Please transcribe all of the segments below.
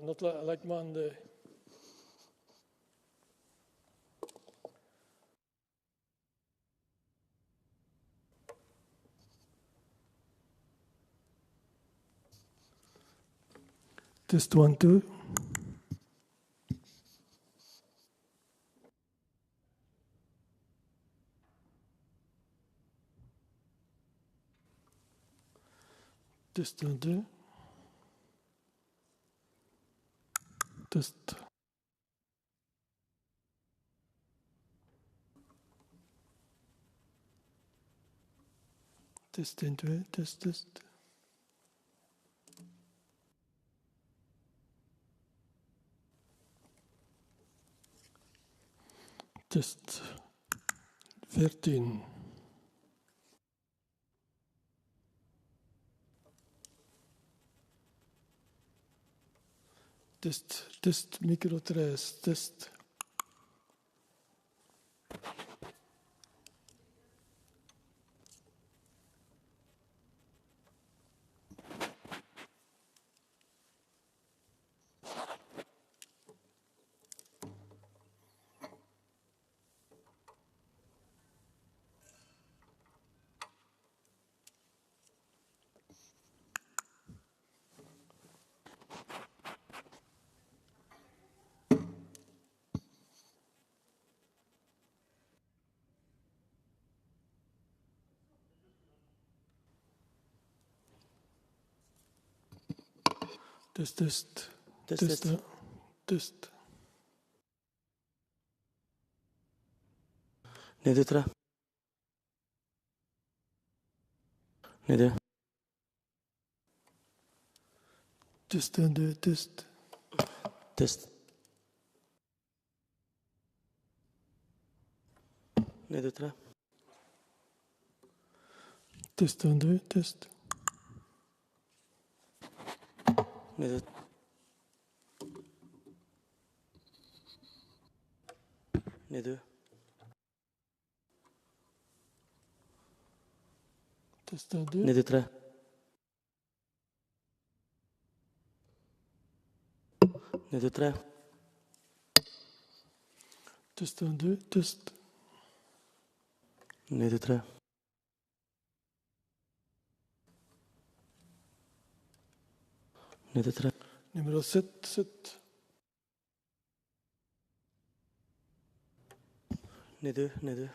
not like Monday. Test 1, 2. Test 1, 2. Test. Test 1, 2. Test, test. Test 14. Test micro 3, test. Test, test. Test, Test. test. Test. Ne 2, 3. Ne 2. Test 1, 2, test. Test. Ne 2, 3. Test 1, 2, test. Ne 2. Ne 2. Test 1, 2. Ne 2, 3. Ne 2, 3. Test 1, 2, test. Ne 2, 3. Ne 2, 3. Numéro 7, 7. Ne 2, ne 2.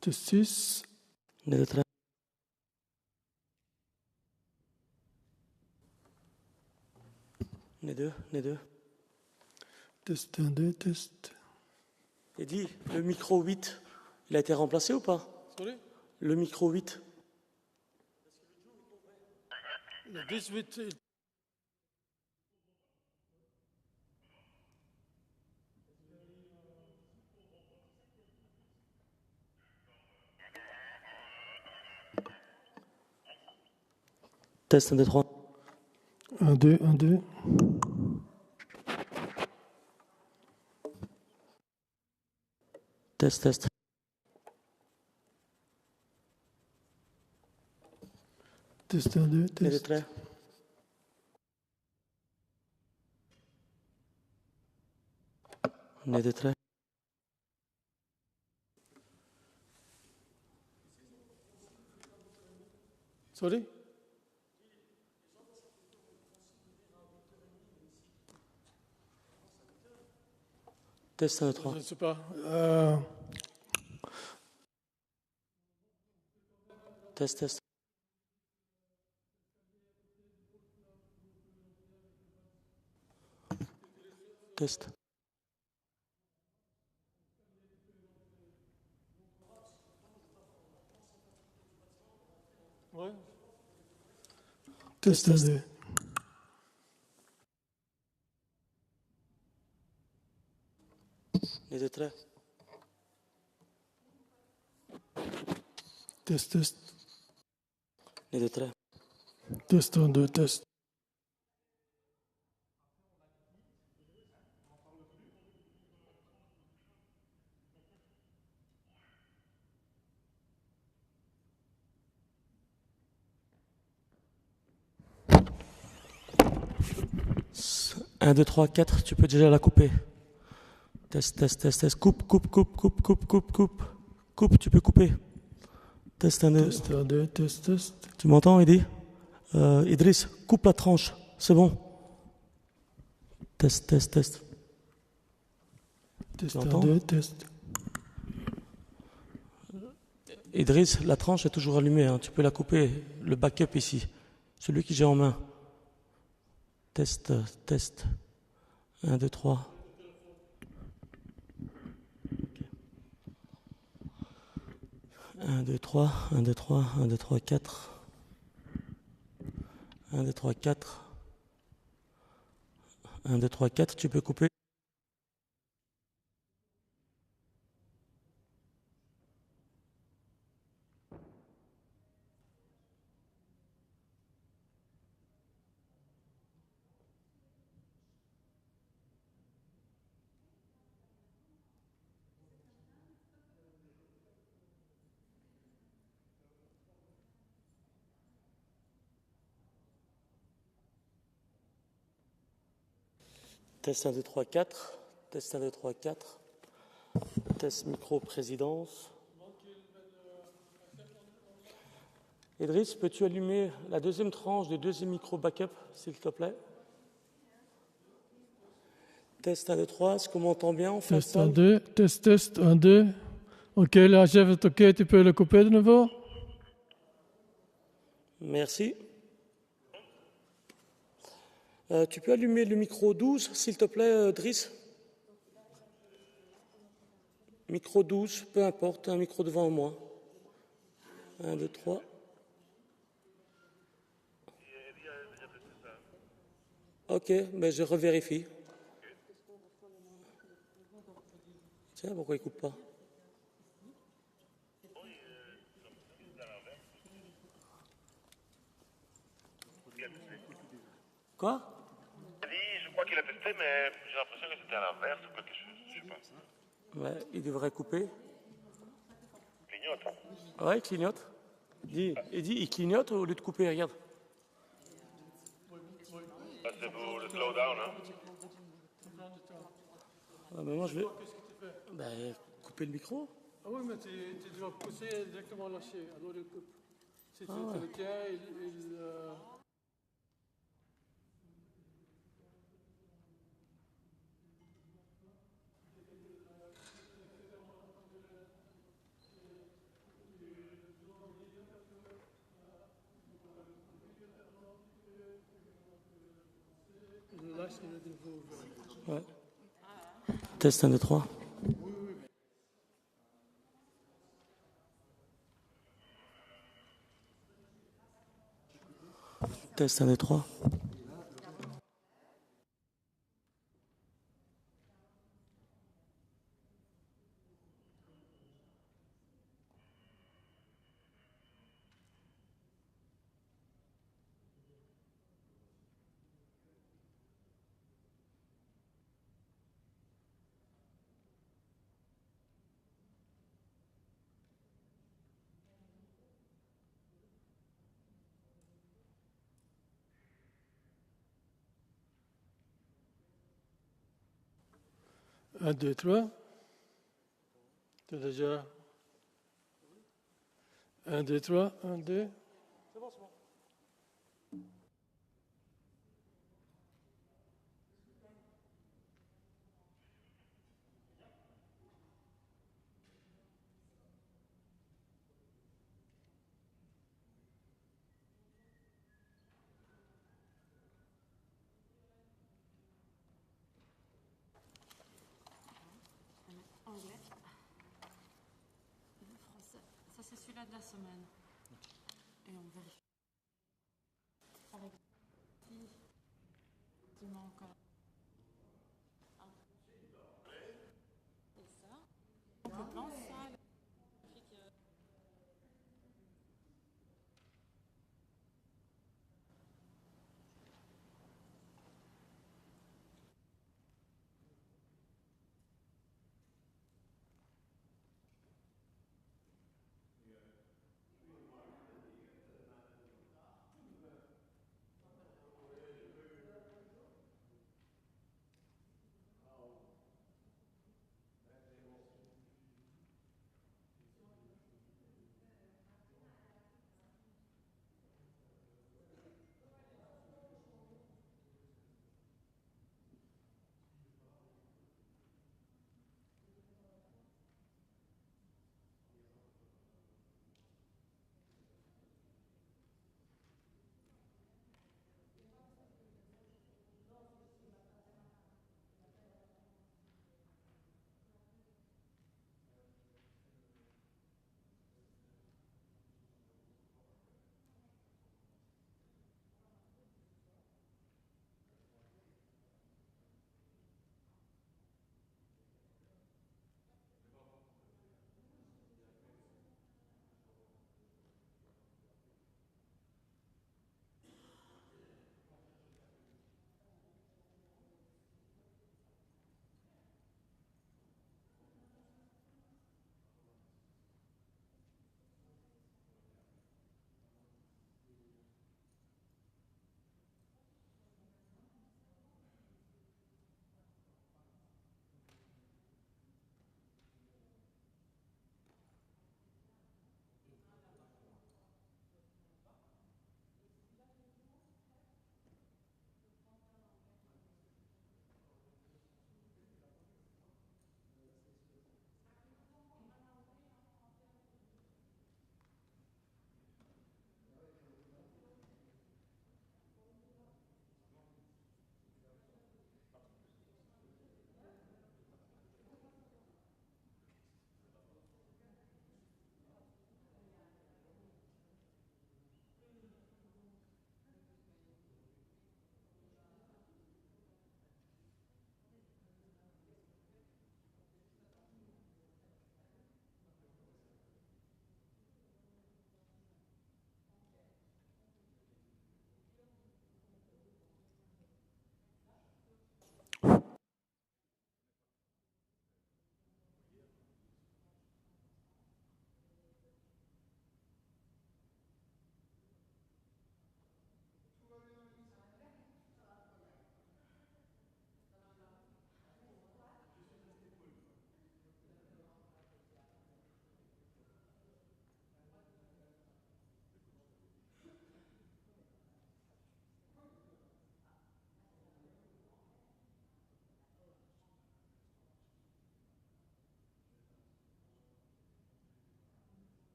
Test 6. Ne 2, 3. Ne 2, ne 2. Test 1, 2, test. Et dis, le micro 8, il a été remplacé ou pas? Sorry? Le micro 8. Le 18. Test 1, 2, 3. 1, 2, 1, 2. Test, test. Test 1, 2, Ne 2, test. 3. Ne 2, 3. Sorry? Test 1, 2, 3. Je ne sais pas. Test, test. Test. Ouais. Test 1, 2. Ne 2, 3. Test, test. Ne 2, 3. Test 1, 2, test. 1, 2, 3, 4, tu peux déjà la couper. Test, test, test, test. Coupe, coupe, coupe, coupe, coupe, coupe, coupe. Coupe, tu peux couper. Test, 1, 2. Test, 1, 2, test, test. Tu m'entends, Eddy Idriss, coupe la tranche. C'est bon. Test, test, test. Test, Tu 1, entends 2, test. Idriss, la tranche est toujours allumée. Hein. Tu peux la couper. Le backup ici. Celui que j'ai en main. Test, test. 1, 2, 3. 1, 2, 3, 1, 2, 3, 1, 2, 3, 4. 1, 2, 3, 4. 1, 2, 3, 4, tu peux couper. Test 1, 2, 3, 4. Test 1, 2, 3, 4. Test micro-présidence. Idriss, peux-tu allumer la deuxième tranche du deuxième micro-backup, s'il te plaît? Test 1, 2, 3. Est-ce qu'on m'entend bien en Test, salle? 1, 2. Test, test, 1, 2. Ok, la chef est ok, tu peux le couper de nouveau? Merci. Tu peux allumer le micro 12, s'il te plaît, Driss? Micro 12, peu importe, un micro devant moi. 1, 2, 3. Ok, mais je revérifie. Tiens, pourquoi il ne coupe pas? Quoi? Je crois qu'il a testé, mais j'ai l'impression que c'était à l'inverse ou quelque chose. Je sais pas. Ouais, il devrait couper. Clignote. Ouais, il clignote. Il clignote au lieu de couper, regarde. Ça, c'est pour le slowdown, hein. Ah, mais moi, je vais couper le micro. Ah oui, mais tu dois pousser directement lâcher, alors il coupe. Si tu le tiens, il lâche et le nouveau. Ouais. Test 1, 2, 3. Test 1, 2, 3. Un, deux, trois. Tu as déjà. 1, 2, 3, 1, 2. C'est bon, c'est bon. Anglais. Le français. Ça, c'est celui-là de la semaine. Et on vérifie. Avec qui manque. Et ça. Donc le plan, ça.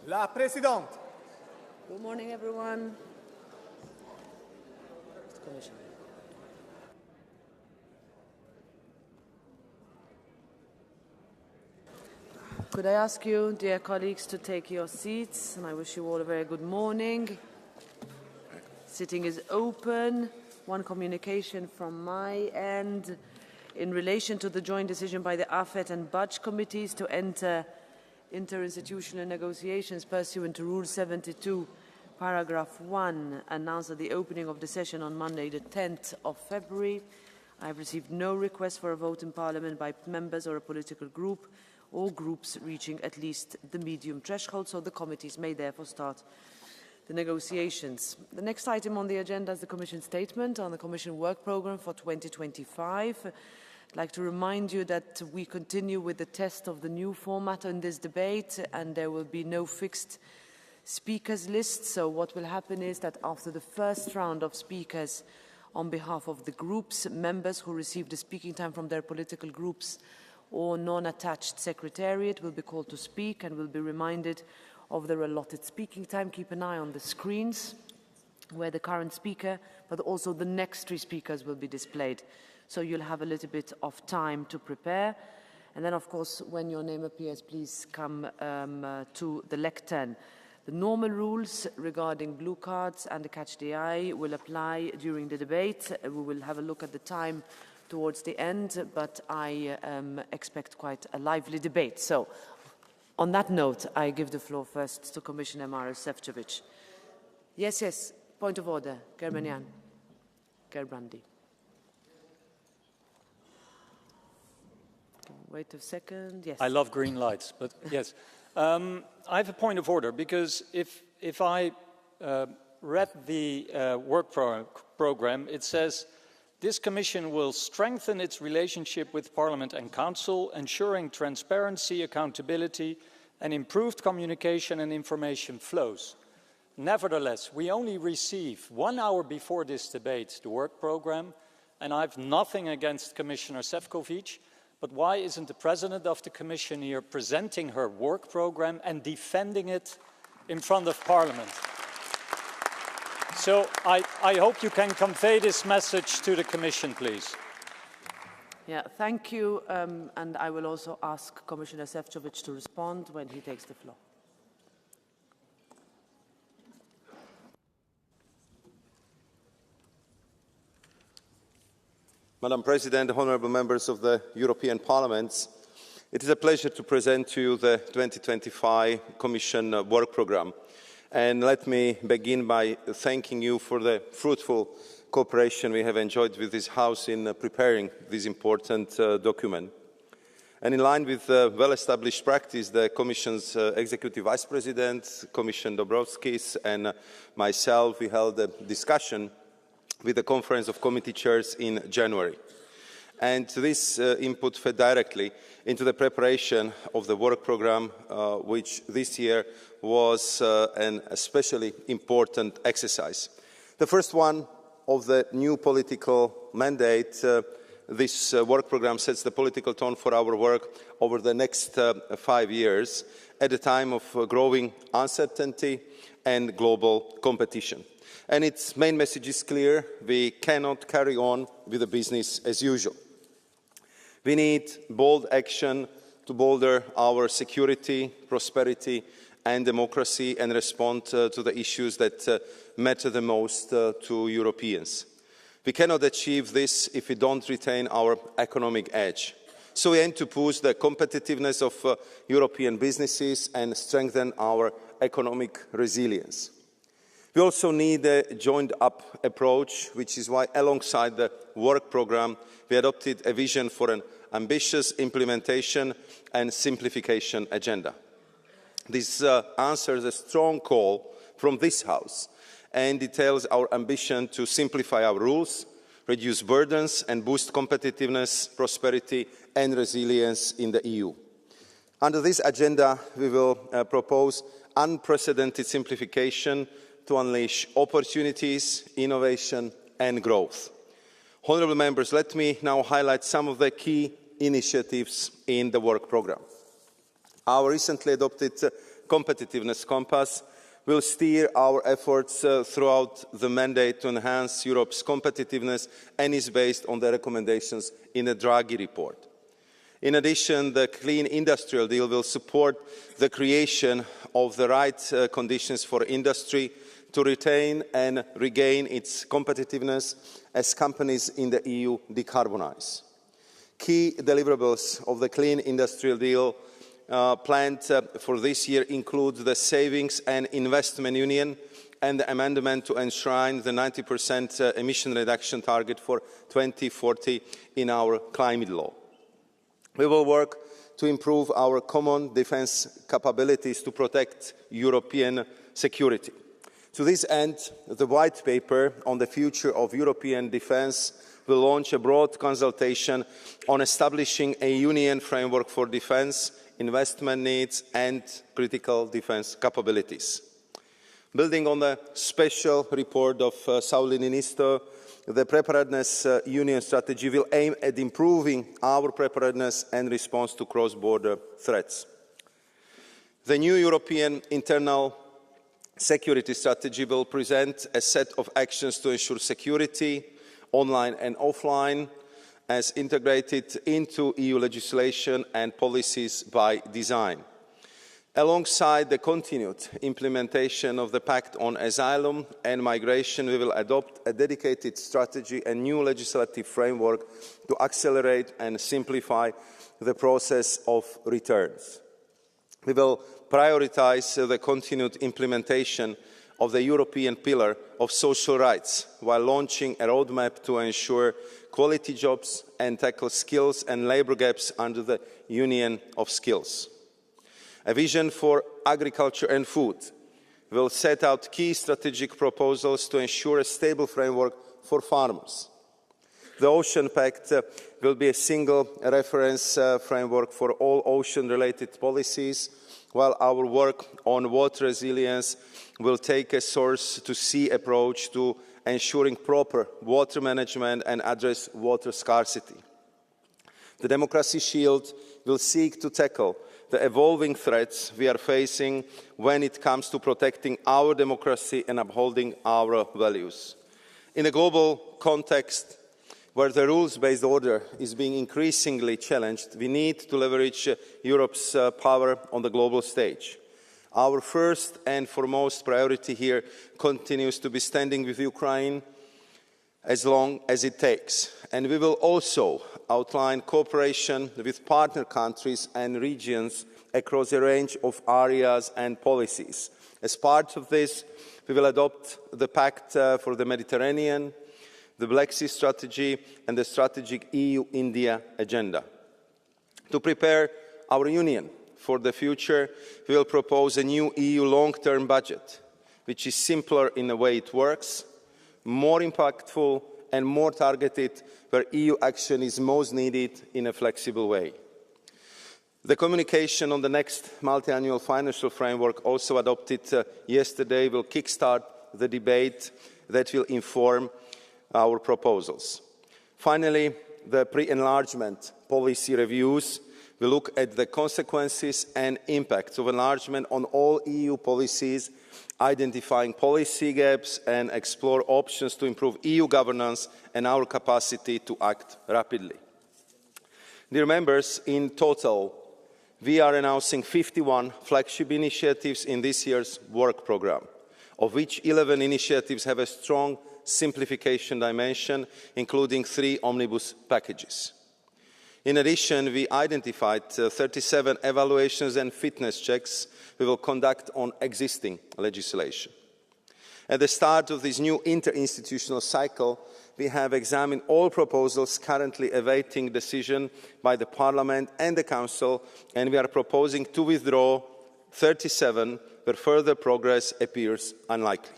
La Présidente. Good morning, everyone. Could I ask you, dear colleagues, to take your seats, and I wish you all a very good morning. Sitting is open. One communication from my end in relation to the joint decision by the AFET and Budge committees to enter interinstitutional negotiations pursuant to Rule 72, paragraph 1, announced at the opening of the session on Monday, the 10th of February. I have received no request for a vote in Parliament by members or a political group or groups reaching at least the medium threshold, so the committees may therefore start the negotiations. The next item on the agenda is the Commission statement on the Commission work programme for 2025. I'd like to remind you that we continue with the test of the new format in this debate, and there will be no fixed speakers list. So what will happen is that after the first round of speakers on behalf of the groups, members who receive the speaking time from their political groups or non-attached secretariat will be called to speak and will be reminded of their allotted speaking time. Keep an eye on the screens where the current speaker, but also the next three speakers will be displayed. So you'll have a little bit of time to prepare. And then, of course, when your name appears, please come to the lectern. The normal rules regarding blue cards and the catch the eye will apply during the debate. We will have a look at the time towards the end, but I expect quite a lively debate. So, on that note, I give the floor first to Commissioner Maros Šefčovič. Yes, point of order. Germanian. Gerbrandi. Wait a second. Yes. I love green lights, but yes. I have a point of order because if I read the work program, it says this Commission will strengthen its relationship with Parliament and Council, ensuring transparency, accountability, and improved communication and information flows. Nevertheless, we only receive 1 hour before this debate the work program, and I have nothing against Commissioner Šefčovič, but why isn't the President of the Commission here presenting her work program and defending it in front of Parliament? So I hope you can convey this message to the Commission, please. Yeah, thank you. And I will also ask Commissioner Šefčovič to respond when he takes the floor. Madam President, honourable members of the European Parliament, it is a pleasure to present to you the 2025 Commission work programme. And let me begin by thanking you for the fruitful cooperation we have enjoyed with this House in preparing this important document. And in line with well-established practice, the Commission's Executive Vice President, Commissioner Dombrovskis, and myself, we held a discussion with the Conference of Committee Chairs in January. And this input fed directly into the preparation of the work programme, which this year was an especially important exercise. The first one of the new political mandate, this work programme sets the political tone for our work over the next 5 years at a time of growing uncertainty and global competition. And its main message is clear: we cannot carry on with the business as usual. We need bold action to bolster our security, prosperity and democracy and respond to the issues that matter the most to Europeans. We cannot achieve this if we don't retain our economic edge. So we aim to boost the competitiveness of European businesses and strengthen our economic resilience. We also need a joined-up approach, which is why, alongside the work programme, we adopted a vision for an ambitious implementation and simplification agenda. This answers a strong call from this House and details our ambition to simplify our rules, reduce burdens and boost competitiveness, prosperity and resilience in the EU. Under this agenda, we will propose unprecedented simplification to unleash opportunities, innovation and growth. Honourable members, let me now highlight some of the key initiatives in the work programme. Our recently adopted competitiveness compass will steer our efforts throughout the mandate to enhance Europe's competitiveness and is based on the recommendations in the Draghi report. In addition, the Clean Industrial Deal will support the creation of the right conditions for industry to retain and regain its competitiveness as companies in the EU decarbonise. Key deliverables of the Clean Industrial Deal planned for this year include the Savings and Investment Union and the amendment to enshrine the 90% emission reduction target for 2040 in our climate law. We will work to improve our common defence capabilities to protect European security. To this end, the White Paper on the future of European defence will launch a broad consultation on establishing a union framework for defence, investment needs and critical defence capabilities. Building on the special report of Sauli Niinisto, the Preparedness Union strategy will aim at improving our preparedness and response to cross-border threats. The new European internal security strategy will present a set of actions to ensure security, online and offline, as integrated into EU legislation and policies by design. Alongside the continued implementation of the Pact on Asylum and Migration, we will adopt a dedicated strategy and new legislative framework to accelerate and simplify the process of returns. We will prioritise the continued implementation of the European Pillar of Social Rights while launching a roadmap to ensure quality jobs and tackle skills and labour gaps under the Union of Skills. A vision for agriculture and food will set out key strategic proposals to ensure a stable framework for farmers. The Ocean Pact will be a single reference framework for all ocean-related policies, while our work on water resilience will take a source-to-sea approach to ensuring proper water management and address water scarcity. The Democracy Shield will seek to tackle the evolving threats we are facing when it comes to protecting our democracy and upholding our values. In a global context where the rules-based order is being increasingly challenged, we need to leverage Europe's power on the global stage. Our first and foremost priority here continues to be standing with Ukraine as long as it takes. And we will also outline cooperation with partner countries and regions across a range of areas and policies. As part of this, we will adopt the Pact for the Mediterranean, the Black Sea Strategy and the strategic EU-India agenda. To prepare our Union for the future, we will propose a new EU long-term budget, which is simpler in the way it works, more impactful and more targeted where EU action is most needed in a flexible way. The communication on the next multi-annual financial framework, also adopted yesterday, will kickstart the debate that will inform our proposals. Finally, the pre-enlargement policy reviews will look at the consequences and impacts of enlargement on all EU policies, identifying policy gaps and explore options to improve EU governance and our capacity to act rapidly. Dear members, in total, we are announcing 51 flagship initiatives in this year's work programme, of which 11 initiatives have a strong simplification dimension, including 3 omnibus packages. In addition, we identified 37 evaluations and fitness checks we will conduct on existing legislation. At the start of this new interinstitutional cycle, we have examined all proposals currently awaiting decision by the Parliament and the Council, and we are proposing to withdraw 37 where further progress appears unlikely.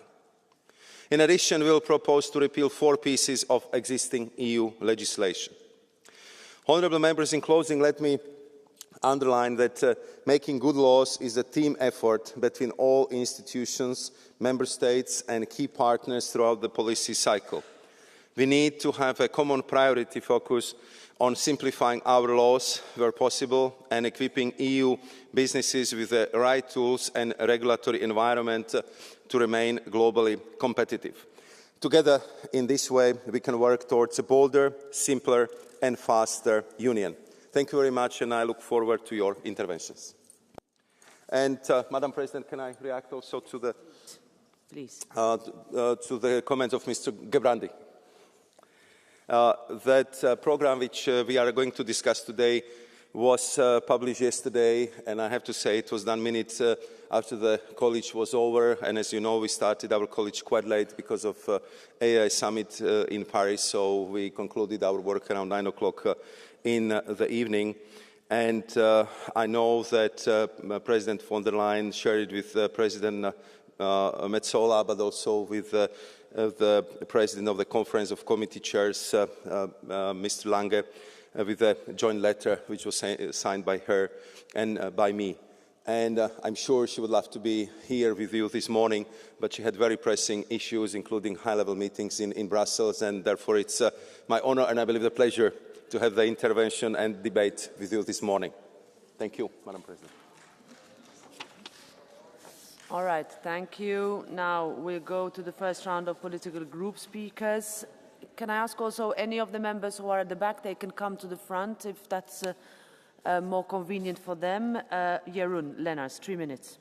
In addition, we will propose to repeal 4 pieces of existing EU legislation. Honourable members, in closing, let me underline that making good laws is a team effort between all institutions, member states and key partners throughout the policy cycle. We need to have a common priority focus on simplifying our laws where possible and equipping EU businesses with the right tools and regulatory environment to remain globally competitive. Together, in this way, we can work towards a bolder, simpler and faster union. Thank you very much, and I look forward to your interventions. And, Madam President, can I react also to the, Please. To the comments of Mr. Gebrandi? That program which we are going to discuss today was published yesterday, and I have to say it was done minutes after the college was over. And as you know, we started our college quite late because of AI summit in Paris, so we concluded our work around 9 o'clock in the evening. And I know that President von der Leyen shared it with President Metsola, but also with the President of the Conference of Committee Chairs, Mr. Lange, with a joint letter which was signed by her and by me. And I'm sure she would love to be here with you this morning, but she had very pressing issues, including high-level meetings in Brussels, and therefore it's my honor and I believe the pleasure to have the intervention and debate with you this morning. Thank you, Madam President. All right, thank you. Now we'll go to the first round of political group speakers. Can I ask also any of the members who are at the back, they can come to the front if that's more convenient for them. Jeroen Lenners, 3 minutes.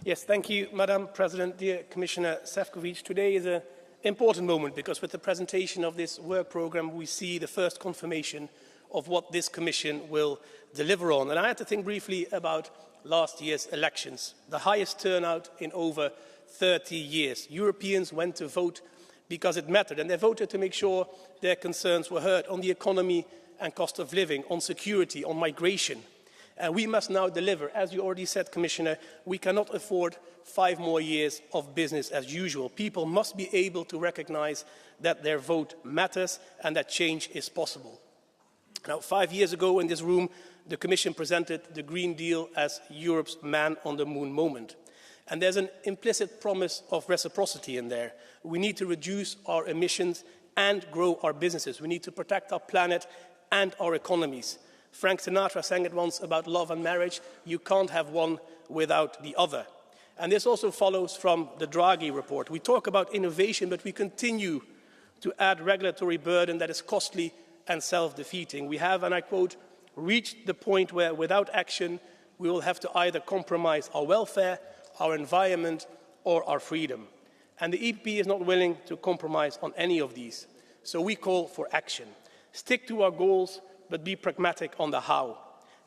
Yes, thank you, Madam President. Dear Commissioner Šefčovič, today is an important moment because with the presentation of this work programme, we see the first confirmation of what this Commission will deliver on. And I had to think briefly about last year's elections, the highest turnout in over 30 years. Europeans went to vote because it mattered, and they voted to make sure their concerns were heard on the economy and cost of living, on security, on migration. And we must now deliver. As you already said, Commissioner, we cannot afford 5 more years of business as usual. People must be able to recognize that their vote matters and that change is possible. Now, 5 years ago in this room, the Commission presented the Green Deal as Europe's man-on-the-moon moment. And there's an implicit promise of reciprocity in there. We need to reduce our emissions and grow our businesses. We need to protect our planet and our economies. Frank Sinatra sang it once about love and marriage. You can't have one without the other. And this also follows from the Draghi report. We talk about innovation, but we continue to add regulatory burden that is costly and self-defeating. We have, and I quote, reached the point where without action, we will have to either compromise our welfare, our environment, or our freedom. And the EPP is not willing to compromise on any of these. So we call for action. Stick to our goals, but be pragmatic on the how.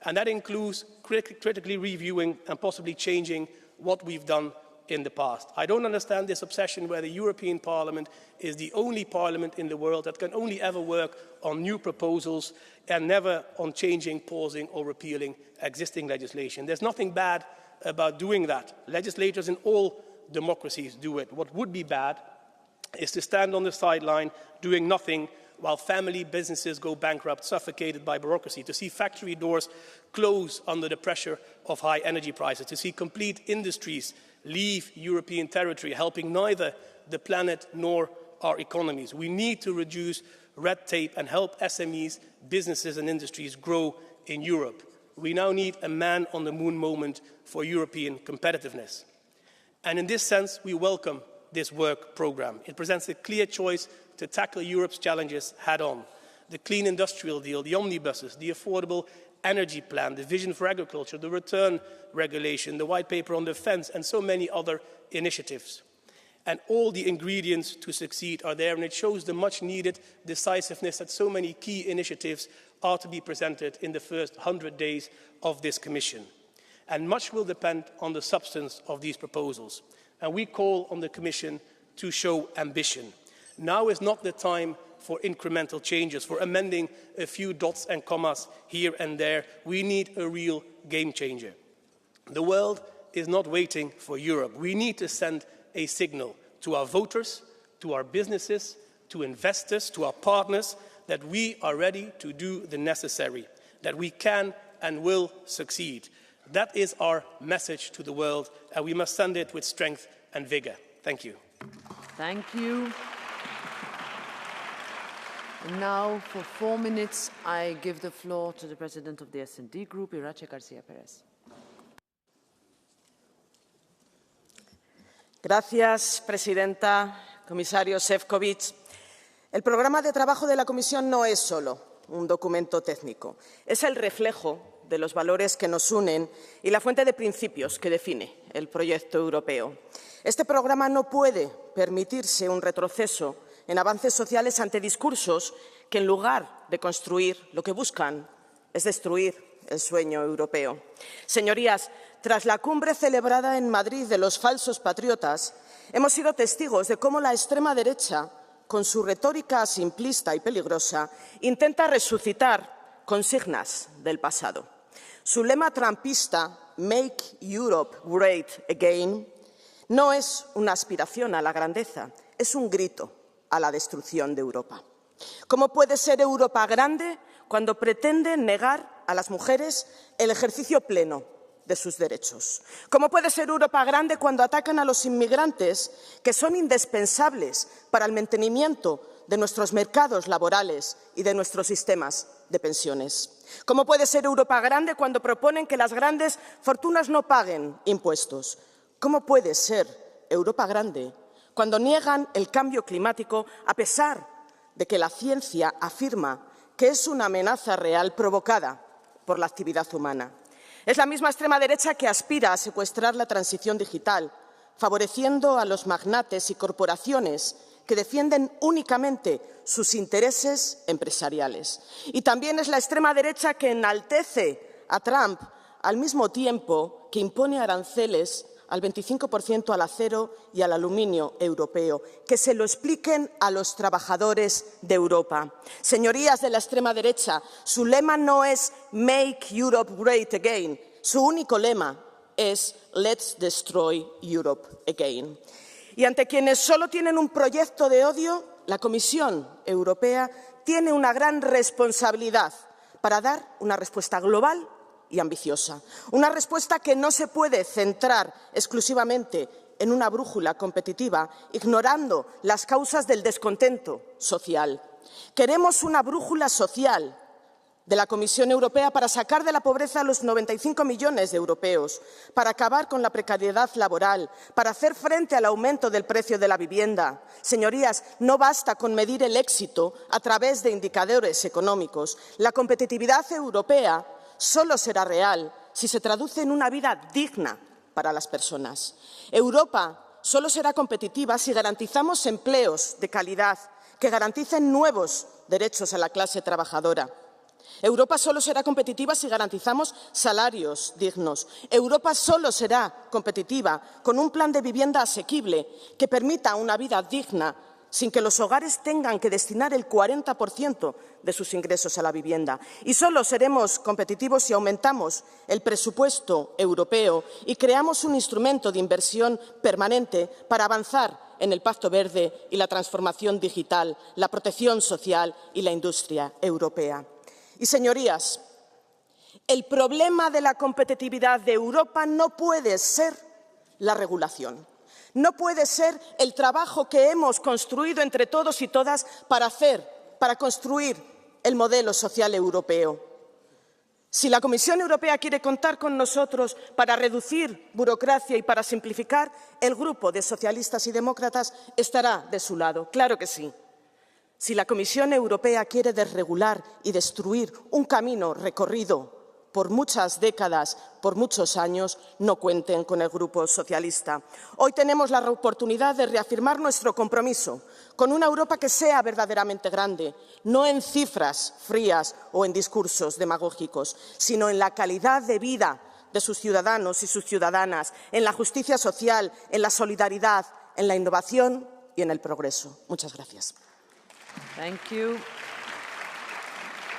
And that includes critically reviewing and possibly changing what we've done in the past. I don't understand this obsession where the European Parliament is the only parliament in the world that can only ever work on new proposals and never on changing, pausing or repealing existing legislation. There's nothing bad about doing that. Legislators in all democracies do it. What would be bad is to stand on the sideline doing nothing while family businesses go bankrupt, suffocated by bureaucracy, to see factory doors close under the pressure of high energy prices, to see complete industries leave European territory, helping neither the planet nor our economies. We need to reduce red tape and help SMEs, businesses and industries grow in Europe. We now need a man-on-the-moon moment for European competitiveness. And in this sense, we welcome this work programme. It presents a clear choice to tackle Europe's challenges head-on. The Clean Industrial Deal, the omnibuses, the Affordable Energy Plan, the Vision for Agriculture, the Return Regulation, the White Paper on Defence, and so many other initiatives. And all the ingredients to succeed are there, and it shows the much-needed decisiveness that so many key initiatives are to be presented in the first 100 days of this Commission. And much will depend on the substance of these proposals. And we call on the Commission to show ambition. Now is not the time for incremental changes, for amending a few dots and commas here and there. We need a real game changer. The world is not waiting for Europe. We need to send a signal to our voters, to our businesses, to investors, to our partners, that we are ready to do the necessary, that we can and will succeed. That is our message to the world, and we must send it with strength and vigour. Thank you. Thank you. And now, for 4 minutes, I give the floor to the President of the S&D Group, Irache García Pérez. Gracias, presidenta, comisario Šefčovič. El programa de trabajo de la Comisión no es solo un documento técnico, es el reflejo de los valores que nos unen y la fuente de principios que define el proyecto europeo. Este programa no puede permitirse un retroceso en avances sociales ante discursos que, en lugar de construir, lo que buscan es destruir el sueño europeo. Señorías, tras la cumbre celebrada en Madrid de los falsos patriotas, hemos sido testigos de cómo la extrema derecha, con su retórica simplista y peligrosa, intenta resucitar consignas del pasado. Su lema trumpista, Make Europe Great Again, no es una aspiración a la grandeza, es un grito a la destrucción de Europa. ¿Cómo puede ser Europa grande cuando pretende negar a las mujeres el ejercicio pleno de sus derechos? ¿Cómo puede ser Europa grande cuando atacan a los inmigrantes, que son indispensables para el mantenimiento de nuestros mercados laborales y de nuestros sistemas de pensiones? ¿Cómo puede ser Europa grande cuando proponen que las grandes fortunas no paguen impuestos? ¿Cómo puede ser Europa grande cuando niegan el cambio climático a pesar de que la ciencia afirma que es una amenaza real provocada por la actividad humana? Es la misma extrema derecha que aspira a secuestrar la transición digital, favoreciendo a los magnates y corporaciones que defienden únicamente sus intereses empresariales. Y también es la extrema derecha que enaltece a Trump al mismo tiempo que impone aranceles al 25% al acero y al aluminio europeo. Que se lo expliquen a los trabajadores de Europa. Señorías de la extrema derecha, su lema no es Make Europe Great Again, su único lema es Let's Destroy Europe Again. Y ante quienes solo tienen un proyecto de odio, la Comisión Europea tiene una gran responsabilidad para dar una respuesta global y ambiciosa. Una respuesta que no se puede centrar exclusivamente en una brújula competitiva, ignorando las causas del descontento social. Queremos una brújula social de la Comisión Europea para sacar de la pobreza a los 95 millones de europeos, para acabar con la precariedad laboral, para hacer frente al aumento del precio de la vivienda. Señorías, no basta con medir el éxito a través de indicadores económicos. La competitividad europea solo será real si se traduce en una vida digna para las personas. Europa solo será competitiva si garantizamos empleos de calidad que garanticen nuevos derechos a la clase trabajadora. Europa solo será competitiva si garantizamos salarios dignos. Europa solo será competitiva con un plan de vivienda asequible que permita una vida digna sin que los hogares tengan que destinar el 40% de sus ingresos a la vivienda. Y solo seremos competitivos si aumentamos el presupuesto europeo y creamos un instrumento de inversión permanente para avanzar en el Pacto Verde y la transformación digital, la protección social y la industria europea. Y, señorías, el problema de la competitividad de Europa no puede ser la regulación. No puede ser el trabajo que hemos construido entre todos y todas para construir el modelo social europeo. Si la Comisión Europea quiere contar con nosotros para reducir burocracia y para simplificar, el Grupo de Socialistas y Demócratas estará de su lado. Claro que sí. Si la Comisión Europea quiere desregular y destruir un camino recorrido por muchas décadas, por muchos años, no cuenten con el Grupo Socialista. Hoy tenemos la oportunidad de reafirmar nuestro compromiso con una Europa que sea verdaderamente grande, no en cifras frías o en discursos demagógicos, sino en la calidad de vida de sus ciudadanos y sus ciudadanas, en la justicia social, en la solidaridad, en la innovación y en el progreso. Muchas gracias. Thank you.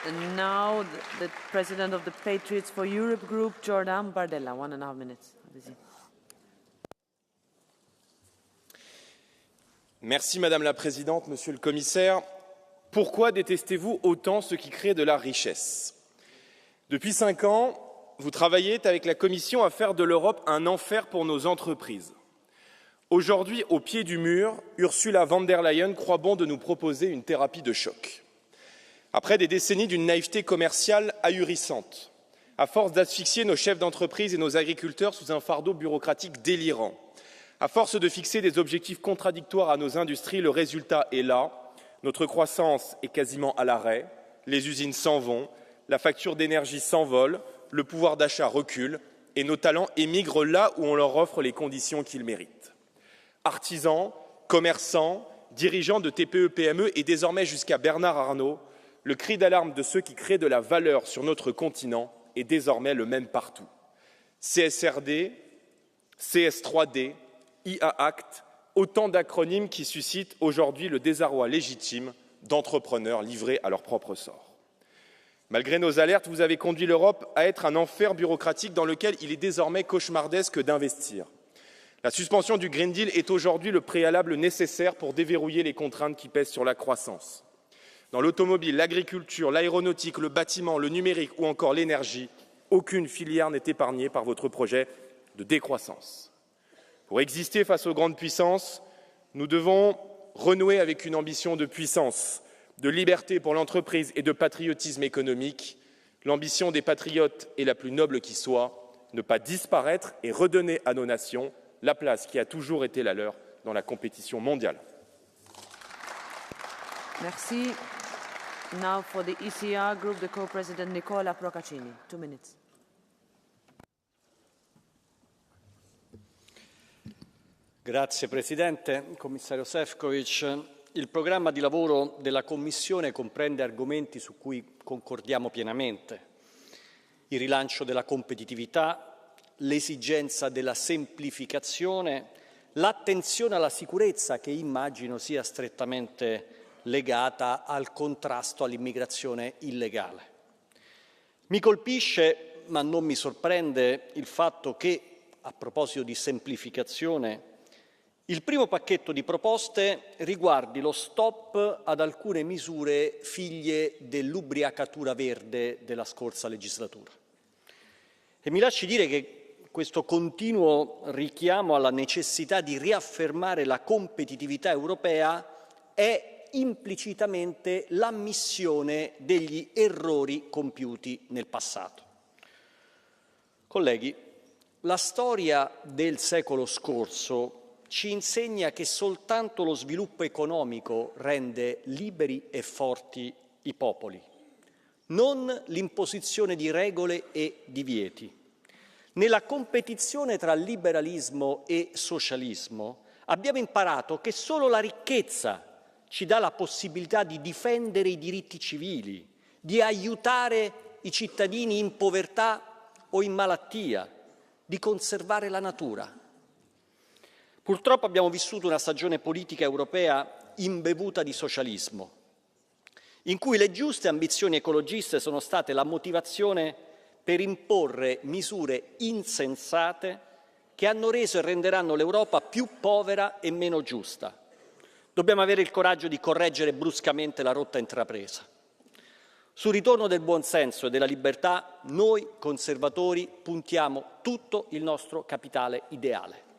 And now the President of the Patriots for Europe Group, Jordan Bardella, 1.5 minutes. Merci Madame la Présidente, Monsieur le Commissaire. Pourquoi détestez-vous autant ce qui crée de la richesse? Depuis 5 ans, vous travaillez avec la Commission à faire de l'Europe un enfer pour nos entreprises. Aujourd'hui, au pied du mur, Ursula von der Leyen croit bon de nous proposer une thérapie de choc. Après des décennies d'une naïveté commerciale ahurissante, à force d'asphyxier nos chefs d'entreprise et nos agriculteurs sous un fardeau bureaucratique délirant, à force de fixer des objectifs contradictoires à nos industries, le résultat est là. Notre croissance est quasiment à l'arrêt, les usines s'en vont, la facture d'énergie s'envole, le pouvoir d'achat recule et nos talents émigrent là où on leur offre les conditions qu'ils méritent. Artisans, commerçants, dirigeants de TPE-PME et désormais jusqu'à Bernard Arnault, le cri d'alarme de ceux qui créent de la valeur sur notre continent est désormais le même partout. CSRD, CS3D, IA Act, autant d'acronymes qui suscitent aujourd'hui le désarroi légitime d'entrepreneurs livrés à leur propre sort. Malgré nos alertes, vous avez conduit l'Europe à être un enfer bureaucratique dans lequel il est désormais cauchemardesque d'investir. La suspension du Green Deal est aujourd'hui le préalable nécessaire pour déverrouiller les contraintes qui pèsent sur la croissance. Dans l'automobile, l'agriculture, l'aéronautique, le bâtiment, le numérique ou encore l'énergie, aucune filière n'est épargnée par votre projet de décroissance. Pour exister face aux grandes puissances, nous devons renouer avec une ambition de puissance, de liberté pour l'entreprise et de patriotisme économique. L'ambition des patriotes est la plus noble qui soit, ne pas disparaître et redonner à nos nations la place qui a toujours été la leur dans la compétition mondiale. Merci. Now for the ECR group, the co-president Nicola Procaccini. 2 minutes. Grazie Presidente, Commissario Šefčovič. Il programma di lavoro della Commissione comprende argomenti su cui concordiamo pienamente: il rilancio della competitività, l'esigenza della semplificazione, l'attenzione alla sicurezza, che immagino sia strettamente legata al contrasto all'immigrazione illegale. Mi colpisce, ma non mi sorprende, il fatto che, a proposito di semplificazione, il primo pacchetto di proposte riguardi lo stop ad alcune misure figlie dell'ubriacatura verde della scorsa legislatura. E mi lasci dire che questo continuo richiamo alla necessità di riaffermare la competitività europea è implicitamente l'ammissione degli errori compiuti nel passato. Colleghi, la storia del secolo scorso ci insegna che soltanto lo sviluppo economico rende liberi e forti i popoli, non l'imposizione di regole e divieti. Nella competizione tra liberalismo e socialismo abbiamo imparato che solo la ricchezza ci dà la possibilità di difendere i diritti civili, di aiutare i cittadini in povertà o in malattia, di conservare la natura. Purtroppo abbiamo vissuto una stagione politica europea imbevuta di socialismo, in cui le giuste ambizioni ecologiste sono state la motivazione per imporre misure insensate che hanno reso e renderanno l'Europa più povera e meno giusta. Dobbiamo avere il coraggio di correggere bruscamente la rotta intrapresa. Sul ritorno del buonsenso e della libertà, noi conservatori puntiamo tutto il nostro capitale ideale.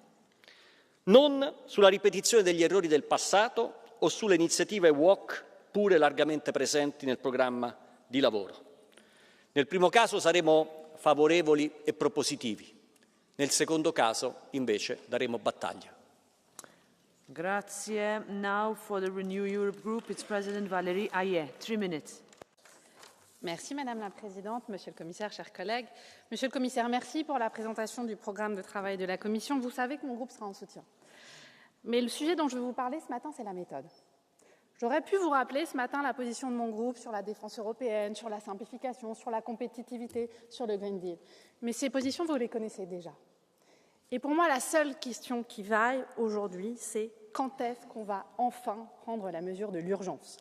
Non sulla ripetizione degli errori del passato o sulle iniziative WOC, pure largamente presenti nel programma di lavoro. Nel primo caso saremo favorevoli e propositivi, nel secondo caso invece daremo battaglia. Grazie. Now for the Renew Europe Group, it's President Valérie Hayet. 3 minutes. Merci Madame la Présidente, Monsieur le Commissaire, chers collègues. Monsieur le Commissaire, merci pour la présentation du programme de travail de la Commission. Vous savez que mon groupe sera en soutien. Mais le sujet dont je vais vous parler ce matin, c'est la méthode. J'aurais pu vous rappeler ce matin la position de mon groupe sur la défense européenne, sur la simplification, sur la compétitivité, sur le Green Deal. Mais ces positions, vous les connaissez déjà. Et pour moi, la seule question qui vaille aujourd'hui, c'est quand est-ce qu'on va enfin prendre la mesure de l'urgence?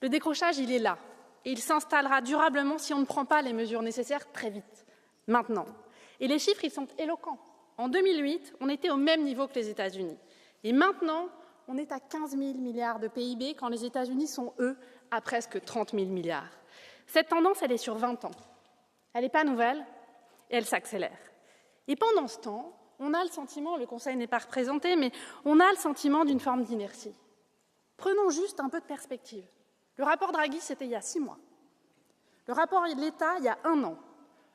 Le décrochage, il est là. Et il s'installera durablement si on ne prend pas les mesures nécessaires très vite, maintenant. Et les chiffres, ils sont éloquents. En 2008, on était au même niveau que les États-Unis. Et maintenant, on est à 15 000 milliards de PIB quand les États-Unis sont, eux, à presque 30 000 milliards. Cette tendance, elle est sur 20 ans. Elle n'est pas nouvelle et elle s'accélère. Et pendant ce temps, on a le sentiment, le Conseil n'est pas représenté, mais on a le sentiment d'une forme d'inertie. Prenons juste un peu de perspective. Le rapport Draghi, c'était il y a 6 mois. Le rapport de l'État, il y a 1 an.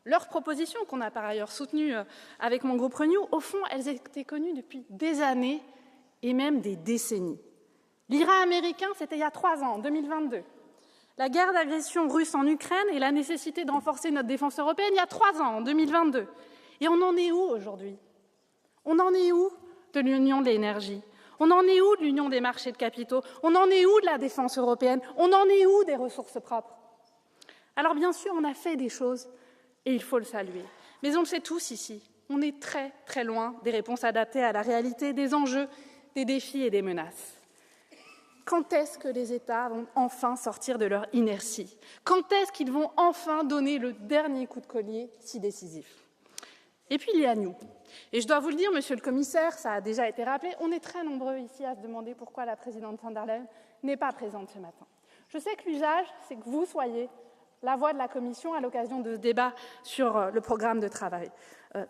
Leurs propositions, qu'on a par ailleurs soutenues avec mon groupe Renew, au fond, elles étaient connues depuis des années et même des décennies. L'IRA américain, c'était il y a 3 ans, en 2022. La guerre d'agression russe en Ukraine et la nécessité de renforcer notre défense européenne, il y a 3 ans, en 2022. Et on en est où aujourd'hui? On en est où de l'union de l'énergie? On en est où de l'union des marchés de capitaux? On en est où de la défense européenne? On en est où des ressources propres? Alors bien sûr, on a fait des choses et il faut le saluer. Mais on le sait tous ici, on est très très loin des réponses adaptées à la réalité, des enjeux, des défis et des menaces. Quand est-ce que les États vont enfin sortir de leur inertie? Quand est-ce qu'ils vont enfin donner le dernier coup de collier si décisif? Et puis il y a nous. Et je dois vous le dire, Monsieur le Commissaire, ça a déjà été rappelé, on est très nombreux ici à se demander pourquoi la présidente von der Leyen n'est pas présente ce matin. Je sais que l'usage, c'est que vous soyez la voix de la Commission à l'occasion de ce débat sur le programme de travail.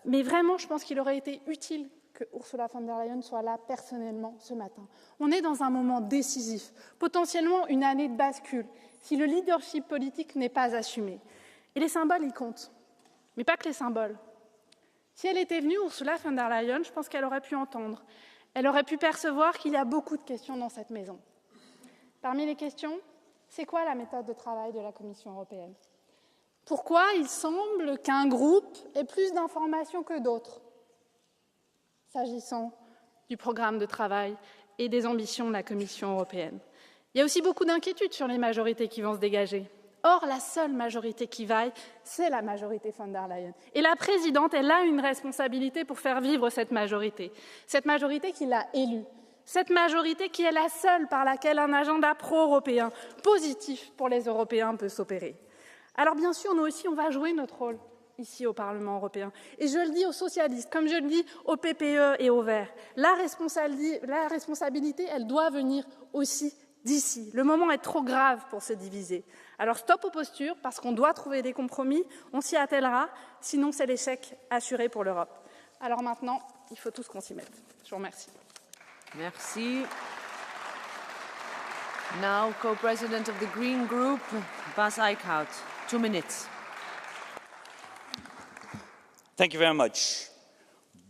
Mais vraiment, je pense qu'il aurait été utile que Ursula von der Leyen soit là personnellement ce matin. On est dans un moment décisif, potentiellement une année de bascule, si le leadership politique n'est pas assumé. Et les symboles, ils comptent. Mais pas que les symboles. Si elle était venue, Ursula von der Leyen, je pense qu'elle aurait pu entendre. Elle aurait pu percevoir qu'il y a beaucoup de questions dans cette maison. Parmi les questions, c'est quoi la méthode de travail de la Commission européenne? Pourquoi il semble qu'un groupe ait plus d'informations que d'autres s'agissant du programme de travail et des ambitions de la Commission européenne? Il y a aussi beaucoup d'inquiétudes sur les majorités qui vont se dégager. Or, la seule majorité qui vaille, c'est la majorité von der Leyen. Et la présidente, elle a une responsabilité pour faire vivre cette majorité qui l'a élue. Cette majorité qui est la seule par laquelle un agenda pro-européen positif pour les Européens peut s'opérer. Alors bien sûr, nous aussi, on va jouer notre rôle ici au Parlement européen. Et je le dis aux socialistes, comme je le dis au PPE et aux Verts, la responsabilité, elle doit venir aussi d'ici. Le moment est trop grave pour se diviser. Alors stop aux postures, parce qu'on doit trouver des compromis, on s'y attellera, sinon c'est l'échec assuré pour l'Europe. Alors maintenant, il faut tous qu'on s'y mette. Je vous remercie. Merci. Now, co-president of the Green Group, Bas Eickhout. 2 minutes. Thank you very much.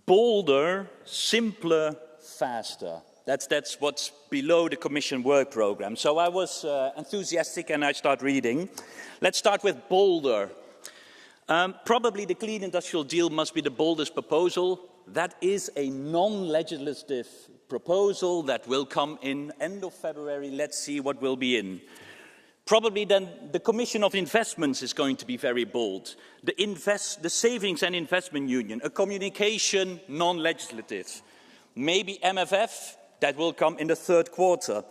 Bolder, simpler, faster. That's what's below the Commission work programme. So I was enthusiastic and I start reading. Let's start with bolder. Probably the clean industrial deal must be the boldest proposal. That is a non-legislative proposal that will come in end of February. Let's see what will be in. Probably then the Commission of Investments is going to be very bold. The Savings and Investment Union, a communication non-legislative. Maybe MFF, that will come in the 3rd quarter.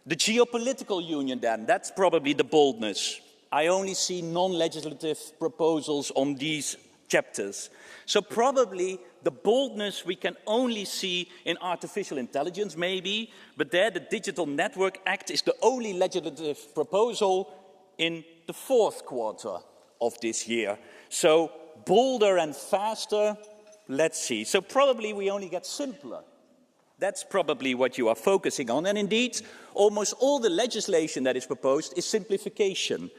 The geopolitical union then, that's probably the boldness. I only see non-legislative proposals on these chapters. So probably the boldness we can only see in artificial intelligence, maybe, but there the Digital Network Act is the only legislative proposal in the 4th quarter of this year. So bolder and faster, let's see. So probably we only get simpler. That's probably what you are focusing on. And indeed, almost all the legislation that is proposed is simplification.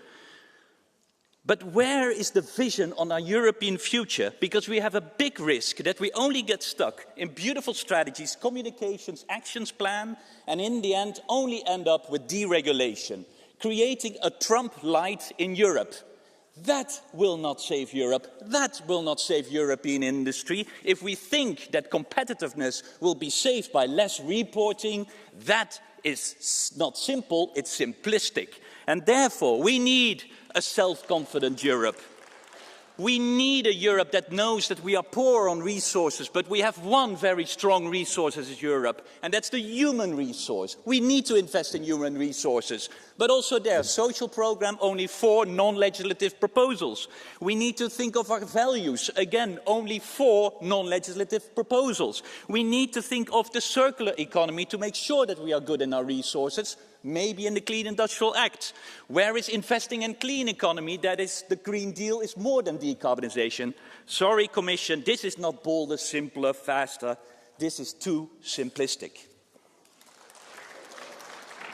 But where is the vision on our European future? Because we have a big risk that we only get stuck in beautiful strategies, communications, actions plan, and in the end only end up with deregulation, creating a Trump light in Europe. That will not save Europe. That will not save European industry. If we think that competitiveness will be saved by less reporting, that is not simple, it's simplistic. And therefore, we need a self-confident Europe. We need a Europe that knows that we are poor on resources, but we have one very strong resource as Europe, and that's the human resource. We need to invest in human resources, but also there, social programme, only 4 non-legislative proposals. We need to think of our values, again, only 4 non-legislative proposals. We need to think of the circular economy to make sure that we are good in our resources, maybe in the Clean Industrial Act. Where is investing in clean economy? That is, the Green Deal is more than decarbonisation. Sorry, Commission, this is not bolder, simpler, faster. This is too simplistic.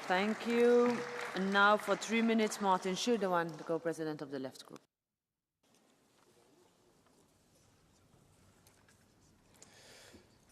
Thank you. And now for 3 minutes, Martin Schildewan, the co-president of the Left Group.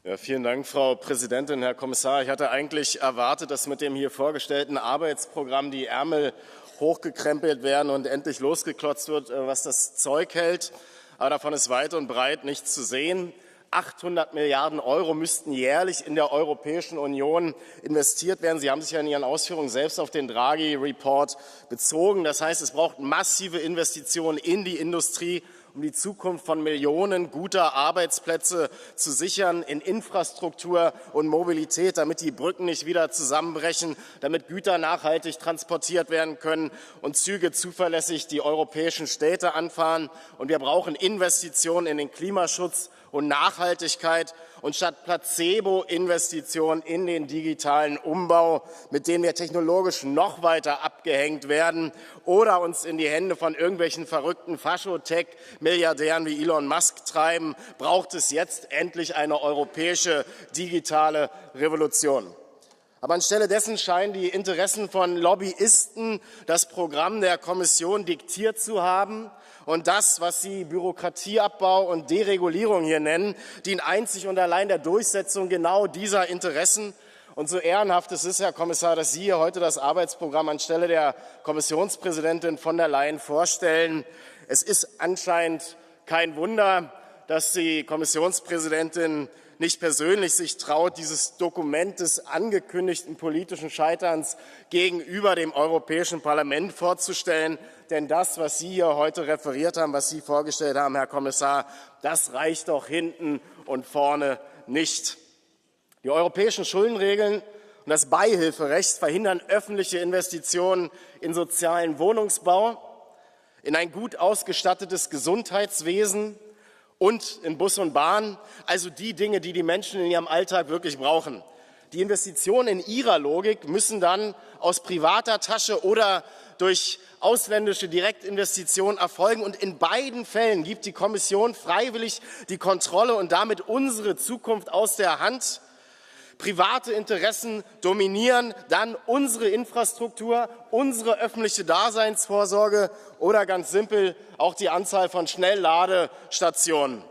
Ja, vielen Dank, Frau Präsidentin, Herr Kommissar. Ich hatte eigentlich erwartet, dass mit dem hier vorgestellten Arbeitsprogramm die Ärmel hochgekrempelt werden und endlich losgeklotzt wird, was das Zeug hält. Aber davon ist weit und breit nichts zu sehen. 800 Milliarden Euro müssten jährlich in der Europäischen Union investiert werden. Sie haben sich ja in Ihren Ausführungen selbst auf den Draghi-Report bezogen. Das heißt, es braucht massive Investitionen in die Industrie, um die Zukunft von Millionen guter Arbeitsplätze zu sichern, in Infrastruktur und Mobilität, damit die Brücken nicht wieder zusammenbrechen, damit Güter nachhaltig transportiert werden können und Züge zuverlässig die europäischen Städte anfahren. Und wir brauchen Investitionen in den Klimaschutz und Nachhaltigkeit und statt Placebo-Investitionen in den digitalen Umbau, mit denen wir technologisch noch weiter abgehängt werden oder uns in die Hände von irgendwelchen verrückten Faschotech-Milliardären wie Elon Musk treiben, braucht es jetzt endlich eine europäische digitale Revolution. Aber anstelle dessen scheinen die Interessen von Lobbyisten das Programm der Kommission diktiert zu haben. Und das, was Sie Bürokratieabbau und Deregulierung hier nennen, dient einzig und allein der Durchsetzung genau dieser Interessen. Und so ehrenhaft es ist, Herr Kommissar, dass Sie hier heute das Arbeitsprogramm anstelle der Kommissionspräsidentin von der Leyen vorstellen. Es ist anscheinend kein Wunder, dass die Kommissionspräsidentin nicht persönlich sich traut, dieses Dokument des angekündigten politischen Scheiterns gegenüber dem Europäischen Parlament vorzustellen. Denn das, was Sie hier heute referiert haben, was Sie vorgestellt haben, Herr Kommissar, das reicht doch hinten und vorne nicht. Die europäischen Schuldenregeln und das Beihilferecht verhindern öffentliche Investitionen in sozialen Wohnungsbau, in ein gut ausgestattetes Gesundheitswesen und in Bus und Bahn, also die Dinge, die die Menschen in ihrem Alltag wirklich brauchen. Die Investitionen in ihrer Logik müssen dann aus privater Tasche oder durch ausländische Direktinvestitionen erfolgen. Und in beiden Fällen gibt die Kommission freiwillig die Kontrolle und damit unsere Zukunft aus der Hand. Private Interessen dominieren dann unsere Infrastruktur, unsere öffentliche Daseinsvorsorge oder ganz simpel auch die Anzahl von Schnellladestationen.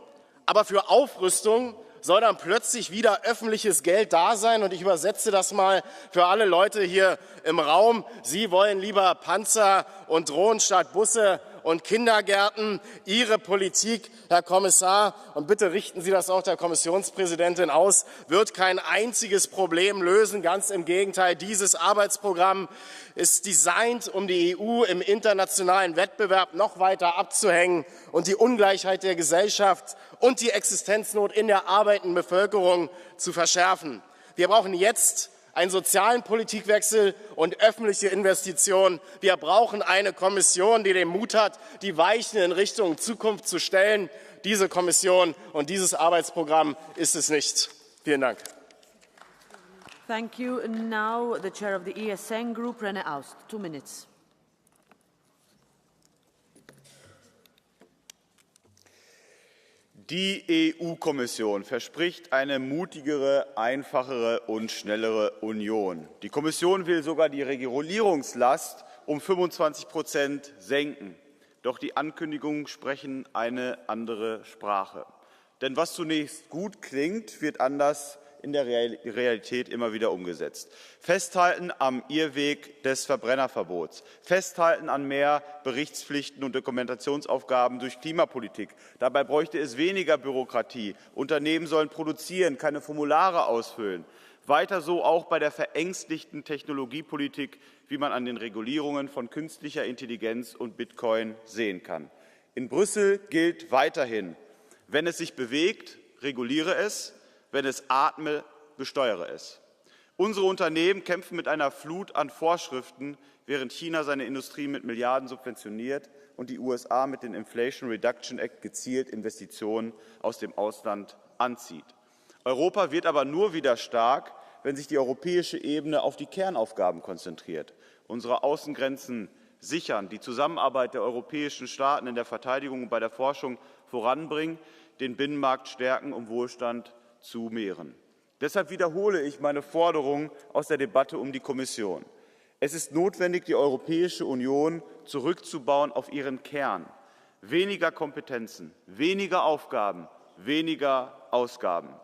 Aber für Aufrüstung soll dann plötzlich wieder öffentliches Geld da sein. Und ich übersetze das mal für alle Leute hier im Raum. Sie wollen lieber Panzer und Drohnen statt Busse und Kindergärten. Ihre Politik, Herr Kommissar, und bitte richten Sie das auch der Kommissionspräsidentin aus, wird kein einziges Problem lösen. Ganz im Gegenteil, dieses Arbeitsprogramm ist designt, um die EU im internationalen Wettbewerb noch weiter abzuhängen und die Ungleichheit der Gesellschaft und die Existenznot in der arbeitenden Bevölkerung zu verschärfen. Wir brauchen jetzt einen sozialen Politikwechsel und öffentliche Investitionen. Wir brauchen eine Kommission, die den Mut hat, die Weichen in Richtung Zukunft zu stellen. Diese Kommission und dieses Arbeitsprogramm ist es nicht. Vielen Dank. Thank you. Now the chair of the ESN Group, René Aust. 2 minutes. Die EU-Kommission verspricht eine mutigere, einfachere und schnellere Union. Die Kommission will sogar die Regulierungslast um 25% senken. Doch die Ankündigungen sprechen eine andere Sprache. Denn was zunächst gut klingt, wird anders in der Realität immer wieder umgesetzt. Festhalten am Irrweg des Verbrennerverbots, festhalten an mehr Berichtspflichten und Dokumentationsaufgaben durch Klimapolitik. Dabei bräuchte es weniger Bürokratie. Unternehmen sollen produzieren, keine Formulare ausfüllen. Weiter so auch bei der verängstigten Technologiepolitik, wie man an den Regulierungen von künstlicher Intelligenz und Bitcoin sehen kann. In Brüssel gilt weiterhin: Wenn es sich bewegt, reguliere es. Wenn es atme, besteuere es. Unsere Unternehmen kämpfen mit einer Flut an Vorschriften, während China seine Industrie mit Milliarden subventioniert und die USA mit dem Inflation Reduction Act gezielt Investitionen aus dem Ausland anzieht. Europa wird aber nur wieder stark, wenn sich die europäische Ebene auf die Kernaufgaben konzentriert: Unsere Außengrenzen sichern, die Zusammenarbeit der europäischen Staaten in der Verteidigung und bei der Forschung voranbringen, den Binnenmarkt stärken, um Wohlstand zu mehren. Deshalb wiederhole ich meine Forderung aus der Debatte um die Kommission. Es ist notwendig, die Europäische Union zurückzubauen auf ihren Kern. Weniger Kompetenzen, weniger Aufgaben, weniger Ausgaben.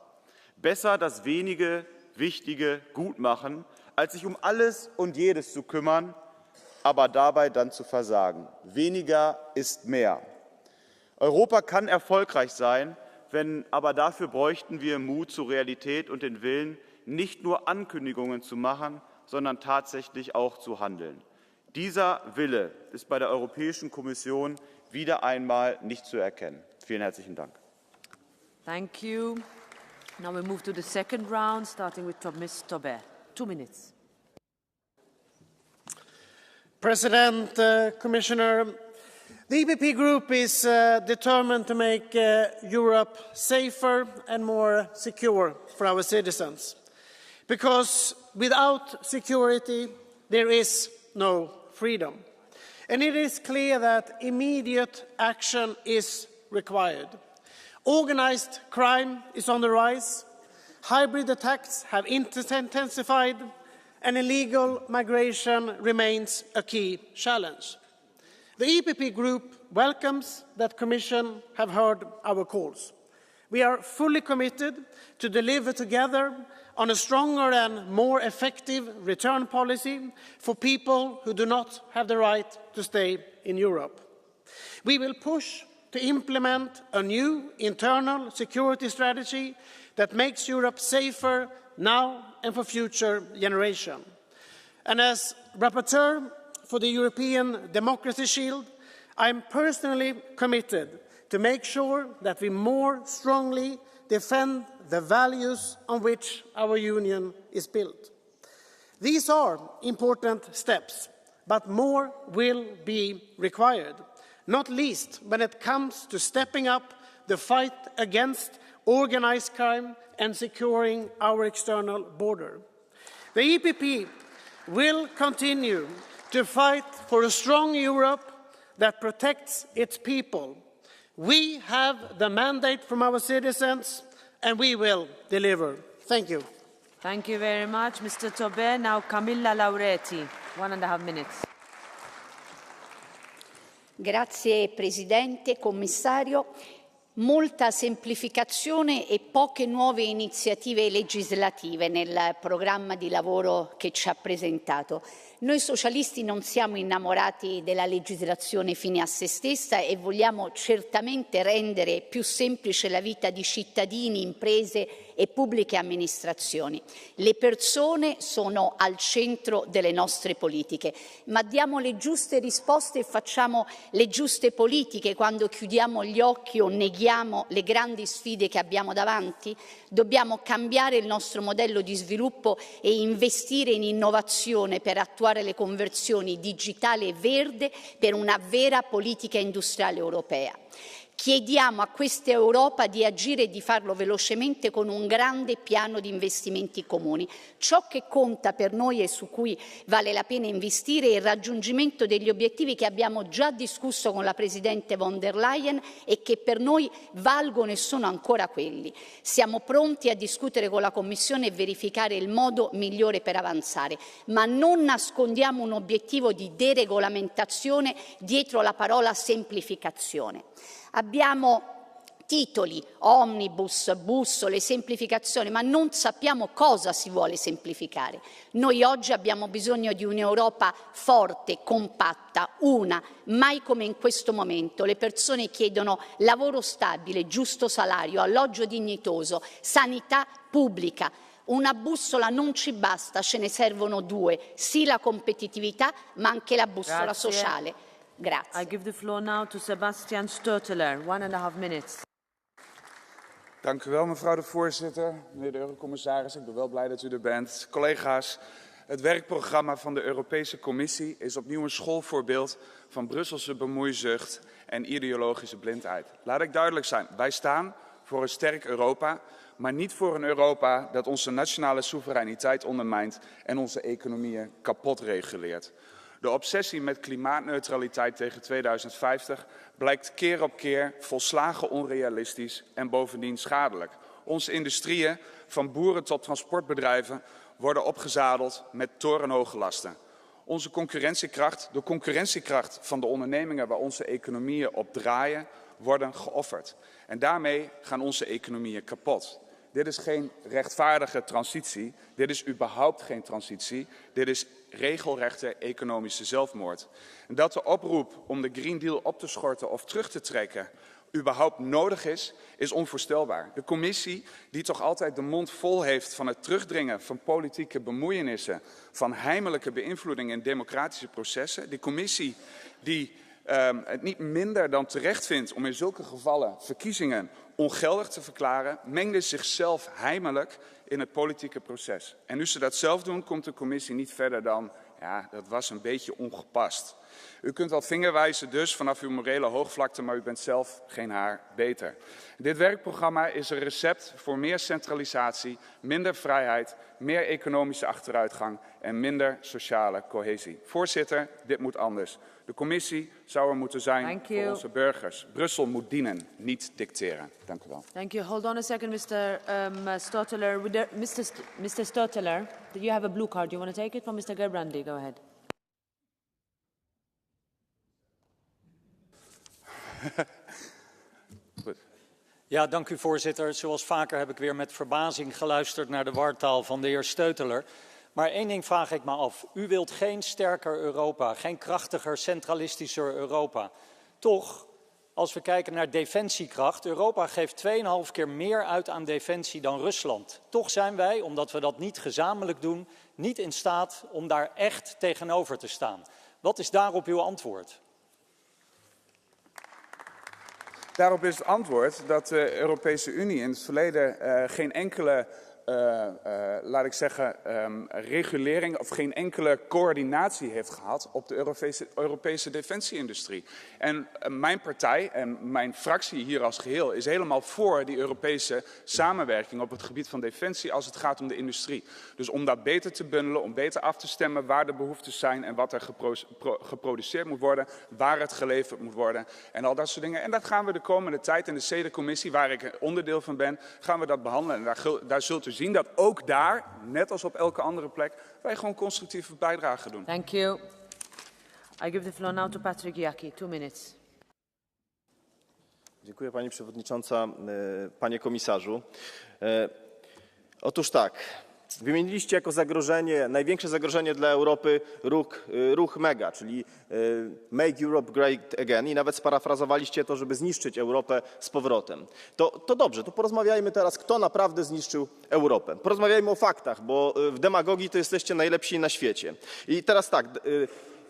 Besser das wenige Wichtige gut machen, als sich um alles und jedes zu kümmern, aber dabei dann zu versagen. Weniger ist mehr. Europa kann erfolgreich sein, aber dafür bräuchten wir Mut zur Realität und den Willen, nicht nur Ankündigungen zu machen, sondern tatsächlich auch zu handeln. Dieser Wille ist bei der Europäischen Kommission wieder einmal nicht zu erkennen. Vielen herzlichen Dank. Thank you. Now we move to the second round, starting with Ms. Tobé. 2 minutes. President, Commissioner, the EPP Group is determined to make Europe safer and more secure for our citizens. Because without security, there is no freedom. And it is clear that immediate action is required. Organized crime is on the rise, hybrid attacks have intensified, and illegal migration remains a key challenge. The EPP Group welcomes that the Commission have heard our calls. We are fully committed to deliver together on a stronger and more effective return policy for people who do not have the right to stay in Europe. We will push to implement a new internal security strategy that makes Europe safer now and for future generations. And as rapporteur for the European Democracy Shield, I am personally committed to make sure that we more strongly defend the values on which our union is built. These are important steps, but more will be required, not least when it comes to stepping up the fight against organized crime and securing our external border. The EPP will continue to fight for a strong Europe that protects its people. We have the mandate from our citizens, and we will deliver. Thank you. Thank you very much, Mr. Tobé. Now, Camilla Lauretti, 1.5 minutes. Grazie Presidente, Commissario. Molta semplificazione e poche nuove iniziative legislative nel programma di lavoro che ci ha presentato. Noi socialisti non siamo innamorati della legislazione fine a se stessa e vogliamo certamente rendere più semplice la vita di cittadini, imprese e pubbliche amministrazioni. Le persone sono al centro delle nostre politiche, ma diamo le giuste risposte e facciamo le giuste politiche quando chiudiamo gli occhi o neghiamo le grandi sfide che abbiamo davanti? Dobbiamo cambiare il nostro modello di sviluppo e investire in innovazione per attuare le conversioni digitale e verde per una vera politica industriale europea. Chiediamo a questa Europa di agire e di farlo velocemente con un grande piano di investimenti comuni. Ciò che conta per noi e su cui vale la pena investire è il raggiungimento degli obiettivi che abbiamo già discusso con la Presidente von der Leyen e che per noi valgono e sono ancora quelli. Siamo pronti a discutere con la Commissione e verificare il modo migliore per avanzare, ma non nascondiamo un obiettivo di deregolamentazione dietro la parola semplificazione. Abbiamo titoli, omnibus, bussole, semplificazione, ma non sappiamo cosa si vuole semplificare. Noi oggi abbiamo bisogno di un'Europa forte, compatta, una, mai come in questo momento. Le persone chiedono lavoro stabile, giusto salario, alloggio dignitoso, sanità pubblica. Una bussola non ci basta, ce ne servono due, sì la competitività, ma anche la bussola sociale. Grazie. I give the floor now to Sebastian Sturteler, 1.5 minutes. Dank u wel, mevrouw de voorzitter. Meneer de eurocommissaris, ik ben wel blij dat u er bent. Collega's, het werkprogramma van de Europese Commissie is opnieuw een schoolvoorbeeld van Brusselse bemoeizucht en ideologische blindheid. Laat ik duidelijk zijn, wij staan voor een sterk Europa, maar niet voor een Europa dat onze nationale soevereiniteit ondermijnt en onze economieën kapot reguleert. De obsessie met klimaatneutraliteit tegen 2050 blijkt keer op keer volslagen onrealistisch en bovendien schadelijk. Onze industrieën, van boeren tot transportbedrijven, worden opgezadeld met torenhoge lasten. Onze concurrentiekracht, de concurrentiekracht van de ondernemingen waar onze economieën op draaien, worden geofferd. En daarmee gaan onze economieën kapot. Dit is geen rechtvaardige transitie. Dit is überhaupt geen transitie. Dit is regelrechte economische zelfmoord. En dat de oproep om de Green Deal op te schorten of terug te trekken überhaupt nodig is onvoorstelbaar. De commissie, die toch altijd de mond vol heeft van het terugdringen van politieke bemoeienissen, van heimelijke beïnvloeding in democratische processen, die commissie die het niet minder dan terecht vindt om in zulke gevallen verkiezingen ongeldig te verklaren, mengde zichzelf heimelijk in het politieke proces. En nu ze dat zelf doen, komt de commissie niet verder dan, ja, dat was een beetje ongepast. U kunt wel vingerwijzen dus vanaf uw morele hoogvlakte, maar u bent zelf geen haar beter. Dit werkprogramma is een recept voor meer centralisatie, minder vrijheid, meer economische achteruitgang en minder sociale cohesie. Voorzitter, dit moet anders. De commissie zou er moeten zijn voor onze burgers. Brussel moet dienen, niet dicteren. Dank u wel. Thank you. Hold on a second, Mr. Stotteler. Mr. Stotteler, do you have a blue card? Do you want to take it from Mr. Gerbrandy? Go ahead. Ja, dank u voorzitter. Zoals vaker heb ik weer met verbazing geluisterd naar de wartaal van de heer Stotteler. Maar één ding vraag ik me af. U wilt geen sterker Europa, geen krachtiger, centralistischer Europa. Toch, als we kijken naar defensiekracht, Europa geeft 2,5 keer meer uit aan defensie dan Rusland. Toch zijn wij, omdat we dat niet gezamenlijk doen, niet in staat om daar echt tegenover te staan. Wat is daarop uw antwoord? Daarop is het antwoord dat de Europese Unie in het verleden geen enkele, laat ik zeggen, regulering of geen enkele coördinatie heeft gehad op de Europese defensieindustrie. En mijn partij en mijn fractie hier als geheel is helemaal voor die Europese samenwerking op het gebied van defensie als het gaat om de industrie. Dus om dat beter te bundelen, om beter af te stemmen waar de behoeftes zijn en wat er geproduceerd moet worden, waar het geleverd moet worden en al dat soort dingen. En dat gaan we de komende tijd in de CEDE-commissie, waar ik onderdeel van ben, gaan we dat behandelen. En daar zult u zien dat ook daar, net als op elke andere plek, wij gewoon constructieve bijdrage doen. Thank you. I give the floor now to Patrick Jaki. 2 minutes. Dziękuję Pani Przewodnicząca, Panie Komisarzu. Otóż tak, wymieniliście jako zagrożenie, największe zagrożenie dla Europy ruch mega, czyli Make Europe Great Again i nawet sparafrazowaliście to, żeby zniszczyć Europę z powrotem. To dobrze, to porozmawiajmy teraz, kto naprawdę zniszczył Europę. Porozmawiajmy o faktach, bo w demagogii to jesteście najlepsi na świecie. I teraz tak,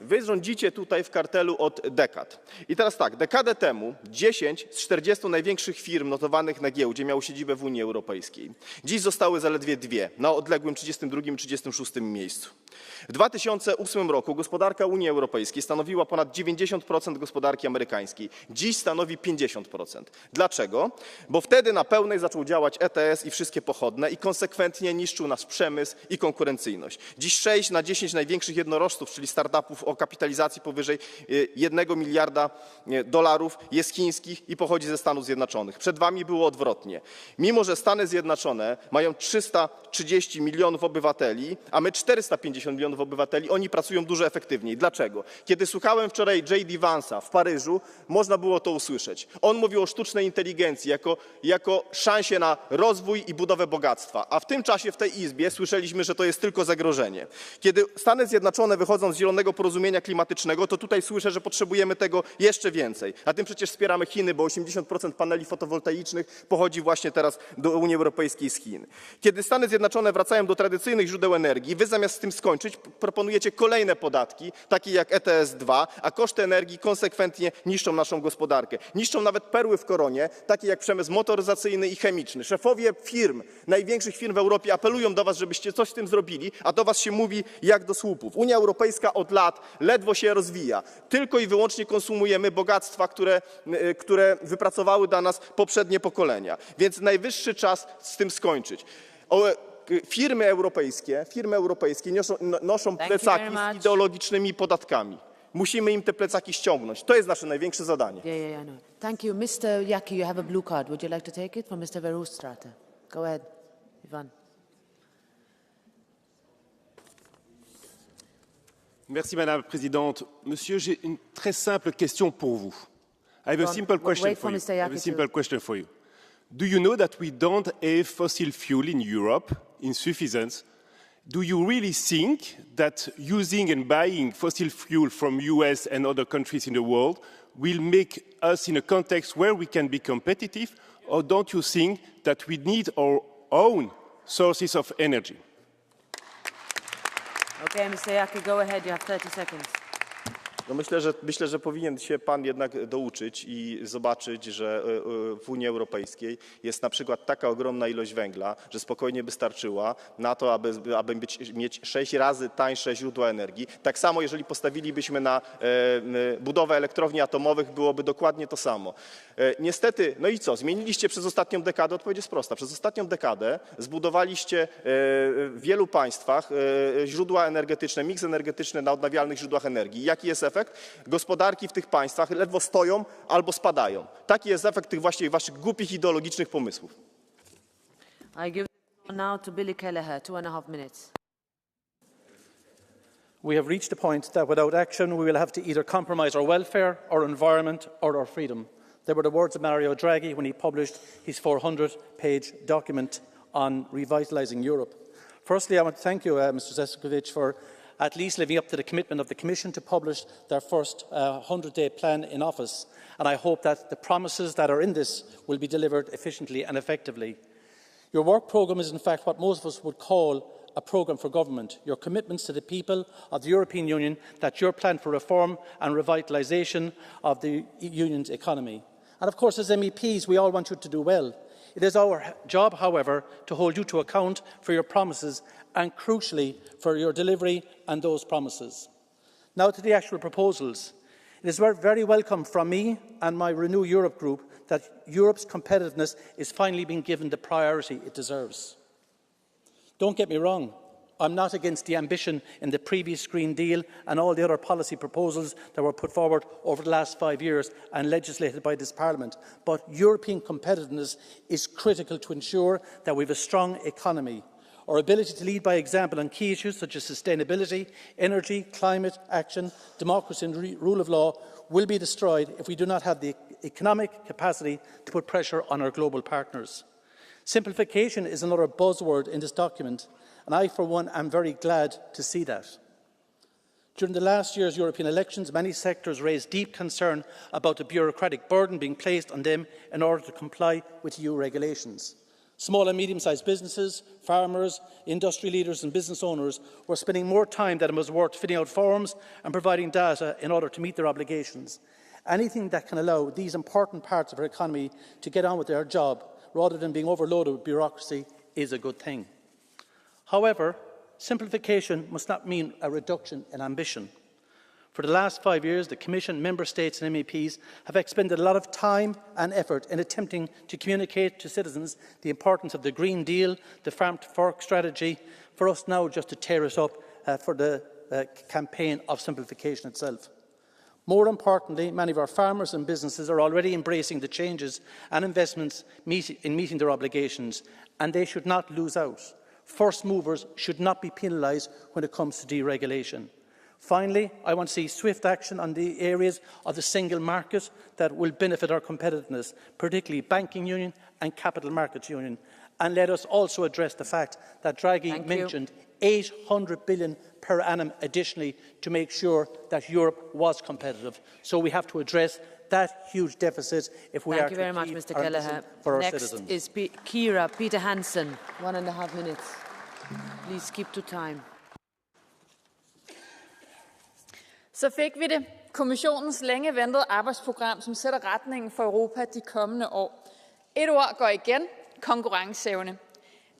wy rządzicie tutaj w kartelu od dekad. I teraz tak, dekadę temu 10 z 40 największych firm notowanych na giełdzie miało siedzibę w Unii Europejskiej. Dziś zostały zaledwie 2 na odległym 32 i 36 miejscu. W 2008 roku gospodarka Unii Europejskiej stanowiła ponad 90% gospodarki amerykańskiej. Dziś stanowi 50%. Dlaczego? Bo wtedy na pełnej zaczął działać ETS i wszystkie pochodne i konsekwentnie niszczył nasz przemysł i konkurencyjność. Dziś 6 na 10 największych jednorożców, czyli startupów o kapitalizacji powyżej $1 miliarda jest chińskich i pochodzi ze Stanów Zjednoczonych. Przed wami było odwrotnie. Mimo że Stany Zjednoczone mają 330 milionów obywateli, a my 450 milionów obywateli, oni pracują dużo efektywniej. Dlaczego? Kiedy słuchałem wczoraj J.D. Vance'a w Paryżu, można było to usłyszeć. On mówił o sztucznej inteligencji jako szansie na rozwój i budowę bogactwa, a w tym czasie w tej Izbie słyszeliśmy, że to jest tylko zagrożenie. Kiedy Stany Zjednoczone wychodzą z zielonego porozumienia klimatycznego, to tutaj słyszę, że potrzebujemy tego jeszcze więcej. A tym przecież wspieramy Chiny, bo 80% paneli fotowoltaicznych pochodzi właśnie teraz do Unii Europejskiej z Chin. Kiedy Stany Zjednoczone wracają do tradycyjnych źródeł energii, wy zamiast z tym skończyć, proponujecie kolejne podatki, takie jak ETS-2, a koszty energii konsekwentnie niszczą naszą gospodarkę. Niszczą nawet perły w koronie, takie jak przemysł motoryzacyjny i chemiczny. Szefowie firm, największych firm w Europie apelują do was, żebyście coś z tym zrobili, a do was się mówi jak do słupów. Unia Europejska od lat ledwo się rozwija. Tylko i wyłącznie konsumujemy bogactwa, które wypracowały dla nas poprzednie pokolenia. Więc najwyższy czas z tym skończyć. Firmy europejskie noszą plecaki z ideologicznymi podatkami. Musimy im te plecaki ściągnąć. To jest nasze największe zadanie. Yeah, I know. Thank you. Mr. Jaki, you have a blue card. Would you like to take it from Mr. Verhofstadt? Go ahead, Ivan. Merci Madame la Présidente. Monsieur, j'ai une très simple question pour vous. I have a simple question for you. Do you know that we don't have fossil fuel in Europe in sufficiency? Do you really think that using and buying fossil fuel from US and other countries in the world will make us in a context where we can be competitive, or don't you think that we need our own sources of energy? Okay, Mr. Jaki, go ahead. You have 30 seconds. No myślę, że powinien się pan jednak douczyć i zobaczyć, że w Unii Europejskiej jest na przykład taka ogromna ilość węgla, że spokojnie by starczyła na to, aby mieć 6 razy tańsze źródła energii. Tak samo, jeżeli postawilibyśmy na budowę elektrowni atomowych, byłoby dokładnie to samo. Niestety, no i co? Zmieniliście przez ostatnią dekadę, odpowiedź jest prosta. Przez ostatnią dekadę zbudowaliście w wielu państwach źródła energetyczne, miks energetyczny na odnawialnych źródłach energii. Jaki jest efekt? Gospodarki w tych państwach ledwo stoją albo spadają. Taki jest efekt tych właśnie waszych głupich ideologicznych pomysłów. I give now to Billy Kelleher, 2.5 minutes. We have reached a point that without action we will have to either compromise our welfare, our environment or our freedom. They were the words of Mario Draghi when he published his 400-page document on revitalising Europe. Firstly, I want to thank you, Mr. Šefčovič, for at least living up to the commitment of the Commission to publish their first 100-day plan in office. And I hope that the promises that are in this will be delivered efficiently and effectively. Your work programme is in fact what most of us would call a programme for government. Your commitments to the people of the European Union, that's your plan for reform and revitalisation of the Union's economy. And of course, as MEPs, we all want you to do well. It is our job, however, to hold you to account for your promises and, crucially, for your delivery and those promises. Now to the actual proposals. It is very welcome from me and my Renew Europe group that Europe's competitiveness is finally being given the priority it deserves. Don't get me wrong. I'm not against the ambition in the previous Green Deal and all the other policy proposals that were put forward over the last 5 years and legislated by this Parliament. But European competitiveness is critical to ensure that we have a strong economy. Our ability to lead by example on key issues such as sustainability, energy, climate action, democracy and rule of law will be destroyed if we do not have the economic capacity to put pressure on our global partners. Simplification is another buzzword in this document, and I, for one, am very glad to see that. During the last year's European elections, many sectors raised deep concern about the bureaucratic burden being placed on them in order to comply with EU regulations. Small and medium-sized businesses, farmers, industry leaders and business owners were spending more time than it was worth filling out forms and providing data in order to meet their obligations. Anything that can allow these important parts of our economy to get on with their job rather than being overloaded with bureaucracy is a good thing. However, simplification must not mean a reduction in ambition. For the last 5 years, the Commission, Member States and MEPs have expended a lot of time and effort in attempting to communicate to citizens the importance of the Green Deal, the Farm to Fork strategy, for us now just to tear it up for the campaign of simplification itself. More importantly, many of our farmers and businesses are already embracing the changes and investments in meeting their obligations, and they should not lose out. First movers should not be penalised when it comes to deregulation. Finally, I want to see swift action on the areas of the single market that will benefit our competitiveness, particularly banking union and capital markets union. And let us also address the fact that Draghi mentioned 800 billion per annum additionally to make sure that Europe was competitive. So we have to address that huge deficit if we are to Thank you very much, Mr. Kelleher. for our Next citizens. is Peter Hansen, 1.5 minutes. Please keep to time. Så fik vi det. Kommissionens længe ventede arbejdsprogram, som sætter retningen for Europa de kommende år. Et ord går igen: konkurrenceevne.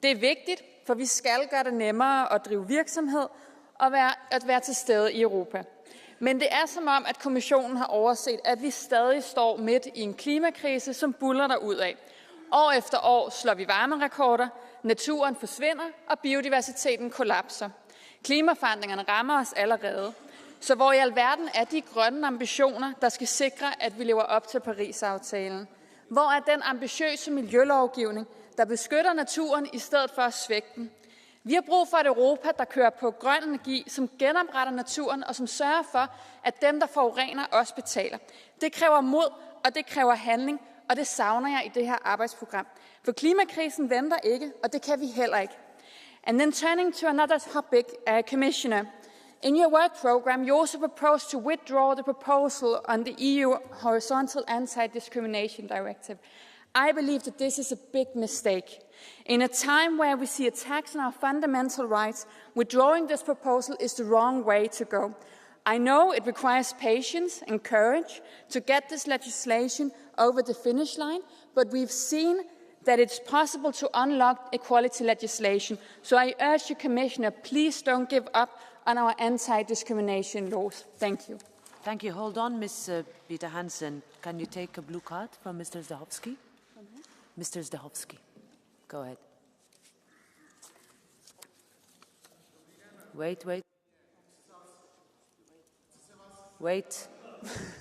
Det er vigtigt, for vi skal gøre det nemmere at drive virksomhed og at være til stede i Europa. Men det er som om, at kommissionen har overset, at vi stadig står midt i en klimakrise, som buldrer derudad. År efter år slår vi varmerekorder, naturen forsvinder og biodiversiteten kollapser. Klimaforandringerne rammer os allerede. Så hvor i alverden er de grønne ambitioner, der skal sikre, at vi lever op til Paris-aftalen? Hvor er den ambitiøse miljølovgivning, der beskytter naturen i stedet for at svække den? Vi har brug for et Europa, der kører på grøn energi, som genopretter naturen og som sørger for, at dem, der forurener, også betaler. Det kræver mod, og det kræver handling, og det savner jeg i det her arbejdsprogram. For klimakrisen venter ikke, og det kan vi heller ikke. And then turning to another topic, Commissioner. In your work program, you also propose to withdraw the proposal on the EU Horizontal Anti-Discrimination Directive. I believe that this is a big mistake. In a time where we see attacks on our fundamental rights, withdrawing this proposal is the wrong way to go. I know it requires patience and courage to get this legislation over the finish line, but we've seen that it's possible to unlock equality legislation. So I urge you, Commissioner, please don't give up on our anti-discrimination laws. Thank you. Thank you. Hold on, Ms. Peter Hansen. Can you take a blue card from Mr. Zdechowski? Mr. Zdechowski, go ahead. Wait.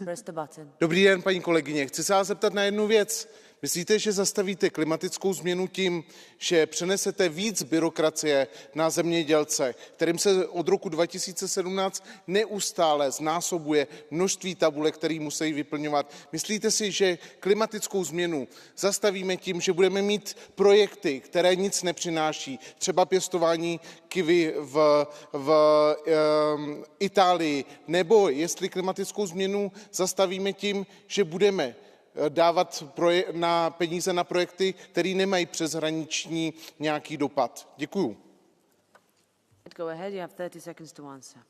Press the button. Dobrý den, paní kolegyně. Chci se vás zeptat na jednu věc. Myslíte, že zastavíte klimatickou změnu tím, že přenesete víc byrokracie na zemědělce, kterým se od roku 2017 neustále znásobuje množství tabulek, které musí vyplňovat? Myslíte si, že klimatickou změnu zastavíme tím, že budeme mít projekty, které nic nepřináší, třeba pěstování kiwi v Itálii, nebo jestli klimatickou změnu zastavíme tím, že budeme dávat peníze na projekty, které nemají přeshraniční nějaký dopad. Děkuju. Go ahead, you have 30 seconds to answer.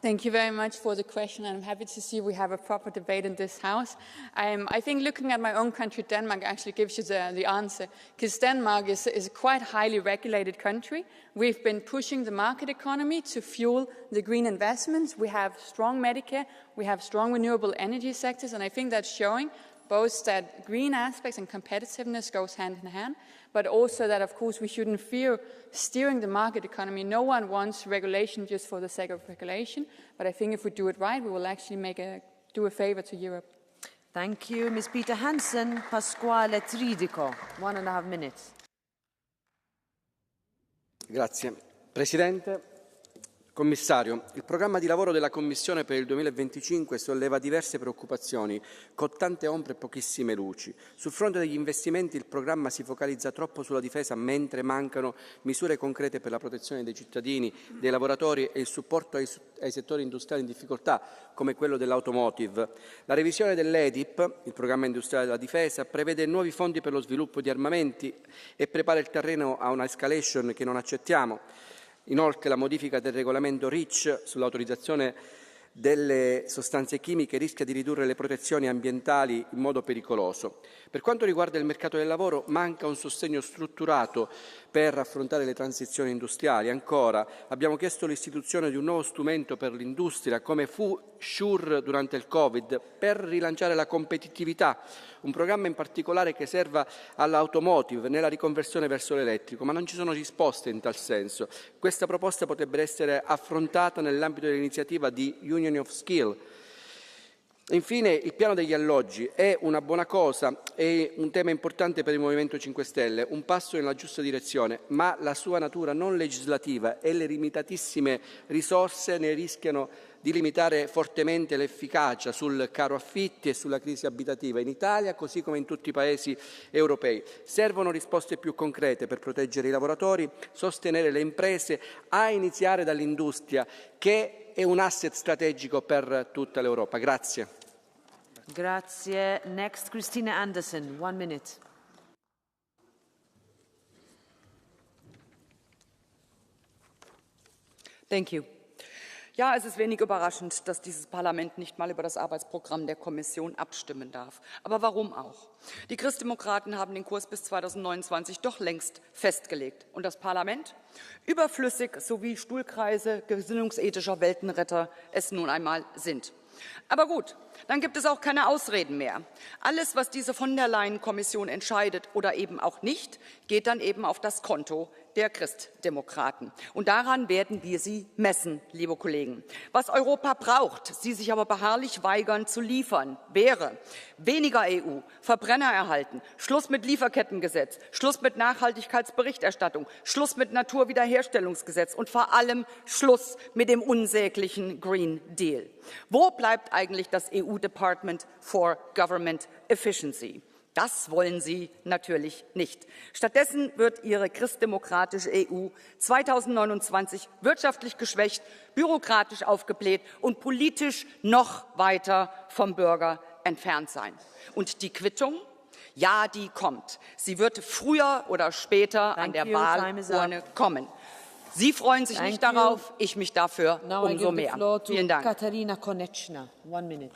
Thank you very much for the question, and I'm happy to see we have a proper debate in this House. I think looking at my own country, Denmark, actually gives you the answer, because Denmark is a quite highly regulated country. We've been pushing the market economy to fuel the green investments. We have strong Medicare, we have strong renewable energy sectors, and I think that's showing both that green aspects and competitiveness goes hand in hand, but also that, of course, we shouldn't fear steering the market economy. No one wants regulation just for the sake of regulation, but I think if we do it right, we will actually do a favor to Europe. Thank you. Ms. Peter Hansen, Pasquale Tridico, 1.5 minutes. Grazie. Presidente, Commissario, il programma di lavoro della Commissione per il 2025 solleva diverse preoccupazioni, con tante ombre e pochissime luci. Sul fronte degli investimenti il programma si focalizza troppo sulla difesa, mentre mancano misure concrete per la protezione dei cittadini, dei lavoratori e il supporto ai settori industriali in difficoltà, come quello dell'automotive. La revisione dell'EDIP, il programma industriale della difesa, prevede nuovi fondi per lo sviluppo di armamenti e prepara il terreno a una escalation che non accettiamo. Inoltre la modifica del regolamento REACH sull'autorizzazione delle sostanze chimiche rischia di ridurre le protezioni ambientali in modo pericoloso. Per quanto riguarda il mercato del lavoro, manca un sostegno strutturato per affrontare le transizioni industriali. Ancora, abbiamo chiesto l'istituzione di un nuovo strumento per l'industria, come fu SURE durante il Covid, per rilanciare la competitività, un programma in particolare che serva all'automotive nella riconversione verso l'elettrico, ma non ci sono risposte in tal senso. Questa proposta potrebbe essere affrontata nell'ambito dell'iniziativa di Union of Skill. Infine, il piano degli alloggi è una buona cosa, è un tema importante per il Movimento 5 Stelle, un passo nella giusta direzione, ma la sua natura non legislativa e le limitatissime risorse ne rischiano di limitare fortemente l'efficacia sul caro affitti e sulla crisi abitativa in Italia, così come in tutti i Paesi europei. Servono risposte più concrete per proteggere i lavoratori, sostenere le imprese, a iniziare dall'industria, che è un asset strategico per tutta l'Europa. Grazie. Grazie. Next, Christina Anderson, 1 minute. Thank you. Ja, es ist wenig überraschend, dass dieses Parlament nicht mal über das Arbeitsprogramm der Kommission abstimmen darf. Aber warum auch? Die Christdemokraten haben den Kurs bis 2029 doch längst festgelegt. Und das Parlament? Überflüssig, so wie Stuhlkreise gesinnungsethischer Weltenretter es nun einmal sind. Aber gut, dann gibt es auch keine Ausreden mehr. Alles, was diese von der Leyen-Kommission entscheidet oder eben auch nicht, geht dann eben auf das Konto der Christdemokraten. Und daran werden wir Sie messen, liebe Kollegen. Was Europa braucht, Sie sich aber beharrlich weigern zu liefern, wäre weniger EU, Verbrenner erhalten, Schluss mit Lieferkettengesetz, Schluss mit Nachhaltigkeitsberichterstattung, Schluss mit Naturwiederherstellungsgesetz und vor allem Schluss mit dem unsäglichen Green Deal. Wo bleibt eigentlich das EU-Department for Government Efficiency? Das wollen Sie natürlich nicht. Stattdessen wird Ihre christdemokratische EU 2029 wirtschaftlich geschwächt, bürokratisch aufgebläht und politisch noch weiter vom Bürger entfernt sein. Und die Quittung? Ja, die kommt. Sie wird früher oder später an der Wahlurne kommen. Sie freuen sich nicht darauf, ich mich dafür umso mehr. Vielen Dank. Katarina Konečná. 1 minute.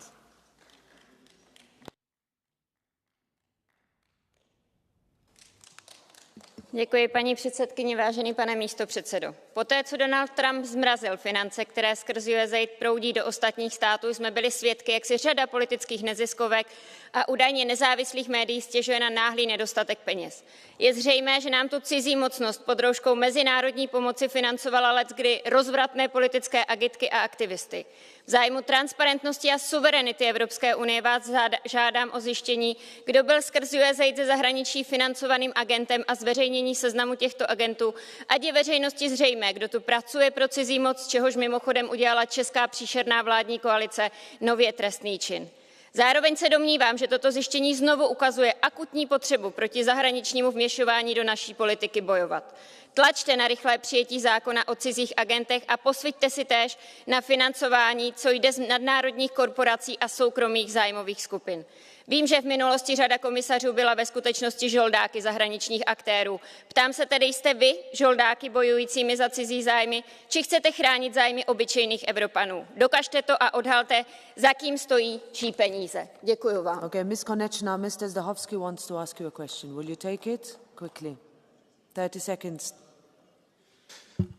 Děkuji, paní předsedkyně, vážený pane místopředsedo. Poté, co Donald Trump zmrazil finance, které skrz USAID proudí do ostatních států, jsme byli svědky, jak si řada politických neziskovek a údajně nezávislých médií stěžuje na náhlý nedostatek peněz. Je zřejmé, že nám tu cizí mocnost pod rouškou mezinárodní pomoci financovala leckdy rozvratné politické agitky a aktivisty. V zájmu transparentnosti a suverenity Evropské unie vás žádám o zjištění, kdo byl skrz USAID ze zahraničí financovaným agentem a zveřejnění seznamu těchto agentů, ať je veřejnosti zřejmé, kdo tu pracuje pro cizí moc, čehož mimochodem udělala česká příšerná vládní koalice nově trestný čin. Zároveň se domnívám, že toto zjištění znovu ukazuje akutní potřebu proti zahraničnímu vměšování do naší politiky bojovat. Tlačte na rychlé přijetí zákona o cizích agentech a posviťte si též na financování, co jde z nadnárodních korporací a soukromých zájmových skupin. Vím, že v minulosti řada komisařů byla ve skutečnosti žoldáky zahraničních aktérů. Ptám se tedy, jste vy žoldáky bojujícími za cizí zájmy, či chcete chránit zájmy obyčejných Evropanů? Dokažte to a odhalte, za kým stojí čí peníze. Děkuji vám. Okay, Ms. Konečná, Mr. Zdehovský wants to ask you a question. Will you take it? Quickly. 30 seconds.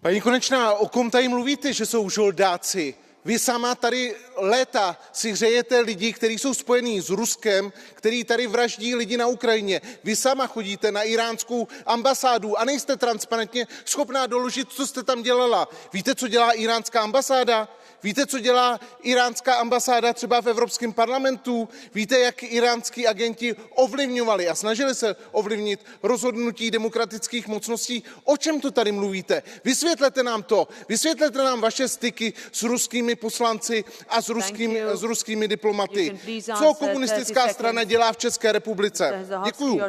Paní Konečná, o kom tady mluvíte, že jsou žoldáci? Vy sama tady léta si hřejete lidi, kteří jsou spojení s Ruskem, kteří tady vraždí lidi na Ukrajině. Vy sama chodíte na iránskou ambasádu a nejste transparentně schopná doložit, co jste tam dělala. Víte, co dělá iránská ambasáda? Víte, co dělá iránská ambasáda třeba v Evropském parlamentu? Víte, jak iránskí agenti ovlivňovali a snažili se ovlivnit rozhodnutí demokratických mocností? O čem to tady mluvíte? Vysvětlete nám to. Vysvětlete nám vaše styky s ruskými poslanci a s ruskými diplomaty. Co komunistická strana dělá v České republice? Děkuju.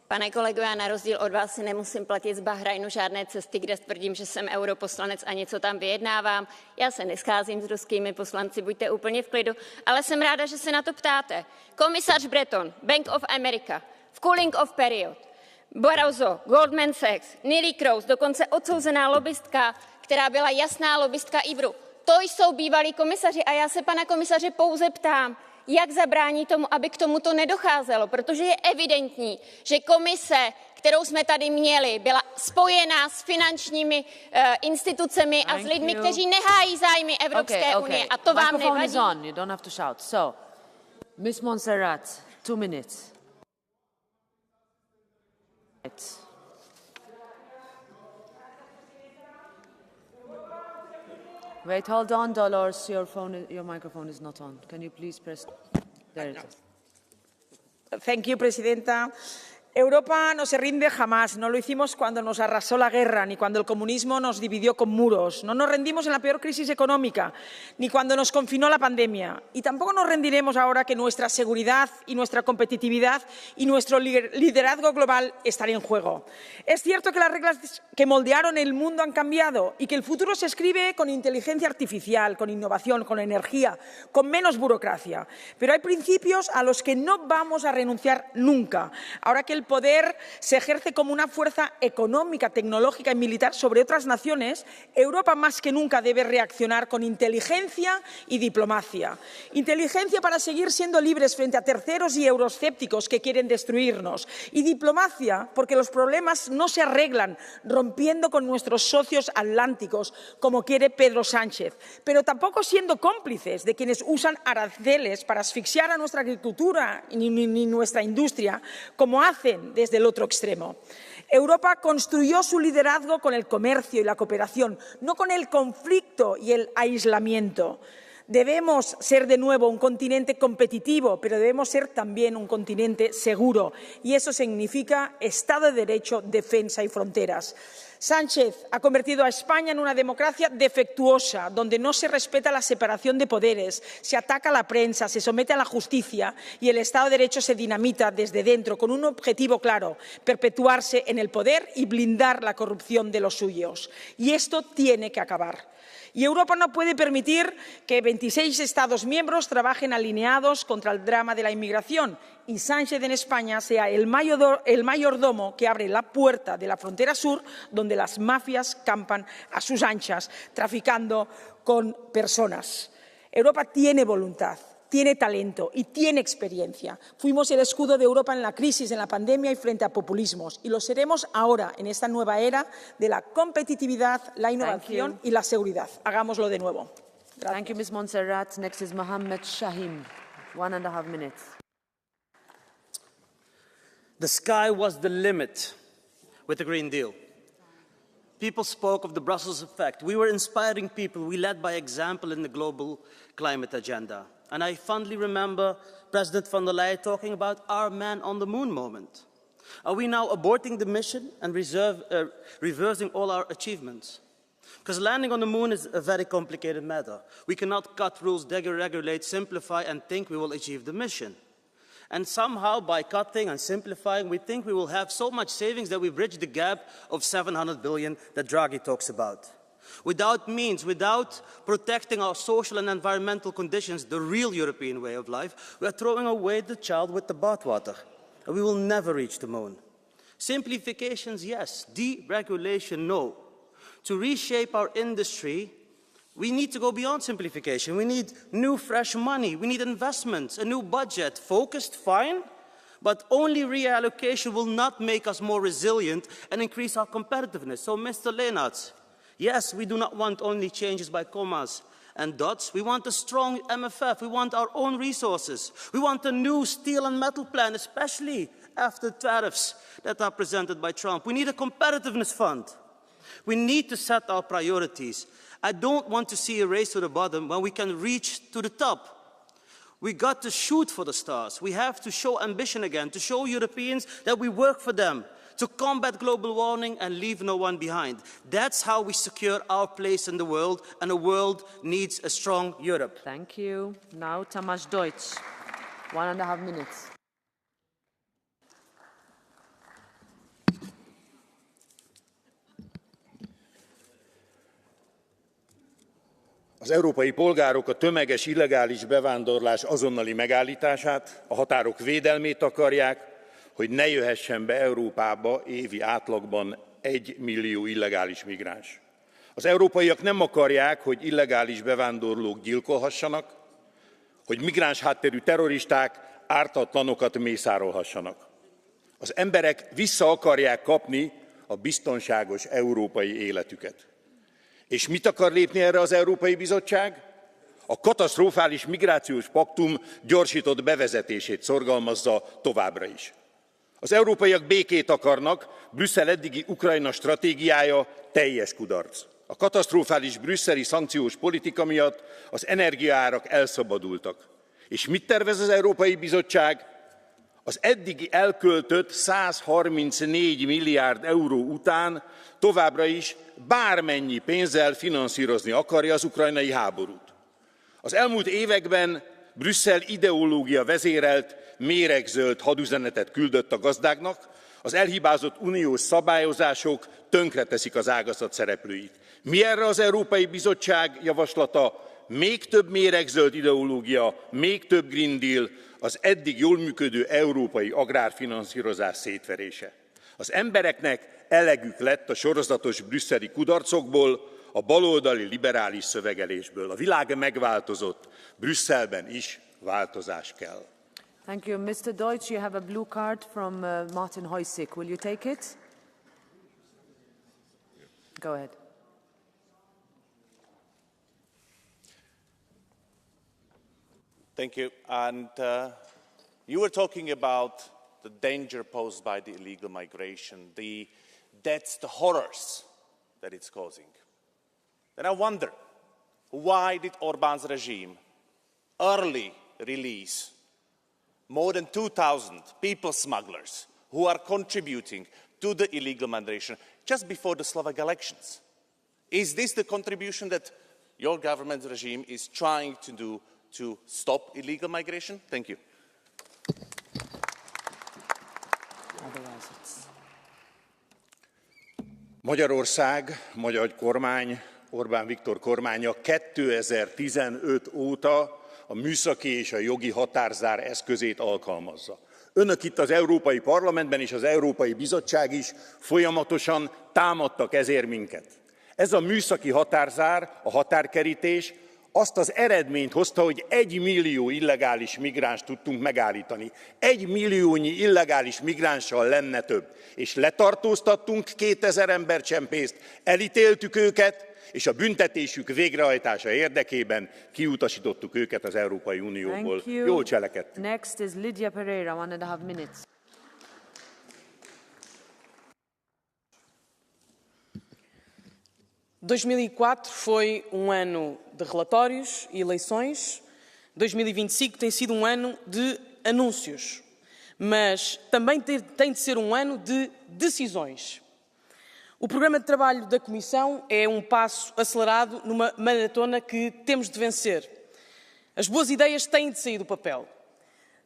Pane kolego, já na rozdíl od vás si nemusím platit z Bahrajnu žádné cesty, kde tvrdím, že jsem europoslanec a něco tam vyjednávám. Já se nescházím s ruskými poslanci, buďte úplně v klidu, ale jsem ráda, že se na to ptáte. Komisař Breton, Bank of America, v cooling off period, Barroso, Goldman Sachs, Neelie Kroes, dokonce odsouzená lobbystka, která byla jasná lobbystka IBRu. To jsou bývalí komisaři a já se pana komisaře pouze ptám, jak zabrání tomu, aby k tomuto nedocházelo, protože je evidentní, že komise, kterou jsme tady měli, byla spojená s finančními institucemi a s lidmi, kteří nehájí zájmy Evropské unie. A to vám nevadí. You don't have to shout. So, Ms. Montserrat, 2 minutes. Wait, hold on, Dolores. Your microphone is not on. Can you please press? There it is. Thank you, Presidenta. Europa no se rinde jamás. No lo hicimos cuando nos arrasó la guerra, ni cuando el comunismo nos dividió con muros. No nos rendimos en la peor crisis económica, ni cuando nos confinó la pandemia. Y tampoco nos rendiremos ahora que nuestra seguridad y nuestra competitividad y nuestro liderazgo global están en juego. Es cierto que las reglas que moldearon el mundo han cambiado y que el futuro se escribe con inteligencia artificial, con innovación, con energía, con menos burocracia. Pero hay principios a los que no vamos a renunciar nunca. Ahora que el poder se ejerce como una fuerza económica, tecnológica y militar sobre otras naciones, Europa más que nunca debe reaccionar con inteligencia y diplomacia. Inteligencia para seguir siendo libres frente a terceros y euroscépticos que quieren destruirnos. Y diplomacia porque los problemas no se arreglan rompiendo con nuestros socios atlánticos, como quiere Pedro Sánchez, pero tampoco siendo cómplices de quienes usan aranceles para asfixiar a nuestra agricultura ni nuestra industria, como hace hacen desde el otro extremo. Europa construyó su liderazgo con el comercio y la cooperación, no con el conflicto y el aislamiento. Debemos ser de nuevo un continente competitivo, pero debemos ser también un continente seguro. Y eso significa Estado de Derecho, defensa y fronteras. Sánchez ha convertido a España en una democracia defectuosa, donde no se respeta la separación de poderes, se ataca a la prensa, se somete a la justicia y el Estado de Derecho se dinamita desde dentro, con un objetivo claro: perpetuarse en el poder y blindar la corrupción de los suyos. Y esto tiene que acabar. Y Europa no puede permitir que 26 Estados miembros trabajen alineados contra el drama de la inmigración y Sánchez en España sea el mayordomo que abre la puerta de la frontera sur, donde las mafias campan a sus anchas, traficando con personas. Europa tiene voluntad, tiene talento y tiene experiencia. Fuimos el escudo de Europa en la crisis, en la pandemia y frente a populismos. Y lo seremos ahora, en esta nueva era de la competitividad, la innovación y la seguridad. Hagámoslo de nuevo. Gracias. Thank you, Ms. Montserrat. Next is Mohammed Shahim. 1.5 minutes. The sky was the limit with the Green Deal. People spoke of the Brussels effect. We were inspiring people. We led by example in the global climate agenda. And I fondly remember President von der Leyen talking about our man on the moon moment. Are we now aborting the mission and reversing all our achievements? Because landing on the moon is a very complicated matter. We cannot cut rules, deregulate, simplify, and think we will achieve the mission. And somehow, by cutting and simplifying, we think we will have so much savings that we bridge the gap of 700 billion that Draghi talks about. Without means, without protecting our social and environmental conditions, the real European way of life, we are throwing away the child with the bathwater. And we will never reach the moon. Simplifications, yes. Deregulation, no. To reshape our industry, we need to go beyond simplification. We need new, fresh money. We need investments, a new budget. Focused, fine, but only reallocation will not make us more resilient and increase our competitiveness. So, Mr. Leenaerts, yes, we do not want only changes by commas and dots. We want a strong MFF. We want our own resources. We want a new steel and metal plan, especially after tariffs that are presented by Trump. We need a competitiveness fund. We need to set our priorities. I don't want to see a race to the bottom when we can reach to the top. We got to shoot for the stars. We have to show ambition again, to show Europeans that we work for them, to combat global warming and leave no one behind. That's how we secure our place in the world, and the world needs a strong Europe. Thank you. Now Tamás Deutsch, 1.5 minutes. Az európai polgárok a tömeges illegális bevándorlás azonnali megállítását, a határok védelmét akarják, hogy ne jöhessen be Európába évi átlagban 1 millió illegális migráns. Az európaiak nem akarják, hogy illegális bevándorlók gyilkolhassanak, hogy migráns hátterű terroristák ártatlanokat mészárolhassanak. Az emberek vissza akarják kapni a biztonságos európai életüket. És mit akar lépni erre az Európai Bizottság? A katasztrofális migrációs paktum gyorsított bevezetését szorgalmazza továbbra is. Az európaiak békét akarnak, Brüsszel eddigi Ukrajna stratégiája teljes kudarc. A katasztrofális brüsszeli szankciós politika miatt az energiaárak elszabadultak. És mit tervez az Európai Bizottság? Az eddigi elköltött 134 milliárd euró után továbbra is bármennyi pénzzel finanszírozni akarja az ukrajnai háborút. Az elmúlt években Brüsszel ideológia vezérelt, méregzöld hadüzenetet küldött a gazdáknak, az elhibázott uniós szabályozások tönkreteszik az ágazat szereplőit. Mi erre az Európai Bizottság javaslata? Még több méregzöld ideológia, még több Green Deal, az eddig jól működő európai agrárfinanszírozás szétverése. Az embereknek elegük lett a sorozatos brüsszeli kudarcokból, a baloldali liberális szövegelésből. A világ megváltozott, Brüsszelben is változás kell. Thank you. Mr. Deutsch, you have a blue card from Martin Heusig. Will you take it? Go ahead. Thank you. And you were talking about the danger posed by the illegal migration, the deaths, the horrors that it's causing, then I wonder, why did Orban's regime early release more than 2,000 people smugglers who are contributing to the illegal migration just before the Slovak elections? Is this the contribution that your government's regime is trying to do to stop illegal migration? Thank you. Magyarország, magyar kormány, Orbán Viktor kormánya 2015 óta a műszaki és a jogi határzár eszközét alkalmazza. Önök itt az Európai Parlamentben és az Európai Bizottság is folyamatosan támadtak ezért minket. Ez a műszaki határzár, a határkerítés azt az eredményt hozta, hogy 1 millió illegális migránst tudtunk megállítani. 1 milliónyi illegális migránssal lenne több. És letartóztattunk 2000 embercsempészt, elítéltük őket, és a büntetésük végrehajtása érdekében kiutasítottuk őket az Európai Unióból. Jól cselekedtünk. Next is Lydia Pereira, 1.5 minutes. – 2004 foi ano de relatórios e eleições, 2025 tem sido ano de anúncios, mas também tem de ser ano de decisões. O programa de trabalho da Comissão é passo acelerado numa maratona que temos de vencer. As boas ideias têm de sair do papel.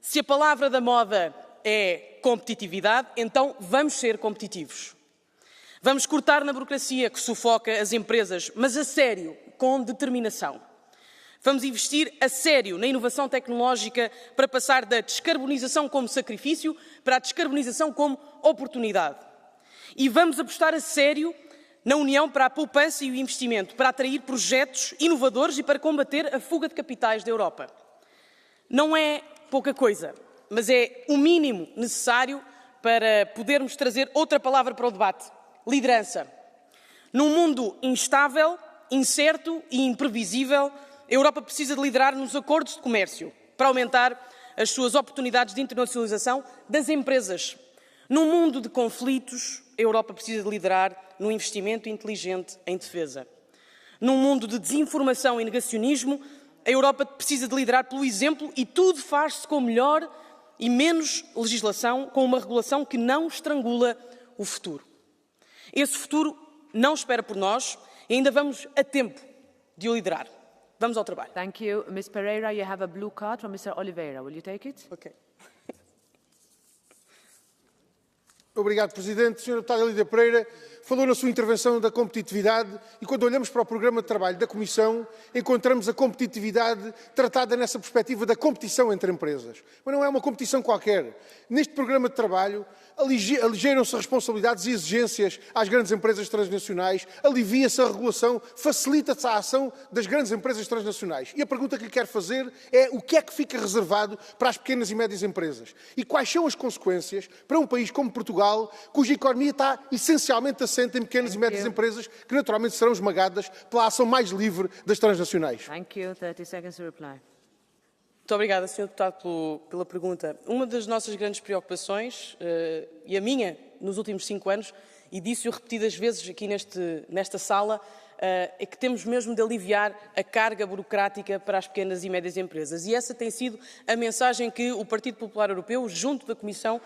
Se a palavra da moda é competitividade, então vamos ser competitivos. Vamos cortar na burocracia que sufoca as empresas, mas a sério, com determinação. Vamos investir a sério na inovação tecnológica para passar da descarbonização como sacrifício para a descarbonização como oportunidade. E vamos apostar a sério na União para a poupança e o investimento, para atrair projetos inovadores e para combater a fuga de capitais da Europa. Não é pouca coisa, mas é o mínimo necessário para podermos trazer outra palavra para o debate: liderança. Num mundo instável, incerto e imprevisível, a Europa precisa de liderar nos acordos de comércio para aumentar as suas oportunidades de internacionalização das empresas. Num mundo de conflitos, a Europa precisa de liderar no investimento inteligente em defesa. Num mundo de desinformação e negacionismo, a Europa precisa de liderar pelo exemplo e tudo faz-se com melhor e menos legislação, com uma regulação que não estrangula o futuro. Esse futuro não espera por nós e ainda vamos a tempo de o liderar. Vamos ao trabalho. Thank you. Ms. Pereira, you have a blue card from Mr. Oliveira. Will you take it? Okay. Obrigado, Presidente. Sra. Deputada Lídia Pereira falou na sua intervenção da competitividade e quando olhamos para o programa de trabalho da Comissão encontramos a competitividade tratada nessa perspectiva da competição entre empresas. Mas não é uma competição qualquer. Neste programa de trabalho aligeiram-se responsabilidades e exigências às grandes empresas transnacionais, alivia-se a regulação, facilita-se a ação das grandes empresas transnacionais. E a pergunta que lhe quero fazer é o que é que fica reservado para as pequenas e médias empresas? E quais são as consequências para um país como Portugal, cuja economia está essencialmente assente em pequenas e médias empresas, que naturalmente serão esmagadas pela ação mais livre das transnacionais? Thank you. 30 seconds to reply. Muito obrigada, Sr. Deputado, pela pergunta. Uma das nossas grandes preocupações, e a minha, nos últimos 5 anos, e disse-o repetidas vezes aqui nesta sala, é que temos mesmo de aliviar a carga burocrática para as pequenas e médias empresas. E essa tem sido a mensagem que o Partido Popular Europeu, junto da Comissão,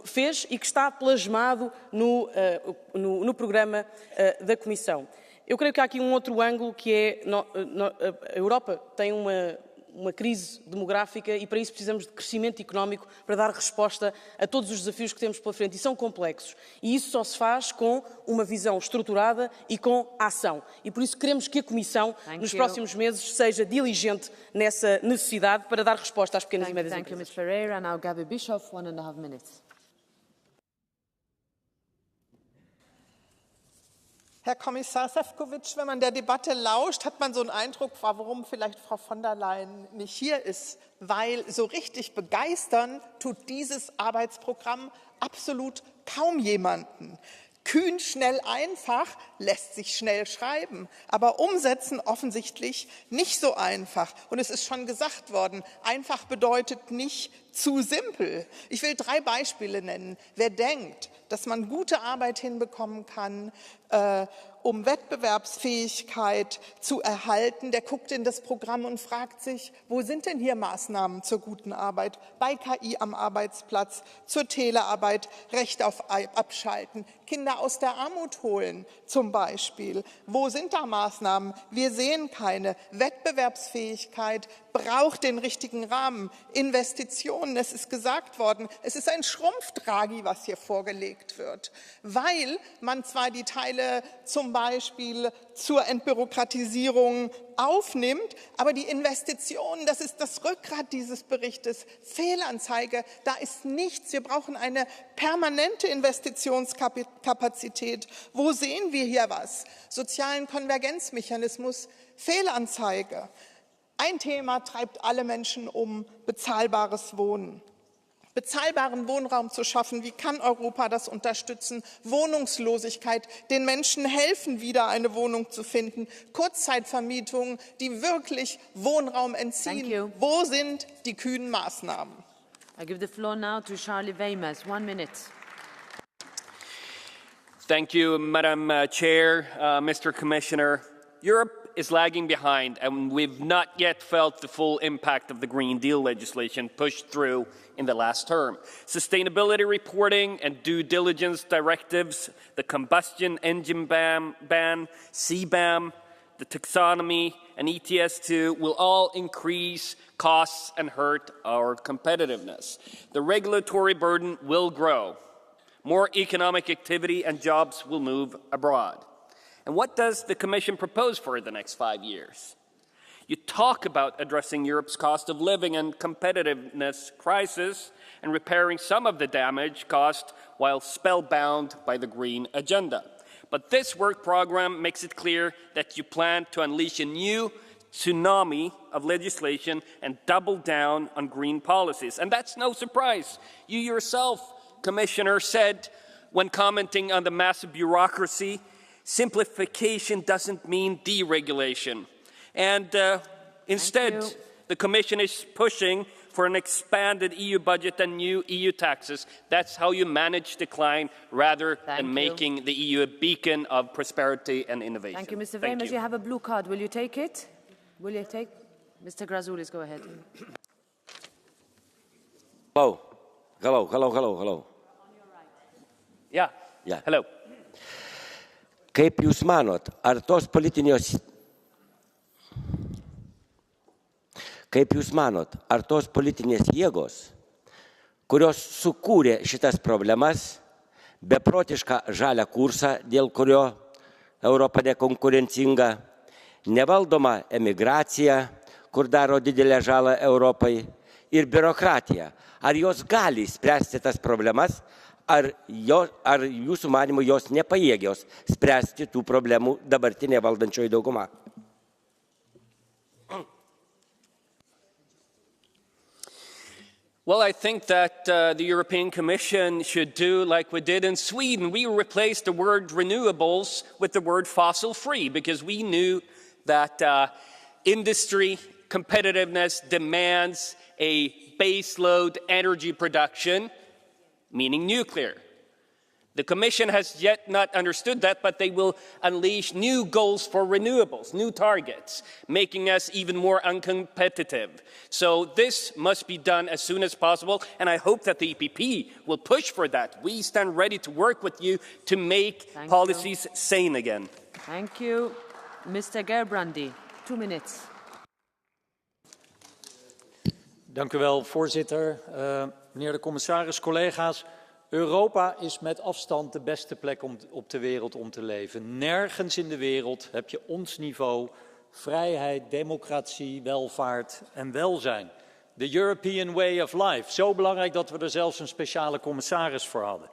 fez e que está plasmado no programa da Comissão. Eu creio que há aqui um outro ângulo que é a Europa tem uma crise demográfica e para isso precisamos de crescimento económico para dar resposta a todos os desafios que temos pela frente e são complexos. E isso só se faz com uma visão estruturada e com ação. E por isso queremos que a Comissão, nos próximos meses, seja diligente nessa necessidade para dar resposta às pequenas e médias empresas. Thank you, Ms. Pereira. Now, Gabi Bischoff, 1.5 minutes. Herr Kommissar Šefčovič, wenn man der Debatte lauscht, hat man so einen Eindruck, warum vielleicht Frau von der Leyen nicht hier ist. Weil so richtig begeistern tut dieses Arbeitsprogramm absolut kaum jemanden. Kühn, schnell, einfach lässt sich schnell schreiben, aber umsetzen offensichtlich nicht so einfach. Und es ist schon gesagt worden, einfach bedeutet nicht zu simpel. Ich will 3 Beispiele nennen. Wer denkt, dass man gute Arbeit hinbekommen kann, um Wettbewerbsfähigkeit zu erhalten, der guckt in das Programm und fragt sich, wo sind denn hier Maßnahmen zur guten Arbeit, bei KI am Arbeitsplatz, zur Telearbeit, Recht auf Abschalten, Kinder aus der Armut holen zum Beispiel. Wo sind da Maßnahmen? Wir sehen keine. Wettbewerbsfähigkeit braucht den richtigen Rahmen. Investitionen, es ist gesagt worden, es ist ein Schrumpfdragi, was hier vorgelegt wird, weil man zwar die Teile zum Beispiel zur Entbürokratisierung aufnimmt, aber die Investitionen, das ist das Rückgrat dieses Berichtes, Fehlanzeige, da ist nichts. Wir brauchen eine permanente Investitionskapazität. Wo sehen wir hier was? Sozialen Konvergenzmechanismus, Fehlanzeige. Ein Thema treibt alle Menschen um, bezahlbares Wohnen. Bezahlbaren Wohnraum zu schaffen, wie kann Europa das unterstützen? Wohnungslosigkeit, den Menschen helfen, wieder eine Wohnung zu finden. Kurzzeitvermietungen, die wirklich Wohnraum entziehen. Wo sind die kühnen Maßnahmen? I give the floor now to Charlie Weymers. 1 minute. Thank you, Madam Chair, Mr. Commissioner. Europe is lagging behind, and we've not yet felt the full impact of the Green Deal legislation pushed through in the last term. Sustainability reporting and due diligence directives, the combustion engine ban, CBAM, the taxonomy, and ETS2 will all increase costs and hurt our competitiveness. The regulatory burden will grow. More economic activity and jobs will move abroad. And what does the Commission propose for the next 5 years? You talk about addressing Europe's cost of living and competitiveness crisis and repairing some of the damage caused while spellbound by the green agenda. But this work program makes it clear that you plan to unleash a new tsunami of legislation and double down on green policies. And that's no surprise. You yourself, Commissioner, said when commenting on the massive bureaucracy, simplification doesn't mean deregulation. And instead, the Commission is pushing for an expanded EU budget and new EU taxes. That's how you manage decline rather than making the EU a beacon of prosperity and innovation. Thank you, Mr. Weymers. You have a blue card. Will you take it? Will you take? Mr. Grazoulis, go ahead. Hello. Hello. Yeah. Hello. Kaip Jūs manot, ar tos politinės jėgos, kurios sukūrė šitas problemas, beprotišką žalią kursą, dėl kurio Europa nekonkurencinga, nevaldoma emigracija, kur daro didelę žalą Europai, ir biurokratija, ar jos gali spręsti tas problemas, ar jūsų manimų jos nepajėgios spręsti tų problemų dabartinė valdančioji dauguma? Well, I think that the European Commission should do like we did in Sweden. We replaced the word renewables with the word fossil-free because we knew that industry competitiveness demands a baseload energy production, meaning nuclear. The Commission has yet not understood that, but they will unleash new goals for renewables, new targets, making us even more uncompetitive. So this must be done as soon as possible, and I hope that the EPP will push for that. We stand ready to work with you to make policies sane again. Thank you. Mr. Gerbrandy, 2 minutes. Dank u wel, voorzitter. Meneer de commissaris, collega's. Europa is met afstand de beste plek op de wereld om te leven. Nergens in de wereld heb je ons niveau vrijheid, democratie, welvaart en welzijn. The European way of life. Zo belangrijk dat we er zelfs een speciale commissaris voor hadden.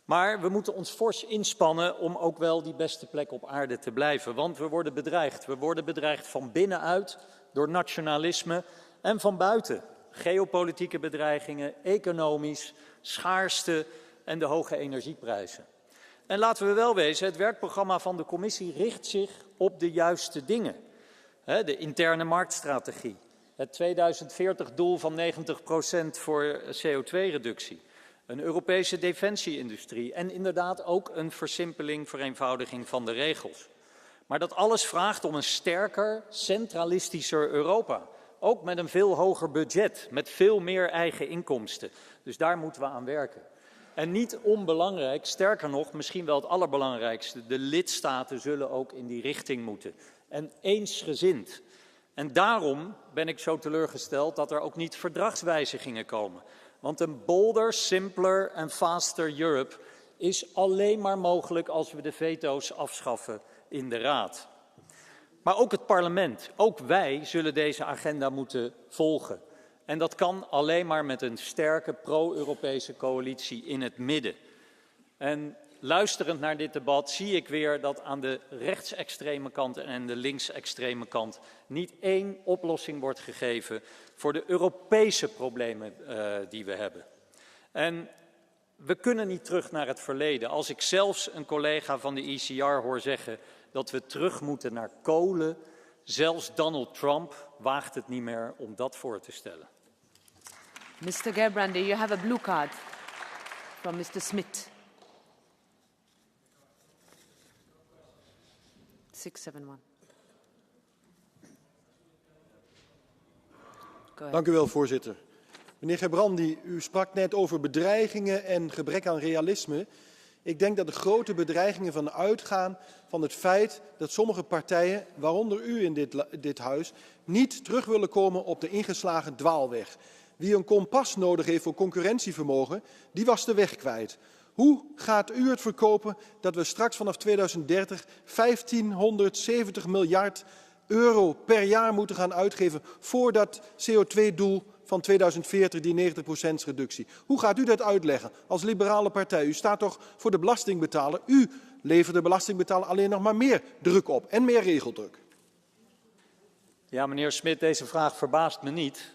Maar we moeten ons fors inspannen om ook wel die beste plek op aarde te blijven. Want we worden bedreigd. We worden bedreigd van binnenuit door nationalisme en van buiten. Geopolitieke bedreigingen, economisch, schaarste en de hoge energieprijzen. En laten we wel wezen, het werkprogramma van de commissie richt zich op de juiste dingen. De interne marktstrategie, het 2040-doel van 90% voor CO2-reductie, een Europese defensieindustrie en inderdaad ook een versimpeling, vereenvoudiging van de regels. Maar dat alles vraagt om een sterker, centralistischer Europa. Ook met een veel hoger budget, met veel meer eigen inkomsten. Dus daar moeten we aan werken. En niet onbelangrijk, sterker nog, misschien wel het allerbelangrijkste, de lidstaten zullen ook in die richting moeten. En eensgezind. En daarom ben ik zo teleurgesteld dat er ook niet verdragswijzigingen komen. Want een bolder, simpeler en faster Europe is alleen maar mogelijk als we de veto's afschaffen in de Raad. Maar ook het parlement, ook wij zullen deze agenda moeten volgen. En dat kan alleen maar met een sterke pro-Europese coalitie in het midden. En luisterend naar dit debat zie ik weer dat aan de rechtsextreme kant en de linksextreme kant niet één oplossing wordt gegeven voor de Europese problemen die we hebben. En we kunnen niet terug naar het verleden. Als ik zelfs een collega van de ECR hoor zeggen dat we terug moeten naar kolen, zelfs Donald Trump waagt het niet meer om dat voor te stellen. Mr. Gerbrandy, you have a blue card from Mr. Smith. 671. Dank u wel, voorzitter. Meneer Gerbrandy, u sprak net over bedreigingen en gebrek aan realisme. Ik denk dat de grote bedreigingen van uitgaan van het feit dat sommige partijen, waaronder u in dit huis, niet terug willen komen op de ingeslagen dwaalweg. Wie een kompas nodig heeft voor concurrentievermogen, die was de weg kwijt. Hoe gaat u het verkopen dat we straks vanaf 2030 1570 miljard euro per jaar moeten gaan uitgeven voor dat CO2-doel van 2040, die 90% reductie? Hoe gaat u dat uitleggen als liberale partij? U staat toch voor de belastingbetaler? U levert de belastingbetaler alleen nog maar meer druk op en meer regeldruk. Ja, meneer Smit, deze vraag verbaast me niet.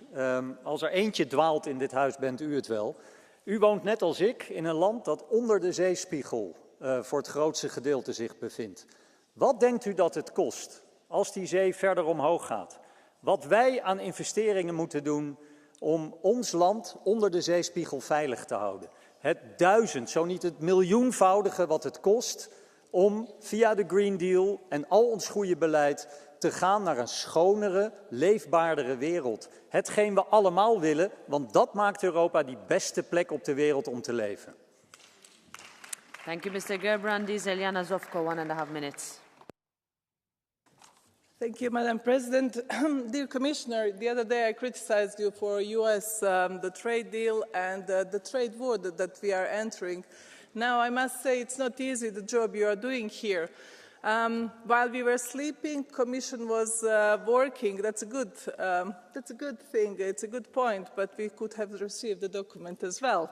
Als er eentje dwaalt in dit huis, bent u het wel. U woont net als ik in een land dat onder de zeespiegel voor het grootste gedeelte zich bevindt. Wat denkt u dat het kost als die zee verder omhoog gaat? Wat wij aan investeringen moeten doen om ons land onder de zeespiegel veilig te houden. Het 1000, zo niet het miljoenvoudige wat het kost om via de Green Deal en al ons goede beleid te gaan naar een schonere, leefbaardere wereld. Hetgeen we allemaal willen, want dat maakt Europa die beste plek op de wereld om te leven. Thank you, Mr. Gerbrandy. Zeliana Zovko, 1.5 minutes. Thank you, Madam President. Dear Commissioner, the other day I criticized you for US, the trade deal and the trade war that we are entering. Now, I must say it's not easy, the job you are doing here. While we were sleeping, Commission was working. That's a good thing. It's a good point, but we could have received the document as well.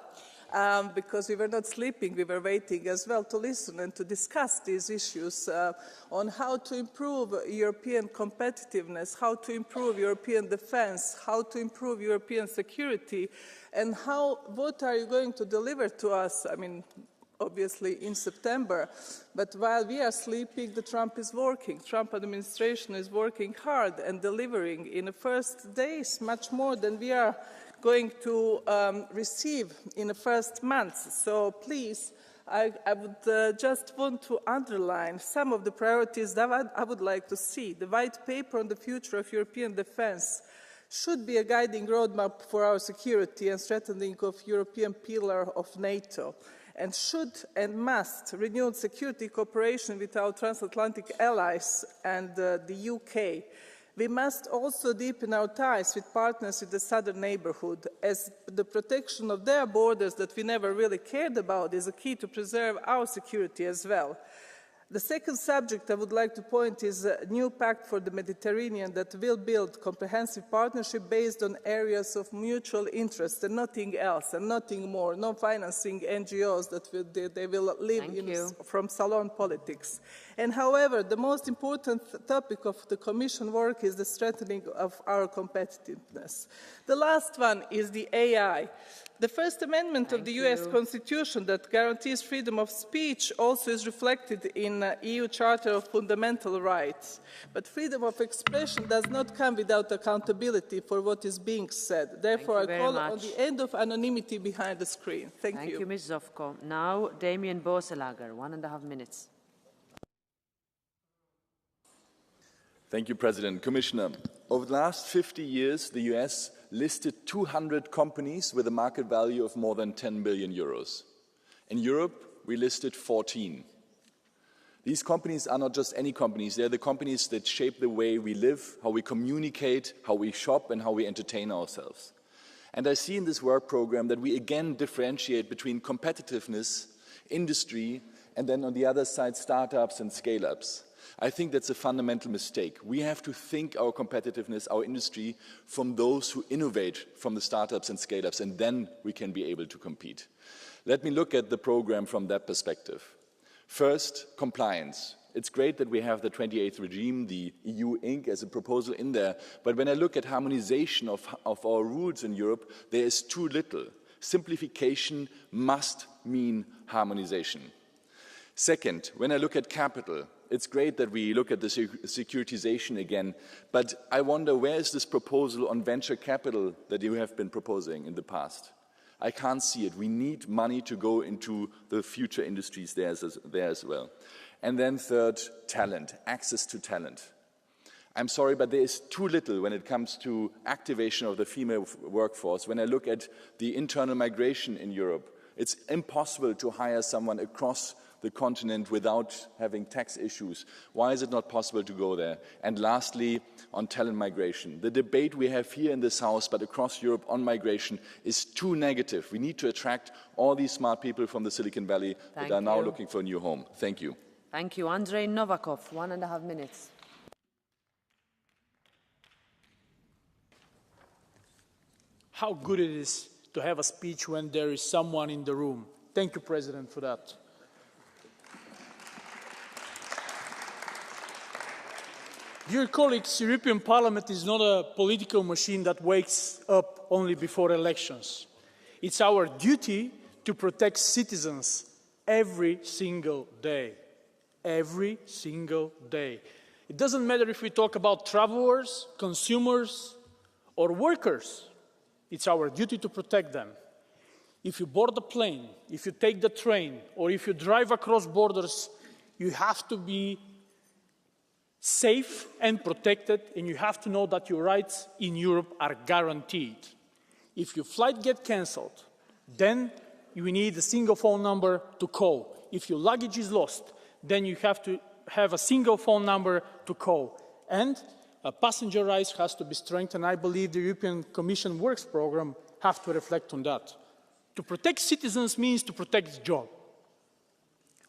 Because we were not sleeping, we were waiting as well to listen and to discuss these issues on how to improve European competitiveness, how to improve European defense, how to improve European security, and what are you going to deliver to us? I mean, obviously in September, but while we are sleeping, the Trump administration is working hard and delivering in the first days much more than we are going to receive in the first months. So please, I would just want to underline some of the priorities that I would like to see. The white paper on the future of European defense should be a guiding roadmap for our security and strengthening of European pillar of NATO, and should and must renew security cooperation with our transatlantic allies and the UK. We must also deepen our ties with partners in the southern neighbourhood, as the protection of their borders that we never really cared about is a key to preserve our security as well. The second subject I would like to point is a new pact for the Mediterranean that will build comprehensive partnership based on areas of mutual interest and nothing else and nothing more, no financing NGOs that they will live from salon politics. And however, the most important topic of the Commission work is the strengthening of our competitiveness. The last one is the AI. The First Amendment of the US Constitution that guarantees freedom of speech also is reflected in the EU Charter of Fundamental Rights. But freedom of expression does not come without accountability for what is being said. Therefore, I call on the end of anonymity behind the screen. Thank you. Thank you, Ms. Zofko. Now, Damien Boeselager, 1.5 minutes. Thank you, President. Commissioner, over the last 50 years, the US listed 200 companies with a market value of more than 10 billion euros. In Europe, we listed 14. These companies are not just any companies. They're the companies that shape the way we live, how we communicate, how we shop, and how we entertain ourselves. And I see in this work program that we again differentiate between competitiveness, industry, and then on the other side, startups and scale-ups. I think that's a fundamental mistake. We have to think our competitiveness, our industry, from those who innovate, from the startups and scale-ups, and then we can be able to compete. Let me look at the program from that perspective. First, compliance. It's great that we have the 28th regime, the EU Inc. as a proposal in there, but when I look at harmonization of our rules in Europe, there is too little. Simplification must mean harmonization. Second, when I look at capital, it's great that we look at the securitization again, but I wonder, where is this proposal on venture capital that you have been proposing in the past? I can't see it. We need money to go into the future industries there as well. And then third, talent, access to talent. I'm sorry, but there is too little when it comes to activation of the female workforce. When I look at the internal migration in Europe, it's impossible to hire someone across the continent without having tax issues. Why is it not possible to go there? And lastly, on talent migration. The debate we have here in this House, but across Europe on migration, is too negative. We need to attract all these smart people from the Silicon Valley that are now looking for a new home. Thank you. Thank you. Andrei Novakov, 1.5 minutes. How good it is to have a speech when there is someone in the room. Thank you, President, for that. Dear colleagues, the European Parliament is not a political machine that wakes up only before elections. It's our duty to protect citizens every single day. Every single day. It doesn't matter if we talk about travelers, consumers, or workers. It's our duty to protect them. If you board a plane, if you take the train, or if you drive across borders, you have to be safe and protected, and you have to know that your rights in Europe are guaranteed. If your flight gets cancelled, then you need a single phone number to call. If your luggage is lost, then you have to have a single phone number to call. And passenger rights has to be strengthened. I believe the European Commission Works Programme has to reflect on that. To protect citizens means to protect the job.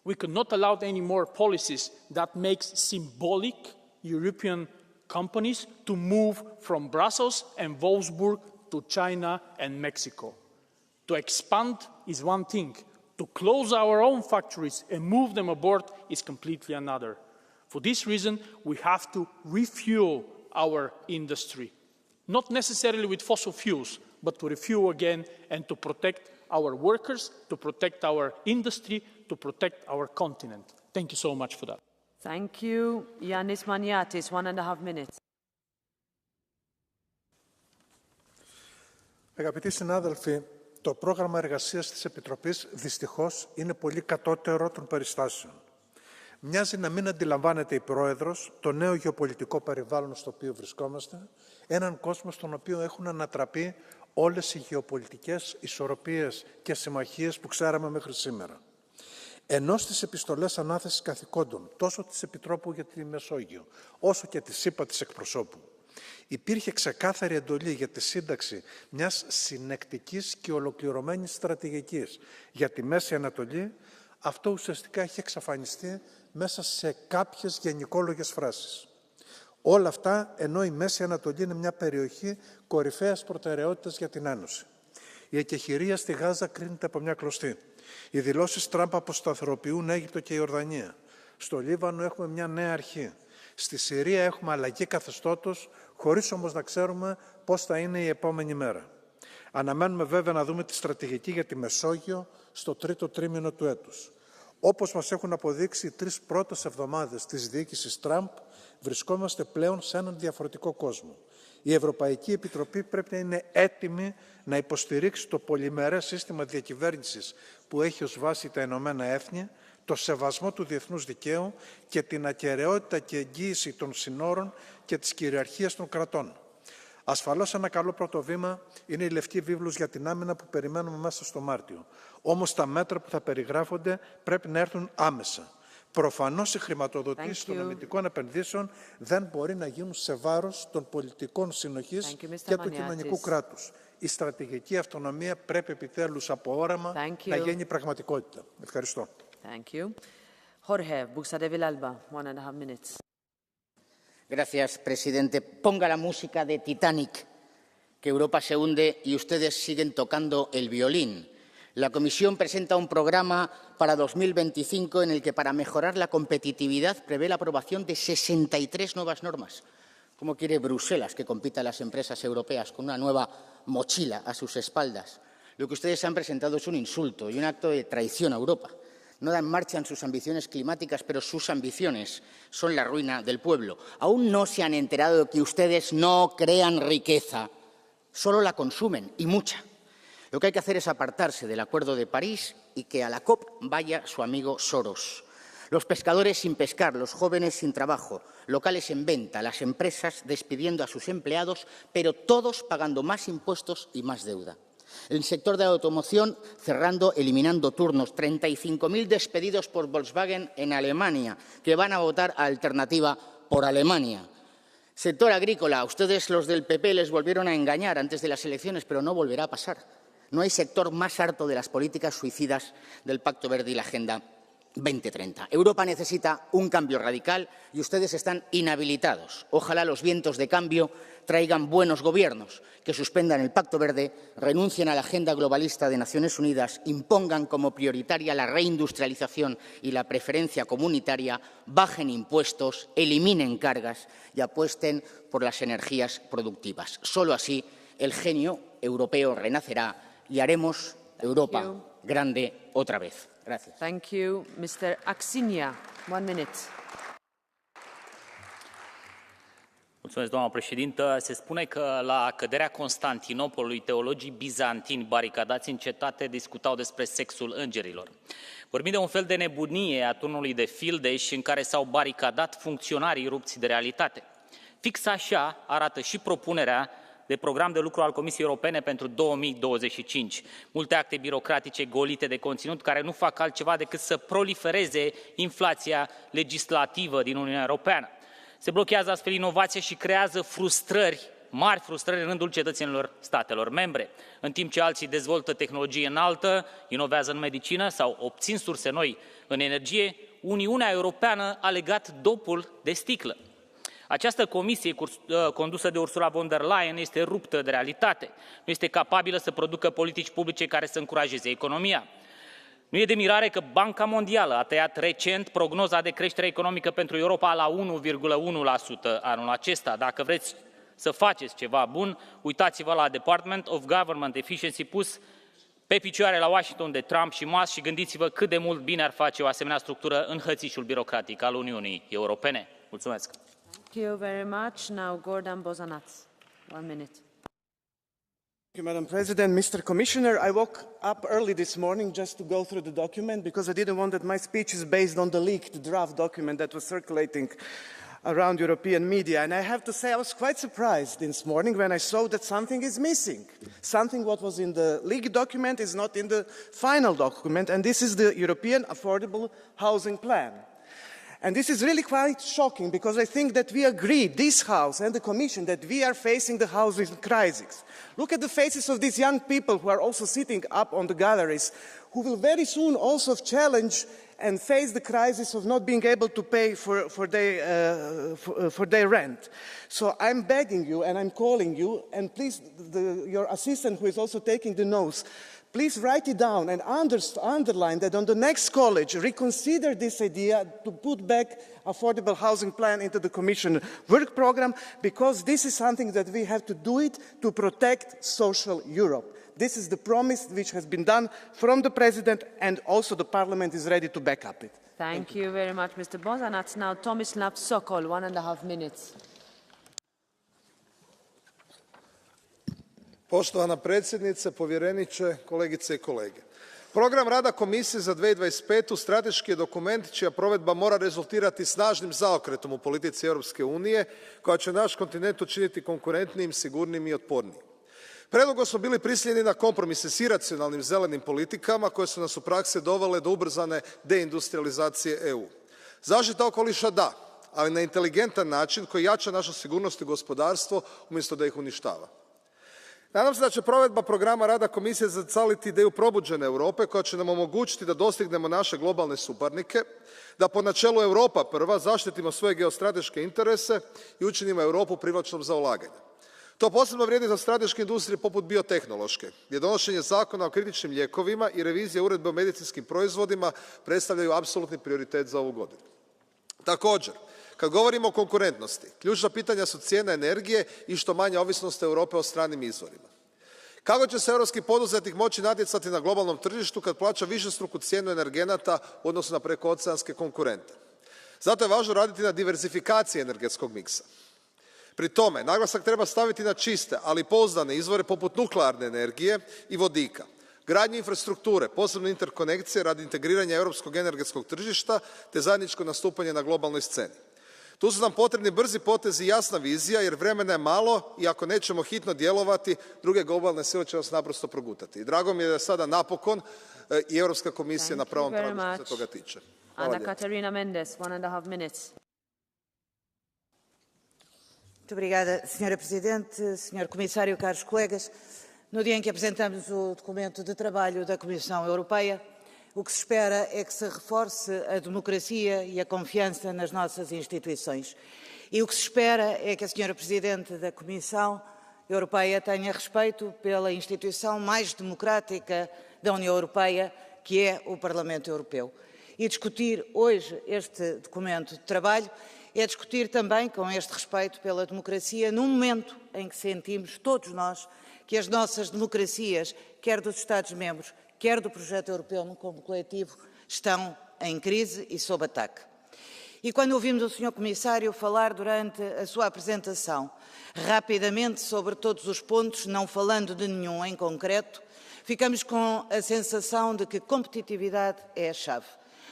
We cannot allow any more policies that make symbolic European companies to move from Brussels and Wolfsburg to China and Mexico. To expand is one thing. To close our own factories and move them abroad is completely another. For this reason, we have to refuel our industry. Not necessarily with fossil fuels, but to refuel again and to protect our workers, to protect our industry, to protect our continent. Thank you so much for that. Thank you. Yannis Maniatis, 1.5 minutes. Αγαπητοί συνάδελφοι, το πρόγραμμα εργασίας της Επιτροπής δυστυχώς είναι πολύ κατώτερο των περιστάσεων. Μοιάζει να μην αντιλαμβάνεται η Πρόεδρος το νέο γεωπολιτικό περιβάλλον στο οποίο βρισκόμαστε, έναν κόσμο στον οποίο έχουν ανατραπεί όλες οι γεωπολιτικές ισορροπίες και συμμαχίες που ξέραμε μέχρι σήμερα. Ενώ στις επιστολές ανάθεσης καθηκόντων, τόσο της Επιτρόπου για τη Μεσόγειο, όσο και της ΥΠΑ της εκπροσώπου, υπήρχε ξεκάθαρη εντολή για τη σύνταξη μιας συνεκτικής και ολοκληρωμένης στρατηγικής για τη Μέση Ανατολή, αυτό ουσιαστικά έχει εξαφανιστεί μέσα σε κάποιες γενικόλογες φράσεις. Όλα αυτά ενώ η Μέση Ανατολή είναι μια περιοχή κορυφαίας προτεραιότητας για την Ένωση. Η εκεχηρία στη Γάζα κρίνεται από μια κλωστή. Οι δηλώσεις Τραμπ αποσταθεροποιούν Αίγυπτο και Ιορδανία. Στο Λίβανο έχουμε μια νέα αρχή. Στη Συρία έχουμε αλλαγή καθεστώτος, χωρίς όμως να ξέρουμε πώς θα είναι η επόμενη μέρα. Αναμένουμε βέβαια να δούμε τη στρατηγική για τη Μεσόγειο στο τρίτο τρίμηνο του έτους. Όπως μας έχουν αποδείξει οι 3 πρώτες εβδομάδες της διοίκησης Τραμπ, βρισκόμαστε πλέον σε έναν διαφορετικό κόσμο. Η Ευρωπαϊκή Επιτροπή πρέπει να είναι έτοιμη να υποστηρίξει το πολυμερές σύστημα διακυβέρνησης που έχει ως βάση τα Ηνωμένα Έθνη, το σεβασμό του διεθνούς δικαίου και την ακεραιότητα και εγγύηση των συνόρων και της κυριαρχίας των κρατών. Ασφαλώς ένα καλό πρώτο βήμα είναι η Λευκή Βίβλος για την άμυνα που περιμένουμε μέσα στο Μάρτιο. Όμως τα μέτρα που θα περιγράφονται πρέπει να έρθουν άμεσα. Προφανώς οι χρηματοδοτήσεις των αμυντικών επενδύσεων δεν μπορεί να γίνουν σε βάρος των πολιτικών συνοχής και του κοινωνικού κράτους. Η στρατηγική αυτονομία πρέπει επιτέλους από όραμα να γίνει πραγματικότητα. Ευχαριστώ. Thank you. Jorge Buxade Villalba, 1.5 minutes. Gracias, presidente. Ponga la música de Titanic, que Europa se hunde y ustedes siguen tocando el violín. La Comisión presenta un programa para 2025 en el que, para mejorar la competitividad, prevé la aprobación de 63 nuevas normas. ¿Cómo quiere Bruselas que compitan las empresas europeas con una nueva mochila a sus espaldas? Lo que ustedes han presentado es un insulto y un acto de traición a Europa. No dan marcha en sus ambiciones climáticas, pero sus ambiciones son la ruina del pueblo. Aún no se han enterado de que ustedes no crean riqueza, solo la consumen, y mucha. Lo que hay que hacer es apartarse del Acuerdo de París y que a la COP vaya su amigo Soros. Los pescadores sin pescar, los jóvenes sin trabajo, locales en venta, las empresas despidiendo a sus empleados, pero todos pagando más impuestos y más deuda. El sector de la automoción cerrando, eliminando turnos, 35.000 despedidos por Volkswagen en Alemania, que van a votar a Alternativa por Alemania. Sector agrícola, ustedes los del PP les volvieron a engañar antes de las elecciones, pero no volverá a pasar. No hay sector más harto de las políticas suicidas del Pacto Verde y la Agenda 2030. Europa necesita un cambio radical y ustedes están inhabilitados. Ojalá los vientos de cambio traigan buenos gobiernos, que suspendan el Pacto Verde, renuncien a la agenda globalista de Naciones Unidas, impongan como prioritaria la reindustrialización y la preferencia comunitaria, bajen impuestos, eliminen cargas y apuesten por las energías productivas. Solo así el genio europeo renacerá y haremos Europa grande otra vez. Gracias. Thank you. Mr. Axinia, 1 minute. Mulțumesc, doamnă președintă. Se spune că la căderea Constantinopolului, teologii bizantini baricadați în cetate discutau despre sexul îngerilor. Vorbim de un fel de nebunie a turnului de Fildeș în care s-au baricadat funcționarii rupți de realitate. Fix așa arată și propunerea de program de lucru al Comisiei Europene pentru 2025. Multe acte birocratice golite de conținut care nu fac altceva decât să prolifereze inflația legislativă din Uniunea Europeană. Se blochează astfel inovația și creează frustrări, mari frustrări în rândul cetățenilor statelor membre. În timp ce alții dezvoltă tehnologie înaltă, inovează în medicină sau obțin surse noi în energie, Uniunea Europeană a legat dopul de sticlă. Această comisie condusă de Ursula von der Leyen este ruptă de realitate. Nu este capabilă să producă politici publice care să încurajeze economia. Nu e de mirare că Banca Mondială a tăiat recent prognoza de creștere economică pentru Europa la 1,1% anul acesta. Dacă vreți să faceți ceva bun, uitați-vă la Department of Government Efficiency pus pe picioare la Washington de Trump și Musk și gândiți-vă cât de mult bine ar face o asemenea structură în hățișul birocratic al Uniunii Europene. Mulțumesc! Thank you very much. Now, Gordon Bozanats, 1 minute. Thank you, Madam President. Mr. Commissioner, I woke up early this morning just to go through the document because I didn't want that my speech is based on the leaked draft document that was circulating around European media. And I have to say I was quite surprised this morning when I saw that something is missing. Something what was in the leaked document is not in the final document, and this is the European Affordable Housing Plan. And this is really quite shocking because I think that we agree, this House and the Commission, that we are facing the housing crisis. Look at the faces of these young people who are also sitting up on the galleries, who will very soon also challenge and face the crisis of not being able to pay for their rent. So I'm begging you and I'm calling you, and please, your assistant who is also taking the notes, please write it down and underline that on the next college, reconsider this idea to put back affordable housing plan into the Commission work program, because this is something that we have to do it to protect social Europe. This is the promise which has been done from the President, and also the Parliament is ready to back up it. Thank you very much, Mr. Bos. And that's now Tomislav Sokol, 1.5 minutes. Poštovana predsjednice, povjereniče, kolegice i kolege. Program rada Komisije za 2025. strateški je dokument čija provedba mora rezultirati snažnim zaokretom u politici Europske unije, koja će naš kontinent učiniti konkurentnijim, sigurnijim i otpornijim. Predugo smo bili prisiljeni na kompromise s iracionalnim zelenim politikama koje su nas u praksi dovele do ubrzane deindustrializacije EU. Zaštita okoliša da, ali na inteligentan način koji jača našu sigurnost i gospodarstvo umjesto da ih uništava. Nadam se da će provedba programa rada Komisije zacaliti ideju probuđene Europe koja će nam omogućiti da dostignemo naše globalne suparnike, da po načelu Europa prva zaštitimo svoje geostrateške interese i učinimo Europu privlačnom za ulaganje. To posebno vrijedi za strateške industrije poput biotehnološke, gdje donošenje zakona o kritičnim lijekovima i revizija uredbe o medicinskim proizvodima predstavljaju apsolutni prioritet za ovu godinu. Također, kad govorimo o konkurentnosti, ključna pitanja su cijena energije i što manja ovisnost Europe o stranim izvorima. Kako će se europski poduzetnik moći natjecati na globalnom tržištu kad plaća višestruku cijenu energenata u odnosu na prekooceanske konkurente? Zato je važno raditi na diversifikaciji energetskog miksa. Pri tome, naglasak treba staviti na čiste, ali pouzdane izvore poput nuklearne energije i vodika, gradnju infrastrukture, posebno interkonekcije radi integriranja europskog energetskog tržišta te zajedničko nastupanje na globalnoj sceni. Tu su nam potrebni brzi potezi i jasna vizija jer vremena je malo i ako nećemo hitno djelovati, druge globalne sile će nas naprosto progutati. I drago mi je da je sada napokon i Europska komisija na pravom tragu što se toga tiče. Ana Catarina Mendes, 1.5 minutes. Muito obrigada, Sra. Presidente, Sr. Comissário, caros colegas. No dia em que apresentamos o documento de trabalho da Comissão Europeia, o que se espera é que se reforce a democracia e a confiança nas nossas instituições. E o que se espera é que a Sra. Presidente da Comissão Europeia tenha respeito pela instituição mais democrática da União Europeia, que é o Parlamento Europeu. E discutir hoje este documento de trabalho é discutir também, com este respeito pela democracia, num momento em que sentimos, todos nós, que as nossas democracias, quer dos Estados-membros, quer do projeto europeu como coletivo, estão em crise e sob ataque. E quando ouvimos o Sr. Comissário falar durante a sua apresentação, rapidamente sobre todos os pontos, não falando de nenhum em concreto, ficamos com a sensação de que competitividade é a chave.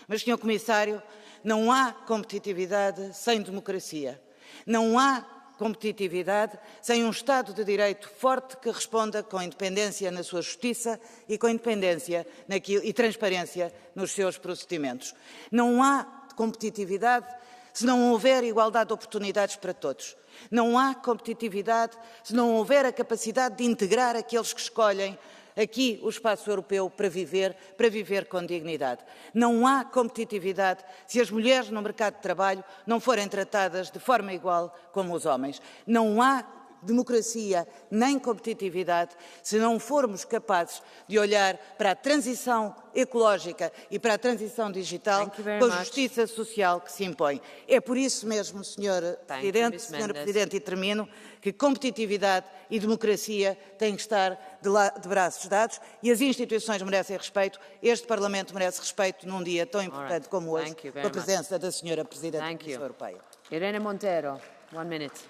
Mas, Sr. Comissário, não há competitividade sem democracia. Não há competitividade sem um Estado de Direito forte que responda com independência na sua justiça e com independência e transparência nos seus procedimentos. Não há competitividade se não houver igualdade de oportunidades para todos. Não há competitividade se não houver a capacidade de integrar aqueles que escolhem aqui o espaço europeu para viver com dignidade. Não há competitividade se as mulheres no mercado de trabalho não forem tratadas de forma igual como os homens. Não há democracia nem competitividade se não formos capazes de olhar para a transição ecológica e para a transição digital com a justiça social que se impõe. É por isso mesmo, Sra. Presidente, e termino, que competitividade e democracia têm que estar de braços dados e as instituições merecem respeito. Este Parlamento merece respeito num dia tão importante como hoje, com a presença da Sra. Presidente da Comissão Europeia. Irene Montero, 1 minute.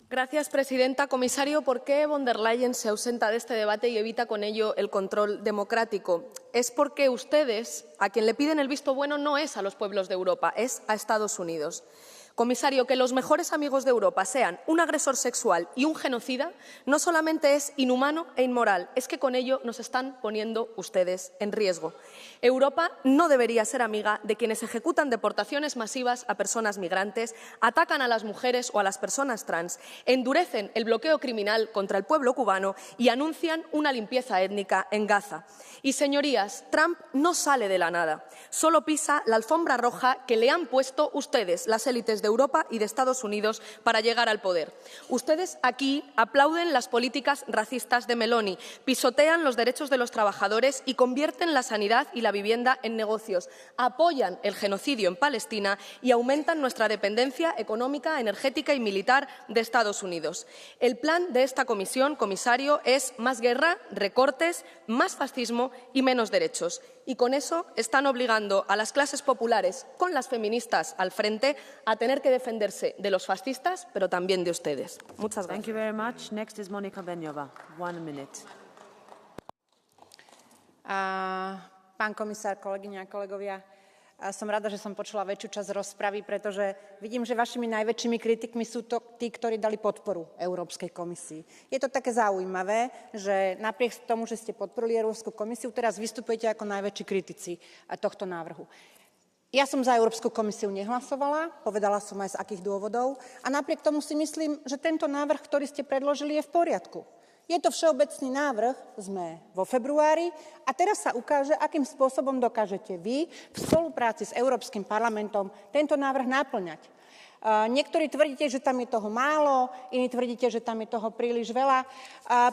Gracias, presidenta. Comisario, ¿por qué von der Leyen se ausenta de este debate y evita con ello el control democrático? Es porque ustedes, a quien le piden el visto bueno, no es a los pueblos de Europa, es a Estados Unidos. Comisario, que los mejores amigos de Europa sean un agresor sexual y un genocida no solamente es inhumano e inmoral, es que con ello nos están poniendo ustedes en riesgo. Europa no debería ser amiga de quienes ejecutan deportaciones masivas a personas migrantes, atacan a las mujeres o a las personas trans, endurecen el bloqueo criminal contra el pueblo cubano y anuncian una limpieza étnica en Gaza. Y, señorías, Trump no sale de la nada, solo pisa la alfombra roja que le han puesto ustedes, las élites de Europa y de Estados Unidos para llegar al poder. Ustedes aquí aplauden las políticas racistas de Meloni, pisotean los derechos de los trabajadores y convierten la sanidad y la vivienda en negocios, apoyan el genocidio en Palestina y aumentan nuestra dependencia económica, energética y militar de Estados Unidos. El plan de esta comisión, comisario, es más guerra, recortes, más fascismo y menos derechos. Y con eso están obligando a las clases populares, con las feministas al frente, a tener que defenderse de los fascistas, pero también de ustedes. Muchas gracias. Thank you very much. Next is Monika Benjova. 1 minute. Pán komisár, kolegyne a kolegovia, som rada, že som počula väčšiu časť rozpravy, pretože vidím, že vašimi najväčšími kritikmi sú tí, ktorí dali podporu Európskej komisii. Je to také zaujímavé, že napriek tomu, že ste podporili Európsku komisiu, teraz vystupujete ako najväčší kritici tohto návrhu. Ja som za Európsku komisiu nehlasovala, povedala som aj z akých dôvodov, a napriek tomu si myslím, že tento návrh, ktorý ste predložili, je v poriadku. Je to všeobecný návrh, sme vo februári a teraz sa ukáže, akým spôsobom dokážete vy v spolupráci s Európskym parlamentom tento návrh naplňať. Niektorí tvrdíte, že tam je toho málo, iní tvrdíte, že tam je toho príliš veľa.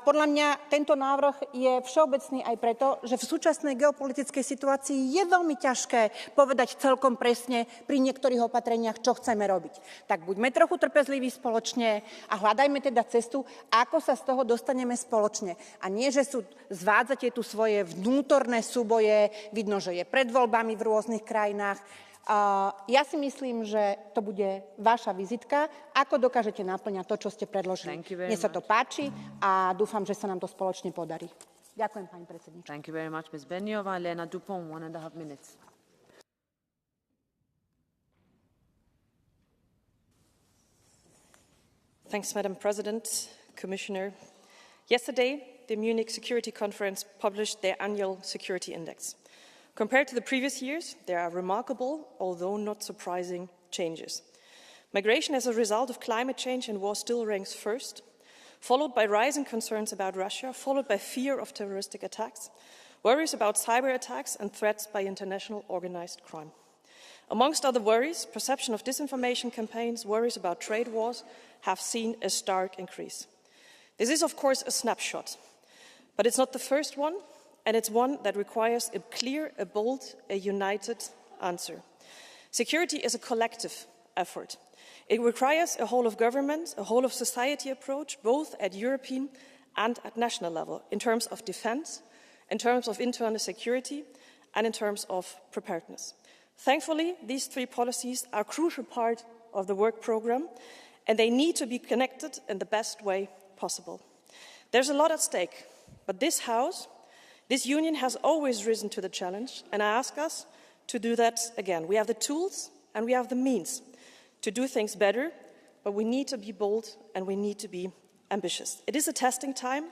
Podľa mňa tento návrh je všeobecný aj preto, že v súčasnej geopolitickej situácii je veľmi ťažké povedať celkom presne pri niektorých opatreniach, čo chceme robiť. Tak buďme trochu trpezliví spoločne a hľadajme teda cestu, ako sa z toho dostaneme spoločne. A nie, že zvádzate tu svoje vnútorné súboje, vidno, že je pred voľbami v rôznych krajinách. Ja si myslím, že to bude vaša vizitka, ako dokážete naplňať to, čo ste predložili. Mne sa to páči a dúfam, že sa nám to spoločne podarí. Ďakujem, pani predsednička. Thank you very much, Ms. Benjova. Elena Dupont, 1.5 minutes. Thanks, Madam President, Commissioner. Yesterday, the Munich Security Conference published their annual security index. Compared to the previous years, there are remarkable, although not surprising, changes. Migration as a result of climate change and war still ranks first, followed by rising concerns about Russia, followed by fear of terroristic attacks, worries about cyber attacks and threats by international organized crime. Amongst other worries, perception of disinformation campaigns, worries about trade wars have seen a stark increase. This is, of course, a snapshot, but it's not the first one, and it's one that requires a clear, a bold, a united answer. Security is a collective effort. It requires a whole of government, a whole of society approach, both at European and at national level, in terms of defense, in terms of internal security, and in terms of preparedness. Thankfully, these three policies are a crucial part of the work programme, and they need to be connected in the best way possible. There's a lot at stake, but this House, this Union has always risen to the challenge, and I ask us to do that again. We have the tools and we have the means to do things better, but we need to be bold and we need to be ambitious. It is a testing time,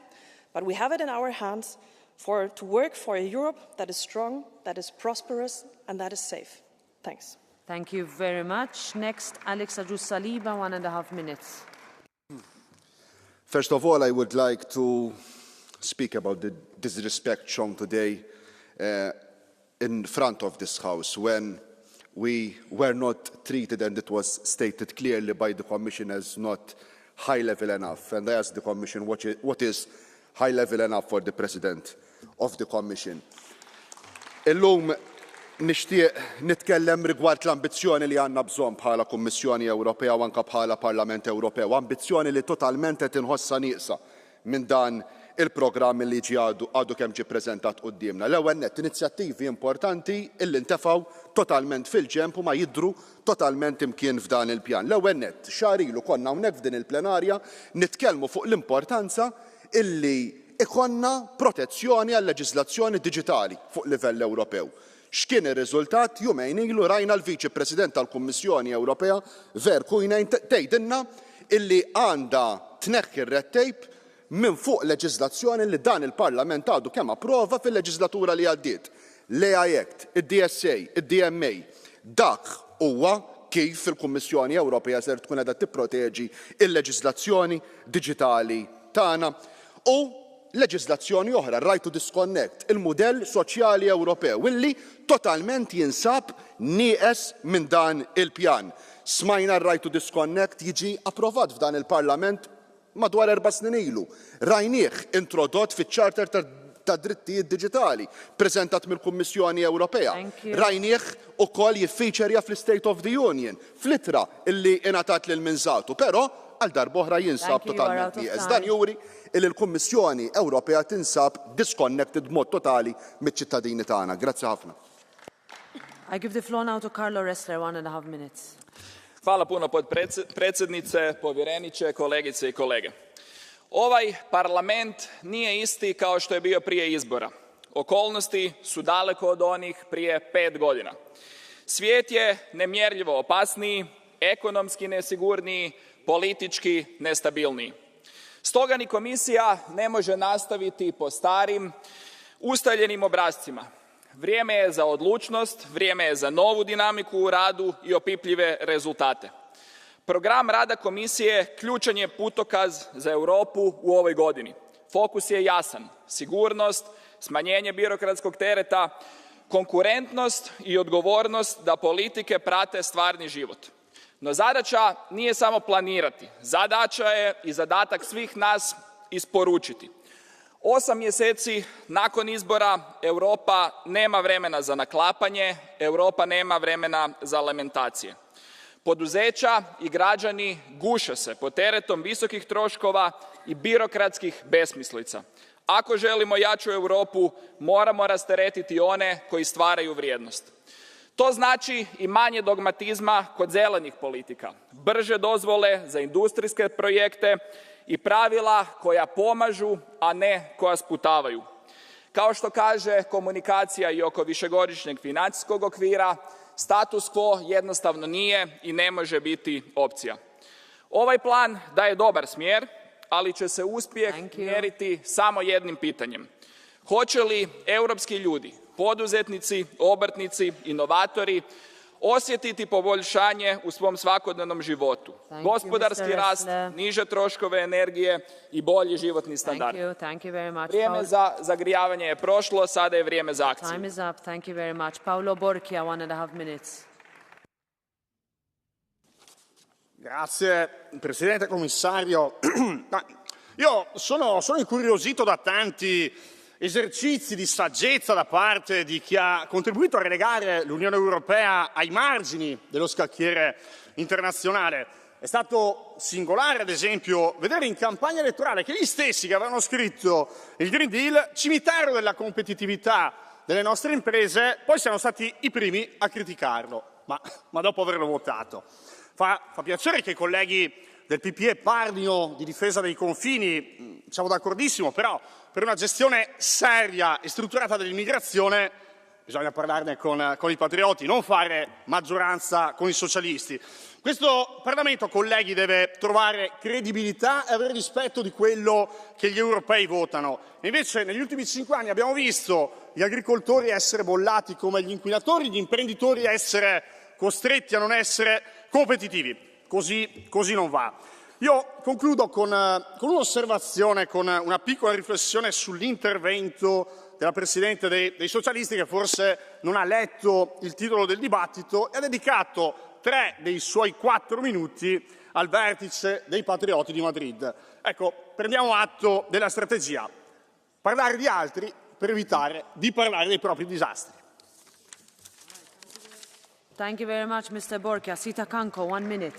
but we have it in our hands to work for a Europe that is strong, that is prosperous, and that is safe. Thanks. Thank you very much. Next, Alex Ajus-Saliba, 1.5 minutes. First of all, I would like to speak about the disrespect shown today in front of this House when we were not treated, and it was stated clearly by the Commission as not high level enough. And I asked the Commission what is high level enough for the President of the Commission. Illum nixtieq nitkellem rigward l-ambizzjoni li għandna bżonn bħala Kummissjoni Ewropea u anke bħala Parlament Ewropew, ambizzjoni li totalment qed inħossha nieqsa minn dan il-programm li għadu kemm ġie ppreżentat qudiemna. L-ewwel nett inizjattivi importanti illi ntefgħu totalment fil-ġemp u ma jidhru totalment imkien f'dan il-pjan. L-ewwel nett xahar ilu konna hawnhekk f'din il-plenarja nitkellmu fuq l-importanza illi ikonna protezzjoni għal leġiżlazzjoni diġitali fuq livell Ewropew. X'kien ir-riżultat? Jumejn ilu rajna l-Viċi President tal-Kummissjoni Ewropea Ver Kuijnen tgħidilna illi għandha tneħħi r-red tape minn fuq leġiżlazzjoni li dan il-Parlament għadu kemm approva fil-leġislatura li għaddiet. L-AI Act, id-DSA, id-DMA, dak huwa kif il-Kummissjoni Ewropea ser tkun qiegħda tipproteġi il-leġiżlazzjoni diġitali tagħna. U leġiżlazzjoni oħra, right to disconnect, il-mudell soċjali Ewropew, illi totalment jinsab nieqes minn dan il-pjan. Smajna r-right to disconnect jiġi approvat f'dan il-Parlament madwar 4 snin ilu. Rajnieh introdott fiċ-Charter ta' drittijiet diġitali, preżentat mill-Kummissjoni Ewropea. Rajnieh ukoll jiffiċerja fl-State of the Union, fl-ittra illi ingħatat lil minżatu, però għal darb'oħra jinsab totalment nieqes. Dan juri illi l-Kummissjoni Ewropea tinsab disconnected b'mod totali miċ-ċittadini tagħna. Grazzi ħafna. I give the floor now to Carlo Ressler, 1.5 minutes. Hvala puno potpredsjednice, povjereniče, kolegice i kolege. Ovaj parlament nije isti kao što je bio prije izbora. Okolnosti su daleko od onih prije 5 godina. Svijet je nemjerljivo opasniji, ekonomski nesigurniji, politički nestabilniji. Stoga ni komisija ne može nastaviti po starim, ustaljenim obrascima. Vrijeme je za odlučnost, vrijeme je za novu dinamiku u radu i opipljive rezultate. Program rada komisije ključan je putokaz za Europu u ovoj godini. Fokus je jasan: sigurnost, smanjenje birokratskog tereta, konkurentnost i odgovornost da politike prate stvarni život. No zadaća nije samo planirati, zadaća je i zadatak svih nas isporučiti. 8 mjeseci nakon izbora Europa nema vremena za naklapanje, Europa nema vremena za lamentacije. Poduzeća i građani guše se pod teretom visokih troškova i birokratskih besmislica. Ako želimo jaču Europu, moramo rasteretiti one koji stvaraju vrijednost. To znači i manje dogmatizma kod zelenih politika, brže dozvole za industrijske projekte i pravila koja pomažu, a ne koja sputavaju. Kao što kaže komunikacija i oko višegodišnjeg financijskog okvira, status quo jednostavno nije i ne može biti opcija. Ovaj plan daje dobar smjer, ali će se uspjeh mjeriti samo jednim pitanjem. Hoće li europski ljudi, poduzetnici, obrtnici, inovatori osjetiti poboljšanje u svom svakodnevnom životu, gospodarski rast, niže troškove energije i bolji životni standard. Vrijeme za zagrijavanje je prošlo, sada je vrijeme za akciju. Time is up. Thank you very much. Paolo Borchia, 1.5 minutes. Grazie, Presidente, Commissario. Io sono incuriosito da tanti esercizi di saggezza da parte di chi ha contribuito a relegare l'Unione Europea ai margini dello scacchiere internazionale. È stato singolare, ad esempio, vedere in campagna elettorale che gli stessi che avevano scritto il Green Deal, cimitero della competitività delle nostre imprese, poi siano stati i primi a criticarlo, ma dopo averlo votato. Fa piacere che i colleghi del PPE parlino di difesa dei confini, siamo d'accordissimo, però per una gestione seria e strutturata dell'immigrazione bisogna parlarne con i patrioti, non fare maggioranza con i socialisti. Questo Parlamento, colleghi, deve trovare credibilità e avere rispetto di quello che gli europei votano. E invece negli ultimi 5 anni abbiamo visto gli agricoltori essere bollati come gli inquinatori, gli imprenditori essere costretti a non essere competitivi. Così non va. Io concludo con un'osservazione, con una piccola riflessione sull'intervento della Presidente dei Socialisti, che forse non ha letto il titolo del dibattito e ha dedicato 3 dei suoi 4 minuti al vertice dei patrioti di Madrid. Ecco, prendiamo atto della strategia: parlare di altri per evitare di parlare dei propri disastri. Thank you very much, Mr. Borchia. Sita Kanko, 1 minute.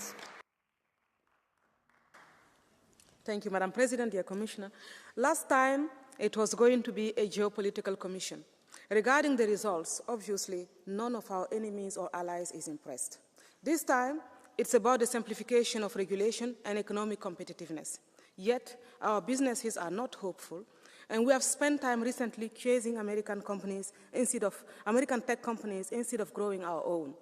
Thank you, Madam President, dear Commissioner. Last time, it was going to be a geopolitical commission. Regarding the results, obviously, none of our enemies or allies is impressed. This time, it's about the simplification of regulation and economic competitiveness. Yet, our businesses are not hopeful, and we have spent time recently chasing American tech companies instead of growing our own.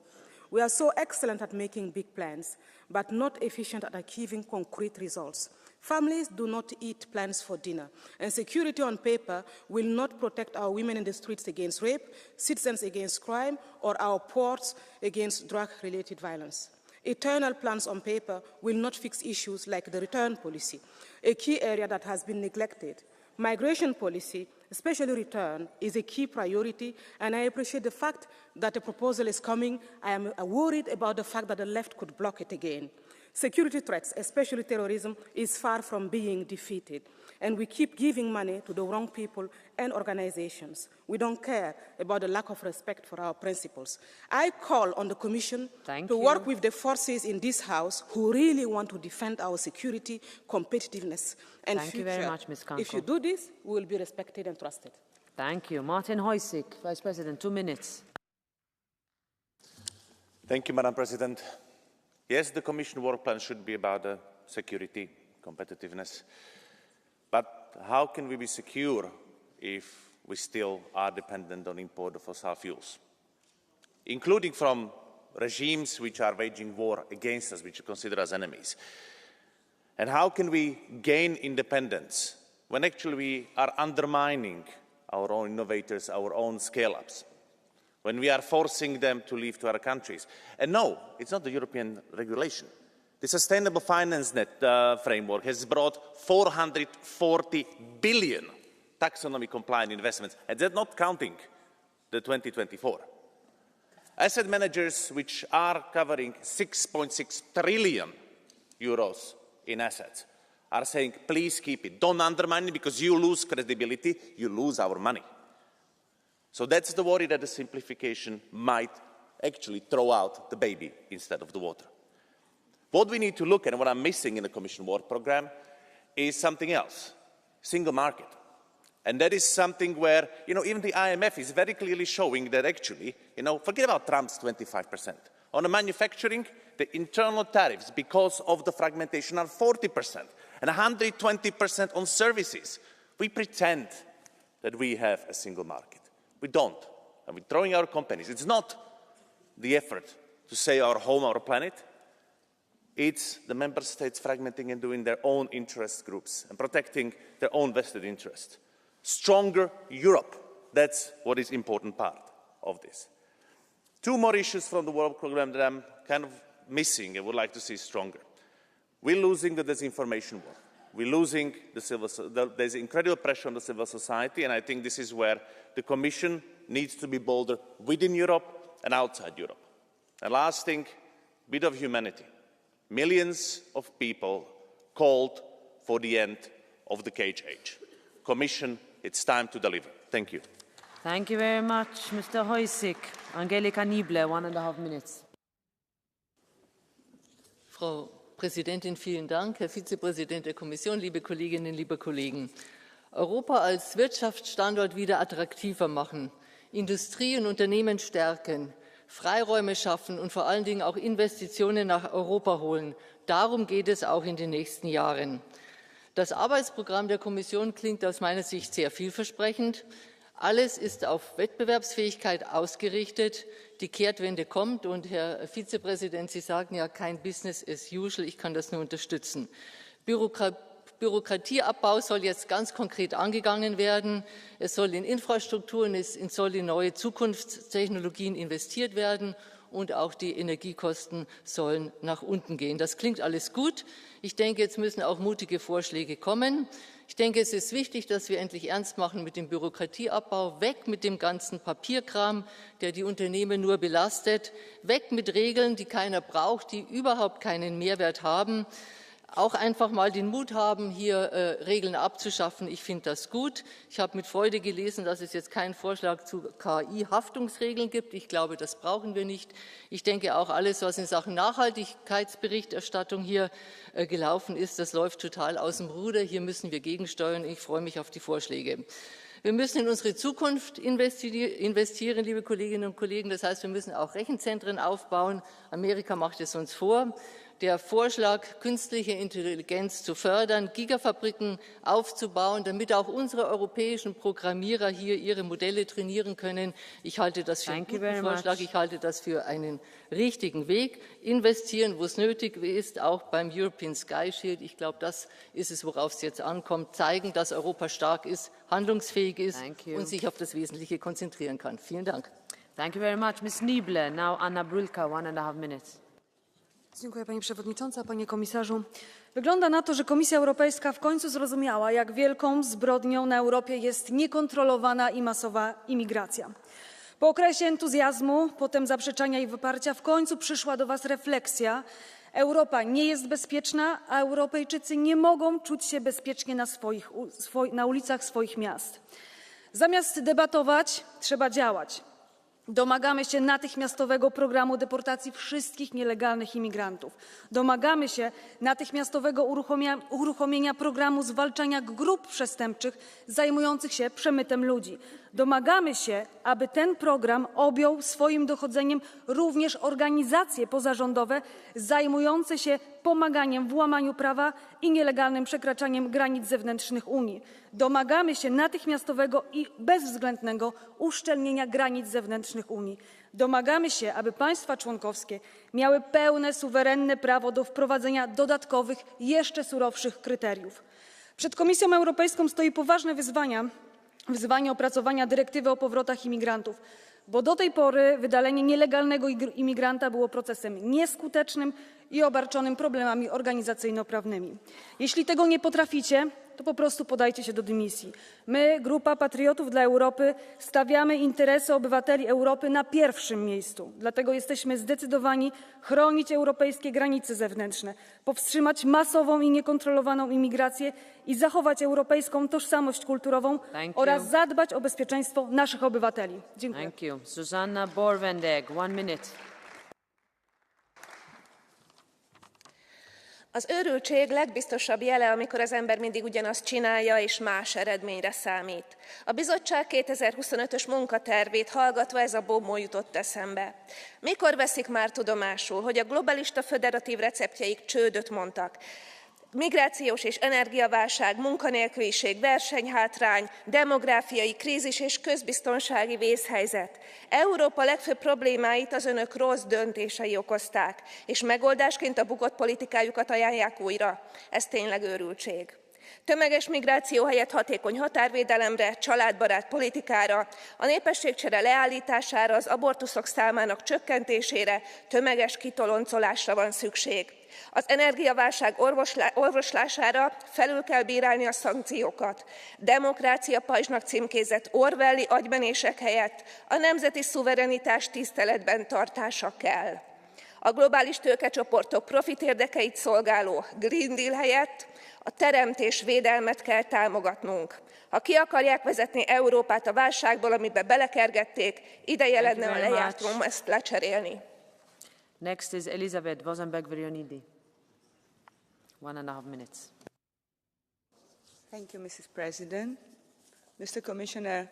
We are so excellent at making big plans, but not efficient at achieving concrete results. Families do not eat plans for dinner, and security on paper will not protect our women in the streets against rape, citizens against crime, or our ports against drug-related violence. Eternal plans on paper will not fix issues like the return policy, a key area that has been neglected. Migration policy, especially return, is a key priority, and I appreciate the fact that a proposal is coming. I am worried about the fact that the left could block it again. Security threats, especially terrorism, is far from being defeated, and we keep giving money to the wrong people and organizations. We don't care about the lack of respect for our principles. I call on the Commission to work with the forces in this House who really want to defend our security, competitiveness, and Thank future. you very much, Ms. Kanko. If you do this, we will be respected and trusted. Thank you. Martin Hojsík, Vice President, 2 minutes. Thank you, Madam President. Yes, the Commission work plan should be about security, competitiveness. But how can we be secure if we still are dependent on import of fossil fuels, including from regimes which are waging war against us, which are considered as enemies? And how can we gain independence when actually we are undermining our own innovators, our own scale-ups, when we are forcing them to leave to other countries? And no, it's not the European regulation. The Sustainable Finance Net framework has brought 440 billion taxonomy-compliant investments, and that's not counting the 2024. Asset managers, which are covering 6.6 trillion euros in assets, are saying, please keep it. Don't undermine it, because you lose credibility, you lose our money. So that's the worry, that the simplification might actually throw out the baby instead of the water. What we need to look at, and what I'm missing in the Commission work programme, is something else, single market. And that is something where, even the IMF is very clearly showing that actually, forget about Trump's 25%. On the manufacturing, the internal tariffs, because of the fragmentation, are 40%, and 120% on services. We pretend that we have a single market. We don't. And we're throwing our companies. It's not the effort to save our home, our planet. It's the member states fragmenting and doing their own interest groups and protecting their own vested interest. Stronger Europe. That's what is important part of this. Two more issues from the work programme that I'm kind of missing and would like to see stronger. We're losing the disinformation war. We're losing there's incredible pressure on the civil society, and I think this is where the Commission needs to be bolder within Europe and outside Europe. And last thing, bit of humanity. Millions of people called for the end of the cage age. Commission, it's time to deliver. Thank you. Thank you very much, Mr. Hojsík. Angelika Niebler, 1.5 minutes. Frau Präsidentin, vielen Dank. Herr Vizepräsident der Kommission, liebe Kolleginnen, liebe Kollegen. Europa als Wirtschaftsstandort wieder attraktiver machen, Industrie und Unternehmen stärken, Freiräume schaffen und vor allen Dingen auch Investitionen nach Europa holen. Darum geht es auch in den nächsten Jahren. Das Arbeitsprogramm der Kommission klingt aus meiner Sicht sehr vielversprechend. Alles ist auf Wettbewerbsfähigkeit ausgerichtet. Die Kehrtwende kommt und Herr Vizepräsident, Sie sagen ja kein Business as usual. Ich kann das nur unterstützen. Bürokratieabbau soll jetzt ganz konkret angegangen werden. Es soll in Infrastrukturen, es soll in neue Zukunftstechnologien investiert werden und auch die Energiekosten sollen nach unten gehen. Das klingt alles gut. Ich denke, jetzt müssen auch mutige Vorschläge kommen. Ich denke, es ist wichtig, dass wir endlich ernst machen mit dem Bürokratieabbau, weg mit dem ganzen Papierkram, der die Unternehmen nur belastet, weg mit Regeln, die keiner braucht, die überhaupt keinen Mehrwert haben. Auch einfach mal den Mut haben, hier Regeln abzuschaffen. Ich finde das gut. Ich habe mit Freude gelesen, dass es jetzt keinen Vorschlag zu KI-Haftungsregeln gibt. Ich glaube, das brauchen wir nicht. Ich denke auch, alles, was in Sachen Nachhaltigkeitsberichterstattung hier gelaufen ist, das läuft total aus dem Ruder. Hier müssen wir gegensteuern. Ich freue mich auf die Vorschläge. Wir müssen in unsere Zukunft investieren, liebe Kolleginnen und Kollegen. Das heißt, wir müssen auch Rechenzentren aufbauen. Amerika macht es uns vor. Der Vorschlag, künstliche Intelligenz zu fördern, Gigafabriken aufzubauen, damit auch unsere europäischen Programmierer hier ihre Modelle trainieren können. Ich halte das für einen guten Vorschlag. Ich halte das für einen richtigen Weg. Investieren, wo es nötig ist, auch beim European Sky Shield. Ich glaube, das ist es, worauf es jetzt ankommt. Zeigen, dass Europa stark ist, handlungsfähig ist und sich auf das Wesentliche konzentrieren kann. Vielen Dank. Thank you very much, Ms. Niebler. Now Anna Brülka, 1.5 minutes. Dziękuję Pani Przewodnicząca, Panie Komisarzu. Wygląda na to, że Komisja Europejska w końcu zrozumiała, jak wielką zbrodnią na Europie jest niekontrolowana i masowa imigracja. Po okresie entuzjazmu, potem zaprzeczania i wyparcia w końcu przyszła do Was refleksja. Europa nie jest bezpieczna, a Europejczycy nie mogą czuć się bezpiecznie na ulicach swoich miast. Zamiast debatować, trzeba działać. Domagamy się natychmiastowego programu deportacji wszystkich nielegalnych imigrantów. Domagamy się natychmiastowego uruchomienia programu zwalczania grup przestępczych zajmujących się przemytem ludzi. Domagamy się, aby ten program objął swoim dochodzeniem również organizacje pozarządowe zajmujące się pomaganiem w łamaniu prawa i nielegalnym przekraczaniem granic zewnętrznych Unii. Domagamy się natychmiastowego i bezwzględnego uszczelnienia granic zewnętrznych Unii. Domagamy się, aby państwa członkowskie miały pełne, suwerenne prawo do wprowadzenia dodatkowych, jeszcze surowszych kryteriów. Przed Komisją Europejską stoi poważne wyzwanie opracowania dyrektywy o powrotach imigrantów, bo do tej pory wydalenie nielegalnego imigranta było procesem nieskutecznym i obarczonym problemami organizacyjno-prawnymi. Jeśli tego nie potraficie, to po prostu podajcie się do dymisji. My, Grupa Patriotów dla Europy, stawiamy interesy obywateli Europy na pierwszym miejscu. Dlatego jesteśmy zdecydowani chronić europejskie granice zewnętrzne, powstrzymać masową i niekontrolowaną imigrację i zachować europejską tożsamość kulturową oraz zadbać o bezpieczeństwo naszych obywateli. Dziękuję. Thank you. Susanna Borvendeg, 1 minute. Az őrültség legbiztosabb jele, amikor az ember mindig ugyanazt csinálja, és más eredményre számít. A bizottság 2025-ös munkatervét hallgatva ez a bombó jutott eszembe. Mikor veszik már tudomásul, hogy a globalista föderatív receptjeik csődöt mondtak? Migrációs és energiaválság, munkanélküliség, versenyhátrány, demográfiai krízis és közbiztonsági vészhelyzet. Európa legfőbb problémáit az önök rossz döntései okozták, és megoldásként a bukott politikájukat ajánlják újra. Ez tényleg őrültség. Tömeges migráció helyett hatékony határvédelemre, családbarát politikára, a népességcsere leállítására, az abortuszok számának csökkentésére, tömeges kitoloncolásra van szükség. Az energiaválság orvoslására felül kell bírálni a szankciókat. Demokrácia pajzsnak címkézett orwelli agymenések helyett a nemzeti szuverenitás tiszteletben tartása kell. A globális tőkecsoportok profitérdekeit szolgáló Green Deal helyett a teremtés védelmet kell támogatnunk. Ha ki akarják vezetni Európát a válságból, amibe belekergették, ideje lenne a lejártról ezt lecserélni. Next is Elizabeth Vozenberg-Vrionidi. 1.5 minutes. Thank you, Mrs. President. Mr. Commissioner,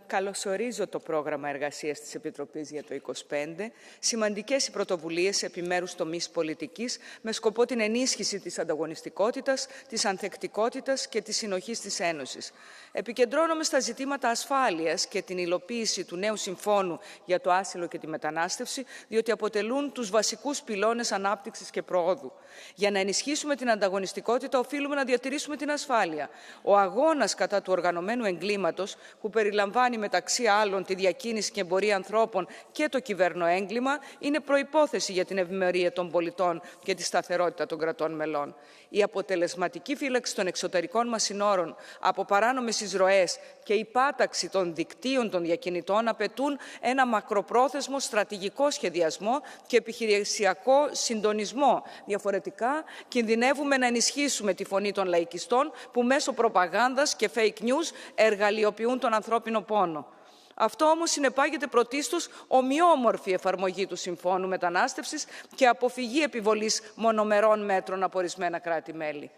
καλωσορίζω το πρόγραμμα εργασίας της Επιτροπής για το 2025. Σημαντικές οι πρωτοβουλίες σε επιμέρους τομείς πολιτικής με σκοπό την ενίσχυση της ανταγωνιστικότητας, της ανθεκτικότητας και της συνοχής της Ένωσης. Επικεντρώνομαι στα ζητήματα ασφάλειας και την υλοποίηση του νέου συμφώνου για το άσυλο και τη μετανάστευση, διότι αποτελούν τους βασικούς πυλώνες ανάπτυξης και προόδου. Για να ενισχύσουμε την ανταγωνιστικότητα, οφείλουμε να διατηρήσουμε την ασφάλεια. Ο αγώνας κατά του οργανωμένου εγκλήματος, που περιλαμβάνει μεταξύ άλλων τη διακίνηση και εμπορία ανθρώπων και το κυβερνοέγκλημα, είναι προϋπόθεση για την ευημερία των πολιτών και τη σταθερότητα των κρατών μελών. Η αποτελεσματική φύλαξη των εξωτερικών μας συνόρων από παράνομες εισρωές και η πάταξη των δικτύων των διακινητών απαιτούν ένα μακροπρόθεσμο στρατηγικό σχεδιασμό και επιχειρησιακό συντονισμό. Διαφορετικά, κινδυνεύουμε να ενισχύσουμε τη φωνή των λαϊκιστών που μέσω προπαγάνδας και fake news εργαλειοποιούν τον ανθρώπινο πόνο. Αυτό όμως συνεπάγεται πρωτίστως ομοιόμορφη εφαρμογή του Συμφώνου Μετανάστευσης και αποφυγή επιβολής μονομερών μέτρων από ορισμένα κράτη-μέλη.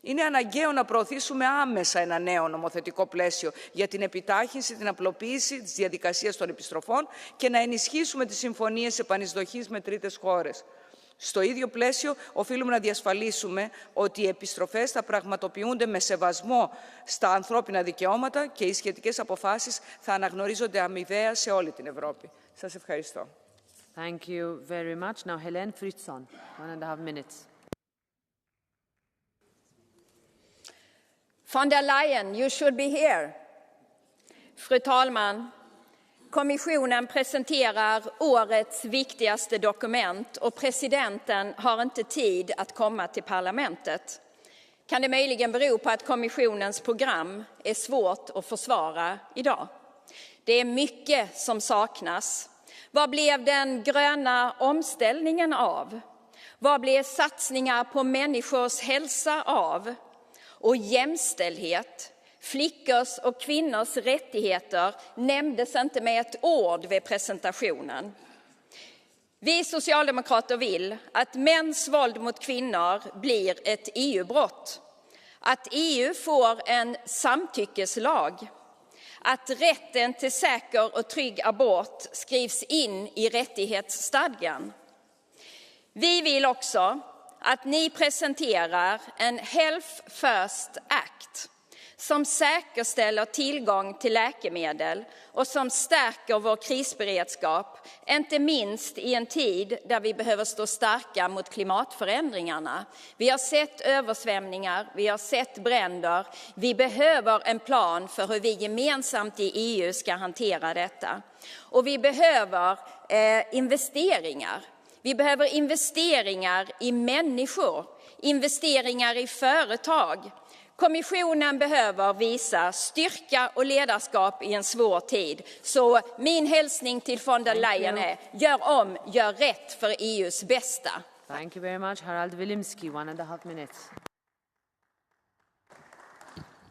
Είναι αναγκαίο να προωθήσουμε άμεσα ένα νέο νομοθετικό πλαίσιο για την επιτάχυνση, την απλοποίηση της διαδικασίας των επιστροφών και να ενισχύσουμε τις συμφωνίες επανεισδοχής με τρίτες χώρες. Στο ίδιο πλαίσιο, οφείλουμε να διασφαλίσουμε ότι οι επιστροφές θα πραγματοποιούνται με σεβασμό στα ανθρώπινα δικαιώματα και οι σχετικές αποφάσεις θα αναγνωρίζονται αμοιβαία σε όλη την Ευρώπη. Σας ευχαριστώ. Thank you very much. Now, Helen Fritzon, 1.5 minutes. Von der Leyen, you should be here. Fru talman, Kommissionen presenterar årets viktigaste dokument och presidenten har inte tid att komma till parlamentet. Kan det möjligen bero på att kommissionens program är svårt att försvara idag? Det är mycket som saknas. Vad blev den gröna omställningen av? Vad blev satsningar på människors hälsa av? Och jämställdhet, flickors och kvinnors rättigheter nämndes inte med ett ord vid presentationen. Vi socialdemokrater vill att mäns våld mot kvinnor blir ett EU-brott. Att EU får en samtyckeslag. Att rätten till säker och trygg abort skrivs in i rättighetsstadgan. Vi vill också att ni presenterar en Health First Act som säkerställer tillgång till läkemedel och som stärker vår krisberedskap, inte minst i en tid där vi behöver stå starka mot klimatförändringarna. Vi har sett översvämningar, vi har sett bränder. Vi behöver en plan för hur vi gemensamt i EU ska hantera detta. Och vi behöver investeringar. Vi behöver investeringar i människor, investeringar i företag. Kommissionen behöver visa styrka och ledarskap i en svår tid. Så min hälsning till von der Leyen är: gör om, gör rätt för EUs bästa. Thank you very much. Harald Wilimski, 1.5 minutes.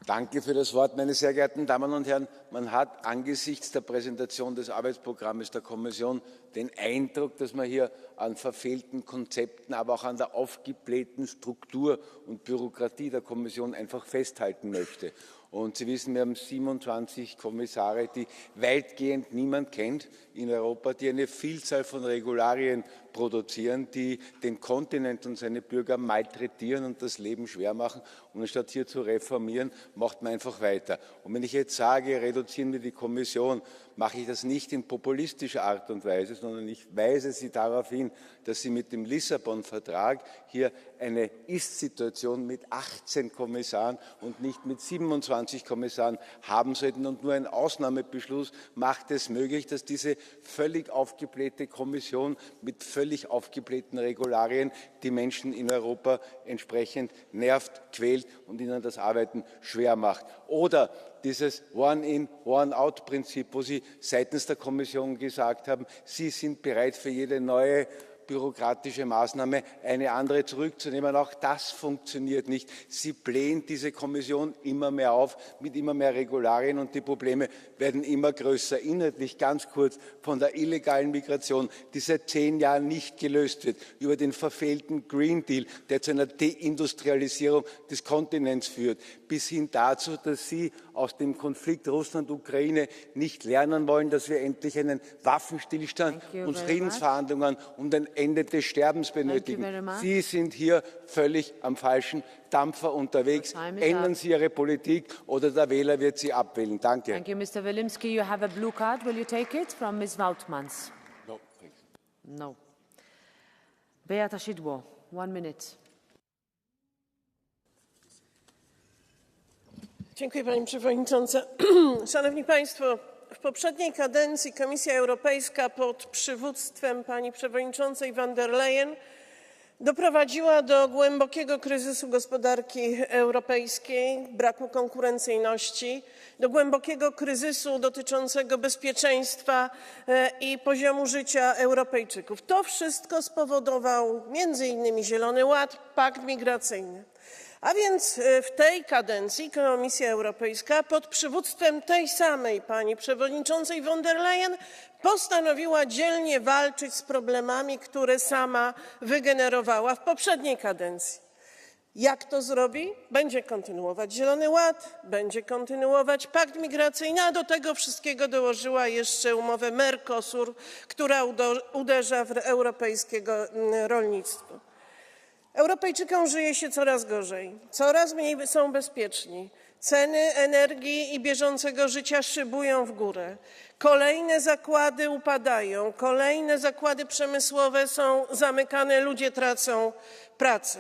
Danke für das Wort, meine sehr geehrten Damen und Herren. Man hat angesichts der Präsentation des Arbeitsprogramms der Kommission den Eindruck, dass man hier an verfehlten Konzepten, aber auch an der aufgeblähten Struktur und Bürokratie der Kommission einfach festhalten möchte. Und Sie wissen, wir haben 27 Kommissare, die weitgehend niemand kennt in Europa, die eine Vielzahl von Regularien produzieren, die den Kontinent und seine Bürger malträtieren und das Leben schwer machen. Und anstatt hier zu reformieren, macht man einfach weiter. Und wenn ich jetzt sage, reduzieren wir die Kommission, mache ich das nicht in populistischer Art und Weise, sondern ich weise Sie darauf hin, dass Sie mit dem Lissabon-Vertrag hier eine Ist-Situation mit 18 Kommissaren und nicht mit 27 Kommissaren haben sollten. Und nur ein Ausnahmebeschluss macht es möglich, dass diese völlig aufgeblähte Kommission mit völlig aufgeblähten Regularien die Menschen in Europa entsprechend nervt, quält und ihnen das Arbeiten schwer macht. Oder dieses One-in, One-out-Prinzip, wo Sie seitens der Kommission gesagt haben, Sie sind bereit, für jede neue bürokratische Maßnahme eine andere zurückzunehmen. Auch das funktioniert nicht. Sie blähen diese Kommission immer mehr auf mit immer mehr Regularien und die Probleme werden immer größer. Inhaltlich ganz kurz von der illegalen Migration, die seit 10 Jahren nicht gelöst wird, über den verfehlten Green Deal, der zu einer Deindustrialisierung des Kontinents führt, bis hin dazu, dass Sie aus dem Konflikt Russland-Ukraine nicht lernen wollen, dass wir endlich einen Waffenstillstand und Friedensverhandlungen und ein Ende des Sterbens benötigen. Sie sind hier völlig am falschen Dampfer unterwegs. Ändern Sie Ihre Politik oder der Wähler wird Sie abwählen. Danke. Thank you, Mr. Wilimski. You have a blue card. Will you take it from Ms. Wautmans? No, thanks. No. Beata Szydło, 1 minute. Dziękuję Pani Przewodnicząca. Szanowni Państwo, w poprzedniej kadencji Komisja Europejska pod przywództwem pani przewodniczącej von der Leyen doprowadziła do głębokiego kryzysu gospodarki europejskiej, braku konkurencyjności, do głębokiego kryzysu dotyczącego bezpieczeństwa i poziomu życia Europejczyków. To wszystko spowodował między innymi Zielony Ład, pakt migracyjny. A więc w tej kadencji Komisja Europejska pod przywództwem tej samej pani przewodniczącej von der Leyen postanowiła dzielnie walczyć z problemami, które sama wygenerowała w poprzedniej kadencji. Jak to zrobi? Będzie kontynuować Zielony Ład, będzie kontynuować pakt migracyjny, a do tego wszystkiego dołożyła jeszcze umowę Mercosur, która uderza w europejskiego rolnictwo. Europejczykom żyje się coraz gorzej, coraz mniej są bezpieczni. Ceny energii i bieżącego życia szybują w górę. Kolejne zakłady upadają, kolejne zakłady przemysłowe są zamykane, ludzie tracą pracę.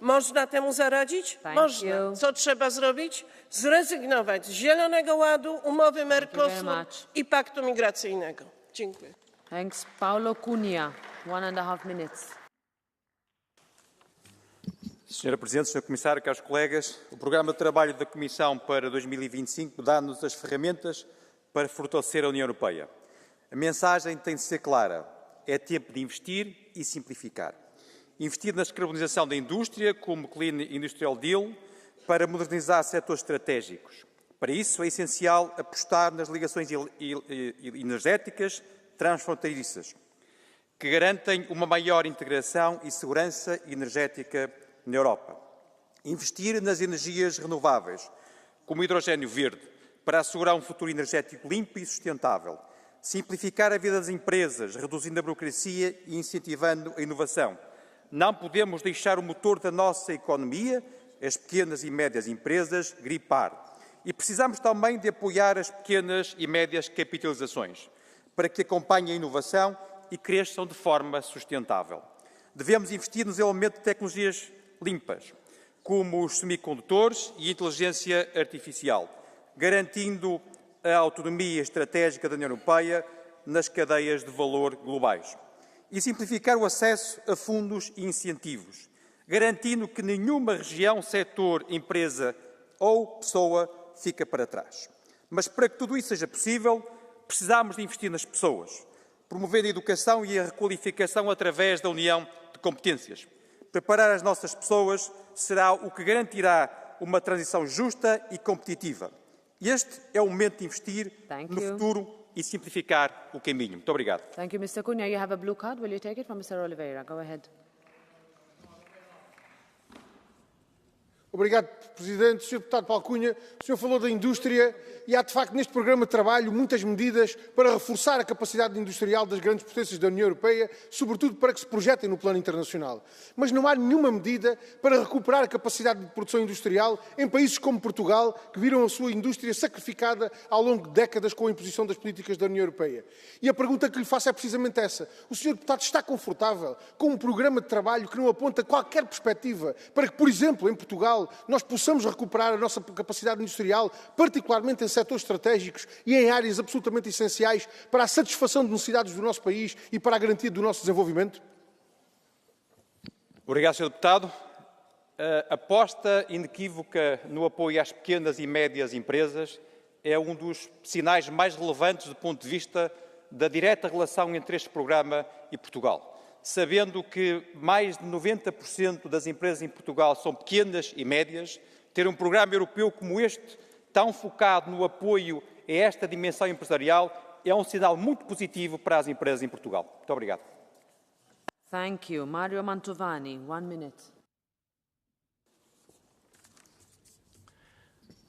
Można temu zaradzić? Można. Co trzeba zrobić? Zrezygnować z Zielonego Ładu, umowy Mercosur i paktu migracyjnego. Dziękuję. Thanks. Paulo Cunha, 1.5 minutes. Senhora Presidente, Senhor Comissário, caros colegas, o programa de trabalho da Comissão para 2025 dá-nos as ferramentas para fortalecer a União Europeia. A mensagem tem de ser clara. É tempo de investir e simplificar. Investir na descarbonização da indústria, como Clean Industrial Deal, para modernizar setores estratégicos. Para isso, é essencial apostar nas ligações energéticas transfronteiriças, que garantem uma maior integração e segurança energética na Europa. Investir nas energias renováveis, como o hidrogênio verde, para assegurar um futuro energético limpo e sustentável. Simplificar a vida das empresas, reduzindo a burocracia e incentivando a inovação. Não podemos deixar o motor da nossa economia, as pequenas e médias empresas, gripar. E precisamos também de apoiar as pequenas e médias capitalizações, para que acompanhem a inovação e cresçam de forma sustentável. Devemos investir nos elementos de tecnologias limpas, como os semicondutores e a inteligência artificial, garantindo a autonomia estratégica da União Europeia nas cadeias de valor globais. E simplificar o acesso a fundos e incentivos, garantindo que nenhuma região, setor, empresa ou pessoa fica para trás. Mas para que tudo isso seja possível, precisamos de investir nas pessoas, promover a educação e a requalificação através da união de competências. Preparar as nossas pessoas será o que garantirá uma transição justa e competitiva. Este é o momento de investir no futuro e simplificar o caminho. Muito obrigado. Thank you, Mr. Cunha. You have a blue card. Will you take it from Mr. Oliveira? Go ahead. Obrigado, Presidente. Sr. Deputado Paulo Cunha, o senhor falou da indústria e há, de facto, neste programa de trabalho muitas medidas para reforçar a capacidade industrial das grandes potências da União Europeia, sobretudo para que se projetem no plano internacional. Mas não há nenhuma medida para recuperar a capacidade de produção industrial em países como Portugal, que viram a sua indústria sacrificada ao longo de décadas com a imposição das políticas da União Europeia. E a pergunta que lhe faço é precisamente essa. O senhor Deputado está confortável com um programa de trabalho que não aponta qualquer perspectiva para que, por exemplo, em Portugal, nós possamos recuperar a nossa capacidade industrial, particularmente em setores estratégicos e em áreas absolutamente essenciais para a satisfação de necessidades do nosso país e para a garantia do nosso desenvolvimento? Obrigado, Sr. Deputado. A aposta inequívoca no apoio às pequenas e médias empresas é um dos sinais mais relevantes do ponto de vista da direta relação entre este programa e Portugal. Sabendo que mais de 90% das empresas em Portugal são pequenas e médias, ter um programa europeu como este, tão focado no apoio a esta dimensão empresarial, é um sinal muito positivo para as empresas em Portugal. Muito obrigado. Thank you. Mario Mantovani, 1 minute.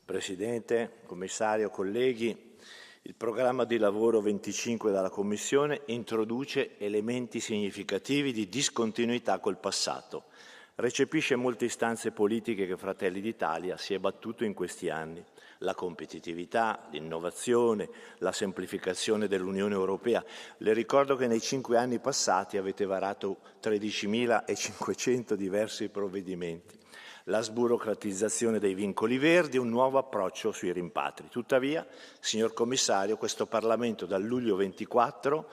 Presidente, Commissario, colleghi, il programma di lavoro 25 della Commissione introduce elementi significativi di discontinuità col passato. Recepisce molte istanze politiche che Fratelli d'Italia si è battuto in questi anni. La competitività, l'innovazione, la semplificazione dell'Unione Europea. Le ricordo che nei 5 anni passati avete varato 13.500 diversi provvedimenti. La sburocratizzazione dei vincoli verdi e un nuovo approccio sui rimpatri. Tuttavia, signor Commissario, questo Parlamento dal luglio 24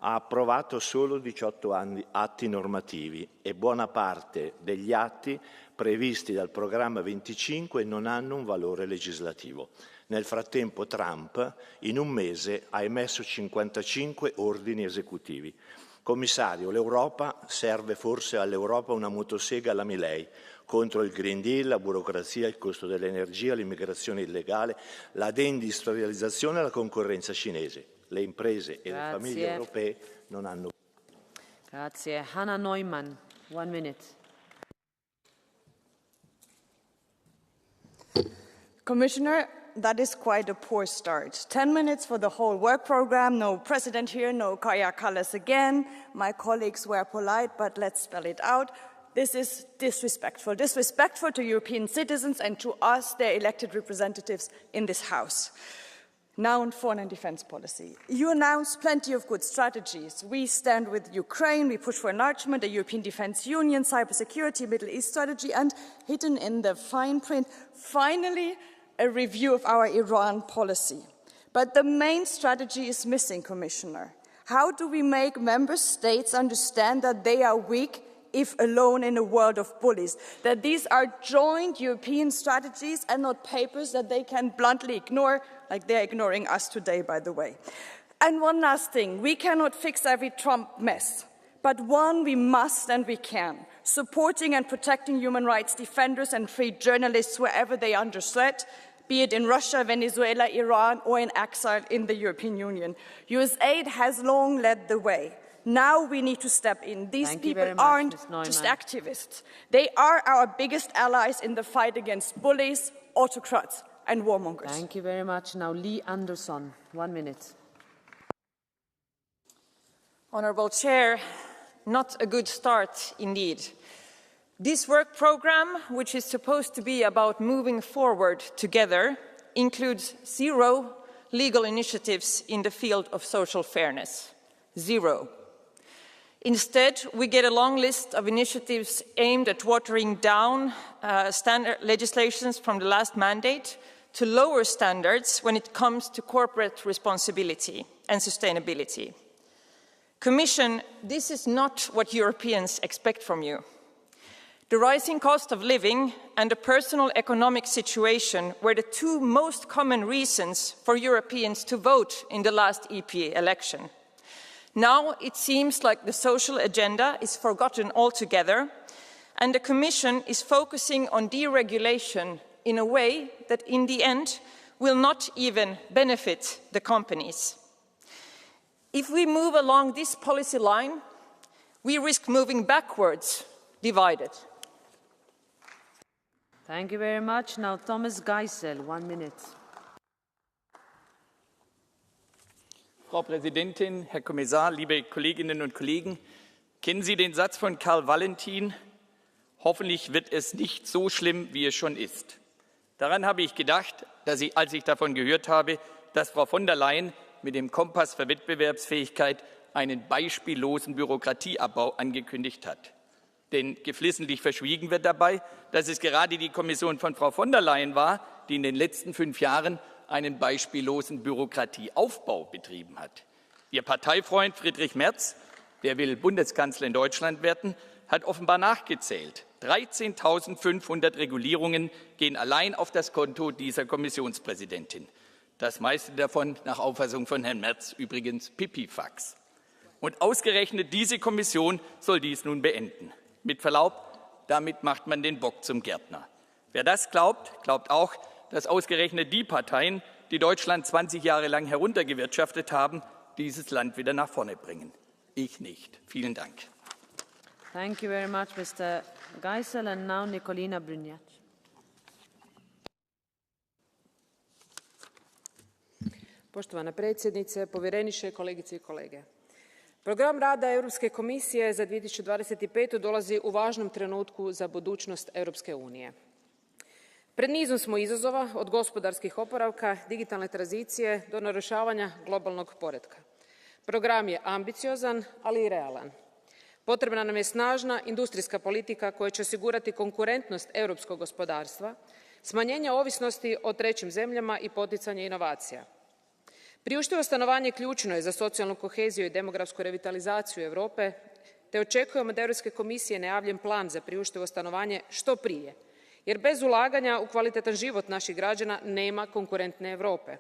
ha approvato solo 18 atti normativi e buona parte degli atti previsti dal programma 25 non hanno un valore legislativo. Nel frattempo Trump in un mese ha emesso 55 ordini esecutivi. Commissario, l'Europa serve forse all'Europa una motosega alla Milei contro il Green Deal, la burocrazia, il costo dell'energia, l'immigrazione illegale, la deindustrializzazione e la concorrenza cinese. Le imprese e le famiglie europee non hanno... Grazie. Hanna Neumann, 1 minute. Commissioner, that is quite a poor start. 10 minutes for the whole work program, no president here, no Kaya Kallas again. My colleagues were polite, but let's spell it out. This is disrespectful. Disrespectful to European citizens and to us, their elected representatives in this House. Now on foreign and defense policy. You announced plenty of good strategies. We stand with Ukraine, we push for enlargement, a European Defence Union, cybersecurity, Middle East strategy, and hidden in the fine print, finally, a review of our Iran policy. But the main strategy is missing, Commissioner. How do we make member states understand that they are weak if alone in a world of bullies? That these are joint European strategies and not papers that they can bluntly ignore, like they're ignoring us today, by the way. And one last thing, we cannot fix every Trump mess, but one we must and we can. Supporting and protecting human rights defenders and free journalists wherever they are under threat, be it in Russia, Venezuela, Iran, or in exile in the European Union. US aid has long led the way. Now we need to step in. These people aren't just activists. They are our biggest allies in the fight against bullies, autocrats, and warmongers. Thank you very much. Now Lee Anderson, 1 minute. Honourable Chair, not a good start indeed. This work programme, which is supposed to be about moving forward together, includes 0 legal initiatives in the field of social fairness. 0. Instead, we get a long list of initiatives aimed at watering down standard legislations from the last mandate to lower standards when it comes to corporate responsibility and sustainability. Commission, this is not what Europeans expect from you. The rising cost of living and the personal economic situation were the 2 most common reasons for Europeans to vote in the last EP election. Now it seems like the social agenda is forgotten altogether, and the Commission is focusing on deregulation in a way that in the end will not even benefit the companies. If we move along this policy line, we risk moving backwards, divided. Thank you very much. Now Thomas Geisel, 1 minute. Frau Präsidentin, Herr Kommissar, liebe Kolleginnen und Kollegen, kennen Sie den Satz von Karl Valentin? Hoffentlich wird es nicht so schlimm, wie es schon ist. Daran habe ich gedacht, als ich davon gehört habe, dass Frau von der Leyen mit dem Kompass für Wettbewerbsfähigkeit einen beispiellosen Bürokratieabbau angekündigt hat. Denn geflissentlich verschwiegen wird dabei, dass es gerade die Kommission von Frau von der Leyen war, die in den letzten 5 Jahren einen beispiellosen Bürokratieaufbau betrieben hat. Ihr Parteifreund Friedrich Merz, der will Bundeskanzler in Deutschland werden, hat offenbar nachgezählt. 13.500 Regulierungen gehen allein auf das Konto dieser Kommissionspräsidentin. Das meiste davon nach Auffassung von Herrn Merz übrigens Pipifax. Und ausgerechnet diese Kommission soll dies nun beenden. Mit Verlaub, damit macht man den Bock zum Gärtner. Wer das glaubt, glaubt auch, dass ausgerechnet die Parteien, die Deutschland 20 Jahre lang heruntergewirtschaftet haben, dieses Land wieder nach vorne bringen. Ich nicht. Vielen Dank. Thank you very much, Mr. Geisel. And now Nikolina Brynjac. Poštovana predsjednice, povjereniče, kolegice i kolege. Program rada Europske komisije za 2025. dolazi u važnom trenutku za budućnost Europske unije. Pred nizom smo izazova od gospodarskih oporavka, digitalne tranzicije do narušavanja globalnog poretka. Program je ambiciozan, ali i realan. Potrebna nam je snažna industrijska politika koja će osigurati konkurentnost europskog gospodarstva, smanjenje ovisnosti o trećim zemljama i poticanje inovacija. Priuštivo stanovanje ključno je za socijalnu koheziju i demografsku revitalizaciju Europe, te očekujemo od Europske komisije najavljen plan za priuštivo stanovanje što prije, jer bez ulaganja u kvalitetan život naših građana nema konkurentne Europe.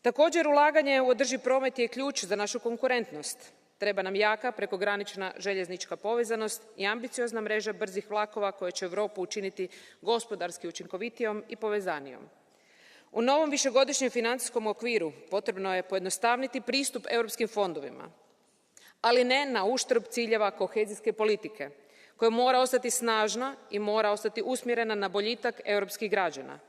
Također, ulaganje u održiv promet je ključ za našu konkurentnost. Treba nam jaka prekogranična željeznička povezanost i ambiciozna mreža brzih vlakova koja će Europu učiniti gospodarski učinkovitijom i povezanijom. U novom višegodišnjem financijskom okviru potrebno je pojednostavniti pristup europskim fondovima, ali ne na uštrb ciljeva kohezijske politike, koja mora ostati snažna i mora ostati usmjerena na boljitak europskih građana.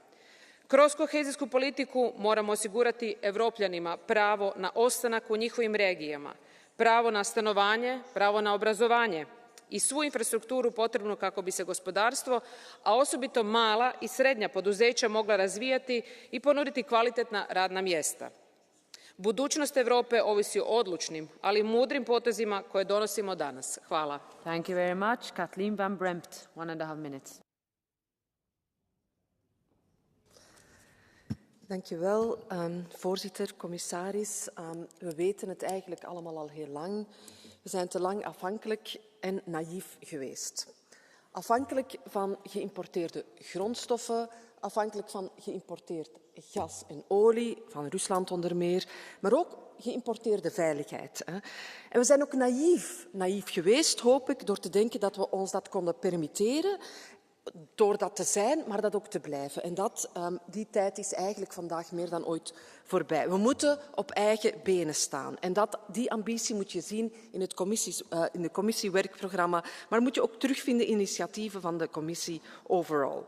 Kroz kohezijsku politiku moramo osigurati Evropljanima pravo na ostanak u njihovim regijama, pravo na stanovanje, pravo na obrazovanje, i svu infrastrukturu potrebnu kako bi se gospodarstvo, a osobito mala i srednja poduzeća mogla razvijati i ponuditi kvalitetna radna mjesta. Budućnost Europe ovisi o odlučnim, ali mudrim potezima koje donosimo danas. Hvala. Thank you very much. Kathleen van Bremt, 1.5 minutes. Dank u wel, voorzitter, commissaris. We weten het eigenlijk allemaal al heel lang. We zijn te lang afhankelijk en naïef geweest. Afhankelijk van geïmporteerde grondstoffen, afhankelijk van geïmporteerd gas en olie, van Rusland onder meer, maar ook geïmporteerde veiligheid. En we zijn ook naïef geweest, hoop ik, door te denken dat we ons dat konden permitteren, door dat te zijn, maar dat ook te blijven. En die tijd is eigenlijk vandaag meer dan ooit voorbij. We moeten op eigen benen staan. En die ambitie moet je zien in het commissiewerkprogramma, maar moet je ook terugvinden in initiatieven van de commissie overall.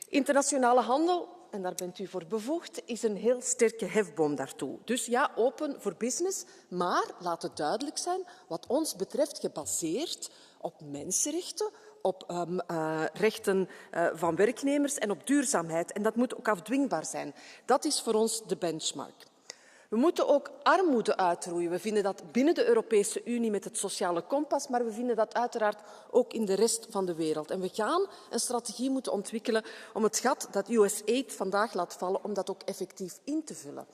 Internationale handel, en daar bent u voor bevoegd, is een heel sterke hefboom daartoe. Dus ja, open voor business, maar laat het duidelijk zijn, wat ons betreft gebaseerd op mensenrechten, op rechten van werknemers en op duurzaamheid. En dat moet ook afdwingbaar zijn. Dat is voor ons de benchmark. We moeten ook armoede uitroeien. We vinden dat binnen de Europese Unie met het sociale kompas, maar we vinden dat uiteraard ook in de rest van de wereld. En we gaan een strategie moeten ontwikkelen om het gat dat USAID vandaag laat vallen, om dat ook effectief in te vullen.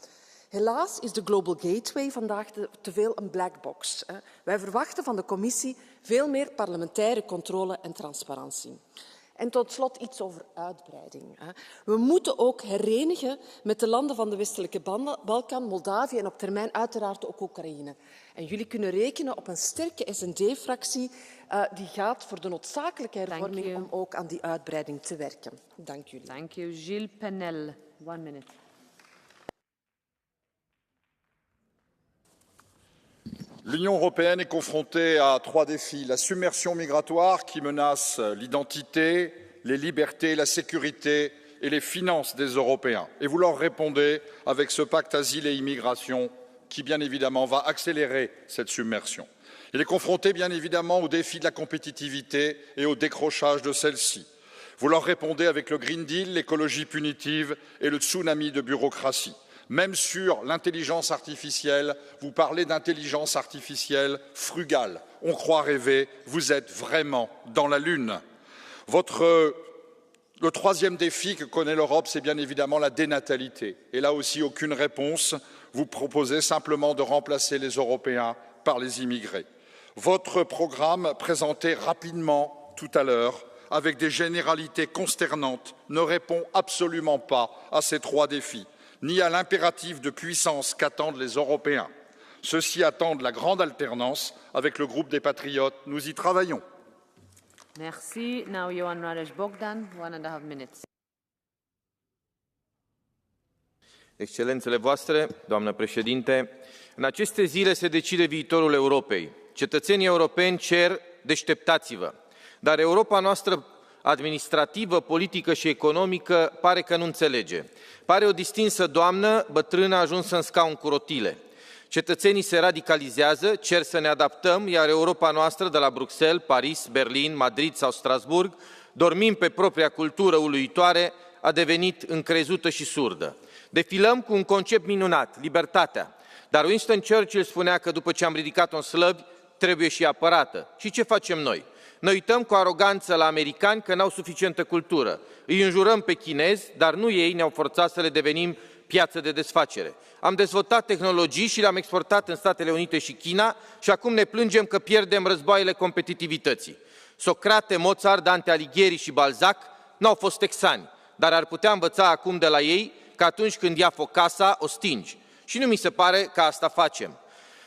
Helaas is de Global Gateway vandaag te veel een black box. Wij verwachten van de commissie veel meer parlementaire controle en transparantie. En tot slot iets over uitbreiding. We moeten ook herenigen met de landen van de westelijke Balkan, Moldavië en op termijn uiteraard ook Oekraïne. En jullie kunnen rekenen op een sterke S&D-fractie die gaat voor de noodzakelijke hervorming om ook aan die uitbreiding te werken. Dank jullie. Thank you. Gilles Penel, 1 minute. L'Union européenne est confrontée à 3 défis. La submersion migratoire qui menace l'identité, les libertés, la sécurité et les finances des Européens. Et vous leur répondez avec ce pacte asile et immigration qui, bien évidemment, va accélérer cette submersion. Il est confronté, bien évidemment, au défi de la compétitivité et au décrochage de celle-ci. Vous leur répondez avec le Green Deal, l'écologie punitive et le tsunami de bureaucratie. Même sur l'intelligence artificielle, vous parlez d'intelligence artificielle frugale. On croit rêver, vous êtes vraiment dans la Lune. Le troisième défi que connaît l'Europe, c'est bien évidemment la dénatalité. Et là aussi, aucune réponse. Vous proposez simplement de remplacer les Européens par les immigrés. Votre programme, présenté rapidement tout à l'heure, avec des généralités consternantes, ne répond absolument pas à ces 3 défis, ni à l'impératif de puissance qu'attendent les Européens. Ceux-ci attendent la grande alternance. Avec le groupe des Patriotes, nous y travaillons. Merci. Now Johan Radesh Bogdan, 1.5 minutes. Excelențele voastre, doamnă președinte, în aceste zile se decide viitorul Europei. Cetățenii europeni cer deșteptați-vă, dar Europa noastră administrativă, politică și economică pare că nu înțelege. Pare o distinsă doamnă bătrână ajunsă în scaun cu rotile. Cetățenii se radicalizează, cer să ne adaptăm, iar Europa noastră de la Bruxelles, Paris, Berlin, Madrid sau Strasbourg, dormind pe propria cultură uluitoare, a devenit încrezută și surdă. Defilăm cu un concept minunat, libertatea. Dar Winston Churchill spunea că după ce am ridicat-o în slăbi, trebuie și apărată. Și ce facem noi? Ne uităm cu aroganță la americani că n-au suficientă cultură. Îi înjurăm pe chinezi, dar nu ei ne-au forțat să le devenim piață de desfacere. Am dezvoltat tehnologii și le-am exportat în Statele Unite și China și acum ne plângem că pierdem războaiele competitivității. Socrate, Mozart, Dante Alighieri și Balzac n-au fost texani, dar ar putea învăța acum de la ei că atunci când ia foc casa, o stingi. Și nu mi se pare că asta facem.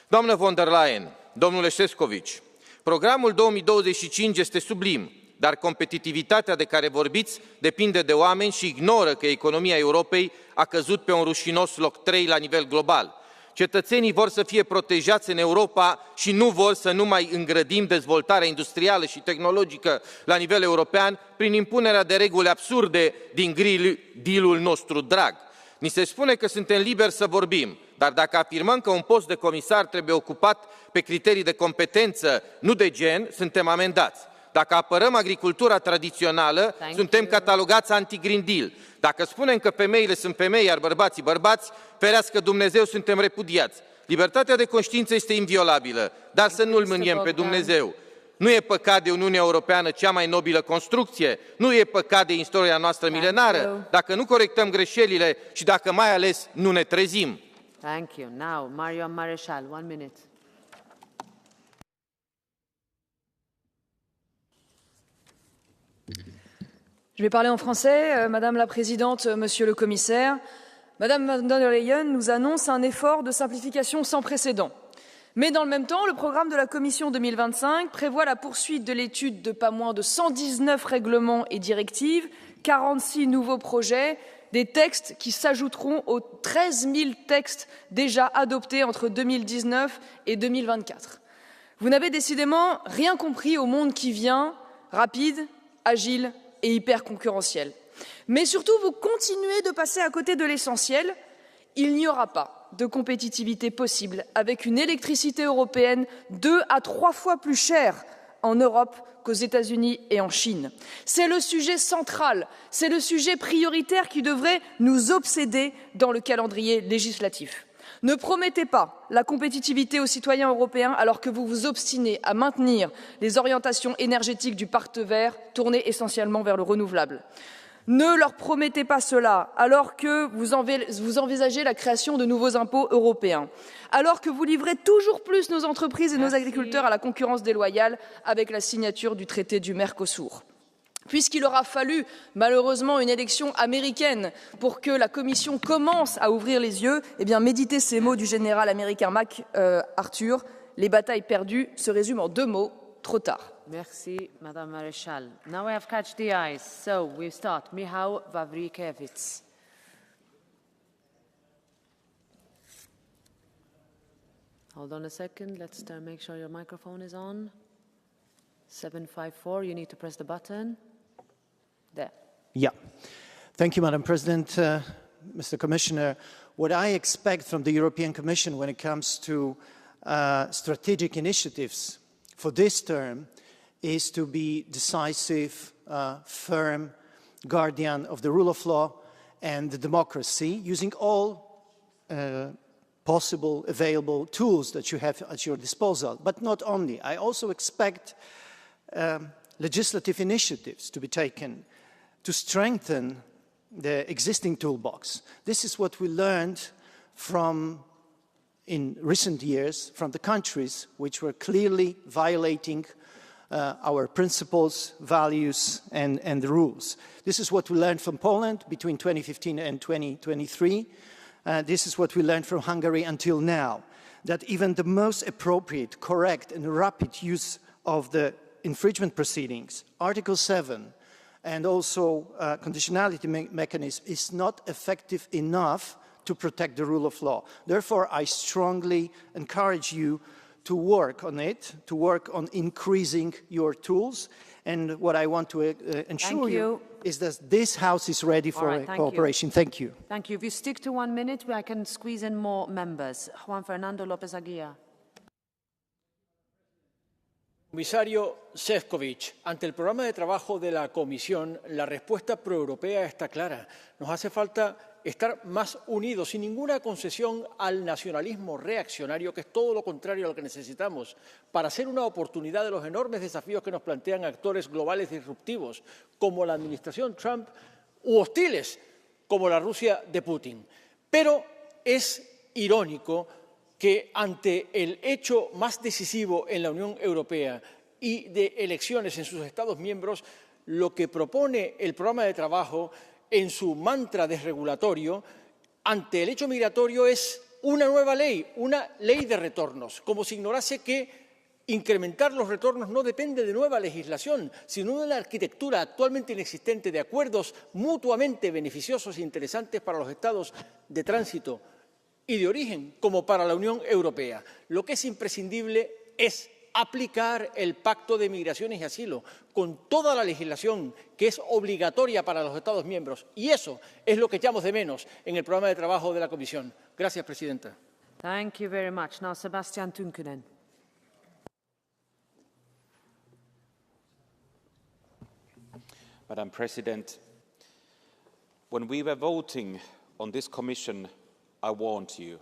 Doamnă von der Leyen, domnule Šefčovič, programul 2025 este sublim, dar competitivitatea de care vorbiți depinde de oameni și ignoră că economia Europei a căzut pe un rușinos loc 3 la nivel global. Cetățenii vor să fie protejați în Europa și nu vor să nu mai îngrădim dezvoltarea industrială și tehnologică la nivel european prin impunerea de reguli absurde din Green Deal-ul nostru drag. Ni se spune că suntem liberi să vorbim, dar dacă afirmăm că un post de comisar trebuie ocupat pe criterii de competență, nu de gen, suntem amendați. Dacă apărăm agricultura tradițională, suntem catalogați anti-Green Deal. Dacă spunem că femeile sunt femei, iar bărbații bărbați, ferească Dumnezeu, suntem repudiați. Libertatea de conștiință este inviolabilă, dar să nu-L mâniem pe Dumnezeu. Nu e păcat de Uniunea Europeană cea mai nobilă construcție, nu e păcat de istoria noastră milenară, dacă nu corectăm greșelile și dacă mai ales nu ne trezim. Thank you. Now, Marion Maréchal, 1 minute. Je vais parler en français. Madame la Présidente, Monsieur le Commissaire, Madame von der Leyen nous annonce un effort de simplification sans précédent. Mais dans le même temps, le programme de la Commission 2025 prévoit la poursuite de l'étude de pas moins de 119 règlements et directives, 46 nouveaux projets, des textes qui s'ajouteront aux 13 000 textes déjà adoptés entre 2019 et 2024. Vous n'avez décidément rien compris au monde qui vient, rapide, agile et hyper concurrentiel. Mais surtout, vous continuez de passer à côté de l'essentiel. Il n'y aura pas de compétitivité possible avec une électricité européenne 2 à 3 fois plus chère en Europe qu'aux États-Unis et en Chine. C'est le sujet central, c'est le sujet prioritaire qui devrait nous obséder dans le calendrier législatif. Ne promettez pas la compétitivité aux citoyens européens alors que vous vous obstinez à maintenir les orientations énergétiques du pacte vert tournées essentiellement vers le renouvelable. Ne leur promettez pas cela alors que vous envisagez la création de nouveaux impôts européens, alors que vous livrez toujours plus nos entreprises et nos agriculteurs à la concurrence déloyale avec la signature du traité du Mercosur. Puisqu'il aura fallu malheureusement une élection américaine pour que la Commission commence à ouvrir les yeux, eh bien méditez ces mots du général américain MacArthur. Les batailles perdues se résument en 2 mots, trop tard. Merci, Madame Maréchal. Now we have catch the eyes. So we start. Michał Wawrikewicz. Hold on a second. Let's make sure your microphone is on. 754. You need to press the button. There. Yeah. Thank you, Madam President. Mr. Commissioner, what I expect from the European Commission when it comes to strategic initiatives for this term is to be decisive, firm guardian of the rule of law and the democracy, using all possible available tools that you have at your disposal. But not only. I also expect legislative initiatives to be taken to strengthen the existing toolbox. This is what we learned in recent years from the countries which were clearly violating our principles, values, and the rules. This is what we learned from Poland between 2015 and 2023. This is what we learned from Hungary until now, that even the most appropriate, correct, and rapid use of the infringement proceedings, Article 7, and also conditionality mechanism is not effective enough to protect the rule of law. Therefore, I strongly encourage you to work on it, to work on increasing your tools. And what I want to ensure you is that this House is ready for cooperation. Thank you. Thank you. If you stick to 1 minute, I can squeeze in more members. Juan Fernando López Aguilar. Comisario Šefčovič, ante el programa de trabajo de la Comisión, la respuesta proeuropea está clara. Nos hace falta estar más unidos, sin ninguna concesión al nacionalismo reaccionario, que es todo lo contrario a lo que necesitamos, para ser una oportunidad de los enormes desafíos que nos plantean actores globales disruptivos, como la administración Trump, u hostiles, como la Rusia de Putin. Pero es irónico que ante el hecho más decisivo en la Unión Europea y de elecciones en sus Estados miembros, lo que propone el programa de trabajo en su mantra desregulatorio ante el hecho migratorio es una nueva ley, una ley de retornos, como si ignorase que incrementar los retornos no depende de nueva legislación, sino de la arquitectura actualmente inexistente de acuerdos mutuamente beneficiosos e interesantes para los estados de tránsito y de origen como para la Unión Europea. Lo que es imprescindible es aplicar el Pacto de Migraciones y Asilo con toda la legislación que es obligatoria para los Estados miembros. Y eso es lo que echamos de menos en el programa de trabajo de la Comisión. Gracias, Presidenta. Thank you very much. Now, Sebastian Tunkunen. Madam President, when we were voting on this Commission, I warned you.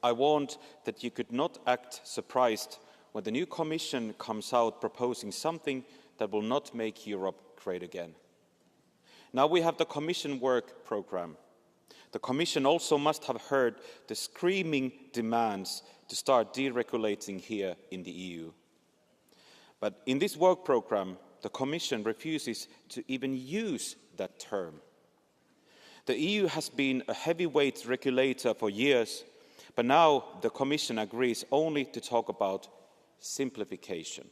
I warned that you could not act surprised when the new Commission comes out proposing something that will not make Europe great again. Now we have the Commission work programme. The Commission also must have heard the screaming demands to start deregulating here in the EU. But in this work programme, the Commission refuses to even use that term. The EU has been a heavyweight regulator for years, but now the Commission agrees only to talk about simplification.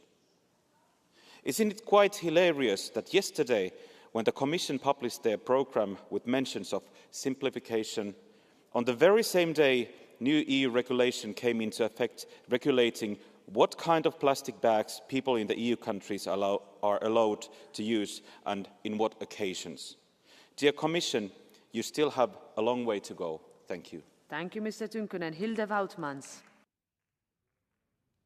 Isn't it quite hilarious that yesterday, when the Commission published their programme with mentions of simplification, on the very same day, new EU regulation came into effect regulating what kind of plastic bags people in the EU countries are allowed to use and in what occasions? Dear Commission, you still have a long way to go. Thank you. Thank you, Mr. Tunkunen. Hilde Woutmans.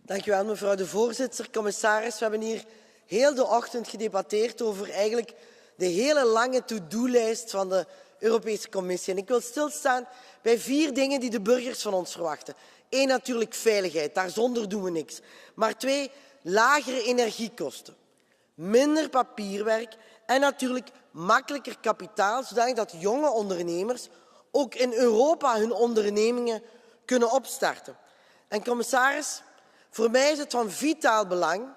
Dank u wel, mevrouw de voorzitter. Commissaris, we hebben hier heel de ochtend gedebatteerd over eigenlijk de hele lange to-do-lijst van de Europese Commissie. En ik wil stilstaan bij 4 dingen die de burgers van ons verwachten. 1, natuurlijk veiligheid, daarzonder doen we niks. Maar 2, lagere energiekosten, minder papierwerk en natuurlijk makkelijker kapitaal, zodat jonge ondernemers ook in Europa hun ondernemingen kunnen opstarten. En commissaris, voor mij is het van vitaal belang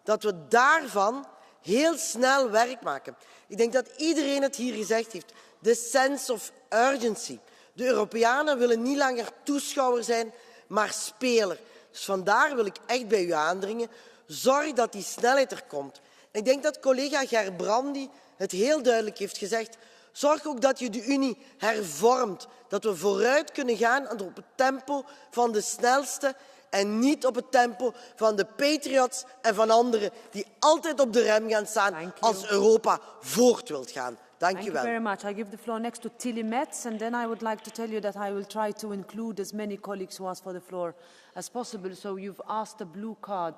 dat we daarvan heel snel werk maken. Ik denk dat iedereen het hier gezegd heeft. De sense of urgency. De Europeanen willen niet langer toeschouwer zijn, maar speler. Dus vandaar wil ik echt bij u aandringen. Zorg dat die snelheid er komt. Ik denk dat collega Gerbrandy het heel duidelijk heeft gezegd. Zorg ook dat je de Unie hervormt. Dat we vooruit kunnen gaan op het tempo van de snelste en niet op het tempo van de patriots en van anderen die altijd op de rem gaan staan als Europa voort wilt gaan. Dank u wel. Thank you very much. I give the floor next to Tilly Metz, and then I would like to tell you that I will try to include as many colleagues who ask for the floor as possible. So you've asked a blue card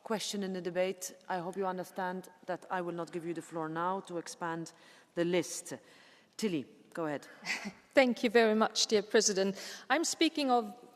question in the debate. I hope you understand that I will not give you the floor now to expand the list. Tilly, go ahead. Thank you very much, dear President. I'm speaking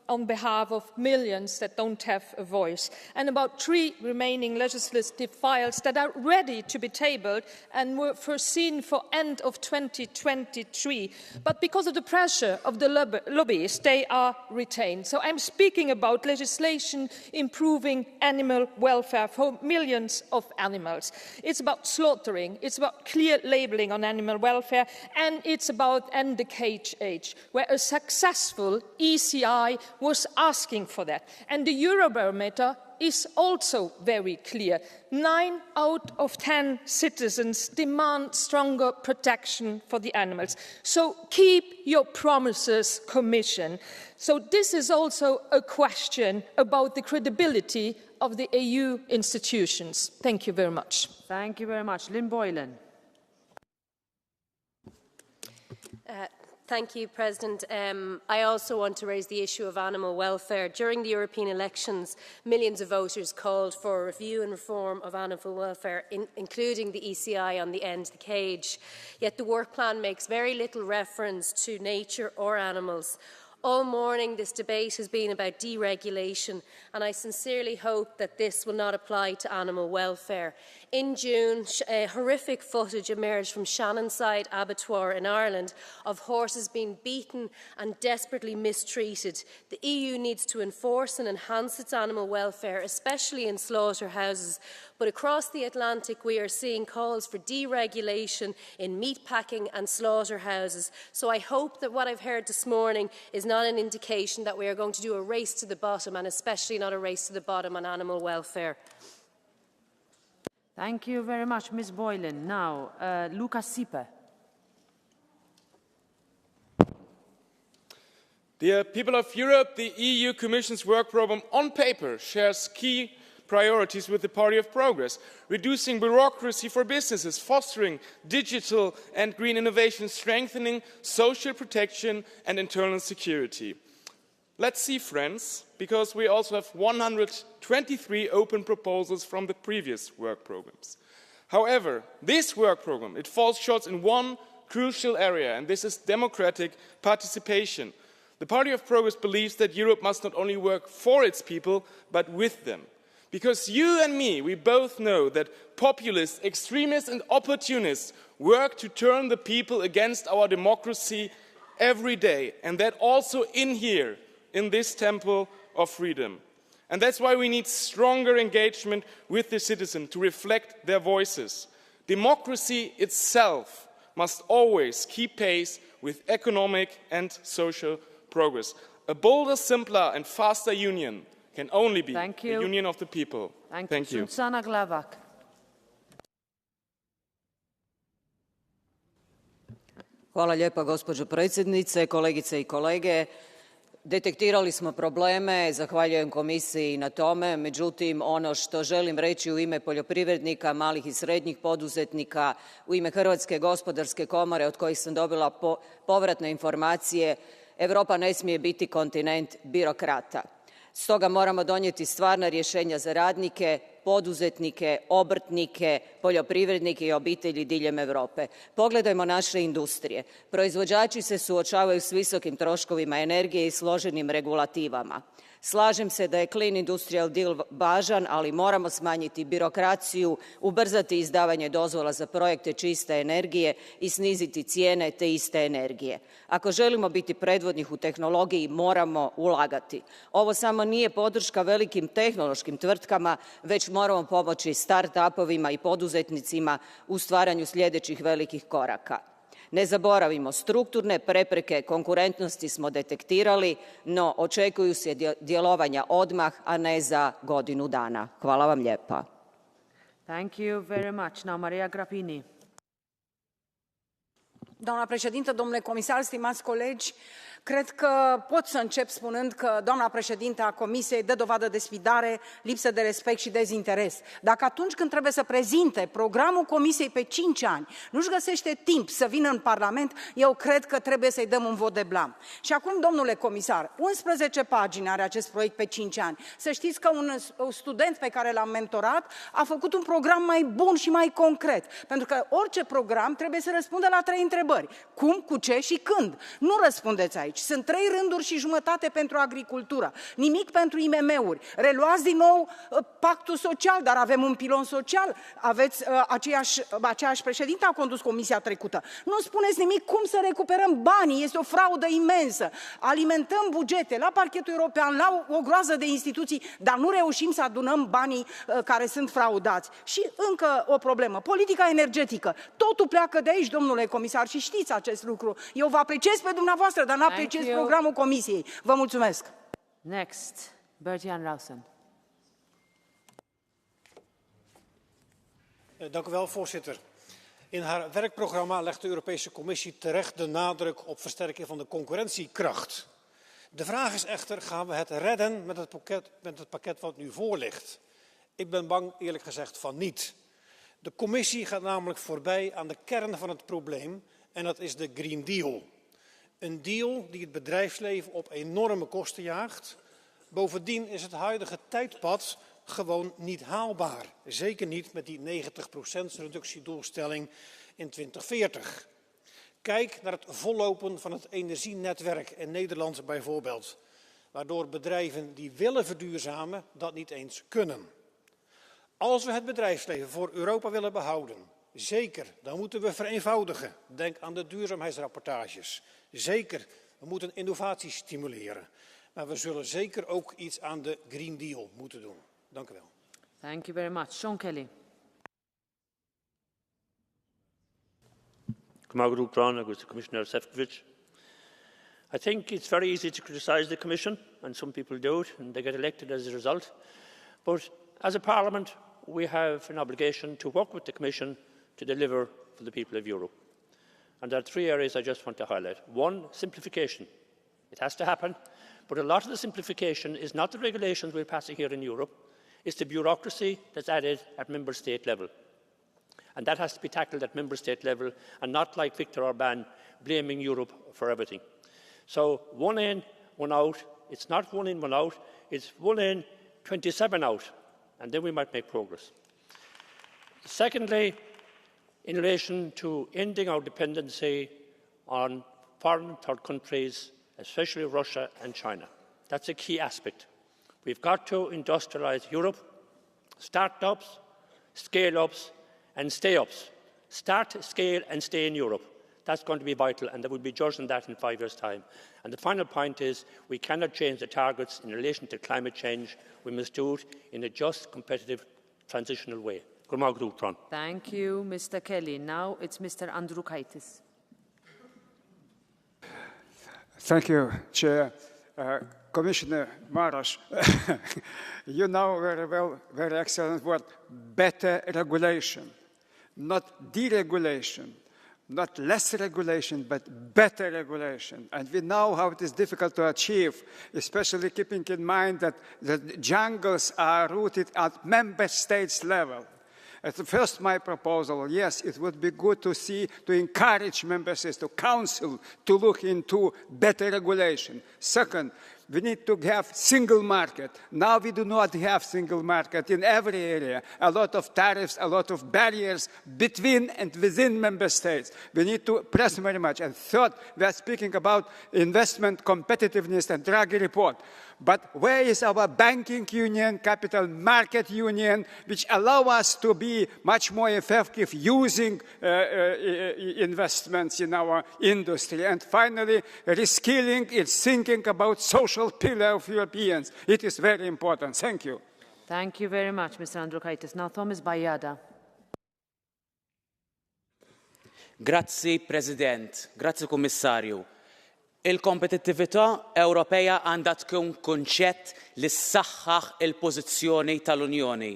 on behalf of millions that don't have a voice, and about 3 remaining legislative files that are ready to be tabled and were foreseen for end of 2023. But because of the pressure of the lobbyists, they are retained. So I'm speaking about legislation improving animal welfare for millions of animals. It's about slaughtering, it's about clear labelling on animal welfare, and it's about end the cage age, where a successful ECI was asking for that. And the Eurobarometer is also very clear. 9 out of 10 citizens demand stronger protection for the animals. So keep your promises, Commission. So this is also a question about the credibility of the EU institutions. Thank you very much. Thank you very much. Lynn Boylan. Thank you, President. I also want to raise the issue of animal welfare. During the European elections, millions of voters called for a review and reform of animal welfare, including the ECI on the end the cage. Yet the work plan makes very little reference to nature or animals. All morning, this debate has been about deregulation, and I sincerely hope that this will not apply to animal welfare. In June, horrific footage emerged from Shannonside Abattoir in Ireland of horses being beaten and desperately mistreated. The EU needs to enforce and enhance its animal welfare, especially in slaughterhouses. But across the Atlantic, we are seeing calls for deregulation in meatpacking and slaughterhouses. So I hope that what I've heard this morning is not an indication that we are going to do a race to the bottom, and especially not a race to the bottom on animal welfare. Thank you very much, Ms. Boylan. Now, Lucas Siepe. Dear people of Europe, the EU Commission's work programme on paper shares key priorities with the Party of Progress, reducing bureaucracy for businesses, fostering digital and green innovation, strengthening social protection and internal security. Let's see, friends, because we also have 123 open proposals from the previous work programs. However, this work program, it falls short in one crucial area, and this is democratic participation. The Party of Progress believes that Europe must not only work for its people, but with them. Because you and me, we both know that populists, extremists and opportunists work to turn the people against our democracy every day, and that also in here, in this temple of freedom. And that's why we need stronger engagement with the citizens to reflect their voices. Democracy itself must always keep pace with economic and social progress. A bolder, simpler and faster union can only be a union of the people. Thank you. Susanna Glavak. Hvala lijepa, gospođo predsjednice, kolegice i kolege. Detektirali smo probleme, zahvaljujem komisiji na tome, međutim ono što želim reći u ime poljoprivrednika, malih i srednjih poduzetnika, u ime Hrvatske gospodarske komore od kojih sam dobila povratne informacije, Europa ne smije biti kontinent birokrata. Stoga moramo donijeti stvarna rješenja za radnike, poduzetnike, obrtnike, poljoprivrednike i obitelji diljem Europe. Pogledajmo naše industrije. Proizvođači se suočavaju s visokim troškovima energije i složenim regulativama. Slažem se da je Clean Industrial Deal važan, ali moramo smanjiti birokraciju, ubrzati izdavanje dozvola za projekte čiste energije i sniziti cijene te iste energije. Ako želimo biti predvodnih u tehnologiji, moramo ulagati. Ovo samo nije podrška velikim tehnološkim tvrtkama, već moramo pomoći start-upovima i poduzetnicima u stvaranju sljedećih velikih koraka. Ne zaboravimo, strukturne prepreke konkurentnosti smo detektirali, no očekuju se djelovanja odmah, a ne za godinu dana. Hvala vam lijepa. Thank you very much. Now, Maria Grappini. Doamna președintă, domnule comisar, stimați colegi, cred că pot să încep spunând că doamna președintă a Comisiei dă dovadă de sfidare, lipsă de respect și dezinteres. Dacă atunci când trebuie să prezinte programul Comisiei pe 5 ani nu-și găsește timp să vină în Parlament, eu cred că trebuie să-i dăm un vot de blam. Și acum, domnule comisar, 11 pagini are acest proiect pe 5 ani. Să știți că un student pe care l-am mentorat a făcut un program mai bun și mai concret. Pentru că orice program trebuie să răspundă la 3 întrebări. Cum, cu ce și când. Nu răspundeți aici. Sunt 3 rânduri și jumătate pentru agricultură. Nimic pentru IMM-uri. Reluați din nou pactul social, dar avem un pilon social. Aveți aceeași președintă a condus comisia trecută. Nu spuneți nimic cum să recuperăm banii. Este o fraudă imensă. Alimentăm bugete la parchetul european, la o groază de instituții, dar nu reușim să adunăm banii care sunt fraudați. Și încă o problemă. Politica energetică. Totul pleacă de aici, domnule comisar, și știți acest lucru. Eu vă apreciez pe dumneavoastră, dar nu apreciez programul Comisiei. Vă mulțumesc. Next, Bert-Jan Rausen. Dank u wel, voorzitter. In haar werkprogramma legt de Europese Commissie terecht de nadruk op versterking van de concurrentiekracht. De vraag is echter, gaan we het redden met het pakket wat nu voor ligt? Ik ben bang, eerlijk gezegd, van niet. De Commissie gaat namelijk voorbij aan de kern van het probleem en dat is de Green Deal. Een deal die het bedrijfsleven op enorme kosten jaagt. Bovendien is het huidige tijdpad gewoon niet haalbaar. Zeker niet met die 90% reductiedoelstelling in 2040. Kijk naar het vollopen van het energienetwerk in Nederland bijvoorbeeld. Waardoor bedrijven die willen verduurzamen dat niet eens kunnen. Als we het bedrijfsleven voor Europa willen behouden, zeker, dan moeten we vereenvoudigen. Denk aan de duurzaamheidsrapportages. Zeker, we moeten innovatie stimuleren. Maar we zullen zeker ook iets aan de Green Deal moeten doen. Dank u wel. Thank you very much. Sean Kelly. Commissioner Šefčovič. I think it's very easy to criticise the Commission, and some people do it, and they get elected as a result. But as a Parliament, we have an obligation to work with the Commission to deliver for the people of Europe. And there are 3 areas I just want to highlight. 1, simplification. It has to happen, but a lot of the simplification is not the regulations we're passing here in Europe. It's the bureaucracy that's added at member state level. And that has to be tackled at member state level and not like Viktor Orban blaming Europe for everything. So 1 in, 1 out. It's not 1 in, 1 out. It's 1 in, 27 out. And then we might make progress. Secondly, in relation to ending our dependency on foreign third countries, especially Russia and China. That's a key aspect. We've got to industrialise Europe, start-ups, scale-ups and stay-ups. Start, scale and stay in Europe. That's going to be vital, and there will be judged on that in 5 years' time. And the final point is we cannot change the targets in relation to climate change. We must do it in a just, competitive, transitional way. Thank you, Mr. Kelly. Now it's Mr. Andriukaitis. Thank you, Chair. Commissioner Maras, you know very well, very excellent word, better regulation, not deregulation, not less regulation, but better regulation. And we know how it is difficult to achieve, especially keeping in mind that the jungles are rooted at member states level. At first, my proposal, yes, it would be good to encourage member states, to council, to look into better regulation. Second, we need to have single market. Now we do not have single market in every area. A lot of tariffs, a lot of barriers between and within member states. We need to press very much. And third, we are speaking about investment competitiveness and Draghi report. But where is our banking union, capital market union, which allow us to be much more effective using investments in our industry? And finally, reskilling is thinking about social pillar of Europeans. It is very important. Thank you. Thank you very much, Mr. Andriukaitis. Now, Thomas Bayada. Grazzi, President. Grazzi, Kommissarju. Il-kompetittività Ewropea għandha tkun kunċett li ssaħħaħ il-pożizzjoni tal-Unjoni.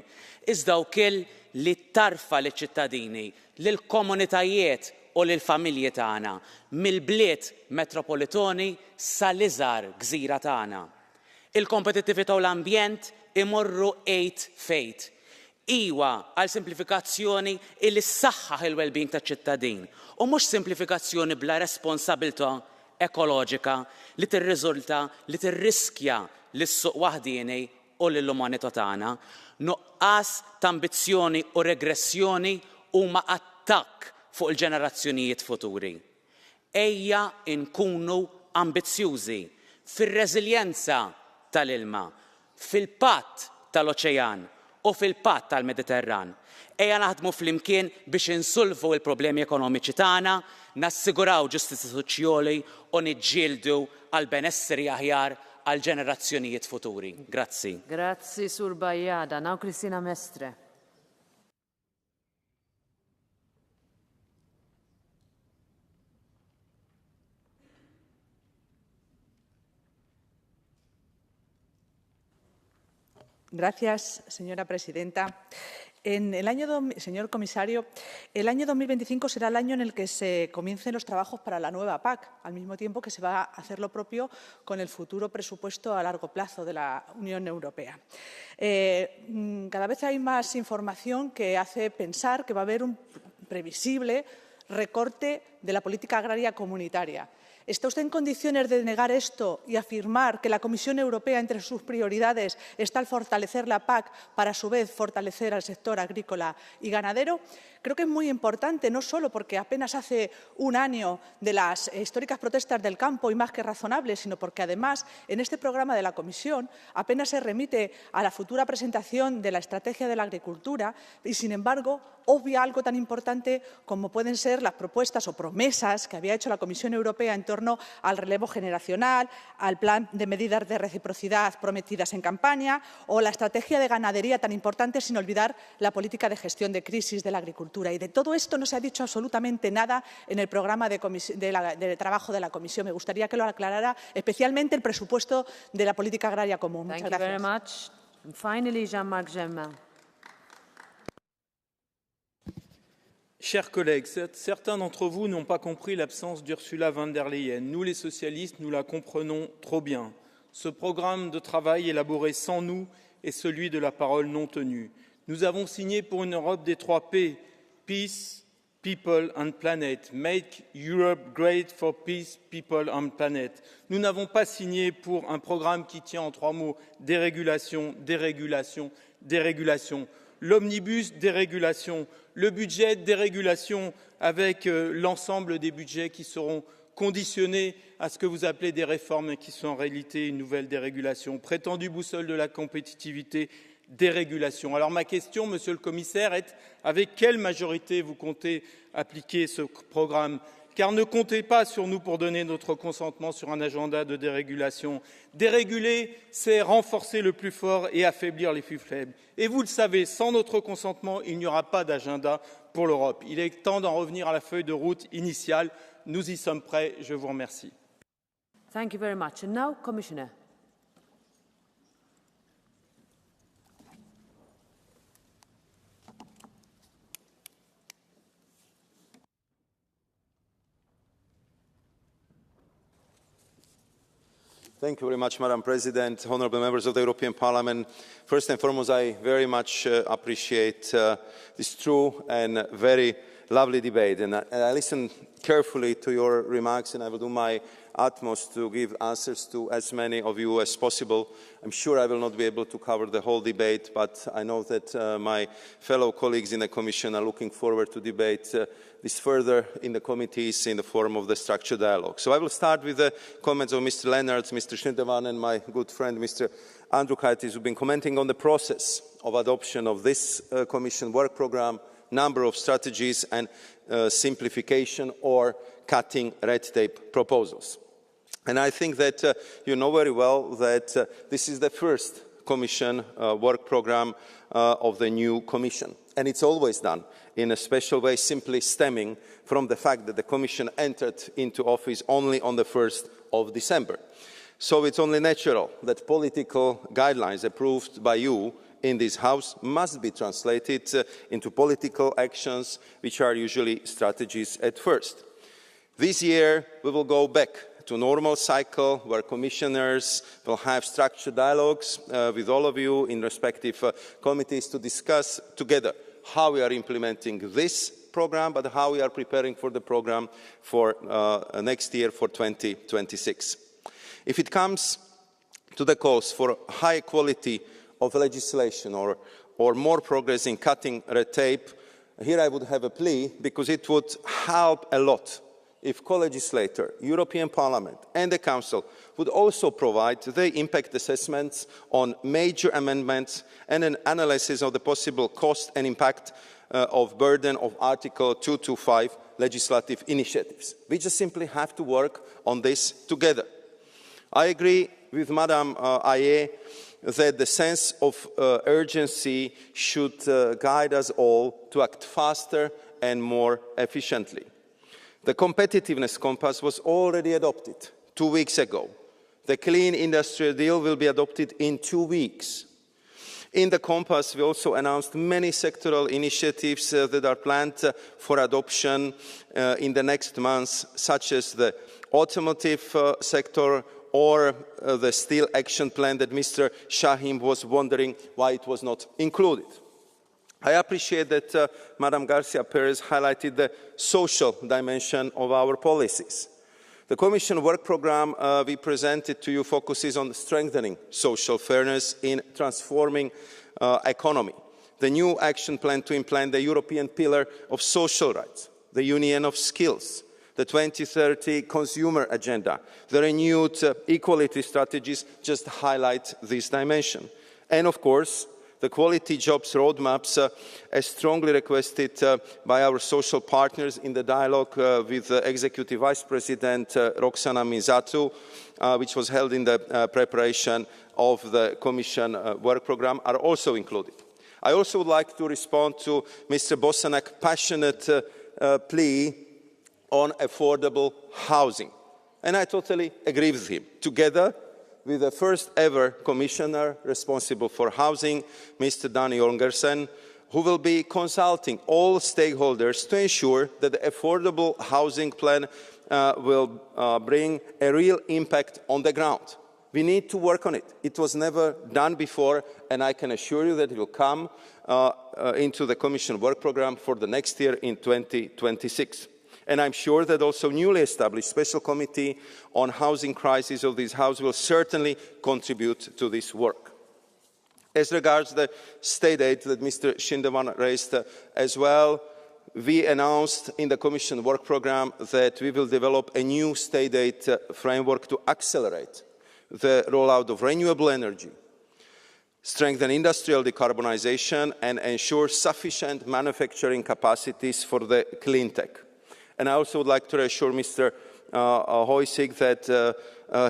Iżda wkoll li tarfa liċ-ċittadini, lill-komunitajiet u lill-familji tagħna, mill-bliet metropolitani sal-iżgħar gżira tagħna. Il-kompetittività u l-ambjent imorru ejt fejt. Iwa għal simplifikazzjoni illi ssaħħaħ il-well-being taċ-ċittadin u mhux simplifikazzjoni bla responsabilità ekoloġika li tirriżulta li tirriskja lis-suq waħdieni u lill-umanità tagħna. Nuqqas ta' ambizzjoni u regressjoni huma attakk fuq il-ġenerazzjonijiet futuri. Ejja nkunu ambizzjużi fir-reżiljenza tal-ilma, fil-patt tal-oċean u fil-patt tal-Mediterran. Ejja naħdmu flimkien biex insolvu l-problemi ekonomiċi tagħna, nassiguraw ġustizzja soċjali u niġġieldu għal benesseri aħjar għal ġenerazzjonijiet futuri. Grazzi. Grazzi, Sur Bajada. Now Cristina Mestre. Gracias, señora presidenta. Señor comisario, el año 2025 será el año en el que se comiencen los trabajos para la nueva PAC, al mismo tiempo que se va a hacer lo propio con el futuro presupuesto a largo plazo de la Unión Europea. Cada vez hay más información que hace pensar que va a haber un previsible recorte de la política agraria comunitaria. ¿Está usted en condiciones de negar esto y afirmar que la Comisión Europea, entre sus prioridades, está el fortalecer la PAC para, a su vez, fortalecer al sector agrícola y ganadero? Creo que es muy importante, no solo porque apenas hace un año de las históricas protestas del campo y más que razonable, sino porque, además, en este programa de la Comisión apenas se remite a la futura presentación de la estrategia de la agricultura y, sin embargo, obvia algo tan importante como pueden ser las propuestas o promesas que había hecho la Comisión Europea en torno al relevo generacional, al plan de medidas de reciprocidad prometidas en campaña o la estrategia de ganadería tan importante, sin olvidar la política de gestión de crisis de la agricultura. Y de todo esto no se ha dicho absolutamente nada en el programa de trabajo de la Comisión. Me gustaría que lo aclarara, especialmente el presupuesto de la política agraria común. Muchas gracias. Thank you very much. And finally, Jean-Marc Germain. Chers collègues, certains d'entre vous n'ont pas compris l'absence d'Ursula von der Leyen. Nous, les socialistes, nous la comprenons trop bien. Ce programme de travail élaboré sans nous est celui de la parole non tenue. Nous avons signé pour une Europe des 3 P, Peace, People and Planet. Make Europe great for peace, people and planet. Nous n'avons pas signé pour un programme qui tient en 3 mots dérégulation, dérégulation, dérégulation. L'omnibus dérégulation, le budget dérégulation avec l'ensemble des budgets qui seront conditionnés à ce que vous appelez des réformes et qui sont en réalité une nouvelle dérégulation. Prétendue boussole de la compétitivité, dérégulation. Alors ma question, Monsieur le Commissaire, est avec quelle majorité vous comptez appliquer ce programme? Car ne comptez pas sur nous pour donner notre consentement sur un agenda de dérégulation. Déréguler, c'est renforcer le plus fort et affaiblir les plus faibles. Et vous le savez, sans notre consentement, il n'y aura pas d'agenda pour l'Europe. Il est temps d'en revenir à la feuille de route initiale. Nous y sommes prêts. Je vous remercie. Thank you very much. And now, Commissioner. Thank you very much, Madam President, honourable members of the European Parliament. First and foremost, I very much appreciate this true and very lovely debate. And I listened carefully to your remarks, and I will do my utmost to give answers to as many of you as possible. I'm sure I will not be able to cover the whole debate, but I know that my fellow colleagues in the Commission are looking forward to debate this further in the committees in the form of the structured dialogue. So I will start with the comments of Mr. Leonard, Mr. Schneiderman, and my good friend Mr. Andriukaitis, who have been commenting on the process of adoption of this Commission work programme, number of strategies and simplification or cutting red tape proposals. And I think that you know very well that this is the first Commission work programme of the new Commission. And it's always done in a special way, simply stemming from the fact that the Commission entered into office only on the 1st of December. So it's only natural that political guidelines approved by you in this House must be translated into political actions, which are usually strategies at first. This year, we will go back to a normal cycle where commissioners will have structured dialogues with all of you in respective committees to discuss together how we are implementing this programme, but how we are preparing for the programme for next year, for 2026. If it comes to the calls for high quality of legislation or more progress in cutting red tape, here I would have a plea, because it would help a lot if co-legislator, European Parliament and the Council would also provide the impact assessments on major amendments and an analysis of the possible cost and impact of burden of Article 225 legislative initiatives. We just simply have to work on this together. I agree with Madam Aye that the sense of urgency should guide us all to act faster and more efficiently. The competitiveness compass was already adopted 2 weeks ago. The Clean Industrial Deal will be adopted in 2 weeks. In the compass, we also announced many sectoral initiatives that are planned for adoption in the next months, such as the automotive sector or the Steel Action Plan that Mr. Shaheen was wondering why it was not included. I appreciate that Madam Garcia Perez highlighted the social dimension of our policies. The Commission work programme we presented to you focuses on strengthening social fairness in transforming economy. The new action plan to implement the European Pillar of Social Rights, the Union of Skills, the 2030 Consumer Agenda, the renewed equality strategies just highlight this dimension. And of course, the quality jobs roadmaps, as strongly requested by our social partners in the dialogue with Executive Vice President Roxana Mizatu, which was held in the preparation of the Commission work programme, are also included. I also would like to respond to Mr. Bosanak's passionate plea on affordable housing. And I totally agree with him. Together with the first ever Commissioner responsible for housing, Mr. Dan Jorgensen, who will be consulting all stakeholders to ensure that the affordable housing plan will bring a real impact on the ground. We need to work on it. It was never done before, and I can assure you that it will come into the Commission work programme for the next year in 2026. And I'm sure that also newly established Special Committee on Housing Crisis of this House will certainly contribute to this work. As regards the state aid that Mr. Schindemann raised as well, we announced in the Commission work programme that we will develop a new state aid framework to accelerate the rollout of renewable energy, strengthen industrial decarbonisation and ensure sufficient manufacturing capacities for the clean tech. And I also would like to reassure Mr. Hojsík that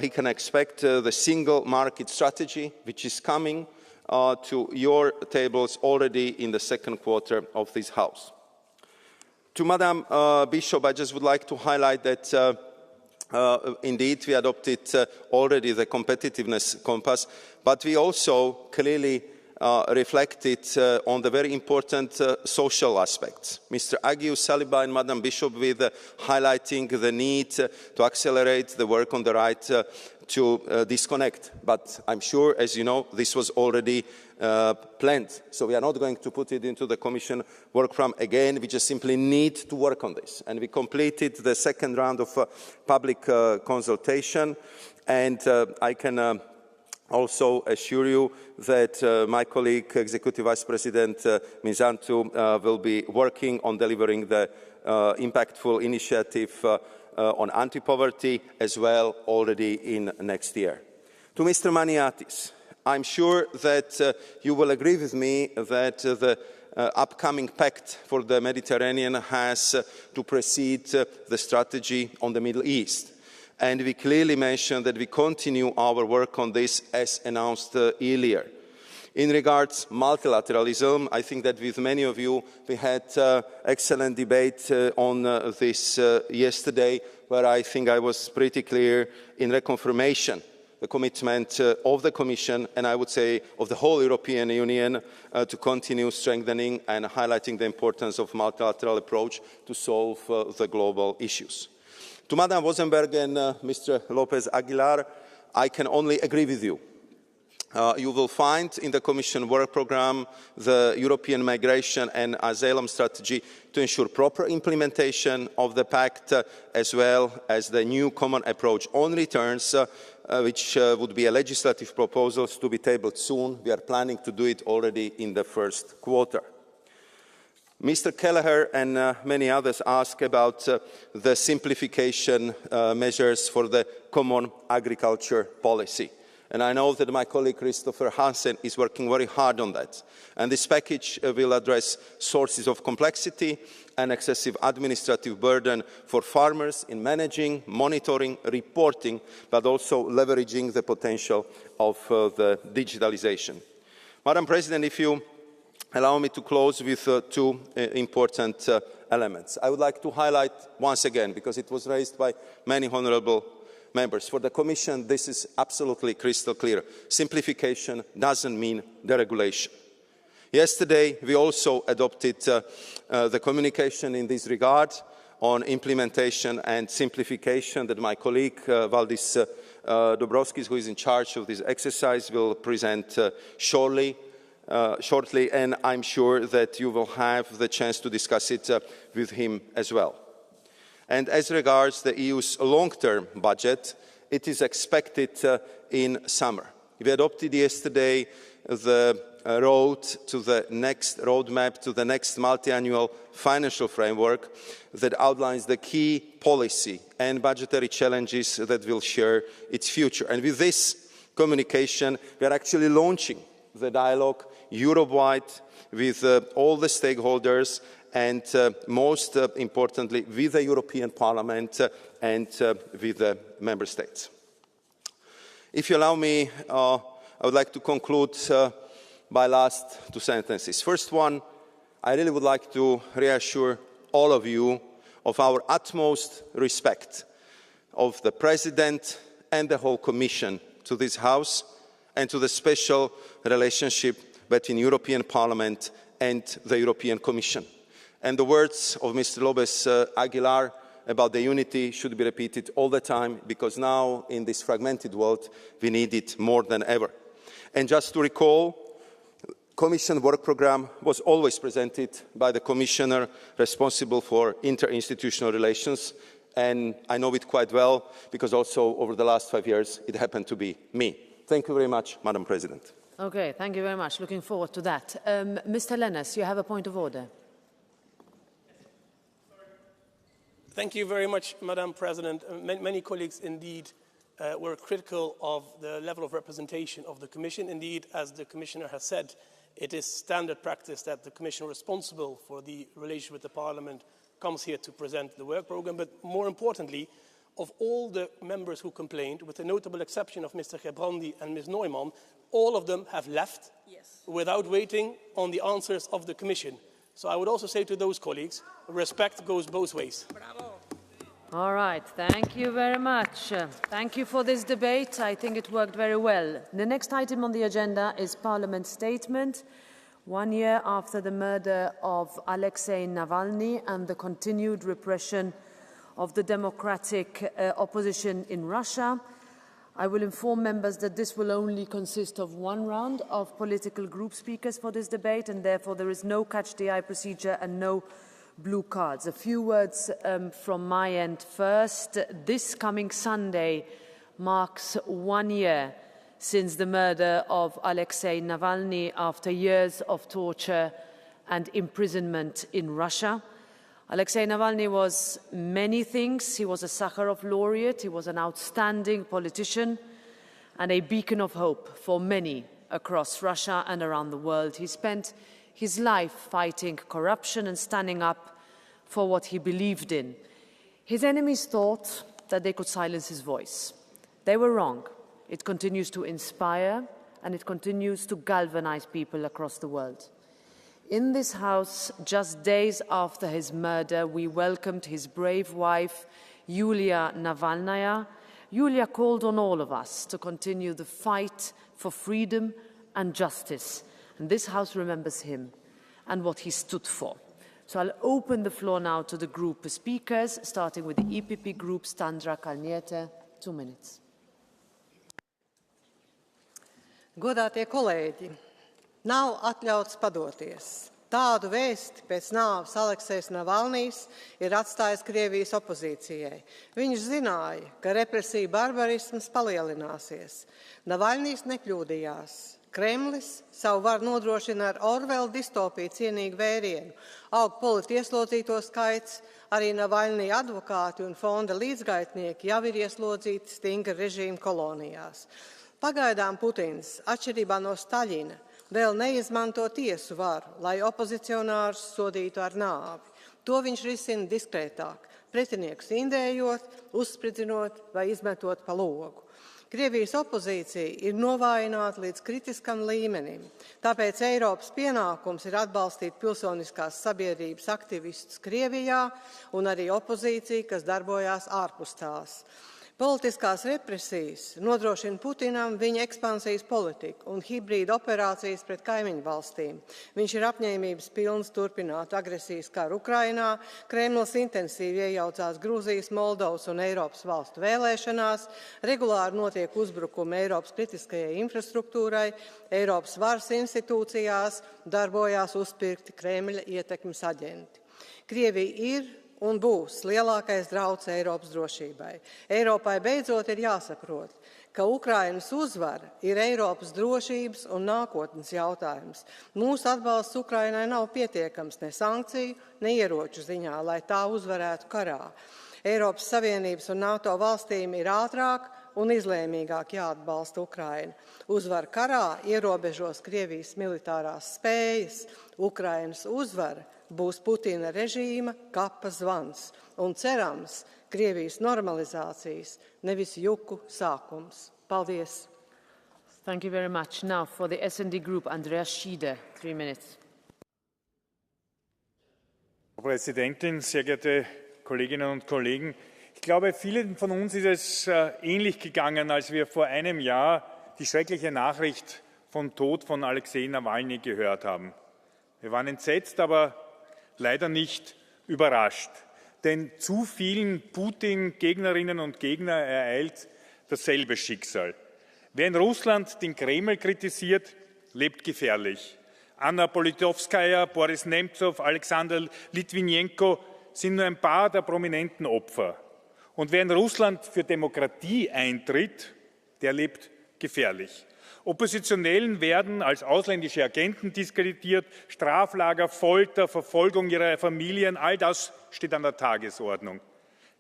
he can expect the single market strategy, which is coming to your tables already in the second quarter of this House. To Madam Bishop, I just would like to highlight that indeed, we adopted already the competitiveness compass, but we also clearly reflected on the very important social aspects. Mr. Agiu Saliba and Madam Bishop with highlighting the need to accelerate the work on the right to disconnect. But I'm sure, as you know, this was already planned. So we are not going to put it into the Commission work programme again. We just simply need to work on this. And we completed the second round of public consultation. And I can also assure you that my colleague, Executive Vice President Mizantu, will be working on delivering the impactful initiative on anti-poverty as well already in next year. To Mr. Maniatis, I'm sure that you will agree with me that the upcoming pact for the Mediterranean has to precede the strategy on the Middle East. And we clearly mentioned that we continue our work on this as announced earlier. In regards to multilateralism, I think that with many of you we had excellent debate on this yesterday, where I think I was pretty clear in reconfirmation the commitment of the Commission and I would say of the whole European Union to continue strengthening and highlighting the importance of multilateral approach to solve the global issues. To Madam Vosenberg and Mr. Lopez Aguilar, I can only agree with you. You will find in the Commission work programme the European migration and asylum strategy to ensure proper implementation of the pact, as well as the new common approach on returns, which would be a legislative proposal to be tabled soon. We are planning to do it already in the first quarter. Mr. Kelleher and many others asked about the simplification measures for the common agriculture policy. And I know that my colleague Christopher Hansen is working very hard on that. And this package will address sources of complexity and excessive administrative burden for farmers in managing, monitoring, reporting, but also leveraging the potential of the digitalization. Madam President, if you allow me to close with two important elements. I would like to highlight once again, because it was raised by many honourable members. For the Commission, this is absolutely crystal clear. Simplification doesn't mean deregulation. Yesterday, we also adopted the communication in this regard on implementation and simplification that my colleague Valdis Dombrovskis, who is in charge of this exercise, will present shortly, and I'm sure that you will have the chance to discuss it with him as well. And as regards the EU's long-term budget, it is expected in summer. We adopted yesterday the roadmap to the next multi-annual financial framework that outlines the key policy and budgetary challenges that will share its future. And with this communication, we are actually launching the dialogue Europe-wide with all the stakeholders and most importantly with the European Parliament and with the Member States. If you allow me, I would like to conclude by last two sentences. First one, I really would like to reassure all of you of our utmost respect of the President and the whole Commission to this House and to the special relationship between the European Parliament and the European Commission. And the words of Mr. Lopez Aguilar about the unity should be repeated all the time, because now, in this fragmented world, we need it more than ever. And just to recall, Commission work programme was always presented by the Commissioner responsible for interinstitutional relations, and I know it quite well, because also over the last 5 years, it happened to be me. Thank you very much, Madam President. Okay, thank you very much. Looking forward to that. Mr. Lennes, you have a point of order. Thank you very much, Madam President. Many colleagues indeed were critical of the level of representation of the Commission. Indeed, as the Commissioner has said, it is standard practice that the Commissioner responsible for the relation with the Parliament comes here to present the work programme. But more importantly, of all the members who complained, with the notable exception of Mr. Gerbrandy and Ms. Neumann, all of them have left without waiting on the answers of the Commission. So I would also say to those colleagues, respect goes both ways. Bravo. All right, thank you very much. Thank you for this debate. I think it worked very well. The next item on the agenda is Parliament's statement. 1 year after the murder of Alexei Navalny and the continued repression of the democratic opposition in Russia, I will inform members that this will only consist of one round of political group speakers for this debate, and therefore there is no catch-the-eye procedure and no blue cards. A few words from my end first. This coming Sunday marks 1 year since the murder of Alexei Navalny after years of torture and imprisonment in Russia. Alexei Navalny was many things. He was a Sakharov laureate, he was an outstanding politician and a beacon of hope for many across Russia and around the world. He spent his life fighting corruption and standing up for what he believed in. His enemies thought that they could silence his voice. They were wrong. It continues to inspire and it continues to galvanize people across the world. In this House, just days after his murder, we welcomed his brave wife, Yulia Navalnaya. Yulia called on all of us to continue the fight for freedom and justice. And this House remembers him and what he stood for. So I'll open the floor now to the group speakers, starting with the EPP group, Sandra Kalniete, 2 minutes. Godātie kolēģi, nav atļauts padoties. Tādu vēsti pēc nāves Aleksejs Navalnijs ir atstājis Krievijas opozīcijai. Viņš zināja, ka represija barbarisms palielināsies. Navalnijs nekļūdījās. Kremlis savu varu nodrošina ar Orwell distopiju cienīgu vērienu. Aug politieslodzīto skaits, arī Navalnija advokāti un fonda līdzgaitnieki jau ir ieslodzīti stingra režīma kolonijās. Pagaidām Putins, atšķirībā no Staļina, vēl neizmanto tiesu varu, lai opozicionārus sodītu ar nāvi. To viņš risina diskrētāk, pretiniekus indējot, uzspridzinot vai izmetot pa logu. Krievijas opozīcija ir novājināta līdz kritiskam līmenim, tāpēc Eiropas pienākums ir atbalstīt pilsoniskās sabiedrības aktivistus Krievijā un arī opozīciju, kas darbojās ārpus tās. Politiskās represijas nodrošina Putinam viņa ekspansijas politiku un hibrīda operācijas pret kaimiņu valstīm. Viņš ir apņēmības pilns turpināt agresijas karu Ukrainā, Kremlis intensīvi iejaucās Grūzijas, Moldovas un Eiropas valstu vēlēšanās, regulāri notiek uzbrukumi Eiropas kritiskajai infrastruktūrai, Eiropas varas institūcijās darbojās uzpirkti Kremļa ietekmes aģenti. Krievija ir un būs lielākais drauds Eiropas drošībai. Eiropai beidzot ir jāsaprot, ka Ukrainas uzvara ir Eiropas drošības un nākotnes jautājums. Mūsu atbalsts Ukrainai nav pietiekams ne sankciju, ne ieroču ziņā, lai tā uzvarētu karā. Eiropas Savienības un NATO valstīm ir ātrāk un izlēmīgāk jāatbalsta Ukraina. Uzvara karā ierobežos Krievijas militārās spējas. Ukrainas uzvara būs Putina režīma kapa zvans un cerams Krievijas normalizācijas, nevis juku sākums. Paldies! Thank you very much. Now for the S&D Group, Andreas Schieder, 3 minutes. Frau Präsidentin, sehr geehrte Kolleginnen und Kollegen! Ich glaube, vielen von uns ist es ähnlich gegangen, als wir vor einem Jahr die schreckliche Nachricht vom Tod von Alexei Nawalny gehört haben. Wir waren entsetzt, aber leider nicht überrascht. denn zu vielen Putin-Gegnerinnen und Gegnern ereilt dasselbe Schicksal. Wer in Russland den Kreml kritisiert, lebt gefährlich. Anna Politkovskaya, Boris Nemtsov, Alexander Litwinenko sind nur ein paar der prominenten Opfer. Und wer in Russland für Demokratie eintritt, der lebt gefährlich. Oppositionellen werden als ausländische Agenten diskreditiert, Straflager, Folter, Verfolgung ihrer Familien, all das steht an der Tagesordnung.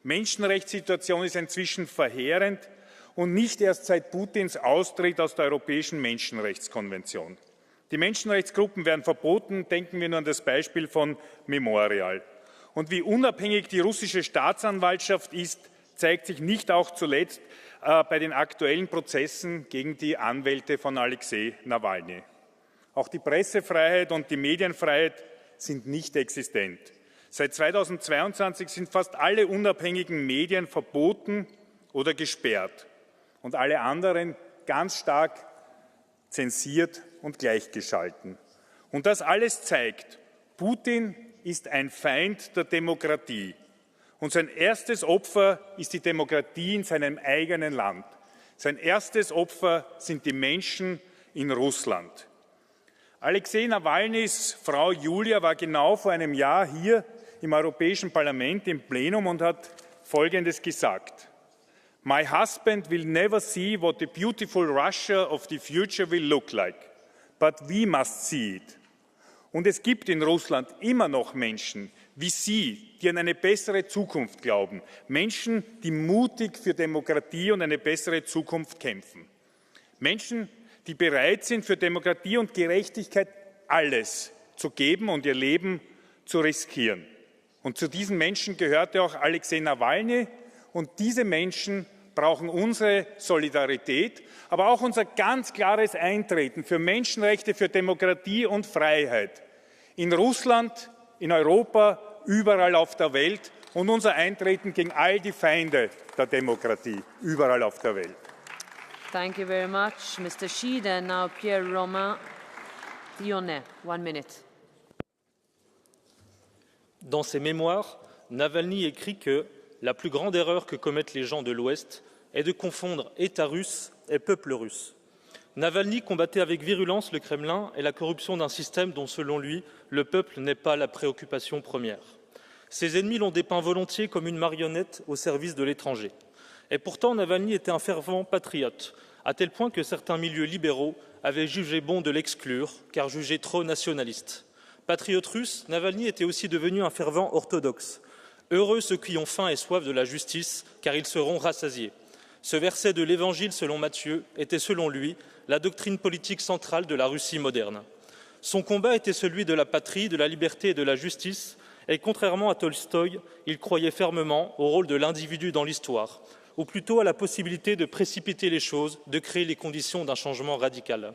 Menschenrechtssituation ist inzwischen verheerend und nicht erst seit Putins Austritt aus der Europäischen Menschenrechtskonvention. Die Menschenrechtsgruppen werden verboten, denken wir nur an das Beispiel von Memorial. Und wie unabhängig die russische Staatsanwaltschaft ist, zeigt sich nicht auch zuletzt bei den aktuellen Prozessen gegen die Anwälte von Alexei Nawalny. Auch die Pressefreiheit und die Medienfreiheit sind nicht existent. Seit 2022 sind fast alle unabhängigen Medien verboten oder gesperrt und alle anderen ganz stark zensiert und gleichgeschalten. Und das alles zeigt, Putin ist ein Feind der Demokratie. Und sein erstes Opfer ist die Demokratie in seinem eigenen Land. Sein erstes Opfer sind die Menschen in Russland. Alexei Nawalnys Frau Julia war genau vor einem Jahr hier im Europäischen Parlament im Plenum und hat Folgendes gesagt. My husband will never see what the beautiful Russia of the future will look like, but we must see it. Und es gibt in Russland immer noch Menschen wie Sie, die an eine bessere Zukunft glauben. Menschen, die mutig für Demokratie und eine bessere Zukunft kämpfen. Menschen, die bereit sind, für Demokratie und Gerechtigkeit alles zu geben und ihr Leben zu riskieren. Und zu diesen Menschen gehörte auch Alexei Nawalny. Und diese Menschen brauchen unsere Solidarität, aber auch unser ganz klares Eintreten für Menschenrechte, für Demokratie und Freiheit. In Russland, in Europa, überall auf der Welt und unser Eintreten gegen all die Feinde der Demokratie, überall auf der Welt. Thank you very much, Mr. Sheed. And now Pierre-Romain Dionnet, 1 minute. Dans ses mémoires, Navalny écrit que la plus grande erreur que commettent les gens de l'Ouest est de confondre État russe et peuple russe. Navalny combattait avec virulence le Kremlin et la corruption d'un système dont, selon lui, le peuple n'est pas la préoccupation première. Ses ennemis l'ont dépeint volontiers comme une marionnette au service de l'étranger. Et pourtant, Navalny était un fervent patriote, à tel point que certains milieux libéraux avaient jugé bon de l'exclure, car jugé trop nationaliste. Patriote russe, Navalny était aussi devenu un fervent orthodoxe. Heureux ceux qui ont faim et soif de la justice, car ils seront rassasiés. Ce verset de l'Évangile selon Matthieu était, selon lui, la doctrine politique centrale de la Russie moderne. Son combat était celui de la patrie, de la liberté et de la justice, et contrairement à Tolstoï, il croyait fermement au rôle de l'individu dans l'histoire, ou plutôt à la possibilité de précipiter les choses, de créer les conditions d'un changement radical.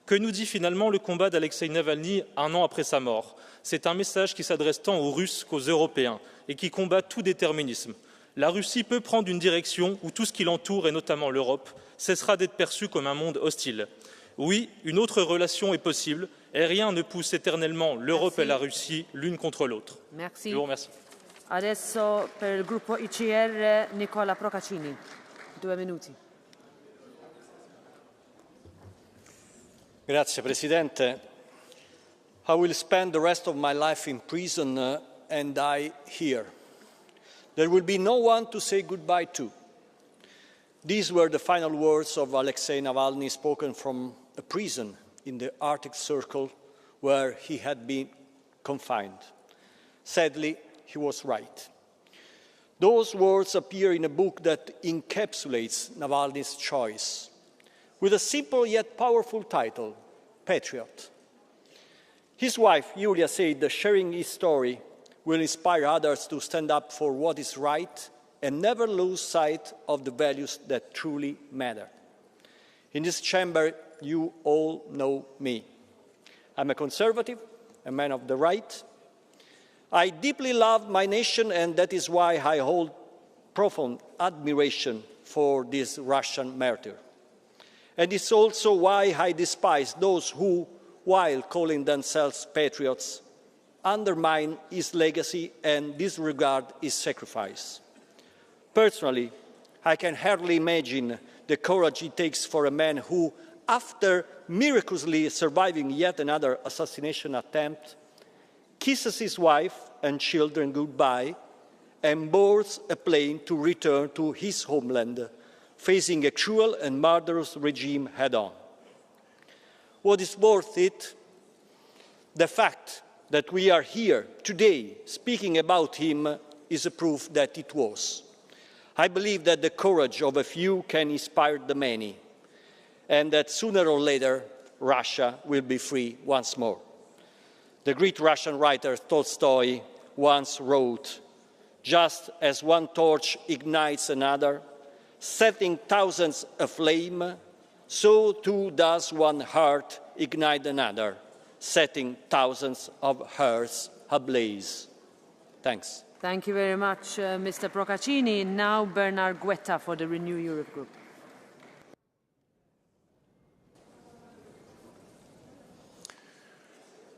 Que nous dit finalement le combat d'Alexei Navalny un an après sa mort? C'est un message qui s'adresse tant aux Russes qu'aux Européens et qui combat tout déterminisme. La Russie peut prendre une direction où tout ce qui l'entoure, et notamment l'Europe, cessera d'être perçu comme un monde hostile. Oui, une autre relation est possible et rien ne pousse éternellement l'Europe et la Russie l'une contre l'autre. Merci. Je vous remercie. Adesso per il gruppo ICR Nicola Procaccini, 2 minuti. Grazie Presidente. I will spend the rest of my life in prison and die here. There will be no one to say goodbye to. These were the final words of Alexei Navalny spoken from a prison in the Arctic Circle where he had been confined. Sadly, he was right. Those words appear in a book that encapsulates Navalny's choice, with a simple yet powerful title, Patriot. His wife, Yulia, said that sharing his story will inspire others to stand up for what is right and never lose sight of the values that truly matter. In this chamber, you all know me. I'm a conservative, a man of the right. I deeply love my nation, and that is why I hold profound admiration for this Russian martyr. And it's also why I despise those who, while calling themselves patriots, undermine his legacy and disregard his sacrifice. Personally, I can hardly imagine the courage it takes for a man who, after miraculously surviving yet another assassination attempt, kisses his wife and children goodbye and boards a plane to return to his homeland, facing a cruel and murderous regime head-on. What is worth it? The fact that we are here today speaking about him is a proof that it was. I believe that the courage of a few can inspire the many, and that sooner or later Russia will be free once more. The great Russian writer Tolstoy once wrote, "Just as one torch ignites another, setting thousands aflame, so too does one heart ignite another, setting thousands of hearts ablaze." Thanks. Thank you very much, Mr. Procaccini. Now Bernard Guetta for the Renew Europe Group.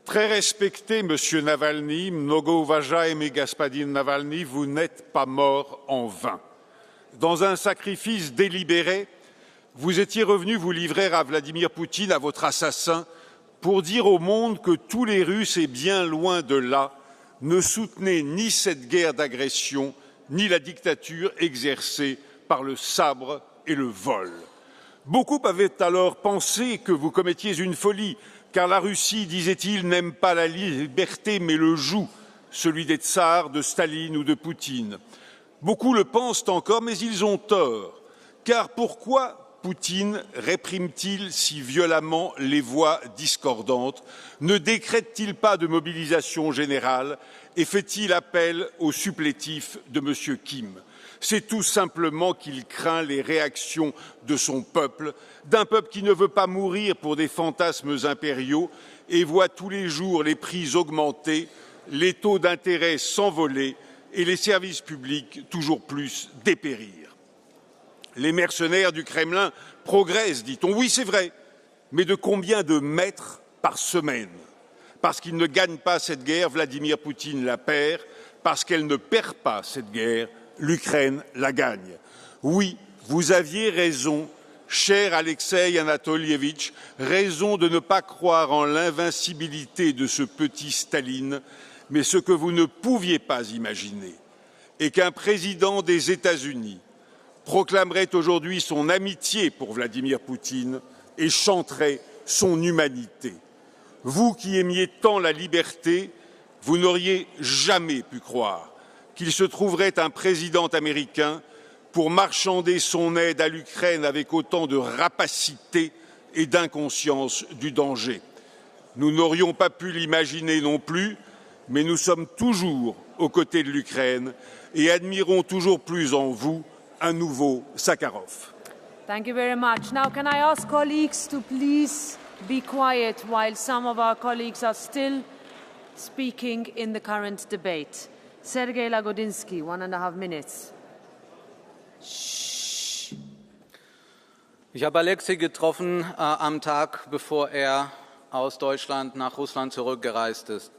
Très respecté, Monsieur Navalny, mnogo uważajmy, Господин Navalny, vous n'êtes pas mort en vain. Dans un sacrifice délibéré, vous étiez revenu vous livrer à Vladimir Poutine, à votre assassin, pour dire au monde que tous les Russes, et bien loin de là, ne soutenaient ni cette guerre d'agression, ni la dictature exercée par le sabre et le vol. Beaucoup avaient alors pensé que vous commettiez une folie, car la Russie, disait-il, n'aime pas la liberté, mais le joug, celui des tsars, de Staline ou de Poutine. Beaucoup le pensent encore, mais ils ont tort. Car pourquoi Poutine réprime-t-il si violemment les voix discordantes? Ne décrète-t-il pas de mobilisation générale et fait-il appel au supplétif de M. Kim? C'est tout simplement qu'il craint les réactions de son peuple, d'un peuple qui ne veut pas mourir pour des fantasmes impériaux et voit tous les jours les prix augmenter, les taux d'intérêt s'envoler et les services publics toujours plus dépérir. Les mercenaires du Kremlin progressent, dit-on. Oui, c'est vrai, mais de combien de mètres par semaine? Parce qu'il ne gagne pas cette guerre, Vladimir Poutine la perd. Parce qu'elle ne perd pas cette guerre, l'Ukraine la gagne. Oui, vous aviez raison, cher Alexei Anatolievitch, raison de ne pas croire en l'invincibilité de ce petit Staline, mais ce que vous ne pouviez pas imaginer est qu'un président des États-Unis proclamerait aujourd'hui son amitié pour Vladimir Poutine et chanterait son humanité. Vous qui aimiez tant la liberté, vous n'auriez jamais pu croire qu'il se trouverait un président américain pour marchander son aide à l'Ukraine avec autant de rapacité et d'inconscience du danger. Nous n'aurions pas pu l'imaginer non plus, mais nous sommes toujours aux côtés de l'Ukraine et admirons toujours plus en vous un nouveau Sakharov. Thank you very much. Now, can I ask colleagues to please be quiet while some of our colleagues are still speaking in the current debate? Sergei Lagodinsky, 1.5 minutes. Ich habe Alexei getroffen am Tag, bevor er aus Deutschland nach Russland zurückgereist ist.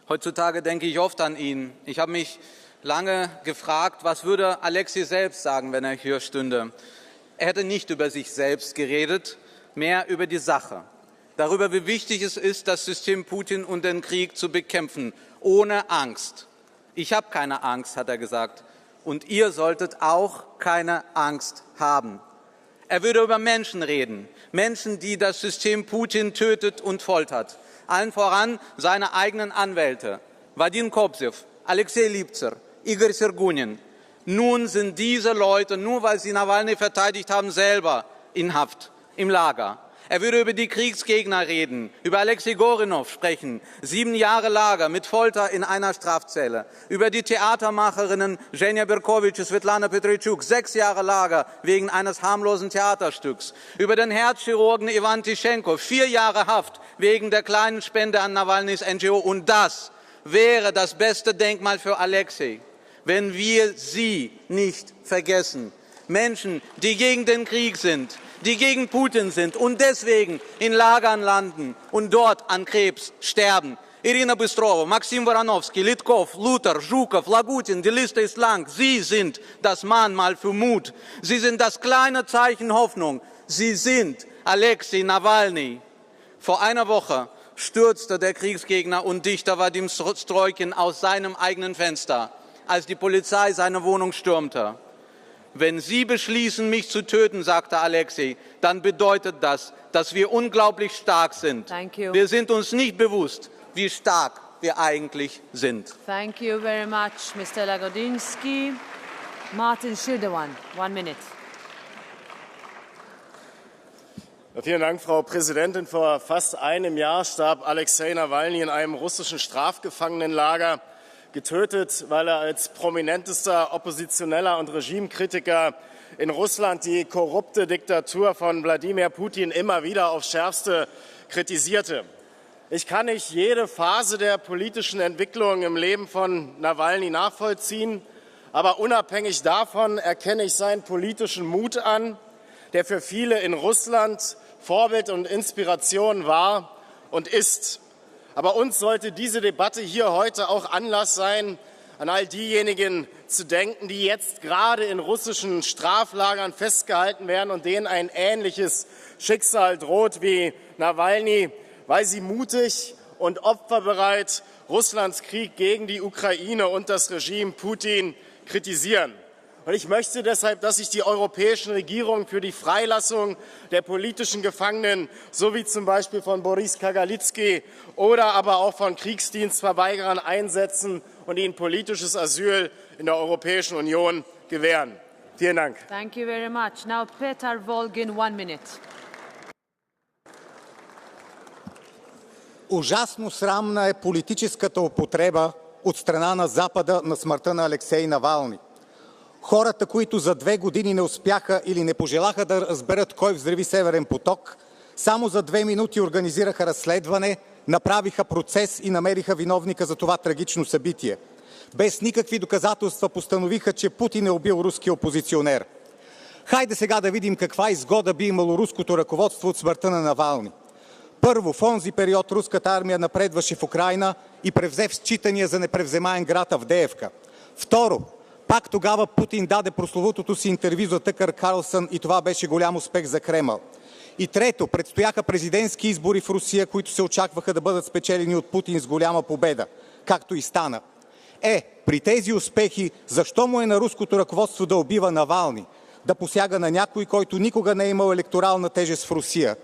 Heutzutage denke ich oft an ihn. Ich habe mich lange gefragt, was würde Alexei selbst sagen, wenn er hier stünde. Er hätte nicht über sich selbst geredet, mehr über die Sache. Darüber, wie wichtig es ist, das System Putin und den Krieg zu bekämpfen, ohne Angst. Ich habe keine Angst, hat er gesagt. Und ihr solltet auch keine Angst haben. Er würde über Menschen reden, Menschen, die das System Putin tötet und foltert. Allen voran seine eigenen Anwälte, Vadim Kobzew, Alexei Libzer, Igor Sergunin. Nun sind diese Leute, nur weil sie Nawalny verteidigt haben, selber in Haft, im Lager. Er würde über die Kriegsgegner reden, über Alexei Gorinov sprechen, 7 Jahre Lager mit Folter in einer Strafzelle, über die Theatermacherinnen Zhenya Berkovich und Svetlana Petrychuk, 6 Jahre Lager wegen eines harmlosen Theaterstücks, über den Herzchirurgen Ivan Tischenko, 4 Jahre Haft wegen der kleinen Spende an Nawalnys NGO. Und das wäre das beste Denkmal für Alexei, wenn wir sie nicht vergessen. Menschen, die gegen den Krieg sind, die gegen Putin sind und deswegen in Lagern landen und dort an Krebs sterben. Irina Bystrova, Maxim Woronowski, Litkov, Luther, Zhukov, Lagutin, die Liste ist lang. Sie sind das Mahnmal für Mut. Sie sind das kleine Zeichen Hoffnung. Sie sind Alexei Nawalny. Vor einer Woche stürzte der Kriegsgegner und Dichter Wadim Strojkin aus seinem eigenen Fenster, als die Polizei seine Wohnung stürmte. Wenn Sie beschließen, mich zu töten, sagte Alexei, dann bedeutet das, dass wir unglaublich stark sind. Wir sind uns nicht bewusst, wie stark wir eigentlich sind. Thank you very much, Mr. Lagodinsky. Martin Schildewan, 1 minute. Vielen Dank, Frau Präsidentin. Vor fast einem Jahr starb Alexei Nawalny in einem russischen Strafgefangenenlager, getötet, weil er als prominentester Oppositioneller und Regimekritiker in Russland die korrupte Diktatur von Wladimir Putin immer wieder aufs Schärfste kritisierte. Ich kann nicht jede Phase der politischen Entwicklung im Leben von Nawalny nachvollziehen, aber unabhängig davon erkenne ich seinen politischen Mut an, der für viele in Russland Vorbild und Inspiration war und ist. Aber uns sollte diese Debatte hier heute auch Anlass sein, an all diejenigen zu denken, die jetzt gerade in russischen Straflagern festgehalten werden und denen ein ähnliches Schicksal droht wie Nawalny, weil sie mutig und opferbereit Russlands Krieg gegen die Ukraine und das Regime Putin kritisieren. Und ich möchte deshalb, dass sich die europäischen Regierungen für die Freilassung der politischen Gefangenen, so wie zum Beispiel von Boris Kagalitsky oder aber auch von Kriegsdienstverweigerern einsetzen und ihnen politisches Asyl in der Europäischen Union gewähren. Vielen Dank. Thank you very much. Now Petar Volgin, 1 minute. Ужасно срамна е политическата употреба от страна на Запада на смъртта на Алексей Навални. Хората, които за 2 години не успяха или не пожелаха да разберат кой взриви Северен поток, само за 2 минути организираха разследване, направиха процес и намериха виновника за това трагично събитие. Без никакви доказателства постановиха, че Путин е убил руски опозиционер. Хайде сега да видим каква изгода би имало руското ръководство от смъртта на Навални. Първо, в онзи период руската армия напредваше в Украйна и превзе в считания за непревземаем град Авдеевка. Второ, пак тогава Путин даде прословутото си интервю за Тъкър Карлсън и това беше голям успех за Кремъл. И трето, предстояха президентски избори в Русия, които се очакваха да бъдат спечелени от Путин с голяма победа, както и стана. При тези успехи, защо му е на руското ръководство да убива Навални, да посяга на някой, който никога не е имал електорална тежест в Русия?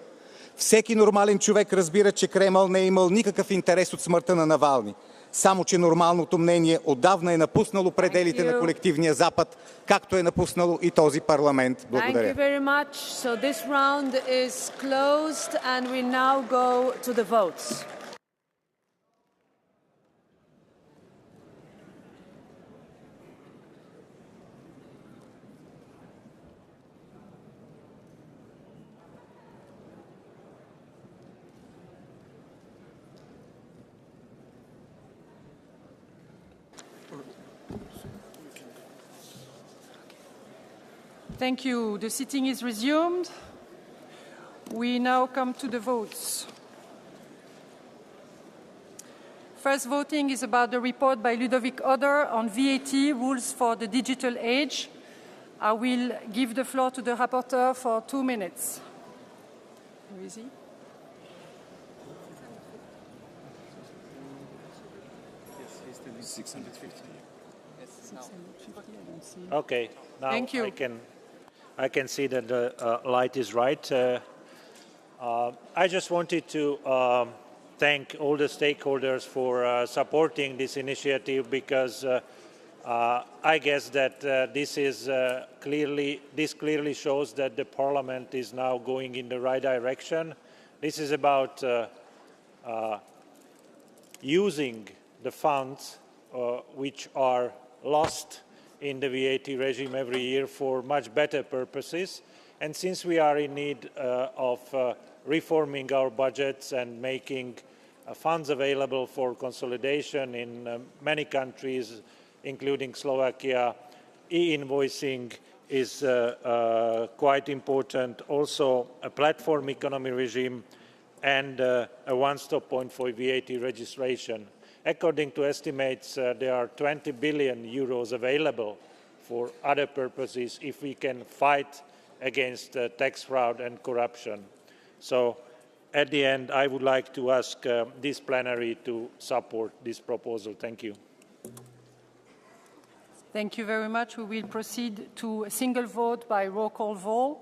Всеки нормален човек разбира, че Кремъл не е имал никакъв интерес от смъртта на Навални. Само че нормалното мнение отдавна е напуснало пределите на колективния Запад, както е напуснало и този парламент. Благодаря. Thank you very much. So this round is closed and we now go to the votes. Thank you. The sitting is resumed. We now come to the votes. First voting is about the report by Ludovic Oder on VAT rules for the digital age. I will give the floor to the rapporteur for 2 minutes. Where is he? Okay, now Thank you. I can see that the light is right. I just wanted to thank all the stakeholders for supporting this initiative, because I guess that this clearly shows that the Parliament is now going in the right direction. This is about using the funds which are lost in the VAT regime every year for much better purposes. And since we are in need of reforming our budgets and making funds available for consolidation in many countries, including Slovakia, e-invoicing is quite important. Also, a platform economy regime and a one-stop point for VAT registration. According to estimates, there are 20 billion euros available for other purposes if we can fight against tax fraud and corruption. So at the end, I would like to ask this plenary to support this proposal. Thank you. Thank you very much. We will proceed to a single vote by roll call vote.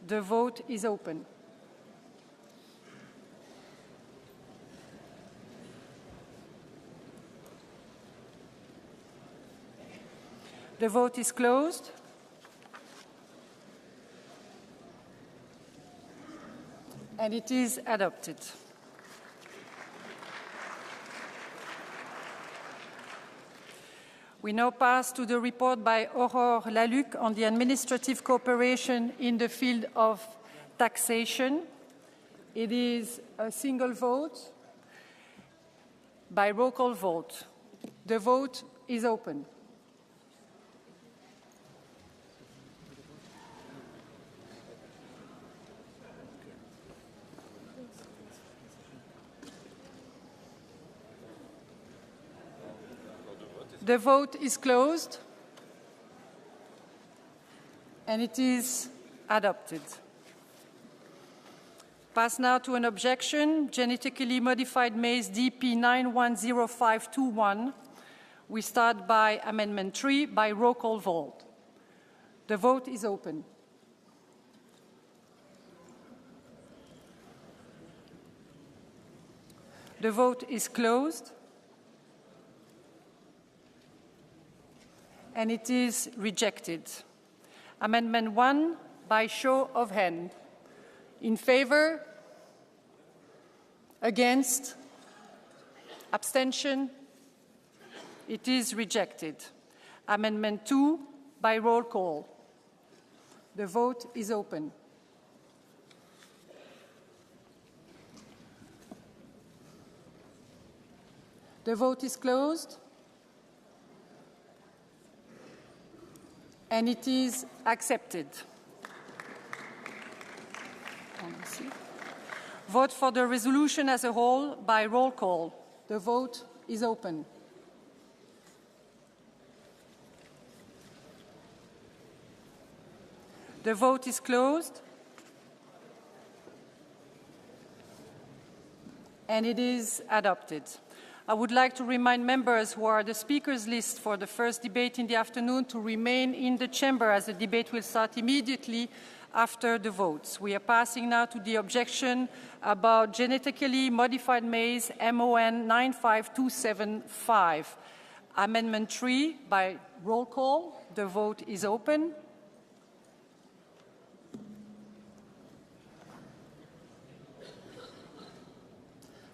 The vote is open. The vote is closed. And it is adopted. We now pass to the report by Aurore Laluc on the administrative cooperation in the field of taxation. It is a single vote by roll call vote. The vote is open. The vote is closed, and it is adopted. Pass now to an objection, genetically modified maize DP 910521. We start by Amendment 3 by roll call vote. The vote is open. The vote is closed. And it is rejected. Amendment 1 by show of hand. In favor? Against? Abstention? It is rejected. Amendment 2 by roll call. The vote is open. The vote is closed. And it is accepted. Vote for the resolution as a whole by roll call. The vote is open. The vote is closed. And it is adopted. I would like to remind members who are on the speakers list for the first debate in the afternoon to remain in the chamber as the debate will start immediately after the votes. We are passing now to the objection about genetically modified maize MON 95275. Amendment 3 by roll call. The vote is open.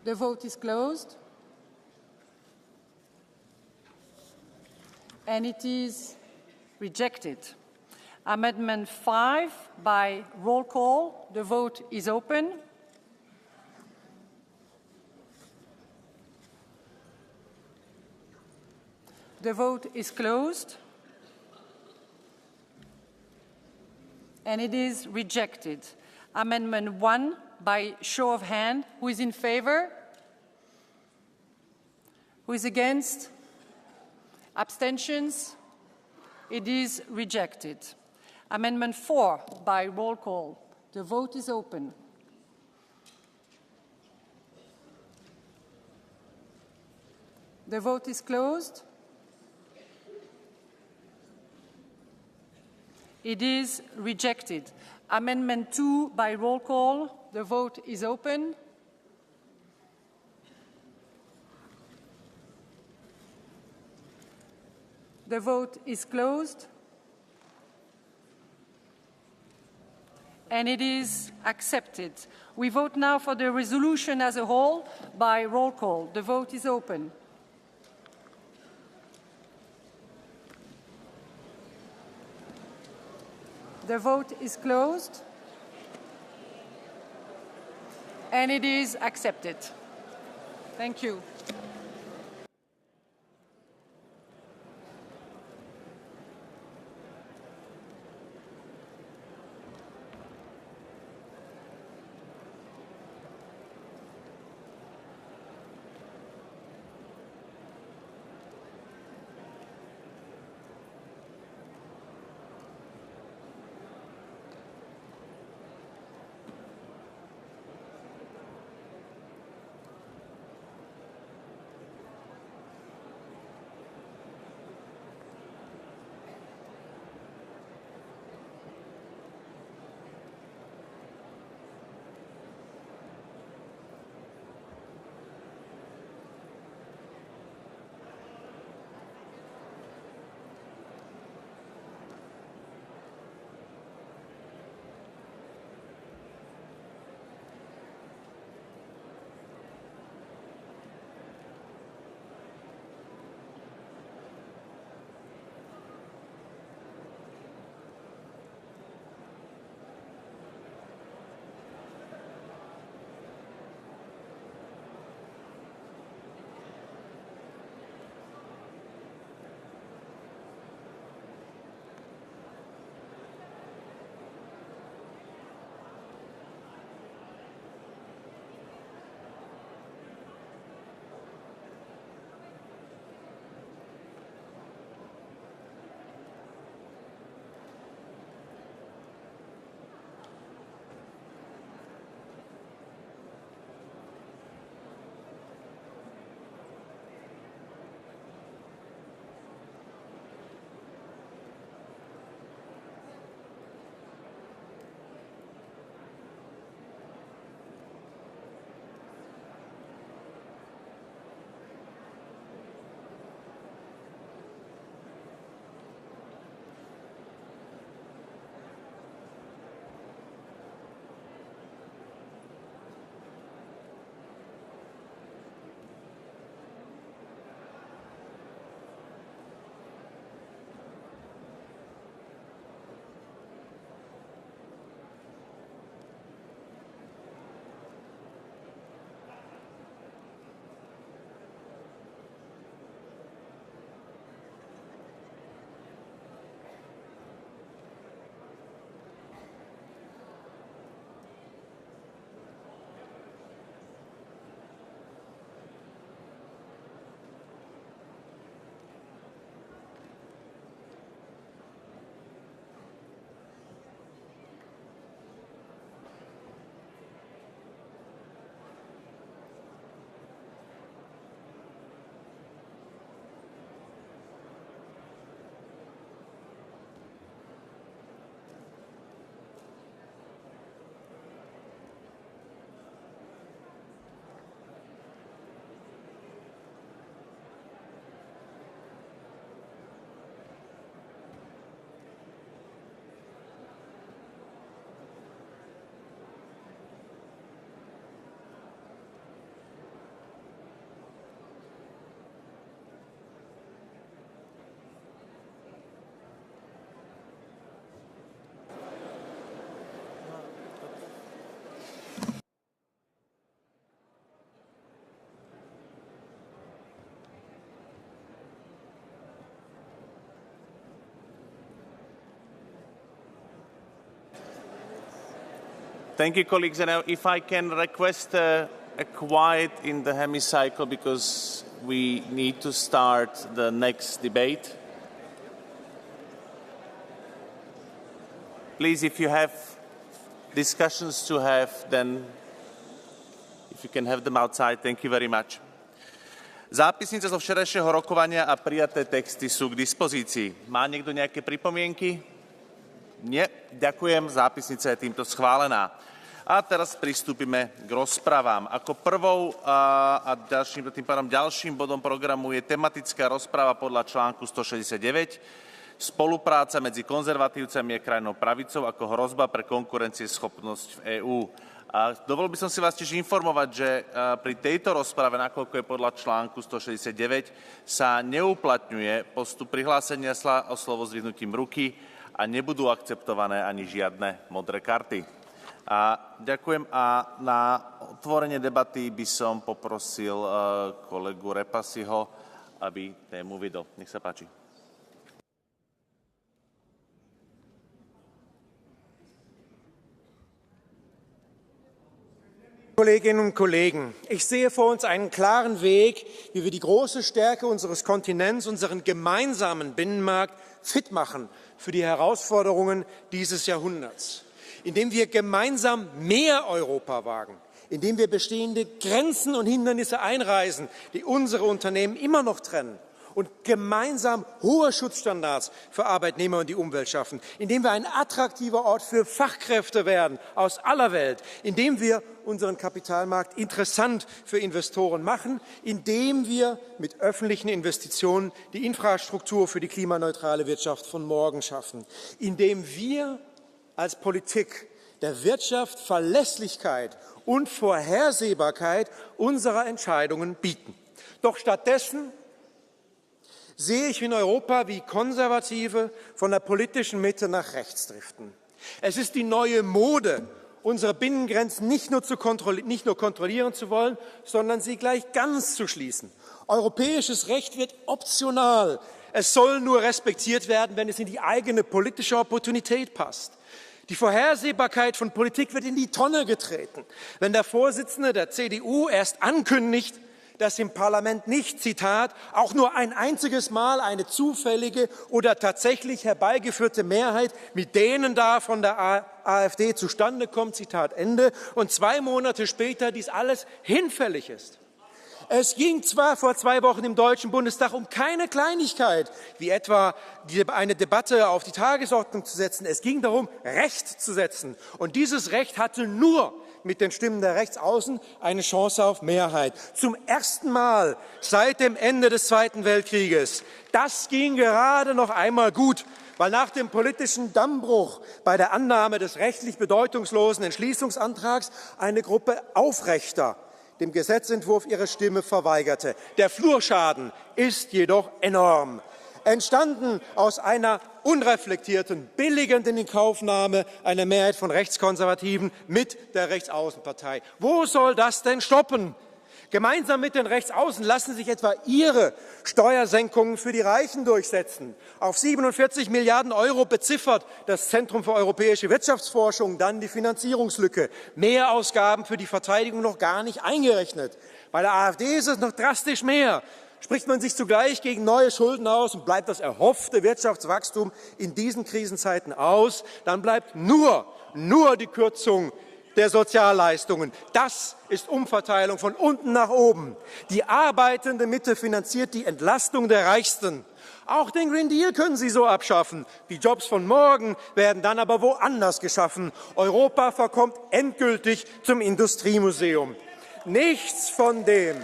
The vote is closed. And it is rejected. Amendment 5 by roll call. The vote is open. The vote is closed. And it is rejected. Amendment 1 by show of hand. Who is in favor? Who is against? Abstentions? It is rejected. Amendment 4 by roll call. The vote is open. The vote is closed. It is rejected. Amendment 2 by roll call. The vote is open. The vote is closed. And it is accepted. We vote now for the resolution as a whole by roll call. The vote is open. The vote is closed. And it is accepted. Thank you. Thank you, colleagues. And if I can request a quiet in the hemicycle because we need to start the next debate. Please, if you have discussions to have, then if you can have them outside, thank you very much. Zápisnica zo včerajšieho rokovania a prijaté texty sú k dispozícii. Má niekto nejaké pripomienky? Nie? Ďakujem, zápisnica je týmto schválená. A teraz pristúpime k rozpravám. Ako prvou a tým pádom ďalším bodom programu je tematická rozprava podľa článku 169. Spolupráca medzi konzervatívcami a krajnou pravicou ako hrozba pre konkurencieschopnosť v EÚ. A dovolil by som si vás tiež informovať, že pri tejto rozprave, nakoľko je podľa článku 169, sa neuplatňuje postup prihlásenia sa o slovo zdvihnutím ruky a nebudú akceptované ani žiadne modré karty. A ďakujem a na otvorenie debaty by som poprosil kolegu Repasiho, aby tému uviedol. Nech sa páči. Kolleginnen und Kollegen, ich sehe vor uns einen klaren Weg, wie wir die große Stärke unseres Kontinents, unseren gemeinsamen Binnenmarkt fit machen für die Herausforderungen dieses Jahrhunderts, indem wir gemeinsam mehr Europa wagen, indem wir bestehende Grenzen und Hindernisse einreißen, die unsere Unternehmen immer noch trennen, und gemeinsam hohe Schutzstandards für Arbeitnehmer und die Umwelt schaffen, indem wir ein attraktiver Ort für Fachkräfte werden aus aller Welt, indem wir unseren Kapitalmarkt interessant für Investoren machen, indem wir mit öffentlichen Investitionen die Infrastruktur für die klimaneutrale Wirtschaft von morgen schaffen, indem wir als Politik der Wirtschaft Verlässlichkeit und Vorhersehbarkeit unserer Entscheidungen bieten. Doch stattdessen sehe ich in Europa, wie Konservative von der politischen Mitte nach rechts driften. Es ist die neue Mode, unsere Binnengrenzen nicht nur kontrollieren zu wollen, sondern sie gleich ganz zu schließen. Europäisches Recht wird optional. Es soll nur respektiert werden, wenn es in die eigene politische Opportunität passt. Die Vorhersehbarkeit von Politik wird in die Tonne getreten, wenn der Vorsitzende der CDU erst ankündigt, dass im Parlament nicht, Zitat, auch nur ein einziges Mal eine zufällige oder tatsächlich herbeigeführte Mehrheit mit denen da von der AfD zustande kommt, Zitat Ende, und 2 Monate später dies alles hinfällig ist. Es ging zwar vor 2 Wochen im Deutschen Bundestag um keine Kleinigkeit, wie etwa eine Debatte auf die Tagesordnung zu setzen. Es ging darum, Recht zu setzen. Und dieses Recht hatte nur mit den Stimmen der Rechtsaußen eine Chance auf Mehrheit. Zum ersten Mal seit dem Ende des Zweiten Weltkrieges. Das ging gerade noch einmal gut, weil nach dem politischen Dammbruch bei der Annahme des rechtlich bedeutungslosen Entschließungsantrags eine Gruppe Aufrechter dem Gesetzentwurf ihre Stimme verweigerte. Der Flurschaden ist jedoch enorm. Entstanden aus einer unreflektierten, billigenden Inkaufnahme einer Mehrheit von Rechtskonservativen mit der Rechtsaußenpartei. Wo soll das denn stoppen? Gemeinsam mit den Rechtsaußen lassen sich etwa ihre Steuersenkungen für die Reichen durchsetzen. Auf 47 Milliarden Euro beziffert das Zentrum für europäische Wirtschaftsforschung dann die Finanzierungslücke. Mehrausgaben für die Verteidigung noch gar nicht eingerechnet. Bei der AfD ist es noch drastisch mehr. Spricht man sich zugleich gegen neue Schulden aus und bleibt das erhoffte Wirtschaftswachstum in diesen Krisenzeiten aus, dann bleibt nur die Kürzung der Sozialleistungen. Das ist Umverteilung von unten nach oben. Die arbeitende Mitte finanziert die Entlastung der Reichsten. Auch den Green Deal können Sie so abschaffen. Die Jobs von morgen werden dann aber woanders geschaffen. Europa verkommt endgültig zum Industriemuseum. Nichts von dem,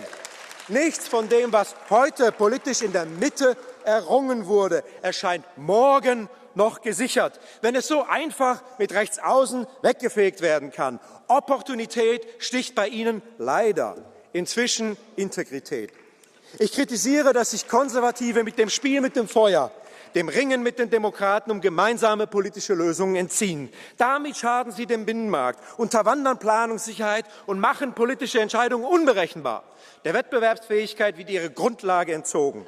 was heute politisch in der Mitte errungen wurde, erscheint morgen noch gesichert, wenn es so einfach mit Rechtsaußen weggefegt werden kann. Opportunität sticht bei Ihnen leider inzwischen Integrität. Ich kritisiere, dass sich Konservative mit dem Spiel mit dem Feuer, dem Ringen mit den Demokraten um gemeinsame politische Lösungen entziehen. Damit schaden sie dem Binnenmarkt, unterwandern Planungssicherheit und machen politische Entscheidungen unberechenbar. Der Wettbewerbsfähigkeit wird ihre Grundlage entzogen.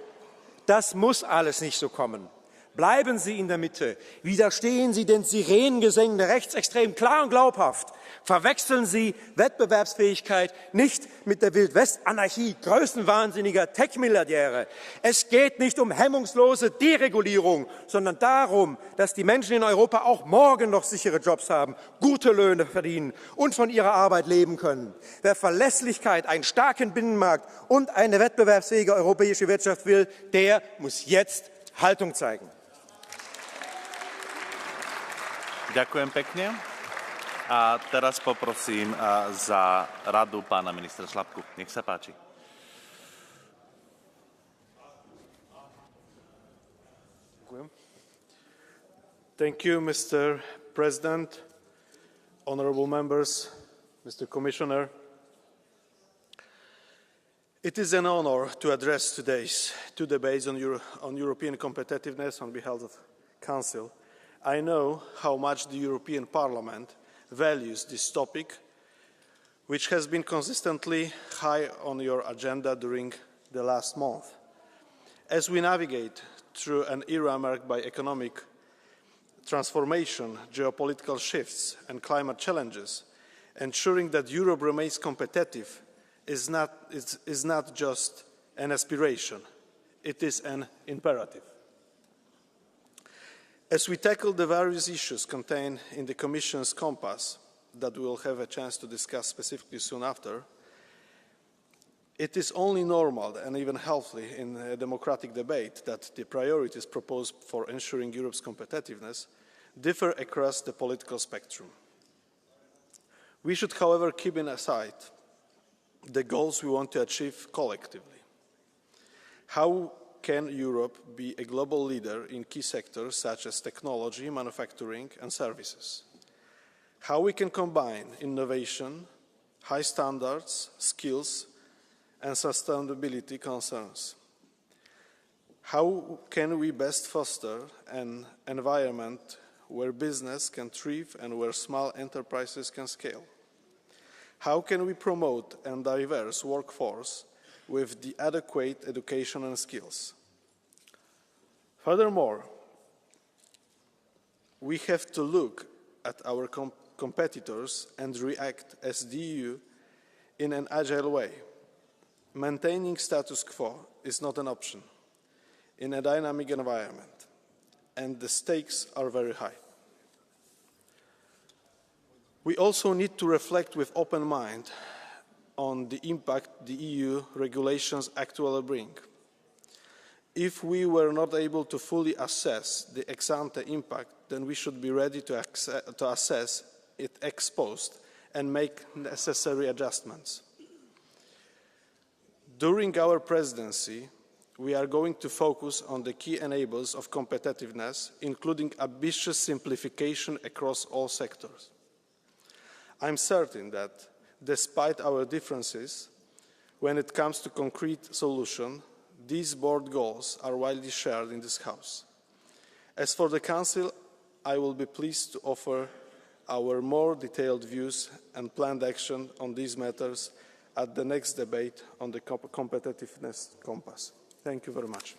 Das muss alles nicht so kommen. Bleiben Sie in der Mitte. Widerstehen Sie den Sirenengesängen der Rechtsextremen klar und glaubhaft. Verwechseln Sie Wettbewerbsfähigkeit nicht mit der Wildwest-Anarchie größenwahnsinniger Tech-Milliardäre. Es geht nicht um hemmungslose Deregulierung, sondern darum, dass die Menschen in Europa auch morgen noch sichere Jobs haben, gute Löhne verdienen und von ihrer Arbeit leben können. Wer Verlässlichkeit, einen starken Binnenmarkt und eine wettbewerbsfähige europäische Wirtschaft will, der muss jetzt Haltung zeigen. Ďakujem pekne. A teraz poprosím za radu pána ministra Šlapku. Nech sa páči. Thank you, Mr. President, honorable members, Mr. Commissioner. It is an honor to address today's two debates on European competitiveness on behalf of the Council. I know how much the European Parliament values this topic, which has been consistently high on your agenda during the last month. As we navigate through an era marked by economic transformation, geopolitical shifts, and climate challenges, ensuring that Europe remains competitive is not just an aspiration, it is an imperative. As we tackle the various issues contained in the Commission's compass that we will have a chance to discuss specifically soon after, it is only normal and even healthy in a democratic debate that the priorities proposed for ensuring Europe's competitiveness differ across the political spectrum. We should, however, keep in sight the goals we want to achieve collectively. How can Europe be a global leader in key sectors such as technology, manufacturing, and services? How we can combine innovation, high standards, skills, and sustainability concerns? How can we best foster an environment where business can thrive and where small enterprises can scale? How can we promote a diverse workforce with the adequate education and skills? Furthermore, we have to look at our competitors and react as the EU in an agile way. Maintaining status quo is not an option in a dynamic environment, and the stakes are very high. We also need to reflect with open mind on the impact the EU regulations actually bring. If we were not able to fully assess the ex-ante impact, then we should be ready to assess it ex post and make necessary adjustments. During our presidency, we are going to focus on the key enablers of competitiveness, including ambitious simplification across all sectors. I'm certain that, despite our differences, when it comes to concrete solutions, these board goals are widely shared in this House. As for the Council, I will be pleased to offer our more detailed views and planned action on these matters at the next debate on the competitiveness compass. Thank you very much.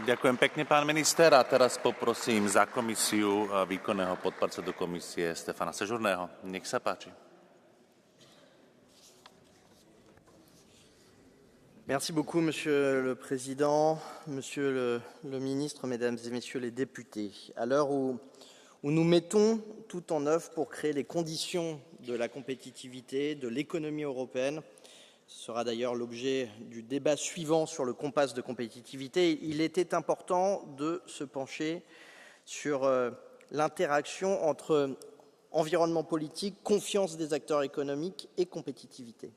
Ďakujem pekne, pán minister. A teraz poprosím za komisiu výkonného podpredsedu komisie Stefana Sejourného. Nech sa páči. Merci beaucoup, Monsieur le Président, Monsieur le Ministre, Mesdames et Messieurs les députés. À l'heure où nous mettons tout en œuvre pour créer les conditions de la compétitivité, de l'économie européenne, ce sera d'ailleurs l'objet du débat suivant sur le compas de compétitivité, il était important de se pencher sur l'interaction entre environnement politique, confiance des acteurs économiques et compétitivité.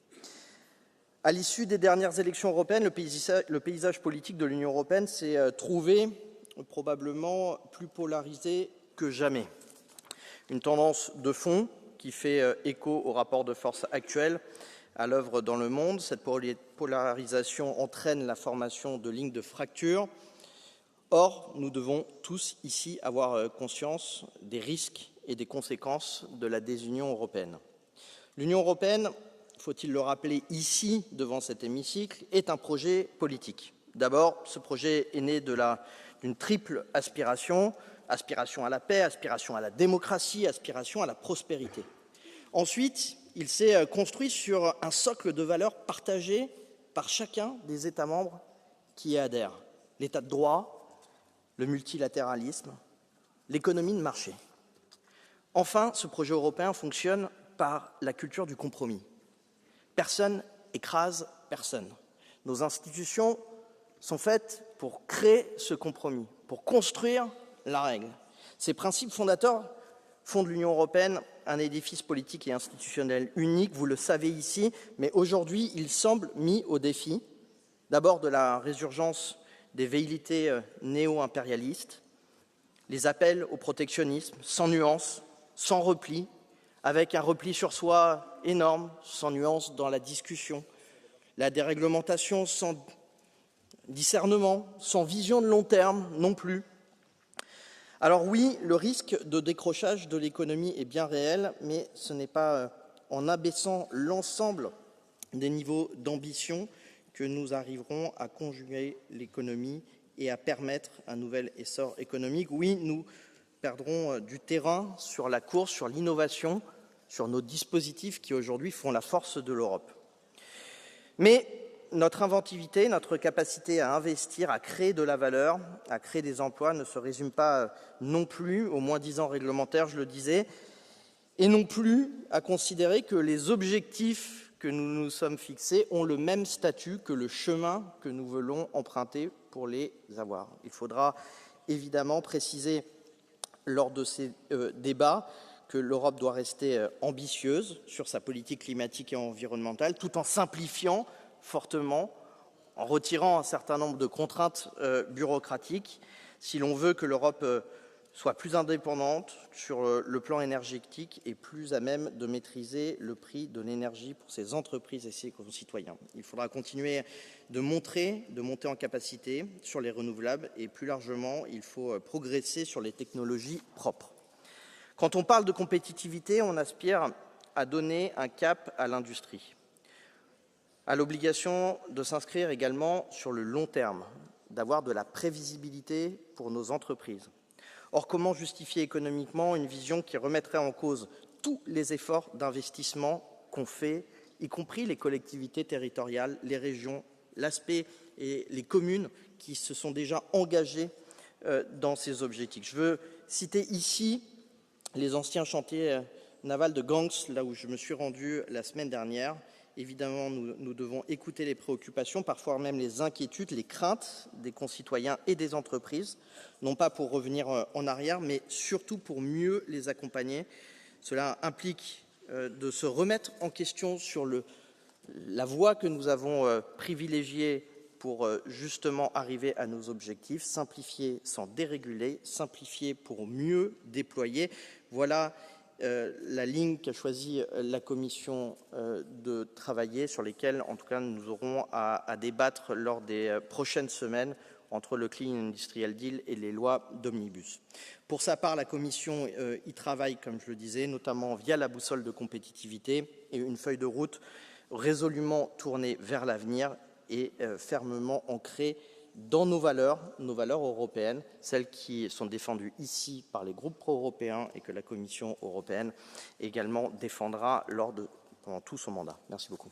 À l'issue des dernières élections européennes, le paysage politique de l'Union européenne s'est trouvé probablement plus polarisé que jamais. Une tendance de fond qui fait écho au rapport de force actuel à l'œuvre dans le monde. Cette polarisation entraîne la formation de lignes de fracture. Or, nous devons tous ici avoir conscience des risques et des conséquences de la désunion européenne. L'Union européenne, faut-il le rappeler ici, devant cet hémicycle, est un projet politique. D'abord, ce projet est né d'une triple aspiration, aspiration à la paix, aspiration à la démocratie, aspiration à la prospérité. Ensuite, il s'est construit sur un socle de valeurs partagées par chacun des États membres qui y adhèrent. L'état de droit, le multilatéralisme, l'économie de marché. Enfin, ce projet européen fonctionne par la culture du compromis. Personne écrase personne. Nos institutions sont faites pour créer ce compromis, pour construire la règle. Ces principes fondateurs font de l'Union européenne un édifice politique et institutionnel unique, vous le savez ici, mais aujourd'hui, il semble mis au défi, d'abord de la résurgence des velléités néo-impérialistes, les appels au protectionnisme sans nuance, sans repli, avec un repli sur soi énorme, sans nuance dans la discussion, la déréglementation sans discernement, sans vision de long terme non plus. Alors oui, le risque de décrochage de l'économie est bien réel, mais ce n'est pas en abaissant l'ensemble des niveaux d'ambition que nous arriverons à conjuguer l'économie et à permettre un nouvel essor économique. Oui, nous perdrons du terrain sur la course, sur l'innovation, sur nos dispositifs qui aujourd'hui font la force de l'Europe. Mais notre inventivité, notre capacité à investir, à créer de la valeur, à créer des emplois ne se résume pas non plus aux moins-disants réglementaires, je le disais, et non plus à considérer que les objectifs que nous nous sommes fixés ont le même statut que le chemin que nous voulons emprunter pour les avoir. Il faudra évidemment préciser lors de ces débats que l'Europe doit rester ambitieuse sur sa politique climatique et environnementale, tout en simplifiant fortement, en retirant un certain nombre de contraintes bureaucratiques, si l'on veut que l'Europe soit plus indépendante sur le plan énergétique et plus à même de maîtriser le prix de l'énergie pour ses entreprises et ses concitoyens. Il faudra continuer de monter en capacité sur les renouvelables et plus largement, il faut progresser sur les technologies propres. Quand on parle de compétitivité, on aspire à donner un cap à l'industrie, à l'obligation de s'inscrire également sur le long terme, d'avoir de la prévisibilité pour nos entreprises. Or, comment justifier économiquement une vision qui remettrait en cause tous les efforts d'investissement qu'on fait, y compris les collectivités territoriales, les régions, l'aspect et les communes qui se sont déjà engagées dans ces objectifs. Je veux citer ici les anciens chantiers navals de Gangs, là où je me suis rendu la semaine dernière. Évidemment, nous devons écouter les préoccupations, parfois même les inquiétudes, les craintes des concitoyens et des entreprises, non pas pour revenir en arrière, mais surtout pour mieux les accompagner. Cela implique de se remettre en question sur la voie que nous avons privilégiée pour justement arriver à nos objectifs, simplifier sans déréguler, simplifier pour mieux déployer. Voilà la ligne qu'a choisie la Commission de travailler, sur lesquelles, en tout cas, nous aurons à débattre lors des prochaines semaines entre le Clean Industrial Deal et les lois d'omnibus. Pour sa part, la Commission y travaille, comme je le disais, notamment via la boussole de compétitivité et une feuille de route résolument tournée vers l'avenir et fermement ancrée dans nos valeurs européennes, celles qui sont défendues ici par les groupes pro-européens et que la Commission européenne également défendra pendant tout son mandat. Merci beaucoup.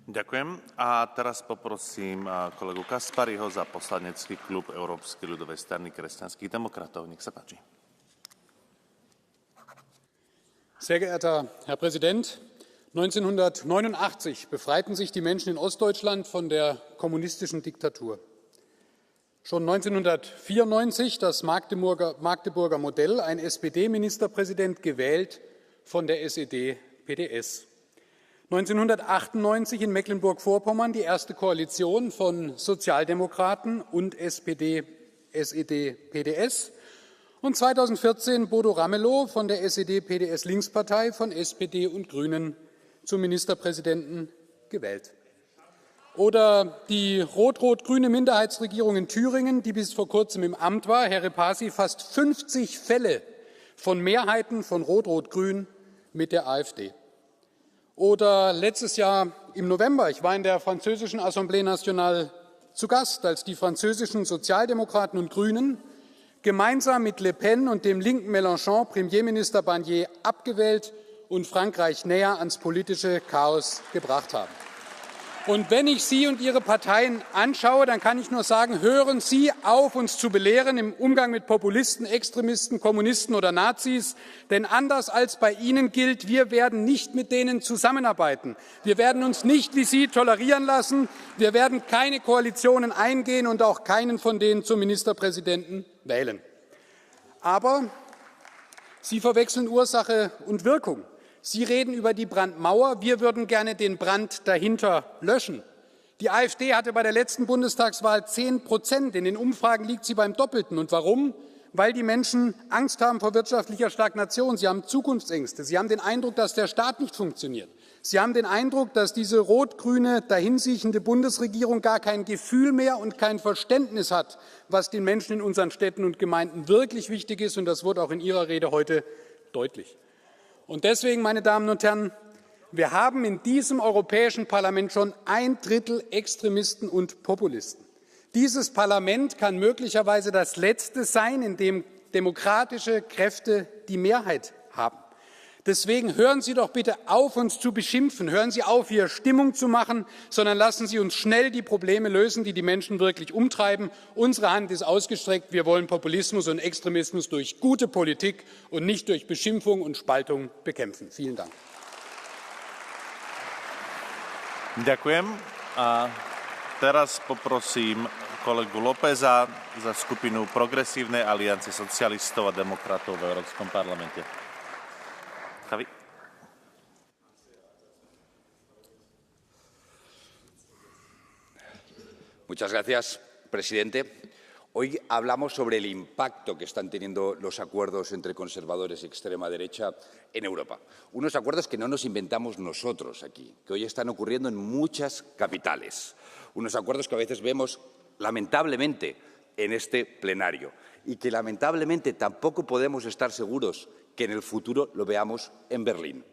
Ďakujem. A teraz poprosím kolegu Kaspariho za poslanecký klub Európskej ľudovej strany kresťanských demokratov. Nech sa páči. Sehr geehrter Herr Präsident! 1989 befreiten sich die Menschen in Ostdeutschland von der kommunistischen Diktatur. Schon 1994 das Magdeburger Modell, ein SPD-Ministerpräsident gewählt von der SED-PDS. 1998 in Mecklenburg-Vorpommern die erste Koalition von Sozialdemokraten und SPD, SED-PDS. Und 2014 Bodo Ramelow von der SED-PDS-Linkspartei von SPD und Grünen zum Ministerpräsidenten gewählt. Oder die rot-rot-grüne Minderheitsregierung in Thüringen, die bis vor kurzem im Amt war, Herr Repasi, fast 50 Fälle von Mehrheiten von Rot-Rot-Grün mit der AfD. Oder letztes Jahr im November, ich war in der französischen Assemblée Nationale zu Gast, als die französischen Sozialdemokraten und Grünen gemeinsam mit Le Pen und dem linken Mélenchon Premierminister Barnier abgewählt und Frankreich näher ans politische Chaos gebracht haben. Und wenn ich Sie und Ihre Parteien anschaue, dann kann ich nur sagen, hören Sie auf, uns zu belehren im Umgang mit Populisten, Extremisten, Kommunisten oder Nazis. Denn anders als bei Ihnen gilt, wir werden nicht mit denen zusammenarbeiten. Wir werden uns nicht wie Sie tolerieren lassen. Wir werden keine Koalitionen eingehen und auch keinen von denen zum Ministerpräsidenten wählen. Aber Sie verwechseln Ursache und Wirkung. Sie reden über die Brandmauer, wir würden gerne den Brand dahinter löschen. Die AfD hatte bei der letzten Bundestagswahl 10%, in den Umfragen liegt sie beim Doppelten. Und warum? Weil die Menschen Angst haben vor wirtschaftlicher Stagnation, sie haben Zukunftsängste, sie haben den Eindruck, dass der Staat nicht funktioniert. Sie haben den Eindruck, dass diese rot-grüne, dahinsiechende Bundesregierung gar kein Gefühl mehr und kein Verständnis hat, was den Menschen in unseren Städten und Gemeinden wirklich wichtig ist. Und das wurde auch in Ihrer Rede heute deutlich. Und deswegen, meine Damen und Herren, wir haben in diesem Europäischen Parlament schon 1/3 Extremisten und Populisten. Dieses Parlament kann möglicherweise das letzte sein, in dem demokratische Kräfte die Mehrheit haben. Deswegen hören Sie doch bitte auf, uns zu beschimpfen. Hören Sie auf, hier Stimmung zu machen, sondern lassen Sie uns schnell die Probleme lösen, die die Menschen wirklich umtreiben. Unsere Hand ist ausgestreckt. Wir wollen Populismus und Extremismus durch gute Politik und nicht durch Beschimpfung und Spaltung bekämpfen. Vielen Dank. Ďakujem. A teraz poprosím kolegu Lópeza za skupinu Progresívnej aliancie socialistov a demokratov v Európskom parlamente. Javi. Muchas gracias, presidente. Hoy hablamos sobre el impacto que están teniendo los acuerdos entre conservadores y extrema derecha en Europa. Unos acuerdos que no nos inventamos nosotros aquí, que hoy están ocurriendo en muchas capitales. Unos acuerdos que a veces vemos, lamentablemente, en este plenario y que lamentablemente tampoco podemos estar seguros que en el futuro lo veamos en Berlín.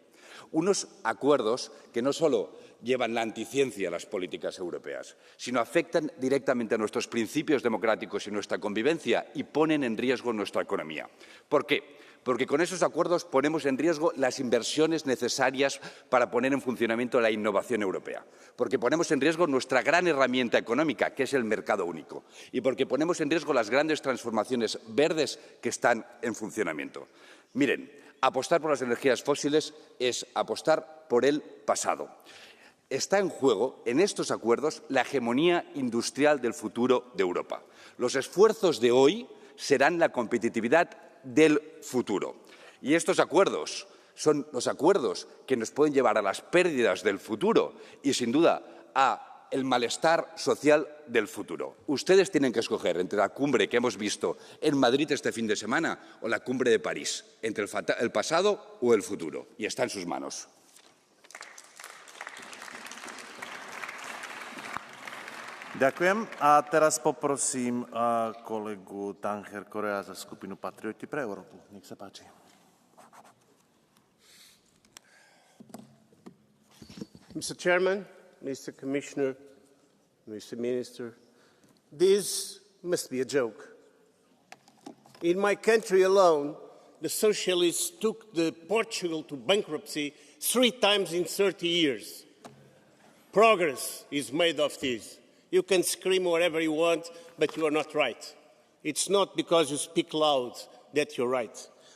Unos acuerdos que no solo llevan la anticiencia a las políticas europeas, sino afectan directamente a nuestros principios democráticos y nuestra convivencia y ponen en riesgo nuestra economía. ¿Por qué? Porque con esos acuerdos ponemos en riesgo las inversiones necesarias para poner en funcionamiento la innovación europea. Porque ponemos en riesgo nuestra gran herramienta económica, que es el mercado único. Y porque ponemos en riesgo las grandes transformaciones verdes que están en funcionamiento. Miren, apostar por las energías fósiles es apostar por el pasado. Está en juego, en estos acuerdos, la hegemonía industrial del futuro de Europa. Los esfuerzos de hoy serán la competitividad del futuro. Y estos acuerdos son los acuerdos que nos pueden llevar a las pérdidas del futuro y, sin duda, a el malestar social del futuro. Ustedes tienen que escoger entre la cumbre que hemos visto en Madrid este fin de semana o la cumbre de París, entre el pasado o el futuro, y está en sus manos. Ďakujem. A teraz poprosím kolegu Tancher Korea za skupinu Patrioti pre Európu. Nech sa páči. Mr. Chairman, Mr. Commissioner, Mr. Minister, this must be a joke. In my country alone, the socialists took Portugal to bankruptcy 3 times in 30 years. Progress is made of this. You can scream whatever you want, but you are not right. It's not because you speak loud that you're right.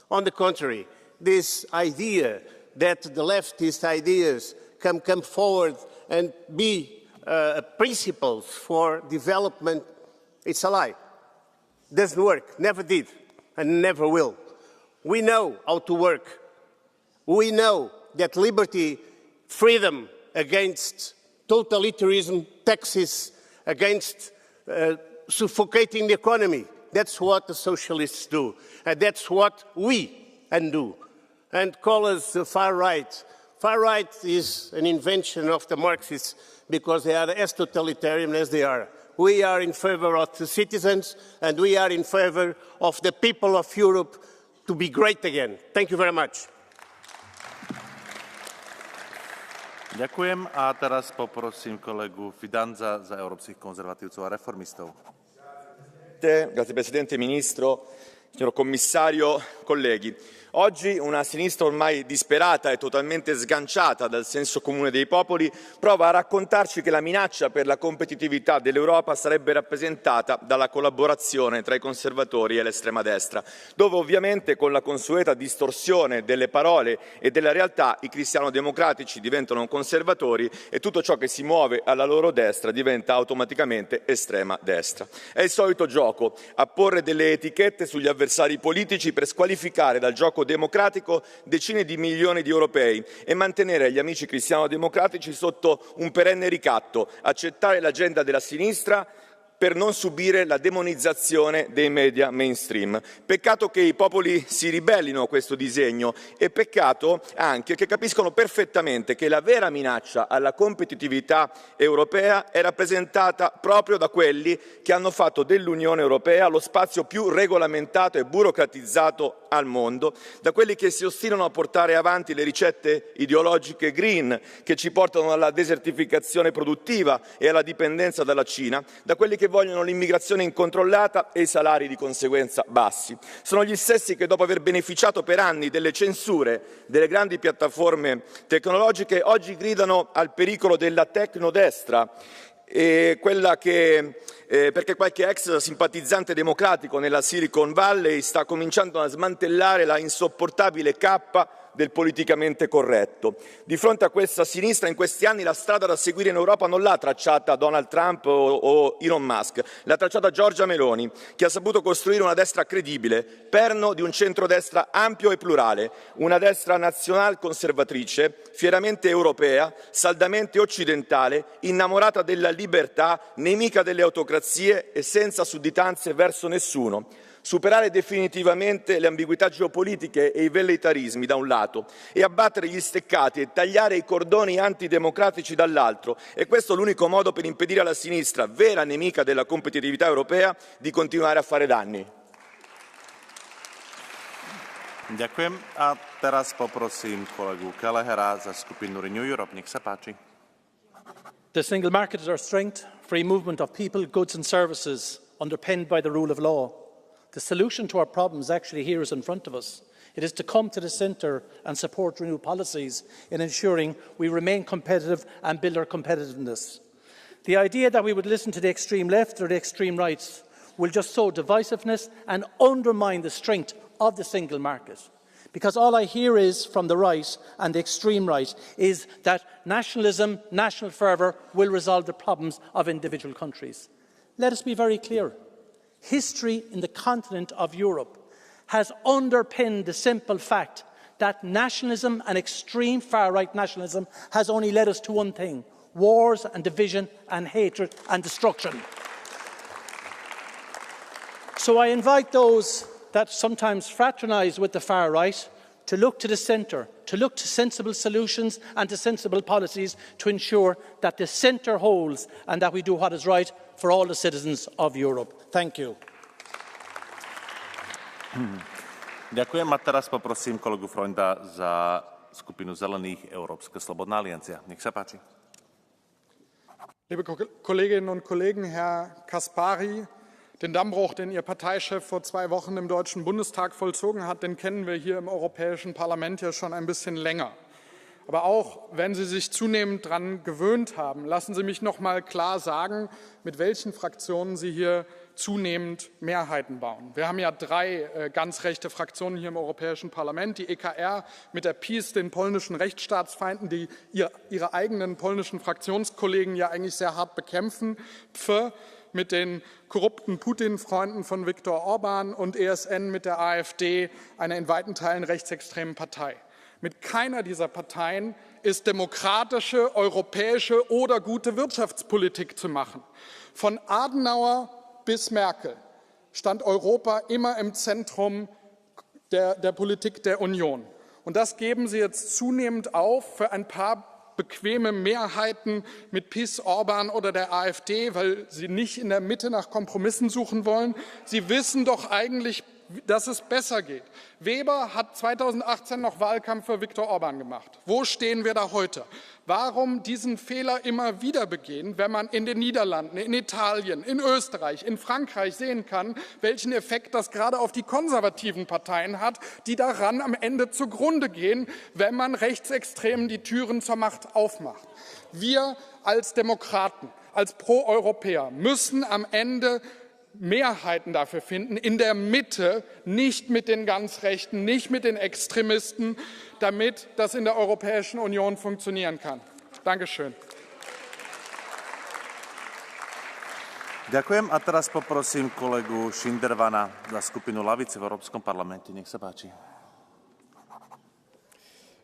On the contrary, this idea that the leftist ideas come forward and be principles for development, it's a lie. Doesn't work, never did, and never will. We know how to work. We know that liberty, freedom against totalitarianism, taxes, against suffocating the economy. That's what the socialists do, and that's what we undo. And call us the far right. Far right is an invention of the Marxists because they are as totalitarian as they are. We are in favor of the citizens, and we are in favor of the people of Europe to be great again. Thank you very much. Ďakujem a teraz poprosím kolegu Fidanza za Európskych konzervatívcov a reformistov. Grazie Presidente, Ministro, signor Commissario, colleghi. Oggi una sinistra ormai disperata e totalmente sganciata dal senso comune dei popoli prova a raccontarci che la minaccia per la competitività dell'Europa sarebbe rappresentata dalla collaborazione tra i conservatori e l'estrema destra, dove ovviamente con la consueta distorsione delle parole e della realtà i cristiano-democratici diventano conservatori e tutto ciò che si muove alla loro destra diventa automaticamente estrema destra. È il solito gioco, apporre delle etichette sugli avversari politici per squalificare dal gioco democratico decine di milioni di europei e mantenere gli amici cristiano-democratici sotto un perenne ricatto, accettare l'agenda della sinistra per non subire la demonizzazione dei media mainstream. Peccato che i popoli si ribellino a questo disegno e peccato anche che capiscono perfettamente che la vera minaccia alla competitività europea è rappresentata proprio da quelli che hanno fatto dell'Unione Europea lo spazio più regolamentato e burocratizzato al mondo, da quelli che si ostinano a portare avanti le ricette ideologiche green che ci portano alla desertificazione produttiva e alla dipendenza dalla Cina, da quelli che vogliono l'immigrazione incontrollata e i salari di conseguenza bassi. Sono gli stessi che dopo aver beneficiato per anni delle censure delle grandi piattaforme tecnologiche oggi gridano al pericolo della tecnodestra, quella che perché qualche ex simpatizzante democratico nella Silicon Valley sta cominciando a smantellare la insopportabile cappa del politicamente corretto. Di fronte a questa sinistra in questi anni la strada da seguire in Europa non l'ha tracciata Donald Trump o Elon Musk, l'ha tracciata Giorgia Meloni, che ha saputo costruire una destra credibile, perno di un centrodestra ampio e plurale, una destra nazional conservatrice, fieramente europea, saldamente occidentale, innamorata della libertà, nemica delle autocrazie e senza sudditanze verso nessuno. Superare definitivamente le ambiguità geopolitiche e i velleitarismi da un lato e abbattere gli steccati e tagliare i cordoni antidemocratici dall'altro. E questo è l'unico modo per impedire alla sinistra, vera nemica della competitività europea, di continuare a fare danni. Ďakujem. A teraz poprosím kolegu Kellehera za skupinu Renew Europe. Nech sa páči. The single market is our strength, free movement of people, goods and services, underpinned by the rule of law. The solution to our problems actually here is in front of us. It is to come to the centre and support Renew policies in ensuring we remain competitive and build our competitiveness. The idea that we would listen to the extreme left or the extreme right will just sow divisiveness and undermine the strength of the single market. Because all I hear is from the right and the extreme right is that nationalism, national fervour will resolve the problems of individual countries. Let us be very clear. History in the continent of Europe has underpinned the simple fact that nationalism and extreme far-right nationalism has only led us to one thing: wars and division and hatred and destruction. So I invite those that sometimes fraternise with the far-right to look to the centre, to look to sensible solutions and to sensible policies to ensure that the centre holds and that we do what is right for all the citizens of Europe. Thank you. Ďakujem a teraz poprosím kolegu Freunda za skupinu Zelených Európska slobodná aliancia. Nech sa páči. Liebe Kolleginnen und Kollegen, Herr Caspary, den Dammbruch, den Ihr Parteichef vor 2 Wochen im Deutschen Bundestag vollzogen hat, den kennen wir hier im Europäischen Parlament ja schon ein bisschen länger. Aber auch wenn Sie sich zunehmend daran gewöhnt haben, lassen Sie mich noch mal klar sagen, mit welchen Fraktionen Sie hier zunehmend Mehrheiten bauen. Wir haben ja 3 ganz rechte Fraktionen hier im Europäischen Parlament. Die EKR mit der PiS, den polnischen Rechtsstaatsfeinden, die ihre eigenen polnischen Fraktionskollegen ja eigentlich sehr hart bekämpfen. PFE mit den korrupten Putin-Freunden von Viktor Orban und ESN mit der AfD, einer in weiten Teilen rechtsextremen Partei. Mit keiner dieser Parteien ist demokratische, europäische oder gute Wirtschaftspolitik zu machen. Von Adenauer bis Merkel stand Europa immer im Zentrum der Politik der Union. Und das geben Sie jetzt zunehmend auf für ein paar bequeme Mehrheiten mit PiS, Orban oder der AfD, weil Sie nicht in der Mitte nach Kompromissen suchen wollen. Sie wissen doch eigentlich, dass es besser geht. Weber hat 2018 noch Wahlkampf für Viktor Orban gemacht. Wo stehen wir da heute? Warum diesen Fehler immer wieder begehen, wenn man in den Niederlanden, in Italien, in Österreich, in Frankreich sehen kann, welchen Effekt das gerade auf die konservativen Parteien hat, die daran am Ende zugrunde gehen, wenn man Rechtsextremen die Türen zur Macht aufmacht. Wir als Demokraten, als Pro-Europäer müssen am Ende Mehrheiten dafür finden, in der Mitte, nicht mit den ganz Rechten, nicht mit den Extremisten, damit das in der Europäischen Union funktionieren kann. Dankeschön. Ďakujem a teraz poprosím kolegu Schindervana za skupinu Lavice v Európskom parlamente. Nech sa páči.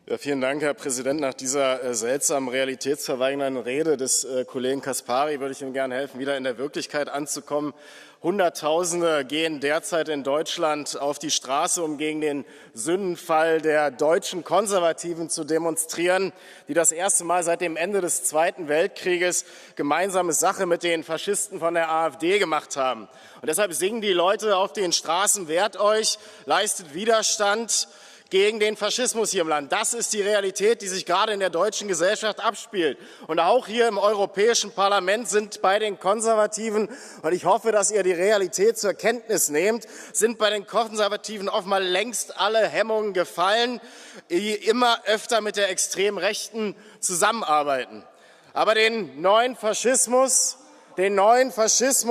Ja, vielen Dank, Herr Präsident. Nach dieser seltsamen realitätsverweigernden Rede des Kollegen Caspary würde ich ihm gerne helfen, wieder in der Wirklichkeit anzukommen. Hunderttausende gehen derzeit in Deutschland auf die Straße, um gegen den Sündenfall der deutschen Konservativen zu demonstrieren, die das erste Mal seit dem Ende des Zweiten Weltkrieges gemeinsame Sache mit den Faschisten von der AfD gemacht haben. Und deshalb singen die Leute auf den Straßen: Wehrt euch, leistet Widerstand gegen den Faschismus hier im Land. Das ist die Realität, die sich gerade in der deutschen Gesellschaft abspielt. Und auch hier im Europäischen Parlament sind bei den Konservativen, und ich hoffe, dass ihr die Realität zur Kenntnis nehmt, sind bei den Konservativen offenbar längst alle Hemmungen gefallen, die immer öfter mit der extremen Rechten zusammenarbeiten. Aber den neuen Faschismus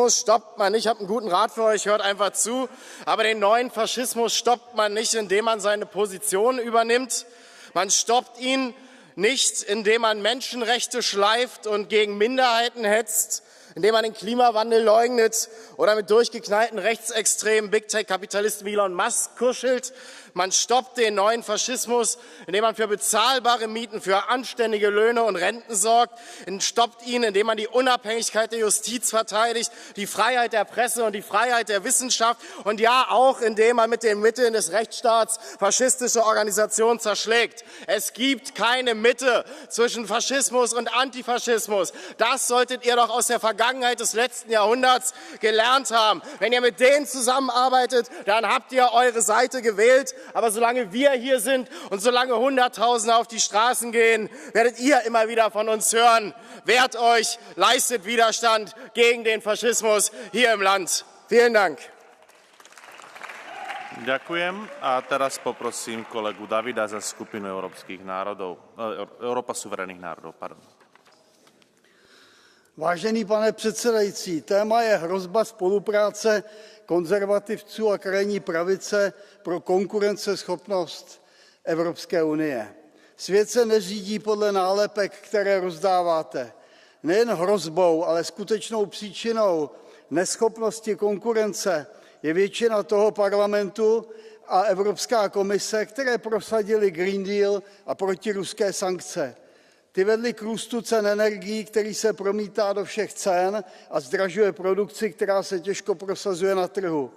stoppt man nicht. Ich habe einen guten Rat für euch, hört einfach zu. Aber den neuen Faschismus stoppt man nicht, indem man seine Position übernimmt. Man stoppt ihn nicht, indem man Menschenrechte schleift und gegen Minderheiten hetzt, indem man den Klimawandel leugnet oder mit durchgeknallten rechtsextremen Big-Tech-Kapitalisten wie Elon Musk kuschelt. Man stoppt den neuen Faschismus, indem man für bezahlbare Mieten, für anständige Löhne und Renten sorgt. Man stoppt ihn, indem man die Unabhängigkeit der Justiz verteidigt, die Freiheit der Presse und die Freiheit der Wissenschaft und ja auch, indem man mit den Mitteln des Rechtsstaats faschistische Organisationen zerschlägt. Es gibt keine Mitte zwischen Faschismus und Antifaschismus. Das solltet ihr doch aus der Vergangenheit des letzten Jahrhunderts gelernt haben. Wenn ihr mit denen zusammenarbeitet, dann habt ihr eure Seite gewählt. Aber solange wir hier sind und solange Hunderttausende auf die Straßen gehen, werdet ihr immer wieder von uns hören: Wehrt euch, leistet Widerstand gegen den Faschismus hier im Land. Vielen Dank. Ďakujem. A teraz poprosím kolegu Davida za skupinu Európa suverénnych národov. Vážený pane předsedající, téma je hrozba spolupráce konzervativců a krajní pravice pro konkurenceschopnost Evropské unie. Svět se neřídí podle nálepek, které rozdáváte. Nejen hrozbou, ale skutečnou příčinou neschopnosti konkurence je většina toho parlamentu a Evropská komise, které prosadily Green Deal a protiruské sankce. Ty vedly k růstu cen energií, který se promítá do všech cen a zdražuje produkci, která se těžko prosazuje na trhu.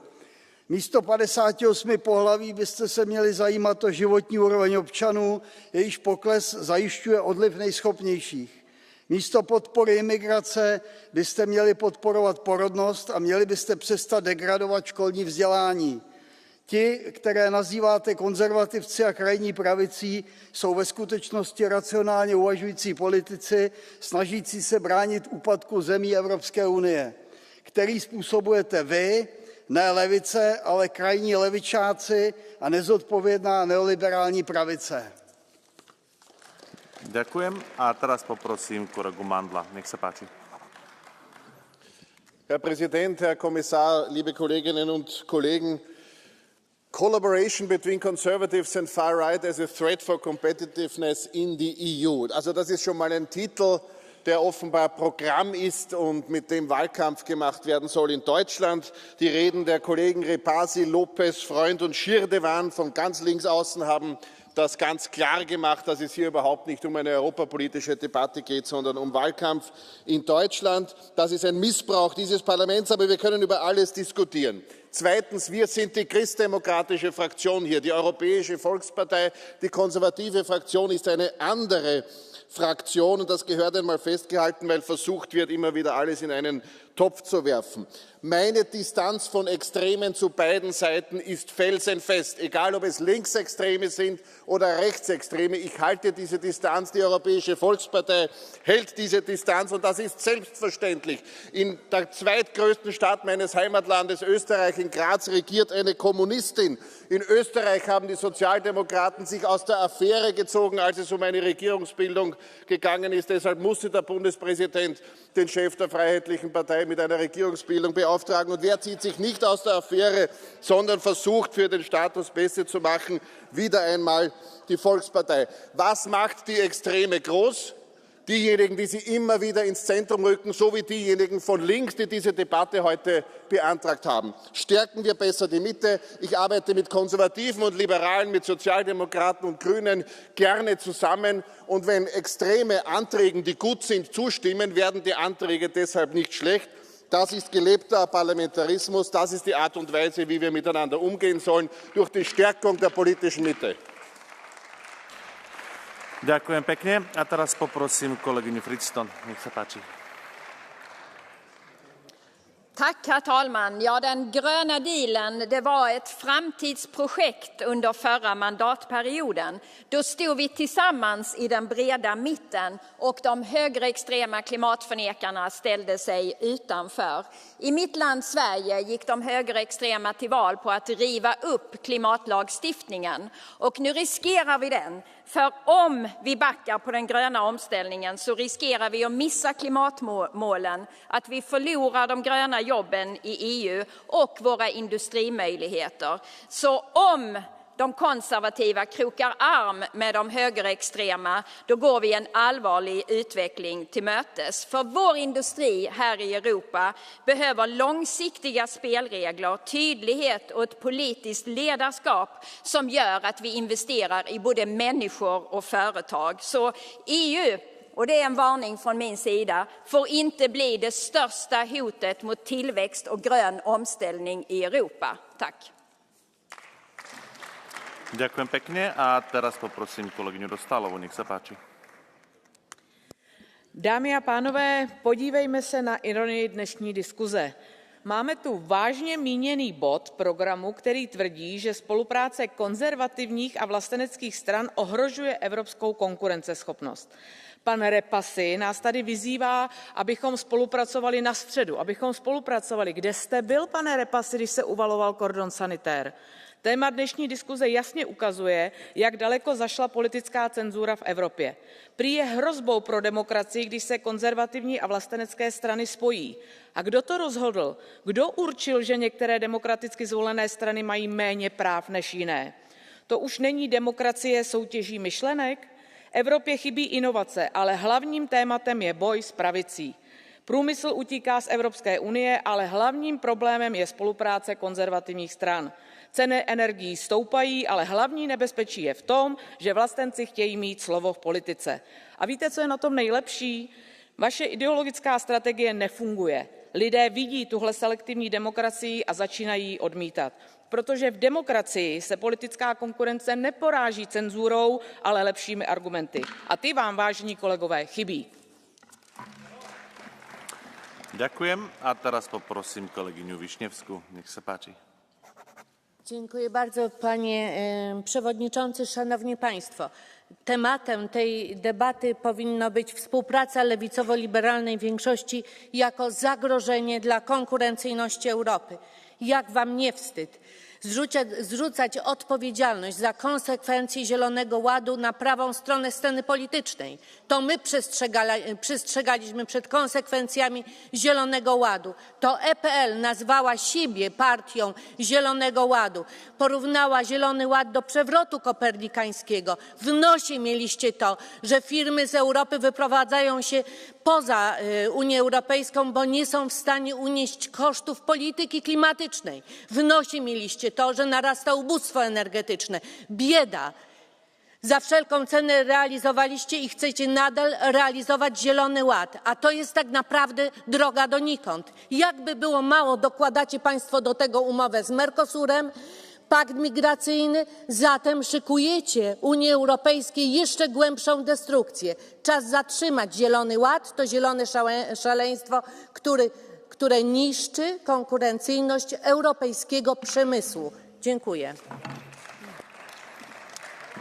Místo 58 pohlaví byste se měli zajímat o životní úroveň občanů, jejíž pokles zajišťuje odliv nejschopnějších. Místo podpory imigrace byste měli podporovat porodnost a měli byste přestat degradovat školní vzdělání. Ti, které nazýváte konzervativci a krajní pravicí, jsou ve skutečnosti racionálně uvažující politici, snažící se bránit úpadku zemí Evropské unie, který způsobujete vy, ne levice, ale krajní levičáci a nezodpovědná neoliberální pravice. Ďakujem. A teraz poprosím kolegu Mandla. Nech sa páči. Herr Präsident, Herr Kommissar, liebe Kolleginnen und Kollegen! Collaboration between conservatives and far right as a threat for competitiveness in the EU. Also das ist schon mal ein Titel, der offenbar Programm ist und mit dem Wahlkampf gemacht werden soll in Deutschland. Die Reden der Kollegen Repasi, Lopez, Freund und Schirdewan von ganz links außen haben das ganz klar gemacht, dass es hier überhaupt nicht um eine europapolitische Debatte geht, sondern um Wahlkampf in Deutschland. Das ist ein Missbrauch dieses Parlaments, aber wir können über alles diskutieren. Zweitens, wir sind die christdemokratische Fraktion hier. Die Europäische Volkspartei, die konservative Fraktion ist eine andere Fraktion, und das gehört einmal festgehalten, weil versucht wird, immer wieder alles in einen Topf zu werfen. Meine Distanz von Extremen zu beiden Seiten ist felsenfest, egal ob es Linksextreme sind oder Rechtsextreme. Ich halte diese Distanz, die Europäische Volkspartei hält diese Distanz, und das ist selbstverständlich. In der zweitgrößten Stadt meines Heimatlandes Österreich, in Graz, regiert eine Kommunistin. In Österreich haben die Sozialdemokraten sich aus der Affäre gezogen, als es um eine Regierungsbildung gegangen ist. Deshalb musste der Bundespräsident den Chef der Freiheitlichen Partei mit einer Regierungsbildung beauftragen. Und wer zieht sich nicht aus der Affäre, sondern versucht, für den Status besser zu machen? Wieder einmal die Volkspartei. Was macht die Extreme groß? Diejenigen, die sie immer wieder ins Zentrum rücken, sowie diejenigen von links, die diese Debatte heute beantragt haben. Stärken wir besser die Mitte. Ich arbeite mit Konservativen und Liberalen, mit Sozialdemokraten und Grünen gerne zusammen. Und wenn Extreme Anträgen, die gut sind, zustimmen, werden die Anträge deshalb nicht schlecht. Das ist gelebter Parlamentarismus. Das ist die Art und Weise, wie wir miteinander umgehen sollen, durch die Stärkung der politischen Mitte. Ďakujem pekne. A teraz poprosím kolegyňu Fritzton. Nech sa páči. Tack, herr talman. Ja, den gröna dealen, det var ett framtidsprojekt under förra mandatperioden. Då stod vi tillsammans i den breda mitten och de högerextrema klimatförnekarna ställde sig utanför. I mitt land Sverige gick de högerextrema till val på att riva upp klimatlagstiftningen, och nu riskerar vi den. För om vi backar på den gröna omställningen så riskerar vi att missa klimatmålen, att vi förlorar de gröna jobben i EU och våra industrimöjligheter. Så om de konservativa krokar arm med de högerextrema, då går vi en allvarlig utveckling till mötes. För vår industri här i Europa behöver långsiktiga spelregler, tydlighet och ett politiskt ledarskap som gör att vi investerar i både människor och företag. Så EU, och det är en varning från min sida, får inte bli det största hotet mot tillväxt och grön omställning i Europa. Tack. Ďakujem pekne a teraz poprosím kolegyňu Dostálovú, nech sa páči. Dámy a pánové, podívejme se na ironii dnešní diskuze. Máme tu vážně míněný bod programu, který tvrdí, že spolupráce konzervativních a vlasteneckých stran ohrožuje evropskou konkurenceschopnost. Pan Repasi nás tady vyzývá, abychom spolupracovali na středu, abychom spolupracovali. Kde jste byl, pane Repasi, když se uvaloval kordon sanitér? Téma dnešní diskuze jasně ukazuje, jak daleko zašla politická cenzura v Evropě. Prý je hrozbou pro demokracii, když se konzervativní a vlastenecké strany spojí. A kdo to rozhodl? Kdo určil, že některé demokraticky zvolené strany mají méně práv než jiné? To už není demokracie soutěží myšlenek? Evropě chybí inovace, ale hlavním tématem je boj s pravicí. Průmysl utíká z Evropské unie, ale hlavním problémem je spolupráce konzervativních stran. Ceny energií stoupají, ale hlavní nebezpečí je v tom, že vlastenci chtějí mít slovo v politice. A víte, co je na tom nejlepší? Vaše ideologická strategie nefunguje. Lidé vidí tuhle selektivní demokracii a začínají ji odmítat. Protože v demokracii se politická konkurence neporáží cenzurou, ale lepšími argumenty. A ty vám, vážení kolegové, chybí. Ďakujem a teraz poprosím kolegyňu Wiśniewską. Nech sa páči. Dziękuję bardzo, panie przewodniczący, szanowni państwo. Tematem tej debaty powinna być współpraca lewicowo-liberalnej większości jako zagrożenie dla konkurencyjności Europy. Jak wam nie wstyd zrzucać odpowiedzialność za konsekwencje Zielonego Ładu na prawą stronę sceny politycznej? To my przestrzegaliśmy przed konsekwencjami Zielonego Ładu. To EPL nazwała siebie partią Zielonego Ładu. Porównała Zielony Ład do przewrotu kopernikańskiego. W nosie mieliście to, że firmy z Europy wyprowadzają się poza Unię Europejską, bo nie są w stanie unieść kosztów polityki klimatycznej. W nosie mieliście to, że narasta ubóstwo energetyczne, bieda. Za wszelką cenę realizowaliście i chcecie nadal realizować Zielony Ład, a to jest tak naprawdę droga donikąd. Jakby było mało, dokładacie Państwo do tego umowę z Mercosurem, pakt migracyjny, zatem szykujecie Unii Europejskiej jeszcze głębszą destrukcję. Czas zatrzymać Zielony Ład, to zielone szaleństwo, które niszczy konkurencyjność europejskiego przemysłu. Dziękuję.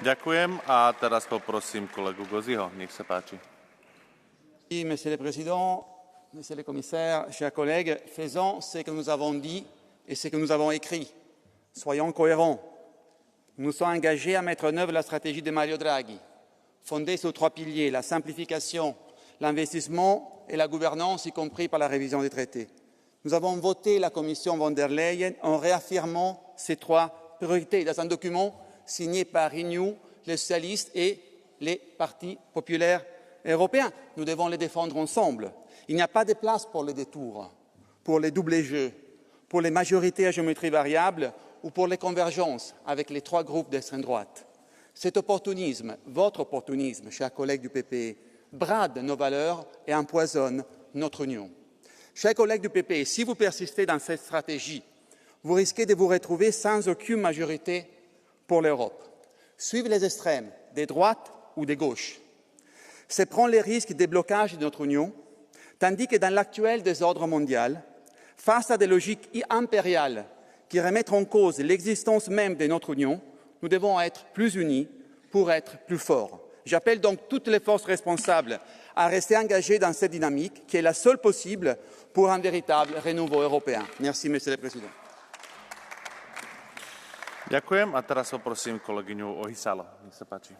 Ďakujem a teraz poprosím kolegu Goziho. Nech sa páči. Monsieur le Président, Monsieur le Commissaire, chers collègues, faisons ce que nous avons dit et ce que nous avons écrit. Soyons cohérents. Nous sommes engagés à mettre en œuvre la stratégie de Mario Draghi, fondée sur 3 piliers, la simplification, l'investissement et la gouvernance, y compris par la révision des traités. Nous avons voté la Commission von der Leyen en réaffirmant ces 3 priorités dans un document signé par Renew, les socialistes et les partis populaires européens. Nous devons les défendre ensemble. Il n'y a pas de place pour les détours, pour les doubles jeux, pour les majorités à géométrie variable ou pour les convergences avec les 3 groupes d'extrême droite. Cet opportunisme, votre opportunisme, chers collègues du PPE, brade nos valeurs et empoisonne notre Union. Chers collègues du PPE, si vous persistez dans cette stratégie, vous risquez de vous retrouver sans aucune majorité pour l'Europe. Suivre les extrêmes, des droites ou des gauches. C'est prendre les risques des blocages de notre Union, tandis que dans l'actuel désordre mondial, face à des logiques impériales qui remettent en cause l'existence même de notre Union, nous devons être plus unis pour être plus forts. J'appelle donc toutes les forces responsables à rester engagées dans cette dynamique qui est la seule possible pour un véritable renouveau européen. Merci, Monsieur le Président. Ďakujem a teraz poprosím kolegyňu Ohisalo. Nech sa páči.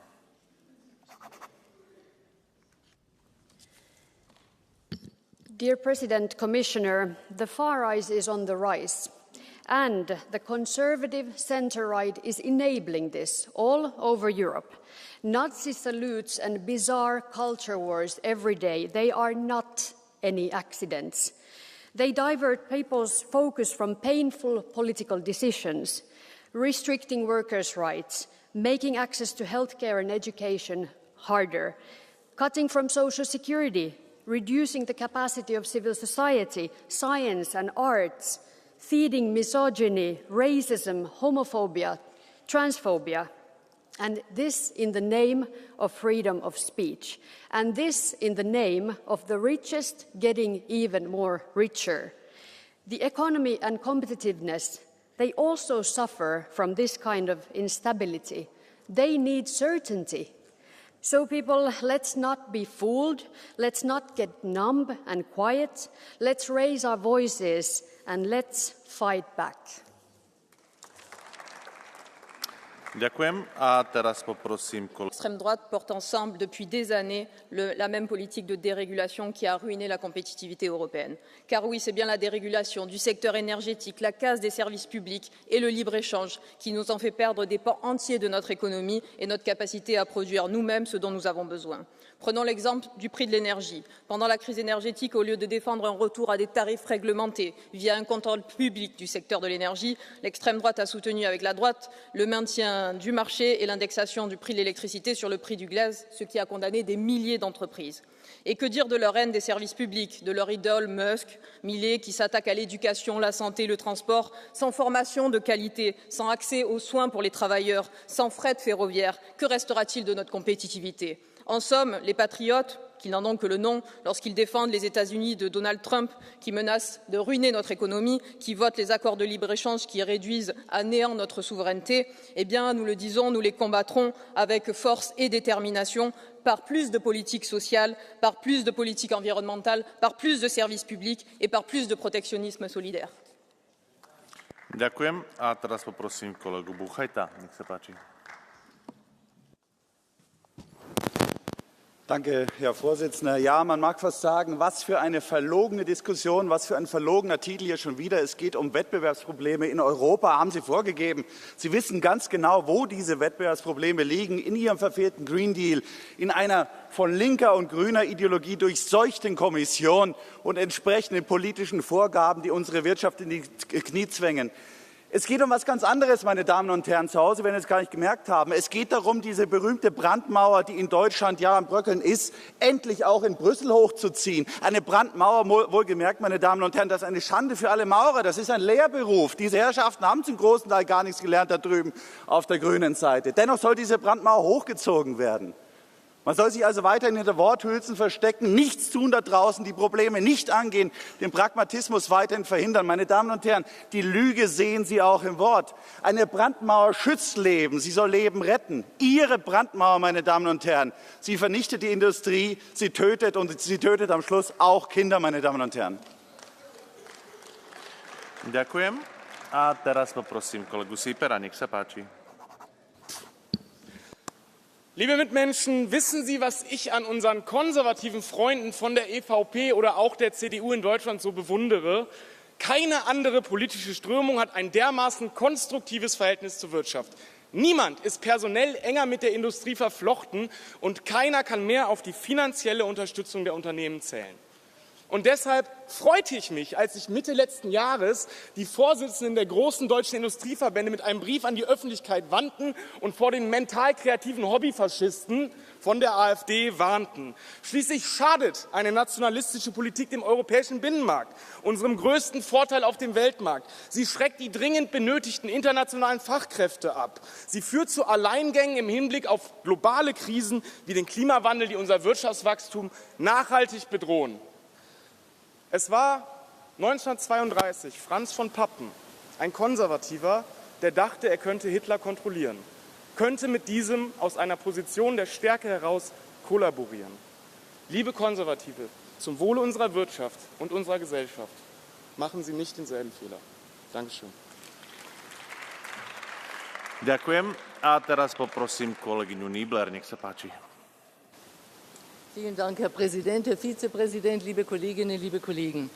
Dear President, Commissioner, the far right is on the rise, and the conservative centre-right is enabling this all over Europe. Nazi salutes and bizarre culture wars every day, they are not any accidents. They divert people's focus from painful political decisions, restricting workers' rights, making access to healthcare and education harder, cutting from social security, reducing the capacity of civil society, science and arts, feeding misogyny, racism, homophobia, transphobia. And this in the name of freedom of speech. And this in the name of the richest getting even more richer. The economy and competitiveness, they also suffer from this kind of instability. They need certainty. So people, let's not be fooled. Let's not get numb and quiet. Let's raise our voices and let's fight back. Ďakujem a teraz poprosím L'extrême droite porte ensemble depuis des années la même politique de dérégulation qui a ruiné la compétitivité européenne. Car oui, c'est bien la dérégulation du secteur énergétique, la casse des services publics et le libre-échange qui nous ont fait perdre des pans entiers de notre économie et notre capacité à produire nous-mêmes ce dont nous avons besoin. Prenons l'exemple du prix de l'énergie. Pendant la crise énergétique, au lieu de défendre un retour à des tarifs réglementés via un contrôle public du secteur de l'énergie, l'extrême droite a soutenu avec la droite le maintien du marché et l'indexation du prix de l'électricité sur le prix du gaz, ce qui a condamné des milliers d'entreprises. Et que dire de leur haine des services publics, de leur idole Musk, Millet, qui s'attaque à l'éducation, la santé, le transport, sans formation de qualité, sans accès aux soins pour les travailleurs, sans fret ferroviaire, que restera-t-il de notre compétitivité ? En somme, les patriotes, qui n'en ont que le nom, lorsqu'ils défendent les États-Unis de Donald Trump, qui menacent de ruiner notre économie, qui votent les accords de libre-échange qui réduisent à néant notre souveraineté, eh bien, nous le disons, nous les combattrons avec force et détermination par plus de politique sociale, par plus de politique environnementale, par plus de services publics et par plus de protectionnisme solidaire. Ďakujem a teraz poprosím kolegu Buchajta. Nech sa páči. Danke, Herr Vorsitzender. Ja, man mag fast sagen, was für eine verlogene Diskussion, was für ein verlogener Titel hier schon wieder. Es geht um Wettbewerbsprobleme in Europa, haben Sie vorgegeben. Sie wissen ganz genau, wo diese Wettbewerbsprobleme liegen, in Ihrem verfehlten Green Deal, in einer von linker und grüner Ideologie durchseuchten Kommission und entsprechenden politischen Vorgaben, die unsere Wirtschaft in die Knie zwängen. Es geht um was ganz anderes, meine Damen und Herren, zu Hause, wenn Sie es gar nicht gemerkt haben. Es geht darum, diese berühmte Brandmauer, die in Deutschland ja am Bröckeln ist, endlich auch in Brüssel hochzuziehen. Eine Brandmauer, wohlgemerkt, meine Damen und Herren, das ist eine Schande für alle Maurer. Das ist ein Lehrberuf. Diese Herrschaften haben zum großen Teil gar nichts gelernt da drüben auf der grünen Seite. Dennoch soll diese Brandmauer hochgezogen werden. Man soll sich also weiterhin hinter Worthülsen verstecken, nichts tun da draußen, die Probleme nicht angehen, den Pragmatismus weiterhin verhindern. Meine Damen und Herren, die Lüge sehen Sie auch im Wort. Eine Brandmauer schützt Leben, sie soll Leben retten. Ihre Brandmauer, meine Damen und Herren, sie vernichtet die Industrie, sie tötet und sie tötet am Schluss auch Kinder, meine Damen und Herren. Ďakujem. A teraz poprosím kolegu Sipera, nech sa páči. Liebe Mitmenschen, wissen Sie, was ich an unseren konservativen Freunden von der EVP oder auch der CDU in Deutschland so bewundere? Keine andere politische Strömung hat ein dermaßen konstruktives Verhältnis zur Wirtschaft. Niemand ist personell enger mit der Industrie verflochten und keiner kann mehr auf die finanzielle Unterstützung der Unternehmen zählen. Und deshalb freute ich mich, als sich Mitte letzten Jahres die Vorsitzenden der großen deutschen Industrieverbände mit einem Brief an die Öffentlichkeit wandten und vor den mental kreativen Hobbyfaschisten von der AfD warnten. Schließlich schadet eine nationalistische Politik dem europäischen Binnenmarkt, unserem größten Vorteil auf dem Weltmarkt. Sie schreckt die dringend benötigten internationalen Fachkräfte ab. Sie führt zu Alleingängen im Hinblick auf globale Krisen wie den Klimawandel, die unser Wirtschaftswachstum nachhaltig bedrohen. Es war 1932 Franz von Papen, ein Konservativer, der dachte, er könnte Hitler kontrollieren, könnte mit diesem aus einer Position der Stärke heraus kollaborieren. Liebe Konservative, zum Wohle unserer Wirtschaft und unserer Gesellschaft, machen Sie nicht denselben Fehler. Dankeschön. Ďakujem. A teraz poprosím kolegyňu Niebler, nech sa páči. Vielen Dank, Herr Präsident, Herr Vizepräsident, liebe Kolleginnen, liebe Kollegen.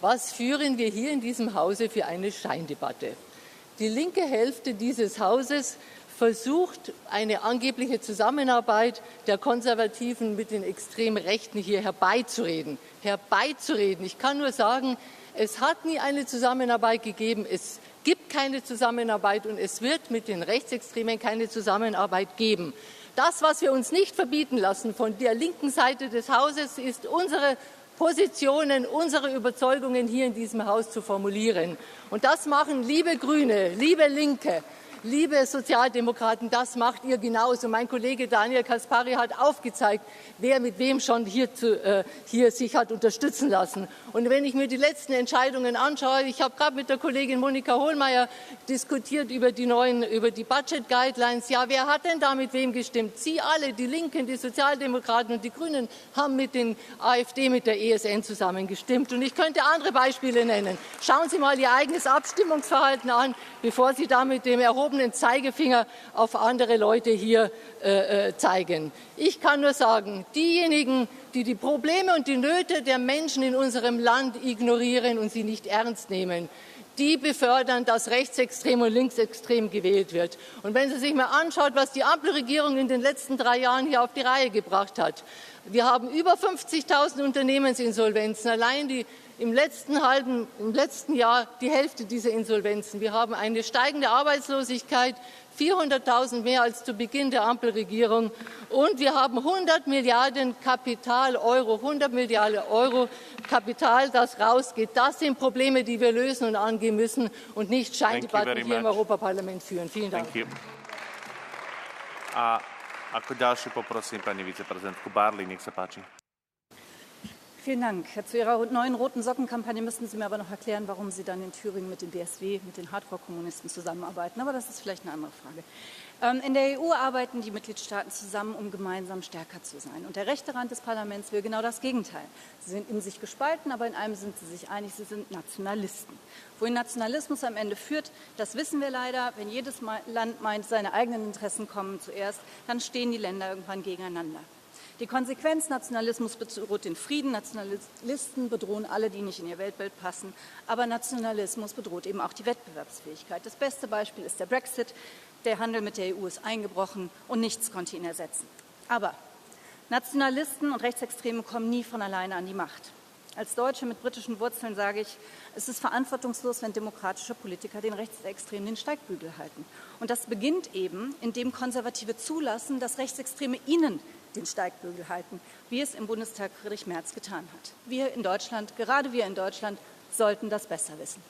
Was führen wir hier in diesem Hause für eine Scheindebatte? Die linke Hälfte dieses Hauses versucht, eine angebliche Zusammenarbeit der Konservativen mit den extrem Rechten hier herbeizureden. Ich kann nur sagen, es hat nie eine Zusammenarbeit gegeben, es gibt keine Zusammenarbeit und es wird mit den Rechtsextremen keine Zusammenarbeit geben. Das, was wir uns nicht verbieten lassen von der linken Seite des Hauses, ist unsere Positionen, unsere Überzeugungen hier in diesem Haus zu formulieren. Und das machen liebe Grüne, liebe Linke, liebe Sozialdemokraten, das macht ihr genauso. Mein Kollege Daniel Caspary hat aufgezeigt, wer mit wem schon hier sich hat unterstützen lassen. Und wenn ich mir die letzten Entscheidungen anschaue, ich habe gerade mit der Kollegin Monika Hohlmeier diskutiert über die Budget Guidelines. Ja, wer hat denn da mit wem gestimmt? Sie alle, die Linken, die Sozialdemokraten und die Grünen, haben mit den AfD, mit der ESN zusammengestimmt. Und ich könnte andere Beispiele nennen. Schauen Sie mal Ihr eigenes Abstimmungsverhalten an, bevor Sie da mit dem erhobenen Zeigefinger auf andere Leute hier zeigen. Ich kann nur sagen, diejenigen, die die Probleme und die Nöte der Menschen in unserem Land ignorieren und sie nicht ernst nehmen, die befördern, dass rechtsextrem und linksextrem gewählt wird. Und wenn Sie sich mal anschaut, was die Ampelregierung in den letzten 3 Jahren hier auf die Reihe gebracht hat, wir haben über 50.000 Unternehmensinsolvenzen, allein im letzten Jahr die Hälfte dieser Insolvenzen. Wir haben eine steigende Arbeitslosigkeit, 400.000 mehr als zu Beginn der Ampelregierung. Und wir haben 100 Milliarden Euro Kapital, das rausgeht. Das sind Probleme, die wir lösen und angehen müssen und nicht Scheindebatten hier im Europaparlament führen. Vielen Dank. A ako ďalšiu poprosím pani viceprezidentku Barley, nech sa páči. Vielen Dank. Zu Ihrer neuen roten Sockenkampagne müssten Sie mir aber noch erklären, warum Sie dann in Thüringen mit dem BSW, mit den Hardcore-Kommunisten zusammenarbeiten. Aber das ist vielleicht eine andere Frage. In der EU arbeiten die Mitgliedstaaten zusammen, um gemeinsam stärker zu sein. Und der rechte Rand des Parlaments will genau das Gegenteil. Sie sind in sich gespalten, aber in einem sind sie sich einig, sie sind Nationalisten. Wohin Nationalismus am Ende führt, das wissen wir leider. Wenn jedes Land meint, seine eigenen Interessen kommen zuerst, dann stehen die Länder irgendwann gegeneinander. Die Konsequenz: Nationalismus bedroht den Frieden, Nationalisten bedrohen alle, die nicht in ihr Weltbild passen, aber Nationalismus bedroht eben auch die Wettbewerbsfähigkeit. Das beste Beispiel ist der Brexit. Der Handel mit der EU ist eingebrochen und nichts konnte ihn ersetzen. Aber Nationalisten und Rechtsextreme kommen nie von alleine an die Macht. Als Deutsche mit britischen Wurzeln sage ich, es ist verantwortungslos, wenn demokratische Politiker den Rechtsextremen den Steigbügel halten. Und das beginnt eben, indem Konservative zulassen, dass Rechtsextreme ihnen den Steigbügel halten, wie es im Bundestag Friedrich Merz getan hat. Wir in Deutschland, gerade wir in Deutschland, sollten das besser wissen.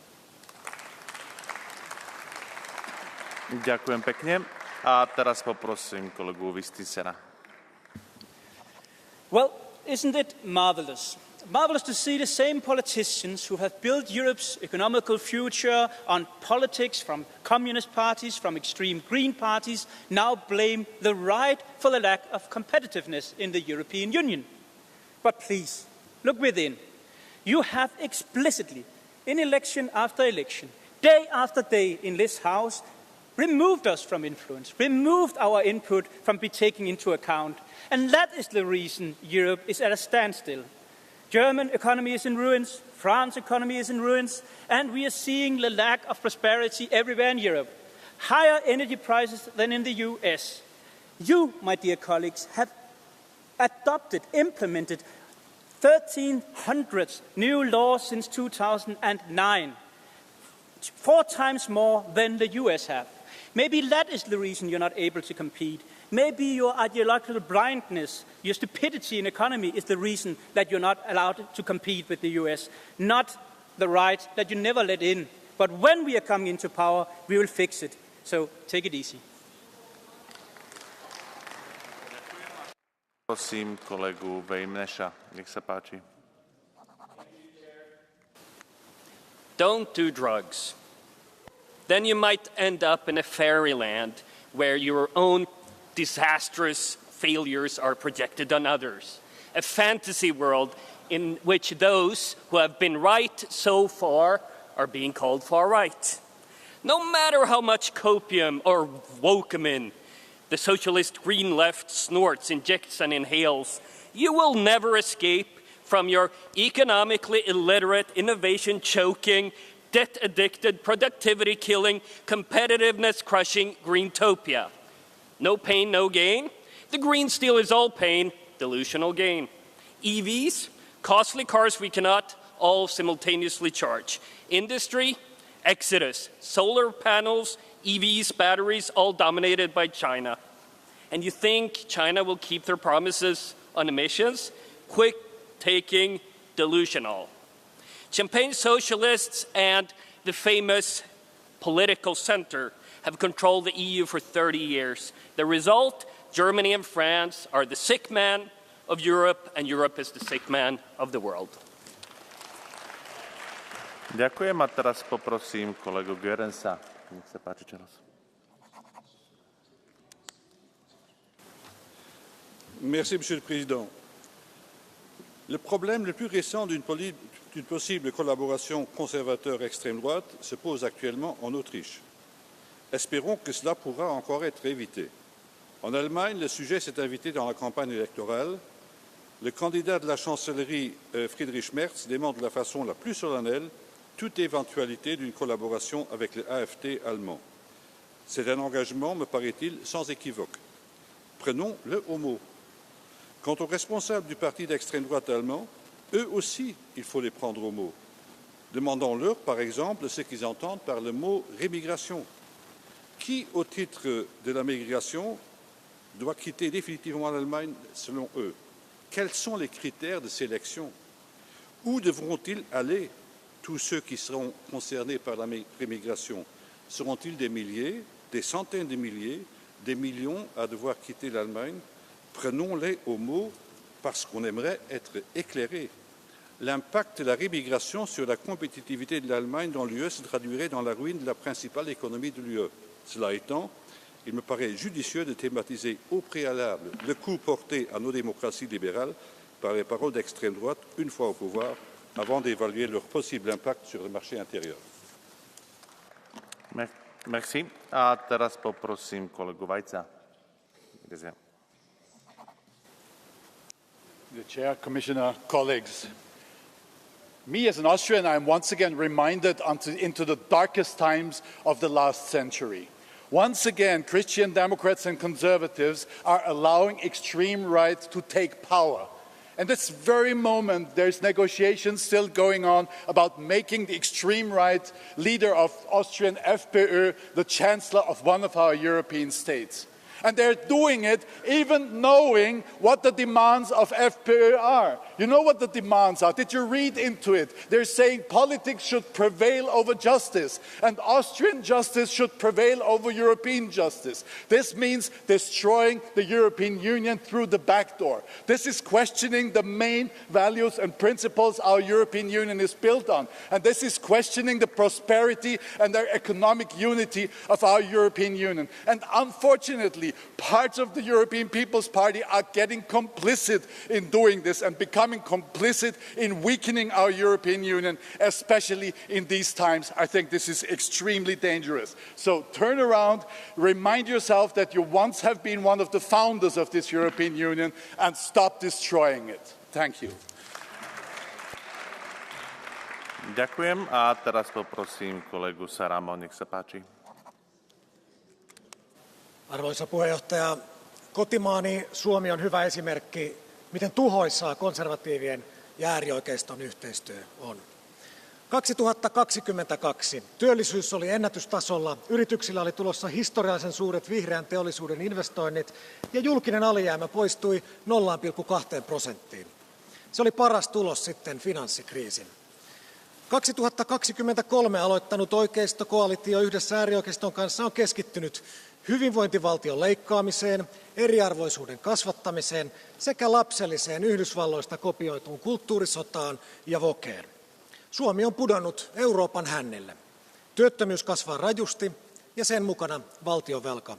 Ďakujem pekne. A teraz poprosím kolegu Vistisena. Well, isn't it marvelous? Marvelous to see the same politicians who have built Europe's economical future on politics from communist parties, from extreme green parties, now blame the right for the lack of competitiveness in the European Union. But please, look within. You have explicitly, in election after election, day after day in this House, removed us from influence, removed our input from being taken into account. And that is the reason Europe is at a standstill. German economy is in ruins, France's economy is in ruins, and we are seeing the lack of prosperity everywhere in Europe. Higher energy prices than in the US. You, my dear colleagues, have adopted, implemented 1,300 new laws since 2009. 4 times more than the US have. Maybe that is the reason you're not able to compete. Maybe your ideological blindness, your stupidity in economy is the reason that you're not allowed to compete with the US, not the right that you never let in. But when we are coming into power, we will fix it. So take it easy. Prosím kolegu Vejmneša, nech sa páči. Don't do drugs. Then you might end up in a fairyland where your own disastrous failures are projected on others. A fantasy world in which those who have been right so far are being called far right. No matter how much copium or wokemin the socialist green left snorts, injects, and inhales, you will never escape from your economically illiterate, innovation-choking, debt-addicted, productivity-killing, competitiveness-crushing Greentopia. No pain, no gain. The Green Deal is all pain, delusional gain. EVs, costly cars we cannot all simultaneously charge. Industry, exodus. Solar panels, EVs, batteries, all dominated by China. And you think China will keep their promises on emissions? Quick taking, delusional. Champagne socialists and the famous political center have controlled the EU for 30 years. The result, Germany and France are the sick man of Europe, and Europe is the sick man of the world. Ďakujem a teraz poprosím kolegu Görensa. Nech sa páči čas. Merci, Monsieur le Président. Le problème le plus récent d'une possible collaboration conservateur-extrême droite se pose actuellement en Autriche. Espérons que cela pourra encore être évité. En Allemagne, le sujet s'est invité dans la campagne électorale. Le candidat de la chancellerie, Friedrich Merz, dément de la façon la plus solennelle toute éventualité d'une collaboration avec le AfD allemand. C'est un engagement, me paraît-il, sans équivoque. Prenons-le au mot. Quant aux responsables du parti d'extrême droite allemand, eux aussi, il faut les prendre au mot. Demandons-leur, par exemple, ce qu'ils entendent par le mot « rémigration ». Qui, au titre de la migration, doit quitter définitivement l'Allemagne selon eux? Quels sont les critères de sélection? Où devront-ils aller tous ceux qui seront concernés par la rémigration? Seront-ils des milliers, des centaines de milliers, des millions à devoir quitter l'Allemagne? Prenons-les au mot parce qu'on aimerait être éclairés. L'impact de la rémigration sur la compétitivité de l'Allemagne dans l'UE se traduirait dans la ruine de la principale économie de l'UE. Cela étant, il me paraît judicieux de thématiser au préalable le coup porté à nos démocraties libérales par les paroles d'extrême droite une fois au pouvoir, avant d'évaluer leur possible impact sur le marché intérieur. Merci. A teraz poprosím kolegu Vajca. The Chair, Commissioner, colleagues. Me as an Austrian, I am once again reminded into the darkest times of the last century. Once again, Christian Democrats and conservatives are allowing extreme right to take power. And this very moment, there's negotiations still going on about making the extreme right leader of Austrian FPÖ the chancellor of one of our European states. And they're doing it even knowing what the demands of FPÖ are. You know what the demands are. Did you read into it? They're saying politics should prevail over justice, and Austrian justice should prevail over European justice. This means destroying the European Union through the back door. This is questioning the main values and principles our European Union is built on. And this is questioning the prosperity and the economic unity of our European Union. And unfortunately, parts of the European People's Party are getting complicit in doing this and becoming complicit in weakening our European Union, especially in these times. I think this is extremely dangerous. So turn around, remind yourself that you once have been one of the founders of this European Union, and stop destroying it. Thank you. Ďakujem a teraz poprosím kolegu Saramo, nech sa páči. Arvoisa puheenjohtaja, kotimaani Suomi on hyvä esimerkki, miten tuhoisaa konservatiivien ja äärioikeiston yhteistyö on. 2022 työllisyys oli ennätystasolla, yrityksillä oli tulossa historiallisen suuret vihreän teollisuuden investoinnit ja julkinen alijäämä poistui 0,2%. Se oli paras tulos sitten finanssikriisin. 2023 aloittanut oikeistokoalitio yhdessä äärioikeiston kanssa on keskittynyt hyvinvointivaltion leikkaamiseen, eriarvoisuuden kasvattamiseen sekä lapselliseen Yhdysvalloista kopioituun kulttuurisotaan ja wokeen. Suomi on pudonnut Euroopan hännille. Työttömyys kasvaa rajusti ja sen mukana valtionvelka.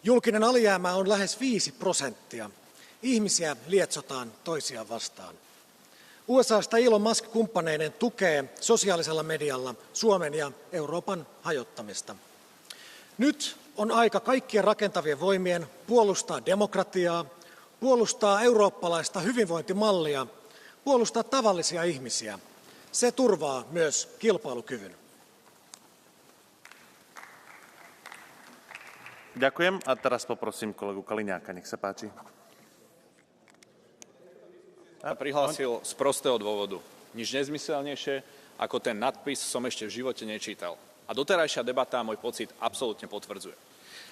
Julkinen alijäämä on lähes 5%. Ihmisiä lietsotaan toisiaan vastaan. USAsta Elon Musk kumppaneineen tukee sosiaalisella medialla Suomen ja Euroopan hajottamista. Nyt on aika kaikkien rakentavien voimien puolustaa demokratiaa, puolustaa eurooppalaista hyvinvointimallia, puolustaa tavallisia ihmisiä. Se turvaa myös kilpailukyvyn. Ďakujem a teraz poprosím kolegu Kaliňáka, nech sa páči. Prihlásil z prostého dôvodu. Nič nezmyselnejšie, ako ten nadpis som ešte v živote nečítal. A doterajšia debata môj pocit absolútne potvrdzuje.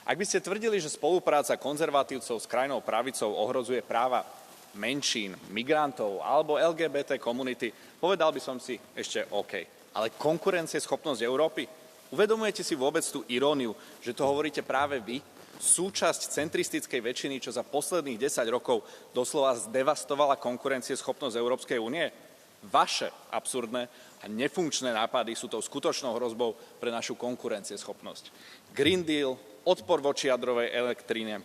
Ak by ste tvrdili, že spolupráca konzervatívcov s krajnou pravicou ohrozuje práva menšín, migrantov alebo LGBT komunity, povedal by som si ešte OK. Ale konkurencieschopnosť Európy? Uvedomujete si vôbec tú iróniu, že to hovoríte práve vy? Súčasť centristickej väčšiny, čo za posledných 10 rokov doslova zdevastovala konkurencieschopnosť Európskej únie? Vaše absurdné a nefunkčné nápady sú tou skutočnou hrozbou pre našu konkurencieschopnosť. Green Deal, odpor voči jadrovej elektríne,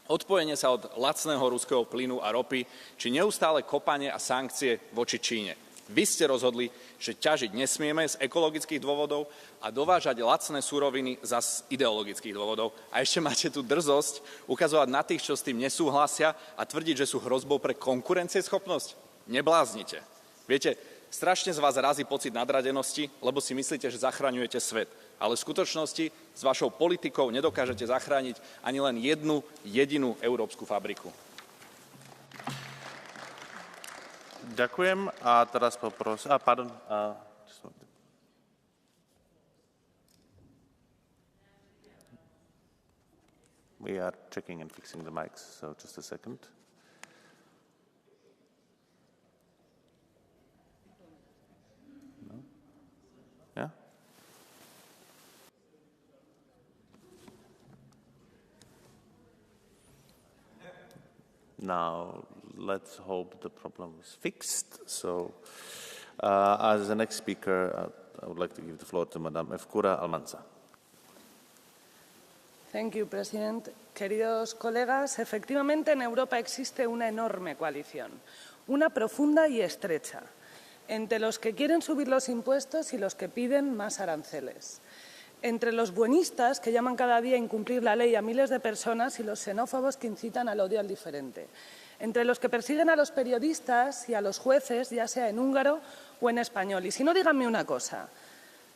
odpojenie sa od lacného ruského plynu a ropy, či neustále kopanie a sankcie voči Číne. Vy ste rozhodli, že ťažiť nesmieme z ekologických dôvodov a dovážať lacné suroviny z ideologických dôvodov. A ešte máte tú drzosť ukazovať na tých, čo s tým nesúhlasia a tvrdiť, že sú hrozbou pre konkurencieschopnosť? Nebláznite. Viete, strašne z vás razí pocit nadradenosti, lebo si myslíte, že zachraňujete svet. Ale v skutočnosti s vašou politikou nedokážete zachrániť ani len jednu jedinú európsku fabriku. Ďakujem a teraz poprosím... We are checking and fixing the mics, so just a second. No? Yeah? Now, let's hope the problem is fixed. So, as the next speaker, I would like to give the floor to Madame Efkura Almanza. Thank you, President. Queridos colegas, efectivamente en Europa existe una enorme coalición, una profunda y estrecha, entre los que quieren subir los impuestos y los que piden más aranceles, entre los buenistas que llaman cada día a incumplir la ley a miles de personas y los xenófobos que incitan al odio al diferente, entre los que persiguen a los periodistas y a los jueces, ya sea en húngaro o en español. Y si no, díganme una cosa.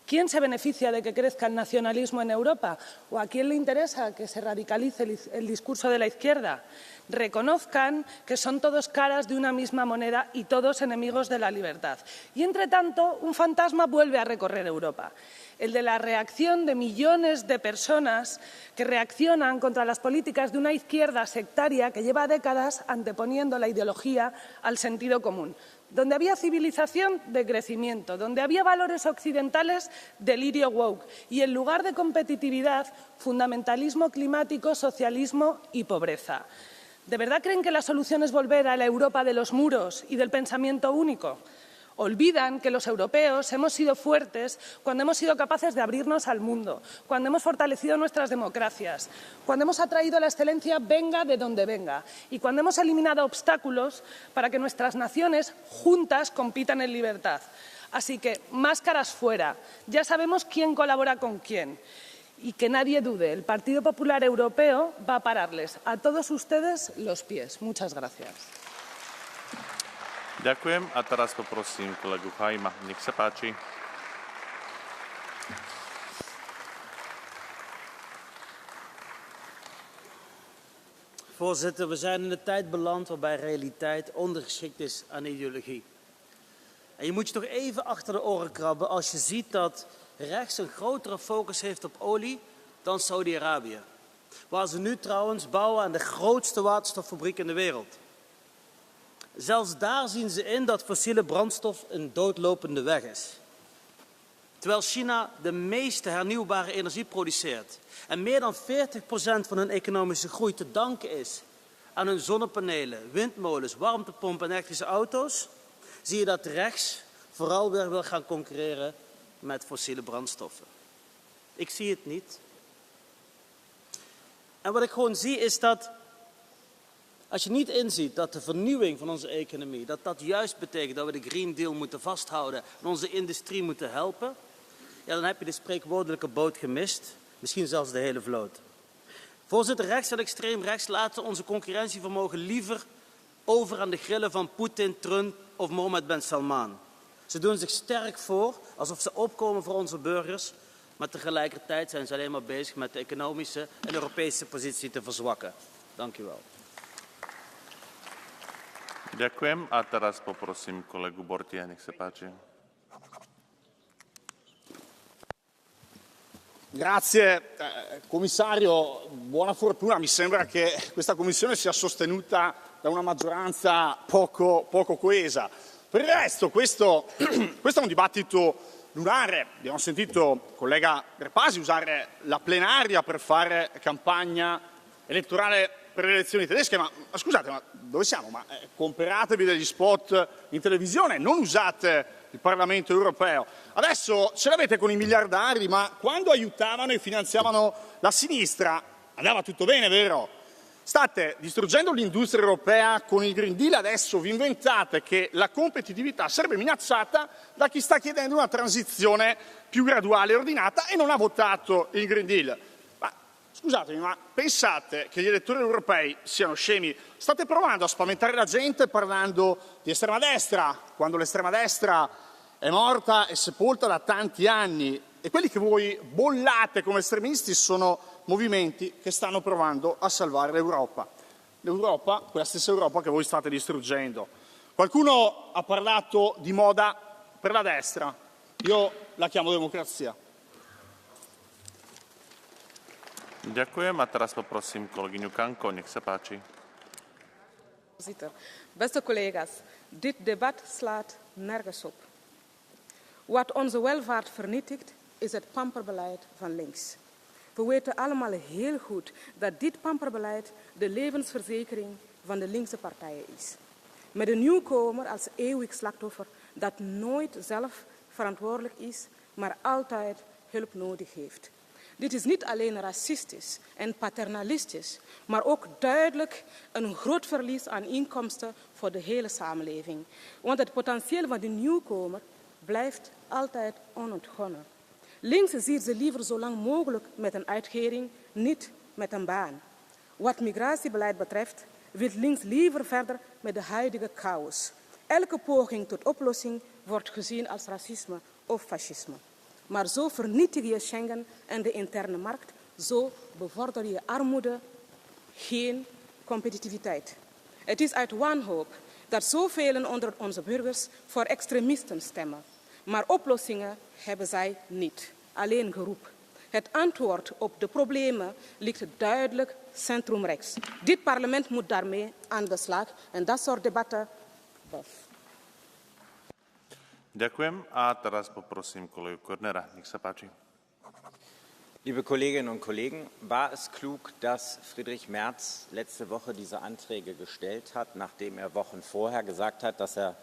¿Quién se beneficia de que crezca el nacionalismo en Europa? ¿O a quién le interesa que se radicalice el discurso de la izquierda? Reconozcan que son todos caras de una misma moneda y todos enemigos de la libertad. Y, entre tanto, un fantasma vuelve a recorrer Europa. El de la reacción de millones de personas que reaccionan contra las políticas de una izquierda sectaria que lleva décadas anteponiendo la ideología al sentido común. Donde había civilización, de crecimiento. Donde había valores occidentales, delirio woke. Y en lugar de competitividad, fundamentalismo climático, socialismo y pobreza. ¿De verdad creen que la solución es volver a la Europa de los muros y del pensamiento único? Olvidan que los europeos hemos sido fuertes cuando hemos sido capaces de abrirnos al mundo, cuando hemos fortalecido nuestras democracias, cuando hemos atraído la excelencia venga de donde venga y cuando hemos eliminado obstáculos para que nuestras naciones juntas compitan en libertad. Así que, máscaras fuera, ya sabemos quién colabora con quién. Y que nadie dude, el Partido Popular Europeo va a pararles a todos ustedes los pies. Muchas gracias. Ďakujem a teraz poprosím kolegu Hajma. Nech sa páči. Voorzitter, we zijn in een tijd beland waarbij realiteit ondergeschikt is aan ideologie. En je moet je toch even achter de oren krabben als je ziet dat rechts een grotere focus heeft op olie dan Saudi-Arabië. Waar ze nu trouwens bouwen aan de grootste waterstoffabriek in de wereld. Zelfs daar zien ze in dat fossiele brandstof een doodlopende weg is. Terwijl China de meeste hernieuwbare energie produceert en meer dan 40% van hun economische groei te danken is aan hun zonnepanelen, windmolens, warmtepompen en elektrische auto's, zie je dat rechts vooral weer wil gaan concurreren met fossiele brandstoffen. Ik zie het niet. En wat ik gewoon zie is dat als je niet inziet dat de vernieuwing van onze economie, dat juist betekent dat we de Green Deal moeten vasthouden en onze industrie moeten helpen, ja, dan heb je de spreekwoordelijke boot gemist, misschien zelfs de hele vloot. Voorzitter, rechts en extreem rechts laten onze concurrentievermogen liever over aan de grillen van Poetin, Trump of Mohammed bin Salman. Ze doen zich sterk voor, alsof ze opkomen voor onze burgers, maar tegelijkertijd zijn ze alleen maar bezig met de economische en Europese positie te verzwakken. Dank u wel. Ďakujem a teraz poprosím kolegu Bortia, nech sa páči. Grazie commissario, buona fortuna. Mi sembra che questa commissione sia sostenuta da una maggioranza poco coesa. Per il resto questo è un dibattito lunare. Abbiamo sentito il collega Repasi usare la plenaria per fare campagna elettorale per le elezioni tedesche, ma scusate, ma dove siamo? Ma comperatevi degli spot in televisione, non usate il Parlamento europeo. Adesso ce l'avete con i miliardari, ma quando aiutavano e finanziavano la sinistra andava tutto bene, vero? State distruggendo l'industria europea con il Green Deal, adesso vi inventate che la competitività sarebbe minacciata da chi sta chiedendo una transizione più graduale e ordinata e non ha votato il Green Deal. Scusatemi, ma pensate che gli elettori europei siano scemi? State provando a spaventare la gente parlando di estrema destra, quando l'estrema destra è morta e sepolta da tanti anni e quelli che voi bollate come estremisti sono movimenti che stanno provando a salvare l'Europa. L'Europa, quella stessa Europa che voi state distruggendo. Qualcuno ha parlato di moda per la destra, io la chiamo democrazia. Ďakujem a teraz poprosím kolegyňu Kanko, nech sa páči. Voorzitter, beste collega's, dit debat slaat nergens op. Wat onze welvaart vernietigt, is het pamperbeleid van links. We weten allemaal heel goed dat dit pamperbeleid de levensverzekering van de linkse partijen is. Met een nieuwkomer als eeuwig slachtoffer dat nooit zelf verantwoordelijk is, maar altijd hulp nodig heeft. Dit is niet alleen racistisch en paternalistisch, maar ook duidelijk een groot verlies aan inkomsten voor de hele samenleving. Want het potentieel van de nieuwkomer blijft altijd onontgonnen. Links ziet ze liever zo lang mogelijk met een uitkering, niet met een baan. Wat migratiebeleid betreft wil links liever verder met de huidige chaos. Elke poging tot oplossing wordt gezien als racisme of fascisme. Maar zo vernietig je Schengen en de interne markt. Zo bevorder je armoede, geen competitiviteit. Het is uit wanhoop dat zoveel onder onze burgers voor extremisten stemmen. Maar oplossingen hebben zij niet, alleen geroep. Het antwoord op de problemen ligt duidelijk centrumrechts. Dit parlement moet daarmee aan de slag en dat soort debatten. Ďakujem. A teraz poprosím kolegu Kornera. Nech sa páči. Liebe Kolleginnen und Kollegen, war es klug, dass Friedrich Merz letzte Woche diese Anträge gestellt hat, nachdem er Wochen vorher gesagt hat, dass er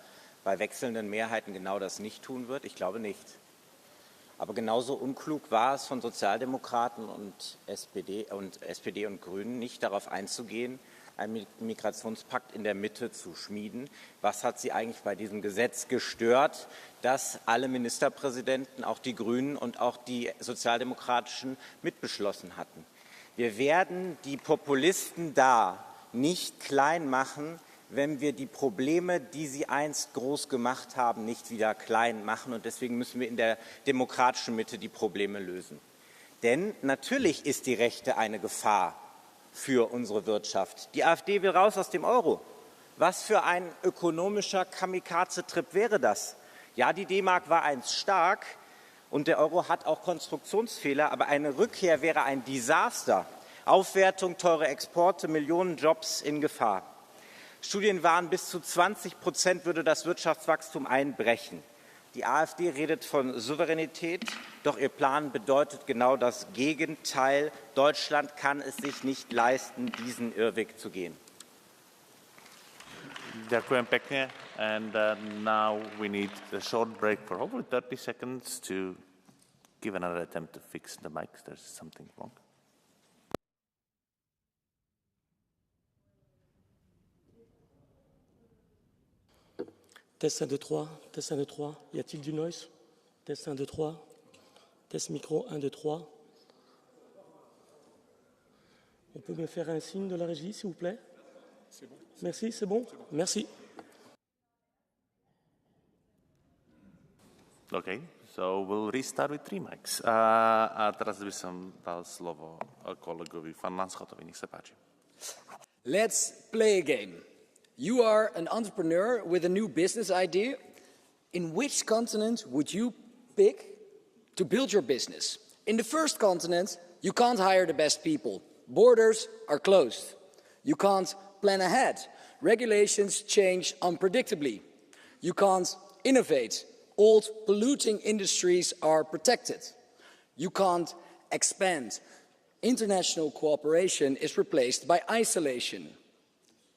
bei wechselnden Mehrheiten genau das nicht tun wird? Ich glaube nicht. Aber genauso unklug war es von Sozialdemokraten und SPD und Grünen, nicht darauf einzugehen, einen Migrationspakt in der Mitte zu schmieden. Was hat Sie eigentlich bei diesem Gesetz gestört, dass alle Ministerpräsidenten, auch die Grünen und auch die Sozialdemokratischen mitbeschlossen hatten? Wir werden die Populisten da nicht klein machen, wenn wir die Probleme, die sie einst groß gemacht haben, nicht wieder klein machen. Und deswegen müssen wir in der demokratischen Mitte die Probleme lösen. Denn natürlich ist die Rechte eine Gefahr für unsere Wirtschaft. Die AfD will raus aus dem Euro. Was für ein ökonomischer Kamikaze-Trip wäre das? Ja, die D-Mark war einst stark und der Euro hat auch Konstruktionsfehler, aber eine Rückkehr wäre ein Desaster. Aufwertung, teure Exporte, Millionen Jobs in Gefahr. Studien waren, bis zu 20% würde das Wirtschaftswachstum einbrechen. Die AfD redet von Souveränität, doch ihr Plan bedeutet genau das Gegenteil. Deutschland kann es sich nicht leisten, diesen Irrweg zu gehen. Ďakujem pekne. And now we need a short break for over 30 seconds to give another attempt to fix the mics. There's something wrong. Test 1, 2, 3, test 1, 2, 3. Y a-t-il du noise? Test 1, 2, 3. Test micro 1, 2, 3. On peut me faire un signe de la régie, s'il vous plaît? C'est bon. Merci, c'est bon? Merci. OK, so we'll restart with 3 mics. A teraz by som dal slovo kolegovi Van Lanschottovi. Nech sa páči. Let's play a game. You are an entrepreneur with a new business idea. In which continent would you pick to build your business? In the first continent, you can't hire the best people. Borders are closed. You can't plan ahead. Regulations change unpredictably. You can't innovate. Old polluting industries are protected. You can't expand. International cooperation is replaced by isolation.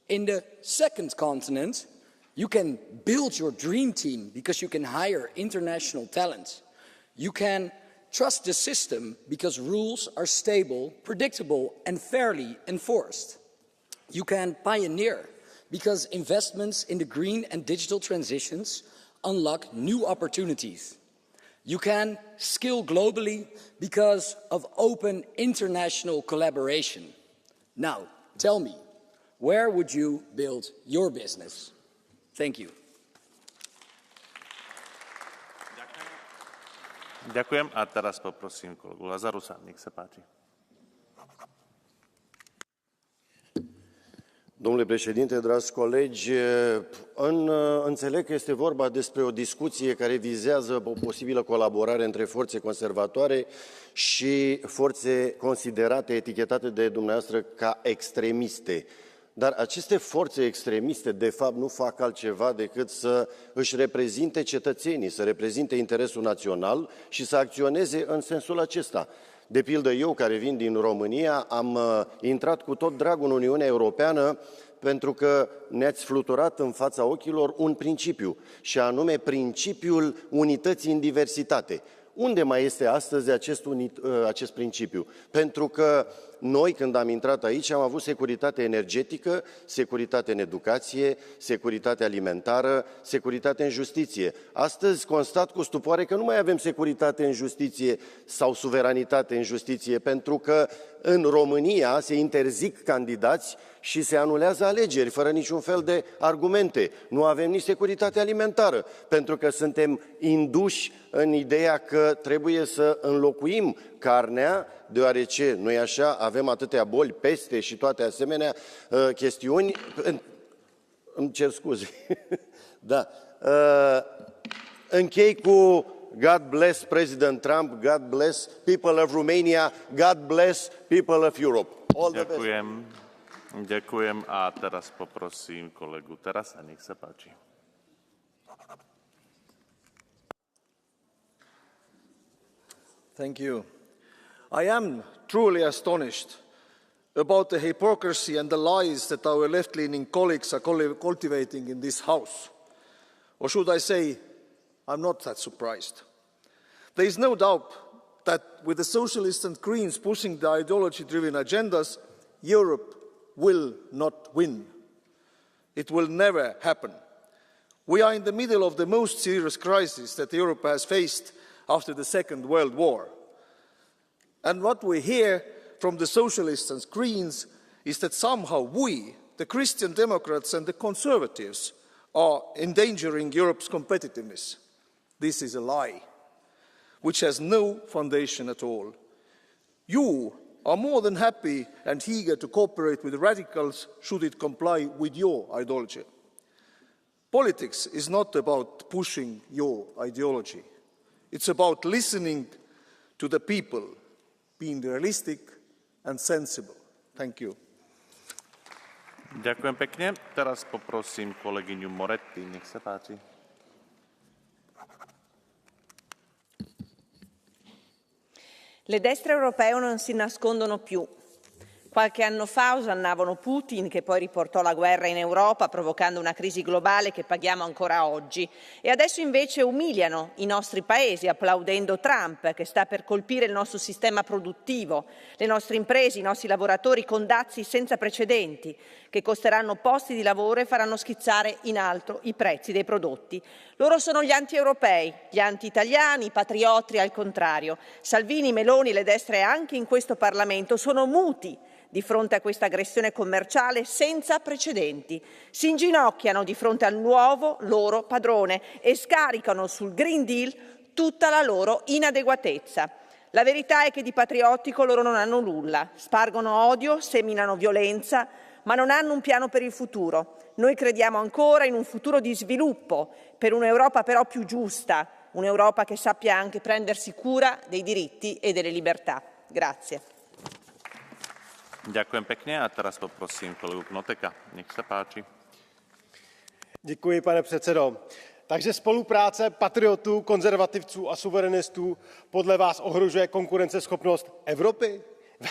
In the second continent, you can build your dream team because you can hire international talent. You can trust the system because rules are stable, predictable, and fairly enforced. You can pioneer because investments in the green and digital transitions unlock new opportunities. You can scale globally because of open international collaboration. Now, tell me, where would you build your business? Thank you. Ďakujem a teraz poprosím kolegu Lazarusa. Nech sa páči. Domnule președinte, dragi colegi, înțeleg că este vorba despre o discuție care vizează o posibilă colaborare între forțe conservatoare și forțe considerate, etichetate de dumneavoastră ca extremiste. Dar aceste forțe extremiste, de fapt, nu fac altceva decât să își reprezinte cetățenii, să reprezinte interesul național și să acționeze în sensul acesta. De pildă, eu, care vin din România, am intrat cu tot dragul în Uniunea Europeană pentru că ne-ați fluturat în fața ochilor un principiu, și anume principiul unității în diversitate. Unde mai este astăzi acest principiu? Pentru că noi, când am intrat aici, am avut securitate energetică, securitate în educație, securitate alimentară, securitate în justiție. Astăzi constat cu stupoare că nu mai avem securitate în justiție sau suveranitate în justiție, pentru că în România se interzic candidați și se anulează alegeri fără niciun fel de argumente. Nu avem nici securitate alimentară, pentru că suntem induși în ideea că trebuie să înlocuim carnea, deoarece, nu-i așa, avem atâtea boli, peste și toate asemenea chestiuni. Îmi cer scuze. Da. Închei cu God bless President Trump, God bless people of Romania, God bless people of Europe. All the best. Ďakujem a teraz poprosím kolegu Tarasa, nech sa páči. Thank you. I am truly astonished about the hypocrisy and the lies that our left-leaning colleagues are cultivating in this House. Or should I say, I'm not that surprised. There is no doubt that with the Socialists and Greens pushing the ideology-driven agendas, Europe will not win. It will never happen. We are in the middle of the most serious crisis that Europe has faced after the Second World War. And what we hear from the Socialists and Greens is that somehow we, the Christian Democrats and the Conservatives, are endangering Europe's competitiveness. This is a lie, which has no foundation at all. You are more than happy and eager to cooperate with the radicals should it comply with your ideology. Politics is not about pushing your ideology. It's about listening to the people, being realistic and sensible. Thank you. Ďakujem pekne. Teraz poprosím kolegyňu Moretti, nech sa páči. Le destre europee non si nascondono più. Qualche anno fa osannavano Putin, che poi riportò la guerra in Europa, provocando una crisi globale che paghiamo ancora oggi. E adesso invece umiliano i nostri paesi, applaudendo Trump, che sta per colpire il nostro sistema produttivo, le nostre imprese, i nostri lavoratori con dazi senza precedenti, che costeranno posti di lavoro e faranno schizzare in alto i prezzi dei prodotti. Loro sono gli anti-europei, gli anti-italiani, i patrioti al contrario. Salvini, Meloni e le destre anche in questo Parlamento sono muti di fronte a questa aggressione commerciale senza precedenti. Si inginocchiano di fronte al nuovo loro padrone e scaricano sul Green Deal tutta la loro inadeguatezza. La verità è che di patriottico loro non hanno nulla, spargono odio, seminano violenza, ma non hanno un piano per il futuro. Noi crediamo ancora in un futuro di sviluppo, per un'Europa però più giusta, un'Europa che sappia anche prendersi cura dei diritti e delle libertà. Grazie. Ďakujem pekne a teraz poprosím kolegu Knoteka. Nech sa páči. Děkuji, pane předsedo. Takže spolupráce patriotů, konzervativců a suverenistů podle vás ohrožuje konkurenceschopnost Evropy?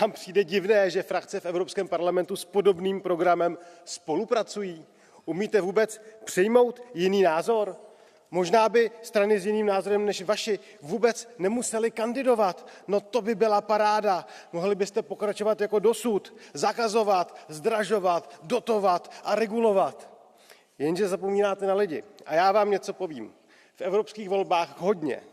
Vám přijde divné, že frakce v Evropském parlamentu s podobným programem spolupracují? Umíte vůbec přijmout jiný názor? Možná by strany s jiným názorem než vaši vůbec nemuseli kandidovat. No to by byla paráda. Mohli byste pokračovat jako dosud, zakazovat, zdražovat, dotovat a regulovat. Jenže zapomínáte na lidi. A já vám něco povím. V evropských volbách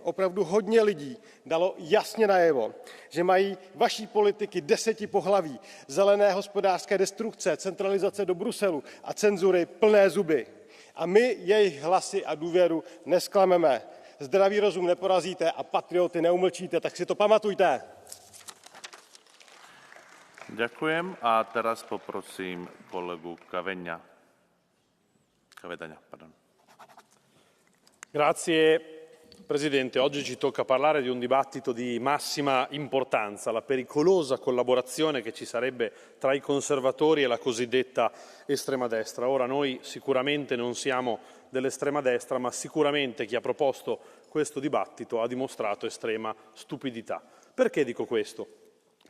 opravdu hodně lidí dalo jasně najevo, že mají vaší politiky 10 pohlaví, zelené hospodářské destrukce, centralizace do Bruselu a cenzury plné zuby. A my jejich hlasy a důvěru nesklameme. Zdravý rozum neporazíte a patrioty neumlčíte, tak si to pamatujte. Ďakujem a teraz poprosím kolegu Kavedaňa. Grazie Presidente. Oggi ci tocca parlare di un dibattito di massima importanza, la pericolosa collaborazione che ci sarebbe tra i conservatori e la cosiddetta estrema destra. Ora noi sicuramente non siamo dell'estrema destra, ma sicuramente chi ha proposto questo dibattito ha dimostrato estrema stupidità. Perché dico questo?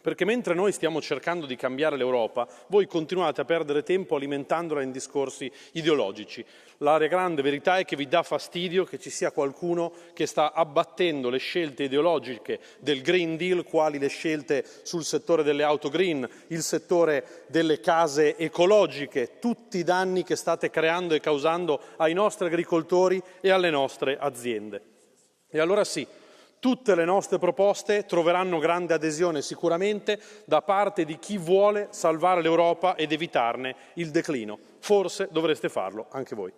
Perché mentre noi stiamo cercando di cambiare l'Europa, voi continuate a perdere tempo alimentandola in discorsi ideologici. La grande verità è che vi dà fastidio che ci sia qualcuno che sta abbattendo le scelte ideologiche del Green Deal, quali le scelte sul settore delle auto green, il settore delle case ecologiche, tutti i danni che state creando e causando ai nostri agricoltori e alle nostre aziende. E allora sì, tutte le nostre proposte troveranno grande adesione sicuramente da parte di chi vuole salvare l'Europa ed evitarne il declino. Forse dovreste farlo anche voi.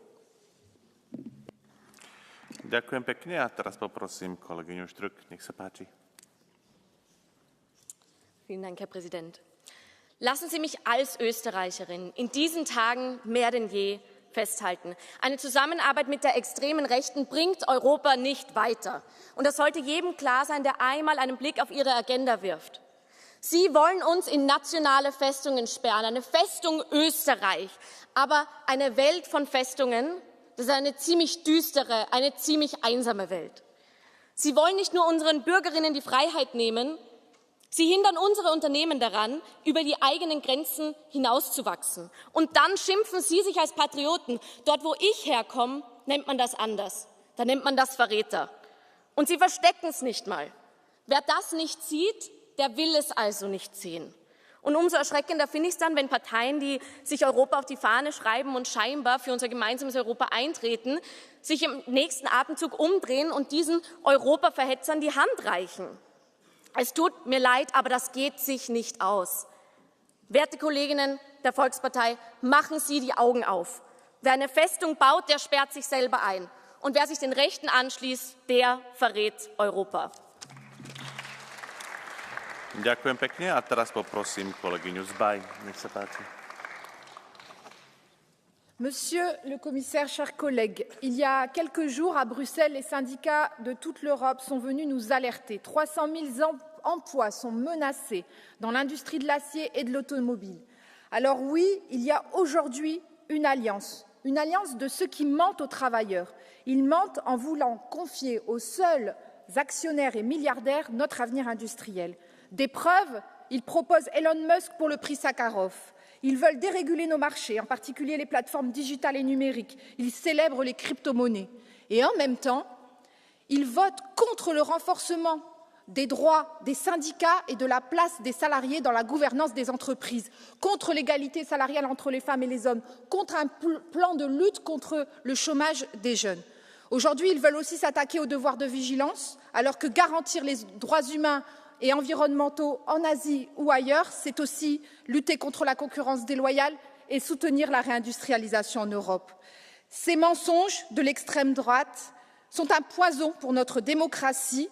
Ďakujem pekne a teraz poprosím kolegyňu Štrk, nech sa páči. Vielen Dank, Herr Präsident. Lassen Sie mich als Österreicherin in diesen Tagen mehr denn je festhalten. Eine Zusammenarbeit mit der extremen Rechten bringt Europa nicht weiter. Und das sollte jedem klar sein, der einmal einen Blick auf Ihre Agenda wirft. Sie wollen uns in nationale Festungen sperren, eine Festung Österreich. Aber eine Welt von Festungen, das ist eine ziemlich düstere, eine ziemlich einsame Welt. Sie wollen nicht nur unseren Bürgerinnen die Freiheit nehmen, sie hindern unsere Unternehmen daran, über die eigenen Grenzen hinauszuwachsen. Und dann schimpfen Sie sich als Patrioten. Dort, wo ich herkomme, nennt man das anders. Da nennt man das Verräter. Und Sie verstecken es nicht mal. Wer das nicht sieht, der will es also nicht sehen. Und umso erschreckender finde ich es dann, wenn Parteien, die sich Europa auf die Fahne schreiben und scheinbar für unser gemeinsames Europa eintreten, sich im nächsten Atemzug umdrehen und diesen Europaverhetzern die Hand reichen. Es tut mir leid, aber das geht sich nicht aus. Werte Kolleginnen der Volkspartei, machen Sie die Augen auf. Wer eine Festung baut, der sperrt sich selber ein. Und wer sich den Rechten anschließt, der verrät Europa. Ďakujem pekne a teraz poprosím kolegyňu Zbaj, nech sa páči. Monsieur le commissaire, chers collègues, il y a quelques jours à Bruxelles, les syndicats de toute l'Europe sont venus nous alerter. 300 000 emplois sont menacés dans l'industrie de l'acier et de l'automobile. Alors oui, il y a aujourd'hui une alliance de ceux qui mentent aux travailleurs. Ils mentent en voulant confier aux seuls actionnaires et milliardaires notre avenir industriel. Des preuves, ils proposent Elon Musk pour le prix Sakharov. Ils veulent déréguler nos marchés, en particulier les plateformes digitales et numériques. Ils célèbrent les crypto-monnaies. Et en même temps, ils votent contre le renforcement des droits des syndicats et de la place des salariés dans la gouvernance des entreprises, contre l'égalité salariale entre les femmes et les hommes, contre un plan de lutte contre le chômage des jeunes. Aujourd'hui, ils veulent aussi s'attaquer au devoir de vigilance, alors que garantir les droits humains et environnementaux en Asie ou ailleurs, c'est aussi lutter contre la concurrence déloyale et soutenir la réindustrialisation en Europe. Ces mensonges de l'extrême droite sont un poison pour notre démocratie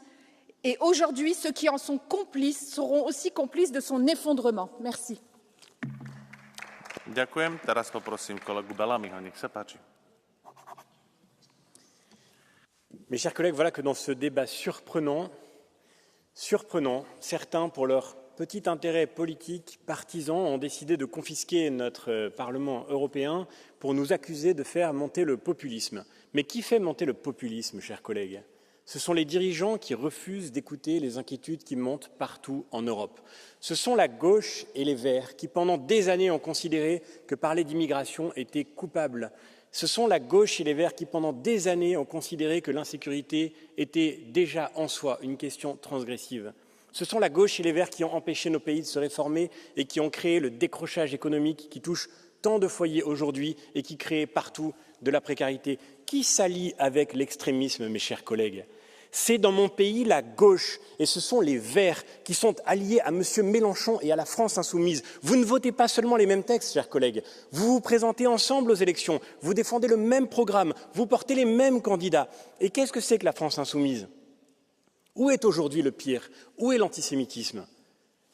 et aujourd'hui, ceux qui en sont complices seront aussi complices de son effondrement. Merci. Ďakujem. Teraz poprosím kolegu Bellamyho, nech sa páči. Mes chers collègues, voilà que dans ce débat surprenant, certains, pour leur petit intérêt politique partisan, ont décidé de confisquer notre Parlement européen pour nous accuser de faire monter le populisme. Mais qui fait monter le populisme, chers collègues ? Ce sont les dirigeants qui refusent d'écouter les inquiétudes qui montent partout en Europe. Ce sont la gauche et les Verts qui, pendant des années, ont considéré que parler d'immigration était coupable. Ce sont la gauche et les Verts qui, pendant des années, ont considéré que l'insécurité était déjà en soi une question transgressive. Ce sont la gauche et les Verts qui ont empêché nos pays de se réformer et qui ont créé le décrochage économique qui touche tant de foyers aujourd'hui et qui crée partout de la précarité. Qui s'allie avec l'extrémisme, mes chers collègues ? C'est dans mon pays la gauche et ce sont les Verts qui sont alliés à M. Mélenchon et à la France insoumise. Vous ne votez pas seulement les mêmes textes, chers collègues, vous vous présentez ensemble aux élections, vous défendez le même programme, vous portez les mêmes candidats. Et qu'est-ce que c'est que la France insoumise ? Où est aujourd'hui le pire ? Où est l'antisémitisme ?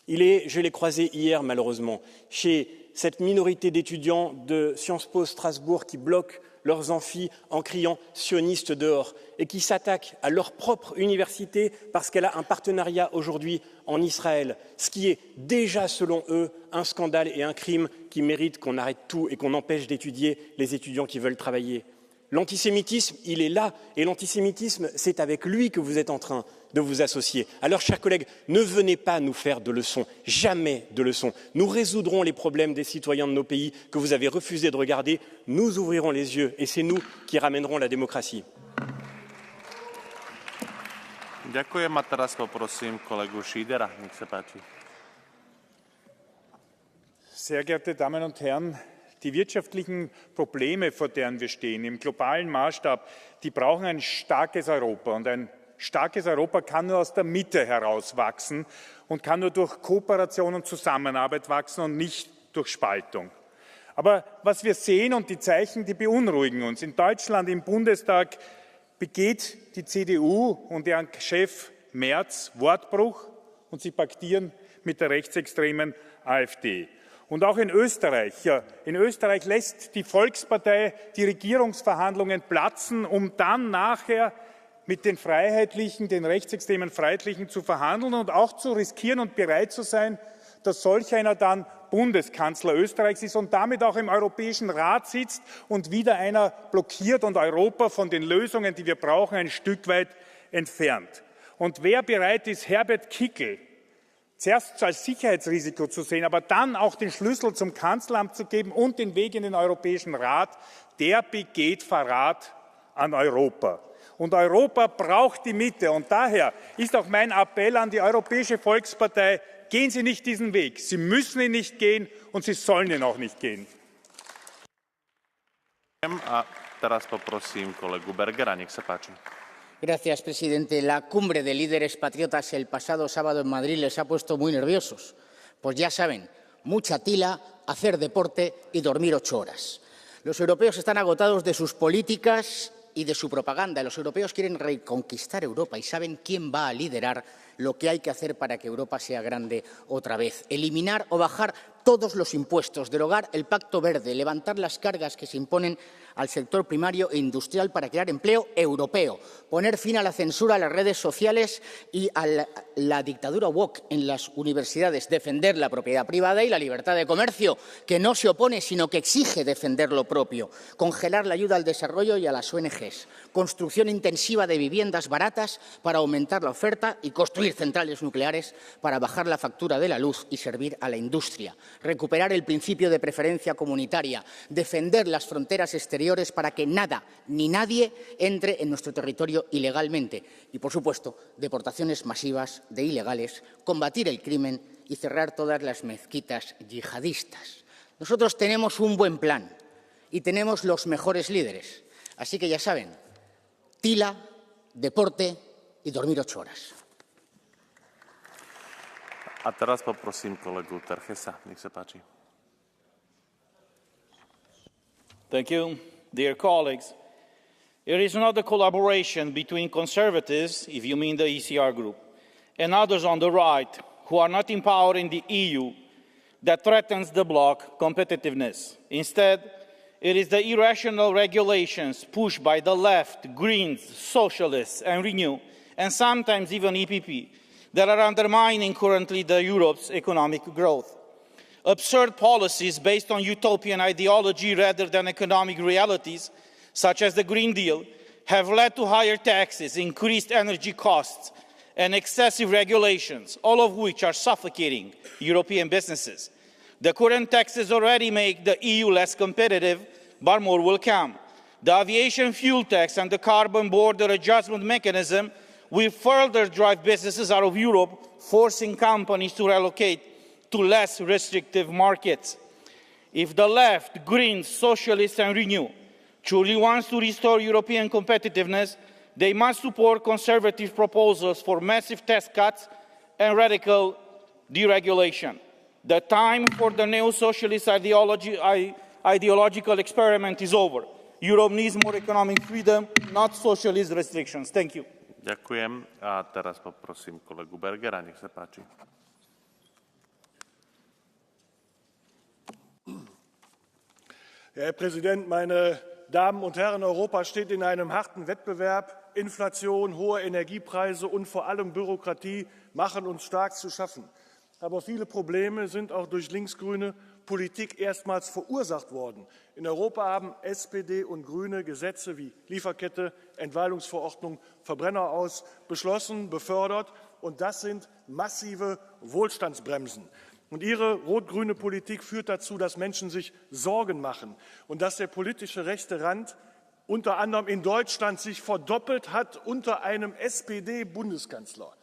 Il est, je l'ai croisé hier malheureusement, chez cette minorité d'étudiants de Sciences Po Strasbourg qui bloquent leurs amphis en criant « sionistes dehors » et qui s'attaquent à leur propre université parce qu'elle a un partenariat aujourd'hui en Israël, ce qui est déjà, selon eux, un scandale et un crime qui mérite qu'on arrête tout et qu'on empêche d'étudier les étudiants qui veulent travailler. L'antisémitisme, il est là, et l'antisémitisme, c'est avec lui que vous êtes en train de vous associer. Alors, chers collègues, ne venez pas nous faire de leçons, jamais de leçons. Nous résoudrons les problèmes des citoyens de nos pays que vous avez refusé de regarder, nous ouvrirons les yeux, et c'est nous qui ramènerons la démocratie. Ďakujem a teraz poprosím kolegu Schiedera. Nech sa páči. Sehr geehrte Damen und Herren, die wirtschaftlichen Probleme, vor denen wir stehen, im globalen Maßstab, die brauchen ein starkes Europa. Und ein starkes Europa kann nur aus der Mitte heraus wachsen und kann nur durch Kooperation und Zusammenarbeit wachsen und nicht durch Spaltung. Aber was wir sehen und die Zeichen, die beunruhigen uns. In Deutschland im Bundestag begeht die CDU und deren Chef Merz Wortbruch und sie paktieren mit der rechtsextremen AfD. Und auch in Österreich. Ja, in Österreich lässt die Volkspartei die Regierungsverhandlungen platzen, um dann nachher mit den Freiheitlichen, den rechtsextremen Freiheitlichen zu verhandeln und auch zu riskieren und bereit zu sein, dass solch einer dann Bundeskanzler Österreichs ist und damit auch im Europäischen Rat sitzt und wieder einer blockiert und Europa von den Lösungen, die wir brauchen, ein Stück weit entfernt. Und wer bereit ist, Herbert Kickl zuerst als Sicherheitsrisiko zu sehen, aber dann auch den Schlüssel zum Kanzleramt zu geben und den Weg in den Europäischen Rat, der begeht Verrat an Europa. Und Europa braucht die Mitte. Und daher ist auch mein Appell an die Europäische Volkspartei, gehen Sie nicht diesen Weg. Sie müssen ihn nicht gehen und Sie sollen ihn auch nicht gehen. A teraz poprosím kolegu Bergera. Nech sa páči. Gracias, presidente. La cumbre de líderes patriotas el pasado sábado en Madrid les ha puesto muy nerviosos. Pues ya saben, mucha tila, hacer deporte y dormir 8 horas. Los europeos están agotados de sus políticas y de su propaganda. Los europeos quieren reconquistar Europa y saben quién va a liderar lo que hay que hacer para que Europa sea grande otra vez. Eliminar o bajar todos los impuestos, derogar el Pacto Verde, levantar las cargas que se imponen al sector primario e industrial para crear empleo europeo, poner fin a la censura a las redes sociales y a la dictadura woke en las universidades, defender la propiedad privada y la libertad de comercio, que no se opone sino que exige defender lo propio, congelar la ayuda al desarrollo y a las ONGs, construcción intensiva de viviendas baratas para aumentar la oferta y construir centrales nucleares para bajar la factura de la luz y servir a la industria, recuperar el principio de preferencia comunitaria, defender las fronteras exteriores para que nada ni nadie entre en nuestro territorio ilegalmente y, por supuesto, deportaciones masivas de ilegales, combatir el crimen y cerrar todas las mezquitas yihadistas. Nosotros tenemos un buen plan y tenemos los mejores líderes. Así que ya saben, tila, deporte y dormir 8 horas. A teraz poprosím kolegu Terchesa. Nech sa páči. Thank you. Dear colleagues, it is not a collaboration between conservatives, if you mean the ECR group, and others on the right who are not empowering the EU that threatens the bloc competitiveness. Instead, it is the irrational regulations pushed by the left, Greens, Socialists and Renew, and sometimes even EPP, that are undermining currently Europe's economic growth. Absurd policies based on utopian ideology rather than economic realities, such as the Green Deal, have led to higher taxes, increased energy costs, and excessive regulations, all of which are suffocating European businesses. The current taxes already make the EU less competitive, but more will come. The aviation fuel tax and the carbon border adjustment mechanism will further drive businesses out of Europe, forcing companies to relocate to less restrictive markets. If the left, Greens, Socialists and Renew truly wants to restore European competitiveness, they must support conservative proposals for massive tax cuts and radical deregulation. The time for the neo-socialist ideological experiment is over. Europe needs more economic freedom, not socialist restrictions. Thank you. Ďakujem. A teraz poprosím kolegu Bergera. Nech sa páči. Herr Präsident, meine Damen und Herren! Europa steht in einem harten Wettbewerb. Inflation, hohe Energiepreise und vor allem Bürokratie machen uns stark zu schaffen. Aber viele Probleme sind auch durch linksgrüne Politik erstmals verursacht worden. In Europa haben SPD und Grüne Gesetze wie Lieferkette, Entwaldungsverordnung, Verbrenneraus beschlossen, befördert, und das sind massive Wohlstandsbremsen. Und Ihre rot-grüne Politik führt dazu, dass Menschen sich Sorgen machen und dass der politische rechte Rand unter anderem in Deutschland sich verdoppelt hat unter einem SPD-Bundeskanzler.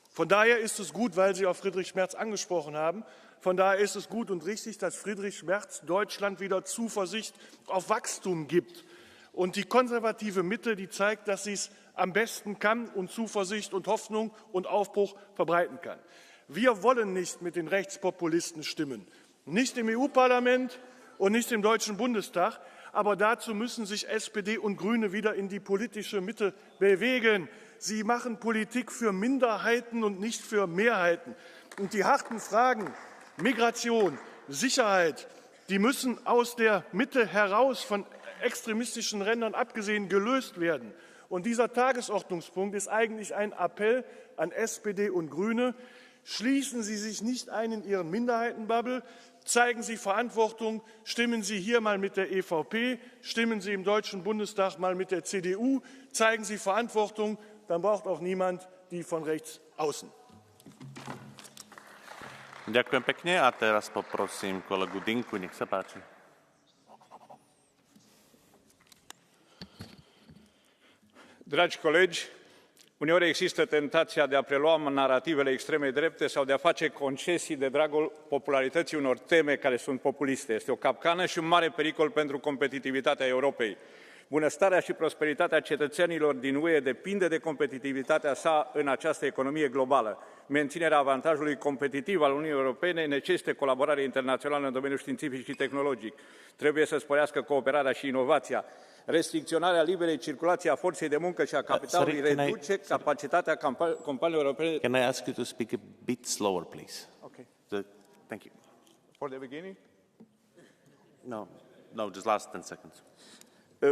Von daher ist es gut, weil Sie auch Friedrich Merz angesprochen haben, von daher ist es gut und richtig, dass Friedrich Merz Deutschland wieder Zuversicht auf Wachstum gibt. Und die konservative Mitte, die zeigt, dass sie es am besten kann und Zuversicht und Hoffnung und Aufbruch verbreiten kann. Wir wollen nicht mit den Rechtspopulisten stimmen, nicht im EU-Parlament und nicht im Deutschen Bundestag. Aber dazu müssen sich SPD und Grüne wieder in die politische Mitte bewegen. Sie machen Politik für Minderheiten und nicht für Mehrheiten. Und die harten Fragen Migration, Sicherheit, die müssen aus der Mitte heraus, von extremistischen Rändern abgesehen, gelöst werden. Und dieser Tagesordnungspunkt ist eigentlich ein Appell an SPD und Grüne. Schließen Sie sich nicht ein in Ihren Minderheitenbubble, zeigen Sie Verantwortung, stimmen Sie hier mal mit der EVP, stimmen Sie im Deutschen Bundestag mal mit der CDU, zeigen Sie Verantwortung, dann braucht auch niemand die von rechts außen. Ďakujem pekne a teraz poprosím kolegu Dinku, nech sa páči. Dragi colegi, uneori există tentația de a prelua narativele extremei drepte sau de a face concesii de dragul popularității unor teme care sunt populiste. Este o capcană și un mare pericol pentru competitivitatea Europei. Bunăstarea și prosperitatea cetățenilor din UE depinde de competitivitatea sa în această economie globală. Menținerea avantajului competitiv al Uniunii Europene necesită colaborare internațională în domeniul științific și tehnologic. Trebuie să sporească cooperarea și inovația. Restricționarea liberei circulații a forței de muncă și a capitalului reduce capacitatea companiilor europene. Can I ask you to speak a bit slower, please? Okay. Thank you. For the beginning? No, just last 10 seconds.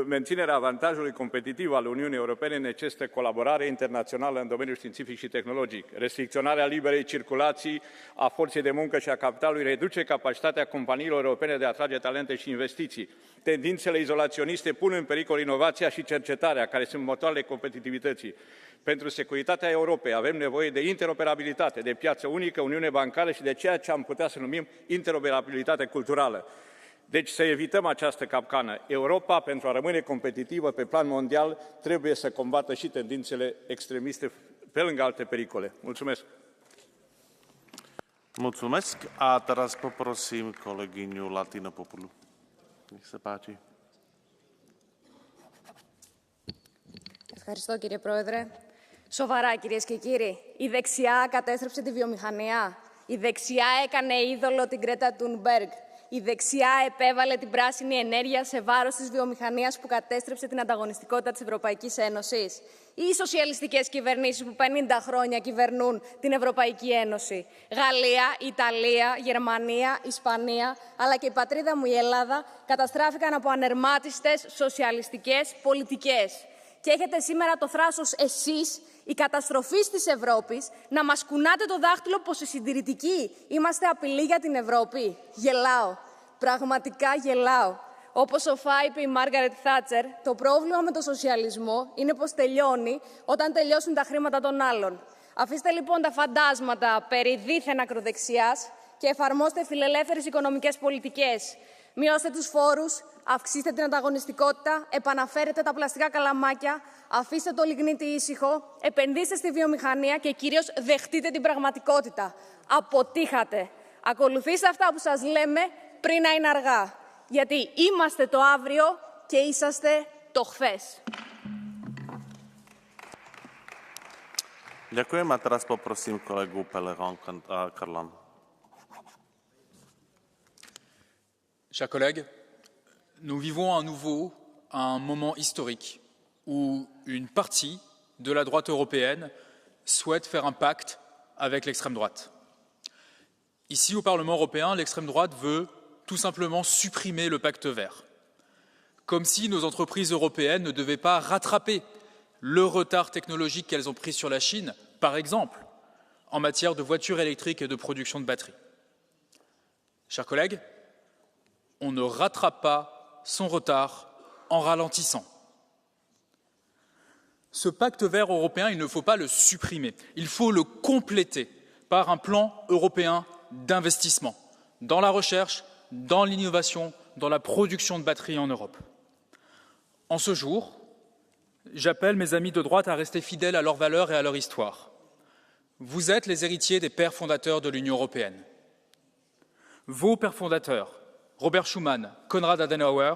Menținerea avantajului competitiv al Uniunii Europene necesită colaborare internațională în domeniul științific și tehnologic. Restricționarea liberei circulații a forței de muncă și a capitalului reduce capacitatea companiilor europene de a atrage talente și investiții. Tendințele izolaționiste pun în pericol inovația și cercetarea, care sunt motoarele competitivității. Pentru securitatea Europei avem nevoie de interoperabilitate, de piață unică, uniune bancară și de ceea ce am putea să numim interoperabilitate culturală. Deci să evităm această capcană. Europa, pentru a rămâne competitivă pe plan mondial, trebuie să combată și tendințele extremiste pe lângă alte pericole. Mulțumesc! Mulțumesc. A teraz poprosím kolegyňu Latino Populu. Nech sa páči. Ευχαριστώ κύριε Πρόεδρε. Σοβαρά κυρίες και κύριοι, η δεξιά κατέστρεψε τη βιομηχανία. Η δεξιά έκανε είδωλο την Γκρέτα Τουνμπέργκ. Η δεξιά επέβαλε την πράσινη ενέργεια σε βάρος της βιομηχανίας που κατέστρεψε την ανταγωνιστικότητα της Ευρωπαϊκής Ένωσης. Ή οι σοσιαλιστικές κυβερνήσεις που 50 χρόνια κυβερνούν την Ευρωπαϊκή Ένωση. Γαλλία, Ιταλία, Γερμανία, Ισπανία, αλλά και η πατρίδα μου η Ελλάδα καταστράφηκαν από ανερμάτιστες σοσιαλιστικές πολιτικές. Και έχετε σήμερα το θράσος εσείς, η καταστροφή της Ευρώπης, να μας κουνάτε το δάχτυλο πως οι συντηρητικοί είμαστε απειλή για την Ευρώπη. Γελάω. Πραγματικά γελάω. Όπως σοφά είπε η Μάργαρετ Θάτσερ, το πρόβλημα με το σοσιαλισμό είναι πως τελειώνει όταν τελειώσουν τα χρήματα των άλλων. Αφήστε λοιπόν τα φαντάσματα περί δίθεν ακροδεξιάς και εφαρμόστε φιλελεύθερες οικονομικές πολιτικές. Μειώστε τους φόρους, αυξήστε την ανταγωνιστικότητα, επαναφέρετε τα πλαστικά καλαμάκια, αφήστε το λιγνίτη ήσυχο, επενδύστε στη βιομηχανία και κυρίως δεχτείτε την πραγματικότητα. Αποτύχατε. Ακολουθήστε αυτά που σας λέμε πριν να είναι αργά. Γιατί είμαστε το αύριο και είσαστε το χθες. Ďakujem a teraz poprosím kolegu Pellerin Karlan. Chers collègues, nous vivons à nouveau un moment historique où une partie de la droite européenne souhaite faire un pacte avec l'extrême droite. Ici, au Parlement européen, l'extrême droite veut tout simplement supprimer le pacte vert, comme si nos entreprises européennes ne devaient pas rattraper le retard technologique qu'elles ont pris sur la Chine, par exemple, en matière de voitures électriques et de production de batteries. Chers collègues, on ne rattrape pas son retard en ralentissant. Ce pacte vert européen, il ne faut pas le supprimer, il faut le compléter par un plan européen d'investissement dans la recherche, dans l'innovation, dans la production de batteries en Europe. En ce jour, j'appelle mes amis de droite à rester fidèles à leurs valeurs et à leur histoire. Vous êtes les héritiers des pères fondateurs de l'Union européenne. Vos pères fondateurs, Robert Schuman, Konrad Adenauer,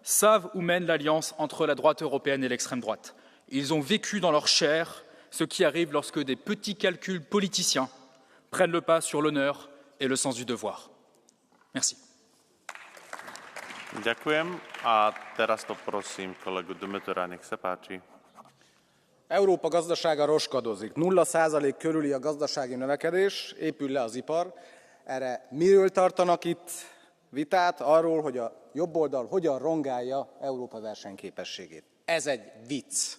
savent où mène l'alliance entre la droite européenne et l'extrême droite. Ils ont vécu dans leur chair ce qui arrive lorsque des petits calculs politiciens prennent le pas sur l'honneur et le sens du devoir. Merci. Ďakujem a teraz poprosím kolegu Demetora, nech sa páči. Európa gazdasága roskadozik. 0% körüli a gazdasági növekedés, épül le az ipar. Erre miről tartanak itt vitát? Arról, hogy a jobb oldal hogyan rongálja Európa versenyképességét. Ez egy vicc.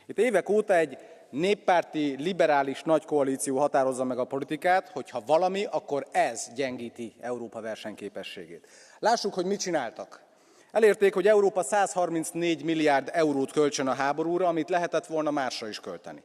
Itt évek óta egy néppárti, liberális nagykoalíció határozza meg a politikát, hogy ha valami, akkor ez gyengíti Európa versenyképességét. Lássuk, hogy mit csináltak. Elérték, hogy Európa 134 milliárd eurót költsön a háborúra, amit lehetett volna másra is költeni.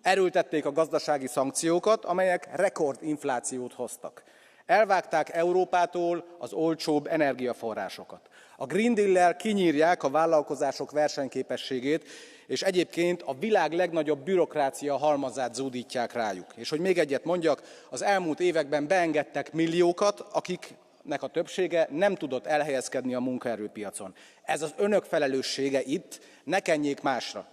Erőltették a gazdasági szankciókat, amelyek rekordinflációt hoztak. Elvágták Európától az olcsóbb energiaforrásokat. A Green Deal-lel kinyírják a vállalkozások versenyképességét, és egyébként a világ legnagyobb bürokrácia halmazát zúdítják rájuk. És hogy még egyet mondjak, az elmúlt években beengedtek milliókat, akiknek a többsége nem tudott elhelyezkedni a munkaerőpiacon. Ez az önök felelőssége itt, ne kenjék másra.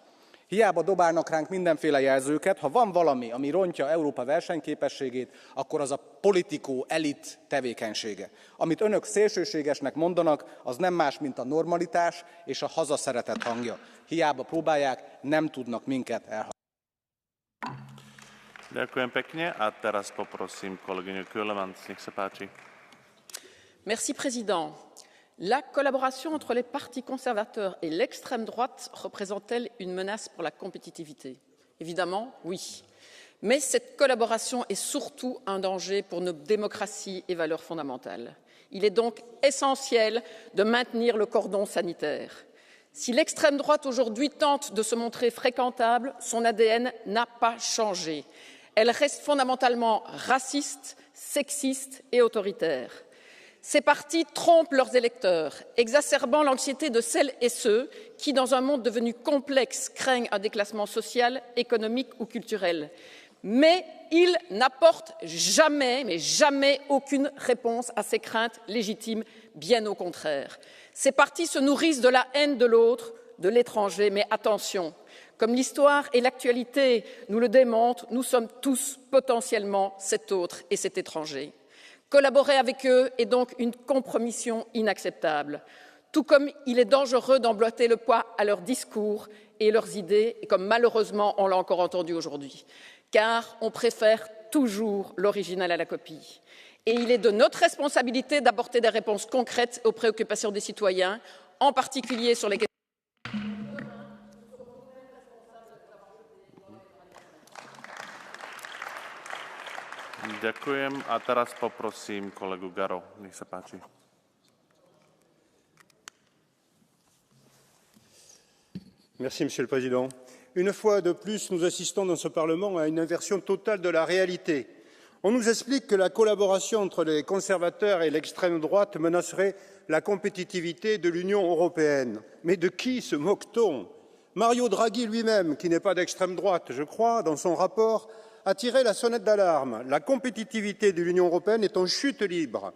Hiába dobálnak ránk mindenféle jelzőket, ha van valami, ami rontja Európa versenyképességét, akkor az a politikó elit tevékenysége. Amit önök szélsőségesnek mondanak, az nem más, mint a normalitás és a hazaszeretet hangja. Hiába próbálják, nem tudnak minket elhagyni. Ďakujem pekne a teraz poprosím kolegyňu Köhlemans, nech sa páči. Merci, Président. La collaboration entre les partis conservateurs et l'extrême droite représente-t-elle une menace pour la compétitivité? Évidemment, oui. Mais cette collaboration est surtout un danger pour nos démocraties et valeurs fondamentales. Il est donc essentiel de maintenir le cordon sanitaire. Si l'extrême droite aujourd'hui tente de se montrer fréquentable, son ADN n'a pas changé. Elle reste fondamentalement raciste, sexiste et autoritaire. Ces partis trompent leurs électeurs, exacerbant l'anxiété de celles et ceux qui, dans un monde devenu complexe, craignent un déclassement social, économique ou culturel. Mais ils n'apportent jamais, mais jamais aucune réponse à ces craintes légitimes, bien au contraire. Ces partis se nourrissent de la haine de l'autre, de l'étranger, mais attention, comme l'histoire et l'actualité nous le démontrent, nous sommes tous potentiellement cet autre et cet étranger. Collaborer avec eux est donc une compromission inacceptable, tout comme il est dangereux d'emboîter le pas à leurs discours et leurs idées, et comme malheureusement on l'a encore entendu aujourd'hui, car on préfère toujours l'original à la copie. Et il est de notre responsabilité d'apporter des réponses concrètes aux préoccupations des citoyens, en particulier sur les questions. Ďakujem a teraz poprosím kolegu Garo, nech sa páči. Merci, Monsieur le Président. Une fois de plus, nous assistons dans ce Parlement à une inversion totale de la réalité. On nous explique que la collaboration entre les conservateurs et l'extrême droite menacerait la compétitivité de l'Union européenne. Mais de qui se moque-t-on? Mario Draghi lui-même, qui n'est pas d'extrême droite, je crois, dans son rapport, a tiré la sonnette d'alarme. La compétitivité de l'Union européenne est en chute libre.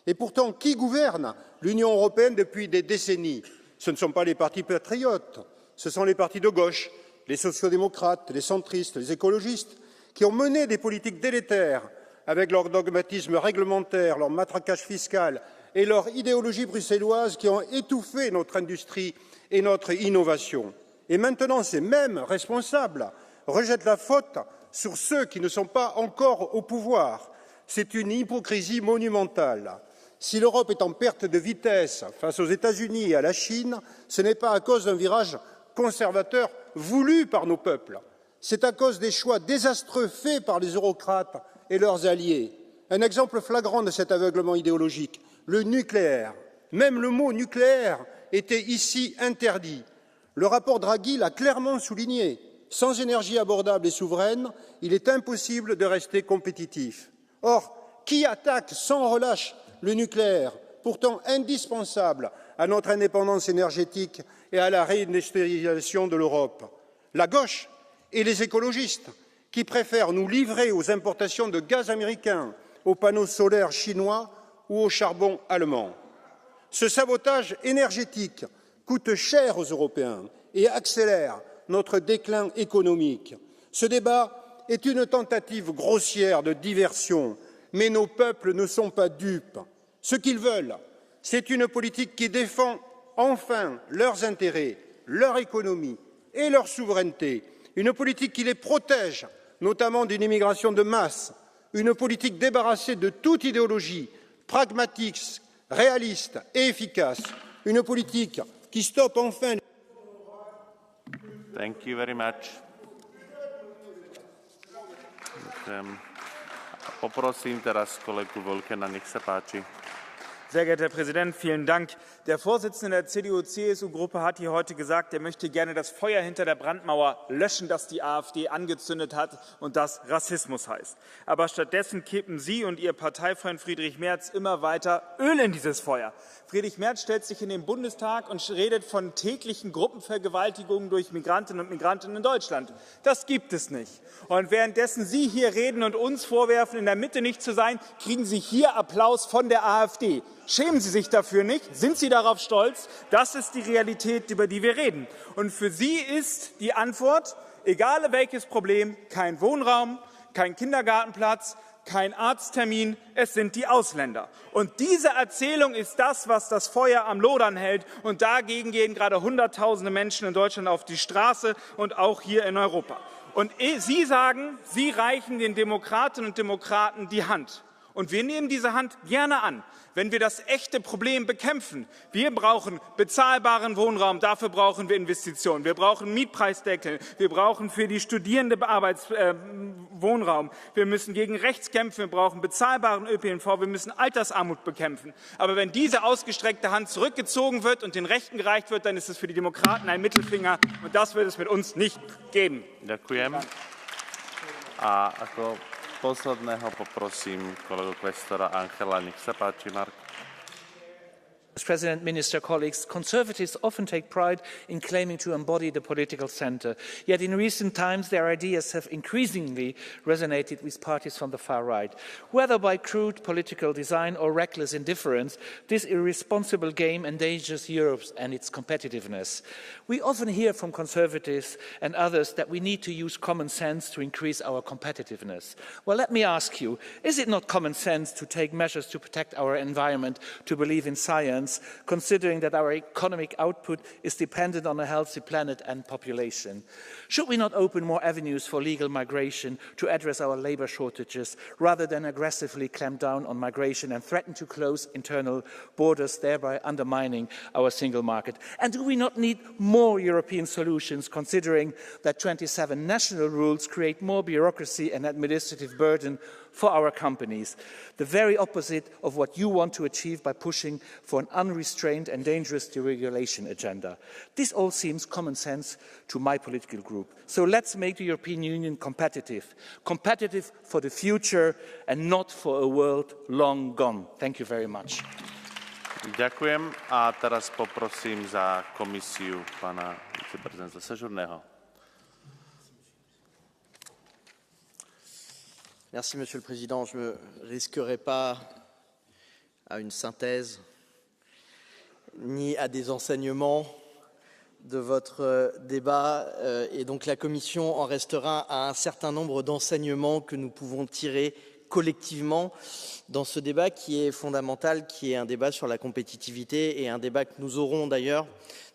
Et pourtant, qui gouverne l'Union européenne depuis des décennies? Ce ne sont pas les partis patriotes, ce sont les partis de gauche, les sociaux-démocrates, les centristes, les écologistes, qui ont mené des politiques délétères avec leur dogmatisme réglementaire, leur matraquage fiscal et leur idéologie bruxelloise qui ont étouffé notre industrie et notre innovation. Et maintenant, ces mêmes responsables rejettent la faute sur ceux qui ne sont pas encore au pouvoir. C'est une hypocrisie monumentale. Si l'Europe est en perte de vitesse face aux États-Unis et à la Chine, ce n'est pas à cause d'un virage conservateur voulu par nos peuples. C'est à cause des choix désastreux faits par les eurocrates et leurs alliés. Un exemple flagrant de cet aveuglement idéologique, le nucléaire. Même le mot nucléaire était ici interdit. Le rapport Draghi l'a clairement souligné. Sans énergie abordable et souveraine, il est impossible de rester compétitif. Or, qui attaque sans relâche le nucléaire, pourtant indispensable à notre indépendance énergétique et à la réindustrialisation de l'Europe? La gauche et les écologistes, qui préfèrent nous livrer aux importations de gaz américain, aux panneaux solaires chinois ou au charbon allemand. Ce sabotage énergétique coûte cher aux Européens et accélère notre déclin économique. Ce débat est une tentative grossière de diversion, mais nos peuples ne sont pas dupes. Ce qu'ils veulent, c'est une politique qui défend enfin leurs intérêts, leur économie et leur souveraineté, une politique qui les protège, notamment d'une immigration de masse, une politique débarrassée de toute idéologie, pragmatique, réaliste et efficace, une politique qui stoppe enfin. Thank you very much. Poprosím teraz kolegu Volkena, nech sa páči. Sehr geehrter Herr Präsident, vielen Dank. Der Vorsitzende der CDU-CSU-Gruppe hat hier heute gesagt, er möchte gerne das Feuer hinter der Brandmauer löschen, das die AfD angezündet hat und das Rassismus heißt. Aber stattdessen kippen Sie und Ihr Parteifreund Friedrich Merz immer weiter Öl in dieses Feuer. Friedrich Merz stellt sich in den Bundestag und redet von täglichen Gruppenvergewaltigungen durch Migrantinnen und Migranten in Deutschland. Das gibt es nicht. Und währenddessen Sie hier reden und uns vorwerfen, in der Mitte nicht zu sein, kriegen Sie hier Applaus von der AfD. Schämen Sie sich dafür nicht? Sind Sie darauf stolz? Das ist die Realität, über die wir reden. Und für Sie ist die Antwort, egal welches Problem, kein Wohnraum, kein Kindergartenplatz, kein Arzttermin, es sind die Ausländer. Und diese Erzählung ist das, was das Feuer am Lodern hält. Und dagegen gehen gerade Hunderttausende Menschen in Deutschland auf die Straße und auch hier in Europa. Und Sie sagen, Sie reichen den Demokratinnen und Demokraten die Hand. Und wir nehmen diese Hand gerne an, wenn wir das echte Problem bekämpfen. Wir brauchen bezahlbaren Wohnraum, dafür brauchen wir Investitionen. Wir brauchen Mietpreisdeckel, wir brauchen für die Studierende Wohnraum. Wir müssen gegen rechts kämpfen, wir brauchen bezahlbaren ÖPNV, wir müssen Altersarmut bekämpfen. Aber wenn diese ausgestreckte Hand zurückgezogen wird und den Rechten gereicht wird, dann ist es für die Demokraten ein Mittelfinger. Und das wird es mit uns nicht geben. Ďakujem. A ako posledného poprosím kolegu kvestora Angela, nech sa páči, Mark. Mr. President, Minister, colleagues, Conservatives often take pride in claiming to embody the political centre. Yet in recent times, their ideas have increasingly resonated with parties from the far right. Whether by crude political design or reckless indifference, this irresponsible game endangers Europe and its competitiveness. We often hear from Conservatives and others that we need to use common sense to increase our competitiveness. Well, let me ask you, is it not common sense to take measures to protect our environment, to believe in science, considering that our economic output is dependent on a healthy planet and population? Should we not open more avenues for legal migration to address our labour shortages, rather than aggressively clamp down on migration and threaten to close internal borders, thereby undermining our single market? And do we not need more European solutions, considering that 27 national rules create more bureaucracy and administrative burden for our companies, the very opposite of what you want to achieve by pushing for an unrestrained and dangerous deregulation agenda? This all seems common sense to my political group. So let's make the European Union competitive for the future and not for a world long gone. Thank you very much. Ďakujem a teraz poprosím za komisiu pána viceprezidenta Sejourného. Merci, Monsieur le Président. Je ne me risquerai pas à une synthèse ni à des enseignements de votre débat. Et donc la Commission en restera à un certain nombre d'enseignements que nous pouvons tirer collectivement dans ce débat qui est fondamental, qui est un débat sur la compétitivité et un débat que nous aurons d'ailleurs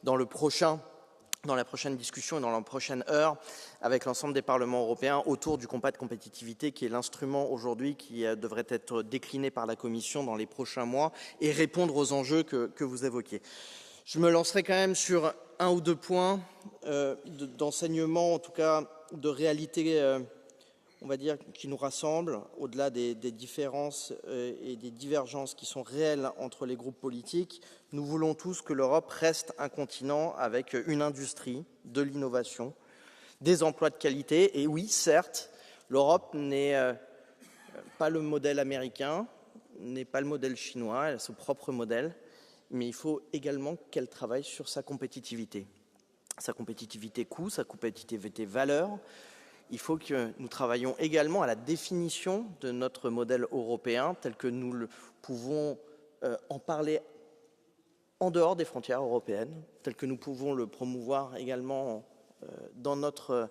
dans la prochaine discussion et dans la prochaine heure avec l'ensemble des parlements européens autour du compas de compétitivité qui est l'instrument aujourd'hui qui devrait être décliné par la Commission dans les prochains mois et répondre aux enjeux que vous évoquiez. Je me lancerai quand même sur un ou deux points d'enseignement, en tout cas de réalité on va dire, qui nous rassemble, au-delà des différences et des divergences qui sont réelles entre les groupes politiques. Nous voulons tous que l'Europe reste un continent avec une industrie, de l'innovation, des emplois de qualité. Et oui, certes, l'Europe n'est pas le modèle américain, n'est pas le modèle chinois, elle a son propre modèle, mais il faut également qu'elle travaille sur sa compétitivité coût, sa compétitivité valeur. Il faut que nous travaillions également à la définition de notre modèle européen tel que nous le pouvons en parler en dehors des frontières européennes, tel que nous pouvons le promouvoir également dans notre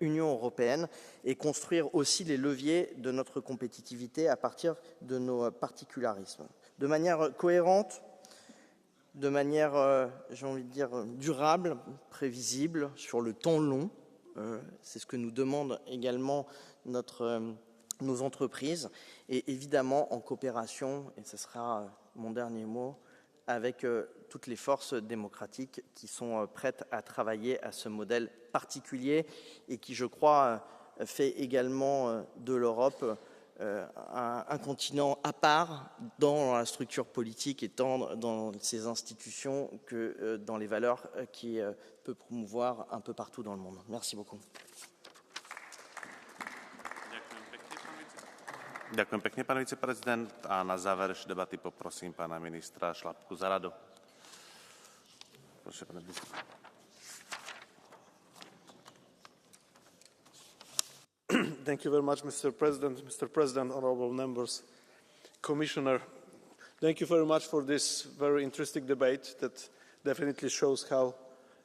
Union européenne et construire aussi les leviers de notre compétitivité à partir de nos particularismes. De manière cohérente, de manière, j'ai envie de dire, durable, prévisible, sur le temps long. C'est ce que nous demandent également nos entreprises, et évidemment en coopération, et ce sera mon dernier mot, avec toutes les forces démocratiques qui sont prêtes à travailler à ce modèle particulier et qui, je crois, fait également de l'Europe un continent à part dans la structure politique et tant dans ses institutions que dans les valeurs qui peut promouvoir un peu partout dans le monde. Merci beaucoup. Ďakujem pekne, pán viceprezident. A na záver debaty poprosím pána ministra Šlapku za radu. Prosím, pane ministře. Thank you very much, Mr. President. Mr. President, honorable members, Commissioner, thank you very much for this very interesting debate that definitely shows how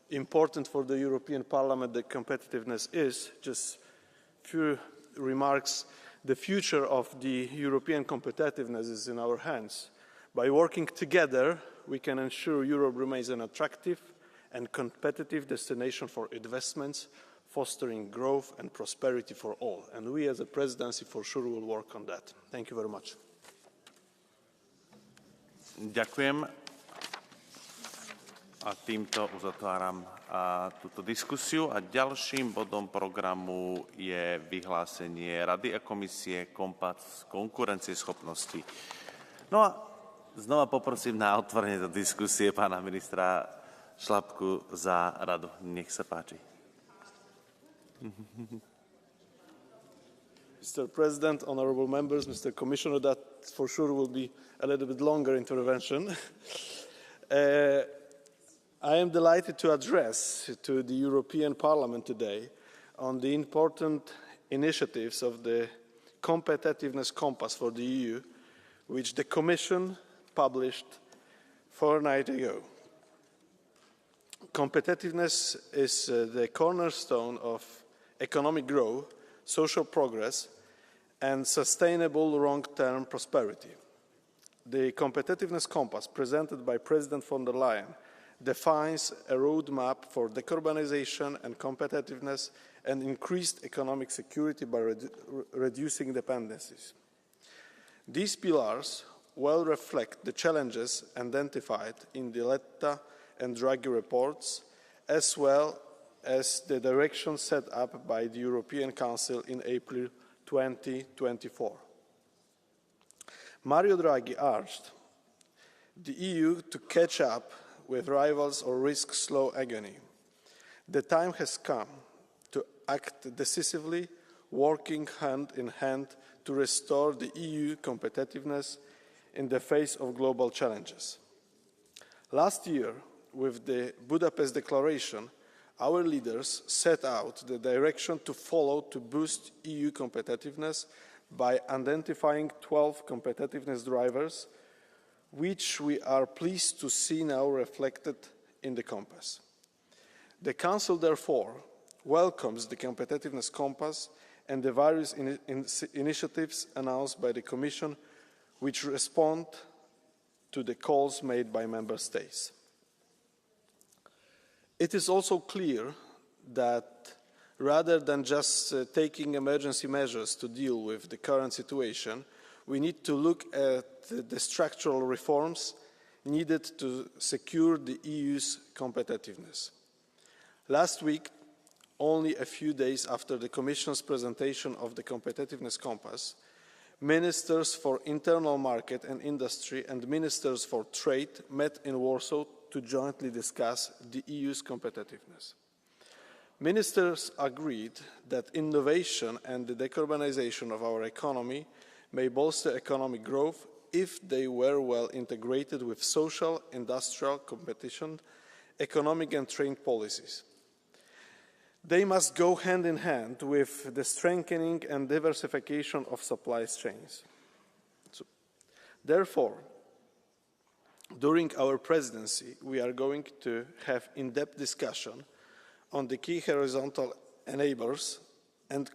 important for the European Parliament the competitiveness is. Just few remarks. The future of the European competitiveness is in our hands. By working together, we can ensure Europe remains an attractive and competitive destination for investments, fostering growth and prosperity for all. And we as a presidency for sure will work on that. Thank you very much. Ďakujem. A týmto uzatváram túto diskusiu. A ďalším bodom programu je vyhlásenie Rady a komisie Kompakt konkurencieschopnosti. No a znova poprosím na otvorenie do diskusie pána ministra Šlapku za radu. Nech sa páči. Mr. President, honorable members, Mr. Commissioner, that for sure will be a little bit longer intervention. I am delighted to address to the European Parliament today on the important initiatives of the Competitiveness Compass for the EU, which the Commission published a fortnight ago. Competitiveness is the cornerstone of economic growth, social progress, and sustainable long-term prosperity. The Competitiveness Compass presented by President von der Leyen defines a roadmap for decarbonization and competitiveness and increased economic security by reducing dependencies. These pillars well reflect the challenges identified in the Letta and Draghi reports, as well as the direction set up by the European Council in April 2024. Mario Draghi urged the EU to catch up with rivals or risk slow agony. The time has come to act decisively, working hand in hand to restore the EU competitiveness in the face of global challenges. Last year, with the Budapest Declaration, our leaders set out the direction to follow to boost EU competitiveness by identifying 12 competitiveness drivers, which we are pleased to see now reflected in the Compass. The Council, therefore, welcomes the Competitiveness Compass and the various initiatives announced by the Commission, which respond to the calls made by Member States. It is also clear that rather than just taking emergency measures to deal with the current situation, we need to look at the structural reforms needed to secure the EU's competitiveness. Last week, only a few days after the Commission's presentation of the Competitiveness Compass, Ministers for Internal Market and Industry and Ministers for Trade met in Warsaw to jointly discuss the EU's competitiveness. Ministers agreed that innovation and the decarbonization of our economy may bolster economic growth if they were well integrated with social, industrial, competition, economic and trade policies. They must go hand in hand with the strengthening and diversification of supply chains. Therefore, during our presidency, we are going to have in-depth discussion on the key horizontal enablers and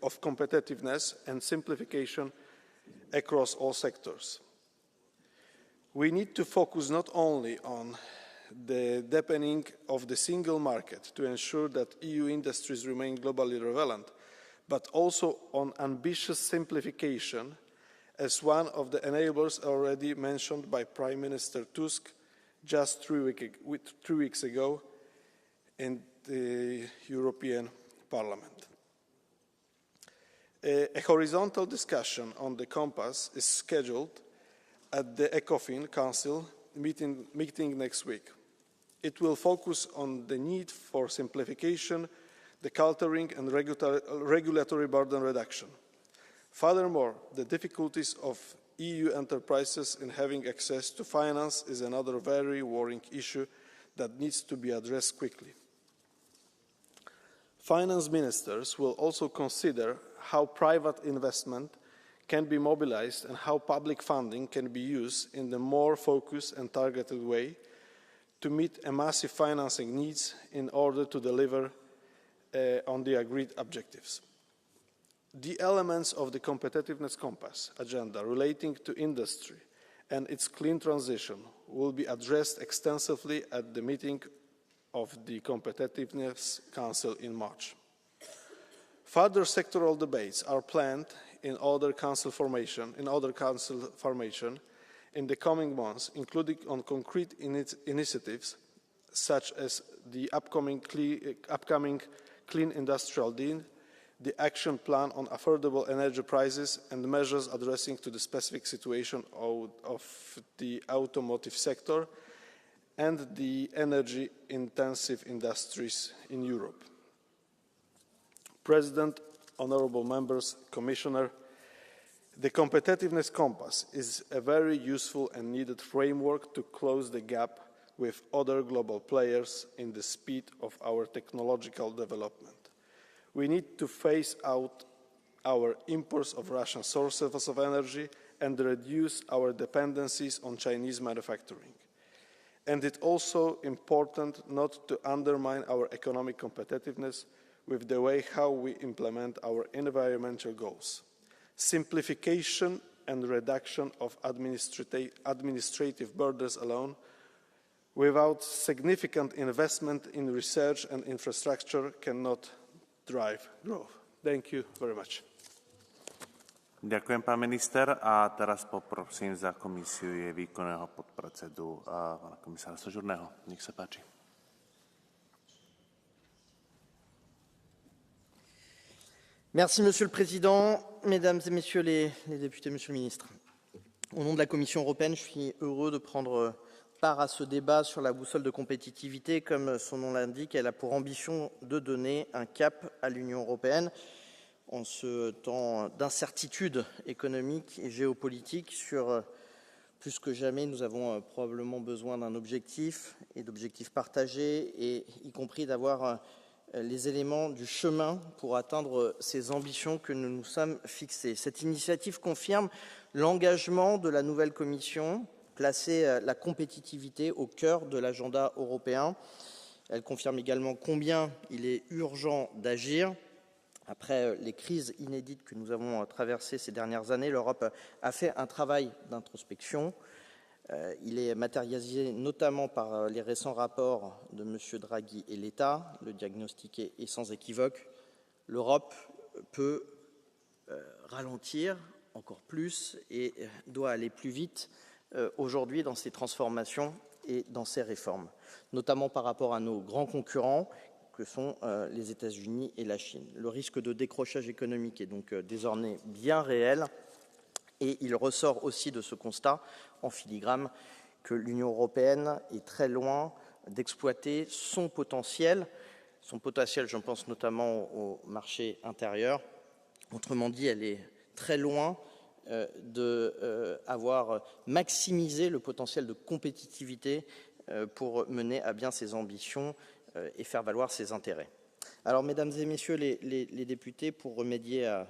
of competitiveness and simplification across all sectors. We need to focus not only on the deepening of the single market to ensure that EU industries remain globally relevant, but also on ambitious simplification as one of the enablers already mentioned by Prime Minister Tusk just 3 weeks ago in the European Parliament. A horizontal discussion on the Compass is scheduled at the ECOFIN Council meeting next week. It will focus on the need for simplification, the culturing and regulatory burden reduction. Furthermore, the difficulties of EU enterprises in having access to finance is another very worrying issue that needs to be addressed quickly. Finance ministers will also consider how private investment can be mobilized and how public funding can be used in a more focused and targeted way to meet a massive financing needs in order to deliver on the agreed objectives. The elements of the Competitiveness Compass agenda relating to industry and its clean transition will be addressed extensively at the meeting of the Competitiveness Council in March. Further sectoral debates are planned in other council formation in the coming months, including on concrete initiatives such as the upcoming Clean Industrial Deal, the Action Plan on Affordable Energy Prices and measures addressing to the specific situation of the automotive sector and the energy-intensive industries in Europe. President, honourable members, Commissioner, the Competitiveness Compass is a very useful and needed framework to close the gap with other global players in the speed of our technological development. We need to phase out our imports of Russian sources of energy and reduce our dependencies on Chinese manufacturing. And it's also important not to undermine our economic competitiveness with the way how we implement our environmental goals. Simplification and reduction of administrative burdens alone, without significant investment in research and infrastructure, cannot drive growth. Thank you very much. Ďakujem, pán minister. A teraz poprosím za komisiu jej výkonného podpredsedu, pána komisára Sožurného. Nech sa páči. Merci, Monsieur le Président, Mesdames et Messieurs les députés, Monsieur le Ministre. Au nom de la Commission européenne, je suis heureux de prendre part à ce débat sur la boussole de compétitivité. Comme son nom l'indique, elle a pour ambition de donner un cap à l'Union européenne en ce temps d'incertitude économique et géopolitique. Plus que jamais, nous avons probablement besoin d'un objectif et d'objectifs partagés, et y compris d'avoir les éléments du chemin pour atteindre ces ambitions que nous nous sommes fixées. Cette initiative confirme l'engagement de la nouvelle Commission, placer la compétitivité au cœur de l'agenda européen. Elle confirme également combien il est urgent d'agir. Après les crises inédites que nous avons traversées ces dernières années, l'Europe a fait un travail d'introspection. Il est matérialisé notamment par les récents rapports de M. Draghi et l'État. Le diagnostic est sans équivoque. L'Europe peut ralentir encore plus et doit aller plus vite aujourd'hui dans ses transformations et dans ses réformes, notamment par rapport à nos grands concurrents que sont les États-Unis et la Chine. Le risque de décrochage économique est donc désormais bien réel et il ressort aussi de ce constat en filigrane que l'Union européenne est très loin d'exploiter son potentiel, je pense notamment au marché intérieur. Autrement dit, elle est très loin d'avoir maximisé le potentiel de compétitivité pour mener à bien ses ambitions et faire valoir ses intérêts. Alors, mesdames et messieurs les députés, pour remédier à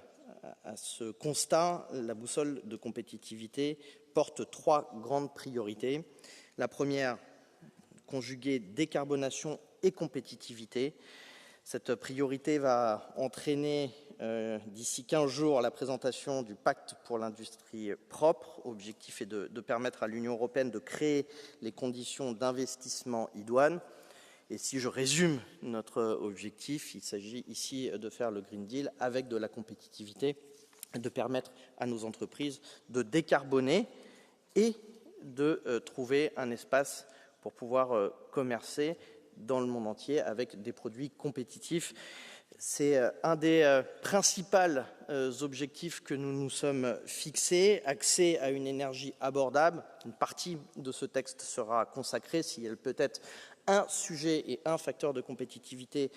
ce constat, la boussole de compétitivité porte 3 grandes priorités. La première, conjuguer décarbonation et compétitivité. Cette priorité va entraîner d'ici 15 jours la présentation du pacte pour l'industrie propre. Objectif est de permettre à l'Union européenne de créer les conditions d'investissement idoines. Et si je résume notre objectif, il s'agit ici de faire le Green Deal avec de la compétitivité, de permettre à nos entreprises de décarboner et de trouver un espace pour pouvoir commercer dans le monde entier avec des produits compétitifs. C'est un des principaux objectifs que nous nous sommes fixés, accès à une énergie abordable. Une partie de ce texte sera consacrée, si elle peut être un sujet et un facteur de compétitivité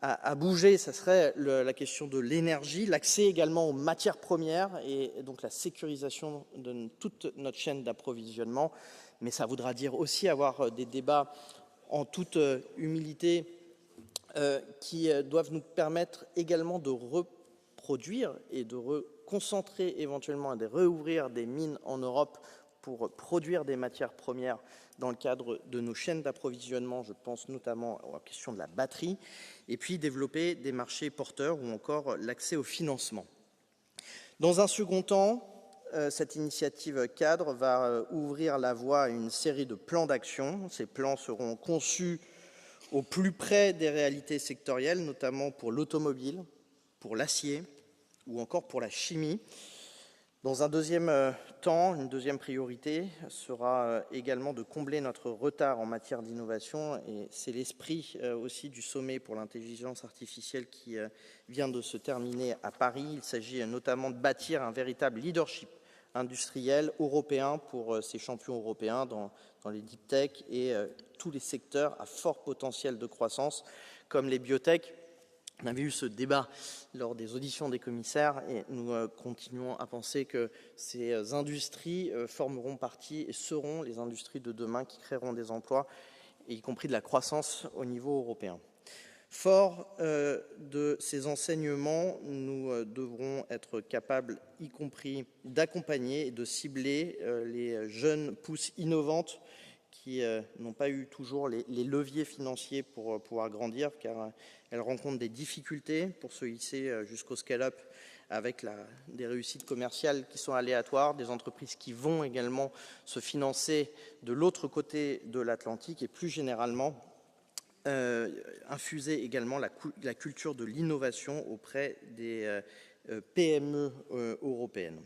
à bouger, ça serait la question de l'énergie, l'accès également aux matières premières et donc la sécurisation de toute notre chaîne d'approvisionnement. Mais ça voudra dire aussi avoir des débats en toute humilité qui doivent nous permettre également de reproduire et de reconcentrer éventuellement et de réouvrir des mines en Europe pour produire des matières premières dans le cadre de nos chaînes d'approvisionnement, je pense notamment à la question de la batterie, et puis développer des marchés porteurs ou encore l'accès au financement. Dans un second temps, cette initiative cadre va ouvrir la voie à une série de plans d'action. Ces plans seront conçus au plus près des réalités sectorielles, notamment pour l'automobile, pour l'acier ou encore pour la chimie. Dans un deuxième temps, une deuxième priorité sera également de combler notre retard en matière d'innovation et c'est l'esprit aussi du sommet pour l'intelligence artificielle qui vient de se terminer à Paris. Il s'agit notamment de bâtir un véritable leadership industriel européen pour ces champions européens dans les deep tech et tous les secteurs à fort potentiel de croissance comme les biotech. On avait eu ce débat lors des auditions des commissaires et nous continuons à penser que ces industries formeront partie et seront les industries de demain qui créeront des emplois, y compris de la croissance au niveau européen. Fort de ces enseignements, nous devrons être capables, y compris d'accompagner et de cibler les jeunes pousses innovantes qui n'ont pas eu toujours les leviers financiers pour pouvoir grandir, car elles rencontrent des difficultés pour se hisser jusqu'au scale-up avec des réussites commerciales qui sont aléatoires, des entreprises qui vont également se financer de l'autre côté de l'Atlantique et plus généralement infuser également la culture de l'innovation auprès des PME européennes.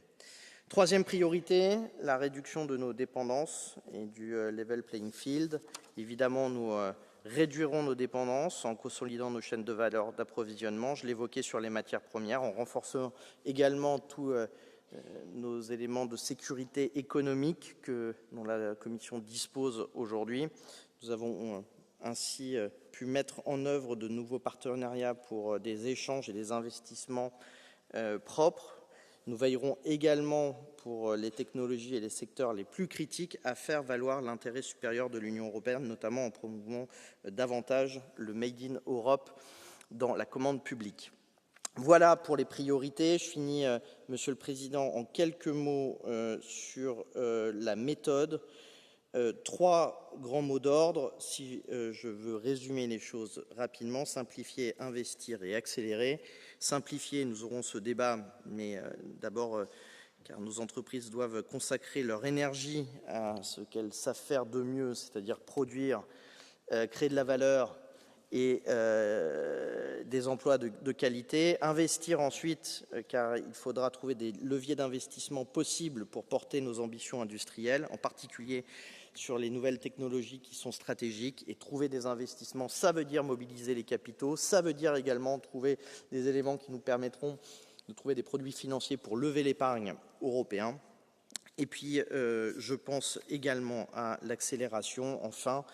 Troisième priorité, la réduction de nos dépendances et du level playing field. Évidemment, nous réduirons nos dépendances en consolidant nos chaînes de valeur d'approvisionnement. Je l'évoquais sur les matières premières, en renforçant également tous nos éléments de sécurité économique dont la Commission dispose aujourd'hui. Nous avons ainsi pu mettre en œuvre de nouveaux partenariats pour des échanges et des investissements propres. Nous veillerons également pour les technologies et les secteurs les plus critiques à faire valoir l'intérêt supérieur de l'Union européenne, notamment en promouvant davantage le Made in Europe dans la commande publique. Voilà pour les priorités. Je finis, Monsieur le Président, en quelques mots sur la méthode. 3 grands mots d'ordre, si je veux résumer les choses rapidement: simplifier, investir et accélérer. Simplifier, nous aurons ce débat, mais d'abord, car nos entreprises doivent consacrer leur énergie à ce qu'elles savent faire de mieux, c'est-à-dire produire, créer de la valeur et des emplois de qualité. Investir ensuite, car il faudra trouver des leviers d'investissement possibles pour porter nos ambitions industrielles, en particulier sur les nouvelles technologies qui sont stratégiques. Et trouver des investissements, ça veut dire mobiliser les capitaux, ça veut dire également trouver des éléments qui nous permettront de trouver des produits financiers pour lever l'épargne européen. Et puis, je pense également à l'accélération, enfin,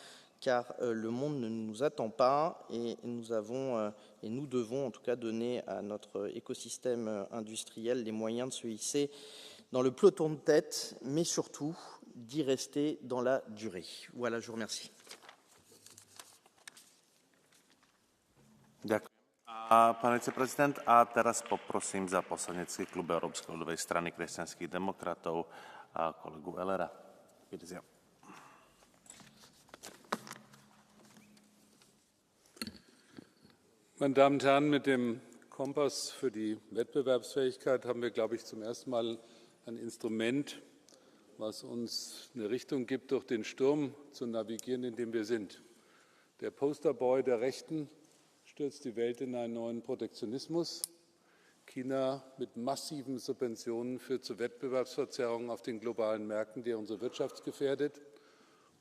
car le monde ne nous attend pas et nous devons en tout cas donner à notre écosystème industriel les moyens de se hisser dans le peloton de tête, mais surtout d'y rester dans la durée. Voilà, je vous remercie. Ďakujem. Pán viceprezident, a teraz poprosím za poslanecký klub Európskej ľudovej strany kresťanských demokratov kolegu Ellera. Bitte sehr. Meine Damen und Herren, mit dem Kompass für die Wettbewerbsfähigkeit haben wir, glaube ich, zum ersten Mal ein Instrument, was uns eine Richtung gibt, durch den Sturm zu navigieren, in dem wir sind. Der Posterboy der Rechten stürzt die Welt in einen neuen Protektionismus. China mit massiven Subventionen führt zu Wettbewerbsverzerrungen auf den globalen Märkten, die unsere Wirtschaft gefährdet.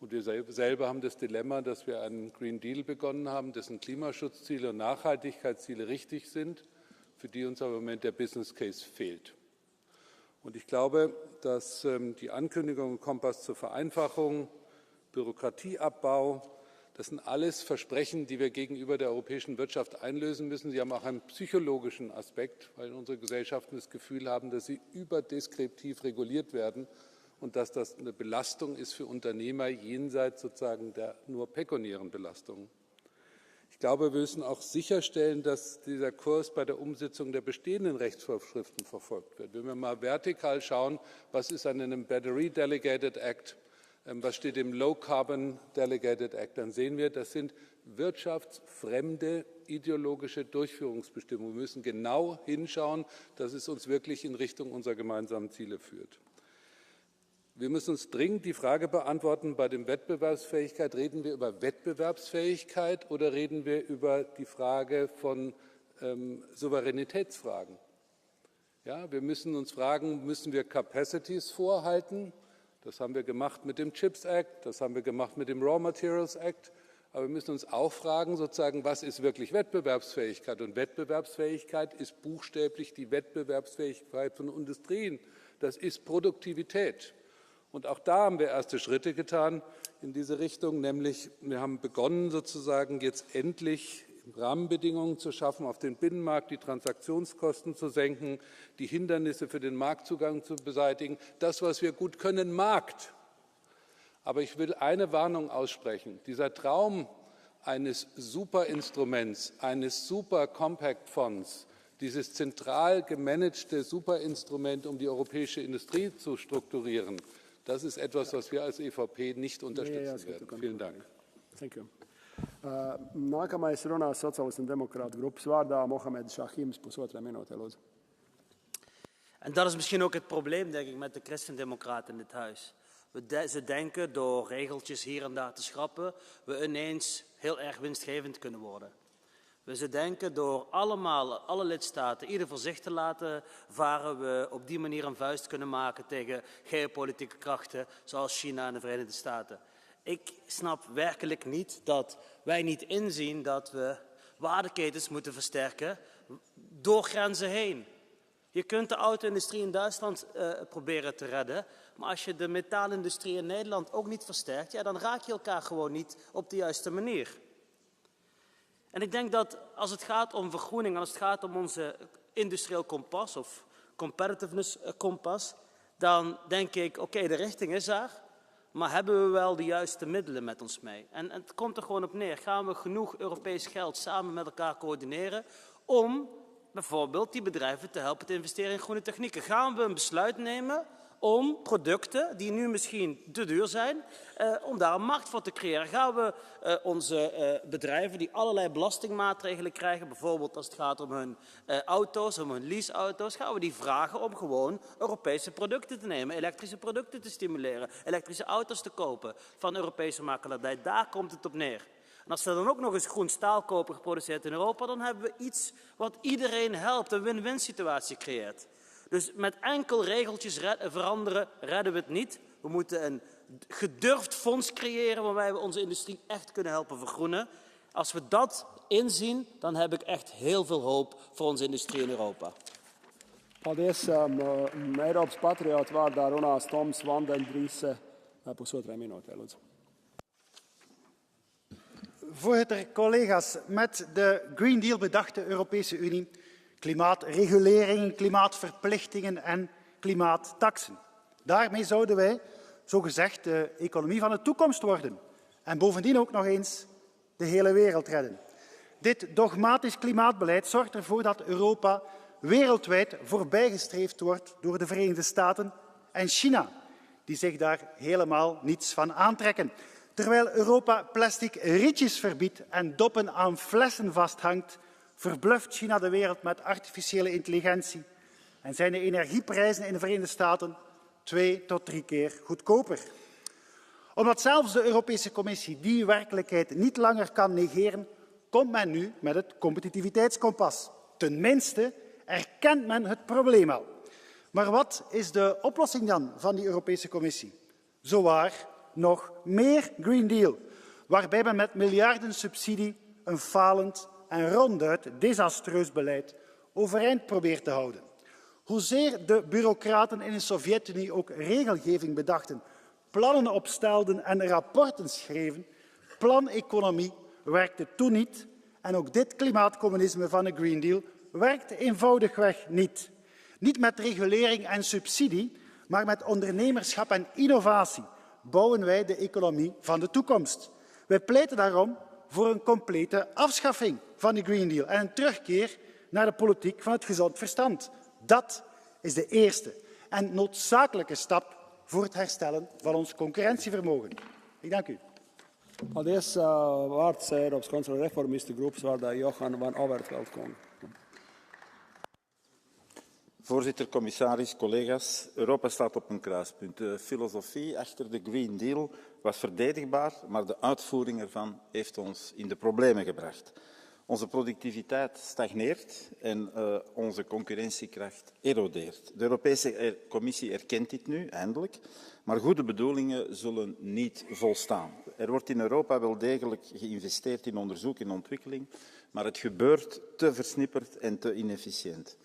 Und wir selber haben das Dilemma, dass wir einen Green Deal begonnen haben, dessen Klimaschutzziele und Nachhaltigkeitsziele richtig sind, für die uns aber im Moment der Business Case fehlt. Und ich glaube, dass die Ankündigung im Kompass zur Vereinfachung, Bürokratieabbau, das sind alles Versprechen, die wir gegenüber der europäischen Wirtschaft einlösen müssen. Sie haben auch einen psychologischen Aspekt, weil unsere Gesellschaften das Gefühl haben, dass sie überdeskriptiv reguliert werden und dass das eine Belastung ist für Unternehmer jenseits sozusagen der nur pekuniären Belastung. Ich glaube, wir müssen auch sicherstellen, dass dieser Kurs bei der Umsetzung der bestehenden Rechtsvorschriften verfolgt wird. Wenn wir mal vertikal schauen, was ist an einem Battery Delegated Act, was steht im Low Carbon Delegated Act, dann sehen wir, das sind wirtschaftsfremde ideologische Durchführungsbestimmungen. Wir müssen genau hinschauen, dass es uns wirklich in Richtung unserer gemeinsamen Ziele führt. Wir müssen uns dringend die Frage beantworten, bei der Wettbewerbsfähigkeit, reden wir über Wettbewerbsfähigkeit oder reden wir über die Frage von Souveränitätsfragen? Ja, wir müssen uns fragen, müssen wir Capacities vorhalten? Das haben wir gemacht mit dem Chips Act, das haben wir gemacht mit dem Raw Materials Act. Aber wir müssen uns auch fragen, sozusagen, was ist wirklich Wettbewerbsfähigkeit? Und Wettbewerbsfähigkeit ist buchstäblich die Wettbewerbsfähigkeit von Industrien. Das ist Produktivität. Und auch da haben wir erste Schritte getan in diese Richtung, nämlich wir haben begonnen, sozusagen jetzt endlich Rahmenbedingungen zu schaffen, auf den Binnenmarkt die Transaktionskosten zu senken, die Hindernisse für den Marktzugang zu beseitigen. Das, was wir gut können, Markt. Aber ich will eine Warnung aussprechen. Dieser Traum eines Superinstruments, eines Super-Compact-Fonds, dieses zentral gemanagte Superinstrument, um die europäische Industrie zu strukturieren, das ist etwas, was wir als EVP nicht unterstützen werden. Vielen Dank. Thank you. Nākamais runās Sociālistu un Demokrātu grupas vārdā Mohamed Shahims, pusotra minūte, lūdzu. En dat is misschien ook het probleem, denk ik, met de christendemocraten in dit huis. Ze denken door regeltjes hier en daar te schrappen, we ineens heel erg winstgevend kunnen worden. Ze denken door alle lidstaten, ieder voor zich te laten varen, we op die manier een vuist kunnen maken tegen geopolitieke krachten zoals China en de Verenigde Staten. Ik snap werkelijk niet dat wij niet inzien dat we waardeketens moeten versterken door grenzen heen. Je kunt de auto-industrie in Duitsland proberen te redden, maar als je de metaalindustrie in Nederland ook niet versterkt, ja, dan raak je elkaar gewoon niet op de juiste manier. En ik denk dat als het gaat om vergroening, als het gaat om onze industrieel kompas of competitiveness kompas, dan denk ik, oké, de richting is daar, maar hebben we wel de juiste middelen met ons mee? En het komt er gewoon op neer. Gaan we genoeg Europees geld samen met elkaar coördineren om bijvoorbeeld die bedrijven te helpen te investeren in groene technieken? Gaan we een besluit nemen om producten die nu misschien te duur zijn, om daar een markt voor te creëren? Gaan we onze bedrijven die allerlei belastingmaatregelen krijgen, bijvoorbeeld als het gaat om hun auto's, om hun leaseauto's, gaan we die vragen om gewoon Europese producten te nemen, elektrische producten te stimuleren, elektrische auto's te kopen van Europese makelaardij? Daar komt het op neer. En als we dan ook nog eens groen staal kopen geproduceerd in Europa, dan hebben we iets wat iedereen helpt, een win-win situatie creëert. Dus met enkel regeltjes veranderen redden we het niet. We moeten een gedurfd fonds creëren waarbij we onze industrie echt kunnen helpen vergroenen. Als we dat inzien, dan heb ik echt heel veel hoop voor onze industrie in Europa. Paldies, Eiropas patriotu vārdā runās Toms Vandendries, pusotrai minūtē, lūdzu. Voorzitter, collega's, met de Green Deal bedacht de Europese Unie klimaatreguleringen, klimaatverplichtingen en klimaattaxen. Daarmee zouden wij, zogezegd, de economie van de toekomst worden. En bovendien ook nog eens de hele wereld redden. Dit dogmatisch klimaatbeleid zorgt ervoor dat Europa wereldwijd voorbijgestreefd wordt door de Verenigde Staten en China, die zich daar helemaal niets van aantrekken. Terwijl Europa plastic rietjes verbiedt en doppen aan flessen vasthangt, verbluft China de wereld met artificiële intelligentie en zijn de energieprijzen in de Verenigde Staten 2 tot 3 keer goedkoper. Omdat zelfs de Europese Commissie die werkelijkheid niet langer kan negeren, komt men nu met het competitiviteitskompas. Tenminste erkent men het probleem al. Maar wat is de oplossing dan van die Europese Commissie? Zowaar nog meer Green Deal, waarbij men met miljarden subsidie een falend en ronduit desastreus beleid overeind probeert te houden. Hoezeer de bureaucraten in de Sovjet-Unie ook regelgeving bedachten, plannen opstelden en rapporten schreven, planeconomie werkte toen niet en ook dit klimaatcommunisme van de Green Deal werkte eenvoudigweg niet. Niet met regulering en subsidie, maar met ondernemerschap en innovatie bouwen wij de economie van de toekomst. Wij pleiten daarom voor een complete afschaffing van de Green Deal en een terugkeer naar de politiek van het gezond verstand. Dat is de eerste en noodzakelijke stap voor het herstellen van ons concurrentievermogen. Ik dank u. Paldies, vārds Eiropas konservatīvu reformistu grupas vārdā Johan van Overveld. Voorzitter, commissaris, collega's. Europa staat op een kruispunt. De filosofie achter de Green Deal was verdedigbaar, maar de uitvoering ervan heeft ons in de problemen gebracht. Onze productiviteit stagneert en onze concurrentiekracht erodeert. De Europese Commissie erkent dit nu, eindelijk, maar goede bedoelingen zullen niet volstaan. Er wordt in Europa wel degelijk geïnvesteerd in onderzoek en ontwikkeling, maar het gebeurt te versnipperd en te inefficiënt.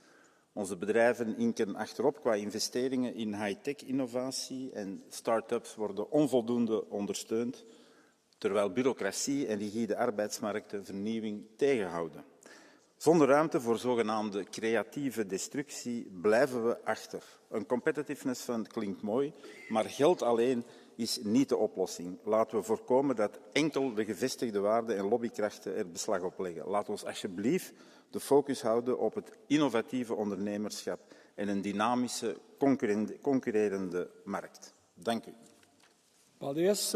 Onze bedrijven hinken achterop qua investeringen in high-tech innovatie en start-ups worden onvoldoende ondersteund, terwijl bureaucratie en rigide arbeidsmarkten vernieuwing tegenhouden. Zonder ruimte voor zogenaamde creatieve destructie blijven we achter. Een competitiveness fund klinkt mooi, maar geld alleen is niet de oplossing. Laten we voorkomen dat enkel de gevestigde waarden en lobbykrachten er beslag op leggen. Laat ons alsjeblieft de focus houden op het innovatieve ondernemerschap en een dynamische, concurrerende markt. Dank u. Paldies,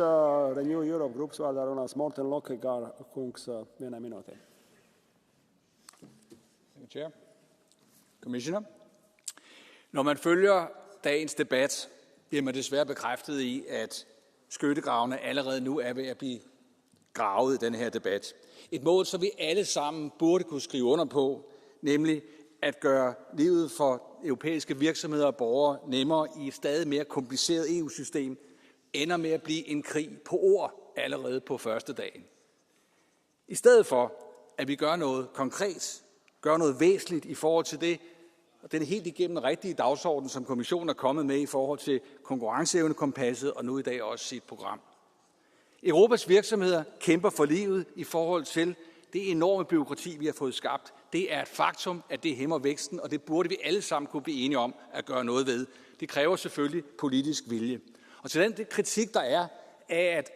Renew Europe grupas vārdā runās Morten Lokkegaard kungs, 1 minūte. Chair. Commissioner. Når man følger dagens debat, bliver man desværre bekræftet i, at skyttegravene allerede nu er ved at blive gravet i den her debat. Et mål, som vi alle sammen burde kunne skrive under på, nemlig at gøre livet for europæiske virksomheder og borgere nemmere i et stadig mere kompliceret EU-system, ender med at blive en krig på ord allerede på første dagen. I stedet for, at vi gør noget konkret, gør noget væsentligt i forhold til det, og den helt igennem rigtige dagsorden, som kommissionen er kommet med i forhold til konkurrenceevnekompasset og nu i dag også sit program. Europas virksomheder kæmper for livet i forhold til det enorme bureaukrati, vi har fået skabt. Det er et faktum, at det hæmmer væksten, og det burde vi alle sammen kunne blive enige om at gøre noget ved. Det kræver selvfølgelig politisk vilje. Og til den kritik, der er af, at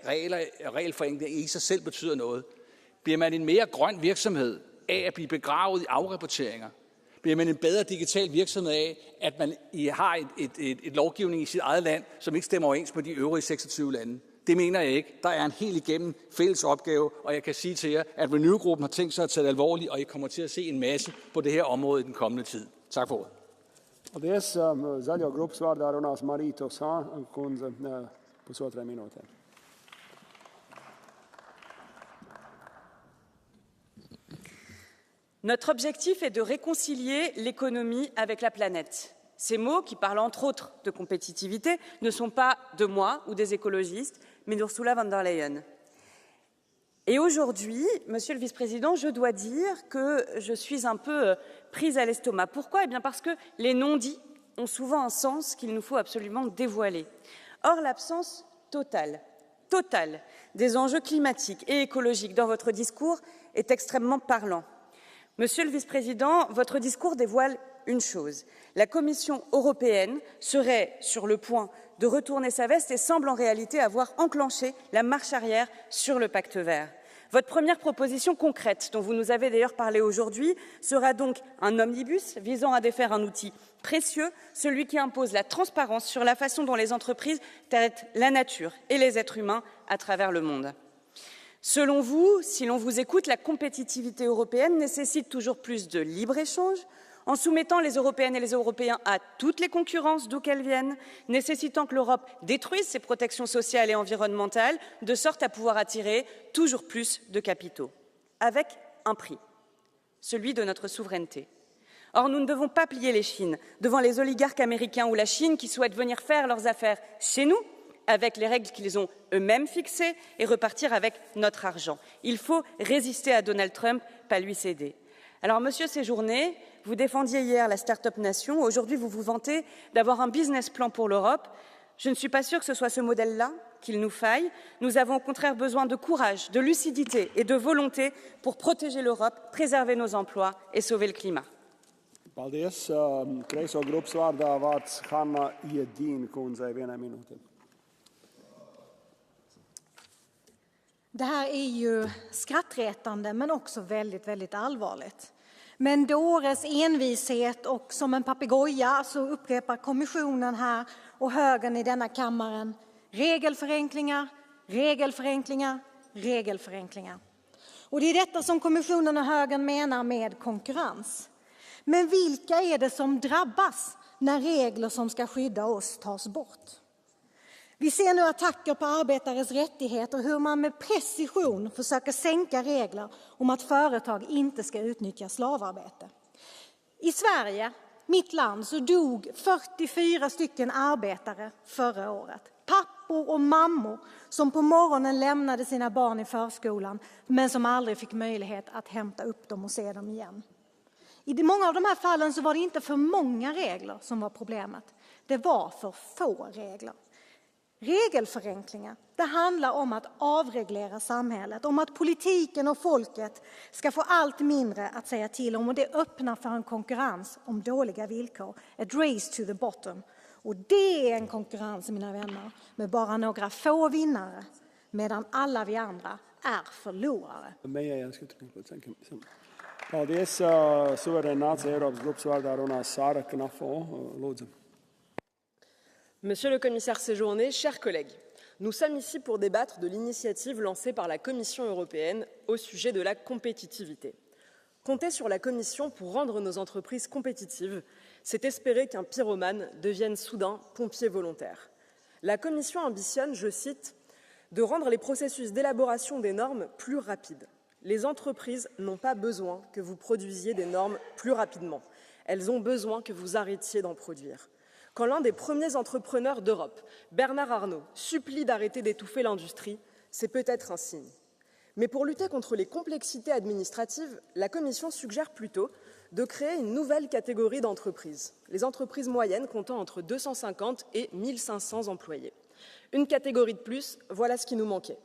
regelforenkling i sig selv betyder noget, bliver man en mere grøn virksomhed af at blive begravet i afrapporteringer? Bliver man en bedre digital virksomhed af, at man har et lovgivning i sit eget land, som ikke stemmer overens med de øvrige 26 lande? Det mener jeg ikke. Der er en helt igennem fælles opgave, og jeg kan sige til jer, at Renew-gruppen har tænkt sig at tage det alvorligt, og I kommer til at se en masse på det her område i den kommende tid. Tak for ordet. Paldies, zaļo grupas vārdā runās Marīto kundze, pusotrai minūtē. Notre objectif est de réconcilier l'économie avec la planète. Ces mots, qui parlent entre autres de compétitivité, ne sont pas de moi ou des écologistes, mais d'Ursula von der Leyen. Et aujourd'hui, Monsieur le Vice-président, je dois dire que je suis un peu prise à l'estomac. Pourquoi? Eh bien parce que les non-dits ont souvent un sens qu'il nous faut absolument dévoiler. Or, l'absence totale des enjeux climatiques et écologiques dans votre discours est extrêmement parlant. Monsieur le Vice-président, votre discours dévoile une chose. La Commission européenne serait sur le point de retourner sa veste et semble en réalité avoir enclenché la marche arrière sur le pacte vert. Votre première proposition concrète, dont vous nous avez d'ailleurs parlé aujourd'hui, sera donc un omnibus visant à défaire un outil précieux, celui qui impose la transparence sur la façon dont les entreprises traitent la nature et les êtres humains à travers le monde. Selon vous, si l'on vous écoute, la compétitivité européenne nécessite toujours plus de libre-échange, en soumettant les Européennes et les Européens à toutes les concurrences d'où qu'elles viennent, nécessitant que l'Europe détruise ses protections sociales et environnementales, de sorte à pouvoir attirer toujours plus de capitaux, avec un prix, celui de notre souveraineté. Or, nous ne devons pas plier les chines devant les oligarques américains ou la Chine qui souhaitent venir faire leurs affaires chez nous, avec les règles qu'ils ont eux-mêmes fixées, et repartir avec notre argent. Il faut résister à Donald Trump, pas lui céder. Alors, Monsieur Séjourné, vous défendiez hier la start-up nation. Aujourd'hui, vous vous vantez d'avoir un business plan pour l'Europe. Je ne suis pas sûre que ce soit ce modèle-là qu'il nous faille. Nous avons au contraire besoin de courage, de lucidité et de volonté pour protéger l'Europe, préserver nos emplois et sauver le climat. Paldies. Kreiso grupas vārdā vārds Hanna Iedīna kundzei 1 minūte. Det här är ju skrattretande men också väldigt, väldigt allvarligt. Med en dåres envishet och som en papegoja så upprepar kommissionen här och högern i denna kammaren regelförenklingar, regelförenklingar, regelförenklingar. Och det är detta som kommissionen och högern menar med konkurrens. Men vilka är det som drabbas när regler som ska skydda oss tas bort? Vi ser nu attacker på arbetares rättigheter och hur man med precision försöker sänka regler om att företag inte ska utnyttja slavarbete. I Sverige, mitt land, så dog 44 stycken arbetare förra året. Pappor och mammor som på morgonen lämnade sina barn i förskolan men som aldrig fick möjlighet att hämta upp dem och se dem igen. I många av de här fallen så var det inte för många regler som var problemet. Det var för få regler. Regelförenklingar, det handlar om att avreglera samhället, om att politiken och folket ska få allt mindre att säga till om och det öppnar för en konkurrens om dåliga villkor, ett race to the bottom. Och det är en konkurrens, mina vänner, med bara några få vinnare, medan alla vi andra är förlorare. Paldies. Suverēna nācija Eiropas grupas vārdā runās Sāra Knafo. Lūdzu. Monsieur le commissaire Séjourné, chers collègues, nous sommes ici pour débattre de l'initiative lancée par la Commission européenne au sujet de la compétitivité. Compter sur la Commission pour rendre nos entreprises compétitives, c'est espérer qu'un pyromane devienne soudain pompier volontaire. La Commission ambitionne, je cite, de rendre les processus d'élaboration des normes plus rapides. Les entreprises n'ont pas besoin que vous produisiez des normes plus rapidement. Elles ont besoin que vous arrêtiez d'en produire. Quand l'un des premiers entrepreneurs d'Europe, Bernard Arnault, supplie d'arrêter d'étouffer l'industrie, c'est peut-être un signe. Mais pour lutter contre les complexités administratives, la Commission suggère plutôt de créer une nouvelle catégorie d'entreprises, les entreprises moyennes comptant entre 250 et 1500 employés. Une catégorie de plus, voilà ce qui nous manquait.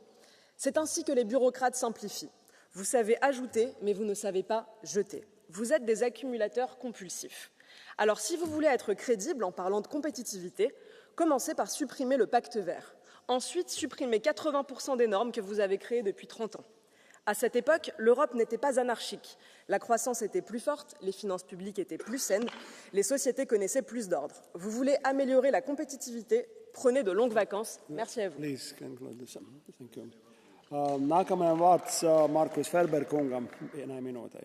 C'est ainsi que les bureaucrates simplifient. Vous savez ajouter, mais vous ne savez pas jeter. Vous êtes des accumulateurs compulsifs. Alors, si vous voulez être crédible en parlant de compétitivité, commencez par supprimer le pacte vert. Ensuite, supprimez 80% des normes que vous avez créées depuis 30 ans. À cette époque, l'Europe n'était pas anarchique. La croissance était plus forte, les finances publiques étaient plus saines, les sociétés connaissaient plus d'ordre. Vous voulez améliorer la compétitivité, prenez de longues vacances. Merci à vous. Nākamajam vārds Markus Ferber kungam 1 minūte.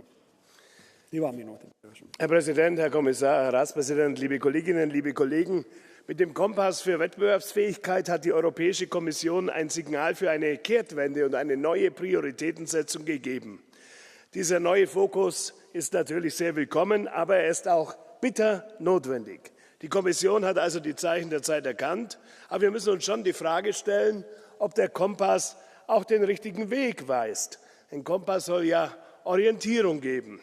2 Minuten. Herr Präsident, Herr Kommissar, Herr Ratspräsident, liebe Kolleginnen, liebe Kollegen! Mit dem Kompass für Wettbewerbsfähigkeit hat die Europäische Kommission ein Signal für eine Kehrtwende und eine neue Prioritätensetzung gegeben. Dieser neue Fokus ist natürlich sehr willkommen, aber er ist auch bitter notwendig. Die Kommission hat also die Zeichen der Zeit erkannt, aber wir müssen uns schon die Frage stellen, ob der Kompass auch den richtigen Weg weist. Ein Kompass soll ja Orientierung geben.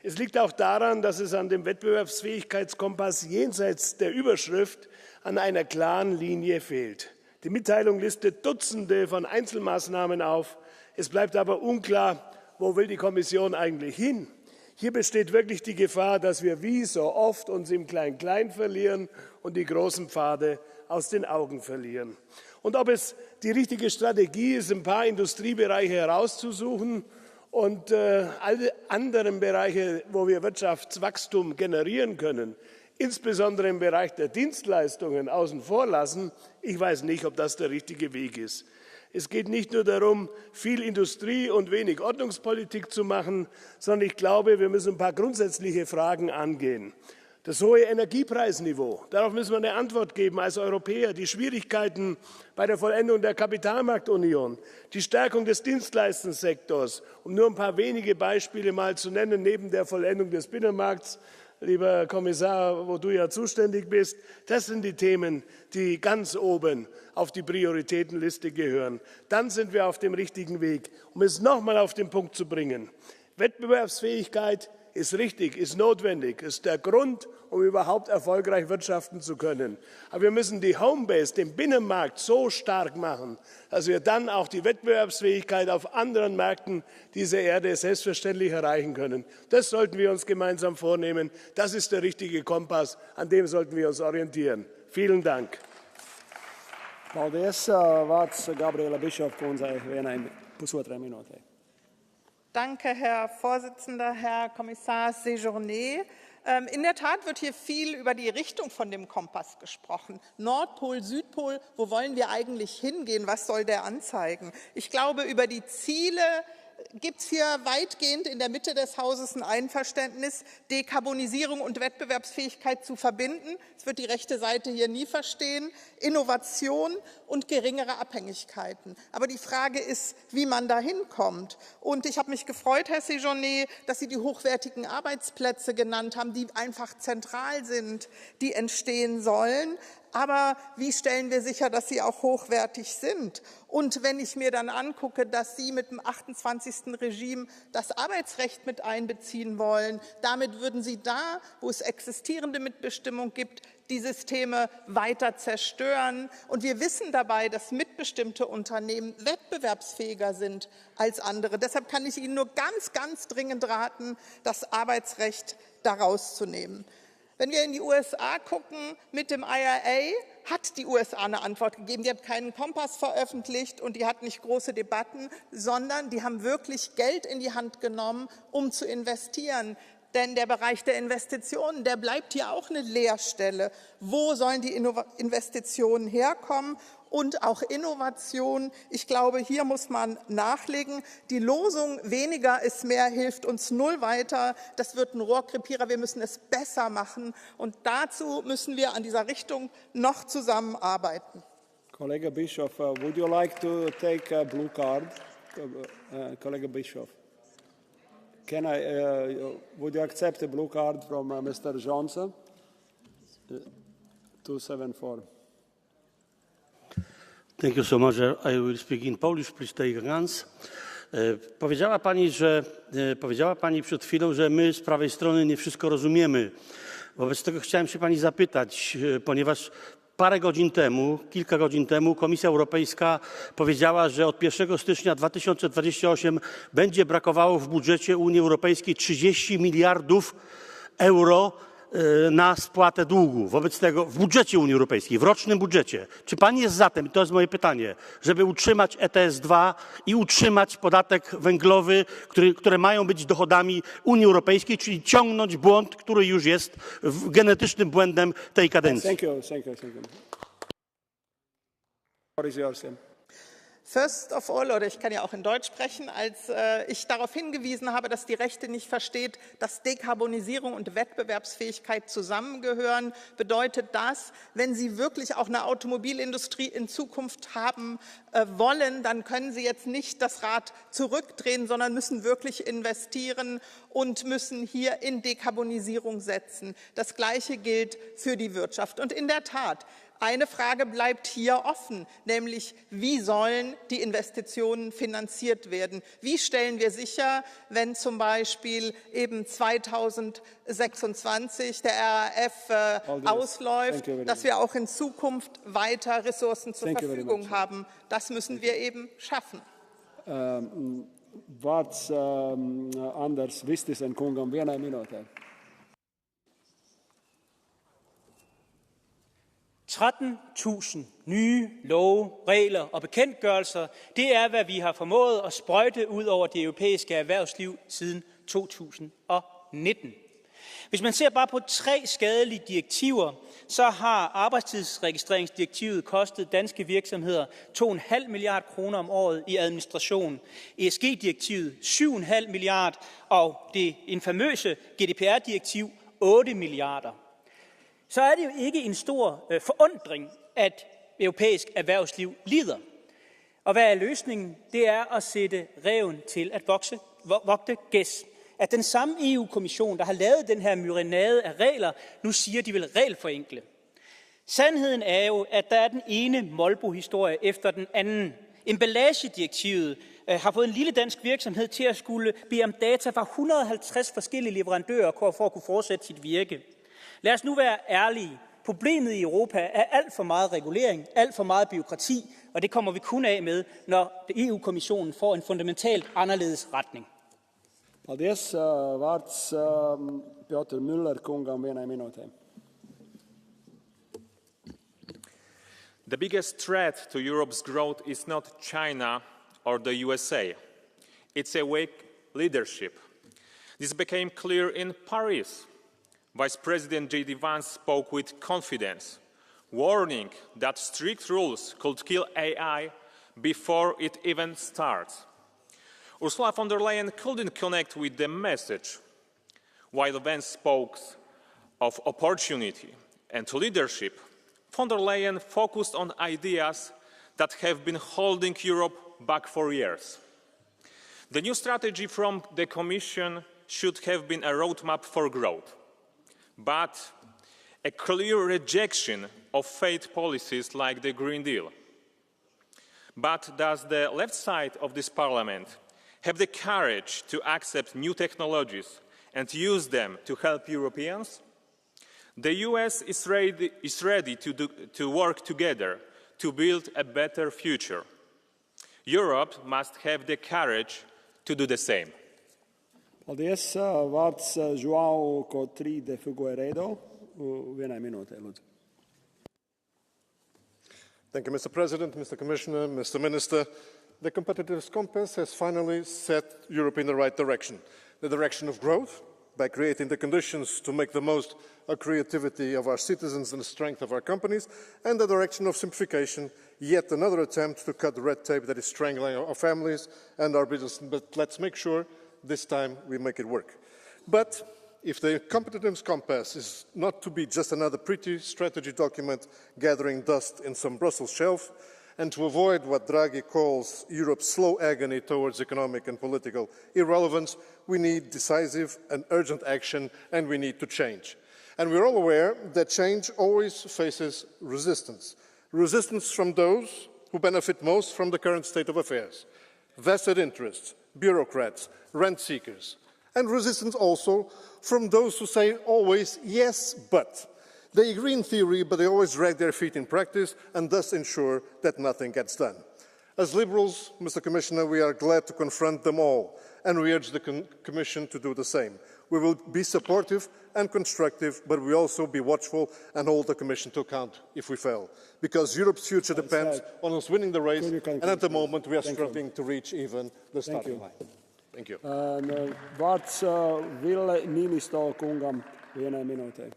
Es liegt auch daran, dass es an dem Wettbewerbsfähigkeitskompass jenseits der Überschrift an einer klaren Linie fehlt. Die Mitteilung listet Dutzende von Einzelmaßnahmen auf. Es bleibt aber unklar, wo will die Kommission eigentlich hin? Hier besteht wirklich die Gefahr, dass wir wie so oft uns im Klein-Klein verlieren und die großen Pfade aus den Augen verlieren. Und ob es die richtige Strategie ist, ein paar Industriebereiche herauszusuchen und alle anderen Bereiche, wo wir Wirtschaftswachstum generieren können, insbesondere im Bereich der Dienstleistungen außen vor lassen, ich weiß nicht, ob das der richtige Weg ist. Es geht nicht nur darum, viel Industrie und wenig Ordnungspolitik zu machen, sondern ich glaube, wir müssen ein paar grundsätzliche Fragen angehen. Das hohe Energiepreisniveau, darauf müssen wir eine Antwort geben als Europäer. Die Schwierigkeiten bei der Vollendung der Kapitalmarktunion, die Stärkung des Dienstleistungssektors, um nur ein paar wenige Beispiele mal zu nennen, neben der Vollendung des Binnenmarkts, lieber Kommissar, wo du ja zuständig bist. Das sind die Themen, die ganz oben auf die Prioritätenliste gehören. Dann sind wir auf dem richtigen Weg. Um es noch einmal auf den Punkt zu bringen. Wettbewerbsfähigkeit ist richtig, ist notwendig, ist der Grund, um überhaupt erfolgreich wirtschaften zu können. Aber wir müssen die Homebase, den Binnenmarkt so stark machen, dass wir dann auch die Wettbewerbsfähigkeit auf anderen Märkten dieser Erde selbstverständlich erreichen können. Das sollten wir uns gemeinsam vornehmen. Das ist der richtige Kompass, an dem sollten wir uns orientieren. Vielen Dank. Paldies. Vārds Gabriela Bischof-kundzei vienai pusotrai minūtei. Danke, Herr Vorsitzender, Herr Kommissar Séjourné. In der Tat wird hier viel über die Richtung von dem Kompass gesprochen. Nordpol, Südpol, wo wollen wir eigentlich hingehen? Was soll der anzeigen? Ich glaube, über die Ziele gibt es hier weitgehend in der Mitte des Hauses ein Einverständnis, Dekarbonisierung und Wettbewerbsfähigkeit zu verbinden. Das wird die rechte Seite hier nie verstehen. Innovation und geringere Abhängigkeiten. Aber die Frage ist, wie man da hinkommt. Und ich habe mich gefreut, Herr Séjourné, dass Sie die hochwertigen Arbeitsplätze genannt haben, die einfach zentral sind, die entstehen sollen. Aber wie stellen wir sicher, dass sie auch hochwertig sind? Und wenn ich mir dann angucke, dass Sie mit dem 28. Regime das Arbeitsrecht mit einbeziehen wollen, damit würden Sie da, wo es existierende Mitbestimmung gibt, die Systeme weiter zerstören. Und wir wissen dabei, dass mitbestimmte Unternehmen wettbewerbsfähiger sind als andere. Deshalb kann ich Ihnen nur ganz, ganz dringend raten, das Arbeitsrecht da rauszunehmen. Wenn wir in die USA gucken mit dem IRA, hat die USA eine Antwort gegeben. Die hat keinen Kompass veröffentlicht und die hat nicht große Debatten, sondern die haben wirklich Geld in die Hand genommen, um zu investieren. Denn der Bereich der Investitionen, der bleibt hier auch eine Leerstelle. Wo sollen die Investitionen herkommen? Und auch Innovation. Ich glaube, hier muss man nachlegen. Die Losung weniger ist mehr hilft uns null weiter. Das wird ein Rohrkrepierer. Wir müssen es besser machen. Und dazu müssen wir an dieser Richtung noch zusammenarbeiten. Kollege Bischof, would you like to take a blue card? Kollege Bischof. Would you accept a blue card from Mr. Johnson? 274. Thank you so much. I will speak in Polish. Please take hands. Powiedziała Pani przed chwilą, że my z prawej strony nie wszystko rozumiemy. Wobec tego chciałem się Pani zapytać, ponieważ kilka godzin temu Komisja Europejska powiedziała, że od 1 stycznia 2028 będzie brakowało w budżecie Unii Europejskiej 30 miliardów euro na spłatę długu. Wobec tego w budżecie Unii Europejskiej, w rocznym budżecie. Czy Pani jest za tym, to jest moje pytanie, żeby utrzymać ETS-2 i utrzymać podatek węglowy, które mają być dochodami Unii Europejskiej, czyli ciągnąć błąd, który już jest genetycznym błędem tej kadencji? Thank you. What is yours? First of all, oder ich kann ja auch in Deutsch sprechen, als ich darauf hingewiesen habe, dass die Rechte nicht versteht, dass Dekarbonisierung und Wettbewerbsfähigkeit zusammengehören, bedeutet das, wenn Sie wirklich auch eine Automobilindustrie in Zukunft haben wollen, dann können Sie jetzt nicht das Rad zurückdrehen, sondern müssen wirklich investieren und müssen hier in Dekarbonisierung setzen. Das Gleiche gilt für die Wirtschaft. Und in der Tat, eine Frage bleibt hier offen, nämlich wie sollen die Investitionen finanziert werden? Wie stellen wir sicher, wenn zum Beispiel eben 2026 der RRF ausläuft, dass wir auch in Zukunft weiter Ressourcen zur Verfügung haben? Das müssen wir eben schaffen. Vārds Anders Vistisen kungam vienai minūtē. 13.000 nye love, regler og bekendtgørelser, det er, hvad vi har formået at sprøjte ud over det europæiske erhvervsliv siden 2019. Hvis man ser bare på 3 skadelige direktiver, så har arbejdstidsregistreringsdirektivet kostet danske virksomheder 2,5 milliarder kroner om året i administration. ESG-direktivet 7,5 milliarder og det infamøse GDPR-direktiv 8 milliarder. Så er det jo ikke en stor forundring, at europæisk erhvervsliv lider. Og hvad er løsningen? Det er at sætte ræven til at vogte gæs. At den samme EU-kommission, der har lavet den her myrenade af regler, nu siger, at de vil regelforenkle. Sandheden er jo, at der er den ene Molbo-historie efter den anden. Emballagedirektivet har fået en lille dansk virksomhed til at skulle bede om data fra 150 forskellige leverandører for at kunne fortsætte sit virke. Lad os nu være ærlige. Problemet i Europa er alt for meget regulering, alt for meget byråkrati, og det kommer vi kun af med, når EU-kommissionen får en fundamentalt anderledes retning. Paldies. Vārds Piotr Müller kungam vienai minūtē. The biggest threat to Europe's growth is not China or the USA. It's a weak leadership. This became clear in Paris. Vice President J.D. Vance spoke with confidence, warning that strict rules could kill AI before it even starts. Ursula von der Leyen couldn't connect with the message. While Vance spoke of opportunity and leadership, von der Leyen focused on ideas that have been holding Europe back for years. The new strategy from the Commission should have been a roadmap for growth, but a clear rejection of failed policies like the Green Deal. But does the left side of this Parliament have the courage to accept new technologies and use them to help Europeans? The US is ready to work together to build a better future. Europe must have the courage to do the same. Paldies. Vārds João Coutinho de Figueiredo. Vienai minūtē, lūdzu. Thank you, Mr. President, Mr. Commissioner, Mr. Minister. The competitiveness compass has finally set Europe in the right direction. The direction of growth, by creating the conditions to make the most of creativity of our citizens and the strength of our companies, and the direction of simplification, yet another attempt to cut the red tape that is strangling our families and our business. But let's make sure this time we make it work. But if the competitiveness compass is not to be just another pretty strategy document gathering dust in some Brussels shelf, and to avoid what Draghi calls Europe's slow agony towards economic and political irrelevance, we need decisive and urgent action, and we need to change. And we're all aware that change always faces resistance. Resistance from those who benefit most from the current state of affairs. Vested interests, bureaucrats, rent seekers. And resistance also from those who say always, yes, but. They agree in theory, but they always drag their feet in practice and thus ensure that nothing gets done. As Liberals, Mr. Commissioner, we are glad to confront them all, and we urge the Commission to do the same. We will be supportive and constructive, but we also be watchful and hold the Commission to account if we fail. Because Europe's future depends on us winning the race, and at the moment we are struggling to reach even the starting line. Thank you. Vārds Ville Niinisto kungam vienai minūtē.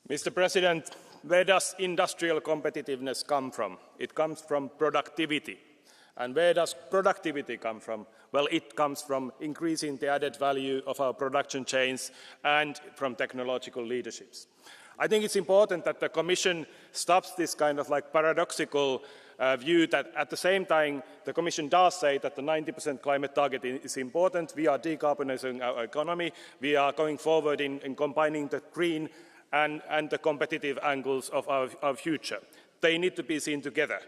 Mr. President, where does industrial competitiveness come from? It comes from productivity. And where does productivity come from? Well, it comes from increasing the added value of our production chains and from technological leaderships. I think it's important that the Commission stops this kind of like paradoxical view that at the same time the Commission does say that the 90% climate target is important. We are decarbonizing our economy. We are going forward in combining the green and the competitive angles of our future. They need to be seen together.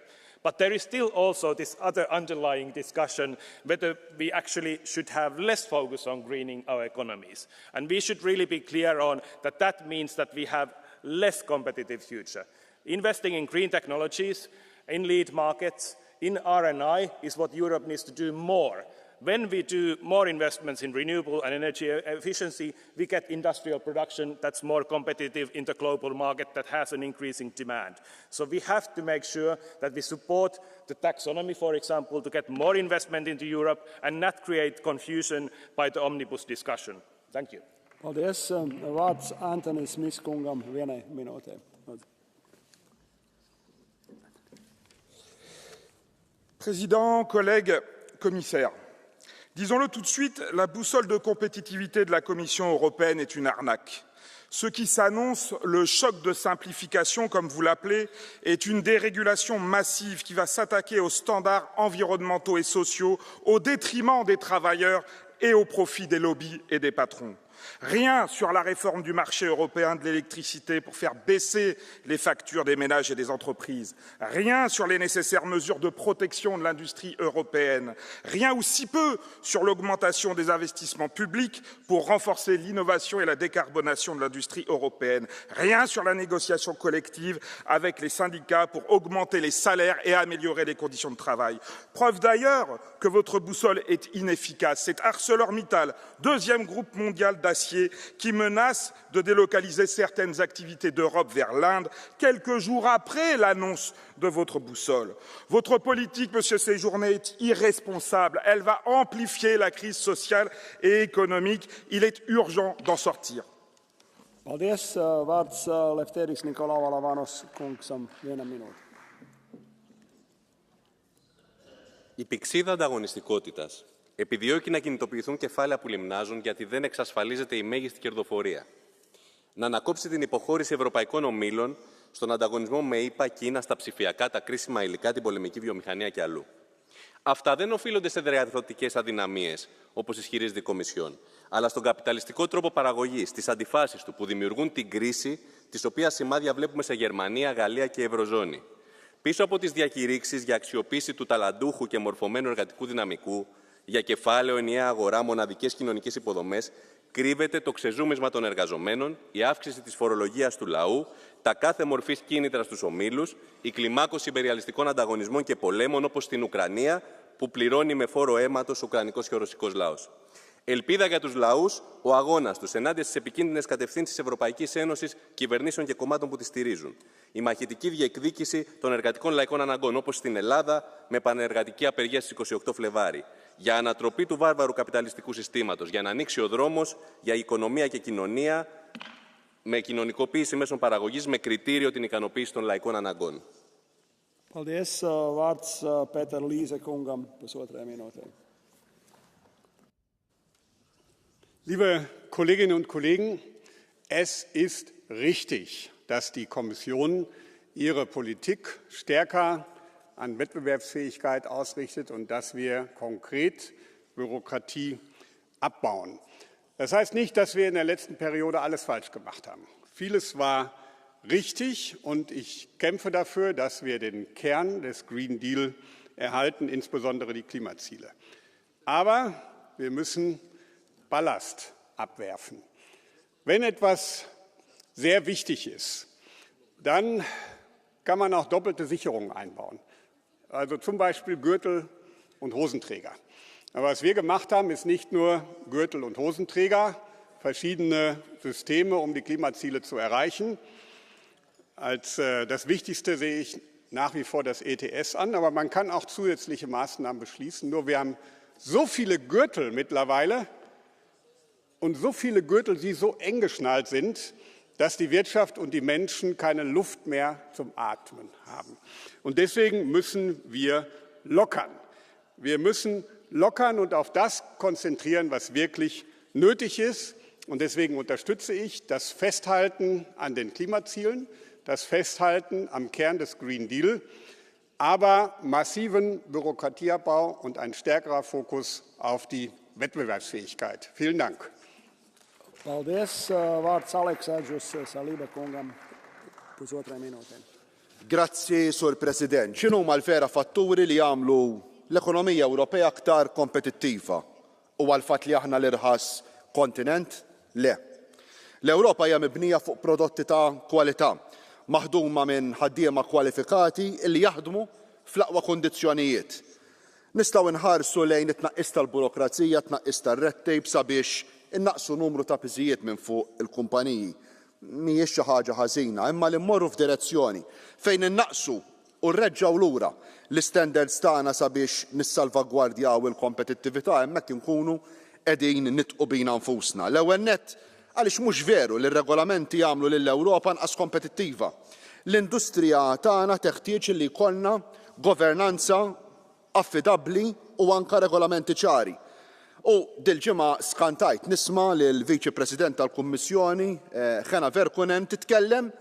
But there is still also this other underlying discussion whether we actually should have less focus on greening our economies. And we should really be clear on that that means that we have less competitive future. Investing in green technologies, in lead markets, in R&I is what Europe needs to do more. When we do more investments in renewable and energy efficiency, we get industrial production that's more competitive in the global market that has an increasing demand. So we have to make sure that we support the taxonomy, for example, to get more investment into Europe and not create confusion by the omnibus discussion. Thank you. Paldies. Vārds Antonis Smits kungam vienai minūtei. Président, collègues, commissaires, disons-le tout de suite, la boussole de compétitivité de la Commission européenne est une arnaque. Ce qui s'annonce, le choc de simplification, comme vous l'appelez, est une dérégulation massive qui va s'attaquer aux standards environnementaux et sociaux au détriment des travailleurs et au profit des lobbies et des patrons. Rien sur la réforme du marché européen de l'électricité pour faire baisser les factures des ménages et des entreprises. Rien sur les nécessaires mesures de protection de l'industrie européenne. Rien ou si peu sur l'augmentation des investissements publics pour renforcer l'innovation et la décarbonation de l'industrie européenne. Rien sur la négociation collective avec les syndicats pour augmenter les salaires et améliorer les conditions de travail. Preuve d'ailleurs que votre boussole est inefficace. C'est ArcelorMittal, deuxième groupe mondial d'acier, qui menace de délocaliser certaines activités d'Europe vers l'Inde, quelques jours après l'annonce de votre boussole. Votre politique, Monsieur Séjourné, est irresponsable. Elle va amplifier la crise sociale et économique. Il est urgent d'en sortir. Paldies. Vārds Lefteris Nikolavalavānos kungsam viena minūte. Η πηξίδα ανταγωνιστικότητας επιδιώκει να κινητοποιηθούν κεφάλαια που λιμνάζουν γιατί δεν εξασφαλίζεται η μέγιστη κερδοφορία. Να ανακόψει την υποχώρηση ευρωπαϊκών ομίλων στον ανταγωνισμό με ΗΠΑ, Κίνα, στα ψηφιακά, τα κρίσιμα υλικά, την πολεμική βιομηχανία και αλλού. Αυτά δεν οφείλονται σε διαρθρωτικές αδυναμίες, όπως ισχυρίζεται η Κομισιόν, αλλά στον καπιταλιστικό τρόπο παραγωγής, στις αντιφάσεις του που δημιουργούν την κρίση, της οποίας σημάδια βλέπουμε σε Γερμανία, Γαλλία και Ευρωζώνη. Πίσω από τις διακηρύξεις για αξιοποίηση του ταλαντούχου και μορφωμένου εργατικού δυναμικού, για κεφάλαιο, ενιαία αγορά, μοναδικές κοινωνικές υποδομές, κρύβεται το ξεζούμισμα των εργαζομένων, η αύξηση της φορολογίας του λαού, τα κάθε μορφής κίνητρα στους ομίλους, η κλιμάκωση υπεριαλιστικών ανταγωνισμών και πολέμων όπως στην Ουκρανία, που πληρώνει με φόρο αίματος ο ουκρανικός και ο ρωσικός λαός. Ελπίδα για τους λαούς, ο αγώνας τους ενάντια στις επικίνδυνες κατευθύνσεις της Ευρωπαϊκής Ένωσης, κυβερνήσεων και κομμάτων που τη στηρίζουν. Η μαχητική διεκδίκηση των εργατικών λαϊκών αναγκών, όπως στην Ελλάδα, με πανεργατική απεργία στις 28 Φλεβάρι. Για ανατροπή του βάρβαρου καπιταλιστικού συστήματος, για να ανοίξει ο δρόμος για οικονομία και κοινωνία, με κοινωνικοποίηση μέσων παραγωγής, με κριτήριο την ικανοποίηση των λαϊκών αναγκών. Paldies. Vārds Pēter Līze kungam pusotrai minūtei. Liebe Kolleginnen und Kollegen, es ist richtig, dass die Kommission ihre Politik stärker an Wettbewerbsfähigkeit ausrichtet und dass wir konkret Bürokratie abbauen. Das heißt nicht, dass wir in der letzten Periode alles falsch gemacht haben. Vieles war richtig und ich kämpfe dafür, dass wir den Kern des Green Deal erhalten, insbesondere die Klimaziele. Aber wir müssen Ballast abwerfen. Wenn etwas sehr wichtig ist, dann kann man auch doppelte Sicherungen einbauen. Also zum Beispiel Gürtel und Hosenträger. Aber was wir gemacht haben, ist nicht nur Gürtel und Hosenträger, verschiedene Systeme, um die Klimaziele zu erreichen. Als das Wichtigste sehe ich nach wie vor das ETS an, aber man kann auch zusätzliche Maßnahmen beschließen. Nur wir haben so viele Gürtel mittlerweile und so viele Gürtel, die so eng geschnallt sind, dass die Wirtschaft und die Menschen keine Luft mehr zum Atmen haben. Und deswegen müssen wir lockern. Wir müssen lockern und auf das konzentrieren, was wirklich nötig ist. Und deswegen unterstütze ich das Festhalten an den Klimazielen, das Festhalten am Kern des Green Deal, aber massiven Bürokratieabbau und ein stärkerer Fokus auf die Wettbewerbsfähigkeit. Vielen Dank. Paldies. Vārds Aleksandrs Saliba kungam pusotrai minūtēm. Grazzi, Sur President. X'inhuma l-vera fatturi li jagħmlu l-ekonomija Ewropea aktar kompetittiva u għal-fatt li aħna l-irħas kontinent? Le. L-Ewropa hija mibnija fuq prodotti ta' kwalità, maħduma minn ħaddiema kwalifikati li jaħdmu fl-aqwa kundizzjonijiet. Nistgħu nħarsu lejn it-tnaqqis tal-burokrazija, tnaqqis tar-red tape sabiex innaqsu numru ta' piżijiet minn fuq il-kumpaniji. Mhijiex xi ħaġa ħażina, imma li mmorru f'direzzjoni fejn innaqsu u nreġġgħu lura l-istandards tagħna sabiex nissalvagwardjaw il-kompetittività hemmhekk inkunu qegħdin nitqu bina nfusna. L-ewwel nett għaliex mhux veru li r-regolamenti jagħmlu lill-Ewropa nqas kompetittiva. L-industrija tagħna teħtieġ li jkollna governanza affidabbli u anke regolamenti ċari. U dil-ġimgħa skantajt nisma' lill-Viċi President tal-Kummissjoni Hena Verkunen titkellem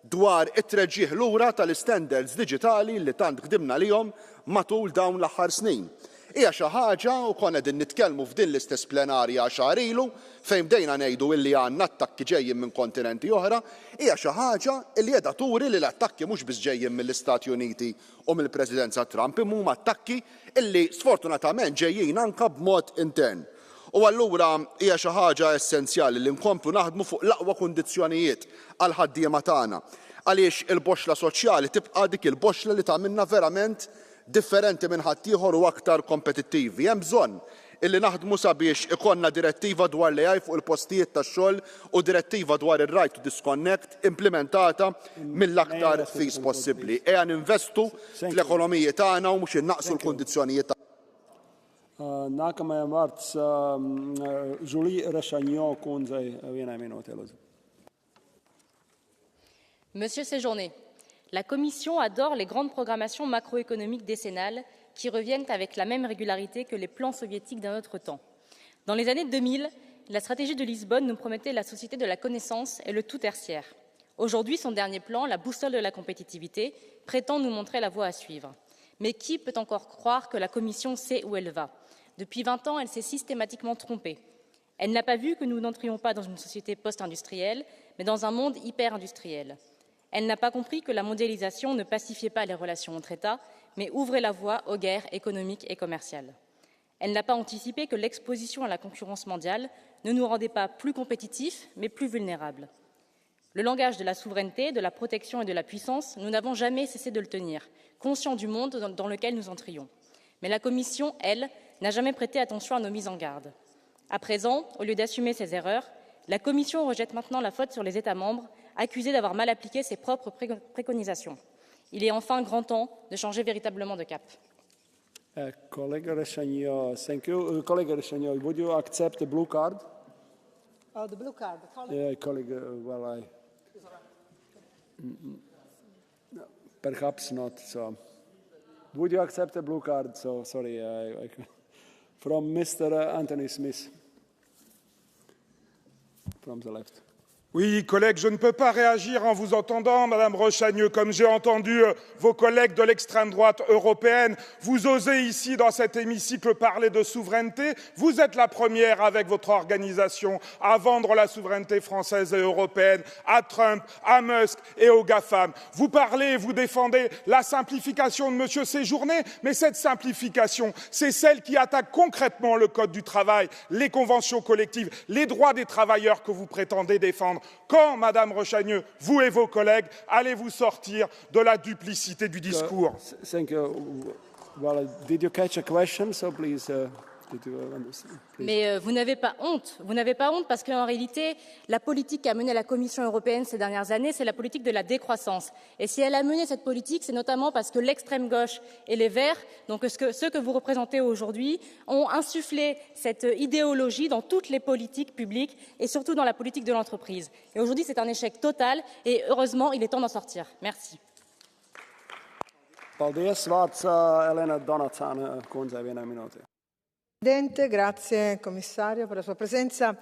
dwar it-treġġieħ lura tal-istandards diġitali li tant ħdimna lihom matul dawn l-aħħar snin. Hija xi ħaġa u konna qegħdin nitkellmu f'din l-istess plenarja xahar ilu fejn bdejna ngħidu illi għandna attakki ġejjin minn kontinenti oħra, hija xi ħaġa li qiegħda turi li l-attakki mhux biss ġejjin mill-Istati Uniti u mill-Presidenza Trump, imma huma attakki illi sfortunatament ġejjin anke b'mod intern. U allura hija xi ħaġa essenzjali li nkomplu naħdmu fuq l-aqwa kundizzjonijiet għal ħaddiema tagħna. Għaliex il-boxla soċjali tibqa' dik il-boxla li tagħmilna verament differenti minn ħaddieħor u aktar kompetittivi. Hemm bżonn illi naħdmu sabiex ikollna direttiva dwar l-AI fuq il-postijiet tax-xogħol u direttiva dwar ir-right to disconnect implementata mill-aktar fis possibbli. Ejja ninvestu fl-ekonomiji tagħna u mhux innaqsu l-kundizzjonijiet. Nākamajam vārds Julie Rešaņo kundzei vienai minūtei. Monsieur Séjourné, la Commission adore les grandes programmations macroéconomiques décennales qui reviennent avec la même régularité que les plans soviétiques d'un autre temps. Dans les années 2000, la stratégie de Lisbonne nous promettait la société de la connaissance et le tout tertiaire. Aujourd'hui, son dernier plan, la boussole de la compétitivité, prétend nous montrer la voie à suivre. Mais qui peut encore croire que la Commission sait où elle va? Depuis 20 ans, elle s'est systématiquement trompée. Elle n'a pas vu que nous n'entrions pas dans une société post-industrielle, mais dans un monde hyper-industriel. Elle n'a pas compris que la mondialisation ne pacifiait pas les relations entre États, mais ouvrait la voie aux guerres économiques et commerciales. Elle n'a pas anticipé que l'exposition à la concurrence mondiale ne nous rendait pas plus compétitifs, mais plus vulnérables. Le langage de la souveraineté, de la protection et de la puissance, nous n'avons jamais cessé de le tenir, conscients du monde dans lequel nous entrions. Mais la Commission, elle, n'a jamais prêté attention à nos mises en garde. À présent, au lieu d'assumer ses erreurs, la Commission rejette maintenant la faute sur les États membres, accusés d'avoir mal appliqué ses propres préconisations. Il est enfin grand temps de changer véritablement de cap. Colleague Rešaņo, thank you. Colleague Rešaņo, would you accept the blue card? Oh, the blue card. Yeah, colleague, well, no, perhaps not. So, would you accept the blue card? So, sorry, from Mr. Anthony Smith, from the left. Oui, collègues, je ne peux pas réagir en vous entendant, Madame Rešaņo, comme j'ai entendu vos collègues de l'extrême droite européenne. Vous osez ici, dans cet hémicycle, parler de souveraineté. Vous êtes la première, avec votre organisation, à vendre la souveraineté française et européenne à Trump, à Musk et aux GAFAM. Vous parlez et vous défendez la simplification de M. Séjourné, mais cette simplification, c'est celle qui attaque concrètement le Code du travail, les conventions collectives, les droits des travailleurs que vous prétendez défendre. Quand, Madame Rešaņo, vous et vos collègues, allez-vous sortir de la duplicité du discours? Thank you. Well, did you catch a question? So please Mais vous n'avez pas honte. Vous n'avez pas honte parce qu'en réalité, la politique qu'a menée la Commission européenne ces dernières années, c'est la politique de la décroissance. Et si elle a mené cette politique, c'est notamment parce que l'extrême gauche et les Verts, donc ceux que vous représentez aujourd'hui, ont insufflé cette idéologie dans toutes les politiques publiques et surtout dans la politique de l'entreprise. Et aujourd'hui, c'est un échec total et heureusement, il est temps d'en sortir. Merci. Presidente, grazie Commissario per la sua presenza.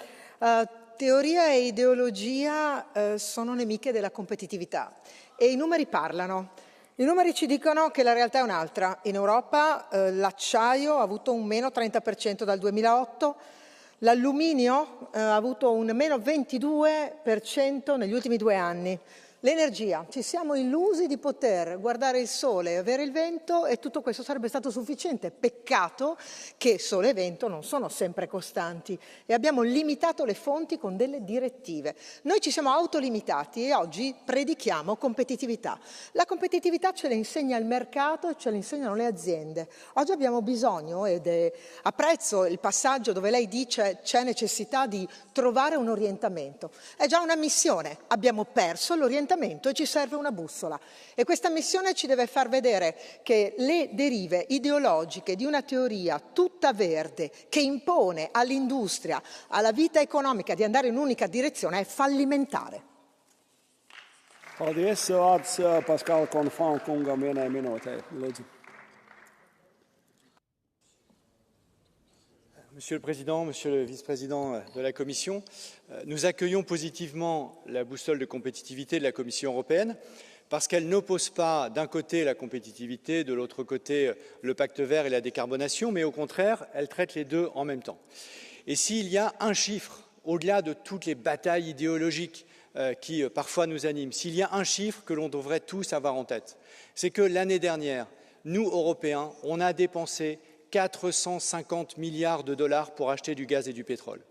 Teoria e ideologia sono nemiche della competitività e i numeri parlano. I numeri ci dicono che la realtà è un'altra. In Europa l'acciaio ha avuto un meno 30% dal 2008, l'alluminio ha avuto un meno 22% negli ultimi 2 anni. L'energia, ci siamo illusi di poter guardare il sole e avere il vento e tutto questo sarebbe stato sufficiente. Peccato che sole e vento non sono sempre costanti e abbiamo limitato le fonti con delle direttive. Noi ci siamo autolimitati e oggi predichiamo competitività. La competitività ce la insegna il mercato e ce la insegnano le aziende. Oggi abbiamo bisogno, ed apprezzo il passaggio dove lei dice c'è necessità di trovare un orientamento. È già una missione, abbiamo perso l'orientamento e ci serve una bussola e questa missione ci deve far vedere che le derive ideologiche di una teoria tutta verde che impone all'industria, alla vita economica di andare in un'unica direzione è fallimentare. Pascal Confant, kungam vienai minūtei. Lūdzu. Monsieur le Président, Monsieur le Vice-président de la Commission, nous accueillons positivement la boussole de compétitivité de la Commission européenne parce qu'elle n'oppose pas d'un côté la compétitivité, de l'autre côté le pacte vert et la décarbonation, mais au contraire, elle traite les deux en même temps. Et s'il y a un chiffre, au-delà de toutes les batailles idéologiques qui parfois nous animent, s'il y a un chiffre que l'on devrait tous avoir en tête, c'est que l'année dernière, nous, Européens, on a dépensé 450 milliards de dollars pour acheter du gaz et du pétrole.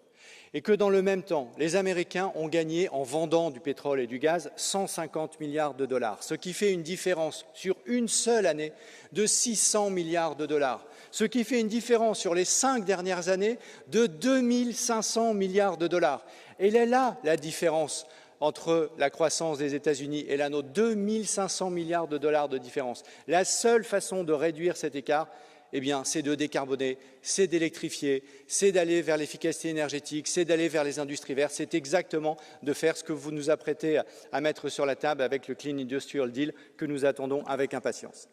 Et que dans le même temps, les Américains ont gagné en vendant du pétrole et du gaz 150 milliards de dollars, ce qui fait une différence sur une seule année de 600 milliards de dollars, ce qui fait une différence sur les 5 dernières années de 2500 milliards de dollars. Et elle est là la différence entre la croissance des États-Unis et la nôtre, 2500 milliards de dollars de différence. La seule façon de réduire cet écart, eh bien, c'est de décarboner, c'est d'électrifier, c'est d'aller vers l'efficacité énergétique, c'est d'aller vers les industries vertes, c'est exactement de faire ce que vous nous apprêtez à mettre sur la table avec le Clean Industrial Deal que nous attendons avec impatience.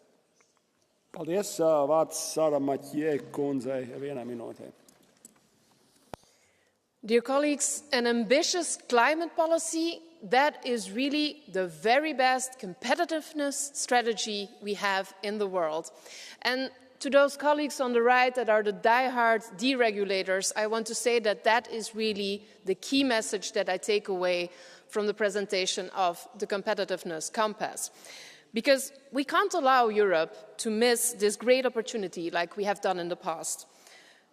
Dear colleagues, an ambitious climate policy, that is really the very best competitiveness strategy we have in the world. And to those colleagues on the right that are the die-hard deregulators, I want to say that that is really the key message that I take away from the presentation of the Competitiveness Compass. Because we can't allow Europe to miss this great opportunity like we have done in the past.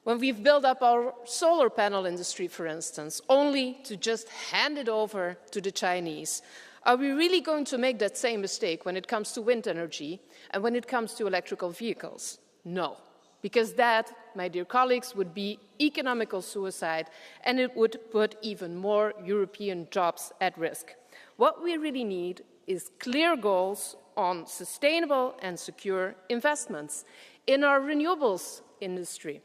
When we've built up our solar panel industry, for instance, only to just hand it over to the Chinese, are we really going to make that same mistake when it comes to wind energy and when it comes to electrical vehicles? No, because that, my dear colleagues, would be economical suicide and it would put even more European jobs at risk. What we really need is clear goals on sustainable and secure investments in our renewables industry,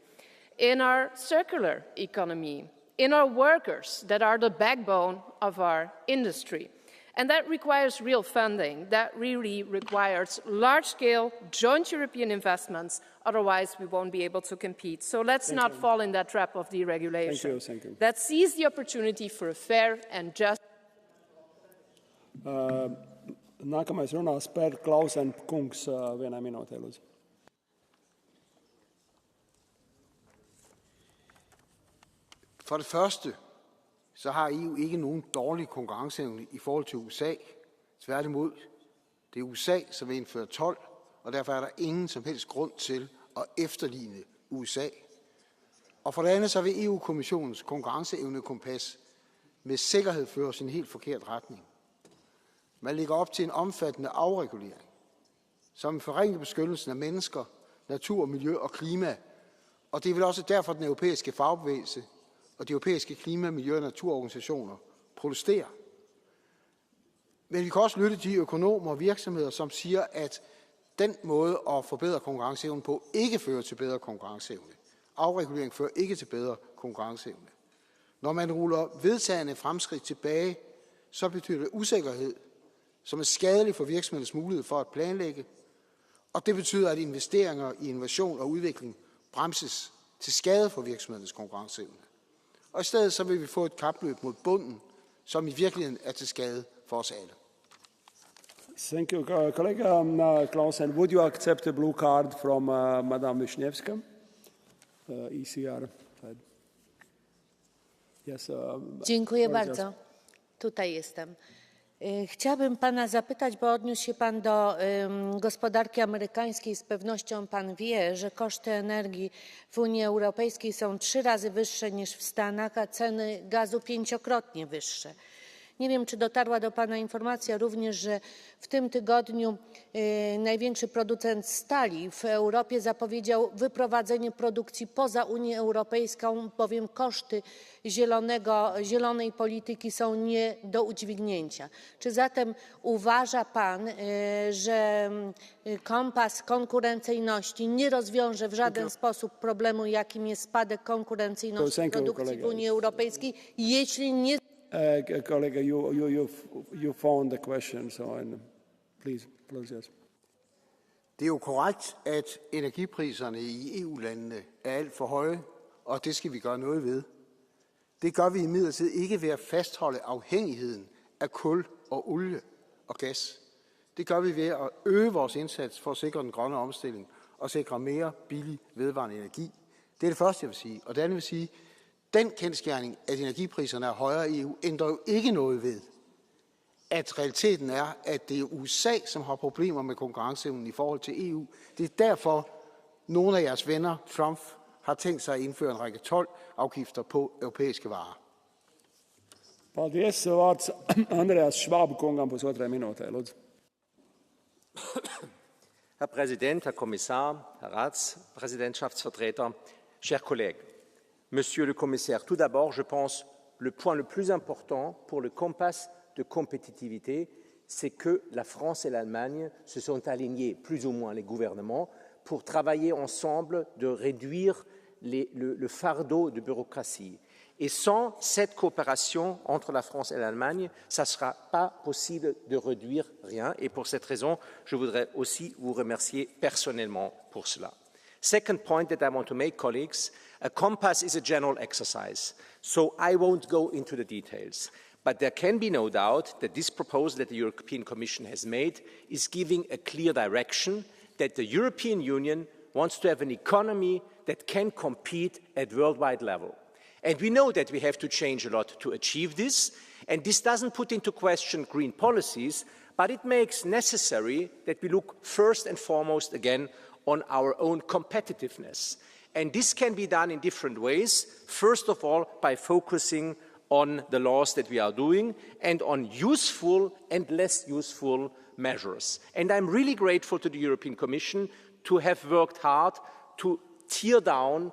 in our circular economy, in our workers that are the backbone of our industry. And that requires real funding. That really requires large-scale joint European investments. Otherwise, we won't be able to compete. So let's not fall in that trap of deregulation. Thank you. Let's seize the opportunity for a fair and just... Nākamais runās Per Klausen kungs vienai minūtei, lūdzu. For det første, så har EU ikke nogen dårlig konkurrenceevne i forhold til USA. Tværtimod, det er USA, som vil indføre told, og derfor er der ingen som helst grund til at efterligne USA. Og for det andet, så vil EU-kommissionens konkurrenceevnekompas med sikkerhed føre os i en helt forkert retning. Man lægger op til en omfattende afregulering, som forringer beskyttelsen af mennesker, natur, miljø og klima, Og det er vel også derfor, den europæiske fagbevægelse og de europæiske klima-, miljø- og naturorganisationer protesterer. Men vi kan også lytte til de økonomer og virksomheder, som siger, at den måde at forbedre konkurrenceevnen på ikke fører til bedre konkurrenceevne. Afregulering fører ikke til bedre konkurrenceevne. Når man ruller vedtagende fremskridt tilbage, så betyder det usikkerhed, som er skadelig for virksomhedens mulighed for at planlægge, og det betyder, at investeringer i innovation og udvikling bremses til skade for virksomhedernes konkurrenceevne. Og i stedet så vil vi få et kapløb mod bunden, som i virkeligheden er til skade for os alle. Thank you, colleague Clausen. Would you accept a blue card from Madame Wisniewska, ECR? Yes. Dziękuję bardzo. Tutaj jestem. Chciałabym pana zapytać, bo odniósł się pan do gospodarki amerykańskiej. Z pewnością pan wie, że koszty energii w Unii Europejskiej są 3 razy wyższe niż w Stanach, a ceny gazu 5-krotnie wyższe. Nie wiem, czy dotarła do pana informacja również, że w tym tygodniu największy producent stali w Europie zapowiedział wyprowadzenie produkcji poza Unię Europejską, bowiem koszty zielonej polityki są nie do udźwignięcia. Czy zatem uważa pan, że kompas konkurencyjności nie rozwiąże w żaden sposób problemu, jakim jest spadek konkurencyjności produkcji w Unii Europejskiej, jeśli nie... Colleague, you found the question, so please, yes. Det er jo korrekt, at energipriserne i EU-landene er alt for høje, og det skal vi gøre noget ved. Det gør vi imidlertid ikke ved at fastholde afhængigheden af kul og olie og gas. Det gør vi ved at øge vores indsats for at sikre den grønne omstilling og sikre mere billig vedvarende energi. Det er det første, jeg vil sige. Og det andet vil sige, den kendsgerning, at energipriserne er højere i EU, ændrer jo ikke noget ved, at realiteten er, at det er USA, som har problemer med konkurrenceevnen i forhold til EU. Det er derfor, nogle af jeres venner, Trump, har tænkt sig at indføre en række toldafgifter på europæiske varer. Paldies, vārds Andreas Schwab kungam pusotra minūte, lūdzu. Herr Präsident, Herr Kommissar, Herr Ratspräsidentschaftsvertreter, chers collègues. Monsieur le Commissaire, tout d'abord, je pense le point le plus important pour le compas de compétitivité, c'est que la France et l'Allemagne se sont alignés, plus ou moins les gouvernements, pour travailler ensemble de réduire le fardeau de bureaucratie. Et sans cette coopération entre la France et l'Allemagne, ça ne sera pas possible de réduire rien. Et pour cette raison, je voudrais aussi vous remercier personnellement pour cela. Second point that I want to make, colleagues, a compass is a general exercise, so I won't go into the details. But there can be no doubt that this proposal that the European Commission has made is giving a clear direction that the European Union wants to have an economy that can compete at worldwide level. And we know that we have to change a lot to achieve this, and this doesn't put into question green policies, but it makes necessary that we look first and foremost again on our own competitiveness. And this can be done in different ways. First of all, by focusing on the laws that we are doing and on useful and less useful measures. And I'm really grateful to the European Commission to have worked hard to tear down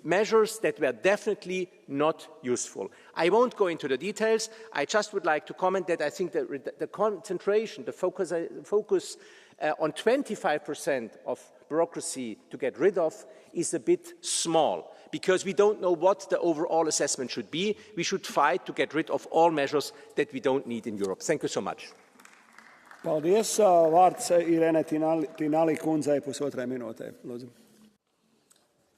measures that were definitely not useful. I won't go into the details. I just would like to comment that I think that the concentration, the focus on 25% of bureaucracy to get rid of is a bit small, because we don't know what the overall assessment should be. We should fight to get rid of all measures that we don't need in Europe. Thank you so much. Paldies, vārds Irene Tinali kundzei pusotrai minūtei. Lūdzu.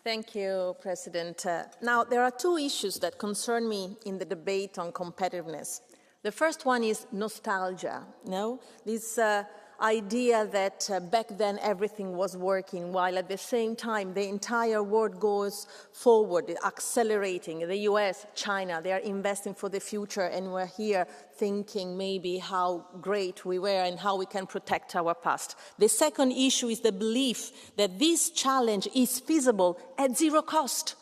Thank you, President. Now, there are two issues that concern me in the debate on competitiveness. The first one is nostalgia. This idea that back then everything was working, while at the same time the entire world goes forward, accelerating. The US, China, they are investing for the future, and we're here thinking maybe how great we were and how we can protect our past. The second issue is the belief that this challenge is feasible at zero cost.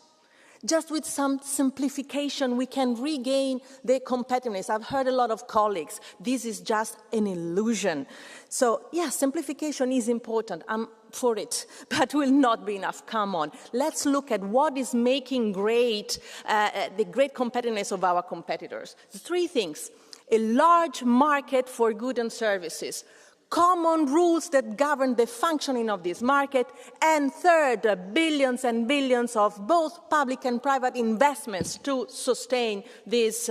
Just with some simplification, we can regain the competitiveness. I've heard a lot of colleagues, this is just an illusion. So, yeah, simplification is important. I'm for it, but will not be enough. Come on. Let's look at what is making the great competitiveness of our competitors. 3 things. A large market for goods and services, common rules that govern the functioning of this market, and third, billions and billions of both public and private investments to sustain this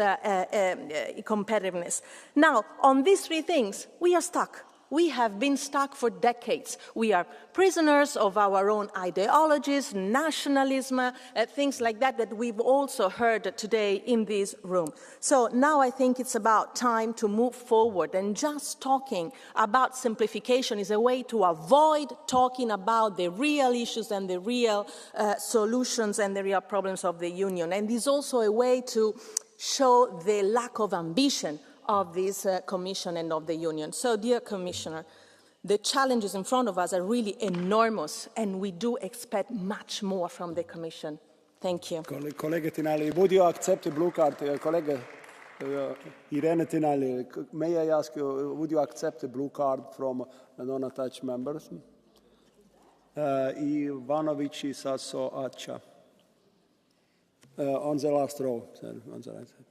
competitiveness. Now, on these 3 things, we are stuck. We have been stuck for decades. We are prisoners of our own ideologies, nationalism, things like that we've also heard today in this room. So now I think it's about time to move forward, and just talking about simplification is a way to avoid talking about the real issues and the real solutions and the real problems of the Union. And it's also a way to show the lack of ambition of this Commission and of the Union. So, dear Commissioner, the challenges in front of us are really enormous, and we do expect much more from the Commission. Thank you. Colleague Tinali, would you accept a blue card? Colleague Irene Tinali, may I ask you, would you accept a blue card from the non-attached members? Ivanovic is also Acha. On the last row, on the right side.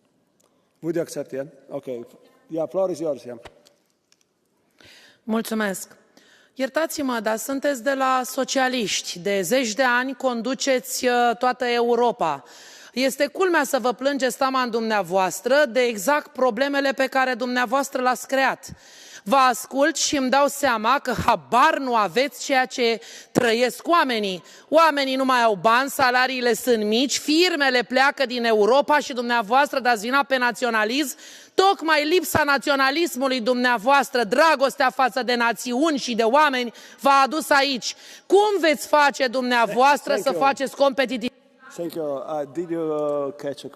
Would you accept it? Okay. Yeah, floor is yours. Yeah. Mulțumesc. Iertați-mă, dar sunteți de la socialiști. De zeci de ani conduceți toată Europa. Este culmea să vă plângeți teama în dumneavoastră de exact problemele pe care dumneavoastră le-ați creat. Vă ascult și îmi dau seama că habar nu aveți ceea ce trăiesc oamenii. Oamenii nu mai au bani, salariile sunt mici, firmele pleacă din Europa și dumneavoastră dați vina pe naționalism. Tocmai lipsa naționalismului dumneavoastră, dragostea față de națiuni și de oameni v-a adus aici. Cum veți face dumneavoastră să faceți competitivitate? Thank you. Did you catch a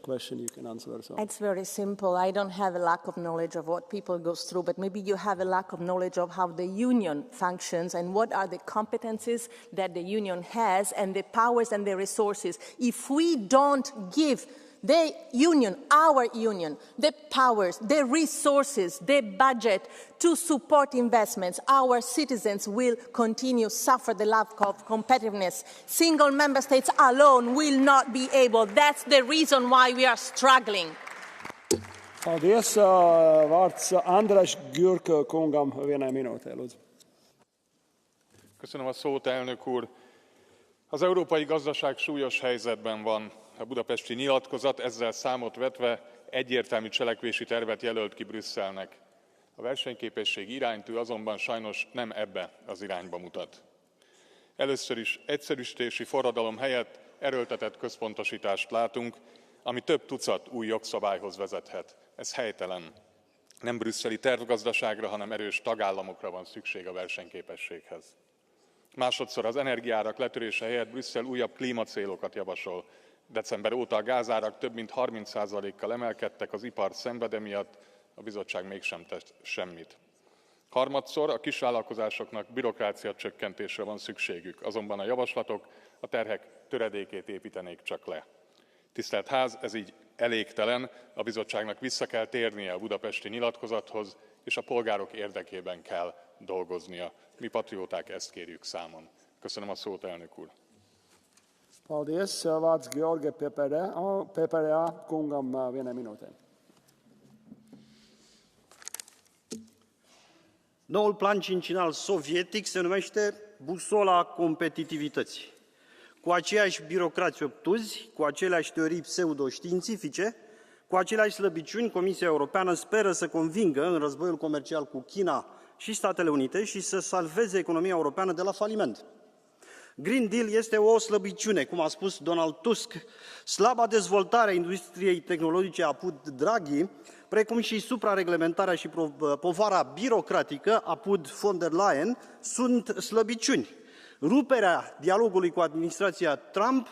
question you can answer? So. It's very simple. I don't have a lack of knowledge of what people go through, but maybe you have a lack of knowledge of how the Union functions and what are the competencies that the Union has and the powers and the resources. If we don't give the Union, our Union, the powers, the resources, the budget to support investments, our citizens will continue to suffer the lack of competitiveness. Single member states alone will not be able. That's the reason why we are struggling. Paldies. Vārds András Gyurk kungam vienai minūtē, lūdzu. Köszönöm a szót, elnök úr. Az európai gazdaság súlyos helyzetben van. A budapesti nyilatkozat ezzel számot vetve egyértelmű cselekvési tervet jelölt ki Brüsszelnek. A versenyképesség iránytű azonban sajnos nem ebbe az irányba mutat. Először is egyszerűsítési forradalom helyett erőltetett központosítást látunk, ami több tucat új jogszabályhoz vezethet. Ez helytelen. Nem brüsszeli tervgazdaságra, hanem erős tagállamokra van szükség a versenyképességhez. Másodszor az energiaárak letörése helyett Brüsszel újabb klímacélokat javasol. December óta a gázárak több mint 30%-kal emelkedtek, az ipar szenved emiatt, a bizottság mégsem tesz semmit. Harmadszor a kisvállalkozásoknak bürokrácia csökkentésre van szükségük, azonban a javaslatok a terhek töredékét építenék csak le. Tisztelt Ház, ez így elégtelen, a bizottságnak vissza kell térnie a budapesti nyilatkozathoz, és a polgárok érdekében kell dolgoznia. Mi patrióták ezt kérjük számon. Köszönöm a szót, elnök úr! Paldies. Vārds George PPRA kungam vienai minūtē. Noul plan cincinal sovietic se numește busola competitivității. Cu aceiași birocrați obtuzi, cu aceleași teorii pseudoștiințifice, cu aceleași slăbiciuni, Comisia Europeană speră să convingă în războiul comercial cu China și Statele Unite și să salveze economia europeană de la faliment. Green Deal este o slăbiciune, cum a spus Donald Tusk. Slaba dezvoltare a industriei tehnologice apud Draghi, precum și suprareglementarea și povara birocratică apud von der Leyen, sunt slăbiciuni. Ruperea dialogului cu administrația Trump,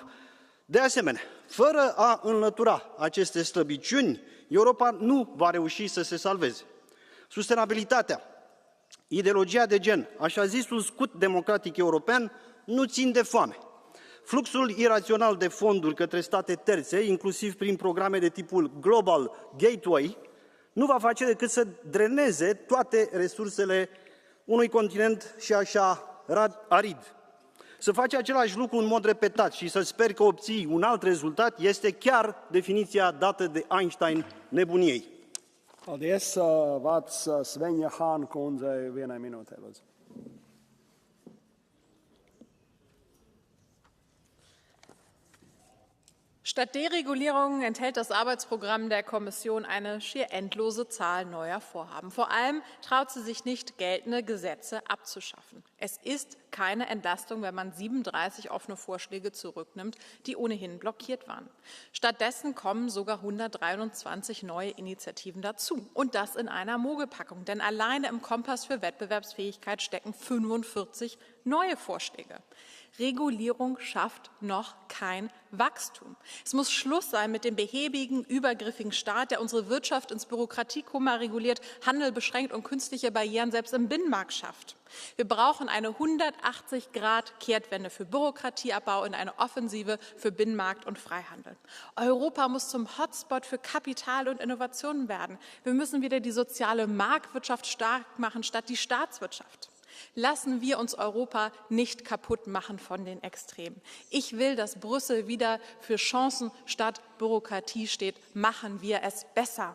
de asemenea, fără a înlătura aceste slăbiciuni, Europa nu va reuși să se salveze. Sustenabilitatea, ideologia de gen, așa zisul scut democratic european, nu țin de foame. Fluxul irațional de fonduri către state terțe, inclusiv prin programe de tipul Global Gateway, nu va face decât să dreneze toate resursele unui continent și așa arid. Să faci același lucru în mod repetat și să speri că obții un alt rezultat este chiar definiția dată de Einstein nebuniei. Paldies, vārds Svenja Hāna kundzei vienai minūtei, lūdzu. Statt Deregulierung enthält das Arbeitsprogramm der Kommission eine schier endlose Zahl neuer Vorhaben. Vor allem traut sie sich nicht, geltende Gesetze abzuschaffen. Es ist keine Entlastung, wenn man 37 offene Vorschläge zurücknimmt, die ohnehin blockiert waren. Stattdessen kommen sogar 123 neue Initiativen dazu. Und das in einer Mogelpackung. Denn alleine im Kompass für Wettbewerbsfähigkeit stecken 45 neue Vorschläge. Regulierung schafft noch kein Wachstum. Es muss Schluss sein mit dem behäbigen, übergriffigen Staat, der unsere Wirtschaft ins Bürokratiekummer reguliert, Handel beschränkt und künstliche Barrieren selbst im Binnenmarkt schafft. Wir brauchen eine 180-Grad-Kehrtwende für Bürokratieabbau und eine Offensive für Binnenmarkt und Freihandel. Europa muss zum Hotspot für Kapital und Innovationen werden. Wir müssen wieder die soziale Marktwirtschaft stark machen statt die Staatswirtschaft. Lassen wir uns Europa nicht kaputt machen von den Extremen. Ich will, dass Brüssel wieder für Chancen statt Bürokratie steht. Machen wir es besser.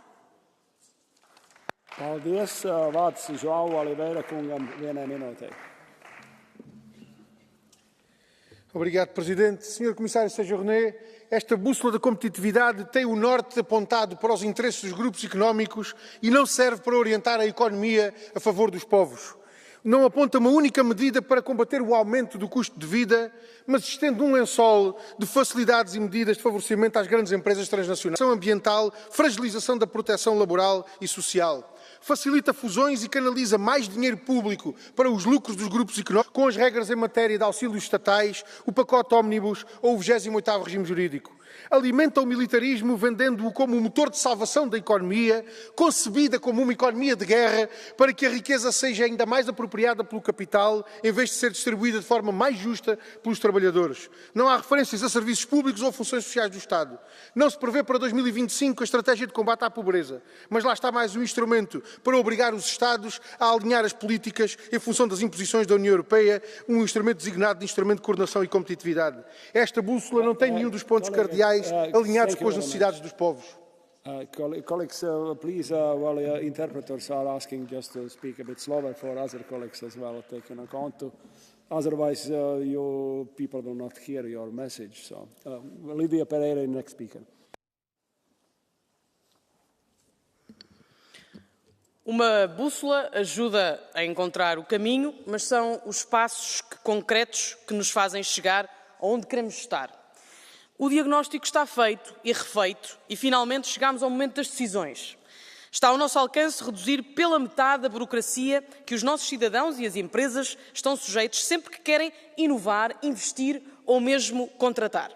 Paldies, vārds João Oliveira kungam vienai minūtei. Obrigado, Presidente. Senhor Comissário Séjourné, esta bússola da competitividade tem o norte apontado para os interesses dos grupos económicos e não serve para orientar a economia a favor dos povos. Não aponta uma única medida para combater o aumento do custo de vida, mas estende um lençol de facilidades e medidas de favorecimento às grandes empresas transnacionais. Ambiental, fragilização da proteção laboral e social. Facilita fusões e canaliza mais dinheiro público para os lucros dos grupos económicos, com as regras em matéria de auxílios estatais, o pacote ómnibus ou o 28º regime jurídico. Alimenta o militarismo vendendo-o como um motor de salvação da economia, concebida como uma economia de guerra, para que a riqueza seja ainda mais apropriada pelo capital, em vez de ser distribuída de forma mais justa pelos trabalhadores. Não há referências a serviços públicos ou funções sociais do Estado. Não se prevê para 2025 a estratégia de combate à pobreza, mas lá está mais um instrumento para obrigar os Estados a alinhar as políticas em função das imposições da União Europeia, um instrumento designado de instrumento de coordenação e competitividade. Esta bússola não tem nenhum dos pontos cardeais alinhados com as necessidades dos povos. Colleagues, please, interpreters are asking just to speak a bit slower for other colleagues as well, taking account to. Otherwise, you people will not hear your message. So, Lydia Pereira, next speaker. Uma bússola ajuda a encontrar o caminho, mas são os passos concretos que nos fazem chegar aonde queremos estar. O diagnóstico está feito e refeito e finalmente chegamos ao momento das decisões. Está ao nosso alcance reduzir pela metade a burocracia que os nossos cidadãos e as empresas estão sujeitos sempre que querem inovar, investir ou mesmo contratar.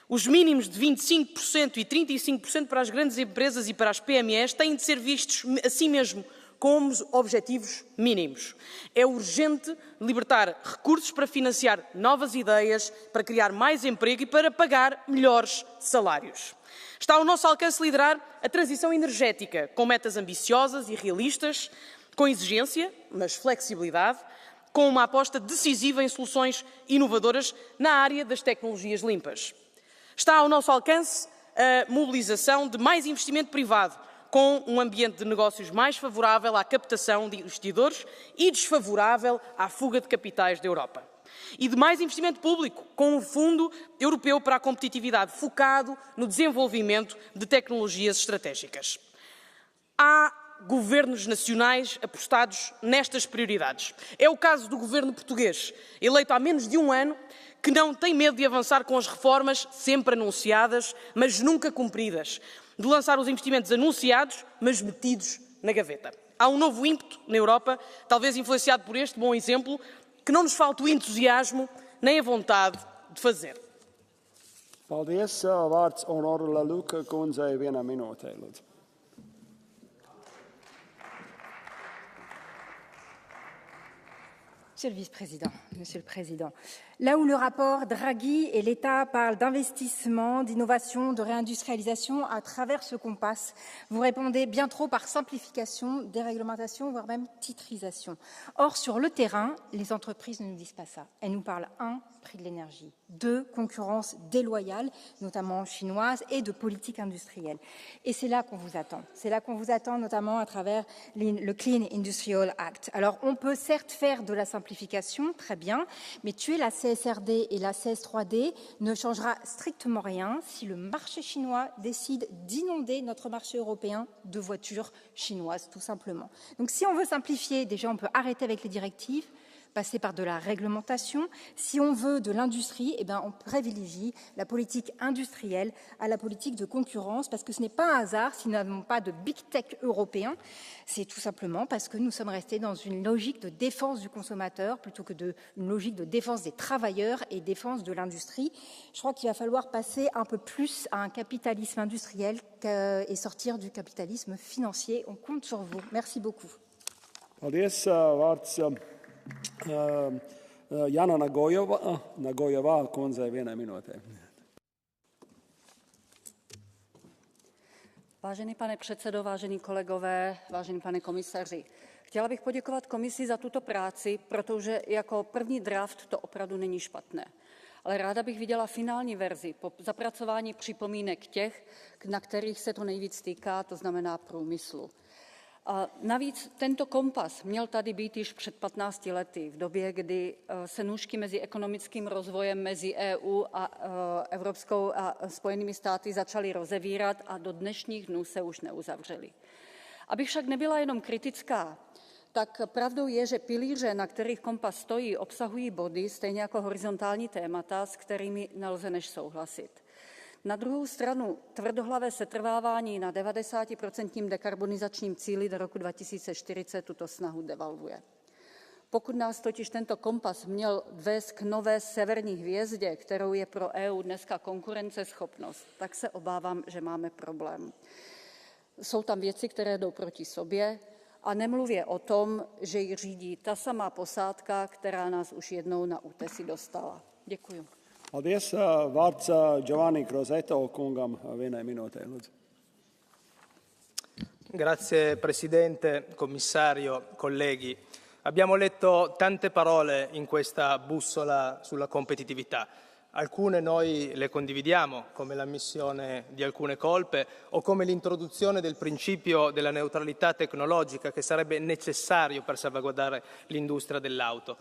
Os mínimos de 25% e 35% para as grandes empresas e para as PMEs têm de ser vistos assim mesmo como objetivos mínimos. É urgente libertar recursos para financiar novas ideias, para criar mais emprego e para pagar melhores salários. Está ao nosso alcance liderar a transição energética, com metas ambiciosas e realistas, com exigência, mas flexibilidade, com uma aposta decisiva em soluções inovadoras na área das tecnologias limpas. Está ao nosso alcance a mobilização de mais investimento privado, com um ambiente de negócios mais favorável à captação de investidores e desfavorável à fuga de capitais da Europa. E de mais investimento público, com um Fundo Europeu para a Competitividade focado no desenvolvimento de tecnologias estratégicas. Há governos nacionais apostados nestas prioridades. É o caso do governo português, eleito há menos de um ano, que não tem medo de avançar com as reformas sempre anunciadas, mas nunca cumpridas, de lançar os investimentos anunciados, mas metidos na gaveta. Há um novo ímpeto na Europa, talvez influenciado por este bom exemplo, que não nos falta o entusiasmo nem a vontade de fazer. Paldies, vārds Honorula Luka kundzei vienā minūtē, lūdzu. Monsieur le Président, là où le rapport Draghi et l'État parlent d'investissement, d'innovation, de réindustrialisation, à travers ce compas, vous répondez bien trop par simplification, déréglementation, voire même titrisation. Or, sur le terrain, les entreprises ne nous disent pas ça. Elles nous parlent, 1, prix de l'énergie, 2, concurrence déloyale, notamment chinoise, et de politique industrielle. Et c'est là qu'on vous attend. C'est là qu'on vous attend, notamment à travers le Clean Industrial Act. Alors, on peut certes faire de la simplification, très bien, mais tuer la CSRD et la CS3D ne changera strictement rien si le marché chinois décide d'inonder notre marché européen de voitures chinoises, tout simplement. Donc, si on veut simplifier, déjà, on peut arrêter avec les directives, passer par de la réglementation. Si on veut de l'industrie, eh bien, on privilégie la politique industrielle à la politique de concurrence, parce que ce n'est pas un hasard si nous n'avons pas de big tech européens. C'est tout simplement parce que nous sommes restés dans une logique de défense du consommateur plutôt que une logique de défense des travailleurs et défense de l'industrie. Je crois qu'il va falloir passer un peu plus à un capitalisme industriel et sortir du capitalisme financier. On compte sur vous. Merci beaucoup. Jana Nagojeva, kundze, 1 minuta. Vážený pane předsedo, vážení kolegové, vážený pane komisaři, chtěla bych poděkovat komisi za tuto práci, protože jako první draft to opravdu není špatné. Ale ráda bych viděla finální verzi po zapracování připomínek těch, na kterých se to nejvíc týká, to znamená průmyslu. A navíc tento kompas měl tady být již před 15 lety, v době, kdy se nůžky mezi ekonomickým rozvojem mezi EU a Evropskou a Spojenými státy začaly rozevírat a do dnešních dnů se už neuzavřely. Abych však nebyla jenom kritická, tak pravdou je, že pilíře, na kterých kompas stojí, obsahují body, stejně jako horizontální témata, s kterými nelze než souhlasit. Na druhou stranu tvrdohlavé setrvávání na 90% dekarbonizačním cíli do roku 2040 tuto snahu devalvuje. Pokud nás totiž tento kompas měl vést k nové severní hvězdě, kterou je pro EU dneska konkurenceschopnost, tak se obávám, že máme problém. Jsou tam věci, které jdou proti sobě, a nemluvě o tom, že ji řídí ta samá posádka, která nás už jednou na útesi dostala. Děkuji. Paldies. Vārds Giovanni Crosetto kungam 1 minuta. Grazie Presidente, Commissario, colleghi. Abbiamo letto tante parole in questa bussola sulla competitività. Alcune noi le condividiamo, come l'ammissione di alcune colpe o come l'introduzione del principio della neutralità tecnologica che sarebbe necessario per salvaguardare l'industria dell'auto.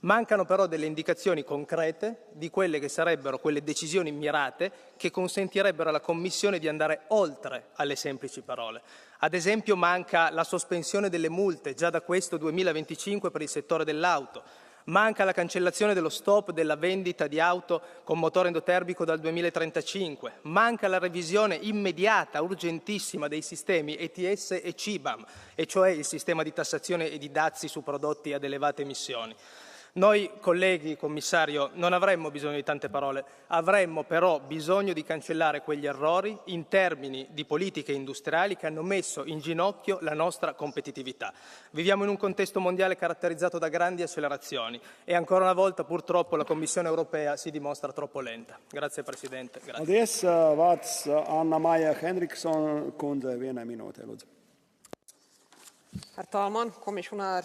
Mancano però delle indicazioni concrete di quelle che sarebbero quelle decisioni mirate che consentirebbero alla Commissione di andare oltre alle semplici parole. Ad esempio manca la sospensione delle multe già da questo 2025 per il settore dell'auto. Manca la cancellazione dello stop della vendita di auto con motore endotermico dal 2035. Manca la revisione immediata, urgentissima dei sistemi ETS e CBAM, e cioè il sistema di tassazione e di dazi su prodotti ad elevate emissioni. Noi, colleghi, commissario, non avremmo bisogno di tante parole, avremmo però bisogno di cancellare quegli errori in termini di politiche industriali che hanno messo in ginocchio la nostra competitività. Viviamo in un contesto mondiale caratterizzato da grandi accelerazioni e ancora una volta purtroppo la Commissione europea si dimostra troppo lenta. Grazie Presidente. Paldies. Vārds Anna-Maja Henriksson kundze 1 minuta. Herr talman, kommissionär,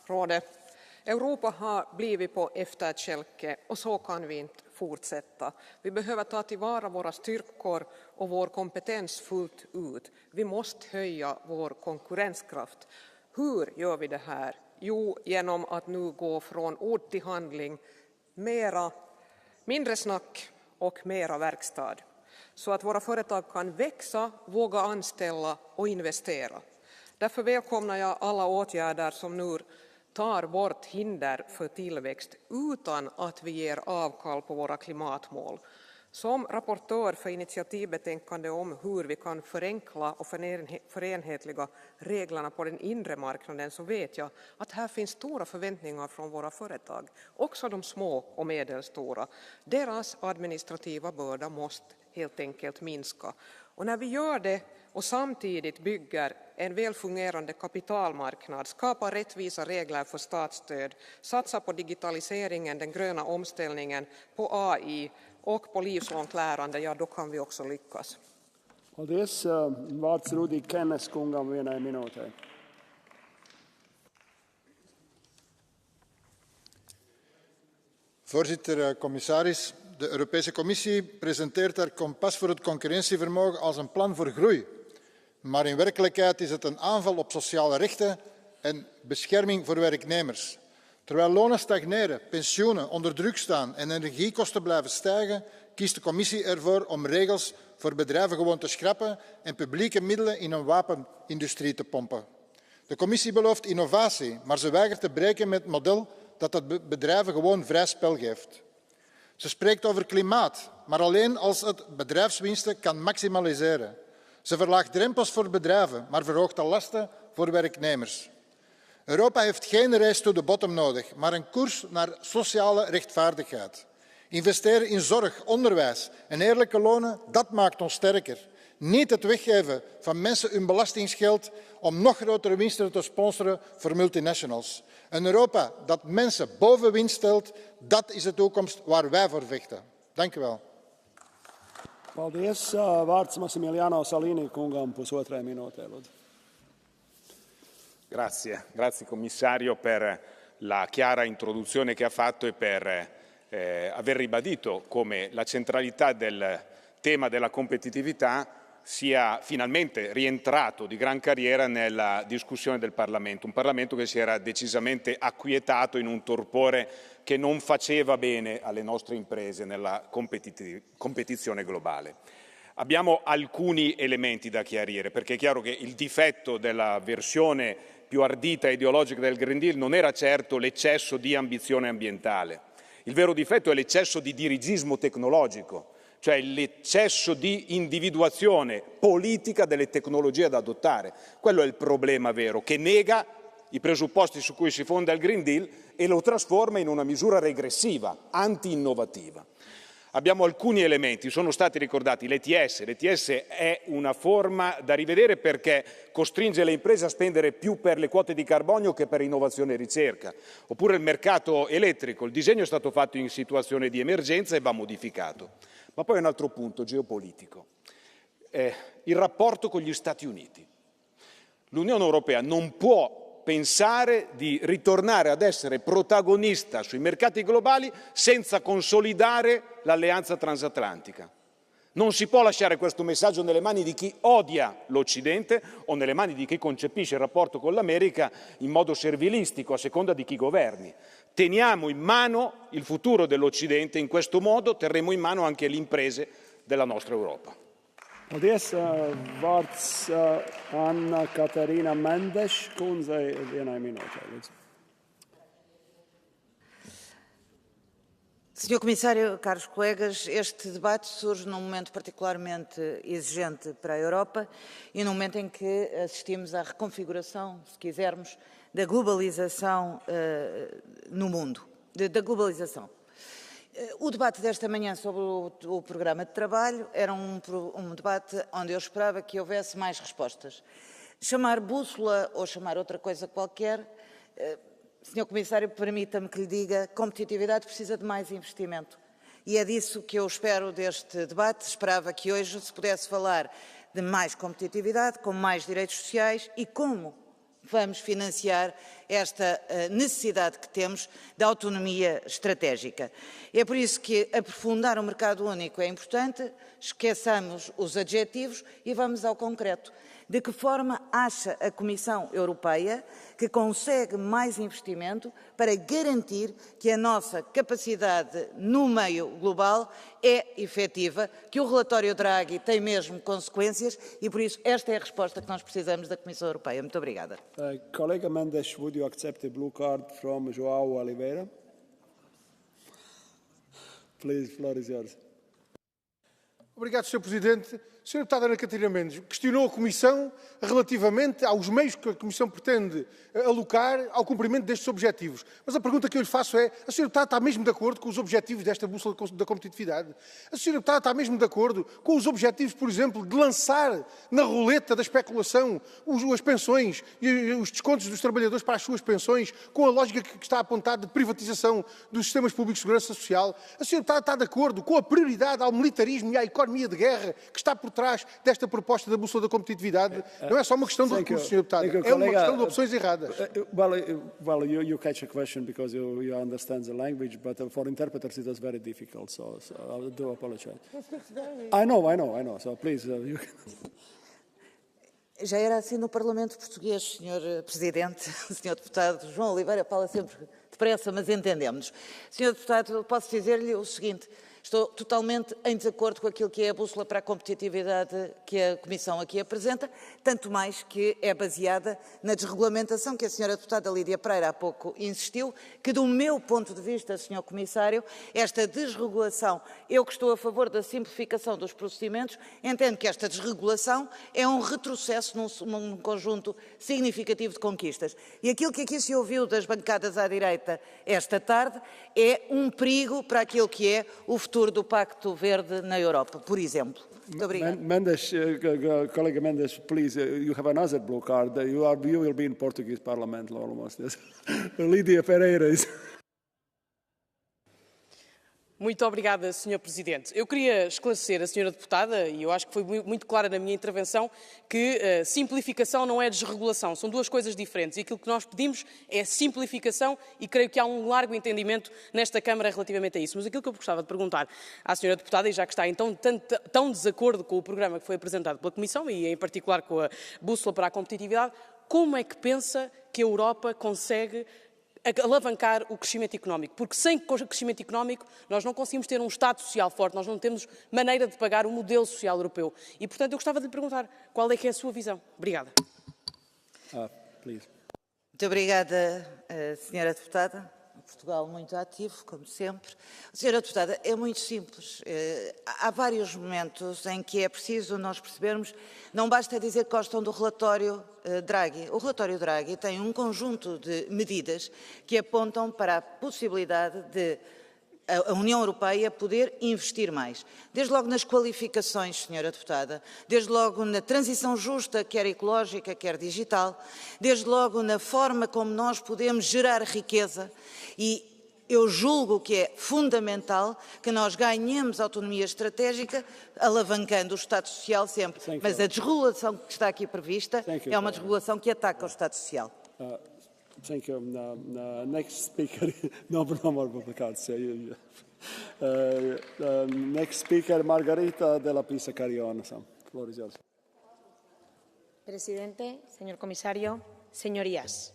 rådet. Europa har blivit på efterkälke och så kan vi inte fortsätta. Vi behöver ta tillvara våra styrkor och vår kompetens fullt ut. Vi måste höja vår konkurrenskraft. Hur gör vi det här? Jo, genom att nu gå från ord till handling, mindre snack och mera verkstad. Så att våra företag kan växa, våga anställa och investera. Därför välkomnar jag alla åtgärder som nu tar bort hinder för tillväxt utan att vi ger avkall på våra klimatmål. Som rapportör för initiativbetänkande om hur vi kan förenkla och förenhetliga reglerna på den inre marknaden så vet jag att här finns stora förväntningar från våra företag, också de små och medelstora. Deras administrativa börda måste helt enkelt minska. Och när vi gör det och samtidigt bygger en välfungerande kapitalmarknad, skapar rättvisa regler för statsstöd, satsar på digitaliseringen, den gröna omställningen, på AI och på livslångt lärande, ja då kan vi också lyckas. Paldies. Vārds Rudī Kenes kungam 1 minūtē. Voorzitter, commissaris, de Europese Commissie presenteert haar kompas voor het concurrentievermogen als een plan voor groei. Maar in werkelijkheid is het een aanval op sociale rechten en bescherming voor werknemers. Terwijl lonen stagneren, pensioenen onder druk staan en energiekosten blijven stijgen, kiest de Commissie ervoor om regels voor bedrijven gewoon te schrappen en publieke middelen in een wapenindustrie te pompen. De Commissie belooft innovatie, maar ze weigert te breken met het model dat het bedrijven gewoon vrij spel geeft. Ze spreekt over klimaat, maar alleen als het bedrijfswinsten kan maximaliseren. Ze verlaagt drempels voor bedrijven, maar verhoogt de lasten voor werknemers. Europa heeft geen race to the bottom nodig, maar een koers naar sociale rechtvaardigheid. Investeren in zorg, onderwijs en eerlijke lonen, dat maakt ons sterker. Niet het weggeven van mensen hun belastingsgeld om nog grotere winsten te sponsoren voor multinationals. Een Europa dat mensen boven winst stelt, dat is de toekomst waar wij voor vechten. Dank u wel. Paldies. Vārds Massimiliano Salini kungam 1,5 minūtē. Grazie commissario per la chiara introduzione che ha fatto e per aver ribadito come la centralità del tema della competitività sia finalmente rientrato di gran carriera nella discussione del Parlamento, un Parlamento che si era decisamente acquietato in un torpore che non faceva bene alle nostre imprese nella competizione globale. Abbiamo alcuni elementi da chiarire, perché è chiaro che il difetto della versione più ardita e ideologica del Green Deal non era certo l'eccesso di ambizione ambientale. Il vero difetto è l'eccesso di dirigismo tecnologico, cioè l'eccesso di individuazione politica delle tecnologie da adottare. Quello è il problema vero, che nega i presupposti su cui si fonda il Green Deal e lo trasforma in una misura regressiva, anti-innovativa. Abbiamo alcuni elementi, sono stati ricordati l'ETS. L'ETS è una forma da rivedere perché costringe le imprese a spendere più per le quote di carbonio che per innovazione e ricerca. Oppure il mercato elettrico, il disegno è stato fatto in situazione di emergenza e va modificato. Ma poi un altro punto geopolitico, il rapporto con gli Stati Uniti. L'Unione Europea non può pensare di ritornare ad essere protagonista sui mercati globali senza consolidare l'alleanza transatlantica. Non si può lasciare questo messaggio nelle mani di chi odia l'Occidente o nelle mani di chi concepisce il rapporto con l'America in modo servilistico, a seconda di chi governi. Teniamo in mano il futuro dell'Occidente, in questo modo terremo in mano anche le imprese della nostra Europa. Paldies. Vārds Anna Katarina Mendes kundzei 1 minūtē. Senhor Comissário, caros colegas, este debate surge num momento particularmente exigente para a Europa e num momento em que assistimos à reconfiguração, se quisermos, da globalização no mundo, da globalização. O debate desta manhã sobre o programa de trabalho era um debate onde eu esperava que houvesse mais respostas. Chamar bússola ou chamar outra coisa qualquer, Senhor Comissário, permita-me que lhe diga, competitividade precisa de mais investimento. E é disso que eu espero deste debate. Esperava que hoje se pudesse falar de mais competitividade, com mais direitos sociais e como vamos financiar esta necessidade que temos de autonomia estratégica. É por isso que aprofundar o mercado único é importante, esqueçamos os adjetivos e vamos ao concreto. De que forma acha a Comissão Europeia que consegue mais investimento para garantir que a nossa capacidade no meio global é efetiva, que o relatório Draghi tem mesmo consequências e, por isso, esta é a resposta que nós precisamos da Comissão Europeia. Muito obrigada. Colega Mendes, would you accept a blue card from João Oliveira? Please, floor is yours. Obrigado, Sr. Presidente. A senhora deputada Ana Catarina Mendes questionou a Comissão relativamente aos meios que a Comissão pretende alocar ao cumprimento destes objetivos. Mas a pergunta que eu lhe faço é, a senhora deputada está mesmo de acordo com os objetivos desta bússola da competitividade? A senhora deputada está mesmo de acordo com os objetivos, por exemplo, de lançar na roleta da especulação as pensões e os descontos dos trabalhadores para as suas pensões, com a lógica que está apontada de privatização dos sistemas públicos de segurança social? A senhora deputada está de acordo com a prioridade ao militarismo e à economia de guerra que está por trás desta proposta da bússola da competitividade? Não é só uma questão de recursos, senhora deputada, é uma questão de opções erradas. Well, you catch a question because you understand the language, but for interpreters it is very difficult, so I do apologize. I know. So please, you can... Já era assim no Parlamento Português, Sr. Presidente. O Sr. Deputado João Oliveira fala sempre depressa, mas entendemos-nos. Sr. Deputado, posso dizer-lhe o seguinte. Estou totalmente em desacordo com aquilo que é a bússola para a competitividade que a Comissão aqui apresenta, tanto mais que é baseada na desregulamentação que a Sra. Deputada Lídia Pereira há pouco insistiu, que do meu ponto de vista, Sr. Comissário, esta desregulação, eu que estou a favor da simplificação dos procedimentos, entendo que esta desregulação é um retrocesso num conjunto significativo de conquistas. E aquilo que aqui se ouviu das bancadas à direita esta tarde é um perigo para aquilo que é o futuro do Pacto Verde na Europa, por exemplo. Muito obrigada. Mendes, colleague Mendes, please, you have another blue card. You will be in Portuguese Parliament almost. Yes. Lídia Pereira is... Muito obrigada, Sr. Presidente. Eu queria esclarecer a Sra. Deputada, e eu acho que foi muito clara na minha intervenção, que simplificação não é desregulação, são duas coisas diferentes. E aquilo que nós pedimos é simplificação e creio que há um largo entendimento nesta Câmara relativamente a isso. Mas aquilo que eu gostava de perguntar à Sra. Deputada, e já que está então tão desacordo com o programa que foi apresentado pela Comissão, e em particular com a bússola para a competitividade, como é que pensa que a Europa consegue alavancar o crescimento económico, porque sem crescimento económico nós não conseguimos ter um Estado social forte, nós não temos maneira de pagar o modelo social europeu. E, portanto, eu gostava de lhe perguntar qual é que é a sua visão. Obrigada. Please. Muito obrigada, Sra. Deputada. Portugal muito ativo, como sempre. Sra. Deputada, é muito simples. Há vários momentos em que é preciso nós percebermos, não basta dizer que gostam do relatório Draghi. O relatório Draghi tem um conjunto de medidas que apontam para a possibilidade de a União Europeia poder investir mais. Desde logo nas qualificações, Sra. Deputada, desde logo na transição justa, quer ecológica, quer digital, desde logo na forma como nós podemos gerar riqueza e eu julgo que é fundamental que nós ganhemos autonomia estratégica, alavancando o Estado Social sempre. Mas a desregulação que está aqui prevista é uma desregulação que ataca o Estado Social. Thank you. Next speaker, no more public cards. Next speaker, Margarita de la Pisa Carrión. Floor is yours. Presidente, señor comisario, señorías.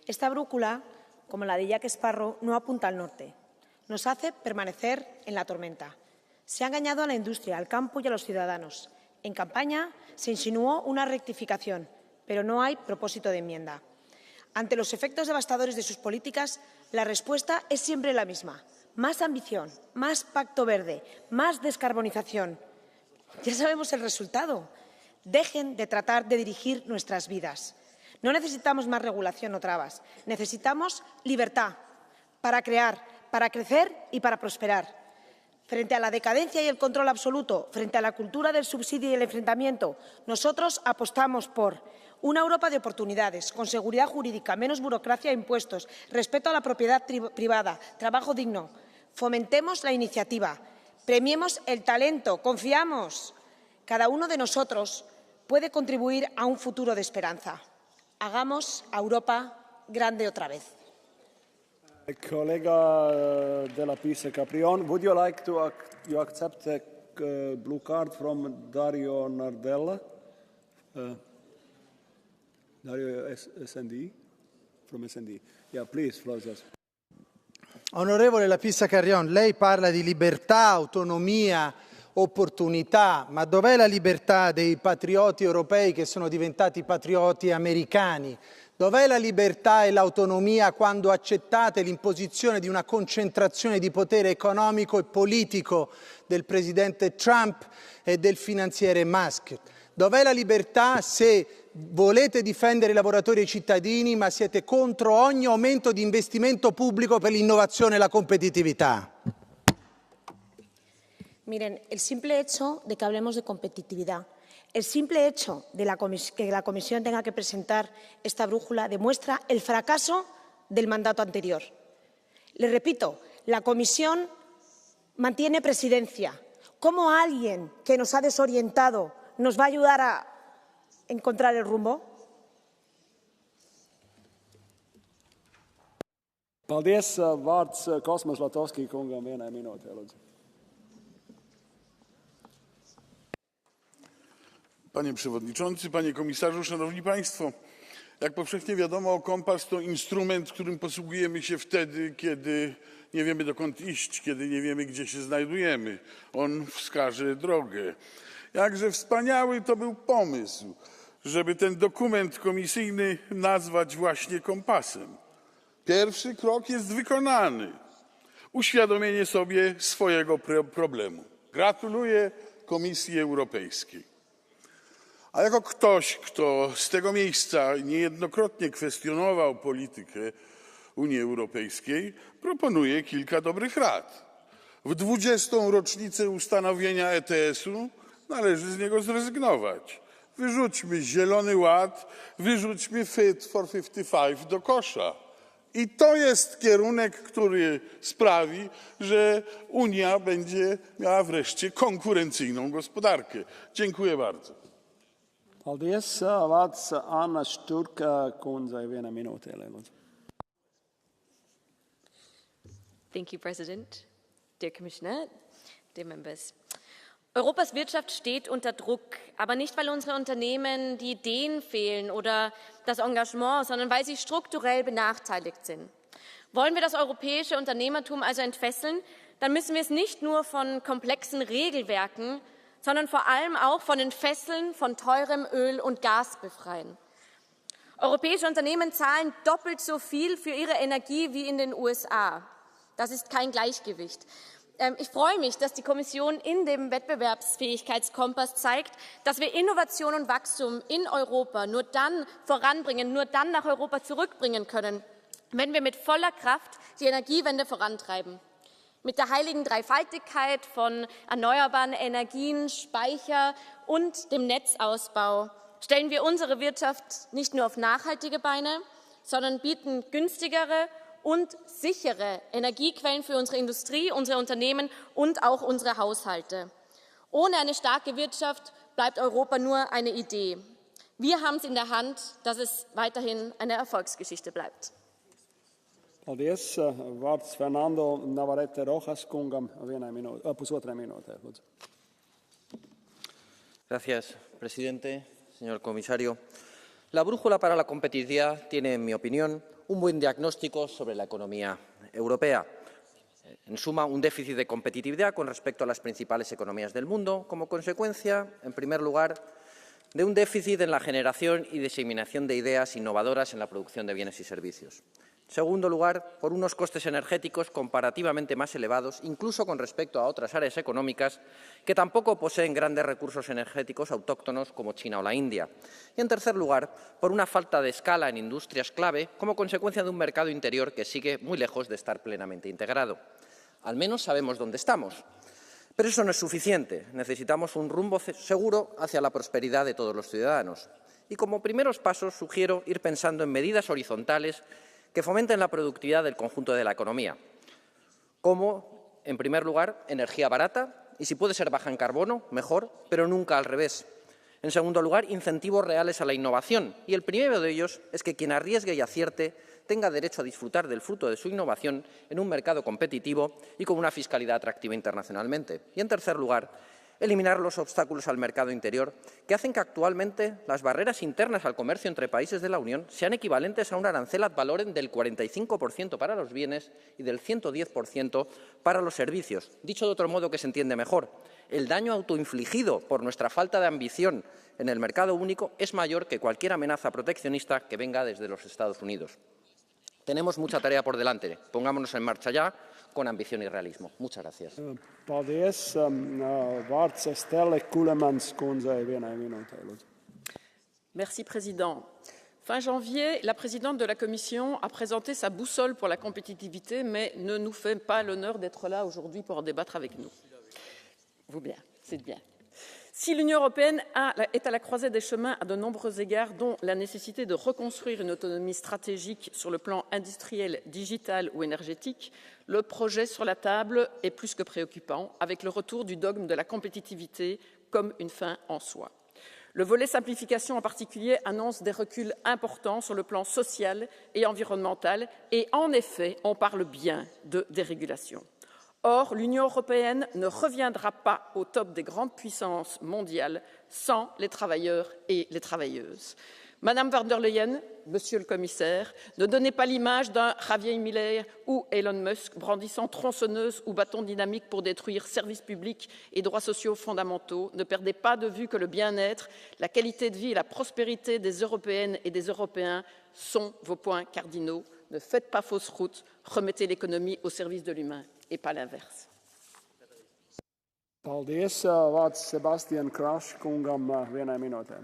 Esta brújula, como la de Jack Sparrow, no apunta al norte. Nos hace permanecer en la tormenta. Se ha engañado a la industria, al campo y a los ciudadanos. En campaña se insinuó una rectificación, pero no hay propósito de enmienda. Ante los efectos devastadores de sus políticas, la respuesta es siempre la misma. Más ambición, más pacto verde, más descarbonización. Ya sabemos el resultado. Dejen de tratar de dirigir nuestras vidas. No necesitamos más regulación o trabas. Necesitamos libertad para crear, para crecer y para prosperar. Frente a la decadencia y el control absoluto, frente a la cultura del subsidio y el enfrentamiento, nosotros apostamos por una Europa de oportunidades, con seguridad jurídica, menos burocracia e impuestos, respeto a la propiedad privada, trabajo digno. Fomentemos la iniciativa, premiemos el talento, confiamos. Cada uno de nosotros puede contribuir a un futuro de esperanza. Hagamos a Europa grande otra vez. Collega de la Pisa Caprión, would you like to accept a blue card from Dario Nardella? Dario SND? From SND. Yeah, please, floor is yours. Onorevole La Pisa Carrión, lei parla di libertà, autonomia, opportunità, ma dov'è la libertà dei patrioti europei che sono diventati patrioti americani? Dov'è la libertà e l'autonomia quando accettate l'imposizione di una concentrazione di potere economico e politico del presidente Trump e del finanziere Musk? Dov'è la libertà se volete difendere i lavoratori e i cittadini ma siete contro ogni aumento di investimento pubblico per l'innovazione e la competitività? Miren, el simple hecho de que hablemos de competitividad, el simple hecho de que la Comisión tenga que presentar esta brújula demuestra el fracaso del mandato anterior. Les repito, la Comisión mantiene presidencia. ¿Cómo alguien que nos ha desorientado nos va a ayudar a encontrar el rumbo? Paldies. Vārds Kosmas Latovskij kungam vienai minūtei, lūdzu. Panie Przewodniczący, Panie Komisarzu, Szanowni Państwo! Jak powszechnie wiadomo, kompas to instrument, którym posługujemy się wtedy, kiedy nie wiemy dokąd iść, kiedy nie wiemy gdzie się znajdujemy. On wskaże drogę. Jakże wspaniały to był pomysł, żeby ten dokument komisyjny nazwać właśnie kompasem. Pierwszy krok jest wykonany. Uświadomienie sobie swojego problemu. Gratuluję Komisji Europejskiej. A jako ktoś, kto z tego miejsca niejednokrotnie kwestionował politykę Unii Europejskiej, proponuję kilka dobrych rad. W 20. rocznicę ustanowienia ETS-u należy z niego zrezygnować. Wyrzućmy Zielony Ład, wyrzućmy Fit for 55 do kosza. I to jest kierunek, który sprawi, że Unia będzie miała wreszcie konkurencyjną gospodarkę. Dziękuję bardzo. Paldies. Vārds Anna Šturka kundzei vienai minūtei, lūdzu. Thank you, President. Dear Commissioner, dear members. Europas Wirtschaft steht unter Druck, aber nicht, weil unsere Unternehmen die Ideen fehlen oder das Engagement, sondern weil sie strukturell benachteiligt sind. Wollen wir das europäische Unternehmertum also entfesseln, dann müssen wir es nicht nur von komplexen Regelwerken, sondern vor allem auch von den Fesseln von teurem Öl und Gas befreien. Europäische Unternehmen zahlen doppelt so viel für ihre Energie wie in den USA. Das ist kein Gleichgewicht. Ich freue mich, dass die Kommission in dem Wettbewerbsfähigkeitskompass zeigt, dass wir Innovation und Wachstum in Europa nur dann voranbringen, nur dann nach Europa zurückbringen können, wenn wir mit voller Kraft die Energiewende vorantreiben. Mit der heiligen Dreifaltigkeit von erneuerbaren Energien, Speicher und dem Netzausbau stellen wir unsere Wirtschaft nicht nur auf nachhaltige Beine, sondern bieten günstigere und sichere Energiequellen für unsere Industrie, unsere Unternehmen und auch unsere Haushalte. Ohne eine starke Wirtschaft bleibt Europa nur eine Idee. Wir haben es in der Hand, dass es weiterhin eine Erfolgsgeschichte bleibt. Paldies. Vārds Fernando Navarrete Rojas kungam vienai minūtei, pusotrai minūtei, lūdzu. Gracias, presidente, señor comisario. La brújula para la competitividad tiene, en mi opinión, un buen diagnóstico sobre la economía europea. En suma, un déficit de competitividad con respecto a las principales economías del mundo, como consecuencia, en primer lugar, de un déficit en la generación y diseminación de ideas innovadoras en la producción de bienes y servicios. En segundo lugar, por unos costes energéticos comparativamente más elevados, incluso con respecto a otras áreas económicas que tampoco poseen grandes recursos energéticos autóctonos como China o la India. Y, en tercer lugar, por una falta de escala en industrias clave como consecuencia de un mercado interior que sigue muy lejos de estar plenamente integrado. Al menos sabemos dónde estamos. Pero eso no es suficiente. Necesitamos un rumbo seguro hacia la prosperidad de todos los ciudadanos. Y como primeros pasos sugiero ir pensando en medidas horizontales que fomenten la productividad del conjunto de la economía, como, en primer lugar, energía barata y, si puede ser baja en carbono, mejor, pero nunca al revés. En segundo lugar, incentivos reales a la innovación, y el primero de ellos es que quien arriesgue y acierte tenga derecho a disfrutar del fruto de su innovación en un mercado competitivo y con una fiscalidad atractiva internacionalmente. Y, en tercer lugar, eliminar los obstáculos al mercado interior que hacen que actualmente las barreras internas al comercio entre países de la Unión sean equivalentes a un arancel ad valorem del 45% para los bienes y del 110% para los servicios. Dicho de otro modo que se entiende mejor, el daño autoinfligido por nuestra falta de ambición en el mercado único es mayor que cualquier amenaza proteccionista que venga desde los Estados Unidos. Tenemos mucha tarea por delante. Pongámonos en marcha ya con ambición y realismo. Muchas gracias. Paldies. Vārds Stelle Kulemans kundzei vienai minūtei, lūdzu. Merci, Président. Fin janvier, la présidente de la Commission a présenté sa boussole pour la compétitivité, mais ne nous fait pas l'honneur d'être là aujourd'hui pour en débattre avec nous. Vous bien, c'est bien. Si l'Union européenne est à la croisée des chemins à de nombreux égards, dont la nécessité de reconstruire une autonomie stratégique sur le plan industriel, digital ou énergétique, le projet sur la table est plus que préoccupant, avec le retour du dogme de la compétitivité comme une fin en soi. Le volet simplification en particulier annonce des reculs importants sur le plan social et environnemental et en effet, on parle bien de dérégulation. Or, l'Union européenne ne reviendra pas au top des grandes puissances mondiales sans les travailleurs et les travailleuses. Madame van der Leyen, Monsieur le Commissaire, ne donnez pas l'image d'un Javier Milei ou Elon Musk brandissant tronçonneuse ou bâton dynamique pour détruire services publics et droits sociaux fondamentaux. Ne perdez pas de vue que le bien-être, la qualité de vie et la prospérité des Européennes et des Européens sont vos points cardinaux. Ne faites pas fausse route, remettez l'économie au service de l'humain et pas l'inverse. Paldies. Vārds Sebastian Krash kungam vienai minūtei.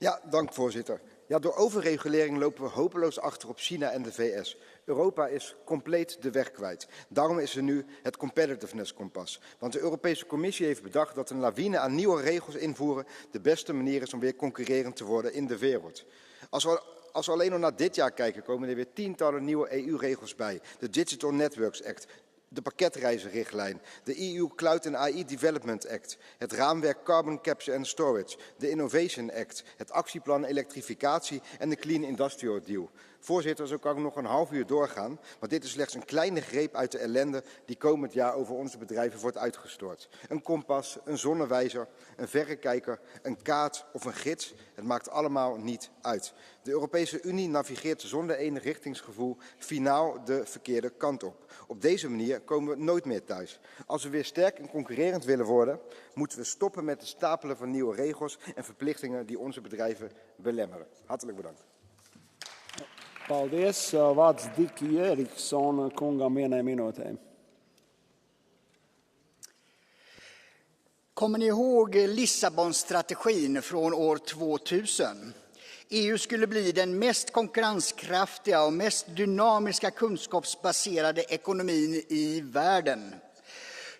Ja, dank voorzitter. Ja, door overregulering lopen we hopeloos achter op China en de VS. Europa is compleet de weg kwijt. Daarom is er nu het competitiveness kompas. Want de Europese Commissie heeft bedacht dat een lawine aan nieuwe regels invoeren de beste manier is om weer concurrerend te worden in de wereld. Als we alleen al naar dit jaar kijken, komen er weer tientallen nieuwe EU-regels bij. De Digital Networks Act, de pakketreizenrichtlijn, de EU Cloud and AI Development Act, het raamwerk Carbon Capture and Storage, de Innovation Act, het actieplan elektrificatie en de Clean Industrial Deal. Voorzitter, zo kan ik nog een half uur doorgaan, maar dit is slechts een kleine greep uit de ellende die komend jaar over onze bedrijven wordt uitgestort. Een kompas, een zonnewijzer, een verrekijker, een kaart of een gids, het maakt allemaal niet uit. De Europese Unie navigeert zonder enig richtingsgevoel finaal de verkeerde kant op. Op deze manier komen we nooit meer thuis. Als we weer sterk en concurrerend willen worden, moeten we stoppen met het stapelen van nieuwe regels en verplichtingen die onze bedrijven belemmeren. Hartelijk bedankt. Paldies. Vārds Diki Eriksson kungam vienai minūtei. Kommer ni ihåg Lissabonstrategin från år 2000? EU skulle bli den mest konkurrenskraftiga och mest dynamiska kunskapsbaserade ekonomin i världen.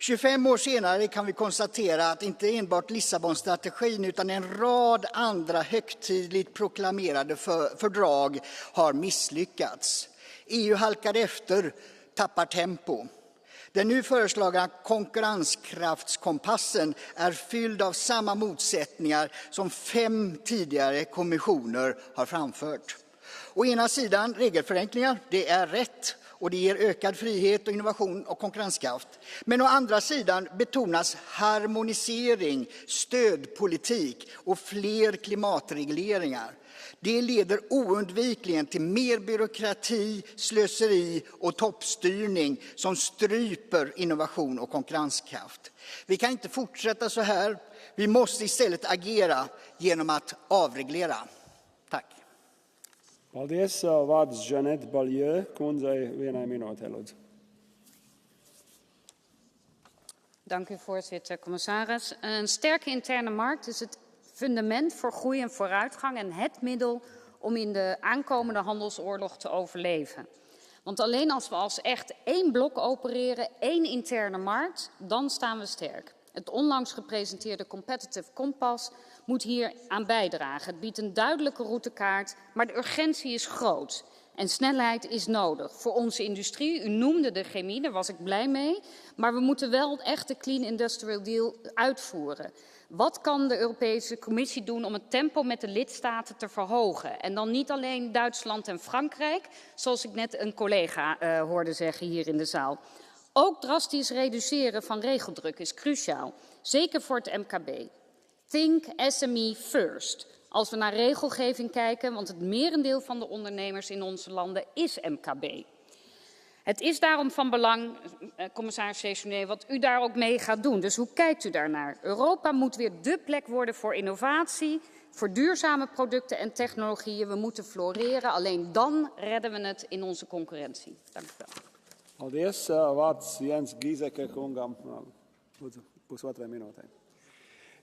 25 år senare kan vi konstatera att inte enbart Lissabonstrategin utan en rad andra högtidligt proklamerade fördrag har misslyckats. EU halkar efter, tappar tempo. Den nu föreslagna konkurrenskraftskompassen är fylld av samma motsättningar som 5 tidigare kommissioner har framfört. Å ena sidan regelförenklingar, det är rätt och det ger ökad frihet och innovation och konkurrenskraft. Men å andra sidan betonas harmonisering, stödpolitik och fler klimatregleringar. Det leder oundvikligen till mer byråkrati, slöseri och toppstyrning som stryper innovation och konkurrenskraft. Vi kan inte fortsätta så här. Vi måste istället agera genom att avreglera. Tack. Paldies. Vārds Jeanette Ballieu kundzei vienai minūtei, lūdzu. Dank u, voorzitter. Commissaris, een sterke interne markt is het fundament voor groei en vooruitgang en het middel om in de aankomende handelsoorlog te overleven. Want alleen als we als echt één blok opereren, één interne markt, dan staan we sterk. Het onlangs gepresenteerde Competitive Compass moet hier aan bijdragen. Het biedt een duidelijke routekaart, maar de urgentie is groot. En snelheid is nodig voor onze industrie. U noemde de chemie, daar was ik blij mee. Maar we moeten wel echt de Clean Industrial Deal uitvoeren. Wat kan de Europese Commissie doen om het tempo met de lidstaten te verhogen? En dan niet alleen Duitsland en Frankrijk, zoals ik net een collega hoorde zeggen hier in de zaal. Ook drastisch reduceren van regeldruk is cruciaal, zeker voor het MKB. Think SME first. Als we naar regelgeving kijken, want het merendeel van de ondernemers in onze landen is MKB. Het is daarom van belang, commissaris Sessionet, wat u daar ook mee gaat doen. Dus hoe kijkt u daarnaar? Europa moet weer dé plek worden voor innovatie, voor duurzame producten en technologieën. We moeten floreren, alleen dan redden we het in onze concurrentie. Dank u wel. Paldies. Vārds Jens Gieseke kungam. Lūdzu, pusotrai minūtei.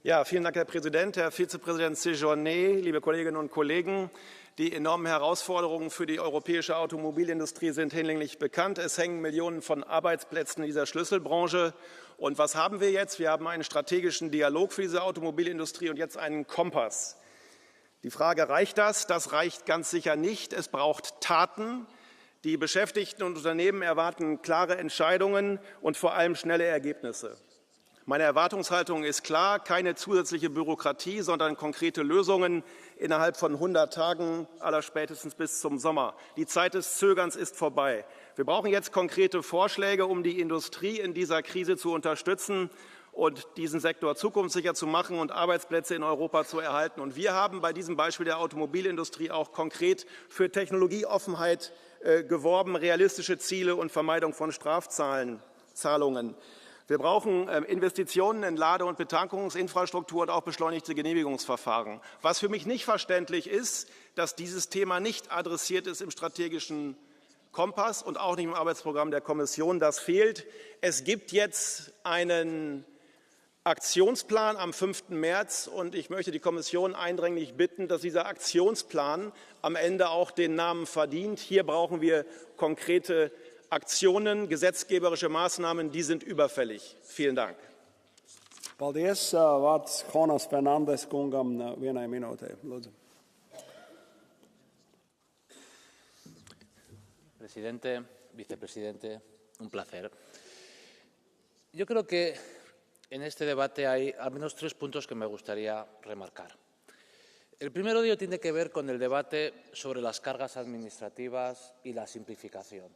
Ja, vielen Dank, Herr Präsident, Herr Vizepräsident Séjourné, liebe Kolleginnen und Kollegen. Die enormen Herausforderungen für die europäische Automobilindustrie sind hinlänglich bekannt. Es hängen Millionen von Arbeitsplätzen in dieser Schlüsselbranche. Und was haben wir jetzt? Wir haben einen strategischen Dialog für diese Automobilindustrie und jetzt einen Kompass. Die Frage, reicht das? Das reicht ganz sicher nicht. Es braucht Taten. Die Beschäftigten und Unternehmen erwarten klare Entscheidungen und vor allem schnelle Ergebnisse. Meine Erwartungshaltung ist klar, keine zusätzliche Bürokratie, sondern konkrete Lösungen innerhalb von 100 Tagen, allerspätestens bis zum Sommer. Die Zeit des Zögerns ist vorbei. Wir brauchen jetzt konkrete Vorschläge, um die Industrie in dieser Krise zu unterstützen und diesen Sektor zukunftssicher zu machen und Arbeitsplätze in Europa zu erhalten. Und wir haben bei diesem Beispiel der Automobilindustrie auch konkret für Technologieoffenheit geworben, realistische Ziele und Vermeidung von Strafzahlungen. Wir brauchen Investitionen in Lade- und Betankungsinfrastruktur und auch beschleunigte Genehmigungsverfahren. Was für mich nicht verständlich ist, dass dieses Thema nicht adressiert ist im strategischen Kompass und auch nicht im Arbeitsprogramm der Kommission. Das fehlt. Es gibt jetzt einen Aktionsplan am 5. März und ich möchte die Kommission eindringlich bitten, dass dieser Aktionsplan am Ende auch den Namen verdient. Hier brauchen wir konkrete Aktionen, gesetzgeberische Maßnahmen, die sind überfällig. Vielen Dank. Paldies. Vārds Jonas Fernandes kungam vienai minūtei. Lūdzu. Presidente, vicepresidente, un placer. Yo creo que en este debate hay al menos 3 puntos que me gustaría remarcar. El primero de ellos tiene que ver con el debate sobre las cargas administrativas y la simplificación.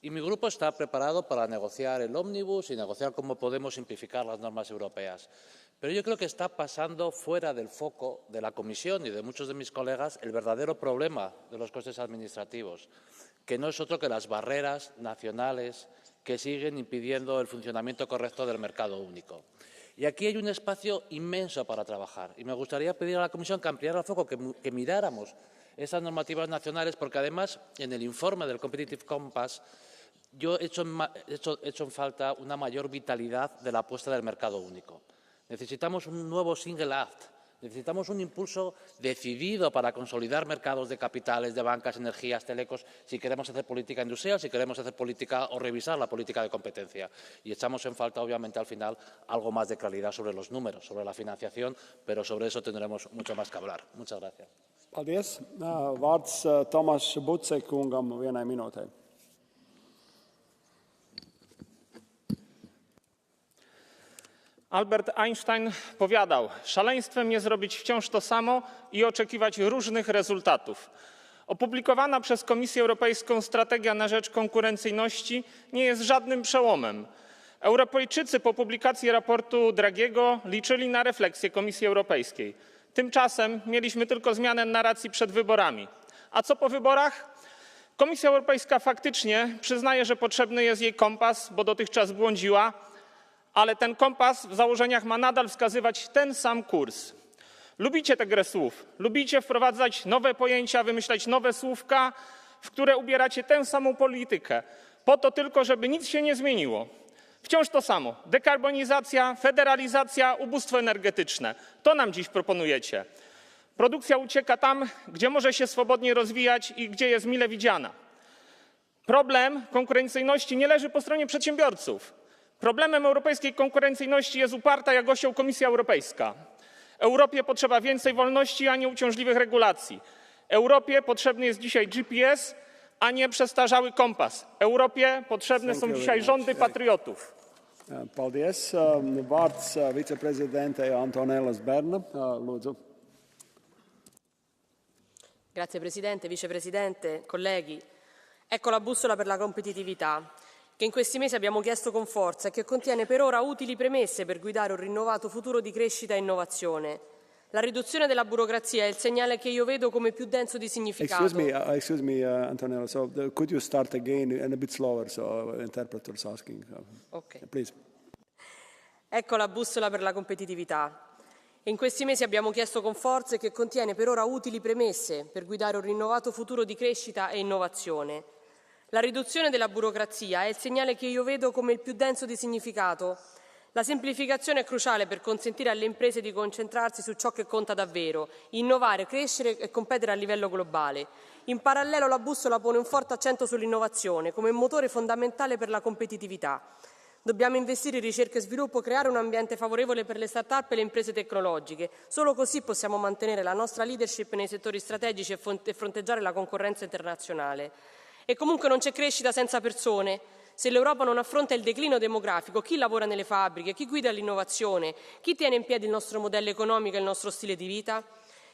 Y mi grupo está preparado para negociar el ómnibus y negociar cómo podemos simplificar las normas europeas. Pero yo creo que está pasando fuera del foco de la Comisión y de muchos de mis colegas el verdadero problema de los costes administrativos, que no es otro que las barreras nacionales que siguen impidiendo el funcionamiento correcto del mercado único. Y aquí hay un espacio inmenso para trabajar. Y me gustaría pedir a la Comisión que ampliara el foco, que miráramos esas normativas nacionales, porque además en el informe del Competitive Compass yo he hecho en falta una mayor vitalidad de la apuesta del mercado único. Necesitamos un nuevo Single Act, necesitamos un impulso decidido para consolidar mercados de capitales, de bancas, energías, telecos, si queremos hacer política industrial, si queremos hacer política o revisar la política de competencia. Y echamos en falta, obviamente, al final, algo más de claridad sobre los números, sobre la financiación, pero sobre eso tendremos mucho más que hablar. Muchas gracias. Paldies. Vārds Tomas Bucek kungam vienai minūtei. Albert Einstein powiadał, szaleństwem jest robić wciąż to samo i oczekiwać różnych rezultatów. Opublikowana przez Komisję Europejską strategia na rzecz konkurencyjności nie jest żadnym przełomem. Europejczycy po publikacji raportu Draghiego liczyli na refleksję Komisji Europejskiej. Tymczasem mieliśmy tylko zmianę narracji przed wyborami. A co po wyborach? Komisja Europejska faktycznie przyznaje, że potrzebny jest jej kompas, bo dotychczas błądziła, ale ten kompas w założeniach ma nadal wskazywać ten sam kurs. Lubicie tę grę słów, lubicie wprowadzać nowe pojęcia, wymyślać nowe słówka, w które ubieracie tę samą politykę, po to tylko, żeby nic się nie zmieniło. Wciąż to samo. Dekarbonizacja, federalizacja, ubóstwo energetyczne. To nam dziś proponujecie. Produkcja ucieka tam, gdzie może się swobodnie rozwijać i gdzie jest mile widziana. Problem konkurencyjności nie leży po stronie przedsiębiorców. Problemem europejskiej konkurencyjności jest uparta jak osioł Komisja Europejska. Europie potrzeba więcej wolności, a nie uciążliwych regulacji. Europie potrzebny jest dzisiaj GPS, a nie przestarzały kompas. Europie potrzebne są dzisiaj rządy patriotów. Paldies. Vārds viceprezidentei Antonellas Berna. Lūdzu. Grazie Presidente, Vicepresidente, colleghi. Ecco la bussola per la competitività. che in questi mesi abbiamo chiesto con forza e che contiene per ora utili premesse per guidare un rinnovato futuro di crescita e innovazione. La riduzione della burocrazia è il segnale che io vedo come più denso di significato. Excuse me, Antonella. So, could you start again and a bit slower? So, interpreters asking. Okay. Please. Ecco la bussola per la competitività. In questi mesi abbiamo chiesto con forza e che contiene per ora utili premesse per guidare un rinnovato futuro di crescita e innovazione. La riduzione della burocrazia è il segnale che io vedo come il più denso di significato. La semplificazione è cruciale per consentire alle imprese di concentrarsi su ciò che conta davvero, innovare, crescere e competere a livello globale. In parallelo la bussola pone un forte accento sull'innovazione come motore fondamentale per la competitività. Dobbiamo investire in ricerca e sviluppo, creare un ambiente favorevole per le start-up e le imprese tecnologiche. Solo così possiamo mantenere la nostra leadership nei settori strategici e fronteggiare la concorrenza internazionale. E comunque non c'è crescita senza persone. Se l'Europa non affronta il declino demografico, chi lavora nelle fabbriche, chi guida l'innovazione, chi tiene in piedi il nostro modello economico e il nostro stile di vita?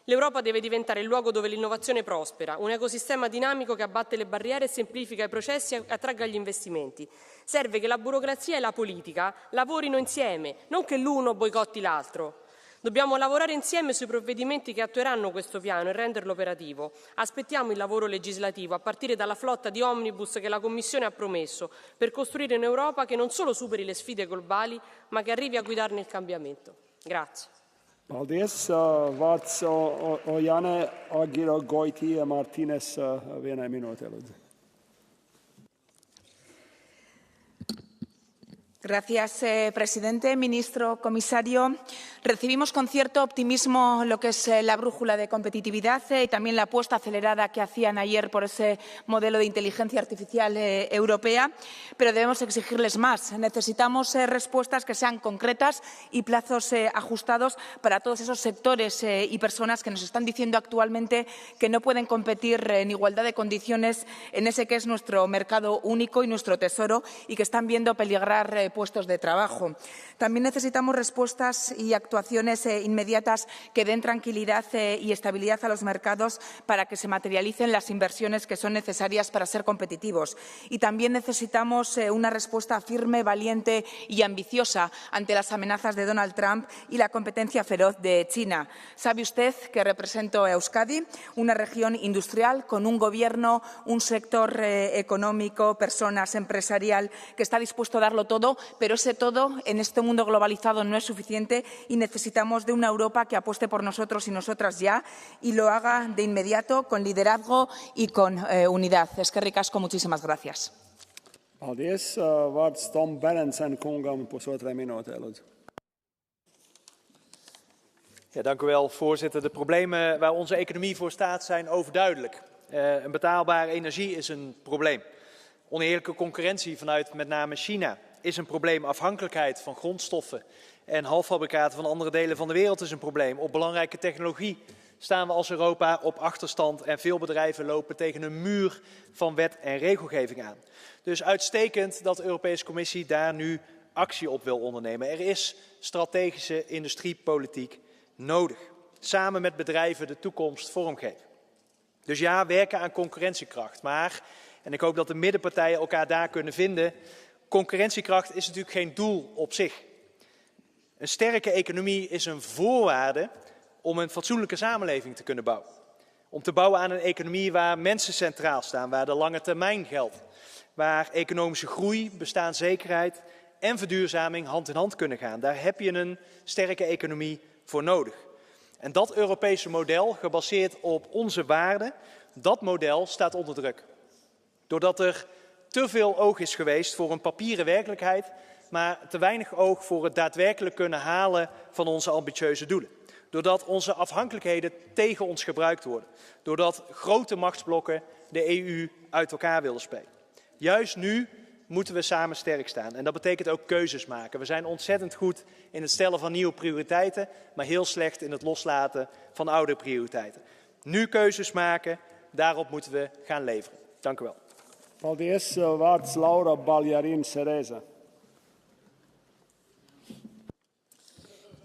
L'Europa deve diventare il luogo dove l'innovazione prospera, un ecosistema dinamico che abbatte le barriere, semplifica i processi e attragga gli investimenti. Serve che la burocrazia e la politica lavorino insieme, non che l'uno boicotti l'altro. Dobbiamo lavorare insieme sui provvedimenti che attueranno questo piano e renderlo operativo. Aspettiamo il lavoro legislativo, a partire dalla flotta di omnibus che la Commissione ha promesso, per costruire un'Europa che non solo superi le sfide globali, ma che arrivi a guidarne il cambiamento. Grazie. Paldies. Vārds Ojane Agiro Goiti Martinez, vienai minūtei, lūdzu. Gracias, presidente, ministro, comisario. Recibimos con cierto optimismo lo que es la brújula de competitividad y también la apuesta acelerada que hacían ayer por ese modelo de inteligencia artificial europea, pero debemos exigirles más. Necesitamos respuestas que sean concretas y plazos ajustados para todos esos sectores y personas que nos están diciendo actualmente que no pueden competir en igualdad de condiciones en ese que es nuestro mercado único y nuestro tesoro y que están viendo peligrar puestos de trabajo. También necesitamos respuestas y actuaciones inmediatas que den tranquilidad y estabilidad a los mercados para que se materialicen las inversiones que son necesarias para ser competitivos. Y también necesitamos una respuesta firme, valiente y ambiciosa ante las amenazas de Donald Trump y la competencia feroz de China. Sabe usted que represento a Euskadi, una región industrial con un gobierno, un sector económico, personas, empresarial, que está dispuesto a darlo todo, pero ese todo en este mundo globalizado no es suficiente y necesitamos de una Europa que apueste por nosotros y nosotras ya y lo haga de inmediato con liderazgo y con unidad. Eskerrik asko, muchísimas gracias. Paldies. Vārds Tom Berendsen kungam, pusotrai minūtei, lūdzu. Ja, dank u wel, voorzitter. De problemen waar onze economie voor staat zijn overduidelijk. Een betaalbare energie is een probleem. Oneerlijke concurrentie vanuit met name China is een probleem. Afhankelijkheid van grondstoffen en halffabrikaten van andere delen van de wereld is een probleem. Op belangrijke technologie staan we als Europa op achterstand en veel bedrijven lopen tegen een muur van wet en regelgeving aan. Dus uitstekend dat de Europese Commissie daar nu actie op wil ondernemen. Er is strategische industriepolitiek nodig. Samen met bedrijven de toekomst vormgeven. Dus ja, werken aan concurrentiekracht. Maar, en ik hoop dat de middenpartijen elkaar daar kunnen vinden, concurrentiekracht is natuurlijk geen doel op zich. Een sterke economie is een voorwaarde om een fatsoenlijke samenleving te kunnen bouwen. Om te bouwen aan een economie waar mensen centraal staan, waar de lange termijn geldt. Waar economische groei, bestaanszekerheid en verduurzaming hand in hand kunnen gaan. Daar heb je een sterke economie voor nodig. En dat Europese model, gebaseerd op onze waarden, dat model staat onder druk. Doordat er te veel oog is geweest voor een papieren werkelijkheid, maar te weinig oog voor het daadwerkelijk kunnen halen van onze ambitieuze doelen. Doordat onze afhankelijkheden tegen ons gebruikt worden. Doordat grote machtsblokken de EU uit elkaar willen spelen. Juist nu moeten we samen sterk staan. En dat betekent ook keuzes maken. We zijn ontzettend goed in het stellen van nieuwe prioriteiten, maar heel slecht in het loslaten van oude prioriteiten. Nu keuzes maken, daarop moeten we gaan leveren. Dank u wel. Paldies. Vārds Laura Baljarin Sereza.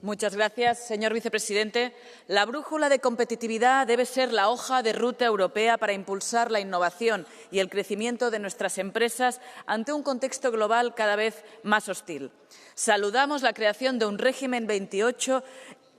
Muchas gracias, señor vicepresidente. La brújula de competitividad debe ser la hoja de ruta europea para impulsar la innovación y el crecimiento de nuestras empresas ante un contexto global cada vez más hostil. Saludamos la creación de un régimen 28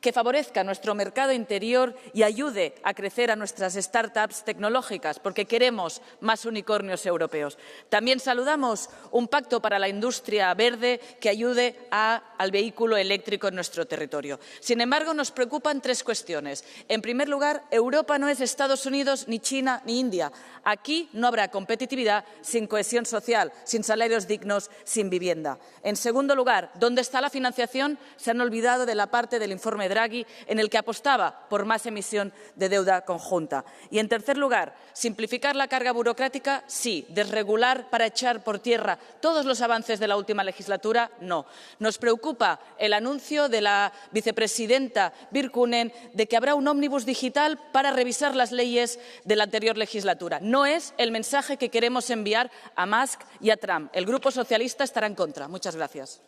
que favorezca nuestro mercado interior y ayude a crecer a nuestras startups tecnológicas, porque queremos más unicornios europeos. También saludamos un pacto para la industria verde que ayude al vehículo eléctrico en nuestro territorio. Sin embargo, nos preocupan tres cuestiones. En primer lugar, Europa no es Estados Unidos, ni China, ni India. Aquí no habrá competitividad sin cohesión social, sin salarios dignos, sin vivienda. En segundo lugar, ¿dónde está la financiación? Se han olvidado de la parte del informe Draghi, en el que apostaba por más emisión de deuda conjunta. Y, en tercer lugar, simplificar la carga burocrática, sí. Desregular para echar por tierra todos los avances de la última legislatura, no. Nos preocupa el anuncio de la vicepresidenta Virkkunen de que habrá un ómnibus digital para revisar las leyes de la anterior legislatura. No es el mensaje que queremos enviar a Musk y a Trump. El Grupo Socialista estará en contra. Muchas gracias.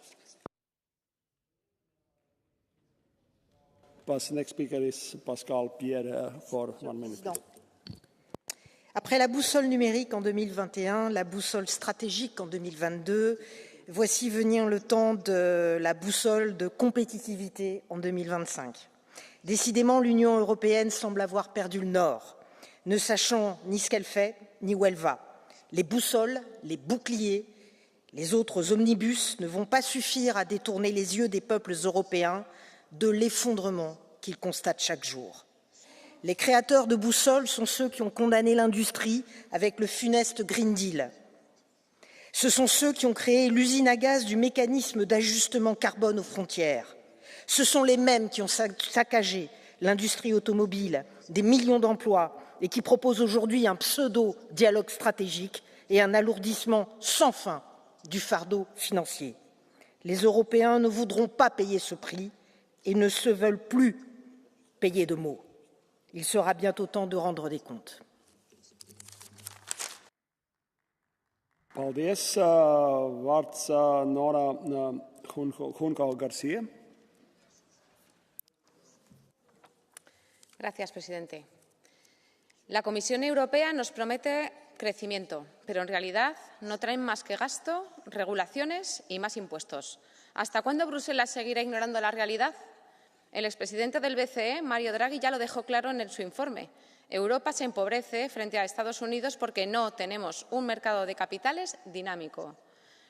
Next speaker is Pascal Pierre for 1 minute. Après la boussole numérique en 2021, la boussole stratégique en 2022, voici venir le temps de la boussole de compétitivité en 2025. Décidément, l'Union européenne semble avoir perdu le nord, ne sachant ni ce qu'elle fait, ni où elle va. Les boussoles, les boucliers, les autres omnibus ne vont pas suffire à détourner les yeux des peuples européens de l'effondrement qu'ils constatent chaque jour. Les créateurs de boussoles sont ceux qui ont condamné l'industrie avec le funeste Green Deal. Ce sont ceux qui ont créé l'usine à gaz du mécanisme d'ajustement carbone aux frontières. Ce sont les mêmes qui ont saccagé l'industrie automobile, des millions d'emplois et qui proposent aujourd'hui un pseudo-dialogue stratégique et un alourdissement sans fin du fardeau financier. Les Européens ne voudront pas payer ce prix et ne se veulent plus payer de mots. Il sera bientôt temps de rendre des comptes. Paldies. Vārds Nora Juncal García. Gracias, presidente. La Comisión Europea nos promete crecimiento, pero en realidad no traen más que gasto, regulaciones y más impuestos. ¿Hasta cuándo Bruselas seguirá ignorando la realidad? El expresidente del BCE, Mario Draghi, ya lo dejó claro en su informe. Europa se empobrece frente a Estados Unidos porque no tenemos un mercado de capitales dinámico.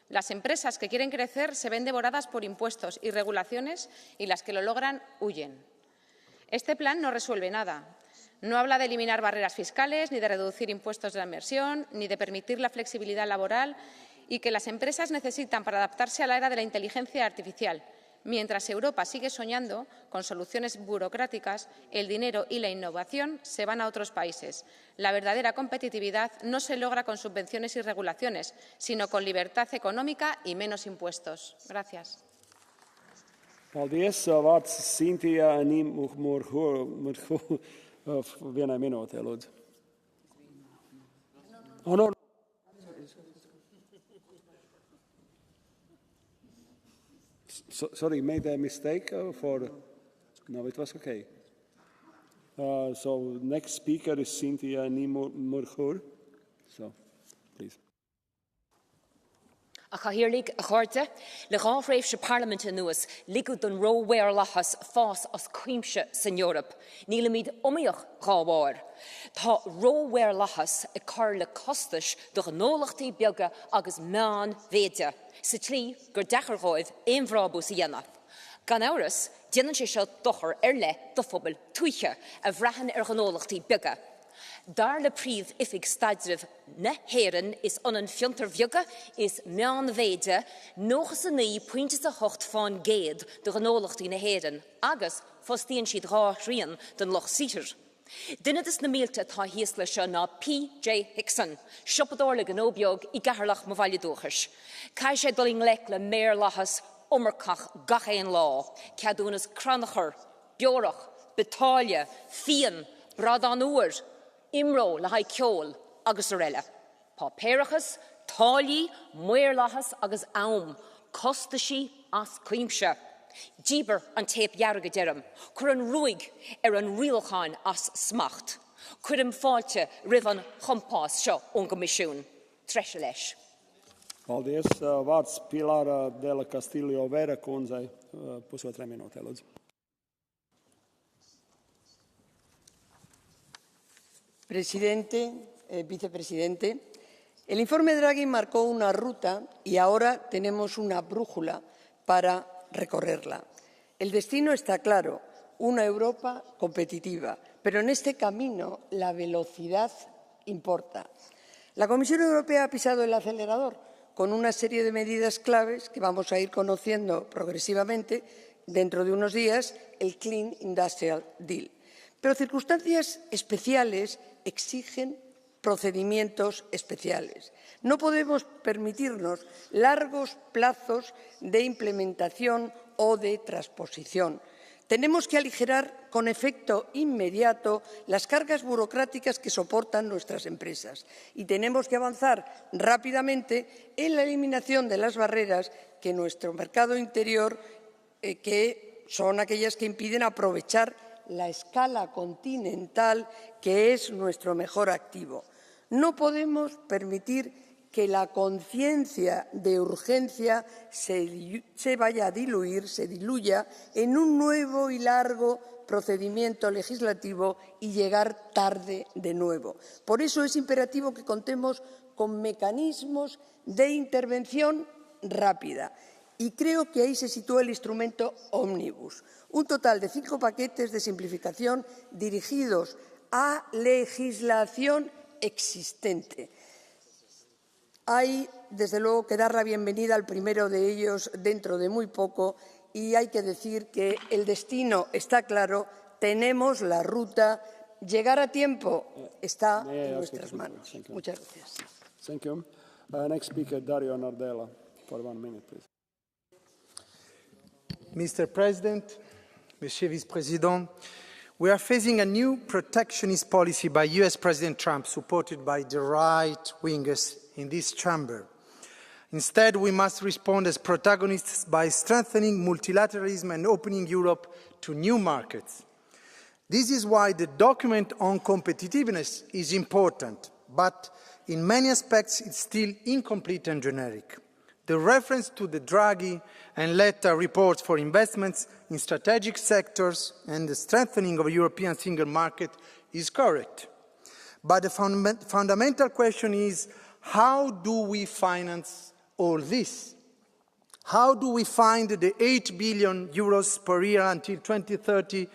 Las empresas que quieren crecer se ven devoradas por impuestos y regulaciones y las que lo logran huyen. Este plan no resuelve nada. No habla de eliminar barreras fiscales, ni de reducir impuestos de la inversión, ni de permitir la flexibilidad laboral y que las empresas necesitan para adaptarse a la era de la inteligencia artificial. Mientras Europa sigue soñando con soluciones burocráticas, el dinero y la innovación se van a otros países. La verdadera competitividad no se logra con subvenciones y regulaciones, sino con libertad económica y menos impuestos. Gracias. Paldies. Vārds Sintīja vienai minūtei, lūdzu. Oh, no. Sorry, made a mistake No, it was okay. So next speaker is Cynthia Nimurhur. So, please. A chahirirlig a chuirte, le gáfraibh se Parliament nuas, ligú don róhhair lachas fás as cuimse san Europe, níl míad omíoch gábhar. Tá róhhair lachas a chur le costais do gnólachtaí beaga agus meán véide, sa tlí gur dechar-gáibh éonbhrábú sa dhéanamh. Gan áras, déanann sé seo dochar le do phobal tuiche a bhreathan gnólachtaí beaga. Dar le príomh ifig staidirh na héireann is an fiontar bheaga is meán bhéide nóchas a ní pointe a hocht fáin géad do gnólachtaí na héireann agus fostíonn siad rá rian den loch sítir. Duine is na mílte tá híos lei seo ná P.J. Hickson, siopadóir le gnóbeog I gcatharlach mo bhaile dúchas. Cai sé doling lech le méir lachas omarcach gachéin lá, ceadúnas cranachar, beorach, betália, fian, bradan uair, imró le haid ceol agus orella. Pá péirechas, tálaí, muirlachas agus aum, costaisi as cuimse. Dieber an tape jarige derum, Curan ruig an rielchan as smacht. Curim falte rivan chompas seo ongomisiún. Treshelesh. Paldies. Vārds Pilāra Dela Castillo Vera kundzei. Pusotrai minūtē, lūdzu. Presidente, vicepresidente, el informe Draghi marcó una ruta y ahora tenemos una brújula para recorrerla. El destino está claro, una Europa competitiva, pero en este camino la velocidad importa. La Comisión Europea ha pisado el acelerador con una serie de medidas claves que vamos a ir conociendo progresivamente dentro de unos días, el Clean Industrial Deal. Pero circunstancias especiales exigen procedimientos especiales. No podemos permitirnos largos plazos de implementación o de transposición. Tenemos que aligerar con efecto inmediato las cargas burocráticas que soportan nuestras empresas y tenemos que avanzar rápidamente en la eliminación de las barreras que nuestro mercado interior, que son aquellas que impiden aprovechar la escala continental, que es nuestro mejor activo. No podemos permitir que la conciencia de urgencia se vaya a diluir, se diluya en un nuevo y largo procedimiento legislativo y llegar tarde de nuevo. Por eso es imperativo que contemos con mecanismos de intervención rápida. Y creo que ahí se sitúa el instrumento Omnibus, un total de 5 paquetes de simplificación dirigidos a legislación existente. Hay, desde luego, que dar la bienvenida al primero de ellos dentro de muy poco y hay que decir que el destino está claro, tenemos la ruta, llegar a tiempo está en nuestras manos. Muchas gracias. Thank you. Next speaker, Dario Nardella, for 1 minute, please. Mr. President, Monsieur Vice-President, we are facing a new protectionist policy by US President Trump, supported by the right-wingers in this chamber. Instead, we must respond as protagonists by strengthening multilateralism and opening Europe to new markets. This is why the document on competitiveness is important, but in many aspects it's still incomplete and generic. The reference to the Draghi and Letta reports for investments in strategic sectors and the strengthening of a European single market is correct. But the fundamental question is, how do we finance all this? How do we find the 8 billion euros per year until 2030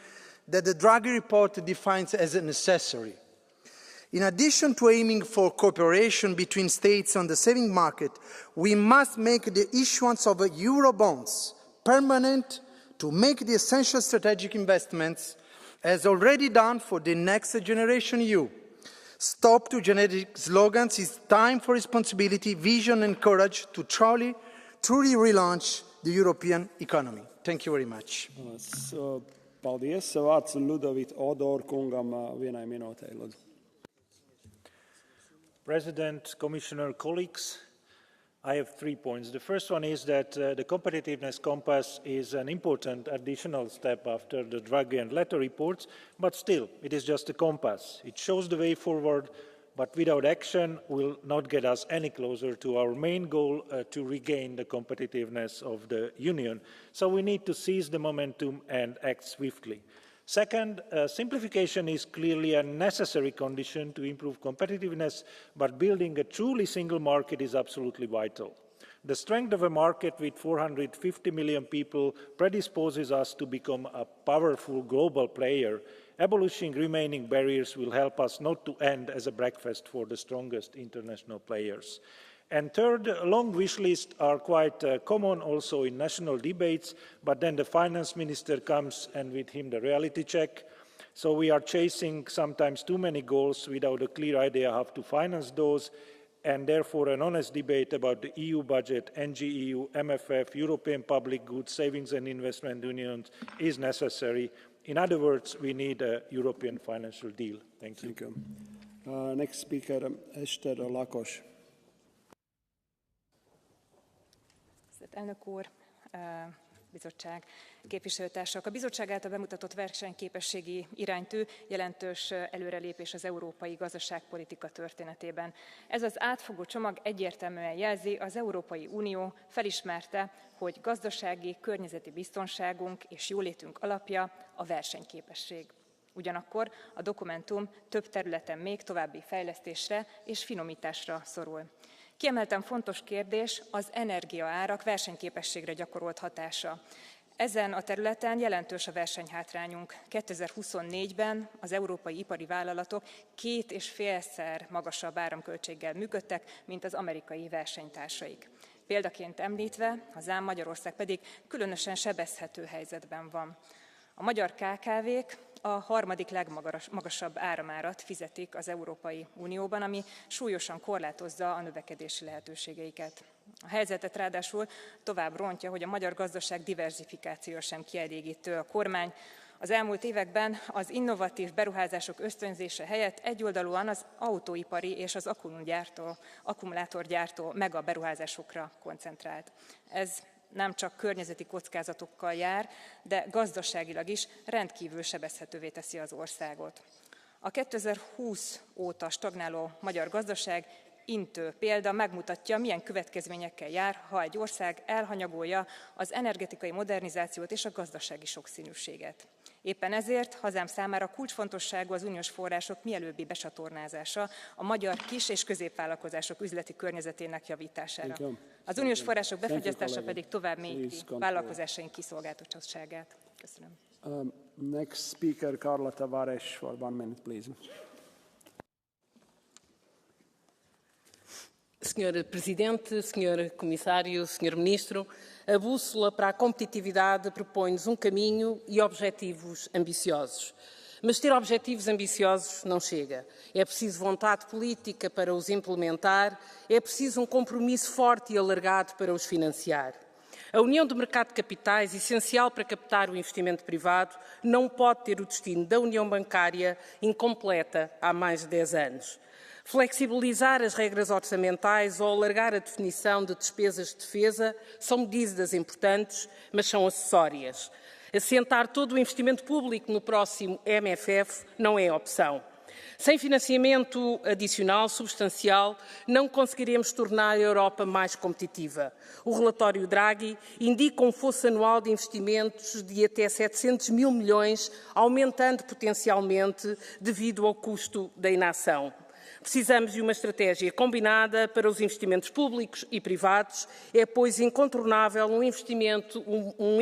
that the Draghi report defines as necessary? In addition to aiming for cooperation between states on the saving market, we must make the issuance of Eurobonds permanent to make the essential strategic investments, as already done for the Next Generation EU. Stop to generic slogans. It's time for responsibility, vision and courage to truly relaunch the European economy. Thank you very much. Paldies. Vārds Ludovit Odor kungam 1 minūtē, lūdzu. President, Commissioner, colleagues, I have 3 points. The first one is that the competitiveness compass is an important additional step after the Draghi and Letta reports, but still, it is just a compass. It shows the way forward, but without action will not get us any closer to our main goal to regain the competitiveness of the Union. So we need to seize the momentum and act swiftly. Second, simplification is clearly a necessary condition to improve competitiveness, but building a truly single market is absolutely vital. The strength of a market with 450 million people predisposes us to become a powerful global player. Abolishing remaining barriers will help us not to end as a breakfast for the strongest international players. And third, long wish lists are quite common also in national debates, but then the finance minister comes and with him the reality check. So we are chasing sometimes too many goals without a clear idea how to finance those, and therefore an honest debate about the EU budget, NGEU, MFF, European public goods, savings and investment unions is necessary. In other words, we need a European financial deal. Thank you. Thank you. Next speaker, Esther Lakos. Elnök úr, bizottság képviselőtársak! A bizottság által bemutatott versenyképességi iránytű jelentős előrelépés az európai gazdaságpolitika történetében. Ez az átfogó csomag egyértelműen jelzi, az Európai Unió felismerte, hogy gazdasági, környezeti biztonságunk és jólétünk alapja a versenyképesség. Ugyanakkor a dokumentum több területen még további fejlesztésre és finomításra szorul. Kiemelten fontos kérdés az energiaárak versenyképességre gyakorolt hatása. Ezen a területen jelentős a versenyhátrányunk. 2024-ben az európai ipari vállalatok 2,5-szer magasabb áramköltséggel működtek, mint az amerikai versenytársaik. Példaként említve, hazám Magyarország pedig különösen sebezhető helyzetben van. A magyar KKV-k a harmadik legmagasabb áramárat fizetik az Európai Unióban, ami súlyosan korlátozza a növekedési lehetőségeiket. A helyzetet ráadásul tovább rontja, hogy a magyar gazdaság diverzifikációja sem kielégítő. A kormány az elmúlt években az innovatív beruházások ösztönzése helyett egyoldalúan az autóipari és az akkumulátorgyártó megaberuházásokra koncentrált. Ez nem csak környezeti kockázatokkal jár, de gazdaságilag is rendkívül sebezhetővé teszi az országot. A 2020 óta stagnáló magyar gazdaság intő példa megmutatja, milyen következményekkel jár, ha egy ország elhanyagolja az energetikai modernizációt és a gazdasági sokszínűséget. Éppen ezért hazám számára kulcsfontosságú az uniós források mielőbbi becsatornázása a magyar kis- és középvállalkozások üzleti környezetének javítására. Az uniós források befagyasztása pedig tovább mélyíti vállalkozásaink kiszolgáltatottságát. Köszönöm. Next speaker, Carla Tavares, for 1 minute, please. Senhor Presidente, Senhor Comissário, Senhor Ministro, a bússola para a competitividade propõe-nos caminho e objetivos ambiciosos. Mas ter objetivos ambiciosos não chega. É preciso vontade política para os implementar, é preciso compromisso forte e alargado para os financiar. A união do mercado de capitais, essencial para captar o investimento privado, não pode ter o destino da união bancária incompleta há mais de 10 anos. Flexibilizar as regras orçamentais ou alargar a definição de despesas de defesa são medidas importantes, mas são acessórias. Assentar todo o investimento público no próximo MFF não é opção. Sem financiamento adicional substancial, não conseguiremos tornar a Europa mais competitiva. O relatório Draghi indica fosso anual de investimentos de até 700 mil milhões, aumentando potencialmente devido ao custo da inação. Precisamos de uma estratégia combinada para os investimentos públicos e privados. É, pois, incontornável um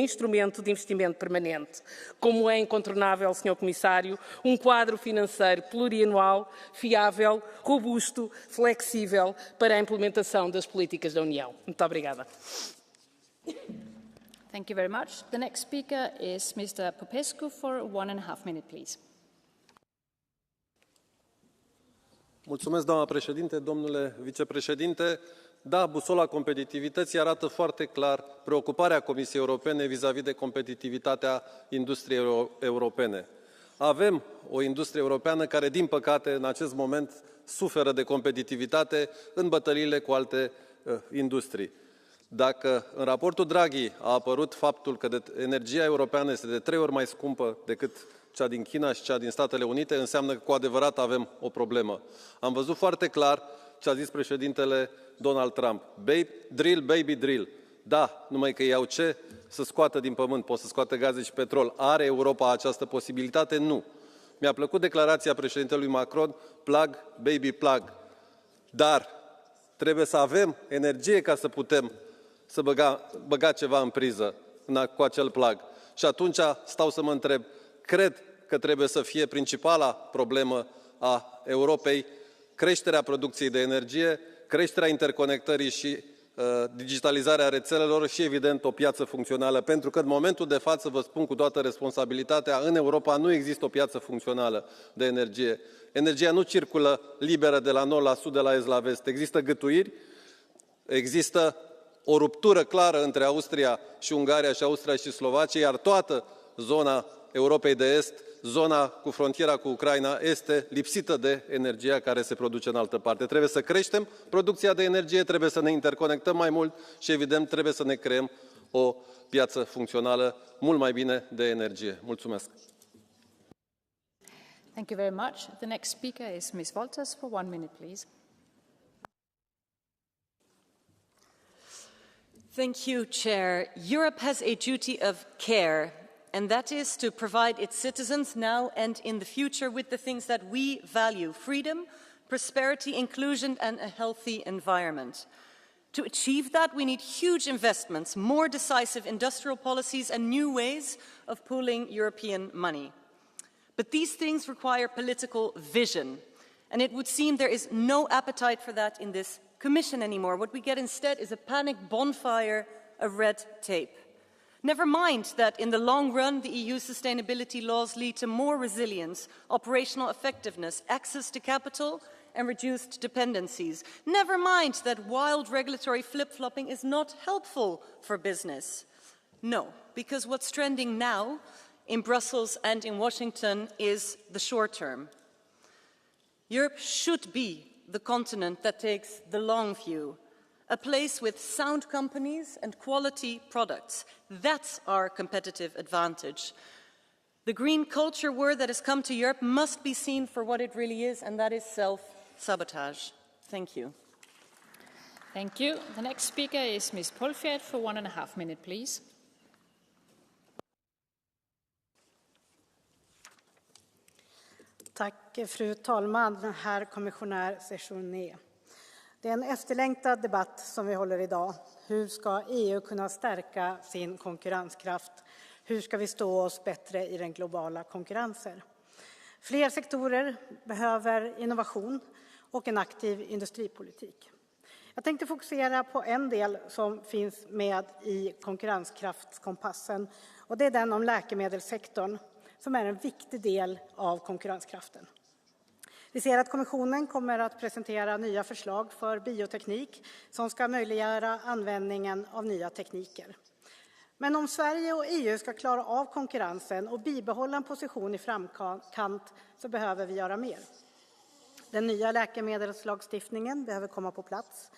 instrumento de investimento permanente. Como é incontornável, Sr. Comissário, quadro financeiro plurianual, fiável, robusto, flexível para a implementação das políticas da União. Muito obrigada. Thank you very much. The next speaker is Mr. Popescu for 1.5 minutes, please. Mulțumesc, doamna președinte, domnule vicepreședinte. Da, busola competitivității arată foarte clar preocuparea Comisiei Europene vis-a-vis de competitivitatea industriei europene. Avem o industrie europeană care, din păcate, în acest moment suferă de competitivitate în bătăliile cu alte industrii. Dacă în raportul Draghi a apărut faptul că energia europeană este de 3 ori mai scumpă decât cea din China și cea din Statele Unite, înseamnă că cu adevărat avem o problemă. Am văzut foarte clar ce a zis președintele Donald Trump. Drill, baby, drill. Da, numai că ei au ce să scoată din pământ, pot să scoată gaze și petrol. Are Europa această posibilitate? Nu. Mi-a plăcut declarația președintelui Macron, plug, baby, plug. Dar trebuie să avem energie ca să putem să băga ceva în priză cu acel plug. Și atunci stau să mă întreb, cred că trebuie să fie principala problemă a Europei creșterea producției de energie, creșterea interconectării și digitalizarea rețelelor și, evident, o piață funcțională. Pentru că, în momentul de față, vă spun cu toată responsabilitatea, în Europa nu există o piață funcțională de energie. Energia nu circulă liberă de la nord la sud, de la est la vest. Există gâtuiri, există o ruptură clară între Austria și Ungaria și Austria și Slovacia, iar toată zona Europei de Est, zona cu frontiera cu Ucraina, este lipsită de energia care se produce în altă parte. Trebuie să creștem producția de energie, trebuie să ne interconectăm mai mult și, evident, trebuie să ne creăm o piață funcțională mult mai bine de energie. Mulțumesc! Thank you very much. The next speaker is Ms. Wolters for 1 minute, please. Thank you, Chair. Europe has a duty of care, and that is to provide its citizens now and in the future with the things that we value: freedom, prosperity, inclusion, and a healthy environment. To achieve that, we need huge investments, more decisive industrial policies, and new ways of pooling European money. But these things require political vision, and it would seem there is no appetite for that in this Commission anymore. What we get instead is a panic bonfire of red tape. Never mind that in the long run, the EU sustainability laws lead to more resilience, operational effectiveness, access to capital, and reduced dependencies. Never mind that wild regulatory flip-flopping is not helpful for business. No, because what's trending now in Brussels and in Washington is the short term. Europe should be the continent that takes the long view, a place with sound companies and quality products. That's our competitive advantage. The green culture war that has come to Europe must be seen for what it really is, and that is self-sabotage. Thank you. Thank you. The next speaker is Ms. Polfjärd for 1.5 minutes, please. Tack, fru talman, herr kommissionär Séjourné. Det är en efterlängtad debatt som vi håller idag. Hur ska EU kunna stärka sin konkurrenskraft? Hur ska vi stå oss bättre i den globala konkurrensen? Fler sektorer behöver innovation och en aktiv industripolitik. Jag tänkte fokusera på en del som finns med i konkurrenskraftskompassen, och det är den om läkemedelssektorn, som är en viktig del av konkurrenskraften. Vi ser att kommissionen kommer att presentera nya förslag för bioteknik som ska möjliggöra användningen av nya tekniker. Men om Sverige och EU ska klara av konkurrensen och bibehålla en position i framkant så behöver vi göra mer. Den nya läkemedelslagstiftningen behöver komma på plats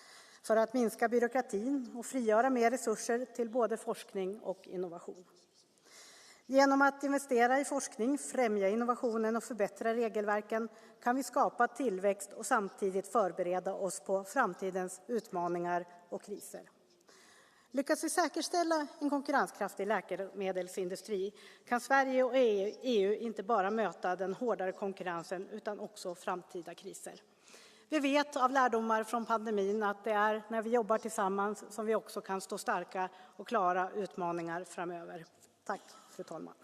för att minska byråkratin och frigöra mer resurser till både forskning och innovation. Genom att investera i forskning, främja innovationen och förbättra regelverken kan vi skapa tillväxt och samtidigt förbereda oss på framtidens utmaningar och kriser. Lyckas vi säkerställa en konkurrenskraftig läkemedelsindustri kan Sverige och EU inte bara möta den hårdare konkurrensen utan också framtida kriser. Vi vet av lärdomar från pandemin att det är när vi jobbar tillsammans som vi också kan stå starka och klara utmaningar framöver. Tack, fru talman.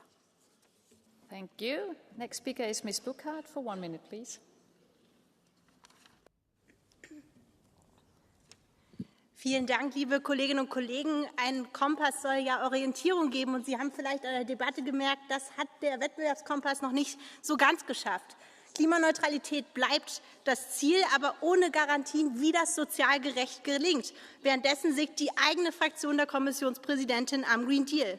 Thank you. Next speaker is Ms. Buchhardt for 1 minute, please. Vielen Dank, liebe Kolleginnen und Kollegen. Ein Kompass soll ja Orientierung geben, und Sie haben vielleicht in der Debatte gemerkt, das hat der Wettbewerbskompass noch nicht so ganz geschafft. Klimaneutralität bleibt das Ziel, aber ohne Garantien, wie das sozial gerecht gelingt. Währenddessen sägt die eigene Fraktion der Kommissionspräsidentin am Green Deal.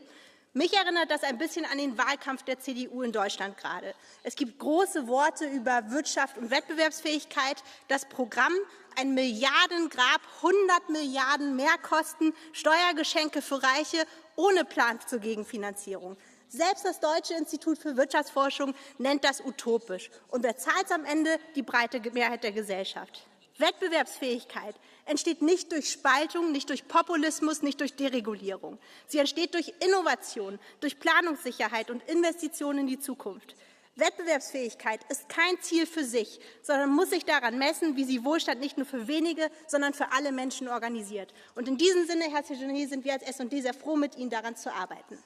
Mich erinnert das ein bisschen an den Wahlkampf der CDU in Deutschland gerade. Es gibt große Worte über Wirtschaft und Wettbewerbsfähigkeit. Das Programm ein Milliardengrab, 100 Milliarden Mehrkosten, Steuergeschenke für Reiche ohne Plan zur Gegenfinanzierung. Selbst das Deutsche Institut für Wirtschaftsforschung nennt das utopisch. Und wer zahlt es am Ende? Die breite Mehrheit der Gesellschaft. Wettbewerbsfähigkeit entsteht nicht durch Spaltung, nicht durch Populismus, nicht durch Deregulierung. Sie entsteht durch Innovation, durch Planungssicherheit und Investitionen in die Zukunft. Wettbewerbsfähigkeit ist kein Ziel für sich, sondern muss sich daran messen, wie sie Wohlstand nicht nur für wenige, sondern für alle Menschen organisiert. Und in diesem Sinne, Herr Séjourné, sind wir als S&D sehr froh, mit Ihnen daran zu arbeiten.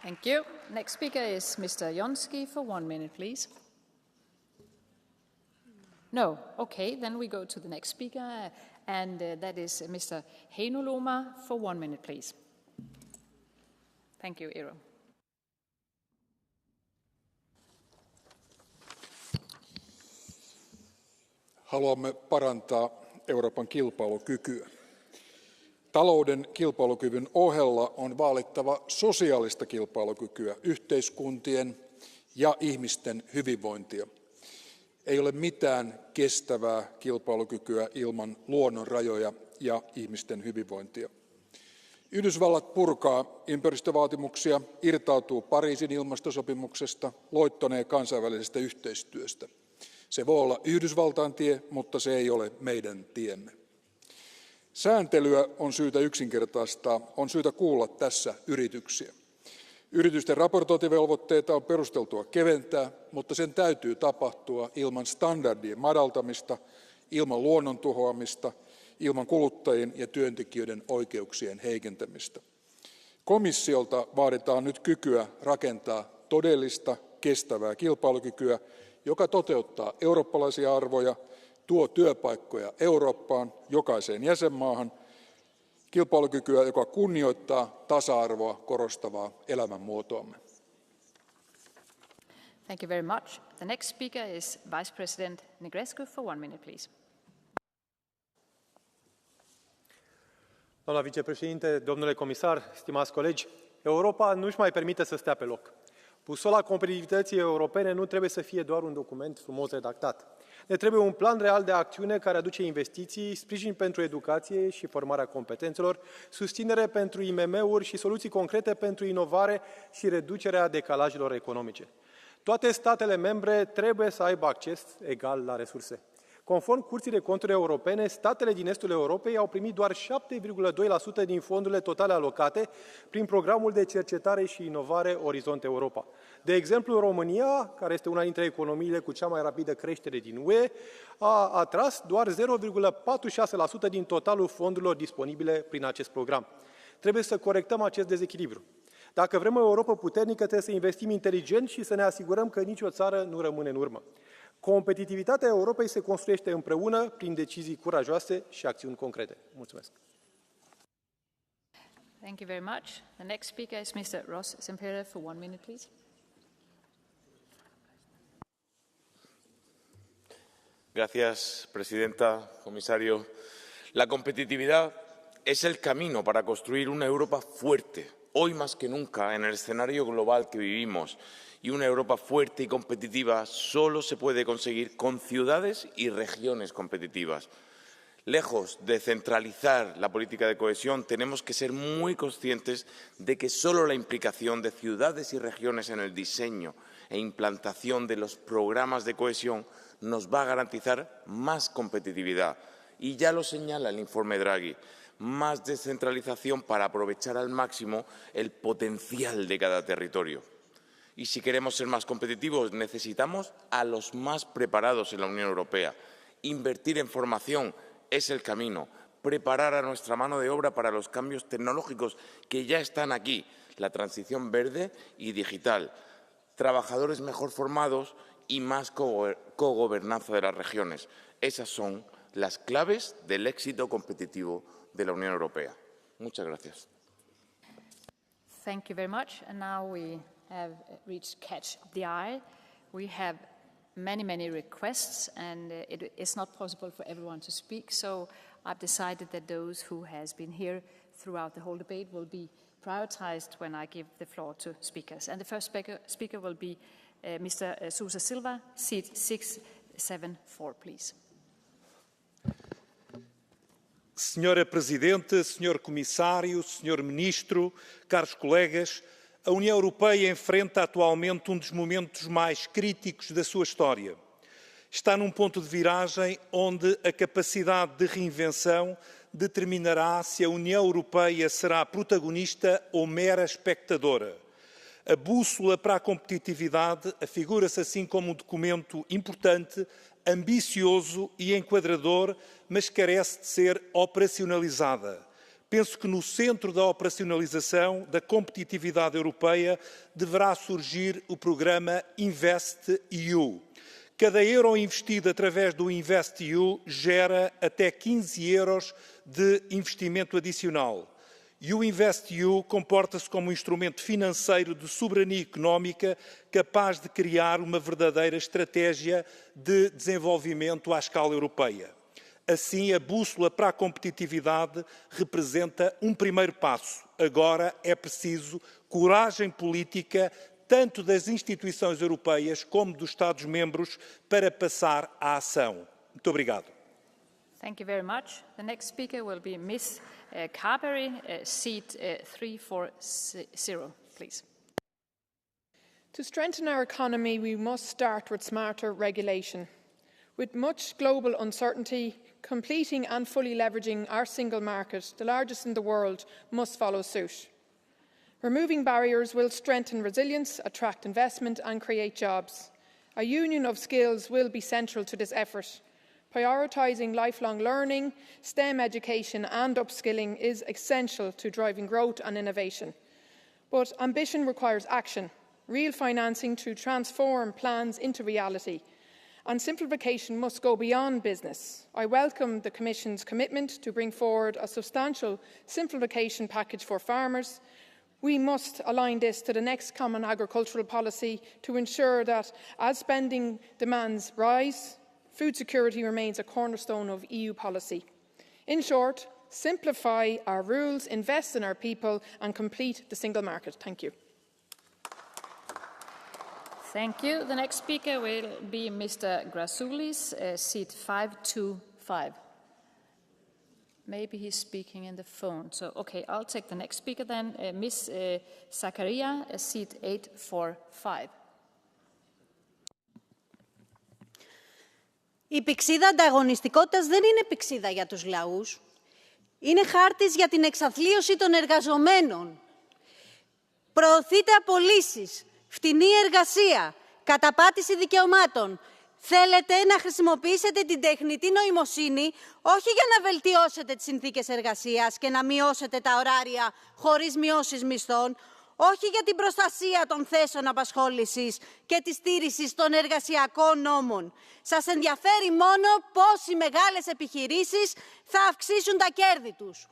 Thank you. Next speaker is Mr. Jonski for 1 minute, please. No, okay, then we go to the next speaker, and that is Mr. Heinuloma for 1 minute, please. Thank you, Eero. Haluamme parantaa Euroopan kilpailukykyä. Talouden kilpailukyvyn ohella on vaalittava sosiaalista kilpailukykyä, yhteiskuntien ja ihmisten hyvinvointia. Ei ole mitään kestävää kilpailukykyä ilman luonnon rajoja ja ihmisten hyvinvointia. Yhdysvallat purkaa ympäristövaatimuksia, irtautuu Pariisin ilmastosopimuksesta, loittonee kansainvälisestä yhteistyöstä. Se voi olla Yhdysvaltain tie, mutta se ei ole meidän tiemme. Sääntelyä on syytä yksinkertaistaa, on syytä kuulla tässä yrityksiä. Yritysten raportointivelvoitteita on perusteltua keventää, mutta sen täytyy tapahtua ilman standardien madaltamista, ilman luonnon tuhoamista, ilman kuluttajien ja työntekijöiden oikeuksien heikentämistä. Komissiolta vaaditaan nyt kykyä rakentaa todellista kestävää kilpailukykyä, joka toteuttaa eurooppalaisia arvoja, tuo työpaikkoja Eurooppaan, jokaiseen jäsenmaahan, kilpailukykyä, joka kunnioittaa tasa-arvoa korostavaa elämänmuotoamme. Thank you very much. The next speaker is Vice President Negrescu for 1 minute, please. Doamna vicepreședinte, domnule comisar, stimați colegi, Europa nu își mai permite să stea pe loc. Busola competitivității europene nu trebuie să fie doar un document frumos redactat. Ne trebuie un plan real de acțiune care aduce investiții, sprijin pentru educație și formarea competențelor, susținere pentru IMM-uri și soluții concrete pentru inovare și reducerea decalajelor economice. Toate statele membre trebuie să aibă acces egal la resurse. Conform Curții de Conturi Europene, statele din estul Europei au primit doar 7,2% din fondurile totale alocate prin programul de cercetare și inovare Orizont Europa. De exemplu, România, care este una dintre economiile cu cea mai rapidă creștere din UE, a atras doar 0,46% din totalul fondurilor disponibile prin acest program. Trebuie să corectăm acest dezechilibru. Dacă vrem o Europă puternică, trebuie să investim inteligent și să ne asigurăm că nicio țară nu rămâne în urmă. Competitivitatea Europei se construiește împreună prin decizii curajoase și acțiuni concrete. Mulțumesc. Thank you very much. The next speaker is Mr. Ross Sempere for 1 minute, please. Gracias, presidenta, comisario. La competitividad es el camino para construir una Europa fuerte, hoy más que nunca en el escenario global que vivimos. Y una Europa fuerte y competitiva solo se puede conseguir con ciudades y regiones competitivas. Lejos de centralizar la política de cohesión, tenemos que ser muy conscientes de que solo la implicación de ciudades y regiones en el diseño e implantación de los programas de cohesión nos va a garantizar más competitividad. Y ya lo señala el informe Draghi, más descentralización para aprovechar al máximo el potencial de cada territorio. Y si queremos ser más competitivos, necesitamos a los más preparados en la Unión Europea. Invertir en formación es el camino. Preparar a nuestra mano de obra para los cambios tecnológicos que ya están aquí. La transición verde y digital. Trabajadores mejor formados y más cogobernanza de las regiones. Esas son las claves del éxito competitivo de la Unión Europea. Muchas gracias. Thank you very much. And now we have reached Catch the Eye. We have many requests, and it is not possible for everyone to speak, so I've decided that those who has been here throughout the whole debate will be prioritized when I give the floor to speakers. And the first speaker will be Mr. Sousa Silva, seat 674, please. Senhora Presidente, Senhor Comissário, Senhor Ministro, caros colegas, a União Europeia enfrenta atualmente um dos momentos mais críticos da sua história. Está num ponto de viragem onde a capacidade de reinvenção determinará se a União Europeia será protagonista ou mera espectadora. A bússola para a competitividade afigura-se assim como um documento importante, ambicioso e enquadrador, mas carece de ser operacionalizada. Penso que no centro da operacionalização da competitividade europeia deverá surgir o programa InvestEU. Cada euro investido através do InvestEU gera até 15 euros de investimento adicional. E o InvestEU comporta-se como um instrumento financeiro de soberania económica capaz de criar uma verdadeira estratégia de desenvolvimento à escala europeia. Assim, a bússola para a competitividade representa um primeiro passo. Agora é preciso coragem política, tanto das instituições europeias como dos Estados-membros, para passar à ação. Muito obrigado. Thank you very much. The next speaker will be Ms. Carberry, seat 340, please. To strengthen our economy, we must start with smarter regulation. With much global uncertainty, completing and fully leveraging our single market, the largest in the world, must follow suit. Removing barriers will strengthen resilience, attract investment and create jobs. A union of skills will be central to this effort. Prioritising lifelong learning, STEM education and upskilling is essential to driving growth and innovation. But ambition requires action, real financing to transform plans into reality, and simplification must go beyond business. I welcome the Commission's commitment to bring forward a substantial simplification package for farmers. We must align this to the next Common Agricultural Policy to ensure that, as spending demands rise, food security remains a cornerstone of EU policy. In short, simplify our rules, invest in our people and complete the single market. Thank you. Thank you. The next speaker will be Mr. Grasulis, seat 525. Maybe he's speaking in the phone. So, okay, I'll take the next speaker then. Ms. Zakaria, seat 845. Η πηξίδα ανταγωνιστικότητας δεν είναι πηξίδα για τους λαούς. Είναι χάρτης για την εξαθλίωση των εργαζομένων. Προωθείτε απολύσεις, φτηνή εργασία, καταπάτηση δικαιωμάτων. Θέλετε να χρησιμοποιήσετε την τεχνητή νοημοσύνη όχι για να βελτιώσετε τις συνθήκες εργασίας και να μειώσετε τα ωράρια χωρίς μειώσεις μισθών, όχι για την προστασία των θέσεων απασχόλησης και τη στήριξη των εργασιακών νόμων. Σας ενδιαφέρει μόνο πώς οι μεγάλες επιχειρήσεις θα αυξήσουν τα κέρδη τους.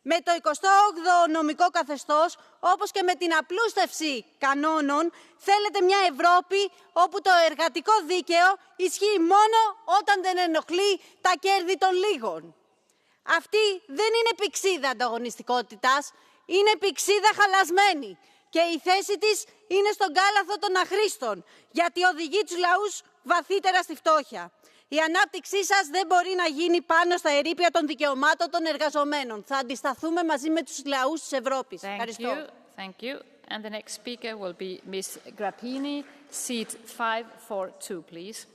Με το 28ο νομικό καθεστώς, όπως και με την απλούστευση κανόνων, θέλετε μια Ευρώπη όπου το εργατικό δίκαιο ισχύει μόνο όταν δεν ενοχλεί τα κέρδη των λίγων. Αυτή δεν είναι πηξίδα ανταγωνιστικότητας, είναι πηξίδα χαλασμένη. Και η θέση της είναι στον κάλαθο των αχρήστων, γιατί οδηγεί τους λαούς βαθύτερα στη φτώχεια. Η ανάπτυξή σας δεν μπορεί να γίνει πάνω στα ερείπια των δικαιωμάτων των εργαζομένων. Θα αντισταθούμε μαζί με τους λαούς της Ευρώπης. Ευχαριστώ. Thank you. And the next speaker will be Ms. Grappini, seat 542, please.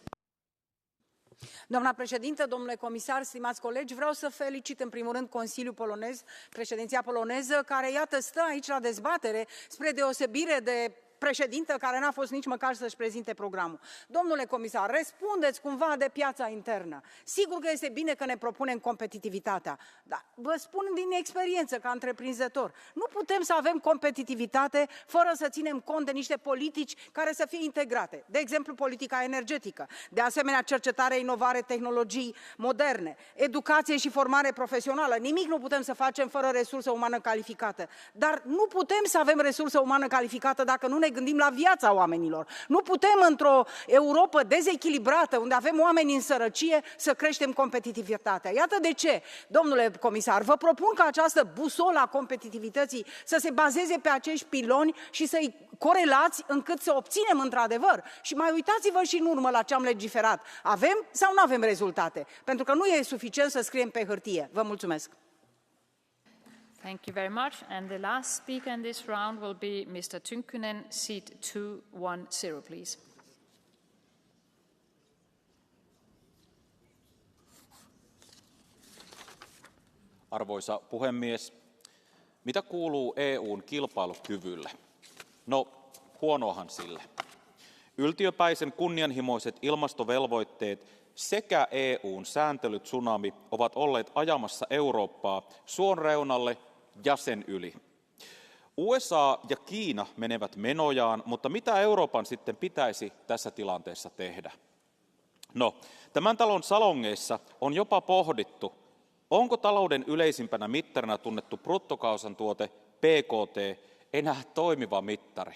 Doamna președintă, domnule comisar, stimați colegi, vreau să felicit în primul rând Consiliul polonez, președinția poloneză, care, iată, stă aici la dezbatere, spre deosebire de președintă care n-a fost nici măcar să-și prezinte programul. Domnule comisar, răspundeți cumva de piața internă. Sigur că este bine că ne propunem competitivitatea, dar vă spun din experiență ca întreprinzător, nu putem să avem competitivitate fără să ținem cont de niște politici care să fie integrate. De exemplu, politica energetică, de asemenea cercetare, inovare, tehnologii moderne, educație și formare profesională. Nimic nu putem să facem fără resursă umană calificată. Dar nu putem să avem resursă umană calificată dacă nu ne gândim la viața oamenilor. Nu putem, într-o Europă dezechilibrată, unde avem oameni în sărăcie, să creștem competitivitatea. Iată de ce, domnule comisar, vă propun ca această busolă a competitivității să se bazeze pe acești piloni și să-i corelați încât să obținem într-adevăr. Și mai uitați-vă și în urmă la ce am legiferat. Avem sau nu avem rezultate? Pentru că nu e suficient să scriem pe hârtie. Vă mulțumesc. Thank you very much. And the last speaker in this round will be Mr. Tynkkynen, seat 210, please. Arvoisa puhemies, mitä kuuluu EUn kilpailukyvylle? No, huonoahan sille. Yltiöpäisen kunnianhimoiset ilmastovelvoitteet sekä EUn sääntelytsunami ovat olleet ajamassa Eurooppaa suon reunalle ja sen yli. USA ja Kiina menevät menojaan, mutta mitä Euroopan sitten pitäisi tässä tilanteessa tehdä? No, tämän talon salongeissa on jopa pohdittu, onko talouden yleisimpänä mittarina tunnettu bruttokansantuote BKT enää toimiva mittari.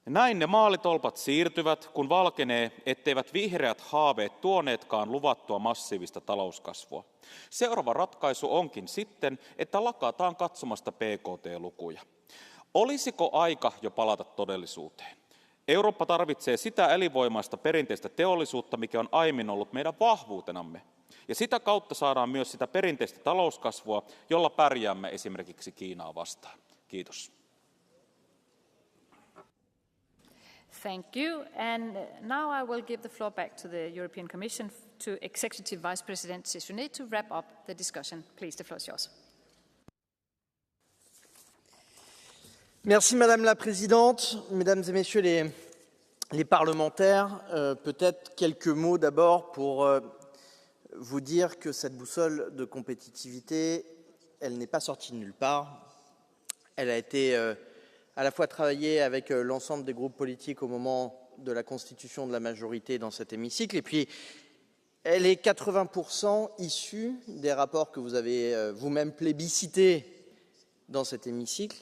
Näin ne maalitolpat siirtyvät, kun valkenee, etteivät vihreät haaveet tuoneetkaan luvattua massiivista talouskasvua. Seuraava ratkaisu onkin sitten, että lakataan katsomasta BKT-lukuja. Olisiko aika jo palata todellisuuteen? Eurooppa tarvitsee sitä elinvoimaista perinteistä teollisuutta, mikä on aiemmin ollut meidän vahvuutenamme. Ja sitä kautta saadaan myös sitä perinteistä talouskasvua, jolla pärjäämme esimerkiksi Kiinaa vastaan. Kiitos. Thank you. And now I will give the floor back to the European Commission, to Executive Vice President Sissonet, to wrap up the discussion. Please, the floor is yours. Merci Madame la Présidente, Mesdames et Messieurs les parlementaires. Peut-être quelques mots d'abord pour vous dire que cette boussole de compétitivité, elle n'est pas sortie de nulle part. Elle a été à la fois travaillée avec l'ensemble des groupes politiques au moment de la constitution de la majorité dans cet hémicycle, et puis elle est 80% issue des rapports que vous avez vous-même plébiscités dans cet hémicycle,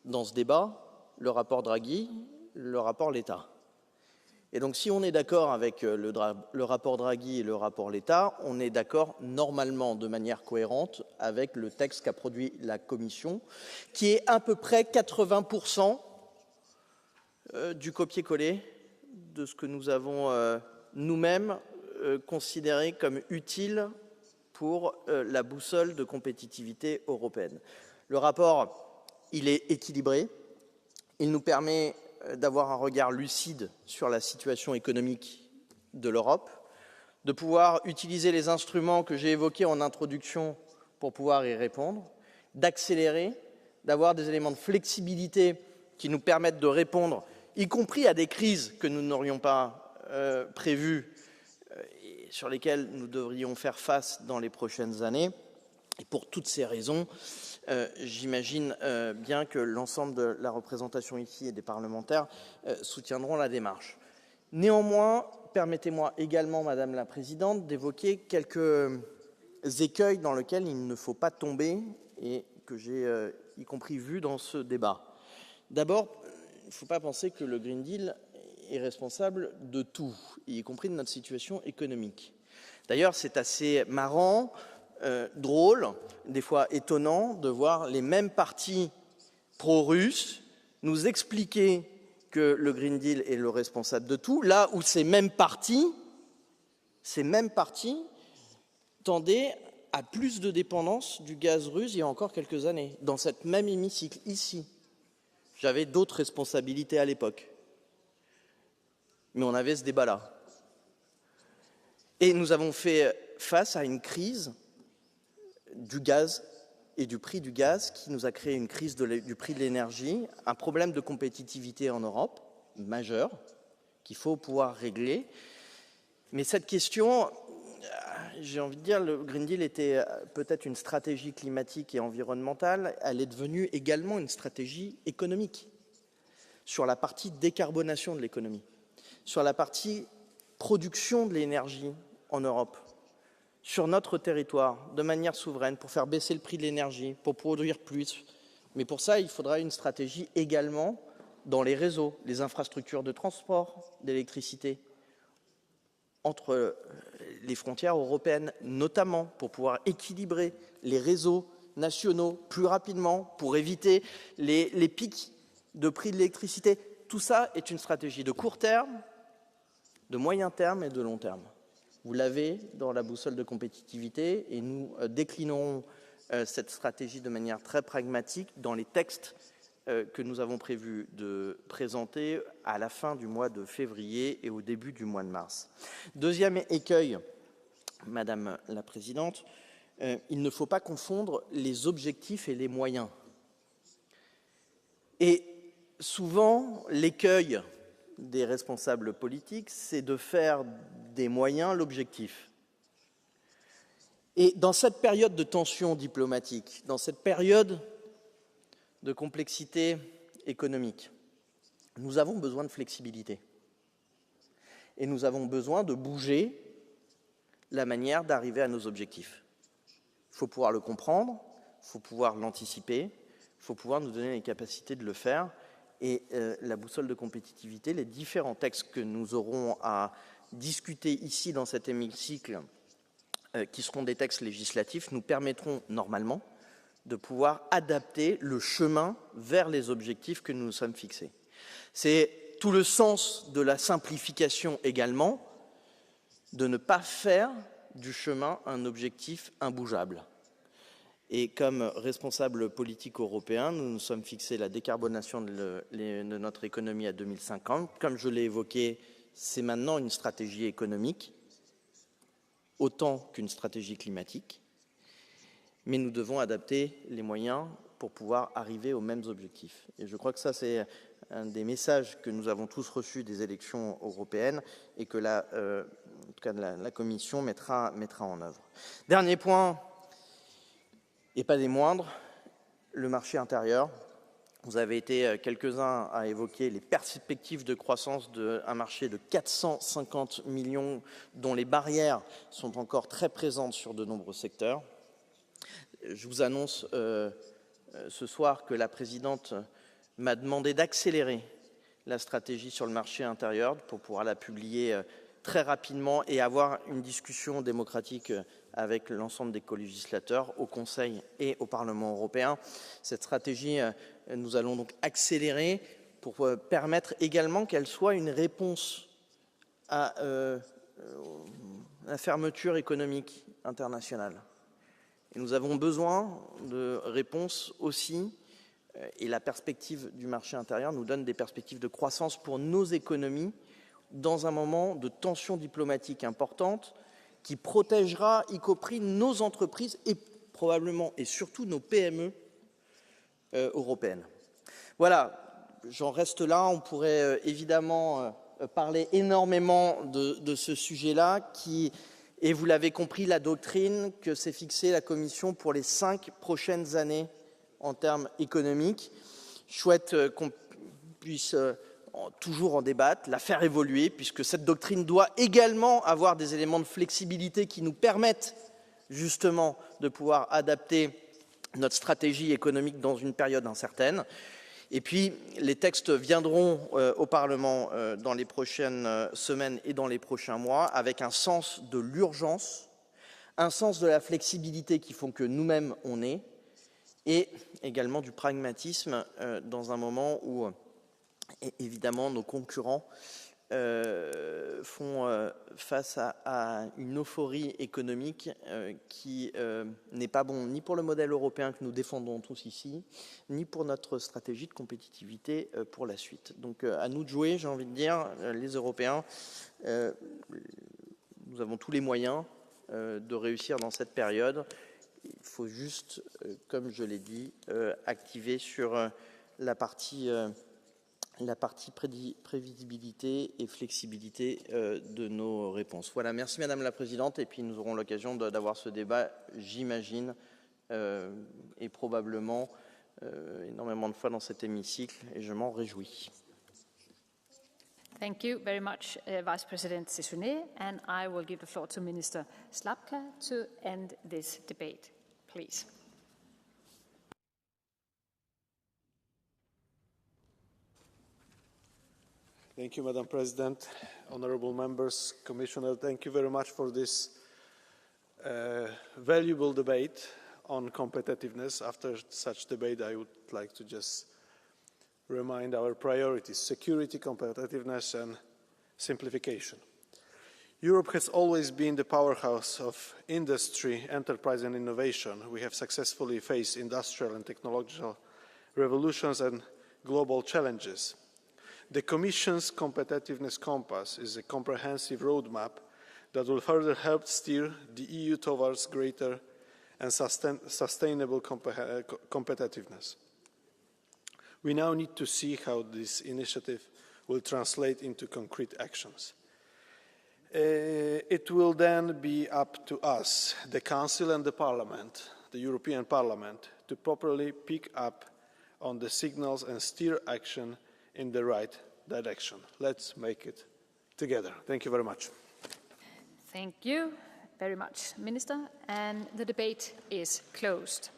dans ce débat, le rapport Draghi, le rapport Letta. Et donc si on est d'accord avec le rapport Draghi et le rapport Letta, on est d'accord normalement de manière cohérente avec le texte qu'a produit la Commission, qui est à peu près 80% du copier-coller de ce que nous avons nous-mêmes considéré comme utile pour la boussole de compétitivité européenne. Le rapport, il est équilibré, il nous permet d'avoir un regard lucide sur la situation économique de l'Europe, de pouvoir utiliser les instruments que j'ai évoqués en introduction pour pouvoir y répondre, d'accélérer, d'avoir des éléments de flexibilité qui nous permettent de répondre, y compris à des crises que nous n'aurions pas prévues et sur lesquelles nous devrions faire face dans les prochaines années. Et pour toutes ces raisons, j'imagine bien que l'ensemble de la représentation ici et des parlementaires soutiendront la démarche. Néanmoins, permettez-moi également, Madame la Présidente, d'évoquer quelques écueils dans lesquels il ne faut pas tomber et que j'ai y compris vu dans ce débat. D'abord, il ne faut pas penser que le Green Deal est responsable de tout, y compris de notre situation économique. D'ailleurs, c'est assez marrant, drôle, des fois étonnant, de voir les mêmes partis pro-russes nous expliquer que le Green Deal est le responsable de tout, là où ces mêmes partis tendaient à plus de dépendance du gaz russe il y a encore quelques années, dans cette même hémicycle, ici. J'avais d'autres responsabilités à l'époque, mais on avait ce débat-là. Et nous avons fait face à une crise du gaz et du prix du gaz qui nous a créé une crise du prix de l'énergie, un problème de compétitivité en Europe majeur qu'il faut pouvoir régler. Mais cette question, j'ai envie de dire, le Green Deal était peut-être une stratégie climatique et environnementale, elle est devenue également une stratégie économique sur la partie décarbonation de l'économie, sur la partie production de l'énergie en Europe, sur notre territoire, de manière souveraine, pour faire baisser le prix de l'énergie, pour produire plus. Mais pour ça, il faudra une stratégie également dans les réseaux, les infrastructures de transport d'électricité, entre les frontières européennes, notamment pour pouvoir équilibrer les réseaux nationaux plus rapidement, pour éviter les pics de prix de l'électricité. Tout ça est une stratégie de court terme, de moyen terme et de long terme. Vous l'avez dans la boussole de compétitivité et nous déclinerons cette stratégie de manière très pragmatique dans les textes que nous avons prévu de présenter à la fin du mois de février et au début du mois de mars. Deuxième écueil, Madame la Présidente, il ne faut pas confondre les objectifs et les moyens. Et souvent, l'écueil des responsables politiques, c'est de faire des moyens l'objectif. Et dans cette période de tension diplomatique, dans cette période de complexité économique, nous avons besoin de flexibilité. Et nous avons besoin de bouger la manière d'arriver à nos objectifs. Il faut pouvoir le comprendre, il faut pouvoir l'anticiper, il faut pouvoir nous donner les capacités de le faire. Et la boussole de compétitivité, les différents textes que nous aurons à discuter ici dans cet hémicycle, qui seront des textes législatifs, nous permettront normalement de pouvoir adapter le chemin vers les objectifs que nous nous sommes fixés. C'est tout le sens de la simplification également, de ne pas faire du chemin un objectif imbougeable. Et comme responsable politique européen, nous nous sommes fixés la décarbonation de notre économie à 2050. Comme je l'ai évoqué, c'est maintenant une stratégie économique, autant qu'une stratégie climatique. Mais nous devons adapter les moyens pour pouvoir arriver aux mêmes objectifs. Et je crois que ça, c'est un des messages que nous avons tous reçus des élections européennes et que la Commission mettra en œuvre. Dernier point, et pas des moindres, le marché intérieur. Vous avez été quelques-uns à évoquer les perspectives de croissance d'un marché de 450 millions dont les barrières sont encore très présentes sur de nombreux secteurs. Je vous annonce ce soir que la présidente m'a demandé d'accélérer la stratégie sur le marché intérieur pour pouvoir la publier très rapidement et avoir une discussion démocratique avec l'ensemble des co-législateurs au Conseil et au Parlement européen. Cette stratégie, nous allons donc accélérer pour permettre également qu'elle soit une réponse à la fermeture économique internationale. Et nous avons besoin de réponses aussi, et la perspective du marché intérieur nous donne des perspectives de croissance pour nos économies dans un moment de tension diplomatique importante qui protégera, y compris nos entreprises et probablement et surtout nos PME européennes. Voilà, j'en reste là. On pourrait évidemment parler énormément de ce sujet-là qui, et vous l'avez compris, la doctrine que s'est fixée la Commission pour les 5 prochaines années en termes économiques. Je souhaite qu'on puisse toujours en débattre, la faire évoluer, puisque cette doctrine doit également avoir des éléments de flexibilité qui nous permettent justement de pouvoir adapter notre stratégie économique dans une période incertaine. Et puis, les textes viendront au Parlement dans les prochaines semaines et dans les prochains mois, avec un sens de l'urgence, un sens de la flexibilité qui font que nous-mêmes on est, et également du pragmatisme dans un moment où, évidemment, nos concurrents font face à une euphorie économique qui n'est pas bon ni pour le modèle européen que nous défendons tous ici, ni pour notre stratégie de compétitivité pour la suite. Donc à nous de jouer, j'ai envie de dire, les Européens, nous avons tous les moyens de réussir dans cette période. Il faut juste, comme je l'ai dit, activer sur la partie prévisibilité et flexibilité de nos réponses. Voilà, merci Madame la Présidente, et puis nous aurons l'occasion d'avoir ce débat, j'imagine, et probablement énormément de fois dans cet hémicycle, et je m'en réjouis. Thank you very much, Vice President Sissonet, and I will give the floor to Minister Slapka to end this debate, please. Thank you, Madam President, honourable members, Commissioner. Thank you very much for this valuable debate on competitiveness. After such debate, I would like to just remind our priorities: security, competitiveness, and simplification. Europe has always been the powerhouse of industry, enterprise, and innovation. We have successfully faced industrial and technological revolutions and global challenges. The Commission's Competitiveness Compass is a comprehensive roadmap that will further help steer the EU towards greater and sustainable competitiveness. We now need to see how this initiative will translate into concrete actions. It will then be up to us, the Council and the Parliament, the European Parliament, to properly pick up on the signals and steer action in the right direction. Let's make it together. Thank you very much. Thank you very much, Minister. And the debate is closed.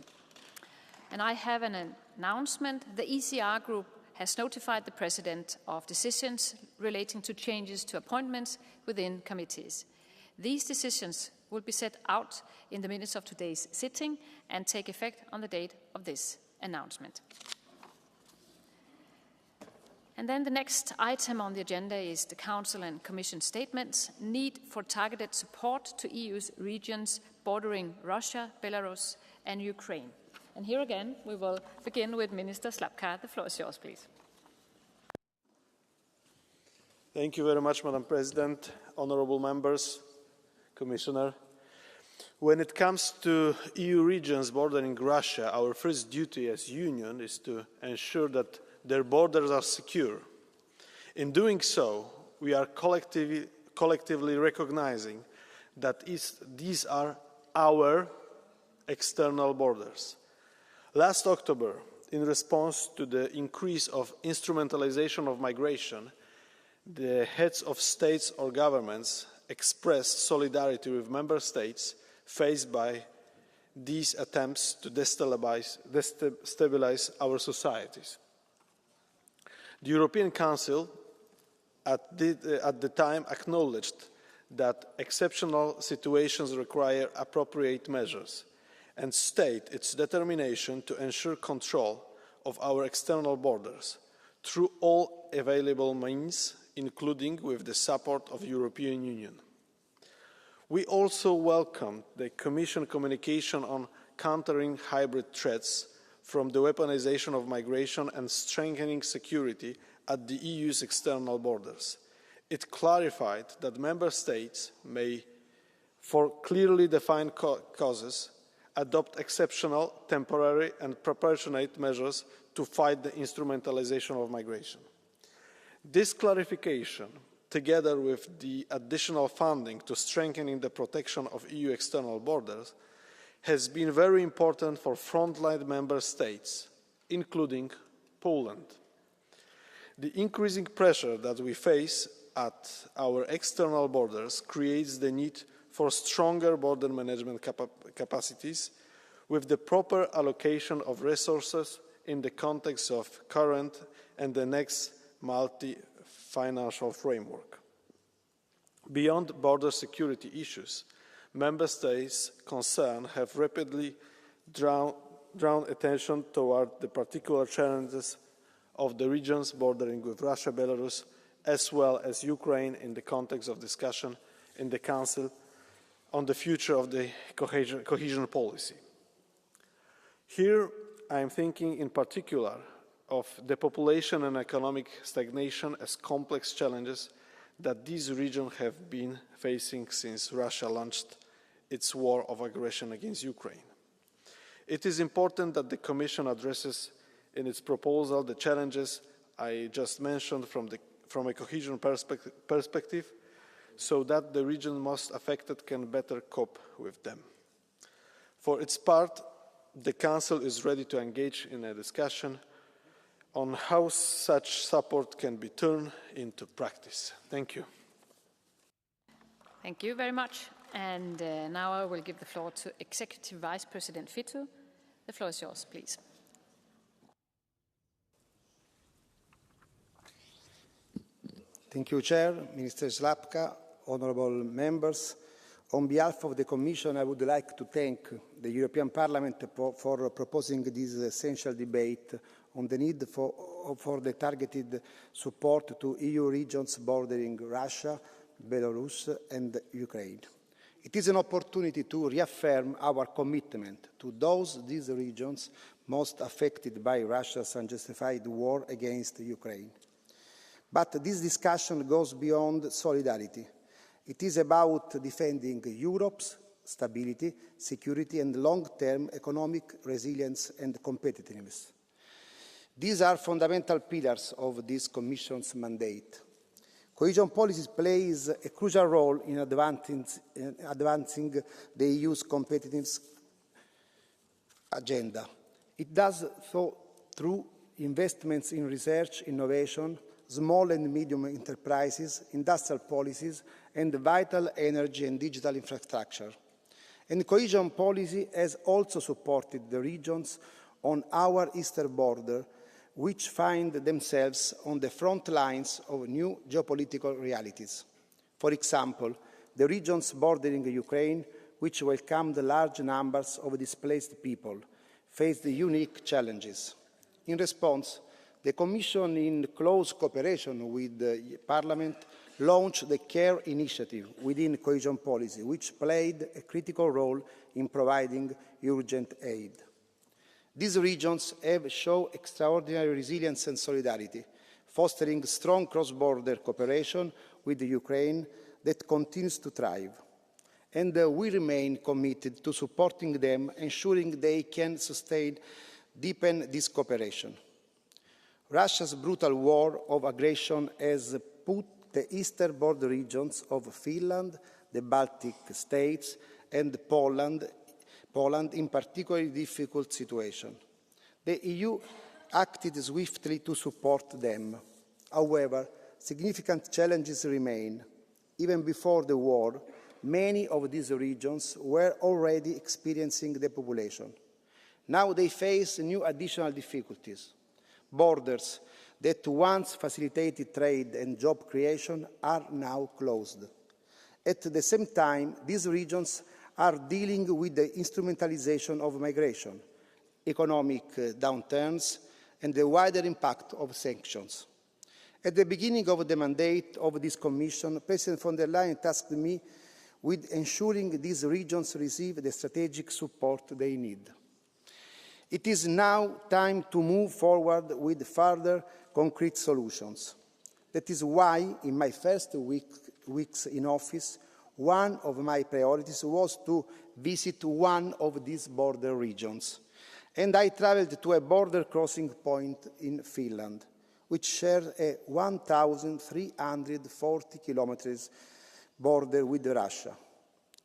And I have an announcement. The ECR group has notified the President of decisions relating to changes to appointments within committees. These decisions will be set out in the minutes of today's sitting and take effect on the date of this announcement. And then the next item on the agenda is the Council and Commission statements, need for targeted support to EU's regions bordering Russia, Belarus and Ukraine. And here again, we will begin with Minister Slapka. The floor is yours, please. Thank you very much, Madam President, honourable members, Commissioner. When it comes to EU regions bordering Russia, our first duty as Union is to ensure that their borders are secure. In doing so, we are collectively recognizing that these are our external borders. Last October, in response to the increase of instrumentalization of migration, the heads of states or governments expressed solidarity with member states faced by these attempts to destabilize our societies. The European Council at the time acknowledged that exceptional situations require appropriate measures and state its determination to ensure control of our external borders through all available means, including with the support of the European Union. We also welcomed the Commission communication on countering hybrid threats from the weaponization of migration and strengthening security at the EU's external borders. It clarified that Member States may, for clearly defined causes, adopt exceptional, temporary and proportionate measures to fight the instrumentalization of migration. This clarification, together with the additional funding to strengthening the protection of EU external borders, has been very important for frontline member states, including Poland. The increasing pressure that we face at our external borders creates the need for stronger border management capacities with the proper allocation of resources in the context of current and the next multi-financial framework. Beyond border security issues, Member States concerned have rapidly drawn attention toward the particular challenges of the regions bordering with Russia, Belarus, as well as Ukraine in the context of discussion in the Council on the future of the cohesion policy. Here, I am thinking in particular of the population and economic stagnation as complex challenges that these regions have been facing since Russia launched its war of aggression against Ukraine. It is important that the Commission addresses in its proposal the challenges I just mentioned from a cohesion perspective, so that the region most affected can better cope with them. For its part, the Council is ready to engage in a discussion on how such support can be turned into practice. Thank you. Thank you very much. And now I will give the floor to Executive Vice President Fitu. The floor is yours, please. Thank you, Chair, Minister Slapka, honourable members. On behalf of the Commission, I would like to thank the European Parliament for proposing this essential debate on the need for the targeted support to EU regions bordering Russia, Belarus and Ukraine. It is an opportunity to reaffirm our commitment to these regions most affected by Russia's unjustified war against Ukraine. But this discussion goes beyond solidarity. It is about defending Europe's stability, security and long-term economic resilience and competitiveness. These are fundamental pillars of this Commission's mandate. Cohesion policy plays a crucial role in advancing the EU's competitiveness agenda. It does so through investments in research, innovation, small and medium enterprises, industrial policies, and vital energy and digital infrastructure. And cohesion policy has also supported the regions on our eastern border, which find themselves on the front lines of new geopolitical realities. For example, the regions bordering Ukraine which welcomed large numbers of displaced people, faced unique challenges. In response, the Commission, in close cooperation with the Parliament, launched the CARE initiative within cohesion policy, which played a critical role in providing urgent aid. These regions have shown extraordinary resilience and solidarity, fostering strong cross-border cooperation with Ukraine that continues to thrive. And we remain committed to supporting them, ensuring they can deepen this cooperation. Russia's brutal war of aggression has put the eastern border regions of Finland, the Baltic states, and Poland in particularly difficult situation. The EU acted swiftly to support them. However, significant challenges remain. Even before the war, many of these regions were already experiencing depopulation. Now they face new additional difficulties. Borders that once facilitated trade and job creation are now closed. At the same time, these regions are dealing with the instrumentalization of migration, economic downturns, and the wider impact of sanctions. At the beginning of the mandate of this Commission, President von der Leyen tasked me with ensuring these regions receive the strategic support they need. It is now time to move forward with further concrete solutions. That is why, in my first weeks in office, one of my priorities was to visit one of these border regions. And I traveled to a border crossing point in Finland, which shares a 1,340 kilometers border with Russia.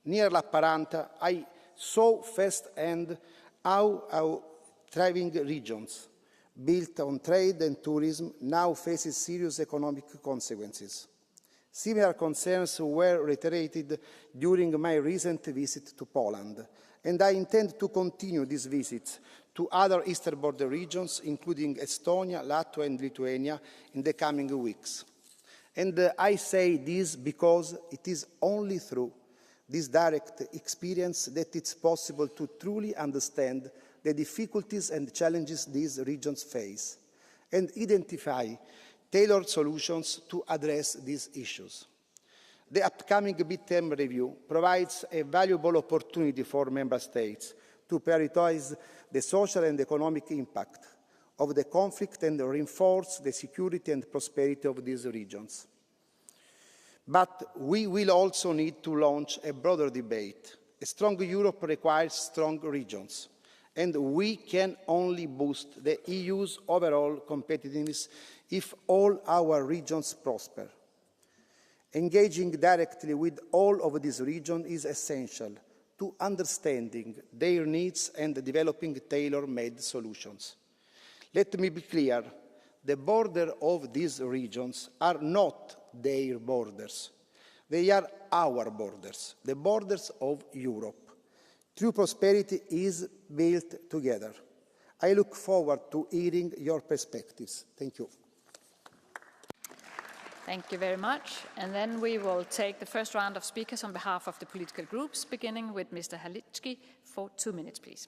Near Lappeenranta, I saw firsthand how our thriving regions, built on trade and tourism, now faces serious economic consequences. Similar concerns were reiterated during my recent visit to Poland, and I intend to continue these visits to other eastern border regions, including Estonia, Latvia, and Lithuania, in the coming weeks. And I say this because it is only through this direct experience that it's possible to truly understand the difficulties and challenges these regions face, and identify tailored solutions to address these issues. The upcoming midterm review provides a valuable opportunity for Member States to prioritize the social and economic impact of the conflict and reinforce the security and prosperity of these regions. But we will also need to launch a broader debate. A strong Europe requires strong regions, and we can only boost the EU's overall competitiveness if all our regions prosper. Engaging directly with all of these regions is essential to understanding their needs and developing tailor-made solutions. Let me be clear, the borders of these regions are not their borders. They are our borders, the borders of Europe. True prosperity is built together. I look forward to hearing your perspectives. Thank you. Thank you very much. And then we will take the first round of speakers on behalf of the political groups, beginning with Mr. Halicki for 2 minutes, please.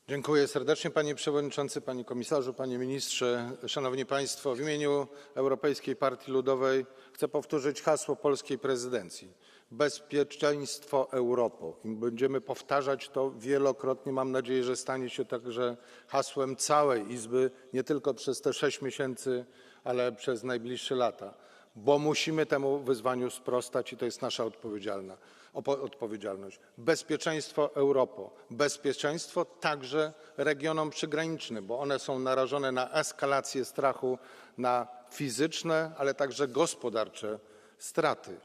Dziękuję serdecznie, panie przewodniczący, panie komisarzu, panie ministrze, szanowni państwo. W imieniu Europejskiej Partii Ludowej chcę powtórzyć hasło polskiej prezydencji. Bezpieczeństwo Europy. Będziemy powtarzać to wielokrotnie. Mam nadzieję, że stanie się także hasłem całej Izby, nie tylko przez te 6 miesięcy, ale przez najbliższe lata, bo musimy temu wyzwaniu sprostać i to jest nasza odpowiedzialność. Bezpieczeństwo Europy, bezpieczeństwo także regionom przygranicznym, bo one są narażone na eskalację strachu, na fizyczne, ale także gospodarcze straty.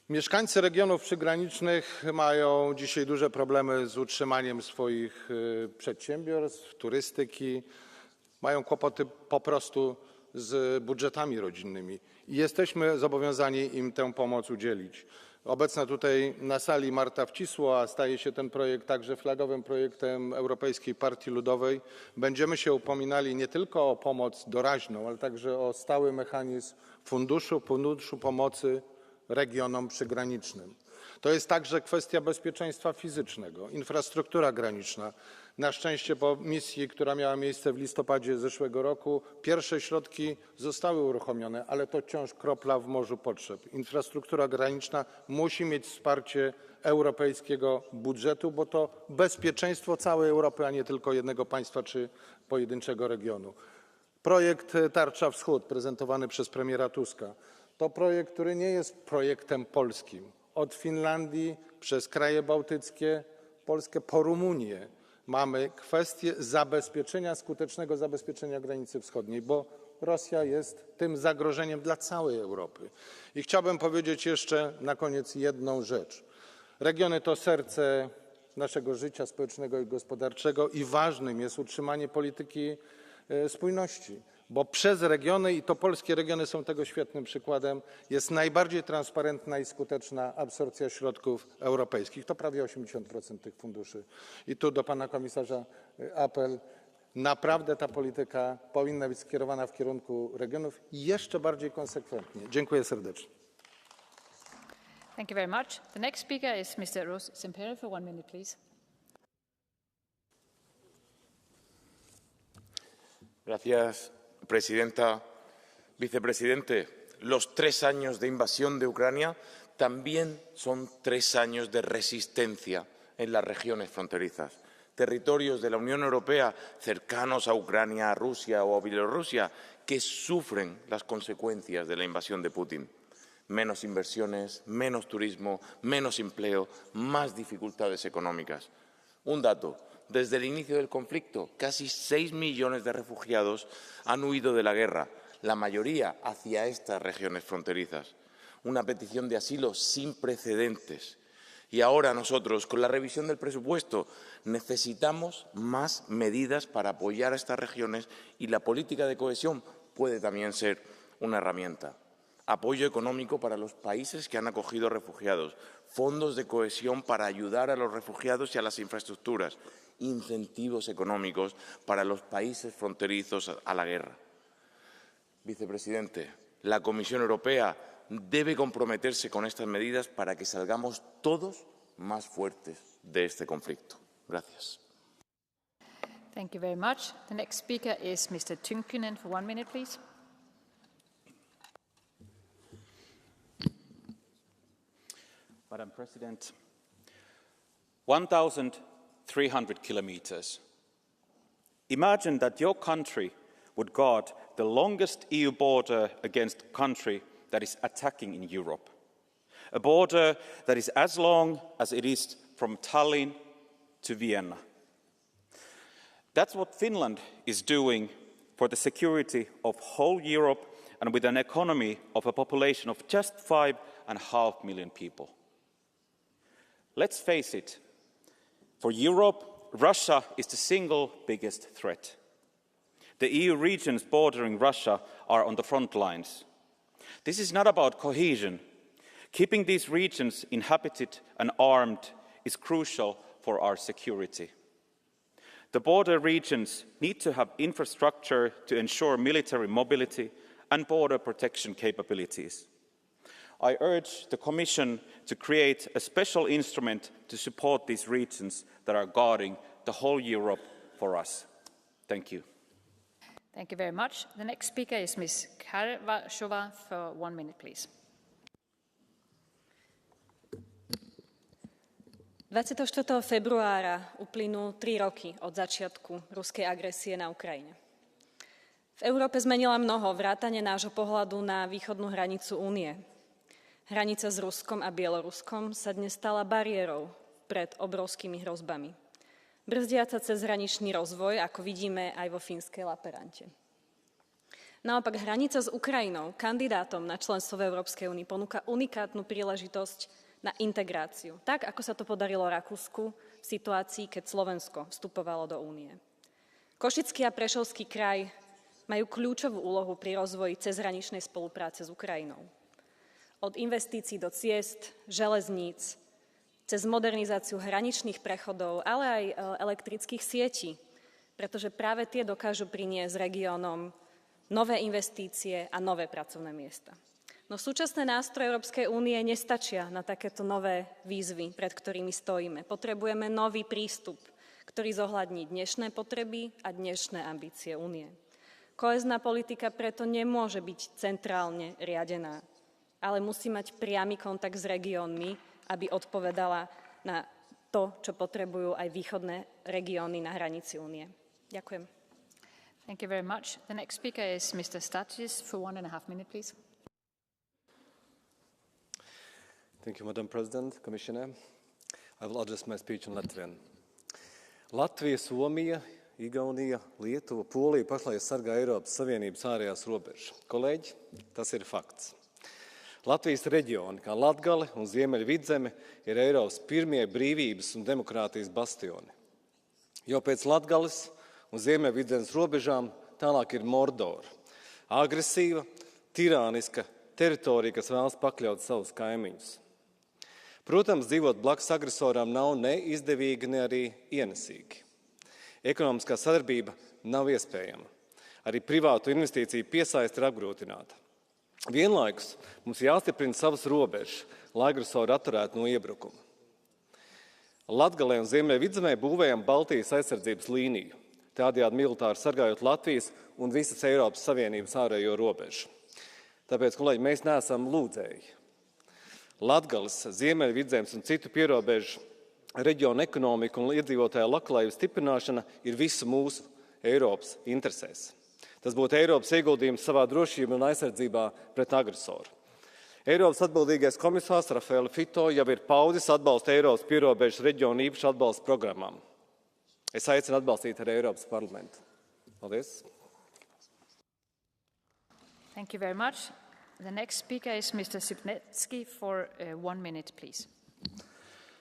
Mieszkańcy regionów przygranicznych mają dzisiaj duże problemy z utrzymaniem swoich przedsiębiorstw, turystyki, mają kłopoty po prostu z budżetami rodzinnymi i jesteśmy zobowiązani im tę pomoc udzielić. Obecna tutaj na sali Marta Wcisło, a staje się ten projekt także flagowym projektem Europejskiej Partii Ludowej. Będziemy się upominali nie tylko o pomoc doraźną, ale także o stały mechanizm funduszu pomocy regionom przygranicznym. To jest także kwestia bezpieczeństwa fizycznego, infrastruktura graniczna. Na szczęście po misji, która miała miejsce w listopadzie zeszłego roku, pierwsze środki zostały uruchomione, ale to wciąż kropla w morzu potrzeb. Infrastruktura graniczna musi mieć wsparcie europejskiego budżetu, bo to bezpieczeństwo całej Europy, a nie tylko jednego państwa czy pojedynczego regionu. Projekt Tarcza Wschód prezentowany przez premiera Tuska to projekt, który nie jest projektem polskim. Od Finlandii przez kraje bałtyckie, Polskę po Rumunię mamy kwestię zabezpieczenia, skutecznego zabezpieczenia granicy wschodniej, bo Rosja jest tym zagrożeniem dla całej Europy. I chciałbym powiedzieć jeszcze na koniec jedną rzecz. Regiony to serce naszego życia społecznego i gospodarczego i ważnym jest utrzymanie polityki spójności, bo przez regiony, i to polskie regiony są tego świetnym przykładem, jest najbardziej transparentna i skuteczna absorpcja środków europejskich. To prawie 80% tych funduszy. I tu do pana komisarza apel. Naprawdę ta polityka powinna być skierowana w kierunku regionów i jeszcze bardziej konsekwentnie. Dziękuję serdecznie. Thank you very much. The next speaker is Mr. Ros Sempere for 1 minute, please. Gracias, presidenta. Vicepresidente, los 3 años de invasión de Ucrania también son 3 años de resistencia en las regiones fronterizas. Territorios de la Unión Europea cercanos a Ucrania, a Rusia o a Bielorrusia que sufren las consecuencias de la invasión de Putin. Menos inversiones, menos turismo, menos empleo, más dificultades económicas. Un dato. Desde el inicio del conflicto, casi 6 millones de refugiados han huido de la guerra, la mayoría hacia estas regiones fronterizas. Una petición de asilo sin precedentes. Y ahora nosotros, con la revisión del presupuesto, necesitamos más medidas para apoyar a estas regiones y la política de cohesión puede también ser una herramienta. Apoyo económico para los países que han acogido refugiados, fondos de cohesión para ayudar a los refugiados y a las infraestructuras, incentivos económicos para los países fronterizos a la guerra. Vicepresidente, la Comisión Europea debe comprometerse con estas medidas para que salgamos todos más fuertes de este conflicto. Gracias. Thank you very much. The next speaker is Mr. Tynkkynen for 1 minute, please. Madam President, 1,300 kilometers. Imagine that your country would guard the longest EU border against a country that is attacking in Europe. A border that is as long as it is from Tallinn to Vienna. That's what Finland is doing for the security of whole Europe and with an economy of a population of just 5.5 million people. Let's face it, for Europe, Russia is the single biggest threat. The EU regions bordering Russia are on the front lines. This is not about cohesion. Keeping these regions inhabited and armed is crucial for our security. The border regions need to have infrastructure to ensure military mobility and border protection capabilities. I urge the Commission to create a special instrument to support these regions that are guarding the whole Europe for us. Thank you. Thank you very much. The next speaker is Ms. Karvashova for 1 minute, please. 24. februára uplynú 3 roky od začiatku ruskej agresie na Ukrajine. V Európe zmenila mnoho vrátane nášho pohľadu na východnú hranicu Únie. Hranica s Ruskom a Bieloruskom sa dnes stala bariérou pred obrovskými hrozbami. Brzdiaca cezhraničný rozvoj, ako vidíme aj vo fínskej Laperante. Naopak hranica s Ukrajinou, kandidátom na členstvo v Európskej únii, ponúka unikátnu príležitosť na integráciu, tak ako sa to podarilo Rakúsku v situácii, keď Slovensko vstupovalo do únie. Košický a Prešovský kraj majú kľúčovú úlohu pri rozvoji cezhraničnej spolupráce s Ukrajinou. Od investícií do ciest, železníc, cez modernizáciu hraničných prechodov, ale aj elektrických sietí, pretože práve tie dokážu priniesť regiónom nové investície a nové pracovné miesta. No súčasné nástroje Európskej únie nestačia na takéto nové výzvy, pred ktorými stojíme. Potrebujeme nový prístup, ktorý zohľadní dnešné potreby a dnešné ambície únie. Kohézna politika preto nemôže byť centrálne riadená, ale musí mať priamy kontakt s regiónmi, aby odpovedala na to, čo potrebujú aj východné regióny na hranici únie. Ďakujem. Thank you very much. The next speaker is Mr. Stathis for 1.5 minutes, please. Thank you, Madam President, Commissioner. I will address my speech in Latvian. Latvija, Somija, Igaunija, Lietuva, Polija pašlaik sargā Eiropas Savienības ārējās robežas. Kolēģi, tas ir fakts. Latvijas reģioni, kā Latgale un Ziemeļvidzeme, ir Eiropas pirmie brīvības un demokrātijas bastioni. Jau pēc Latgales un Ziemeļvidzemes robežām tālāk ir Mordora. Agresīva, tirāniska teritorija, kas vēlas pakļaut savus kaimiņus. Protams, dzīvot blakus agresoram nav ne izdevīgi, ne arī ienesīgi. Ekonomiskā sadarbība nav iespējama. Arī privātu investīciju piesaiste ir apgrūtināta. Vienlaikus mums jāstiprina savas robežas, lai agresori atturētu no iebrukuma. Latgalē un Ziemeļvidzemē būvējam Baltijas aizsardzības līniju, tādējādi militāri sargājot Latvijas un visas Eiropas Savienības ārējo robežu. Tāpēc, kolēģi, mēs neesam lūdzēji. Latgales, Ziemeļvidzemes un citu pierobežu reģionu ekonomiku un iedzīvotāju labklājības stiprināšana ir visu mūsu Eiropas interesēs. Tas būtu Eiropas ieguldījums savā drošībā un aizsardzībā pret agresoru. Eiropas atbildīgais komisārs Rafael Fito jau ir paudis atbalstu Eiropas pierobežas reģionu īpašu atbalstu programmām. Es aicinu atbalstīt arī Eiropas parlamentu. Paldies! Thank you very much. The next speaker is Mr. Sipnetsky for 1 minute, please.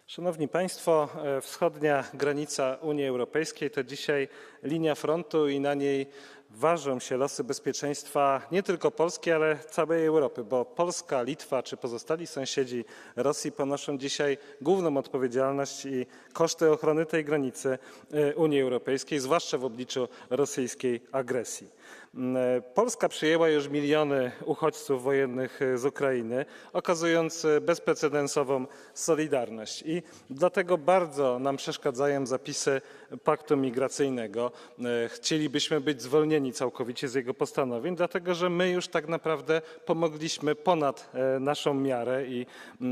Szanowni Państwo, wschodnia granica Unii Europejskiej to dzisiaj linia frontu i na niej ważą się losy bezpieczeństwa nie tylko Polski, ale całej Europy, bo Polska, Litwa czy pozostali sąsiedzi Rosji ponoszą dzisiaj główną odpowiedzialność i koszty ochrony tej granicy Unii Europejskiej, zwłaszcza w obliczu rosyjskiej agresji. Polska przyjęła już miliony uchodźców wojennych z Ukrainy, okazując bezprecedensową solidarność. I dlatego bardzo nam przeszkadzają zapisy paktu migracyjnego. Chcielibyśmy być zwolnieni całkowicie z jego postanowień, dlatego że my już tak naprawdę pomogliśmy ponad naszą miarę i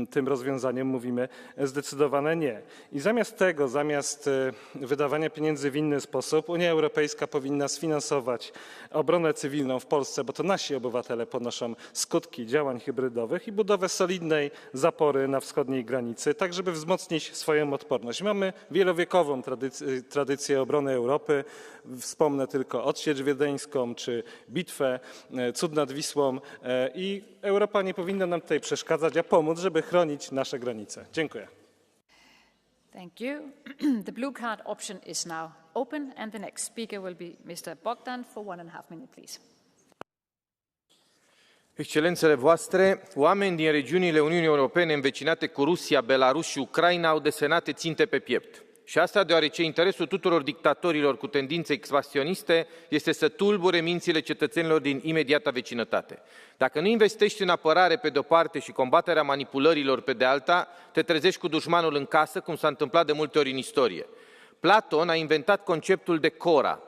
tym rozwiązaniem mówimy zdecydowane nie. I zamiast tego, zamiast wydawania pieniędzy w inny sposób, Unia Europejska powinna sfinansować obronę cywilną w Polsce, bo to nasi obywatele ponoszą skutki działań hybrydowych i budowę solidnej zapory na wschodniej granicy, tak żeby wzmocnić swoją odporność. Mamy wielowiekową tradycję obrony Europy. Wspomnę tylko odsiecz wiedeńską czy bitwę, cud nad Wisłą i Europa nie powinna nam tutaj przeszkadzać, a pomóc, żeby chronić nasze granice. Dziękuję. Thank you. The blue card option is now open and the next speaker will be Mr. Bogdan for 1.5 minutes, please. Excelențele voastre, oameni din regiunile Uniunii Europene învecinate cu Rusia, Belarus și Ucraina au desenate ținte pe piept. Și asta deoarece interesul tuturor dictatorilor cu tendințe expansioniste este să tulbure mințile cetățenilor din imediata vecinătate. Dacă nu investești în apărare pe de-o parte și combaterea manipulărilor pe de alta, te trezești cu dușmanul în casă, cum s-a întâmplat de multe ori în istorie. Platon a inventat conceptul de cora.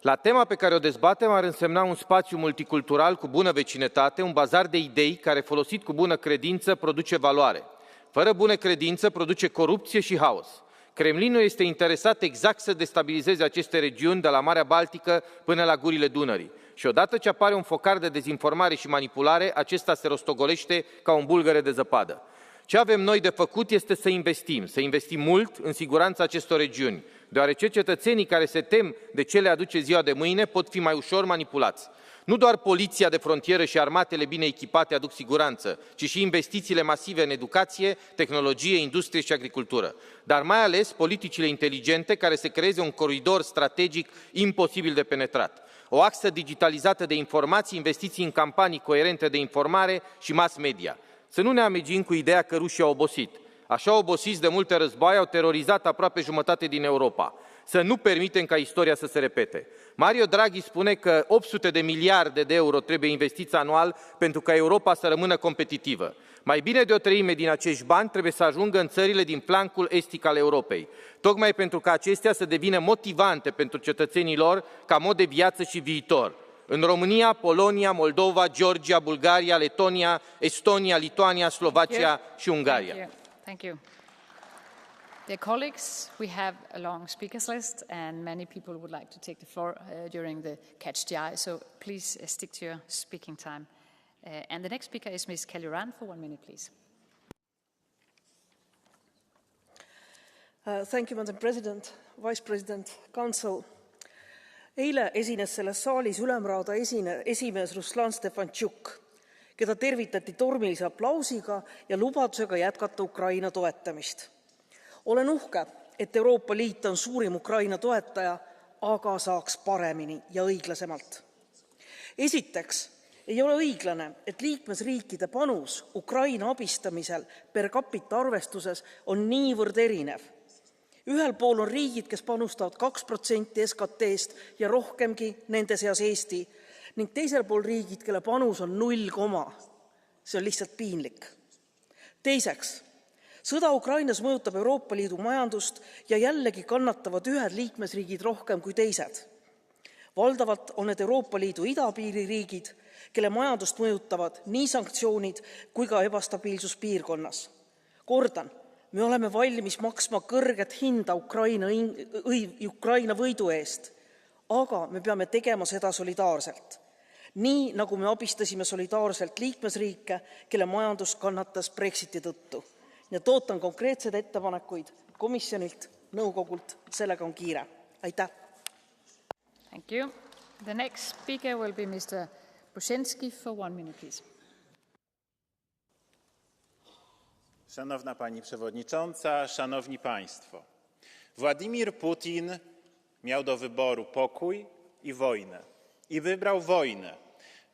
La tema pe care o dezbatem ar însemna un spațiu multicultural cu bună vecinătate, un bazar de idei care, folosit cu bună credință, produce valoare. Fără bună credință, produce corupție și haos. Kremlinul este interesat exact să destabilizeze aceste regiuni de la Marea Baltică până la gurile Dunării. Și odată ce apare un focar de dezinformare și manipulare, acesta se rostogolește ca un bulgăre de zăpadă. Ce avem noi de făcut este să investim mult în siguranța acestor regiuni, deoarece cetățenii care se tem de ce le aduce ziua de mâine pot fi mai ușor manipulați. Nu doar poliția de frontieră și armatele bine echipate aduc siguranță, ci și investițiile masive în educație, tehnologie, industrie și agricultură. Dar mai ales politicile inteligente care să creeze un coridor strategic imposibil de penetrat. O axă digitalizată de informații, investiții în campanii coerente de informare și mass media. Să nu ne amăgim cu ideea că rușii au obosit. Așa obosiți de multe războaie au terorizat aproape jumătate din Europa. Să nu permitem ca istoria să se repete. Mario Draghi spune că 800 de miliarde de euro trebuie investiți anual pentru ca Europa să rămână competitivă. Mai bine de o treime din acești bani trebuie să ajungă în țările din flancul estic al Europei, tocmai pentru ca acestea să devină motivante pentru cetățenii lor ca mod de viață și viitor. În România, Polonia, Moldova, Georgia, Bulgaria, Letonia, Estonia, Lituania, Slovacia și Ungaria. Thank you. Dear colleagues, we have a long speakers list and many people would like to take the floor during the Catch the Eye, so please stick to your speaking time. And the next speaker is Ms. Kelly-Rand for 1 minute, please. Thank you, Madam President, Vice President, Council. Eile esines selles saalis Ülemraada esimees Ruslan Stefanchuk, keda tervitati tormilise aplausiga ja lubadusega jätkata Ukraina toetamist. Olen uhke, et Euroopa Liit on suurim Ukraina toetaja, aga saaks paremini ja õiglasemalt. Esiteks, ei ole õiglane, et liikmesriikide panus Ukraina abistamisel per capita arvestuses on niivõrd erinev. Ühel pool on riigid, kes panustavad 2% SKT-st ja rohkemgi, nende seas Eesti, ning teisel pool riigid, kelle panus on 0, see on lihtsalt piinlik. Teiseks, sõda Ukrainas mõjutab Euroopa Liidu majandust ja jällegi kannatavad ühed liikmesriigid rohkem kui teised. Valdavalt on need Euroopa Liidu idapiiririigid, kelle majandust mõjutavad nii sanktsioonid kui ka ebastabiilsus piirkonnas. Kordan, me oleme valmis maksma kõrget hinda Ukraina võidu eest, aga me peame tegema seda solidaarselt. Nii nagu me abistasime solidaarselt liikmesriike, kelle majandus kannatas Brexiti tõttu. Ja ootan konkreetseid ettepanekuid komisjonilt, nõukogult, sellega on kiire. Aitäh! Thank you. The next speaker will be Mr. Brzezinski for 1 minute, please. Szanowna Pani Przewodnicząca, Szanowni Państwo. Władimir Putin miał do wyboru pokój i wojnę. I wybrał wojnę.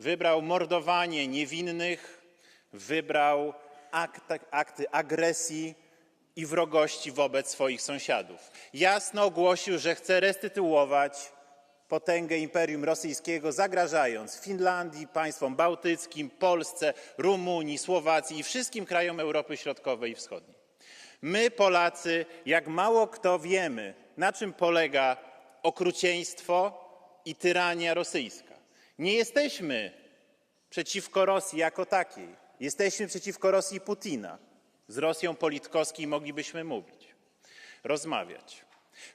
Wybrał mordowanie niewinnych, wybrał akty agresji i wrogości wobec swoich sąsiadów. Jasno ogłosił, że chce restytuować potęgę Imperium Rosyjskiego, zagrażając Finlandii, państwom bałtyckim, Polsce, Rumunii, Słowacji i wszystkim krajom Europy Środkowej i Wschodniej. My, Polacy, jak mało kto wiemy, na czym polega okrucieństwo i tyrania rosyjska. Nie jesteśmy przeciwko Rosji jako takiej. Jesteśmy przeciwko Rosji Putina. Z Rosją Politkowskiej moglibyśmy mówić, rozmawiać.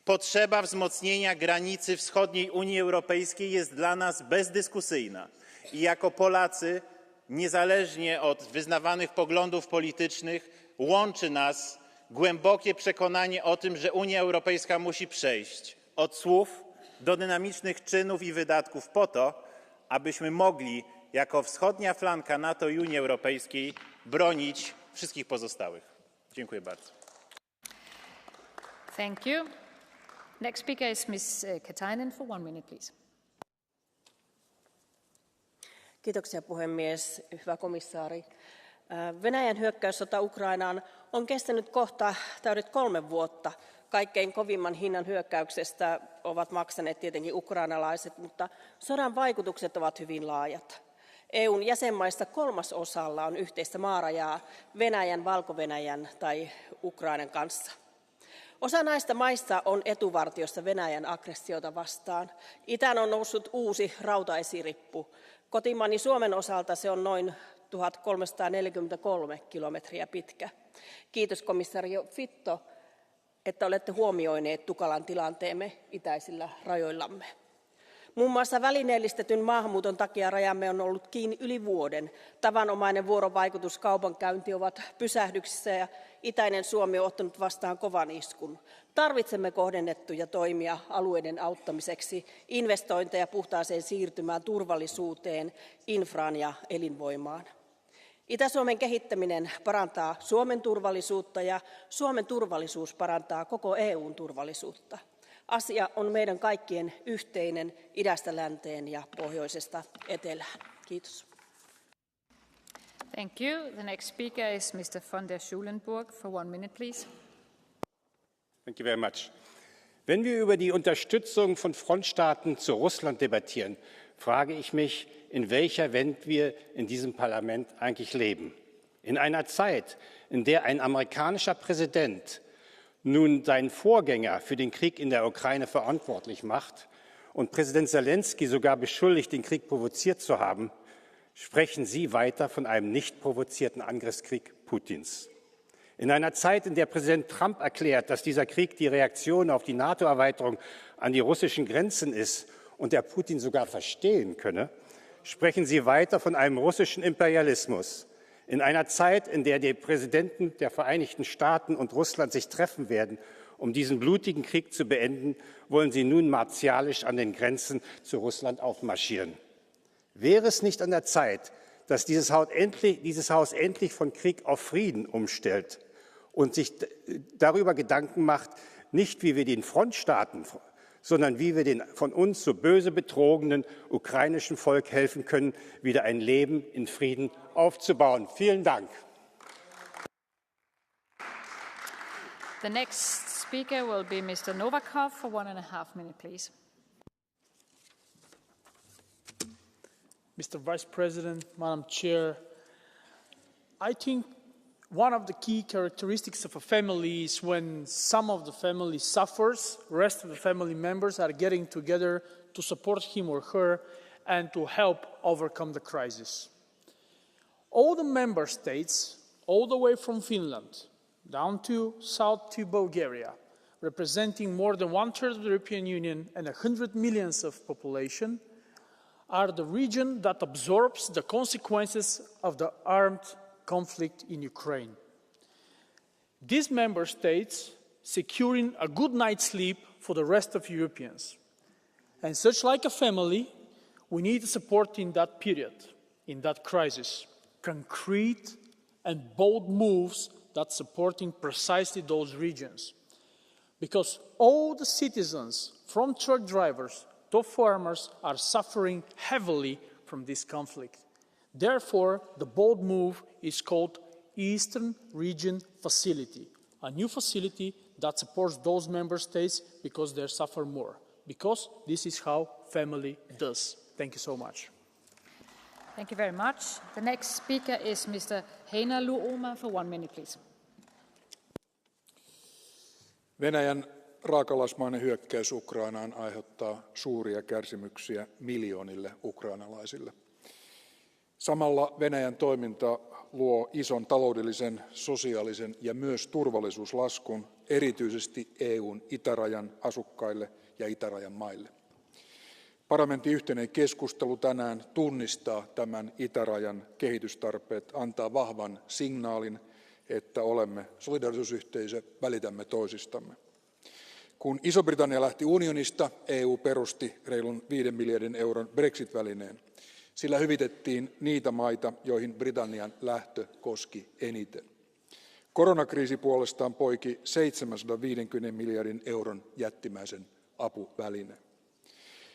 Potrzeba wzmocnienia granicy wschodniej Unii Europejskiej jest dla nas bezdyskusyjna. I jako Polacy, niezależnie od wyznawanych poglądów politycznych, łączy nas głębokie przekonanie o tym, że Unia Europejska musi przejść od słów do dynamicznych czynów i wydatków po to, abyśmy mogli jako wschodnia flanka NATO i Unii Europejskiej bronić wszystkich pozostałych. Dziękuję bardzo. Thank you. Next speaker is Ms. Katainen for 1 minute, please. Kiitoksia puhemies, hyvä komissaari. Venäjän hyökkäyssota Ukrainaan on kestänyt kohta täydet 3 vuotta. Kaikkein kovimman hinnan hyökkäyksestä ovat maksaneet tietenkin ukrainalaiset, mutta sodan vaikutukset ovat hyvin laajat. EUn jäsenmaista 1/3 on yhteistä maarajaa Venäjän, Valko-Venäjän tai Ukrainan kanssa. Osa näistä maista on etuvartiossa Venäjän aggressiota vastaan. Itään on noussut uusi rautaesirippu. Kotimaani Suomen osalta se on noin 1343 kilometriä pitkä. Kiitos komissario Fitto, että olette huomioineet tukalan tilanteemme itäisillä rajoillamme. Muun muassa välineellistetyn maahanmuuton takia rajamme on ollut kiinni yli vuoden. Tavanomainen vuorovaikutus, kaupankäynti ovat pysähdyksissä ja itäinen Suomi on ottanut vastaan kovan iskun. Tarvitsemme kohdennettuja toimia alueiden auttamiseksi, investointeja puhtaaseen siirtymään, turvallisuuteen, infraan ja elinvoimaan. Itä-Suomen kehittäminen parantaa Suomen turvallisuutta ja Suomen turvallisuus parantaa koko EUn turvallisuutta. Asia on meidän kaikkien yhteinen idästä länteen ja pohjoisesta etelään. Kiitos. Thank you. The next speaker is Mr. von der Schulenburg for 1 minute, please. Thank you very much. Wenn wir über die Unterstützung von Frontstaaten zu Russland debattieren, frage ich mich, in welcher Welt wir in diesem Parlament eigentlich leben. In einer Zeit, in der ein amerikanischer Präsident nun seinen Vorgänger für den Krieg in der Ukraine verantwortlich macht und Präsident Zelensky sogar beschuldigt, den Krieg provoziert zu haben, sprechen Sie weiter von einem nicht provozierten Angriffskrieg Putins. In einer Zeit, in der Präsident Trump erklärt, dass dieser Krieg die Reaktion auf die NATO-Erweiterung an die russischen Grenzen ist und der Putin sogar verstehen könne, sprechen Sie weiter von einem russischen Imperialismus. In einer Zeit, in der die Präsidenten der Vereinigten Staaten und Russland sich treffen werden, um diesen blutigen Krieg zu beenden, wollen Sie nun martialisch an den Grenzen zu Russland aufmarschieren. Wäre es nicht an der Zeit, dass dieses Haus endlich von Krieg auf Frieden umstellt und sich darüber Gedanken macht, nicht wie wir den Frontstaaten, sondern wie wir den von uns so böse betrogenen ukrainischen Volk helfen können, wieder ein Leben in Frieden aufzubauen. Vielen Dank. The next speaker will be Mr. Novakov for 1.5 minutes, please. Mr. Vice President, Madam Chair, I think one of the key characteristics of a family is when some of the family suffers, the rest of the family members are getting together to support him or her and to help overcome the crisis. All the member states, all the way from Finland down to south to Bulgaria, representing more than 1/3 of the European Union and 100 million of population, are the region that absorbs the consequences of the armed conflict in Ukraine. These member states securing a good night's sleep for the rest of Europeans. And such like a family, we need support in that period, in that crisis, concrete and bold moves that supporting precisely those regions. Because all the citizens, from truck drivers to farmers, are suffering heavily from this conflict. Therefore, the bold move is called Eastern Region Facility, a new facility that supports those member states because they suffer more, because this is how family does. Thank you so much. Thank you very much. The next speaker is Mr. Heina Luoma for 1 minute, please. Venäjän raakalaismainen hyökkäys Ukrainaan aiheuttaa suuria kärsimyksiä miljoonille ukrainalaisille. Samalla Venäjän toiminta luo ison taloudellisen, sosiaalisen ja myös turvallisuuslaskun erityisesti EUn itärajan asukkaille ja itärajan maille. Parlamentin yhteinen keskustelu tänään tunnistaa tämän itärajan kehitystarpeet, antaa vahvan signaalin, että olemme solidaarisuusyhteisö, välitämme toisistamme. Kun Iso-Britannia lähti unionista, EU perusti reilun 5 miljardin euron Brexit-välineen. Sillä hyvitettiin niitä maita, joihin Britannian lähtö koski eniten. Koronakriisi puolestaan poiki 750 miljardin euron jättimäisen apuvälineen.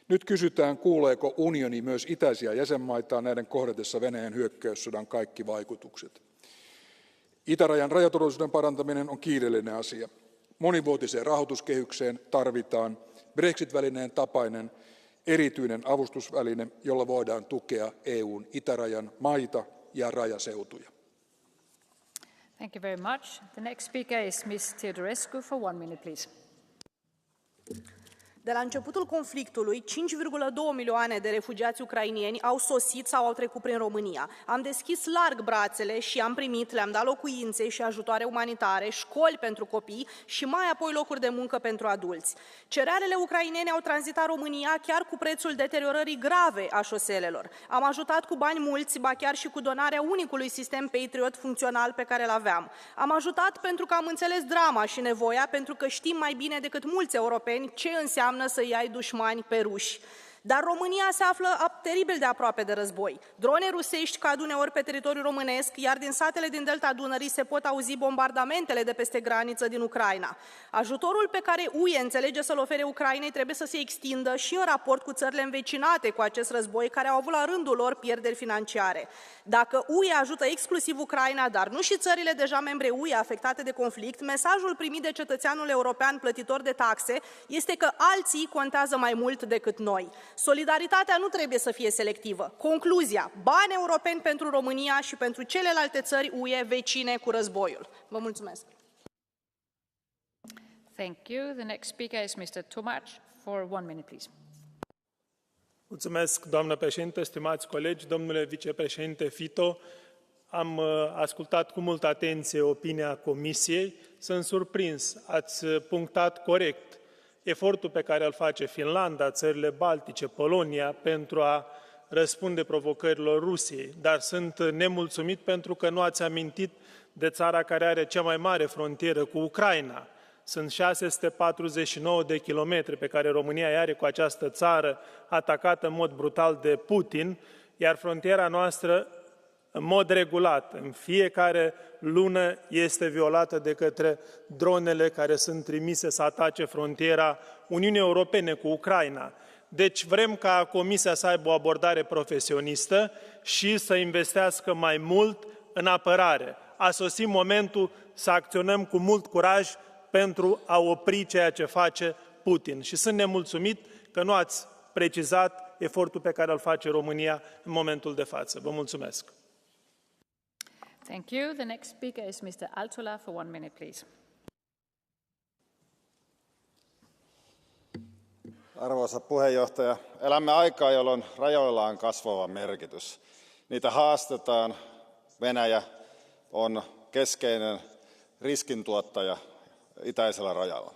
Nyt kysytään, kuuleeko unioni myös itäisiä jäsenmaitaan näiden kohdatessa Venäjän hyökkäyssodan kaikki vaikutukset. Itärajan rajaturvallisuuden parantaminen on kiireellinen asia. Monivuotiseen rahoituskehykseen tarvitaan Brexit-välineen tapainen erityinen avustusväline, jolla voidaan tukea EUn itärajan maita ja rajaseutuja. Thank you very much. The next speaker is Ms. Teodorescu for 1 minute, please. De la începutul conflictului, 5,2 milioane de refugiați ucrainieni au sosit sau au trecut prin România. Am deschis larg brațele și am primit, le-am dat locuințe și ajutoare umanitare, școli pentru copii și mai apoi locuri de muncă pentru adulți. Cerealele ucrainene au tranzitat România chiar cu prețul deteriorării grave a șoselelor. Am ajutat cu bani mulți, ba chiar și cu donarea unicului sistem Patriot funcțional pe care îl aveam. Am ajutat pentru că am înțeles drama și nevoia, pentru că știm mai bine decât mulți europeni ce înseamnă să-i ai dușmani pe ruși. Dar România se află teribil de aproape de război. Drone rusești cad uneori pe teritoriul românesc, iar din satele din delta Dunării se pot auzi bombardamentele de peste graniță din Ucraina. Ajutorul pe care UE înțelege să-l ofere Ucrainei trebuie să se extindă și în raport cu țările învecinate cu acest război, care au avut la rândul lor pierderi financiare. Dacă UE ajută exclusiv Ucraina, dar nu și țările deja membre UE afectate de conflict, mesajul primit de cetățeanul european plătitor de taxe este că alții contează mai mult decât noi. Solidaritatea nu trebuie să fie selectivă. Concluzia: bani europeni pentru România și pentru celelalte țări UE vecine cu războiul. Vă mulțumesc. Thank you. The next speaker is Mr. Tomac for 1 minute, please. Mulțumesc, doamnă președintă, stimați colegi, domnule vicepreședinte Fito. Am ascultat cu multă atenție opinia Comisiei. Sunt surprins. Ați punctat corect efortul pe care îl face Finlanda, țările Baltice, Polonia pentru a răspunde provocărilor Rusiei. Dar sunt nemulțumit pentru că nu ați amintit de țara care are cea mai mare frontieră cu Ucraina. Sunt 649 de kilometri pe care România îi are cu această țară atacată în mod brutal de Putin, iar frontiera noastră, în mod regulat, în fiecare lună, este violată de către dronele care sunt trimise să atace frontiera Uniunii Europene cu Ucraina. Deci vrem ca Comisia să aibă o abordare profesionistă și să investească mai mult în apărare. A sosit momentul să acționăm cu mult curaj pentru a opri ceea ce face Putin. Și sunt nemulțumit că nu ați precizat efortul pe care îl face România în momentul de față. Vă mulțumesc. Thank you. The next speaker is Mr. Altula for 1 minute, please. Arvoisa puheenjohtaja, elämme aikaa, jolloin rajoilla on kasvava merkitys. Niitä haastetaan. Venäjä on keskeinen riskintuottaja itäisellä rajalla.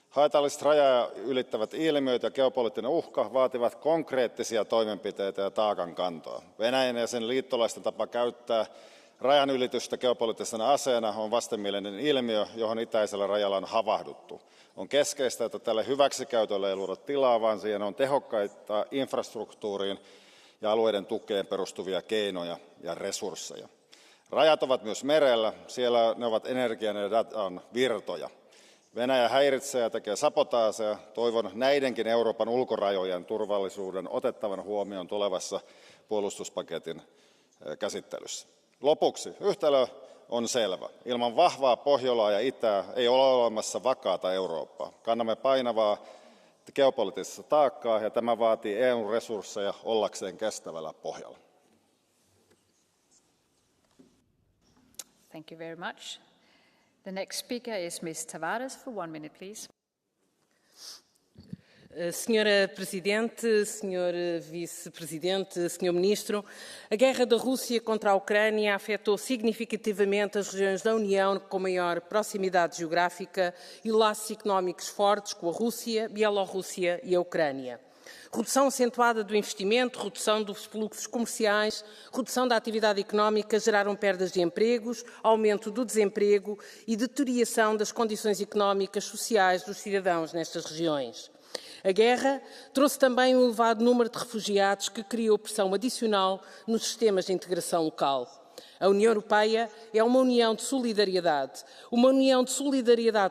Haitalliset rajaa ylittävät ilmiöt ja geopoliittinen uhka vaativat konkreettisia toimenpiteitä ja taakankantoa. Venäjän ja sen liittolaisten tapa käyttää rajanylitystä geopoliittisena aseena on vastenmielinen ilmiö, johon itäisellä rajalla on havahduttu. On keskeistä, että tälle hyväksikäytölle ei luoda tilaa, vaan siihen on tehokkaita infrastruktuuriin ja alueiden tukeen perustuvia keinoja ja resursseja. Rajat ovat myös merellä, siellä ne ovat energian ja datan virtoja. Venäjä häiritsee ja tekee sabotaaseja. Toivon näidenkin Euroopan ulkorajojen turvallisuuden otettavan huomioon tulevassa puolustuspaketin käsittelyssä. Lopuksi yhtälö on selvä. Ilman vahvaa Pohjolaa ja Itää ei ole olemassa vakaata Eurooppaa. Kannamme painavaa geopoliittista taakkaa ja tämä vaatii EU:n resursseja ollakseen kestävällä pohjalla. Thank you very much. The next speaker is Ms. Tavares for 1 minute, please. Senhora Presidente, Senhor Vice-Presidente, Senhor Ministro, a guerra da Rússia contra a Ucrânia afetou significativamente as regiões da União com maior proximidade geográfica e laços económicos fortes com a Rússia, Bielorrússia e a Ucrânia. Redução acentuada do investimento, redução dos fluxos comerciais, redução da atividade económica geraram perdas de empregos, aumento do desemprego e deterioração das condições económicas sociais dos cidadãos nestas regiões. A guerra trouxe também um elevado número de refugiados que criou pressão adicional nos sistemas de integração local. A União Europeia é uma união de solidariedade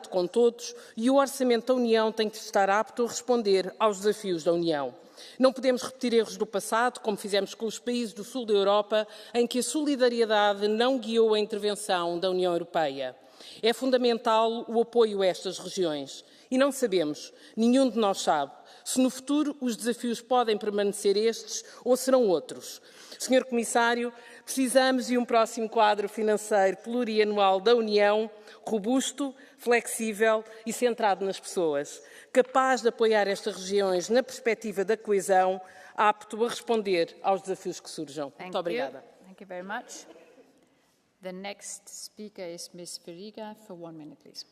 com todos e o orçamento da União tem que estar apto a responder aos desafios da União. Não podemos repetir erros do passado, como fizemos com os países do sul da Europa, em que a solidariedade não guiou a intervenção da União Europeia. É fundamental o apoio a estas regiões. E não sabemos, nenhum de nós sabe, se no futuro os desafios podem permanecer estes ou serão outros. Senhor Comissário, precisamos de um próximo quadro financeiro plurianual da União, robusto, flexível e centrado nas pessoas, capaz de apoiar estas regiões na perspectiva da coesão, apto a responder aos desafios que surjam. Muito obrigada. Thank you very much. The next speaker is Ms. Veriga for 1 minute, please.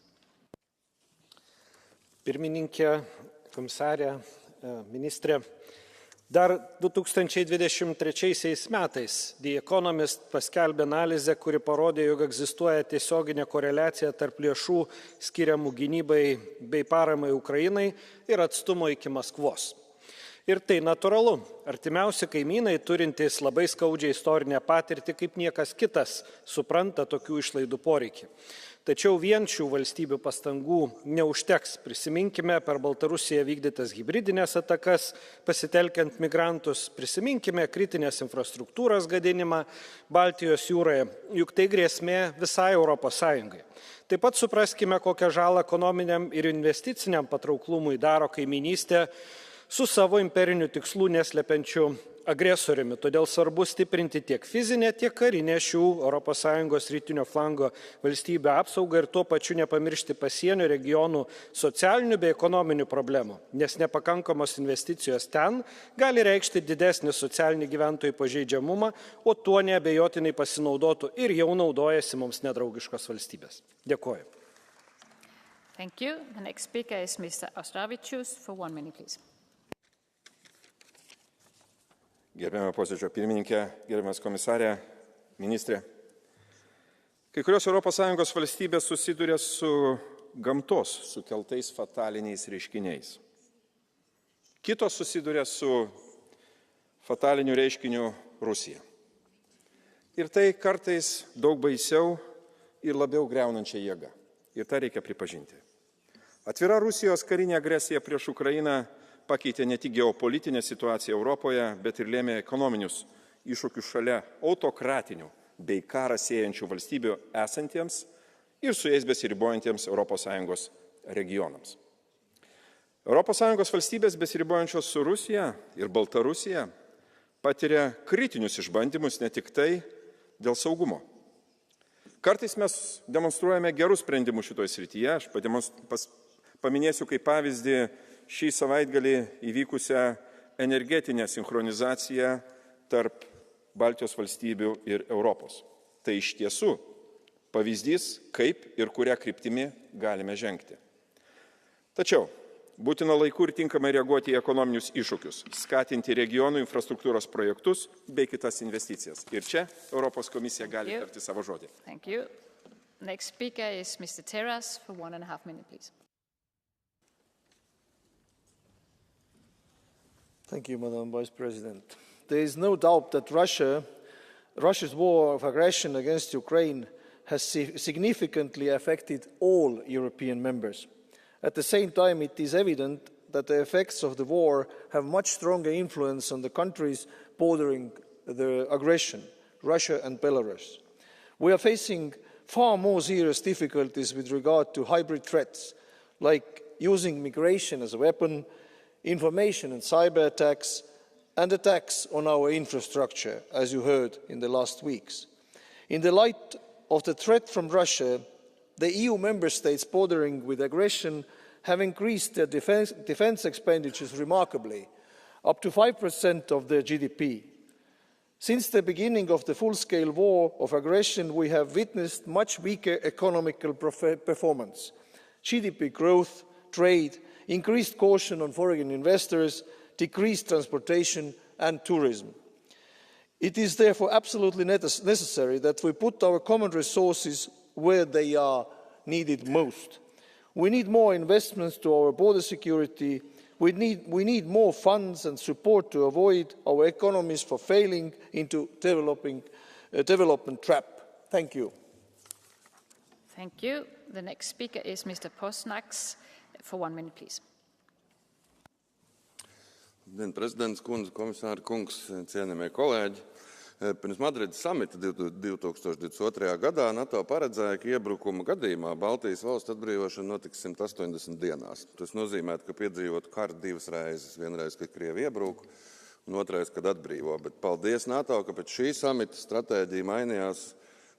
Pirmininkė, komisarė, ministrė, dar 2023 metais The Economist paskelbė analizę, kuri parodė, jog egzistuoja tiesioginė koreliacija tarp lėšų skiriamų gynybai bei paramai Ukrainai ir atstumo iki Maskvos. Ir tai natūralu. Artimiausi kaimynai, turintys labai skaudžią istorinę patirtį, kaip niekas kitas, supranta tokių išlaidų poreikį. Tačiau vien šių valstybių pastangų neužteks. Prisiminkime per Baltarusiją vykdytas hibridinės atakas, pasitelkiant migrantus, prisiminkime kritinės infrastruktūros gadinimą Baltijos jūroje, juk tai grėsmė visai Europos Sąjungai. Taip pat supraskime, kokią žalą ekonominiam ir investiciniam patrauklumui daro kaiminystė su savo imperinių tikslų neslepiančiu agresoriumi. Todėl svarbu stiprinti tiek fizinę, tiek karinę šių ES rytinio flango valstybių apsaugą ir tuo pačiu nepamiršti pasienio regionų socialinių bei ekonominių problemų, nes nepakankamos investicijos ten gali reikšti didesnį socialinį gyventojų pažeidžiamumą, o tuo neabejotinai pasinaudotų ir jau naudojasi mums nedraugiškos valstybės. Dėkuoju. Thank you. The next speaker is Mr. Auštrevičius for 1 minute, please. Gerbiama posėdžio pirmininkė, gerbiamas komisarė, ministrė. Kai kurios ES valstybės susiduria su gamtos sukeltais fataliniais reiškiniais. Kitos susiduria su fataliniu reiškiniu Rusija. Ir tai kartais daug baisiau ir labiau greunančia jėga. Ir tą reikia pripažinti. Atvira Rusijos karinė agresija prieš Ukrainą pakeitė ne tik geopolitinę situaciją Europoje, bet ir lėmė ekonominius iššūkius šalia autokratinių bei karą siejančių valstybių esantiems ir su jais besiribojantiems ES regionams. ES valstybės besiribojančios su Rusija ir Baltarusija patiria kritinius išbandymus ne tik tai dėl saugumo. Kartais mes demonstruojame gerus sprendimus šitoje srityje. Aš paminėsiu kaip pavyzdį šį savaitgalį įvykusią energetinę sinchronizaciją tarp Baltijos valstybių ir Europos. Tai iš tiesų pavyzdys, kaip ir kuria kryptimi galime žengti. Tačiau būtina laiku ir tinkamai reaguoti į ekonominius iššūkius, skatinti regionų infrastruktūros projektus bei kitas investicijas. Ir čia Europos komisija gali tarti savo žodį. Thank you. Next speaker is Mr. Terras for 1.5 minutes, please. Thank you, Madam Vice President. There is no doubt that Russia's war of aggression against Ukraine has significantly affected all European members. At the same time, it is evident that the effects of the war have much stronger influence on the countries bordering the aggression, Russia and Belarus. We are facing far more serious difficulties with regard to hybrid threats, like using migration as a weapon, information and cyber attacks, and attacks on our infrastructure, as you heard in the last weeks. In the light of the threat from Russia, the EU member states bordering with aggression have increased their defence expenditures remarkably, up to 5% of their GDP. Since the beginning of the full-scale war of aggression, we have witnessed much weaker economical performance. GDP growth, trade, increased caution on foreign investors, decreased transportation and tourism. It is therefore absolutely necessary that we put our common resources where they are needed most. We need more investments to our border security. We need more funds and support to avoid our economies from failing into a development trap. Thank you. Thank you. The next speaker is Mr. Posnaks for 1 minute, please. Prezidents kundze, komisāra kungs, cienījamie kolēģi. Pirms Madrides samita 2022. gadā NATO paredzēja, ka iebrukuma gadījumā Baltijas valstu atbrīvošana notiks 180 dienās. Tas nozīmē, ka piedzīvot karu 2 reizes. Vienreiz, kad Krievi iebruk, un otrais, kad atbrīvo. Bet paldies NATO, ka pēc šī samita stratēģija mainījās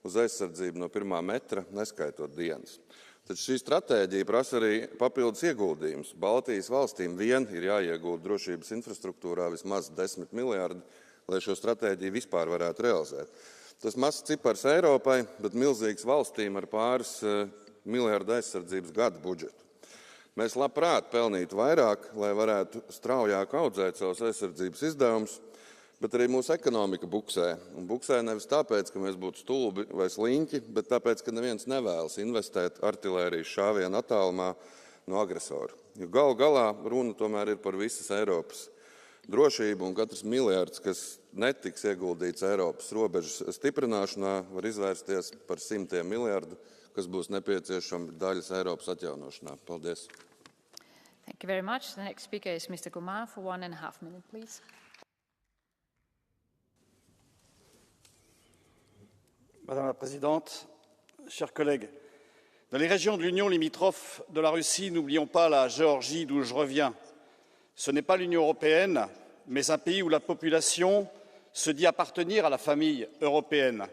uz aizsardzību no 1. metra, neskaitot dienas. Tad šī stratēģija prasa arī papildus ieguldījumus. Baltijas valstīm vien ir jāiegulda drošības infrastruktūrā vismaz 10 miljardi, lai šo stratēģiju vispār varētu realizēt. Tas mazs cipars Eiropai, bet milzīgs valstīm ar pāris miljardu aizsardzības gadu budžetu. Mēs labprāt pelnītu vairāk, lai varētu straujāk audzēt savus aizsardzības izdevumus, bet arī mūsu ekonomika buksē. Un buksē nevis tāpēc, ka mēs būtu stulbi vai sliņķi, bet tāpēc, ka neviens nevēlas investēt artilērijas šāvienu attālumā no agresora. Jo galu galā runa tomēr ir par visas Eiropas drošību, un katrs miljards, kas netiks ieguldīts Eiropas robežas stiprināšanā, var izvērsties par simtiem miljardu, kas būs nepieciešami daļas Eiropas atjaunošanā. Paldies! Thank you very much. The next speaker is Mr. Gumar for 1.5 minutes, please. Madame la Présidente, chers collègues, dans les régions de l'Union limitrophes de la Russie, n'oublions pas la Géorgie d'où je reviens. Ce n'est pas l'Union européenne, mais un pays où la population se dit appartenir à la famille européenne,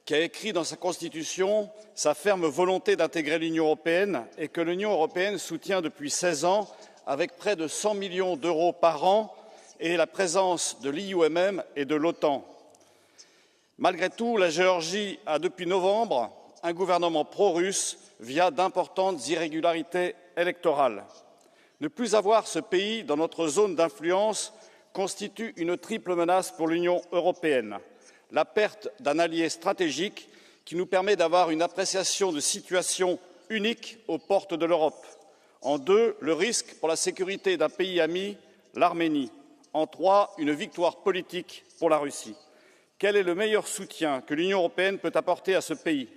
qui a écrit dans sa constitution sa ferme volonté d'intégrer l'Union européenne et que l'Union européenne soutient depuis 16 ans avec près de 100 millions d'euros par an et la présence de l'IUMM et de l'OTAN. Malgré tout, la Géorgie a depuis novembre un gouvernement pro-russe via d'importantes irrégularités électorales. Ne plus avoir ce pays dans notre zone d'influence constitue une triple menace pour l'Union européenne. La perte d'un allié stratégique qui nous permet d'avoir une appréciation de situation unique aux portes de l'Europe. En deux, le risque pour la sécurité d'un pays ami, l'Arménie. En trois, une victoire politique pour la Russie. Quel est le meilleur soutien que l'Union européenne peut apporter à ce pays?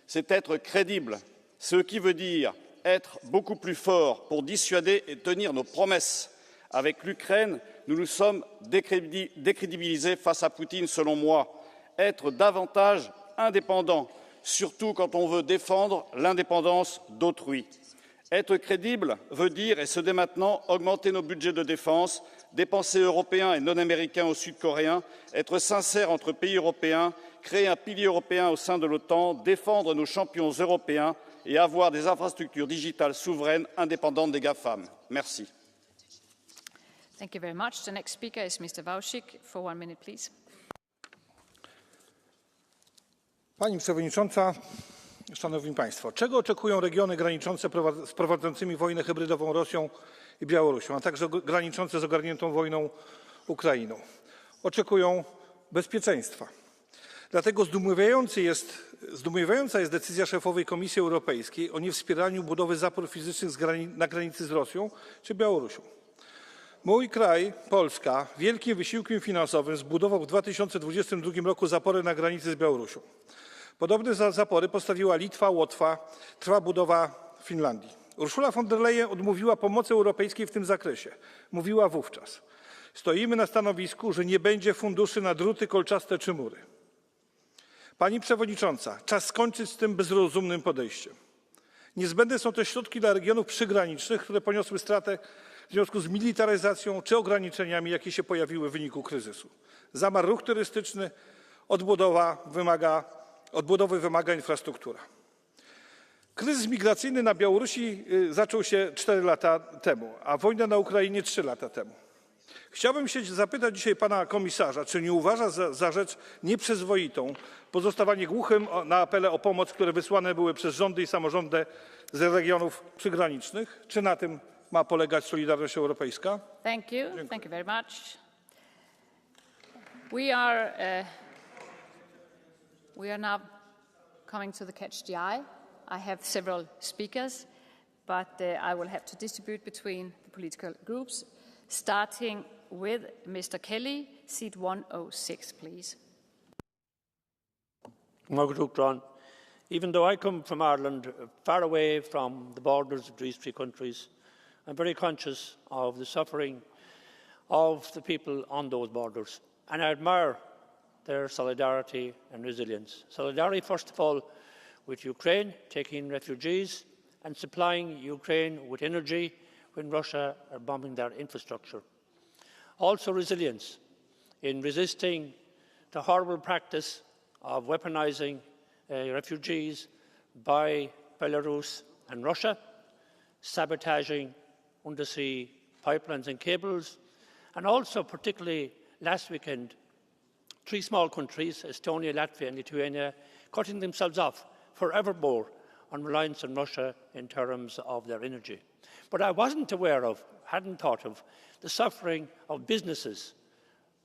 C'est être crédible, ce qui veut dire être beaucoup plus fort pour dissuader et tenir nos promesses. Avec l'Ukraine, nous nous sommes décrédibilisés face à Poutine, selon moi. Être davantage indépendant, surtout quand on veut défendre l'indépendance d'autrui. Être crédible veut dire, et ce dès maintenant, augmenter nos budgets de défense, dépenser européens et non américains aux Sud-Coréens, être sincère entre pays européens, créer un pilier européen au sein de l'OTAN, défendre nos champions européens et avoir des infrastructures digitales souveraines indépendantes des GAFAM. Merci. Thank you very much. The next speaker is Mr. Wałczyk for 1 minute, please. Pani Przewodnicząca, Szanowni Państwo, czego oczekują regiony graniczące z prowadzącymi wojnę hybrydową Rosją i Białorusią, a także graniczące z ogarniętą wojną Ukrainą? Oczekują bezpieczeństwa. Dlatego zdumiewająca jest decyzja szefowej Komisji Europejskiej o niewspieraniu budowy zapór fizycznych na granicy z Rosją czy Białorusią. Mój kraj, Polska, wielkim wysiłkiem finansowym zbudował w 2022 roku zapory na granicy z Białorusią. Podobne zapory postawiła Litwa, Łotwa, trwa budowa w Finlandii. Ursula von der Leyen odmówiła pomocy europejskiej w tym zakresie. Mówiła wówczas: stoimy na stanowisku, że nie będzie funduszy na druty kolczaste czy mury. Pani Przewodnicząca, czas skończyć z tym bezrozumnym podejściem. Niezbędne są też środki dla regionów przygranicznych, które poniosły stratę w związku z militaryzacją czy ograniczeniami, jakie się pojawiły w wyniku kryzysu. Zamarł ruch turystyczny, odbudowy wymaga infrastruktura. Kryzys migracyjny na Białorusi zaczął się 4 lata temu, a wojna na Ukrainie 3 lata temu. Chciałbym się zapytać dzisiaj pana komisarza, czy nie uważa za rzecz nieprzyzwoitą pozostawanie głuchym na apele o pomoc, które wysłane były przez rządy i samorządy z regionów przygranicznych? Czy na tym ma polegać solidarność europejska? Thank you. Dziękuję. Thank you very much. We are now coming to the catch the eye. I have several speakers, but I will have to distribute between the political groups, starting with Mr. Kelly, seat 106, please. Even though I come from Ireland, far away from the borders of these 3 countries, I'm very conscious of the suffering of the people on those borders, and I admire their solidarity and resilience. Solidarity, first of all, with Ukraine, taking refugees and supplying Ukraine with energy when Russia are bombing their infrastructure. Also resilience in resisting the horrible practice of weaponising refugees by Belarus and Russia, sabotaging undersea pipelines and cables, and also particularly last weekend, 3 small countries, Estonia, Latvia and Lithuania, cutting themselves off forevermore on reliance on Russia in terms of their energy. But I wasn't aware of, hadn't thought of, the suffering of businesses.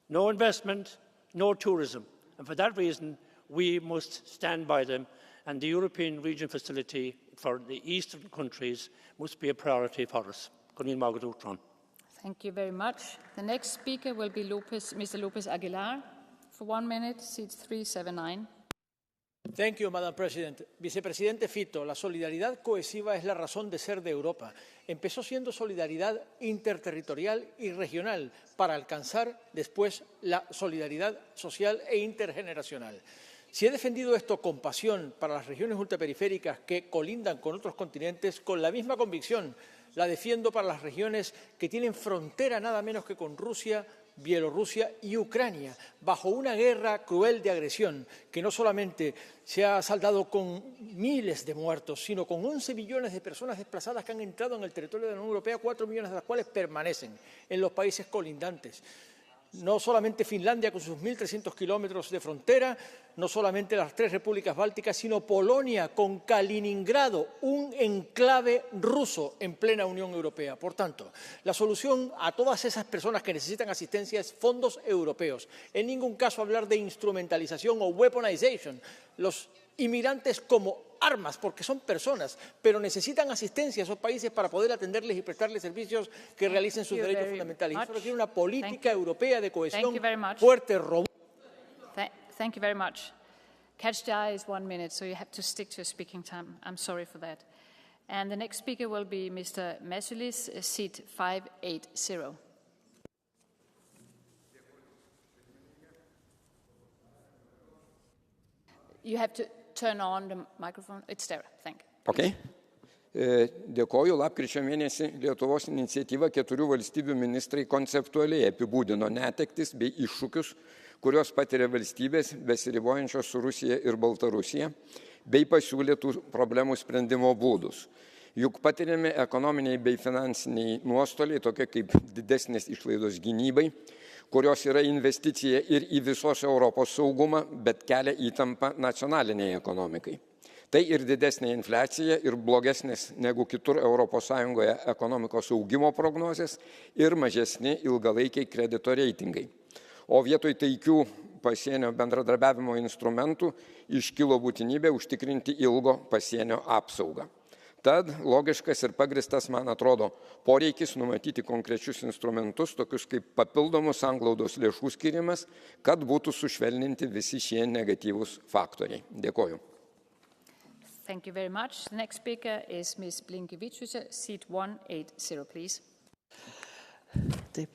No investment, no tourism. And for that reason, we must stand by them, and the European Region Facility for the eastern countries must be a priority for us. Thank you very much. The next speaker will be Mr. Lopez Aguilar. For 1 minute, seat 379. Thank you, Madam President. Vicepresidente Fitto, la solidaridad cohesiva es la razón de ser de Europa. Empezó siendo solidaridad interterritorial y regional para alcanzar después la solidaridad social e intergeneracional. Si he defendido esto con pasión para las regiones ultraperiféricas que colindan con otros continentes, con la misma convicción la defiendo para las regiones que tienen frontera nada menos que con Rusia, Bielorrusia y Ucrania, bajo una guerra cruel de agresión que no solamente se ha saldado con miles de muertos, sino con 11 millones de personas desplazadas que han entrado en el territorio de la Unión Europea, 4 millones de las cuales permanecen en los países colindantes. No solamente Finlandia con sus 1.300 kilómetros de frontera, no solamente las 3 repúblicas bálticas, sino Polonia con Kaliningrado, un enclave ruso en plena Unión Europea. Por tanto, la solución a todas esas personas que necesitan asistencia es fondos europeos. En ningún caso hablar de instrumentalización o weaponization. Los inmigrantes como armas, porque son personas, pero necesitan asistencia a esos países para poder atenderles y prestarles servicios que realicen sus derechos fundamentales. Y eso requiere una política europea de cohesión fuerte, robusta. Thank you very much. Catch the eye is 1 minute, so you have to stick to your speaking time. I'm sorry for that. And the next speaker will be Mr. Masulis, seat 580. You have to turn on the microphone. It's there. Thank you. Okay. Dėkoju. Lapkričio mėnesį Lietuvos iniciatyva 4 valstybių ministrai konceptualiai apibūdino netektis bei iššūkius, kurios patiria valstybės besiribojančios su Rusija ir Baltarusija, bei pasiūlytų problemų sprendimo būdus. Juk patiriami ekonominiai bei finansiniai nuostoliai, tokie kaip didesnės išlaidos gynybai, kurios yra investicija ir į visos Europos saugumą, bet kelia įtampą nacionaliniai ekonomikai. Tai ir didesnė infliacija, ir blogesnės negu kitur ES ekonomikos augimo prognozės, ir mažesni ilgalaikiai kredito reitingai. O vietoj taikių pasienio bendradarbiavimo instrumentų iškilo būtinybė užtikrinti ilgo pasienio apsaugą. Tad logiškas ir pagristas, man atrodo, poreikis numatyti konkrečius instrumentus, tokius kaip papildomus sanglaudos lėšų skirimas, kad būtų sušvelninti visi šie negatyvūs faktoriai. Dėkoju. Thank you very much. The next speaker is Ms. Blinkevičiūtė, seat 180, please. Taip.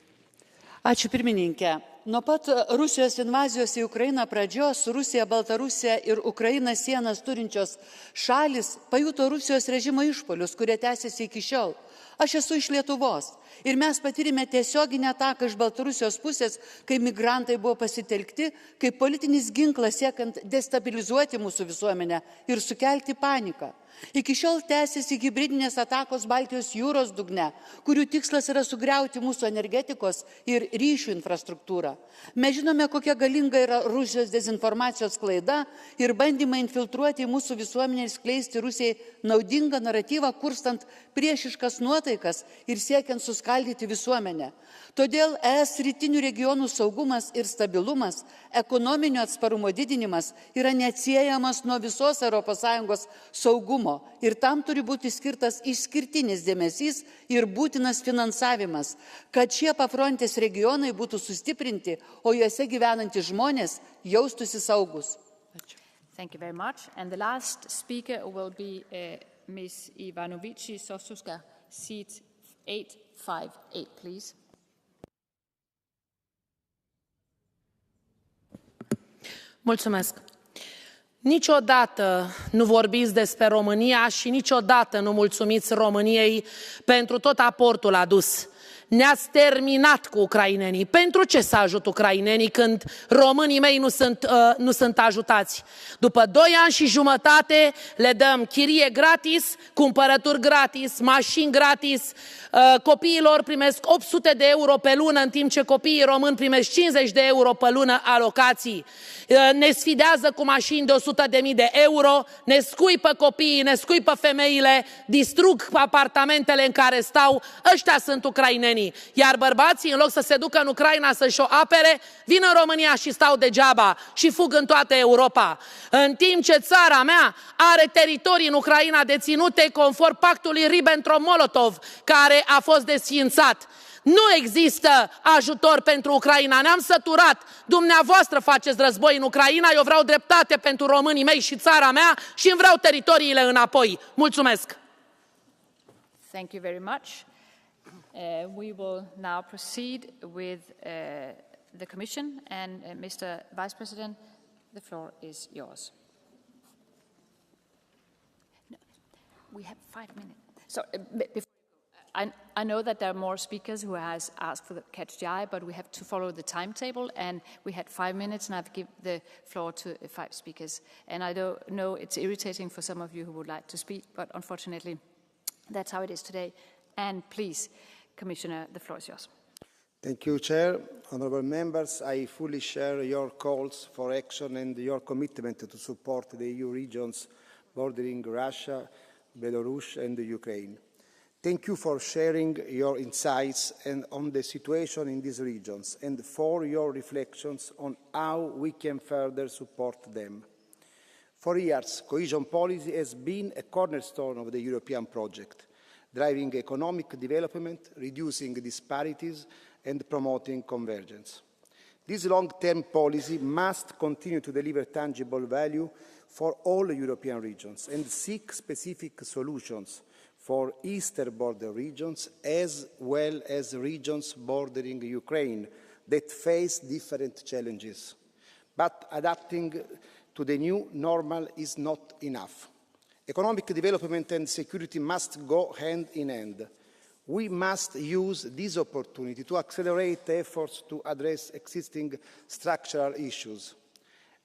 Ačiū pirmininkė. Nuo pat Rusijos invazijos į Ukrainą pradžios Rusija, Baltarusija ir Ukraina sienas turinčios šalis pajuto Rusijos režimo išpolius, kurie tęsiasi iki šiol. Aš esu iš Lietuvos ir mes patyrėme tiesioginę ataką iš Baltarusijos pusės, kai migrantai buvo pasitelkti kaip politinis ginklas siekiant destabilizuoti mūsų visuomenę ir sukelti paniką. Iki šiol tęsiasi hibridinės atakos Baltijos jūros dugne, kurių tikslas yra sugriauti mūsų energetikos ir ryšių infrastruktūrą. Mes žinome, kokia galinga yra Rusijos dezinformacijos klaida ir bandymai infiltruoti į mūsų visuomenę ir skleisti Rusijai naudingą naratyvą, kurstant priešiškas nuotaikas ir siekiant suskaldyti visuomenę. Todėl ES rytinių regionų saugumas ir stabilumas, ekonominio atsparumo didinimas yra neatsiejamas nuo visos ES saugumo ir tam turi būti skirtas išskirtinis dėmesys ir būtinas finansavimas, kad šie pafrontės regionai būtų sustiprinti, o juose gyvenantys žmonės jaustųsi saugus. Thank you very much. And the last speaker will be Ms. Ivanovici-Sosuska, seat 858, please. Mulțumesc. Niciodată nu vorbiți despre România și niciodată nu mulțumiți României pentru tot aportul adus. Ne-ați terminat cu ucrainenii. Pentru ce să ajut ucrainenii când românii mei nu sunt ajutați? După 2 ani și jumătate le dăm chirie gratis, cumpărături gratis, mașini gratis, copiilor primesc 800 de euro pe lună, în timp ce copiii români primesc 50 de euro pe lună alocații. Ne sfidează cu mașini de 100.000 de euro, ne scuipă copiii, ne scuipă femeile, distrug apartamentele în care stau. Ăștia sunt ucrainenii. ucrainenii, iar bărbații, în loc să se ducă în Ucraina să-și o apere, vin în România și stau degeaba și fug în toată Europa. În timp ce țara mea are teritorii în Ucraina deținute conform pactului Ribbentrop-Molotov, care a fost desființat. Nu există ajutor pentru Ucraina. Ne-am săturat. Dumneavoastră faceți război în Ucraina, eu vreau dreptate pentru românii mei și țara mea și îmi vreau teritoriile înapoi. Mulțumesc! Thank you very much. We will now proceed with the Commission and Mr. Vice President, the floor is yours. No, we have 5 minutes. So, before I know that there are more speakers who has asked for the catch the eye, but we have to follow the timetable, and we had 5 minutes, and I've given the floor to 5 speakers. And I don't know it's irritating for some of you who would like to speak, but unfortunately, that's how it is today. And please, Commissioner, the floor is yours. Thank you, Chair. Honourable members, I fully share your calls for action and your commitment to support the EU regions bordering Russia, Belarus and Ukraine. Thank you for sharing your insights on the situation in these regions and for your reflections on how we can further support them. For years, cohesion policy has been a cornerstone of the European project, driving economic development, reducing disparities, and promoting convergence. This long-term policy must continue to deliver tangible value for all European regions and seek specific solutions for eastern border regions as well as regions bordering Ukraine that face different challenges. But adapting to the new normal is not enough. Economic development and security must go hand in hand. We must use this opportunity to accelerate efforts to address existing structural issues.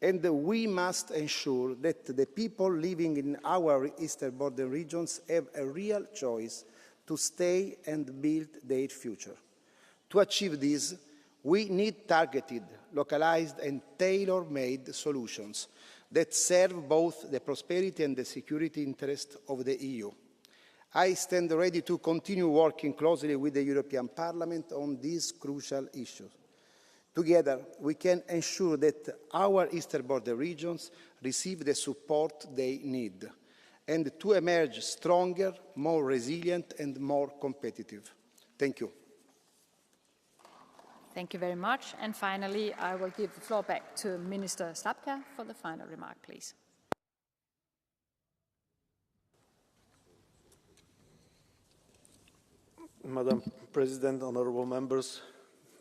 And we must ensure that the people living in our eastern border regions have a real choice to stay and build their future. To achieve this, we need targeted, localized and tailor-made solutions that serve both the prosperity and the security interests of the EU. I stand ready to continue working closely with the European Parliament on these crucial issues. Together, we can ensure that our eastern border regions receive the support they need and to emerge stronger, more resilient and more competitive. Thank you. Thank you very much. And finally, I will give the floor back to Minister Slapka for the final remark, please. Madam President, honourable members,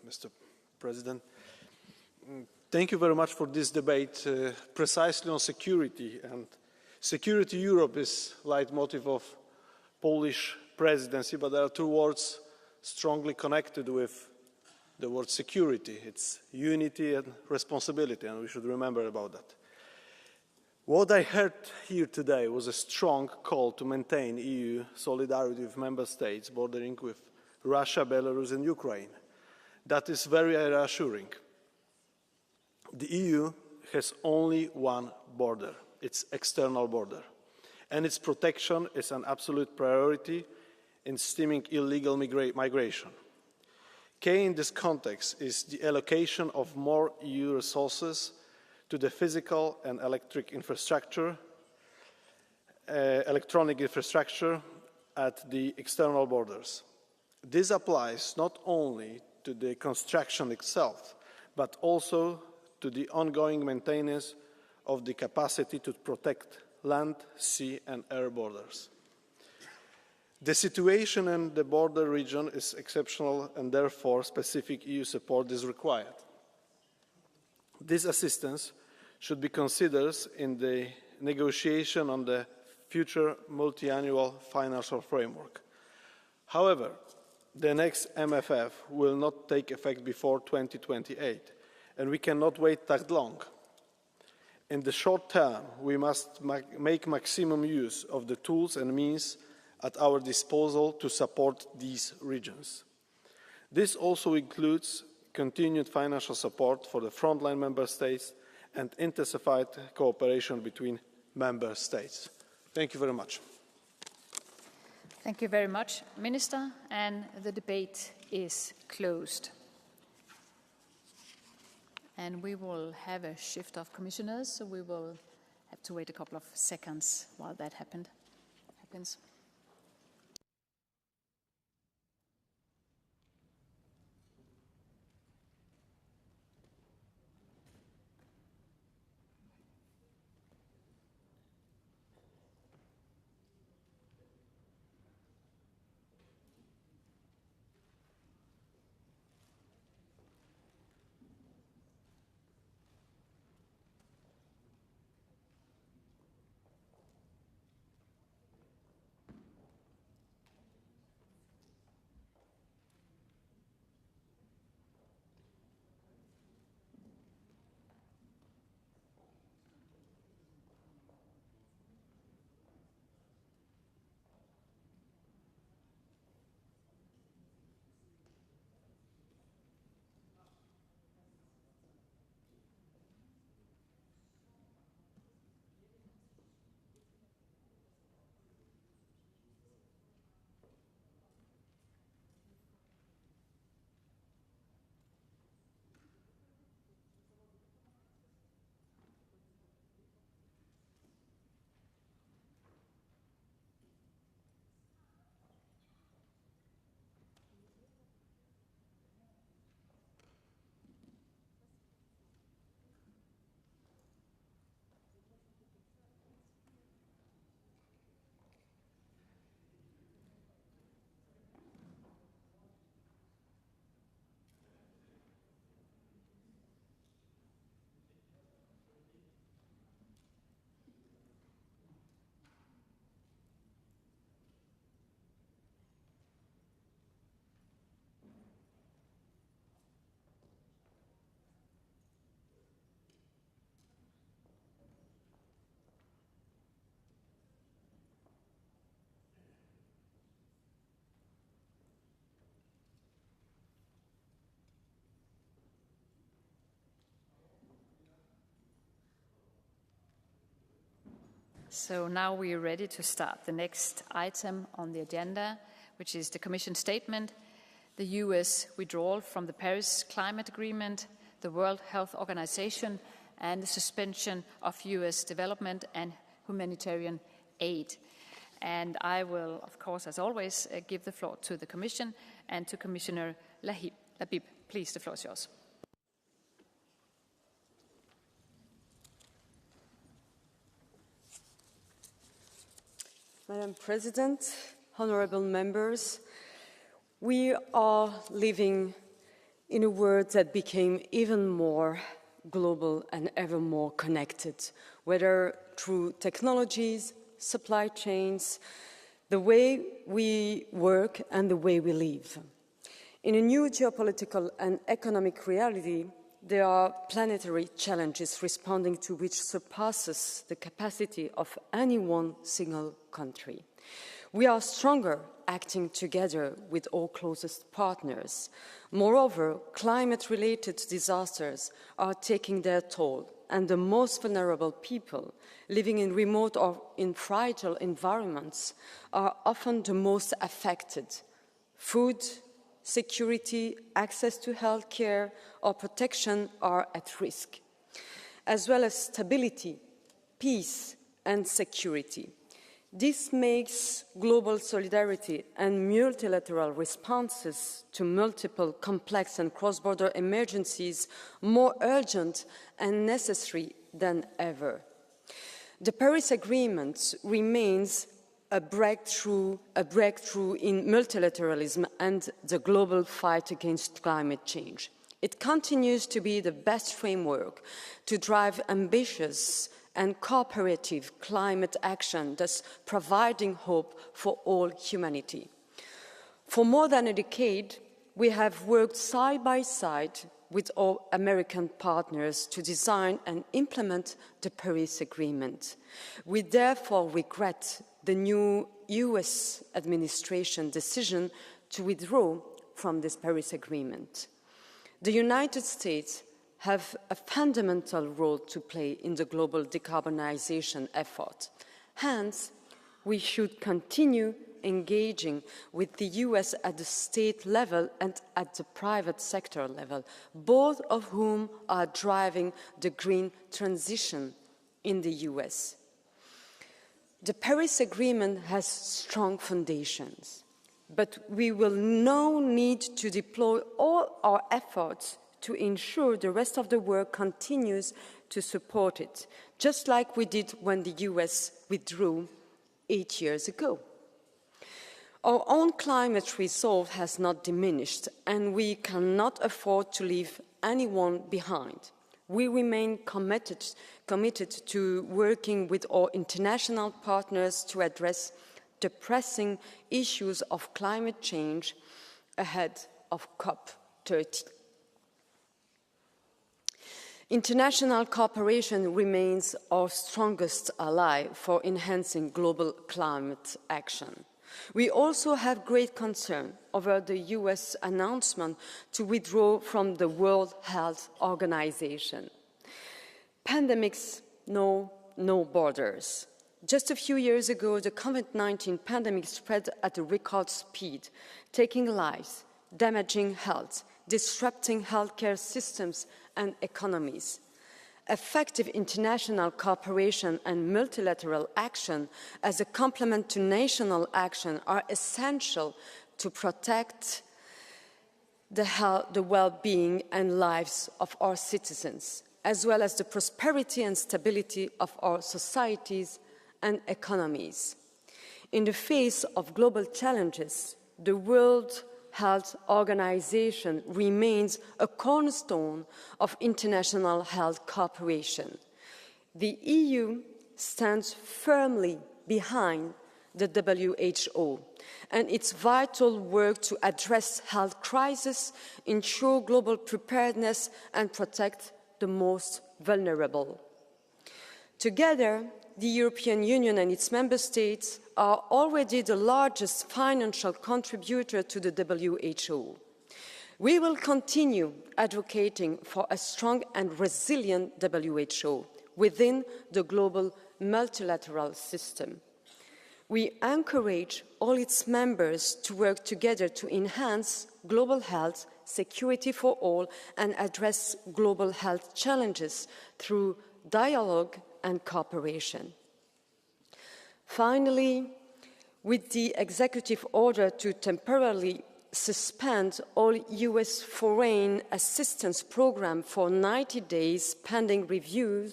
Mr. President, thank you very much for this debate precisely on security. And Security Europe is the leitmotif of Polish presidency, but there are two words strongly connected with the word security. It's unity and responsibility, and we should remember about that. What I heard here today was a strong call to maintain EU solidarity with member states bordering with Russia, Belarus and Ukraine. That is very reassuring. The EU has only one border, its external border, and its protection is an absolute priority in stemming illegal migration. Key in this context is the allocation of more EU resources to the physical and electronic infrastructure at the external borders. This applies not only to the construction itself, but also to the ongoing maintenance of the capacity to protect land, sea and air borders. The situation in the border region is exceptional and therefore specific EU support is required. This assistance should be considered in the negotiation on the future multi-annual financial framework. However, the next MFF will not take effect before 2028, and we cannot wait that long. In the short term, we must make maximum use of the tools and means at our disposal to support these regions. This also includes continued financial support for the frontline member states and intensified cooperation between member states. Thank you very much. Thank you very much, Minister, and the debate is closed. And we will have a shift of commissioners, so we will have to wait a couple of seconds while that happens. So now we are ready to start the next item on the agenda, which is the Commission statement, the US withdrawal from the Paris Climate Agreement, the World Health Organization, and the suspension of US development and humanitarian aid. And I will, of course, as always, give the floor to the Commission and to Commissioner Labib. Please, the floor is yours. Madam President, honorable members, we are living in a world that became even more global and ever more connected, whether through technologies, supply chains, the way we work and the way we live. In a new geopolitical and economic reality, there are planetary challenges responding to which surpasses the capacity of any one single country. We are stronger acting together with our closest partners. Moreover, climate-related disasters are taking their toll, and the most vulnerable people living in remote or in fragile environments are often the most affected. Food, security, access to health care or protection are at risk, as well as stability, peace and security. This makes global solidarity and multilateral responses to multiple complex and cross-border emergencies more urgent and necessary than ever. The Paris Agreement remains a breakthrough in multilateralism and the global fight against climate change. It continues to be the best framework to drive ambitious and cooperative climate action, thus providing hope for all humanity. For more than a decade, we have worked side by side with our American partners to design and implement the Paris Agreement. We therefore regret the new US administration decision to withdraw from this Paris Agreement. The United States have a fundamental role to play in the global decarbonization effort. Hence, we should continue engaging with the US at the state level and at the private sector level, both of whom are driving the green transition in the US. The Paris Agreement has strong foundations, but we will now need to deploy all our efforts to ensure the rest of the world continues to support it, just like we did when the US withdrew 8 years ago. Our own climate resolve has not diminished, and we cannot afford to leave anyone behind. We remain committed to working with our international partners to address the pressing issues of climate change ahead of COP30. International cooperation remains our strongest ally for enhancing global climate action. We also have great concern over the US announcement to withdraw from the World Health Organization. Pandemics know no borders. Just a few years ago, the COVID-19 pandemic spread at a record speed, taking lives, damaging health, disrupting healthcare systems and economies. Effective international cooperation and multilateral action as a complement to national action are essential to protect the well-being and lives of our citizens, as well as the prosperity and stability of our societies and economies. In the face of global challenges, the World Health Organization remains a cornerstone of international health cooperation. The EU stands firmly behind the WHO and its vital work to address health crises, ensure global preparedness, and protect the most vulnerable. Together, the European Union and its member states are already the largest financial contributor to the WHO. We will continue advocating for a strong and resilient WHO within the global multilateral system. We encourage all its members to work together to enhance global health, security for all, and address global health challenges through dialogue and cooperation. Finally, with the executive order to temporarily suspend all US foreign assistance program for 90 days pending review,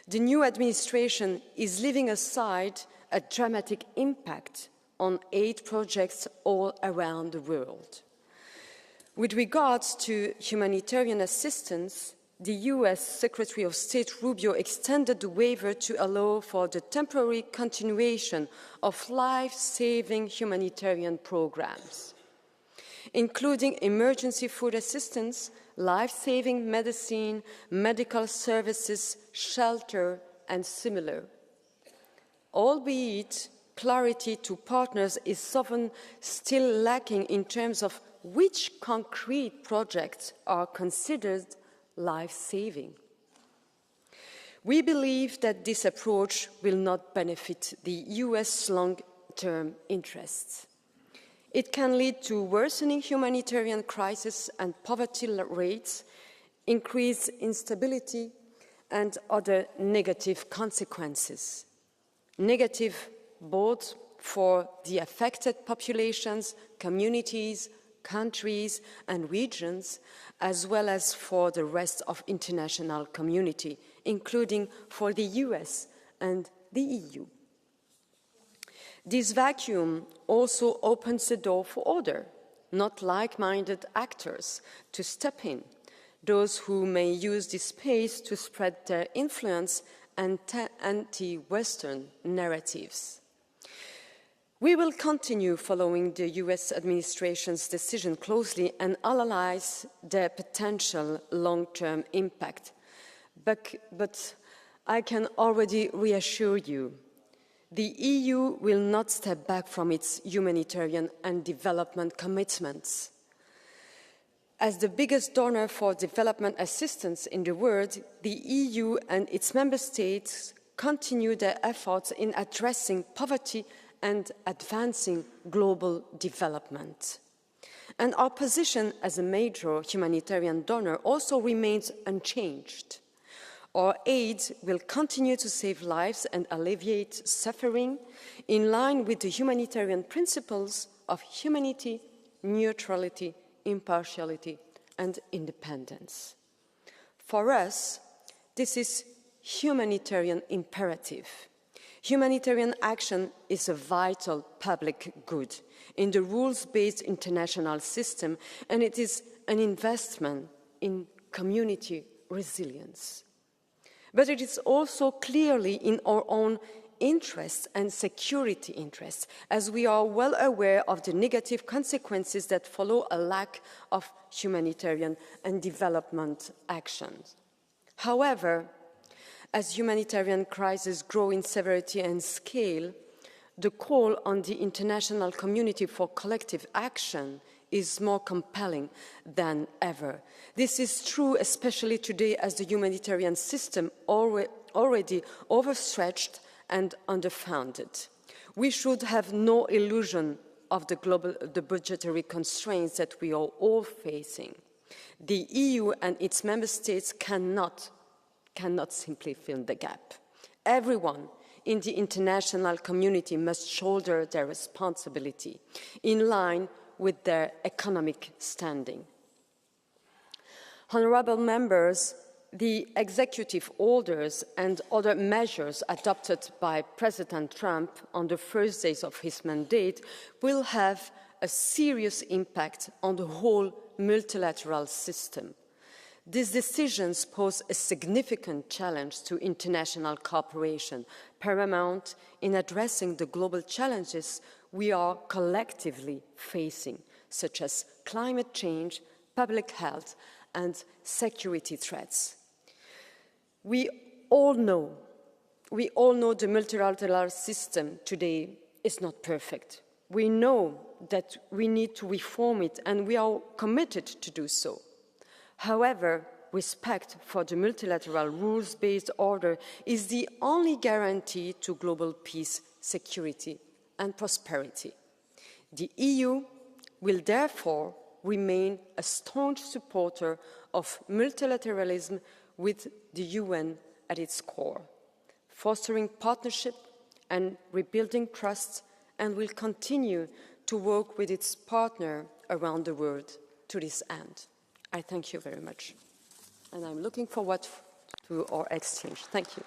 the new administration is leaving aside a dramatic impact on aid projects all around the world. With regards to humanitarian assistance, the US Secretary of State Rubio extended the waiver to allow for the temporary continuation of life-saving humanitarian programs, including emergency food assistance, life-saving medicine, medical services, shelter, and similar. Albeit clarity to partners is often still lacking in terms of which concrete projects are considered life-saving. We believe that this approach will not benefit the US long-term interests. It can lead to worsening humanitarian crisis and poverty rates, increased instability, and other negative consequences. Negative both for the affected populations, communities, countries, and regions, as well as for the rest of the international community, including for the US and the EU. This vacuum also opens the door for other, not like-minded actors to step in, those who may use this space to spread their influence and anti-Western narratives. We will continue following the US administration's decision closely and analyze their potential long-term impact. But I can already reassure you, the EU will not step back from its humanitarian and development commitments. As the biggest donor for development assistance in the world, the EU and its member states continue their efforts in addressing poverty and advancing global development. And our position as a major humanitarian donor also remains unchanged. Our aid will continue to save lives and alleviate suffering in line with the humanitarian principles of humanity, neutrality, impartiality, and independence. For us, this is humanitarian imperative. Humanitarian action is a vital public good in the rules-based international system, and it is an investment in community resilience. But it is also clearly in our own interests and security interests, as we are well aware of the negative consequences that follow a lack of humanitarian and development actions. However, as humanitarian crises grow in severity and scale, the call on the international community for collective action is more compelling than ever. This is true especially today as the humanitarian system already overstretched and underfunded. We should have no illusion of the budgetary constraints that we are all facing. The EU and its member states cannot simply fill the gap. Everyone in the international community must shoulder their responsibility in line with their economic standing. Honourable members, the executive orders and other measures adopted by President Trump on the first days of his mandate will have a serious impact on the whole multilateral system. These decisions pose a significant challenge to international cooperation, paramount in addressing the global challenges we are collectively facing, such as climate change, public health, and security threats. We all know the multilateral system today is not perfect. We know that we need to reform it, and we are committed to do so. However, respect for the multilateral rules-based order is the only guarantee to global peace, security, and prosperity. The EU will therefore remain a staunch supporter of multilateralism with the UN at its core, fostering partnership and rebuilding trust, and will continue to work with its partner around the world to this end. I thank you very much, and I'm looking forward to our exchange. Thank you.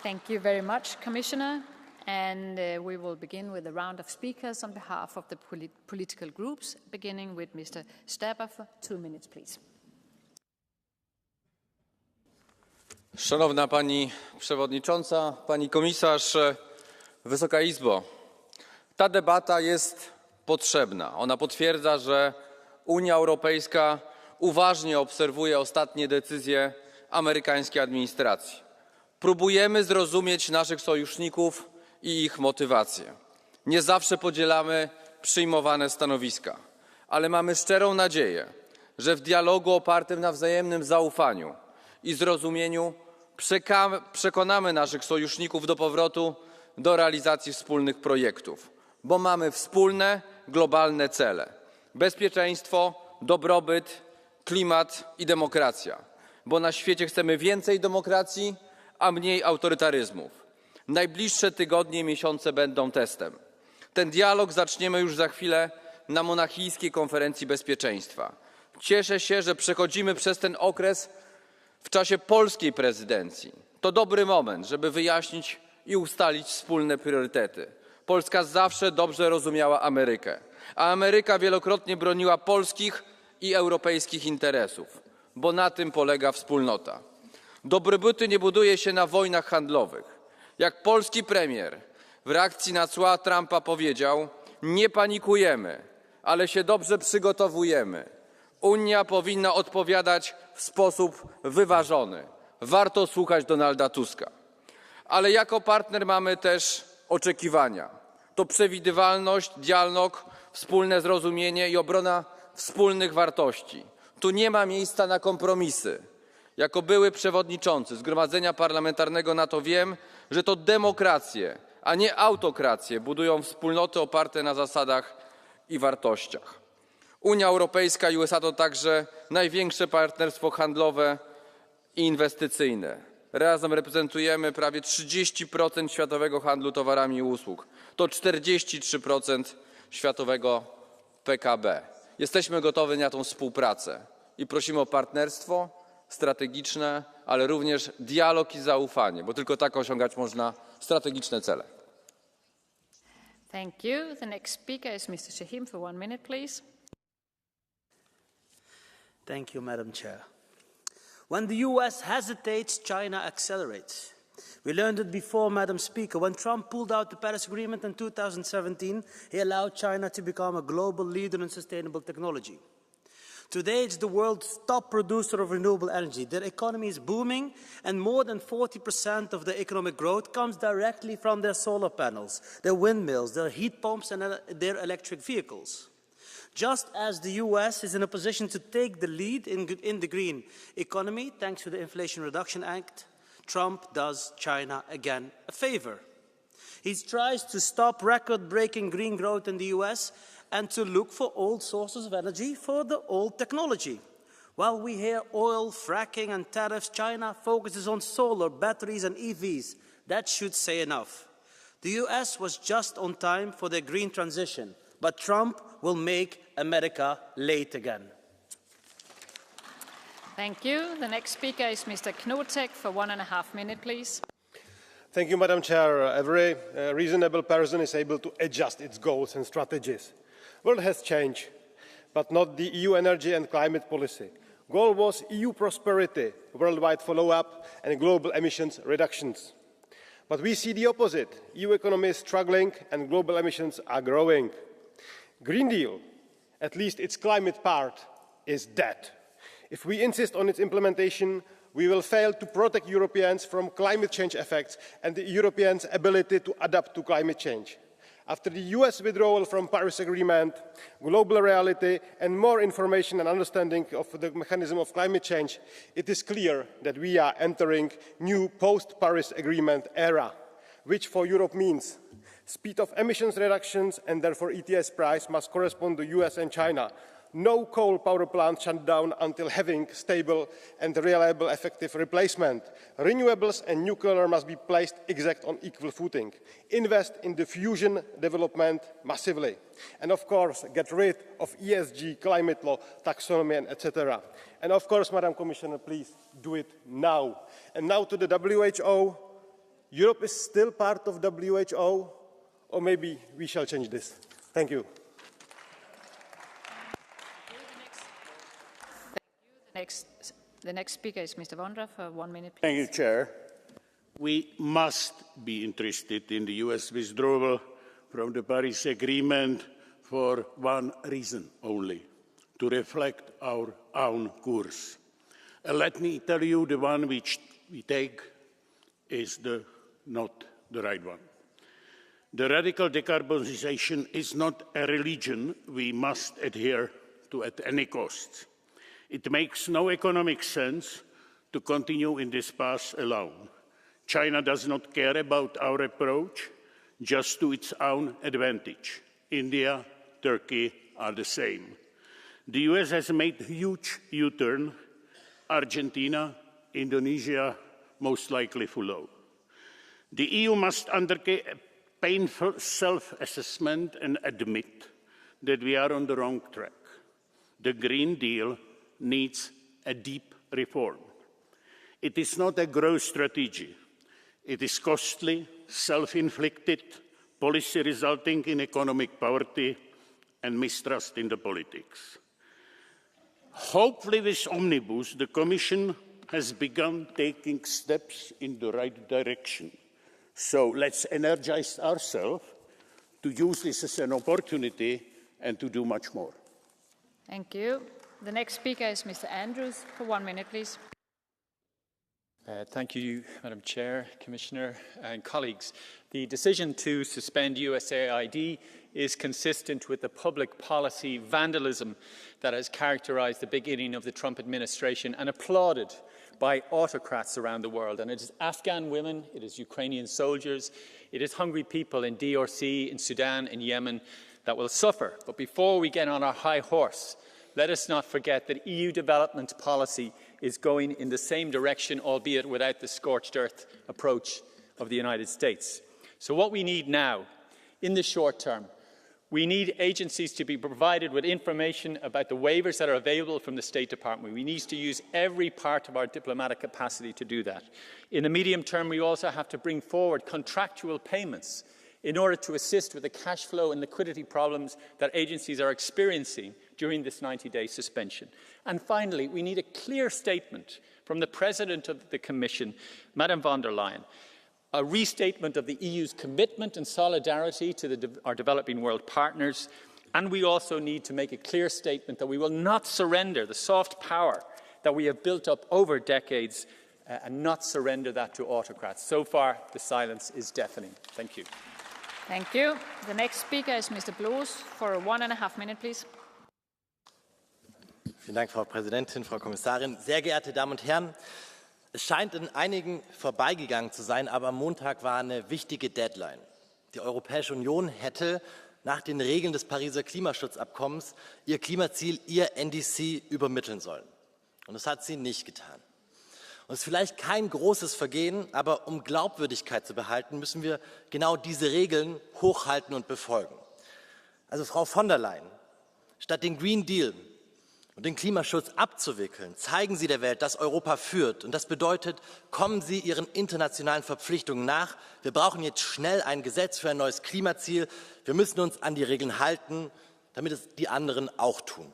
Thank you very much, Commissioner. And we will begin with a round of speakers on behalf of the political groups, beginning with Mr. Staber for 2 minutes, please. Szanowna Pani Przewodnicząca, Pani Komisarz, Wysoka Izbo. Ta debata jest potrzebna. Ona potwierdza, że Unia Europejska uważnie obserwuje ostatnie decyzje amerykańskiej administracji. Próbujemy zrozumieć naszych sojuszników i ich motywacje. Nie zawsze podzielamy przyjmowane stanowiska, ale mamy szczerą nadzieję, że w dialogu opartym na wzajemnym zaufaniu i zrozumieniu przekonamy naszych sojuszników do powrotu do realizacji wspólnych projektów, bo mamy wspólne, globalne cele: bezpieczeństwo, dobrobyt, klimat i demokracja, bo na świecie chcemy więcej demokracji, a mniej autorytaryzmów. Najbliższe tygodnie i miesiące będą testem. Ten dialog zaczniemy już za chwilę na monachijskiej konferencji bezpieczeństwa. Cieszę się, że przechodzimy przez ten okres w czasie polskiej prezydencji. To dobry moment, żeby wyjaśnić i ustalić wspólne priorytety. Polska zawsze dobrze rozumiała Amerykę, a Ameryka wielokrotnie broniła polskich i europejskich interesów, bo na tym polega wspólnota. Dobrobytu nie buduje się na wojnach handlowych. Jak polski premier w reakcji na cła Trumpa powiedział: nie panikujemy, ale się dobrze przygotowujemy. Unia powinna odpowiadać w sposób wyważony. Warto słuchać Donalda Tuska. Ale jako partner mamy też oczekiwania. To przewidywalność, dialog, wspólne zrozumienie i obrona wspólnych wartości. Tu nie ma miejsca na kompromisy. Jako były przewodniczący Zgromadzenia Parlamentarnego NATO wiem, że to demokracje, a nie autokracje budują wspólnoty oparte na zasadach i wartościach. Unia Europejska i USA to także największe partnerstwo handlowe i inwestycyjne. Razem reprezentujemy prawie 30% światowego handlu towarami i usług. To 43% światowego PKB. Jesteśmy gotowi na tę współpracę i prosimy o partnerstwo strategiczne, ale również dialog i zaufanie, bo tylko tak osiągać można strategiczne cele. Thank you. The next speaker is Mr. Shahim for 1 minute, please. Thank you, Madam Chair. When the US hesitates, China accelerates. We learned it before, Madam Speaker. When Trump pulled out the Paris Agreement in 2017, he allowed China to become a global leader in sustainable technology. Today, it's the world's top producer of renewable energy. Their economy is booming, and more than 40% of the economic growth comes directly from their solar panels, their windmills, their heat pumps, and their electric vehicles. Just as the US is in a position to take the lead in the green economy, thanks to the Inflation Reduction Act, Trump does China again a favor. He tries to stop record-breaking green growth in the US and to look for old sources of energy for the old technology. While we hear oil, fracking and tariffs, China focuses on solar, batteries and EVs. That should say enough. The US was just on time for their green transition, but Trump will make America late again. Thank you. The next speaker is Mr. Knotek for 1.5 minutes, please. Thank you, Madam Chair. Every reasonable person is able to adjust its goals and strategies. The world has changed, but not the EU energy and climate policy. Goal was EU prosperity, worldwide follow-up and global emissions reductions. But we see the opposite. EU economy is struggling and global emissions are growing. Green Deal, at least its climate part, is dead. If we insist on its implementation, we will fail to protect Europeans from climate change effects and the Europeans' ability to adapt to climate change. After the US withdrawal from the Paris Agreement, global reality and more information and understanding of the mechanism of climate change, it is clear that we are entering a new post-Paris Agreement era, which for Europe means speed of emissions reductions and therefore ETS price must correspond to US and China. No coal power plant shut down until having stable and reliable effective replacement. Renewables and nuclear must be placed exact on equal footing. Invest in the fusion development massively. And of course, get rid of ESG, climate law, taxonomy, and etc. And of course, Madam Commissioner, please do it now. And now to the WHO. Europe is still part of WHO, or maybe we shall change this. Thank you. The next speaker is Mr. Vondra for 1 minute, please. Thank you, Chair. We must be interested in the US withdrawal from the Paris Agreement for one reason only, to reflect our own course. Let me tell you, the one which we take is not the right one. The radical decarbonization is not a religion we must adhere to at any cost. It makes no economic sense to continue in this path alone. China does not care about our approach, just to its own advantage. India, Turkey are the same. The US has made a huge U-turn. Argentina, Indonesia most likely follow. The EU must undertake a painful self-assessment and admit that we are on the wrong track. The Green Deal needs a deep reform. It is not a growth strategy. It is costly, self-inflicted policy resulting in economic poverty and mistrust in the politics. Hopefully with Omnibus, the Commission has begun taking steps in the right direction. So let's energize ourselves to use this as an opportunity and to do much more. Thank you. The next speaker is Mr. Andrews for 1 minute, please. Thank you, Madam Chair, Commissioner and colleagues. The decision to suspend USAID is consistent with the public policy vandalism that has characterised the beginning of the Trump administration and applauded by autocrats around the world. And it is Afghan women, it is Ukrainian soldiers, it is hungry people in DRC, in Sudan, in Yemen that will suffer. But before we get on our high horse, let us not forget that EU development policy is going in the same direction, albeit without the scorched earth approach of the United States. So what we need now, in the short term, we need agencies to be provided with information about the waivers that are available from the State Department. We need to use every part of our diplomatic capacity to do that. In the medium term, we also have to bring forward contractual payments in order to assist with the cash flow and liquidity problems that agencies are experiencing during this 90-day suspension. And finally, we need a clear statement from the President of the Commission, Madame von der Leyen, a restatement of the EU's commitment and solidarity to our developing world partners, and we also need to make a clear statement that we will not surrender the soft power that we have built up over decades and not surrender that to autocrats. So far, the silence is deafening. Thank you. Thank you. The next speaker is Mr. Bloos for 1.5 minutes, please. Vielen Dank, Frau Präsidentin, Frau Kommissarin. Sehr geehrte Damen und Herren, es scheint in einigen vorbeigegangen zu sein, aber am Montag war eine wichtige Deadline. Die Europäische Union hätte nach den Regeln des Pariser Klimaschutzabkommens ihr Klimaziel, ihr NDC, übermitteln sollen. Und das hat sie nicht getan. Und es ist vielleicht kein großes Vergehen, aber um Glaubwürdigkeit zu behalten, müssen wir genau diese Regeln hochhalten und befolgen. Also Frau von der Leyen, statt den Green Deal und den Klimaschutz abzuwickeln, zeigen Sie der Welt, dass Europa führt. Und das bedeutet, kommen Sie Ihren internationalen Verpflichtungen nach. Wir brauchen jetzt schnell ein Gesetz für ein neues Klimaziel. Wir müssen uns an die Regeln halten, damit es die anderen auch tun.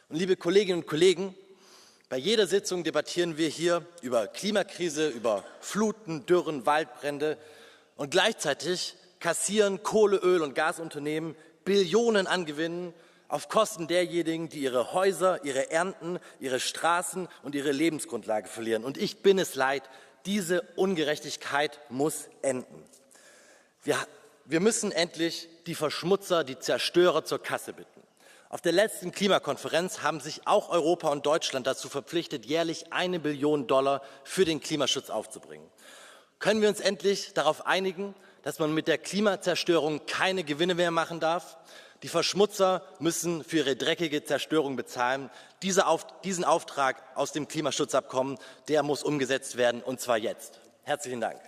Und liebe Kolleginnen und Kollegen, bei jeder Sitzung debattieren wir hier über Klimakrise, über Fluten, Dürren, Waldbrände. Und gleichzeitig kassieren Kohle-, Öl- und Gasunternehmen Billionen an Gewinnen auf Kosten derjenigen, die ihre Häuser, ihre Ernten, ihre Straßen und ihre Lebensgrundlage verlieren. Und ich bin es leid, diese Ungerechtigkeit muss enden. Wir müssen endlich die Verschmutzer, die Zerstörer zur Kasse bitten. Auf der letzten Klimakonferenz haben sich auch Europa und Deutschland dazu verpflichtet, jährlich $1 Billion für den Klimaschutz aufzubringen. Können wir uns endlich darauf einigen, dass man mit der Klimazerstörung keine Gewinne mehr machen darf? Die Verschmutzer müssen für ihre dreckige Zerstörung bezahlen. Diesen Auftrag aus dem Klimaschutzabkommen, der muss umgesetzt werden, und zwar jetzt. Herzlichen Dank.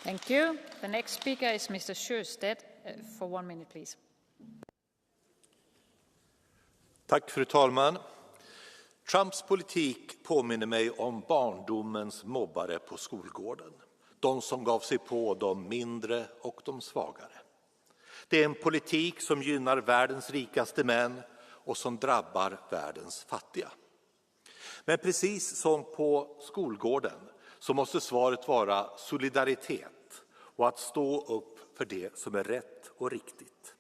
Thank you. The next speaker is Mr. Sjöstedt for 1 minute, please. Tack, fru talman. Trumps politik påminner mig om barndomens mobbare på skolgården. De som gav sig på de mindre och de svagare. Det är en politik som gynnar världens rikaste män och som drabbar världens fattiga. Men precis som på skolgården så måste svaret vara solidaritet och att stå upp för det som är rätt och riktigt.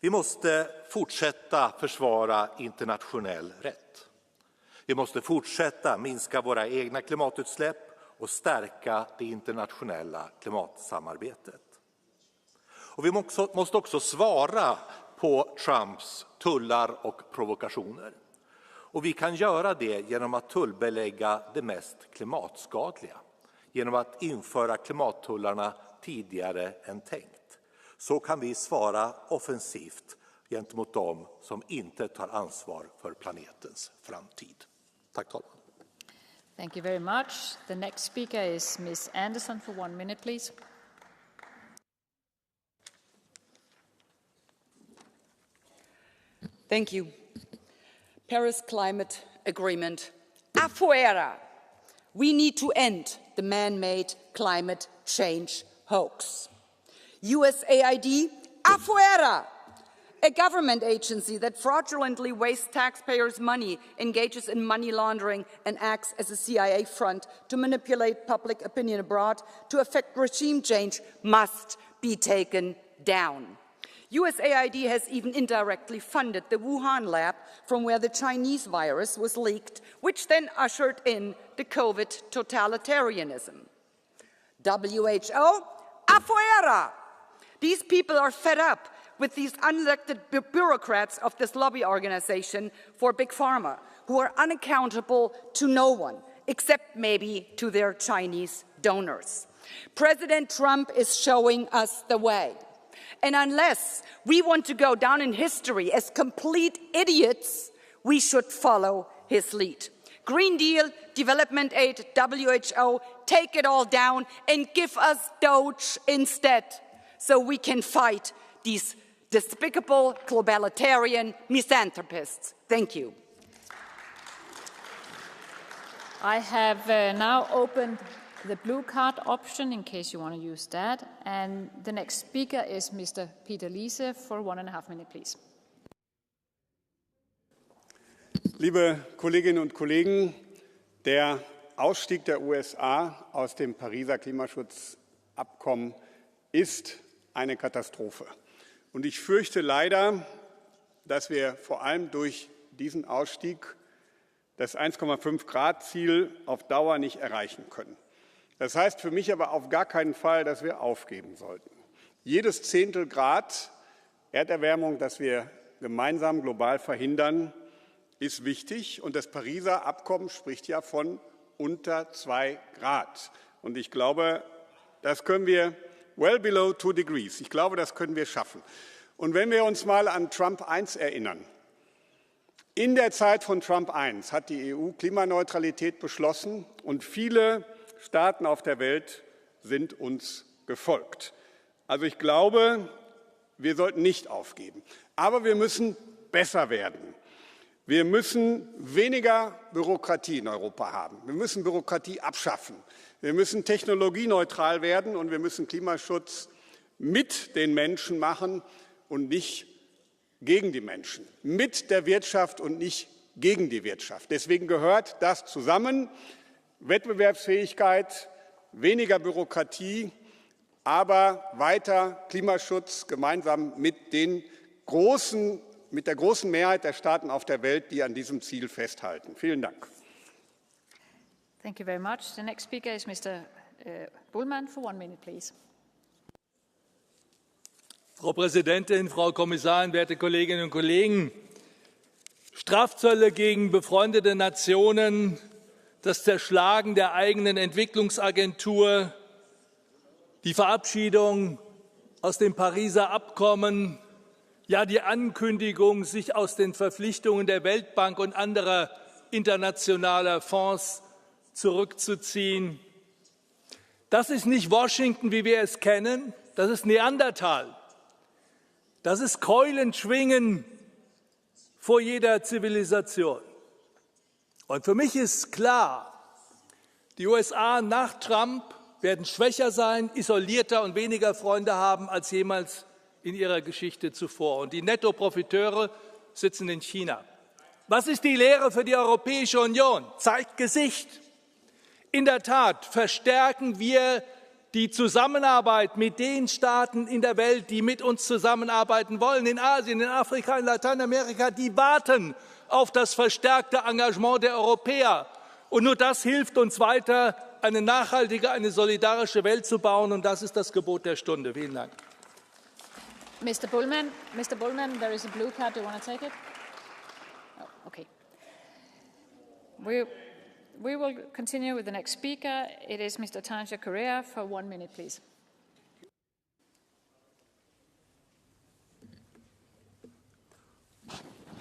Vi måste fortsätta försvara internationell rätt. Vi måste fortsätta minska våra egna klimatutsläpp och stärka det internationella klimatsamarbetet. Och vi måste också svara på Trumps tullar och provokationer. Och vi kan göra det genom att tullbelägga det mest klimatskadliga. Genom att införa klimattullarna tidigare än tänkt. Så kan vi svara offensivt gentemot dem som inte tar ansvar för planetens framtid. Tack, talman. Thank you very much. The next speaker is Ms. Anderson for 1 minute, please. Thank you. Paris Climate Agreement. Afuera! We need to end the man-made climate change hoax. USAID, afuera! A government agency that fraudulently wastes taxpayers' money, engages in money laundering, and acts as a CIA front to manipulate public opinion abroad to effect regime change must be taken down. USAID has even indirectly funded the Wuhan lab from where the Chinese virus was leaked, which then ushered in the COVID totalitarianism. WHO, afuera! These people are fed up with these unelected bureaucrats of this lobby organization for Big Pharma, who are unaccountable to no one, except maybe to their Chinese donors. President Trump is showing us the way. And unless we want to go down in history as complete idiots, we should follow his lead. Green Deal, development aid, WHO, take it all down and give us Doge instead, so we can fight these despicable globalitarian misanthropists. Thank you. I have now opened the blue card option in case you want to use that. And the next speaker is Mr. Peter Liese for 1.5 minutes, please. Liebe Kolleginnen und Kollegen, der Ausstieg der USA aus dem Pariser Klimaschutzabkommen ist eine Katastrophe. Und ich fürchte leider, dass wir vor allem durch diesen Ausstieg das 1,5-Grad-Ziel auf Dauer nicht erreichen können. Das heißt für mich aber auf gar keinen Fall, dass wir aufgeben sollten. Jedes Zehntel Grad Erderwärmung, das wir gemeinsam global verhindern, ist wichtig. Und das Pariser Abkommen spricht ja von unter 2 Grad. Und ich glaube, das können wir well below 2 degrees. Ich glaube, das können wir schaffen. Und wenn wir uns mal an Trump I erinnern. In der Zeit von Trump I hat die EU Klimaneutralität beschlossen und viele Staaten auf der Welt sind uns gefolgt. Also ich glaube, wir sollten nicht aufgeben. Aber wir müssen besser werden. Wir müssen weniger Bürokratie in Europa haben. Wir müssen Bürokratie abschaffen. Wir müssen technologieneutral werden und wir müssen Klimaschutz mit den Menschen machen und nicht gegen die Menschen. Mit der Wirtschaft und nicht gegen die Wirtschaft. Deswegen gehört das zusammen. Wettbewerbsfähigkeit, weniger Bürokratie, aber weiter Klimaschutz gemeinsam mit der großen Mehrheit der Staaten auf der Welt, die an diesem Ziel festhalten. Vielen Dank. Thank you very much. The next speaker is Mr. Bullmann for 1 minute, please. Frau Präsidentin, Frau Kommissarin, werte Kolleginnen und Kollegen! Strafzölle gegen befreundete Nationen, das Zerschlagen der eigenen Entwicklungsagentur, die Verabschiedung aus dem Pariser Abkommen, ja die Ankündigung, sich aus den Verpflichtungen der Weltbank und anderer internationaler Fonds zurückzuziehen. Das ist nicht Washington, wie wir es kennen, das ist Neandertal. Das ist Keulenschwingen vor jeder Zivilisation. Und für mich ist klar, die USA nach Trump werden schwächer sein, isolierter und weniger Freunde haben als jemals in ihrer Geschichte zuvor. Und die Nettoprofiteure sitzen in China. Was ist die Lehre für die Europäische Union? Zeigt Gesicht. In der Tat verstärken wir die Zusammenarbeit mit den Staaten in der Welt, die mit uns zusammenarbeiten wollen, in Asien, in Afrika, in Lateinamerika, die warten auf das verstärkte Engagement der Europäer. Und nur das hilft uns weiter, eine nachhaltige, eine solidarische Welt zu bauen. Und das ist das Gebot der Stunde. Vielen Dank. Mr. Bullmann, there is a blue card. Do you want to take it? Oh, okay. We will continue with the next speaker. It is Mr. Tanja Correa for 1 minute, please.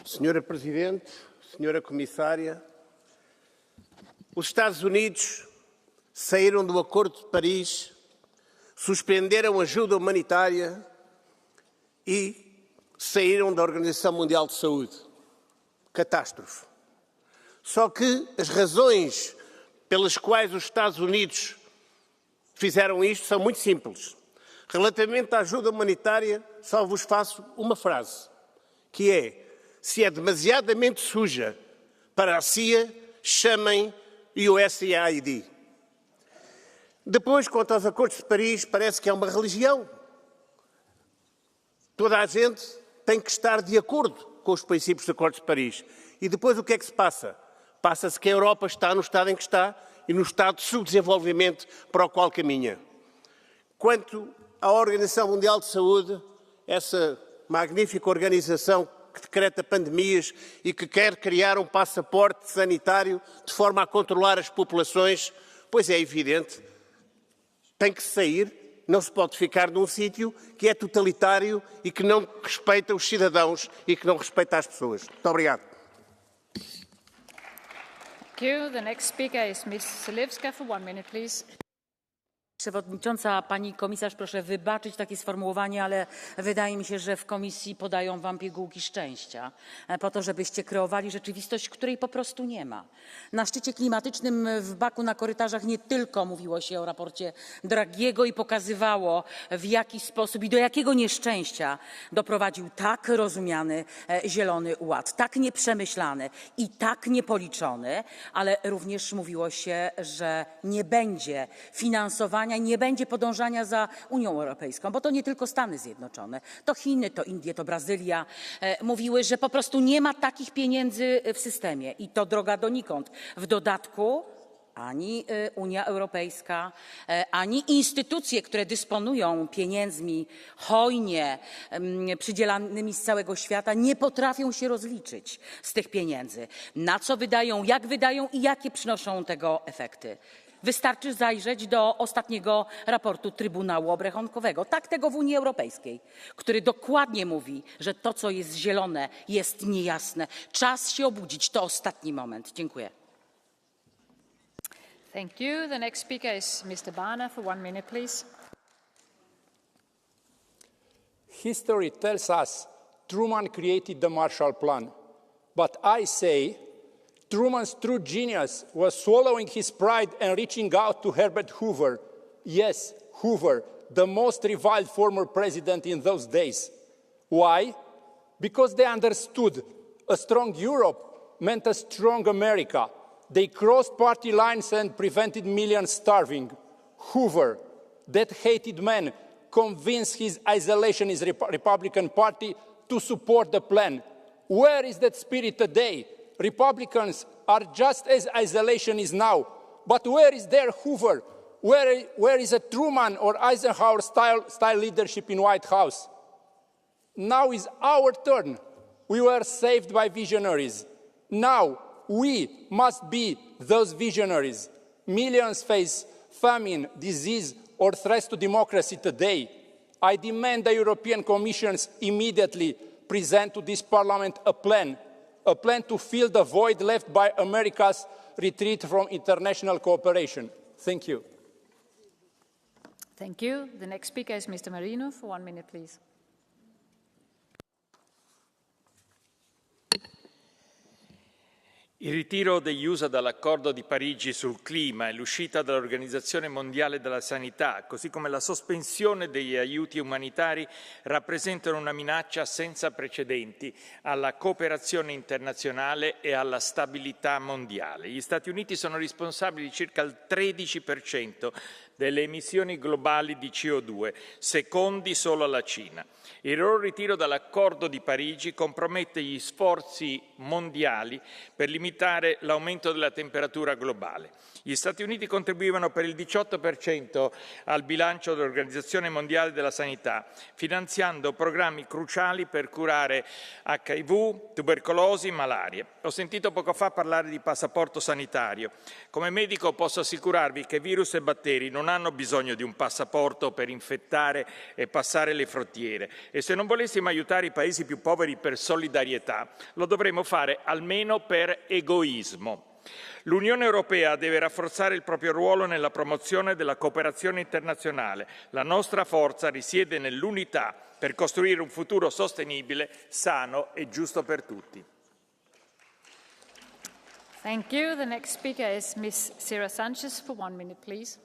Senhora Presidente, Senhora Comissária, os Estados Unidos saíram do Acordo de Paris, suspenderam ajuda humanitária e saíram da Organização Mundial de Saúde. Catástrofe. Só que as razões pelas quais os Estados Unidos fizeram isto são muito simples. Relativamente à ajuda humanitária, só vos faço uma frase, que é: se é demasiadamente suja para a CIA, chamem USAID. Depois, quanto aos acordos de Paris, parece que é uma religião. Toda a gente tem que estar de acordo com os princípios do Acordo de Paris. E depois o que é que se passa? Passa-se que a Europa está no estado em que está e no estado de subdesenvolvimento para o qual caminha. Quanto à Organização Mundial de Saúde, essa magnífica organização que decreta pandemias e que quer criar um passaporte sanitário de forma a controlar as populações, pois é evidente, tem que sair, não se pode ficar num sítio que é totalitário e que não respeita os cidadãos e que não respeita as pessoas. Muito obrigado. Thank you. The next speaker is Ms. Zalewska for 1 minute, please. Przewodnicząca, pani komisarz, proszę wybaczyć takie sformułowanie, ale wydaje mi się, że w komisji podają wam pigułki szczęścia po to, żebyście kreowali rzeczywistość, której po prostu nie ma. Na szczycie klimatycznym w Baku na korytarzach nie tylko mówiło się o raporcie Draghiego i pokazywało, w jaki sposób i do jakiego nieszczęścia doprowadził tak rozumiany Zielony Ład, tak nieprzemyślany i tak niepoliczony, ale również mówiło się, że nie będzie finansowania, nie będzie podążania za Unią Europejską, bo to nie tylko Stany Zjednoczone, to Chiny, to Indie, to Brazylia mówiły, że po prostu nie ma takich pieniędzy w systemie i to droga donikąd. W dodatku ani Unia Europejska, ani instytucje, które dysponują pieniędzmi hojnie przydzielanymi z całego świata, nie potrafią się rozliczyć z tych pieniędzy. Na co wydają i jakie przynoszą tego efekty. Wystarczy zajrzeć do ostatniego raportu Trybunału Obrachunkowego, tak tego w Unii Europejskiej, który dokładnie mówi, że to, co jest zielone, jest niejasne. Czas się obudzić, to ostatni moment. Dziękuję. Thank you. The next speaker is Mr. Barner for 1 minute, please. History tells us Truman created the Marshall Plan, but I say Truman's true genius was swallowing his pride and reaching out to Herbert Hoover. Yes, Hoover, the most reviled former president in those days. Why? Because they understood a strong Europe meant a strong America. They crossed party lines and prevented millions starving. Hoover, that hated man, convinced his isolationist Republican Party to support the plan. Where is that spirit today? Republicans are just as isolationist now. But where is their Hoover? Where is a Truman or Eisenhower style leadership in White House? Now is our turn. We were saved by visionaries. Now we must be those visionaries. Millions face famine, disease, or threats to democracy today. I demand the European Commission immediately present to this Parliament a plan to fill the void left by America's retreat from international cooperation. Thank you. Thank you. The next speaker is Mr. Marino for 1 minute, please. Il ritiro degli USA dall'accordo di Parigi sul clima e l'uscita dall'Organizzazione Mondiale della Sanità, così come la sospensione degli aiuti umanitari, rappresentano una minaccia senza precedenti alla cooperazione internazionale e alla stabilità mondiale. Gli Stati Uniti sono responsabili di circa il 13% delle emissioni globali di CO2, secondi solo alla Cina. Il loro ritiro dall'accordo di Parigi compromette gli sforzi mondiali per limitare l'aumento della temperatura globale. Gli Stati Uniti contribuivano per il 18% al bilancio dell'Organizzazione Mondiale della Sanità, finanziando programmi cruciali per curare HIV, tubercolosi, malaria. Ho sentito poco fa parlare di passaporto sanitario. Come medico posso assicurarvi che virus e batteri non hanno bisogno di un passaporto per infettare e passare le frontiere. E se non volessimo aiutare i paesi più poveri per solidarietà, lo dovremmo fare almeno per egoismo. L'Unione Europea deve rafforzare il proprio ruolo nella promozione della cooperazione internazionale. La nostra forza risiede nell'unità per costruire un futuro sostenibile, sano e giusto per tutti. Thank you. The next speaker is Ms. Sira Sanchez for 1 minute, please.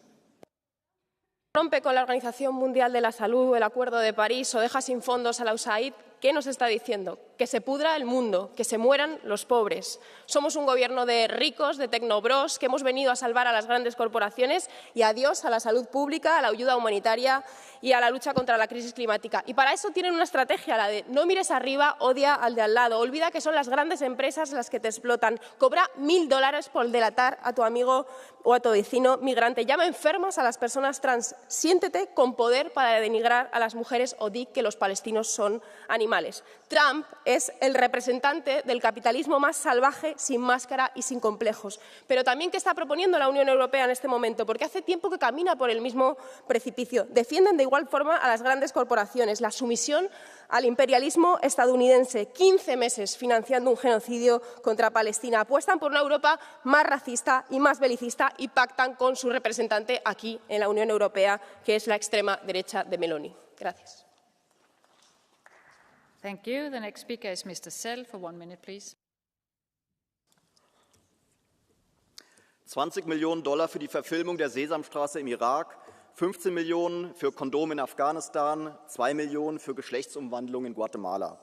Rompe con la Organización Mundial de la Salud, el Acuerdo de París o deja sin fondos a la USAID, ¿qué nos está diciendo? que se pudra el mundo, que se mueran los pobres. Somos un gobierno de ricos, de tecnobros, que hemos venido a salvar a las grandes corporaciones y adiós a la salud pública, a la ayuda humanitaria y a la lucha contra la crisis climática. Y para eso tienen una estrategia, la de no mires arriba, odia al de al lado. Olvida que son las grandes empresas las que te explotan. Cobra $1000 por delatar a tu amigo o a tu vecino migrante. Llama enfermas a las personas trans. Siéntete con poder para denigrar a las mujeres o di que los palestinos son animales. Trump es el representante del capitalismo más salvaje, sin máscara y sin complejos. Pero también, ¿qué está proponiendo la Unión Europea en este momento? Porque hace tiempo que camina por el mismo precipicio. Defienden de igual forma a las grandes corporaciones, la sumisión al imperialismo estadounidense, 15 meses financiando un genocidio contra Palestina. Apuestan por una Europa más racista y más belicista y pactan con su representante aquí en la Unión Europea, que es la extrema derecha de Meloni. Gracias. Thank you. The next speaker is Mr. Sell for 1 minute, please. 20 Millionen Dollar für die Verfilmung der Sesamstraße im Irak, 15 Millionen für Kondome in Afghanistan, 2 Millionen für Geschlechtsumwandlung in Guatemala.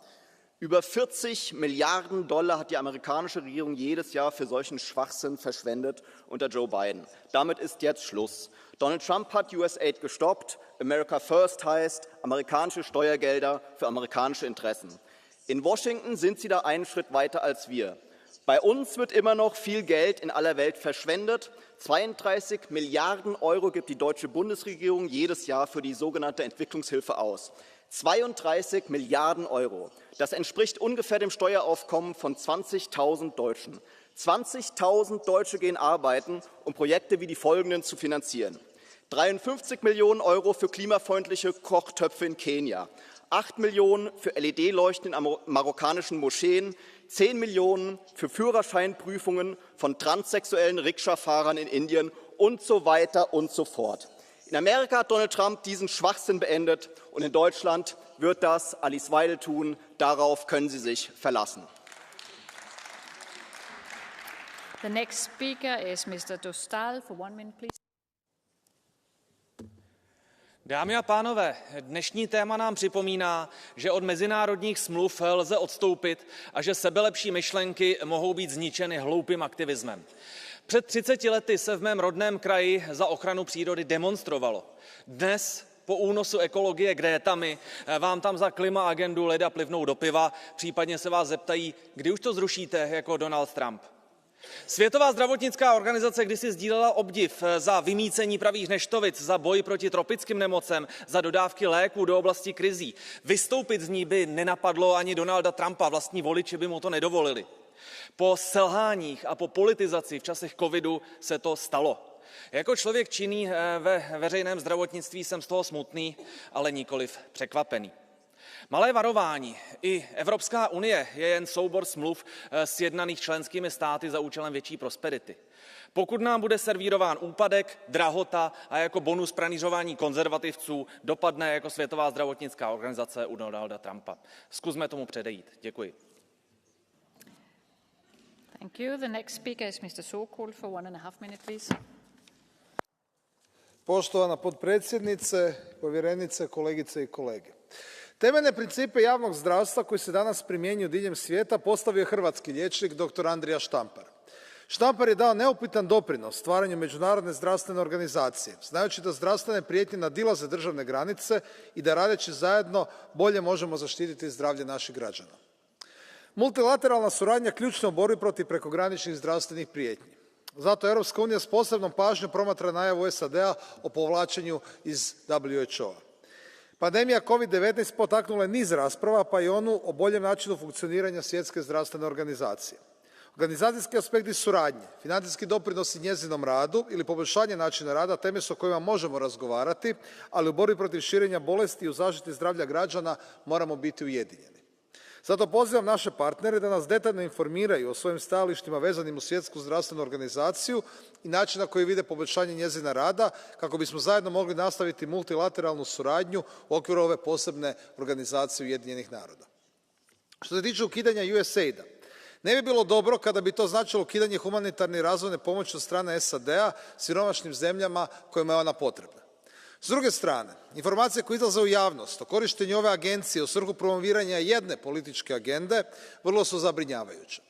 Über 40 Milliarden Dollar hat die amerikanische Regierung jedes Jahr für solchen Schwachsinn verschwendet unter Joe Biden. Damit ist jetzt Schluss. Donald Trump hat USAID gestoppt. America First heißt amerikanische Steuergelder für amerikanische Interessen. In Washington sind sie da einen Schritt weiter als wir. Bei uns wird immer noch viel Geld in aller Welt verschwendet. 32 Milliarden Euro gibt die deutsche Bundesregierung jedes Jahr für die sogenannte Entwicklungshilfe aus. 32 Milliarden Euro. Das entspricht ungefähr dem Steueraufkommen von 20.000 Deutschen. 20.000 Deutsche gehen arbeiten, um Projekte wie die folgenden zu finanzieren. 53 Millionen Euro für klimafreundliche Kochtöpfe in Kenia. 8 Millionen für LED-Leuchten in marokkanischen Moscheen. 10 Millionen für Führerscheinprüfungen von transsexuellen Rikscha-Fahrern in Indien und so weiter und so fort. In Amerika hat Donald Trump diesen Schwachsinn beendet und in Deutschland wird das Alice Weidel tun. Darauf können Sie sich verlassen. The next speaker is Mr. Dostal for 1 minute, please. Dámy a pánové, dnešní téma nám připomíná, že od mezinárodních smluv lze odstoupit a že sebelepší myšlenky mohou být zničeny hloupým aktivismem. Před 30 lety se v mém rodném kraji za ochranu přírody demonstrovalo. Dnes po únosu ekologie Grétami vám tam za klima agendu leda plivnou do piva, případně se vás zeptají, kdy už to zrušíte jako Donald Trump. Světová zdravotnická organizace kdysi sdílela obdiv za vymýcení pravých neštovic, za boj proti tropickým nemocem, za dodávky léků do oblasti krizí. Vystoupit z ní by nenapadlo ani Donalda Trumpa, vlastní voliči by mu to nedovolili. Po selháních a po politizaci v časech covidu se to stalo. Jako člověk činný ve veřejném zdravotnictví jsem z toho smutný, ale nikoliv překvapený. Malé varování. I Evropská unie je jen soubor smluv sjednaných členskými státy za účelem větší prosperity. Pokud nám bude servírován úpadek, drahota a jako bonus pranířování konzervativců, dopadne jako Světová zdravotnická organizace u Donalda Trumpa. Zkusme tomu předejít. Děkuji. Thank you. The next speaker is Mr. Sokol for 1.5 minutes, please. Poštovana potpredsjednice, povjerenice, kolegice i kolege. Temeljne principe javnog zdravstva koji se danas primjenjuju diljem svijeta postavio je hrvatski liječnik dr. Andrija Štampar. Štampar je dao neupitan doprinos stvaranju Međunarodne zdravstvene organizacije, znajući da zdravstvene prijetnje nadilaze državne granice i da radeći zajedno bolje možemo zaštititi zdravlje naših građana. Multilateralna suradnja ključna u borbi protiv prekograničnih zdravstvenih prijetnji. Zato Europska unija s posebnom pažnjom promatra najavu SAD-a o povlačenju iz WHO-a. Pandemija COVID-19 potaknula je niz rasprava, pa i onu o boljem načinu funkcioniranja Svjetske zdravstvene organizacije. Organizacijski aspekti suradnje, financijski doprinosi njezinom radu ili poboljšanje načina rada teme su o kojima možemo razgovarati, ali u borbi protiv širenja bolesti i u zaštiti zdravlja građana moramo biti ujedinjeni. Zato pozivam naše partnere da nas detaljno informiraju o svojim stajalištima vezanim uz Svjetsku zdravstvenu organizaciju i način na koji vide poboljšanje njezina rada, kako bismo zajedno mogli nastaviti multilateralnu suradnju u okviru ove posebne organizacije Ujedinjenih naroda. Što se tiče ukidanja USAID-a, ne bi bilo dobro kada bi to značilo ukidanje humanitarne i razvojne pomoći od strane SAD-a siromašnim zemljama kojima je ona potrebna. S druge strane, informacije koje izlaze u javnost o korištenju ove agencije u svrhu promoviranja jedne političke agende vrlo su zabrinjavajuće.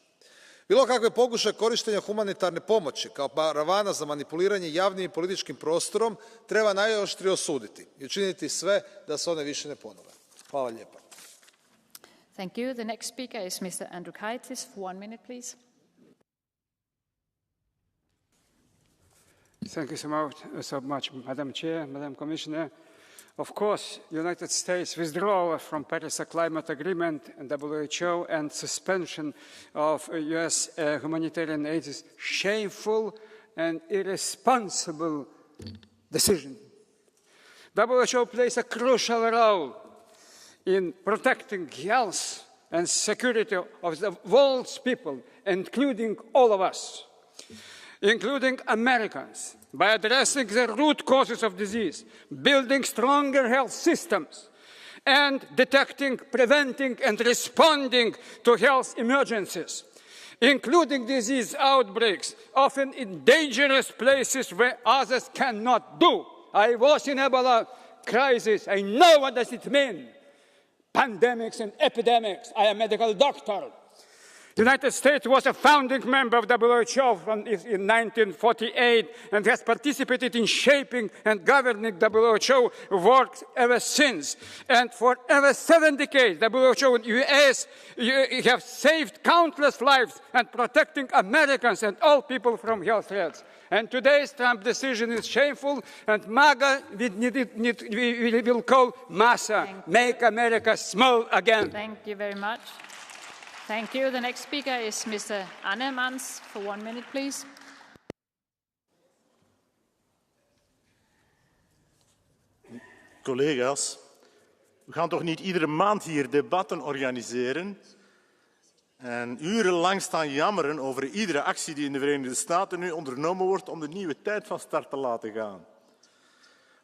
Bilo kakve pokušaje korištenja humanitarne pomoći kao paravana za manipuliranje javnim i političkim prostorom treba najoštrije osuditi i učiniti sve da se one više ne ponove. Hvala lijepa. Thank you. The next speaker is Mr. Andrukaitis for 1 minute, please. Thank you so much, Madam Chair, Madam Commissioner. Of course, United States withdrawal from Paris Climate Agreement and WHO and suspension of US humanitarian aid is shameful and irresponsible decision. WHO plays a crucial role in protecting health and security of the world's people, including all of us, including Americans, by addressing the root causes of disease, building stronger health systems, and detecting, preventing, and responding to health emergencies, including disease outbreaks, often in dangerous places where others cannot do. I was in Ebola crisis. I know what does it mean. Pandemics and epidemics. I am a medical doctor. The United States was a founding member of WHO in 1948 and has participated in shaping and governing WHO work ever since. And for over 7 decades, WHO and US have saved countless lives and protecting Americans and all people from health threats. And today's Trump decision is shameful, and MAGA we will call Massa, make America small again. Thank you very much. Thank you. The next speaker is Mr. Annemans for 1 minute, please. Collega's, we gaan toch niet iedere maand hier debatten organiseren en urenlang staan jammeren over iedere actie die in de Verenigde Staten nu ondernomen wordt om de nieuwe tijd van start te laten gaan.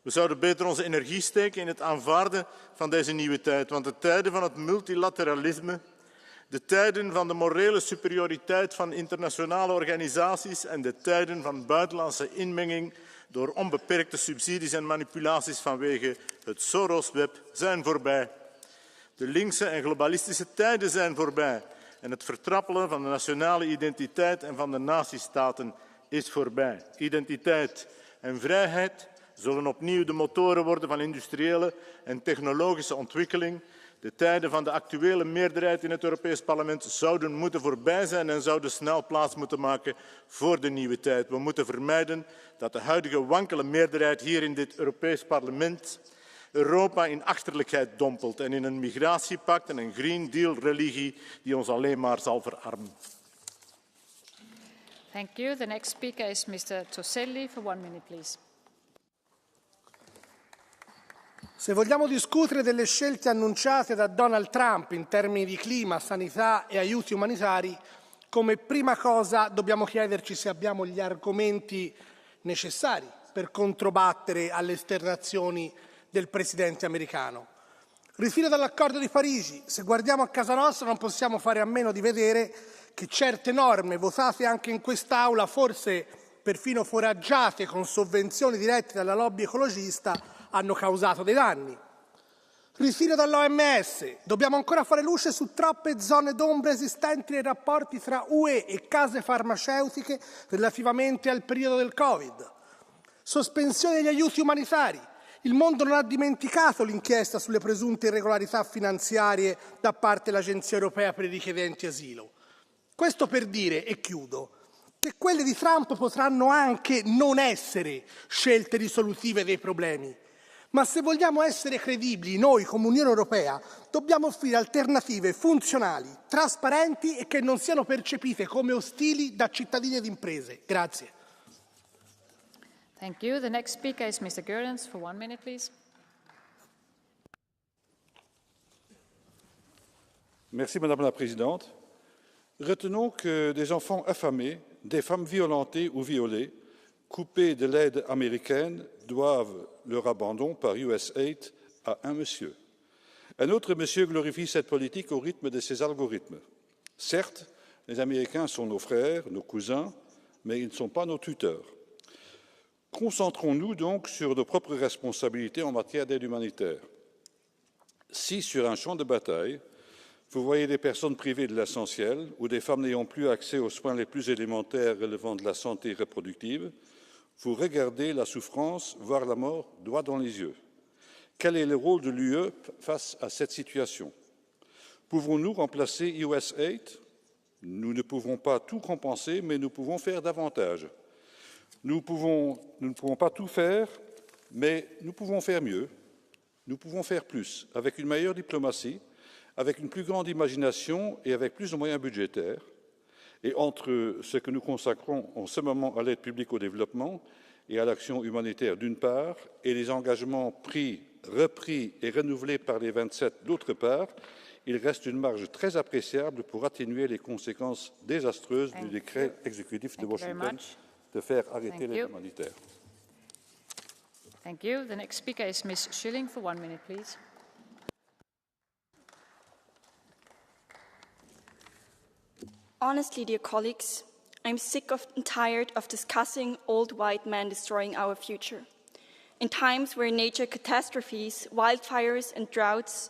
We zouden beter onze energie steken in het aanvaarden van deze nieuwe tijd, want de tijden van het multilateralisme, de tijden van de morele superioriteit van internationale organisaties en de tijden van buitenlandse inmenging door onbeperkte subsidies en manipulaties vanwege het Soros-web zijn voorbij. De linkse en globalistische tijden zijn voorbij en het vertrappelen van de nationale identiteit en van de natiestaten is voorbij. Identiteit en vrijheid zullen opnieuw de motoren worden van industriële en technologische ontwikkeling. De tijden van de actuele meerderheid in het Europees Parlement zouden moeten voorbij zijn en zouden snel plaats moeten maken voor de nieuwe tijd. We moeten vermijden dat de huidige wankele meerderheid hier in dit Europees Parlement Europa in achterlijkheid dompelt en in een migratiepact en een Green Deal-religie die ons alleen maar zal verarmen. Thank you. The next speaker is Mr. Toselli for 1 minute, please. Se vogliamo discutere delle scelte annunciate da Donald Trump in termini di clima, sanità e aiuti umanitari, come prima cosa dobbiamo chiederci se abbiamo gli argomenti necessari per controbattere alle esternazioni del presidente americano. Ritiro dall'accordo di Parigi. Se guardiamo a casa nostra non possiamo fare a meno di vedere che certe norme votate anche in quest'Aula, forse perfino foraggiate con sovvenzioni dirette dalla lobby ecologista, hanno causato dei danni. Ritiro dall'OMS. Dobbiamo ancora fare luce su troppe zone d'ombra esistenti nei rapporti tra UE e case farmaceutiche relativamente al periodo del Covid. Sospensione degli aiuti umanitari. Il mondo non ha dimenticato l'inchiesta sulle presunte irregolarità finanziarie da parte dell'Agenzia Europea per i richiedenti asilo. Questo per dire, e chiudo, che quelle di Trump potranno anche non essere scelte risolutive dei problemi, ma se vogliamo essere credibili, noi come Unione Europea dobbiamo offrire alternative funzionali, trasparenti e che non siano percepite come ostili da cittadini ed imprese. Grazie. Thank you. The next speaker is Mr. Goerens for 1 minute, please. Merci, Madame la Présidente. Retenons que des enfants affamés, des femmes violentées ou violées, coupées de l'aide américaine, doivent leur abandon par USAID à un monsieur. Un autre monsieur glorifie cette politique au rythme de ses algorithmes. Certes, les Américains sont nos frères, nos cousins, mais ils ne sont pas nos tuteurs. Concentrons-nous donc sur nos propres responsabilités en matière d'aide humanitaire. Si, sur un champ de bataille, vous voyez des personnes privées de l'essentiel ou des femmes n'ayant plus accès aux soins les plus élémentaires relevant de la santé reproductive, vous regardez la souffrance, voire la mort, droit dans les yeux. Quel est le rôle de l'UE face à cette situation? Pouvons-nous remplacer USAID? Nous ne pouvons pas tout compenser, mais nous pouvons faire davantage. Nous ne pouvons pas tout faire, mais nous pouvons faire mieux. Nous pouvons faire plus, avec une meilleure diplomatie, avec une plus grande imagination et avec plus de moyens budgétaires. Et entre ce que nous consacrons en ce moment à l'aide publique au développement et à l'action humanitaire d'une part, et les engagements pris, repris et renouvelés par les 27 d'autre part, il reste une marge très appréciable pour atténuer les conséquences désastreuses du décret exécutif de Washington de faire arrêter l'aide humanitaire. Thank you. The next speaker is Ms. Schilling for 1 minute, please. Honestly, dear colleagues, I'm sick and tired of discussing old white men destroying our future. In times where nature catastrophes, wildfires and droughts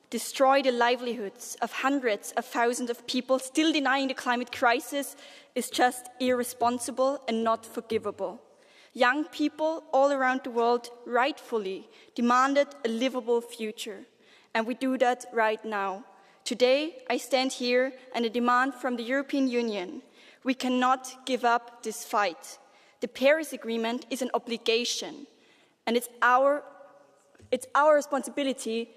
destroy the livelihoods of hundreds of thousands of people, still denying the climate crisis is just irresponsible and not forgivable. Young people all around the world rightfully demanded a livable future, and we do that right now. Today, I stand here and a demand from the European Union. We cannot give up this fight. The Paris Agreement is an obligation, and it's our responsibility.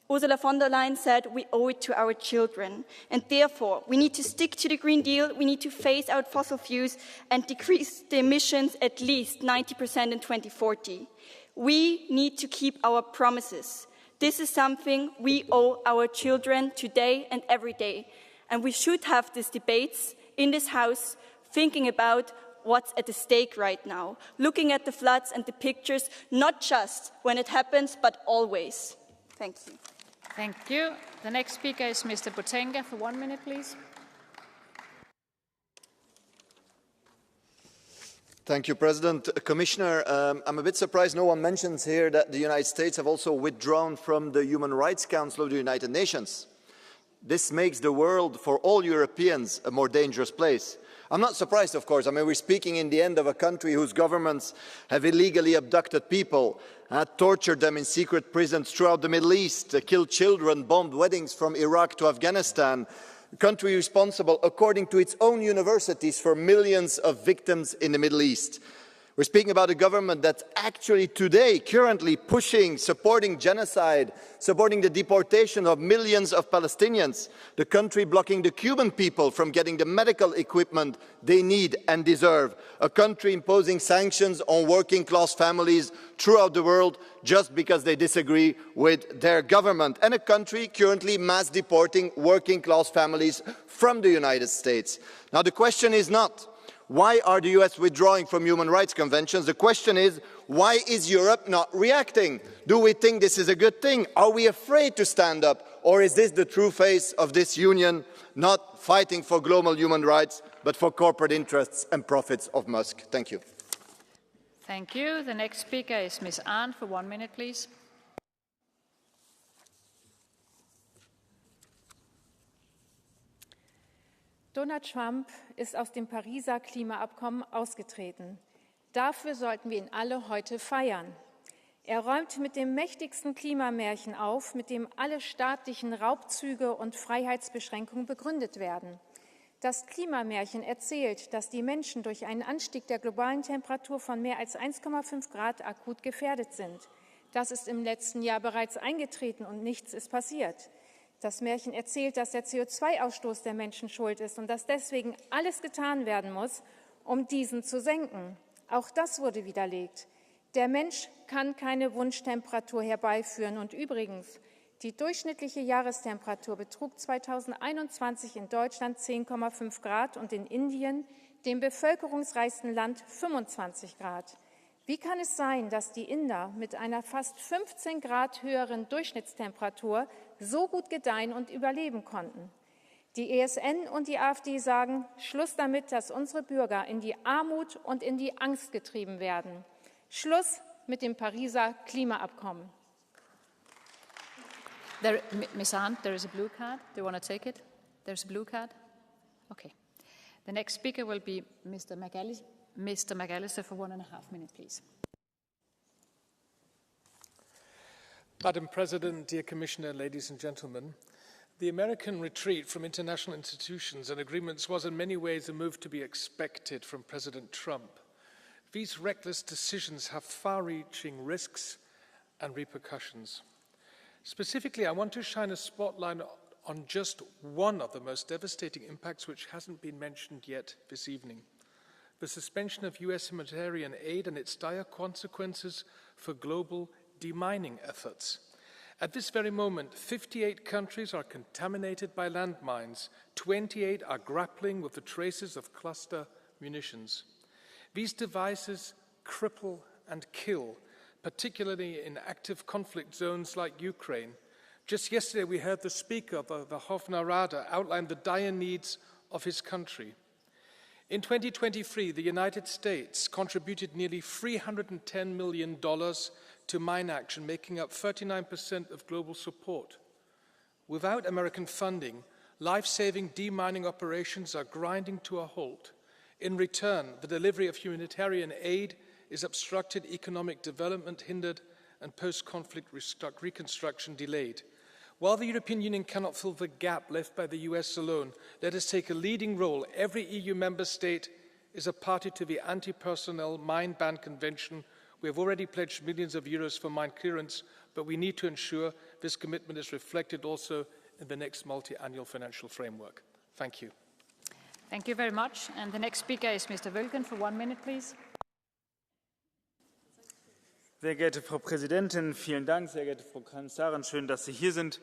Ursula von der Leyen said we owe it to our children, and therefore we need to stick to the Green Deal, we need to phase out fossil fuels and decrease the emissions at least 90% in 2040. We need to keep our promises. This is something we owe our children today and every day, and we should have these debates in this House thinking about what's at stake right now, looking at the floods and the pictures, not just when it happens, but always. Thank you. Thank you. The next speaker is Mr. Botenga for 1 minute, please. Thank you, President. Commissioner, I'm a bit surprised no one mentions here that the United States have also withdrawn from the Human Rights Council of the United Nations. This makes the world, for all Europeans, a more dangerous place. I'm not surprised, of course. I mean, we're speaking in the end of a country whose governments have illegally abducted people, tortured them in secret prisons throughout the Middle East, killed children, bombed weddings from Iraq to Afghanistan, a country responsible, according to its own universities, for millions of victims in the Middle East. We're speaking about a government that's actually today, currently supporting genocide, supporting the deportation of millions of Palestinians, the country blocking the Cuban people from getting the medical equipment they need and deserve, a country imposing sanctions on working-class families throughout the world just because they disagree with their government, and a country currently mass deporting working-class families from the United States. Now, the question is not, why are the US withdrawing from human rights conventions? The question is, why is Europe not reacting? Do we think this is a good thing? Are we afraid to stand up? Or is this the true face of this union, not fighting for global human rights, but for corporate interests and profits of Musk? Thank you. Thank you. The next speaker is Ms. Arndt for 1 minute, please. Donald Trump ist aus dem Pariser Klimaabkommen ausgetreten. Dafür sollten wir ihn alle heute feiern. Er räumt mit dem mächtigsten Klimamärchen auf, mit dem alle staatlichen Raubzüge und Freiheitsbeschränkungen begründet werden. Das Klimamärchen erzählt, dass die Menschen durch einen Anstieg der globalen Temperatur von mehr als 1,5 Grad akut gefährdet sind. Das ist im letzten Jahr bereits eingetreten und nichts ist passiert. Das Märchen erzählt, dass der CO2-Ausstoß der Menschen schuld ist und dass deswegen alles getan werden muss, um diesen zu senken. Auch das wurde widerlegt. Der Mensch kann keine Wunschtemperatur herbeiführen. Und übrigens, die durchschnittliche Jahrestemperatur betrug 2021 in Deutschland 10,5 Grad und in Indien, dem bevölkerungsreichsten Land, 25 Grad. Wie kann es sein, dass die Inder mit einer fast 15 Grad höheren Durchschnittstemperatur so gut gedeihen und überleben konnten? Die ESN und die AfD sagen, Schluss damit, dass unsere Bürger in die Armut und in die Angst getrieben werden. Schluss mit dem Pariser Klimaabkommen. Ms. Arndt, there is a blue card. Do you want to take it? There's a blue card. Okay. The next speaker will be Mr. McAllister for 1.5 minutes, please. Madam President, dear Commissioner, ladies and gentlemen, the American retreat from international institutions and agreements was in many ways a move to be expected from President Trump. These reckless decisions have far-reaching risks and repercussions. Specifically, I want to shine a spotlight on just one of the most devastating impacts which hasn't been mentioned yet this evening: the suspension of US humanitarian aid and its dire consequences for global demining efforts. At this very moment, 58 countries are contaminated by landmines. 28 are grappling with the traces of cluster munitions. These devices cripple and kill, particularly in active conflict zones like Ukraine. Just yesterday, we heard the speaker of the Hofner Rada outline the dire needs of his country. In 2023, the United States contributed nearly $310 million to mine action, making up 39% of global support. Without American funding, life-saving demining operations are grinding to a halt. In return, the delivery of humanitarian aid is obstructed, economic development hindered, and post-conflict reconstruction delayed. While the European Union cannot fill the gap left by the US alone, let us take a leading role. Every EU member state is a party to the Anti-Personnel Mine Ban Convention. We have already pledged millions of euros for mine clearance, but we need to ensure this commitment is reflected also in the next multi-annual financial framework. Thank you. Thank you very much. And the next speaker is Mr. Wölken for 1 minute, please. Sehr geehrte Frau Präsidentin, vielen Dank. Sehr geehrte Frau Kommissarin, schön, dass Sie hier sind.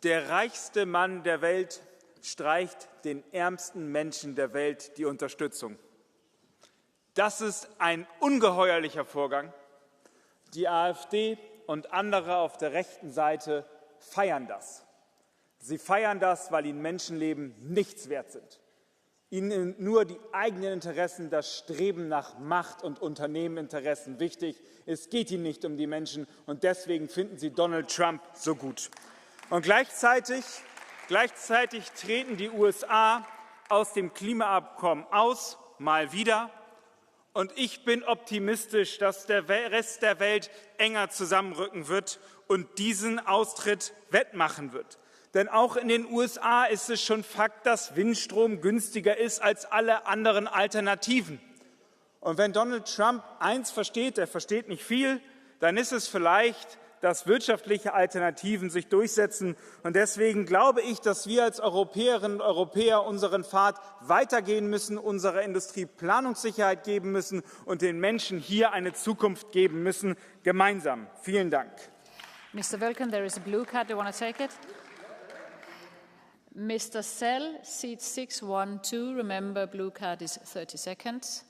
Der reichste Mann der Welt streicht den ärmsten Menschen der Welt die Unterstützung. Das ist ein ungeheuerlicher Vorgang. Die AfD und andere auf der rechten Seite feiern das. Sie feiern das, weil ihnen Menschenleben nichts wert sind. Ihnen nur die eigenen Interessen, das Streben nach Macht und Unternehmeninteressen wichtig. Es geht ihnen nicht um die Menschen, und deswegen finden sie Donald Trump so gut. Und gleichzeitig treten die USA aus dem Klimaabkommen aus, mal wieder. Und ich bin optimistisch, dass der Rest der Welt enger zusammenrücken wird und diesen Austritt wettmachen wird. Denn auch in den USA ist es schon Fakt, dass Windstrom günstiger ist als alle anderen Alternativen. Und wenn Donald Trump eins versteht, er versteht nicht viel, dann ist es vielleicht, dass wirtschaftliche Alternativen sich durchsetzen. Und deswegen glaube ich, dass wir als Europäerinnen und Europäer unseren Pfad weitergehen müssen, unserer Industrie Planungssicherheit geben müssen und den Menschen hier eine Zukunft geben müssen, gemeinsam. Vielen Dank. Mr. Wölken, there is a blue card. Do you want to take it? Mr. Sell, seat 612. Remember, blue card is 30 seconds.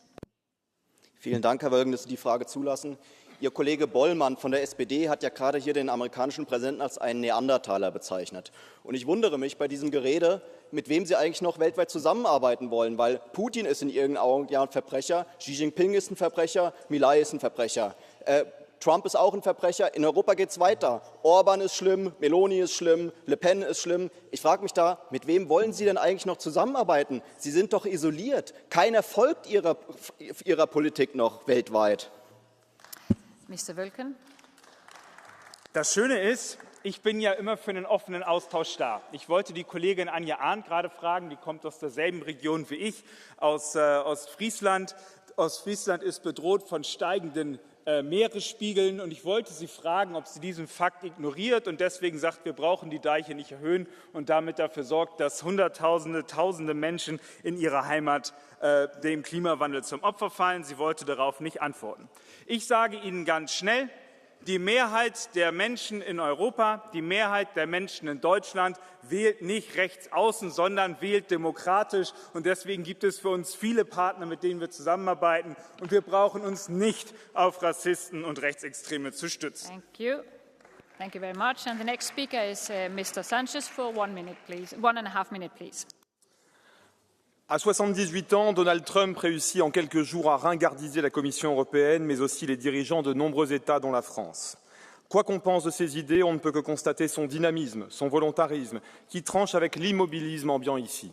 Vielen Dank, Herr Wölken, dass Sie die Frage zulassen. Ihr Kollege Bollmann von der SPD hat ja gerade hier den amerikanischen Präsidenten als einen Neandertaler bezeichnet. Und ich wundere mich bei diesem Gerede, mit wem Sie eigentlich noch weltweit zusammenarbeiten wollen, weil Putin ist in Ihren Augen ja ein Verbrecher, Xi Jinping ist ein Verbrecher, Milei ist ein Verbrecher. Trump ist auch ein Verbrecher. In Europa geht es weiter. Orban ist schlimm, Meloni ist schlimm, Le Pen ist schlimm. Ich frage mich da, mit wem wollen Sie denn eigentlich noch zusammenarbeiten? Sie sind doch isoliert. Keiner folgt Ihrer Politik noch weltweit. Mr. Wölken. Das Schöne ist, ich bin ja immer für einen offenen Austausch da. Ich wollte die Kollegin Anja Arndt gerade fragen, die kommt aus derselben Region wie ich, aus Ostfriesland. Ostfriesland ist bedroht von steigenden Meeresspiegeln, und ich wollte Sie fragen, ob sie diesen Fakt ignoriert und deswegen sagt, wir brauchen die Deiche nicht erhöhen und damit dafür sorgt, dass Hunderttausende, Tausende Menschen in ihrer Heimat dem Klimawandel zum Opfer fallen. Sie wollte darauf nicht antworten. Ich sage Ihnen ganz schnell, die Mehrheit der Menschen in Europa, die Mehrheit der Menschen in Deutschland wählt nicht rechts außen, sondern wählt demokratisch. Und deswegen gibt es für uns viele Partner, mit denen wir zusammenarbeiten. Und wir brauchen uns nicht auf Rassisten und Rechtsextreme zu stützen. Thank you. Thank you very much. And the next speaker is Mr. Sanchez for 1 minute, please. 1.5 minutes, please. À 78 ans, Donald Trump réussit en quelques jours à ringardiser la Commission européenne, mais aussi les dirigeants de nombreux États, dont la France. Quoi qu'on pense de ses idées, on ne peut que constater son dynamisme, son volontarisme, qui tranche avec l'immobilisme ambiant ici.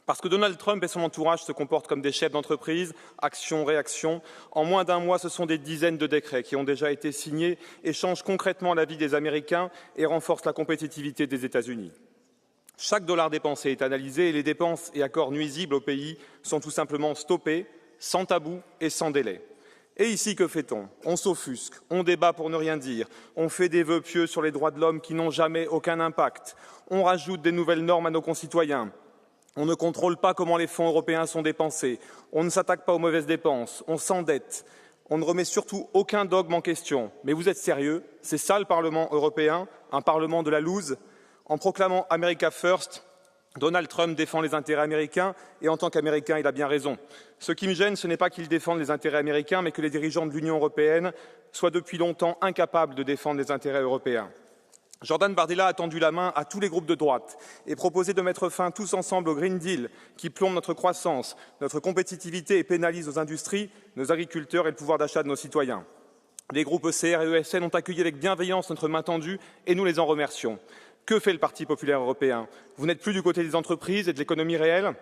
Parce que Donald Trump et son entourage se comportent comme des chefs d'entreprise, action-réaction. En moins d'un mois, ce sont des dizaines de décrets qui ont déjà été signés et changent concrètement la vie des Américains et renforcent la compétitivité des États-Unis. Chaque dollar dépensé est analysé et les dépenses et accords nuisibles au pays sont tout simplement stoppés, sans tabou et sans délai. Et ici, que fait-on? On s'offusque, on débat pour ne rien dire, on fait des vœux pieux sur les droits de l'homme qui n'ont jamais aucun impact, on rajoute des nouvelles normes à nos concitoyens, on ne contrôle pas comment les fonds européens sont dépensés, on ne s'attaque pas aux mauvaises dépenses, on s'endette, on ne remet surtout aucun dogme en question. Mais vous êtes sérieux? C'est ça le Parlement européen, un Parlement de la loose? En proclamant America First, Donald Trump défend les intérêts américains et en tant qu'Américain, il a bien raison. Ce qui me gêne, ce n'est pas qu'il défende les intérêts américains, mais que les dirigeants de l'Union européenne soient depuis longtemps incapables de défendre les intérêts européens. Jordan Bardella a tendu la main à tous les groupes de droite et proposé de mettre fin tous ensemble au Green Deal qui plombe notre croissance, notre compétitivité et pénalise nos industries, nos agriculteurs et le pouvoir d'achat de nos citoyens. Les groupes ECR et ESN ont accueilli avec bienveillance notre main tendue et nous les en remercions. Que fait le Parti populaire européen? Vous n'êtes plus du côté des entreprises et de l'économie réelle?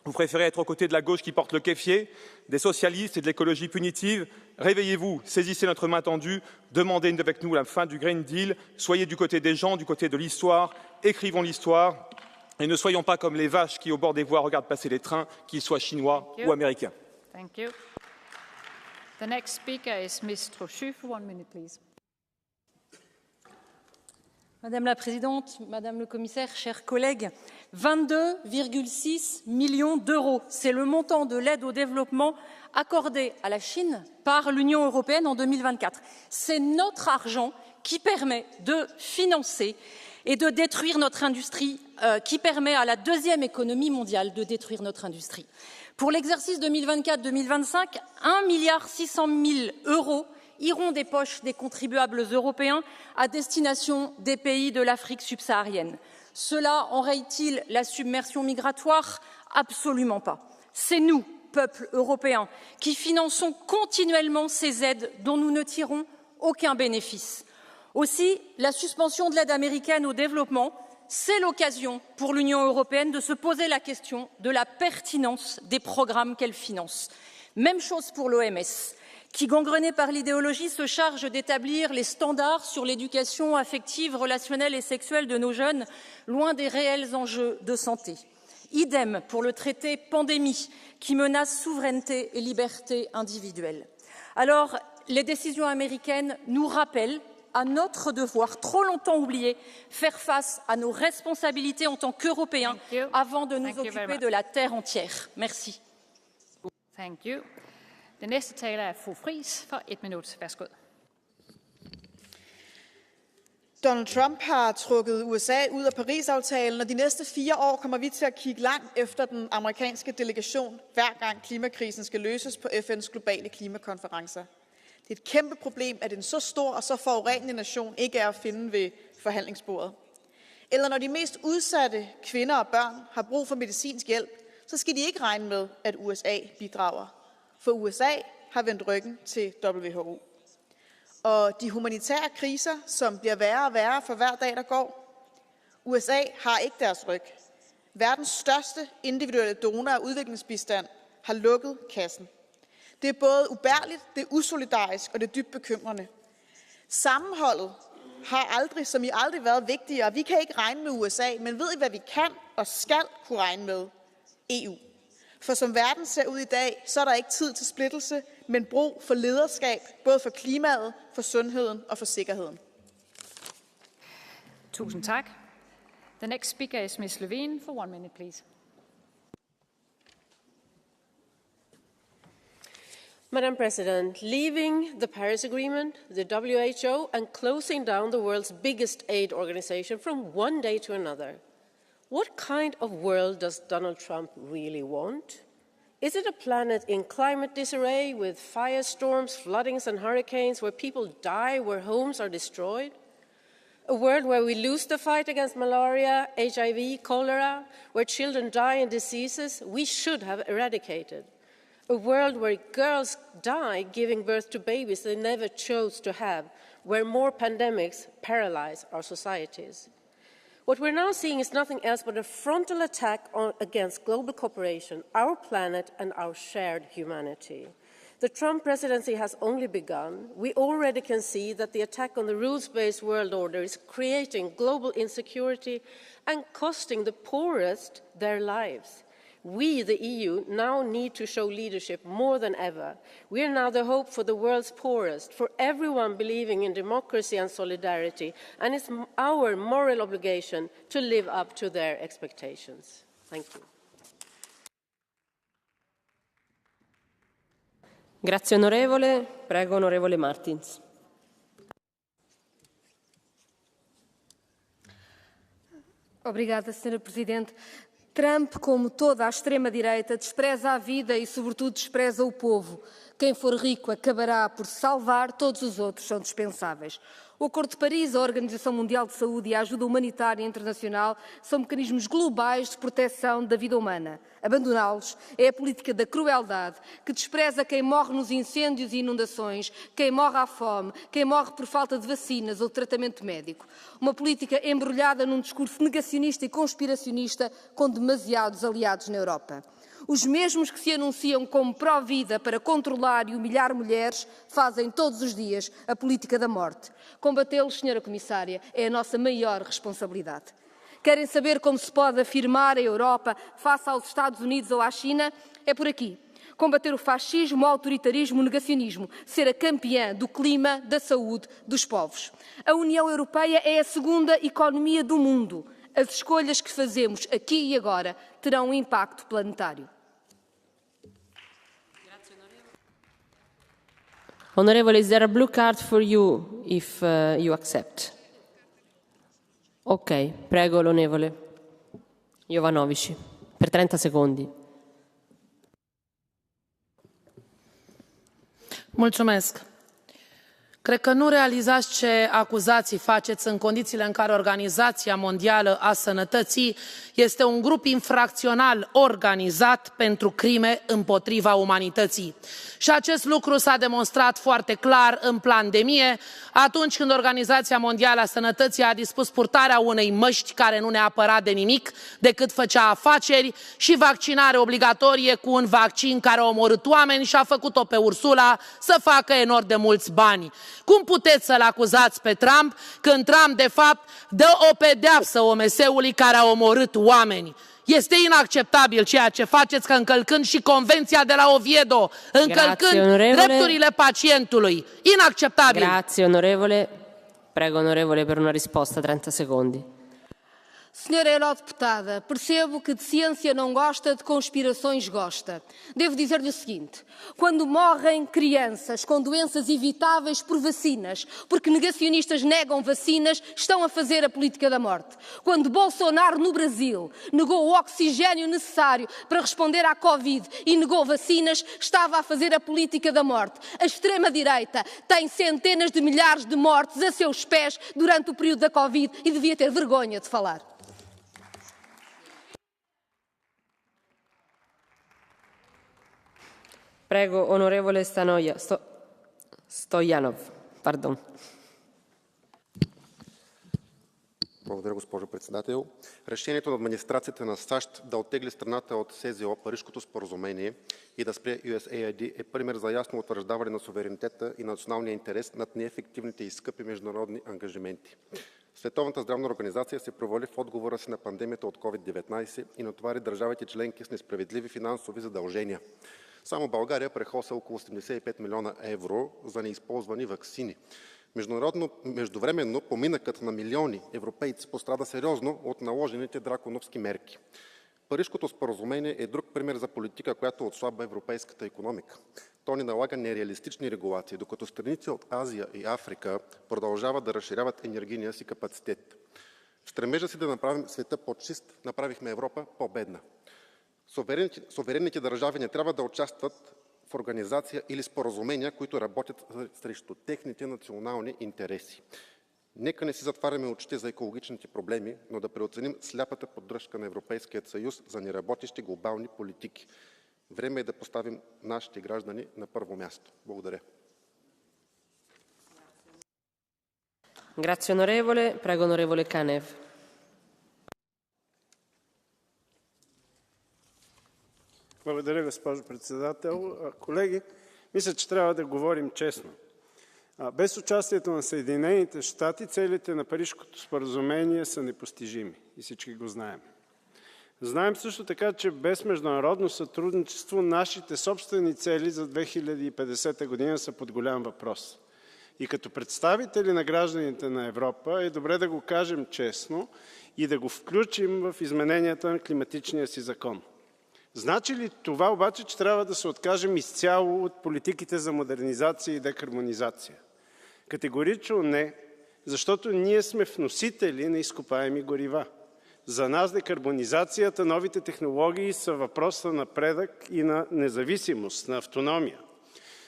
Vous préférez être aux côtés de la gauche qui porte le kéfier, des socialistes et de l'écologie punitive? Réveillez-vous, saisissez notre main tendue, demandez avec nous la fin du Green Deal, soyez du côté des gens, du côté de l'histoire, écrivons l'histoire et ne soyons pas comme les vaches qui, au bord des voies, regardent passer les trains, qu'ils soient chinois ou américains. Thank you. The next speaker is Ms. Trochu for 1 minute, please. Madame la Présidente, Madame le Commissaire, chers collègues, 22,6 millions d'euros, c'est le montant de l'aide au développement accordée à la Chine par l'Union européenne en 2024. C'est notre argent qui permet de financer et de détruire notre industrie, qui permet à la deuxième économie mondiale de détruire notre industrie. Pour l'exercice 2024-2025, 1,6 milliard d'euros iront des poches des contribuables européens à destination des pays de l'Afrique subsaharienne. Cela enraye-t-il la submersion migratoire? Absolument pas. C'est nous, peuple européen, qui finançons continuellement ces aides dont nous ne tirons aucun bénéfice. Aussi, la suspension de l'aide américaine au développement, c'est l'occasion pour l'Union européenne de se poser la question de la pertinence des programmes qu'elle finance. Même chose pour l'OMS, qui, gangrenée par l'idéologie, se charge d'établir les standards sur l'éducation affective, relationnelle et sexuelle de nos jeunes, loin des réels enjeux de santé. Idem pour le traité pandémie, qui menace souveraineté et liberté individuelle. Alors, les décisions américaines nous rappellent à notre devoir, trop longtemps oublié, faire face à nos responsabilités en tant qu'Européens avant de nous occuper de la terre entière. Merci. Thank you. Den næste taler er fru Friis for 1 minut. Værsgo. Donald Trump har trukket USA ud af Paris-aftalen, og de næste 4 år kommer vi til at kigge langt efter den amerikanske delegation, hver gang klimakrisen skal løses på FN's globale klimakonferencer. Det er et kæmpe problem, at en så stor og så forurenende nation ikke er at finde ved forhandlingsbordet. Eller når de mest udsatte kvinder og børn har brug for medicinsk hjælp, så skal de ikke regne med, at USA bidrager. For USA har vendt ryggen til WHO. Og de humanitære kriser, som bliver værre og værre for hver dag, der går. USA har ikke deres ryg. Verdens største individuelle donor af udviklingsbistand har lukket kassen. Det er både ubærligt, det er usolidarisk og det er dybt bekymrende. Sammenholdet har aldrig, som i aldrig, været vigtigere. Vi kan ikke regne med USA, men ved I, hvad vi kan og skal kunne regne med? EU. For som verden ser ud i dag, så er der ikke tid til splittelse, men brug for lederskab, både for klimaet, for sundheden og for sikkerheden. Tusind tak. The next speaker is Ms. Levin for 1 minute, please. Madam President, leaving the Paris Agreement, the WHO, and closing down the world's biggest aid organization from one day to another. What kind of world does Donald Trump really want? Is it a planet in climate disarray with firestorms, floodings, and hurricanes where people die, where homes are destroyed? A world where we lose the fight against malaria, HIV, cholera, where children die in diseases we should have eradicated. A world where girls die giving birth to babies they never chose to have, where more pandemics paralyze our societies. What we're now seeing is nothing else but a frontal attack against global cooperation, our planet, and our shared humanity. The Trump presidency has only begun. We already can see that the attack on the rules-based world order is creating global insecurity and costing the poorest their lives. We, the EU, now need to show leadership more than ever. We are now the hope for the world's poorest, for everyone believing in democracy and solidarity, and it's our moral obligation to live up to their expectations. Thank you. Grazie onorevole. Prego onorevole Martins. Obrigada, Sra. Presidente. Trump, como toda a extrema-direita, despreza a vida e, sobretudo, despreza o povo. Quem for rico acabará por se salvar, todos os outros são dispensáveis. O Acordo de Paris, a Organização Mundial de Saúde e a ajuda humanitária internacional são mecanismos globais de proteção da vida humana. Abandoná-los é a política da crueldade, que despreza quem morre nos incêndios e inundações, quem morre à fome, quem morre por falta de vacinas ou de tratamento médico. Uma política embrulhada num discurso negacionista e conspiracionista com demasiados aliados na Europa. Os mesmos que se anunciam como pró-vida para controlar e humilhar mulheres fazem todos os dias a política da morte. Combatê-los, Sra. Comissária, é a nossa maior responsabilidade. Querem saber como se pode afirmar a Europa face aos Estados Unidos ou à China? É por aqui. Combater o fascismo, o autoritarismo, o negacionismo. Ser a campeã do clima, da saúde, dos povos. A União Europeia é a segunda economia do mundo. As escolhas que fazemos aqui e agora terão um impacto planetário. Onorevole, is there a blue card for you, if you accept? Ok, prego l'onorevole Jovanovic, per 30 secondi. Mulțumesc. Cred că nu realizați ce acuzații faceți în condițiile în care Organizația Mondială a Sănătății este un grup infracțional organizat pentru crime împotriva umanității. Și acest lucru s-a demonstrat foarte clar în pandemie, atunci când Organizația Mondială a Sănătății a dispus purtarea unei măști care nu ne apăra de nimic, decât făcea afaceri, și vaccinare obligatorie cu un vaccin care a omorât oameni și a făcut-o pe Ursula să facă enorm de mulți bani. Cum puteți să-l acuzați pe Trump când Trump, de fapt, dă o pedeapsă OMS-ului care a omorât oameni? Este inacceptabil ceea ce faceți, că încălcând și Convenția de la Oviedo, încălcând drepturile pacientului. Inacceptabil! Grazie, onorevole. Prego, onorevole, per una risposta, 30 secondi. Senhora eurodeputada, percebo que de ciência não gosta, de conspirações gosta. Devo dizer-lhe o seguinte: quando morrem crianças com doenças evitáveis por vacinas, porque negacionistas negam vacinas, estão a fazer a política da morte. Quando Bolsonaro, no Brasil, negou o oxigênio necessário para responder à Covid e negou vacinas, estava a fazer a política da morte. A extrema-direita tem centenas de milhares de mortes a seus pés durante o período da Covid e devia ter vergonha de falar. Prego, onorevole Stoyanov. Pardon. Благодаря, госпожо председател. Решението на администрацията на САЩ да оттегли страната от СЗО, Парижското споразумение, и да спре USAID е пример за ясно утвърждаване на суверенитета и националния интерес над неефективните и скъпи международни ангажименти. Световната здравна организация се провали в отговора си на пандемията от COVID-19 и натовари държавите членки с несправедливи финансови задължения. Само България прехоса около 85 милиона евро за неизползвани ваксини. Междувременно поминъкът на милиони европейци пострада сериозно от наложените драконовски мерки. Парижското споразумение е друг пример за политика, която отслабва европейската икономика. То ни налага нереалистични регулации, докато страните от Азия и Африка продължават да разширяват енергийния си капацитет. В стремежа си да направим света по-чист, направихме Европа по-бедна. Суверенните държави не трябва да участват в организация или споразумения, които работят срещу техните национални интереси. Нека не си затваряме очите за екологичните проблеми, но да преоценим сляпата поддръжка на Европейския съюз за неработещи глобални политики. Време е да поставим нашите граждани на първо място. Благодаря. Grazie onorevole. Prego onorevole Canev. Благодаря, госпожо председател. Колеги, мисля, че трябва да говорим честно. Без участието на Съединените щати целите на Парижкото споразумение са непостижими и всички го знаем. Знаем също така, че без международно сътрудничество нашите собствени цели за 2050 година са под голям въпрос. И като представители на гражданите на Европа е добре да го кажем честно и да го включим в измененията на климатичния си закон. Значи ли това обаче, че трябва да се откажем изцяло от политиките за модернизация и декарбонизация? Категорично не, защото ние сме вносители на изкопаеми горива. За нас декарбонизацията, новите технологии са въпрос на напредък и на независимост, на автономия.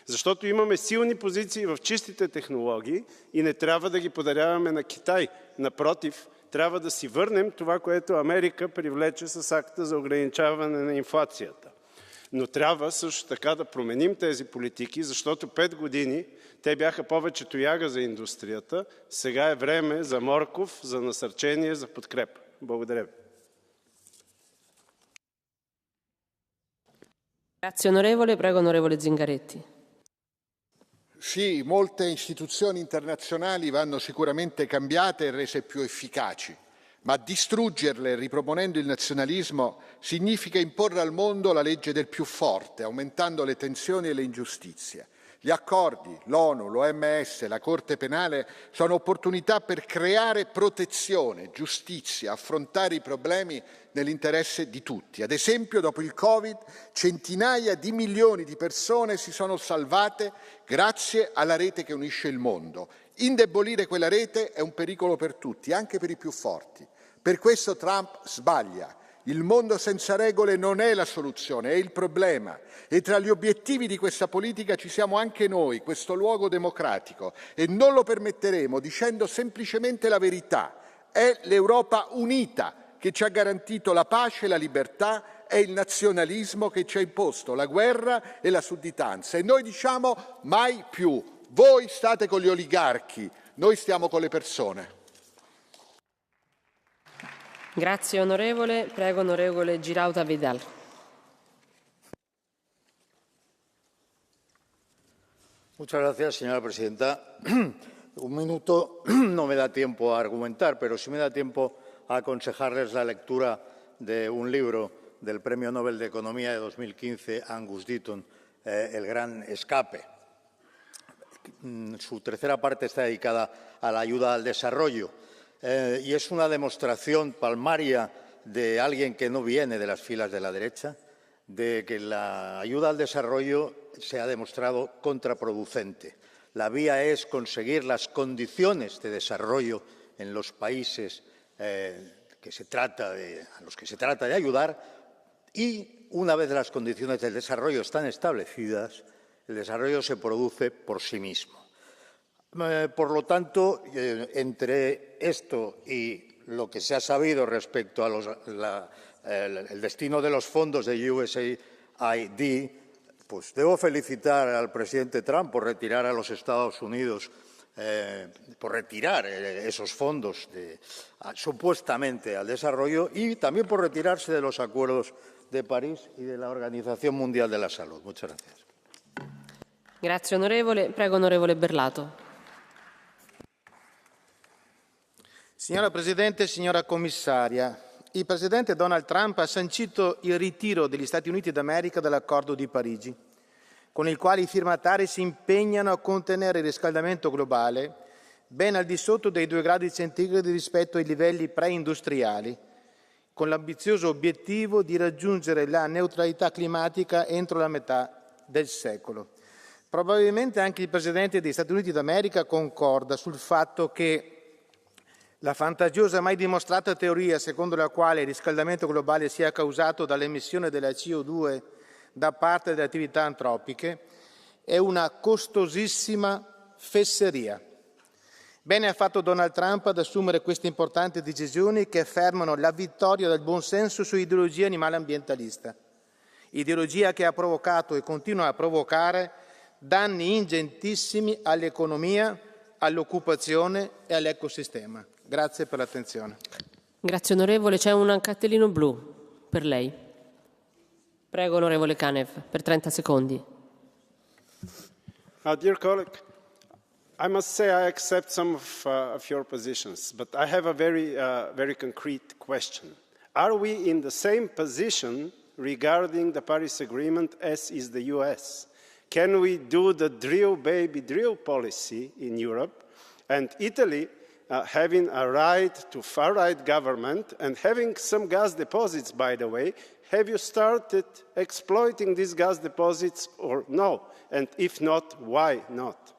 Защото имаме силни позиции в чистите технологии и не трябва да ги подаряваме на Китай. Напротив, трябва да си върнем това, което Америка привлече с акта за ограничаване на инфлацията. Но трябва също така да променим тези политики, защото 5 години те бяха повече тояга за индустрията. Сега е време за морков, за насърчение, за подкрепа. Благодаря ви. Grazie onorevole. Prego onorevole Zingaretti. Sì, molte istituzioni internazionali vanno sicuramente cambiate e rese più efficaci, ma distruggerle riproponendo il nazionalismo significa imporre al mondo la legge del più forte, aumentando le tensioni e le ingiustizie. Gli accordi, l'ONU, l'OMS, la Corte Penale sono opportunità per creare protezione, giustizia, affrontare i problemi nell'interesse di tutti. Ad esempio, dopo il Covid, centinaia di milioni di persone si sono salvate grazie alla rete che unisce il mondo. Indebolire quella rete è un pericolo per tutti, anche per i più forti. Per questo Trump sbaglia. Il mondo senza regole non è la soluzione, è il problema. E tra gli obiettivi di questa politica ci siamo anche noi, questo luogo democratico, e non lo permetteremo dicendo semplicemente la verità. È l'Europa unita che ci ha garantito la pace e la libertà, è il nazionalismo che ci ha imposto la guerra e la sudditanza. E noi diciamo mai più. Voi state con gli oligarchi, noi stiamo con le persone. Grazie onorevole. Prego onorevole Girauta Vidal. Muchas gracias, señora presidenta. Un minuto no me da tiempo a argumentar, pero sí me da tiempo a aconsejarles la lectura de un libro del Premio Nobel de Economía de 2015, Angus Deaton, El Gran Escape. Su tercera parte está dedicada a la ayuda al desarrollo. Y es una demostración palmaria de alguien que no viene de las filas de la derecha, de que la ayuda al desarrollo se ha demostrado contraproducente. La vía es conseguir las condiciones de desarrollo en los países a los que se trata de ayudar y, una vez las condiciones del desarrollo están establecidas, el desarrollo se produce por sí mismo. Por lo tanto, entre esto y lo que se ha sabido respecto a el destino de los fondos de USAID, pues debo felicitar al presidente Trump por retirar a los Estados Unidos, por retirar esos fondos supuestamente al desarrollo y también por retirarse de los acuerdos de París y de la Organización Mundial de la Salud. Muchas gracias. Grazie onorevole. Prego onorevole Berlato. Signora Presidente, signora Commissaria, il Presidente Donald Trump ha sancito il ritiro degli Stati Uniti d'America dall'Accordo di Parigi, con il quale i firmatari si impegnano a contenere il riscaldamento globale ben al di sotto dei 2 gradi centigradi rispetto ai livelli preindustriali, con l'ambizioso obiettivo di raggiungere la neutralità climatica entro la metà del secolo. Probabilmente anche il Presidente degli Stati Uniti d'America concorda sul fatto che la fantasiosa mai dimostrata teoria secondo la quale il riscaldamento globale sia causato dall'emissione della CO2 da parte delle attività antropiche è una costosissima fesseria. Bene ha fatto Donald Trump ad assumere queste importanti decisioni che affermano la vittoria del buonsenso su ideologia animale ambientalista, ideologia che ha provocato e continua a provocare danni ingentissimi all'economia, all'occupazione e all'ecosistema. Grazie per l'attenzione. Grazie onorevole. C'è un cartellino blu per lei. Prego onorevole Canev, per 30 secondi. Dear colleague, I must say I accept some of your positions, but I have a very concrete question. Are we in the same position regarding the Paris Agreement as is the US? Can we do the drill baby drill policy in Europe, and Italy having a right to far-right government and having some gas deposits, by the way, have you started exploiting these gas deposits or no? And if not, why not?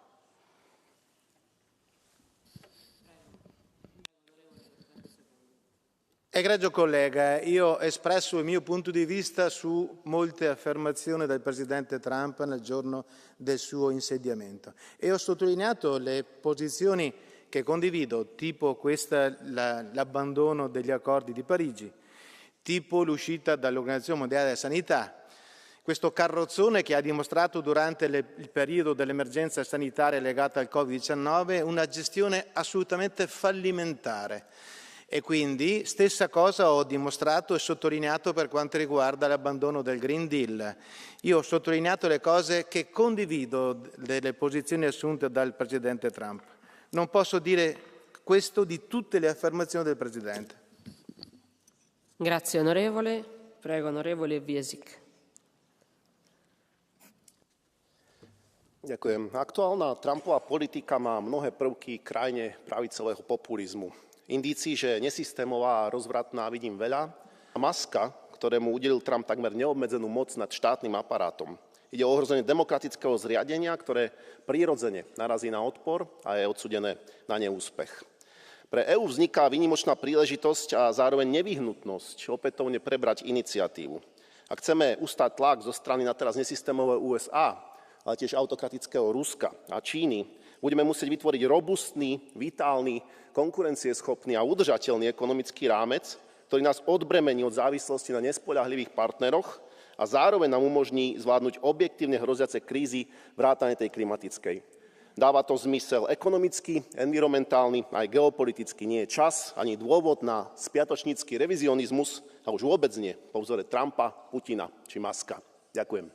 Egregio collega, io ho espresso il mio punto di vista su molte affermazioni del Presidente Trump nel giorno del suo insediamento e ho sottolineato le posizioni che condivido, tipo l'abbandono degli accordi di Parigi, tipo l'uscita dall'Organizzazione Mondiale della Sanità, questo carrozzone che ha dimostrato durante il periodo dell'emergenza sanitaria legata al Covid-19 una gestione assolutamente fallimentare. E quindi stessa cosa ho dimostrato e sottolineato per quanto riguarda l'abbandono del Green Deal. Io ho sottolineato le cose che condivido delle posizioni assunte dal Presidente Trump. Non posso dire questo di tutte le affermazioni del Presidente. Grazie onorevole. Prego onorevole Viesik. Ďakujem. Aktuálna Trumpová politika má mnohé prvky krajne pravicového populizmu. Indícií, že nesystémová a rozvratná vidím veľa. A Muska, ktorému udelil Trump takmer neobmedzenú moc nad štátnym aparátom. Ide o ohrozenie demokratického zriadenia, ktoré prirodzene narazí na odpor a je odsúdené na neúspech. Pre EÚ vzniká výnimočná príležitosť a zároveň nevyhnutnosť opätovne prebrať iniciatívu. Ak chceme ustáť tlak zo strany na teraz nesystémového USA, ale tiež autokratického Ruska a Číny, budeme musieť vytvoriť robustný, vitálny, konkurencieschopný a udržateľný ekonomický rámec, ktorý nás odbremení od závislosti na nespoľahlivých partneroch a zároveň nám umožní zvládnuť objektívne hroziace krízy vrátane tej klimatickej. Dáva to zmysel ekonomický, environmentálny aj geopolitický. Nie je čas ani dôvod na spiatočnícky revizionizmus a už vôbec nie po vzore Trumpa, Putina či Muska. Ďakujem.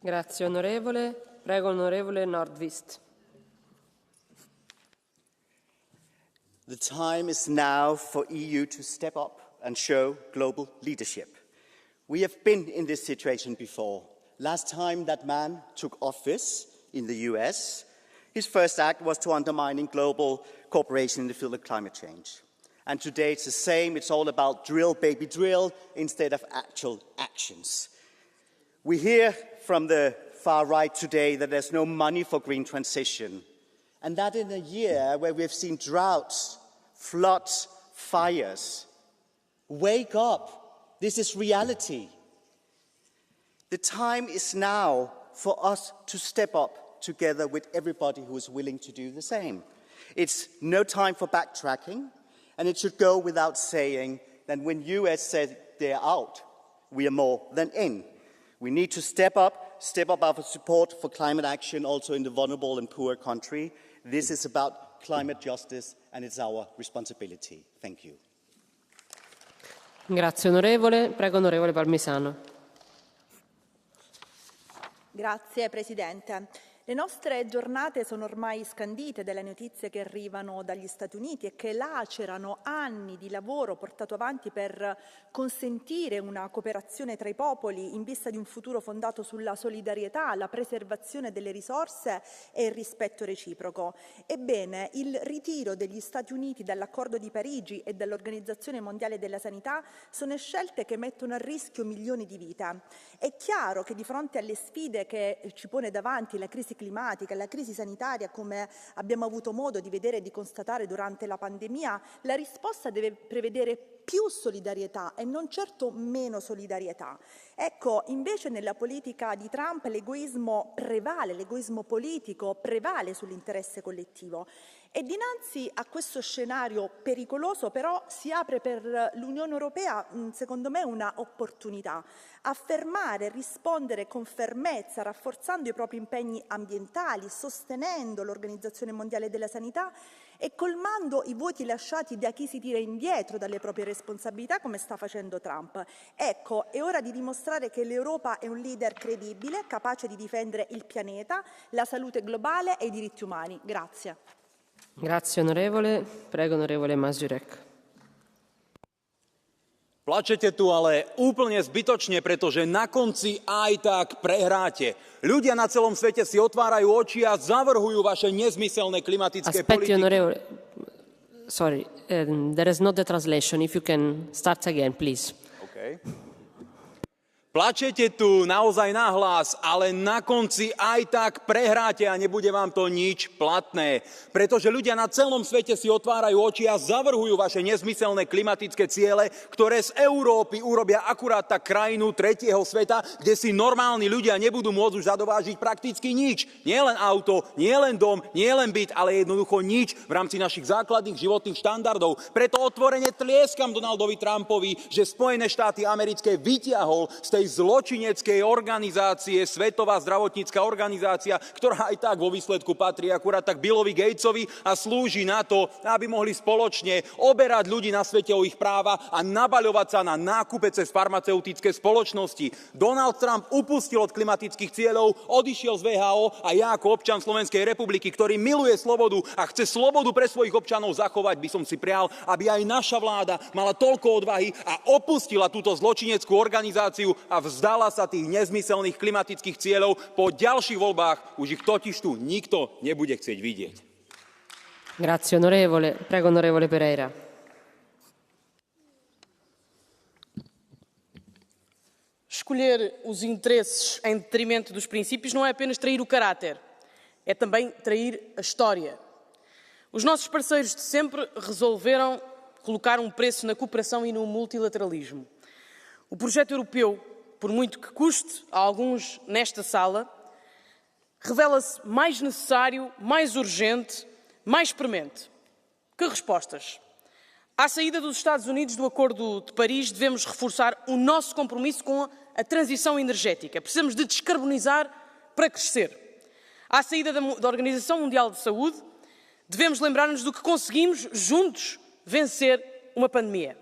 Grazie onorevole. Prego onorevole Nordqvist. The time is now for EU to step up and show global leadership. We have been in this situation before. Last time that man took office in the US, his first act was to undermine global cooperation in the field of climate change. And today it's the same. It's all about drill, baby, drill, instead of actual actions. We hear from the far right today that there's no money for green transition. And that in a year where we've seen droughts, floods, fires. Wake up. This is reality. The time is now for us to step up together with everybody who is willing to do the same. It's no time for backtracking, and it should go without saying that when US said they're out, we are more than in. We need to step up our support for climate action also in the vulnerable and poor country. This is about climate justice and it's our responsibility. Thank you. Grazie onorevole. Prego onorevole Palmisano. Grazie Presidente. Le nostre giornate sono ormai scandite dalle notizie che arrivano dagli Stati Uniti e che lacerano anni di lavoro portato avanti per consentire una cooperazione tra i popoli in vista di un futuro fondato sulla solidarietà, la preservazione delle risorse e il rispetto reciproco. Ebbene, il ritiro degli Stati Uniti dall'Accordo di Parigi e dall'Organizzazione Mondiale della Sanità sono scelte che mettono a rischio milioni di vite. È chiaro che di fronte alle sfide che ci pone davanti la crisi climatica, la crisi sanitaria, come abbiamo avuto modo di vedere e di constatare durante la pandemia, la risposta deve prevedere più solidarietà e non certo meno solidarietà. Ecco, invece nella politica di Trump l'egoismo prevale, l'egoismo politico prevale sull'interesse collettivo. E dinanzi a questo scenario pericoloso però si apre per l'Unione Europea, secondo me, una opportunità. Affermare, rispondere con fermezza, rafforzando i propri impegni ambientali, sostenendo l'Organizzazione Mondiale della Sanità e colmando i vuoti lasciati da chi si tira indietro dalle proprie responsabilità, come sta facendo Trump. Ecco, è ora di dimostrare che l'Europa è un leader credibile, capace di difendere il pianeta, la salute globale e i diritti umani. Grazie. Grazie onorevole. Prego onorevole Mazurek. Plačete tu ale úplne zbytočne, pretože na konci aj tak prehráte. Ľudia na celom svete si otvárajú oči a zavrhujú vaše nezmyselné klimatické Aspetti politiky. onorevole. Sorry, there is not the translation. If you can start again, please. Okay. Plačete tu naozaj nahlas, ale na konci aj tak prehráte a nebude vám to nič platné. Pretože ľudia na celom svete si otvárajú oči a zavrhujú vaše nezmyselné klimatické ciele, ktoré z Európy urobia akurát tak krajinu tretieho sveta, kde si normálni ľudia nebudú môcť už zadovážiť prakticky nič. Nie len auto, nie len dom, nie len byt, ale jednoducho nič v rámci našich základných životných štandardov. Preto otvorene tlieskam Donaldovi Trumpovi, že Spojené štáty americké vytiahol z tej zločineckej organizácie, Svetová zdravotnícka organizácia, ktorá aj tak vo výsledku patrí akurát tak Billovi Gatesovi a slúži na to, aby mohli spoločne oberať ľudí na svete o ich práva a nabaľovať sa na nákupe cez farmaceutické spoločnosti. Donald Trump upustil od klimatických cieľov, odišiel z WHO a ja ako občan Slovenskej republiky, ktorý miluje slobodu a chce slobodu pre svojich občanov zachovať, by som si prial, aby aj naša vláda mala toľko odvahy a opustila túto zločineckú organizáciu a vzdala sa tých nezmyselných klimatických cieľov. Po ďalších voľbách už ich totiž tu nikto nebude chcieť vidieť. Grazie onorevole. Prego onorevole Pereira. Escolher os interesses em detrimento dos princípios não é apenas trair o caráter, é também trair a história. Os nossos parceiros de sempre resolveram colocar um preço na cooperação e no multilateralismo. O projeto europeu, por muito que custe a alguns nesta sala, revela-se mais necessário, mais urgente, mais premente. Que respostas? À saída dos Estados Unidos do Acordo de Paris, devemos reforçar o nosso compromisso com a transição energética. Precisamos de descarbonizar para crescer. À saída da Organização Mundial de Saúde, devemos lembrar-nos do que conseguimos juntos vencer uma pandemia.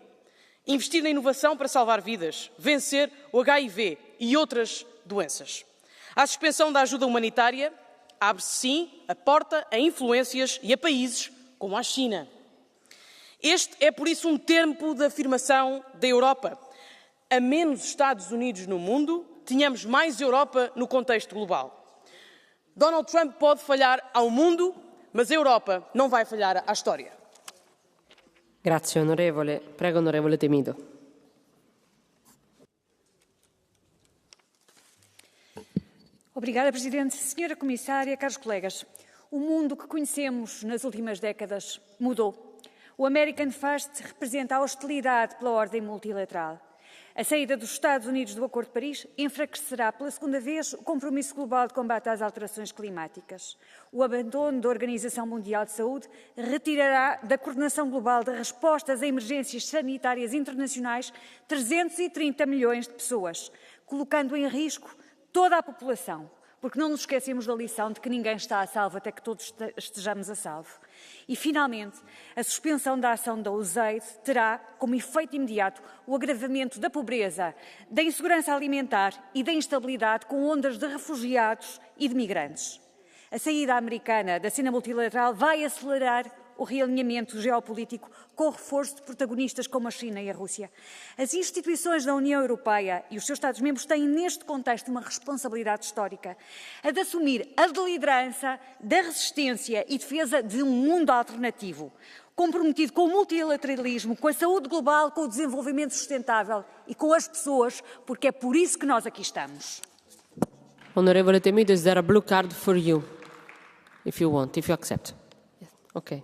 Investir na inovação para salvar vidas, vencer o HIV e outras doenças. À suspensão da ajuda humanitária, abre-se sim a porta a influências e a países como a China. Este é, por isso, um tempo de afirmação da Europa. A menos Estados Unidos no mundo, tenhamos mais Europa no contexto global. Donald Trump pode falhar ao mundo, mas a Europa não vai falhar à história. Grazie onorevole. Prego onorevole Temido. Obrigada, Presidente. Senhora Comissária, caros colegas, o mundo que conhecemos nas últimas décadas mudou. O American First representa a hostilidade pela ordem multilateral. A saída dos Estados Unidos do Acordo de Paris enfraquecerá pela segunda vez o compromisso global de combate às alterações climáticas. O abandono da Organização Mundial de Saúde retirará da coordenação global de respostas a emergências sanitárias internacionais 330 milhões de pessoas, colocando em risco toda a população, porque não nos esquecemos da lição de que ninguém está a salvo até que todos estejamos a salvo. E, finalmente, a suspensão da ação da USAID terá como efeito imediato o agravamento da pobreza, da insegurança alimentar e da instabilidade com ondas de refugiados e de migrantes. A saída americana da cena multilateral vai acelerar o realinhamento geopolítico com o reforço de protagonistas como a China e a Rússia. As instituições da União Europeia e os seus Estados-membros têm, neste contexto, uma responsabilidade histórica, a de assumir a liderança da resistência e defesa de um mundo alternativo, comprometido com o multilateralismo, com a saúde global, com o desenvolvimento sustentável e com as pessoas, porque é por isso que nós aqui estamos. Onorevole Temido, is there a blue card for you? If you want, if you accept. Okay.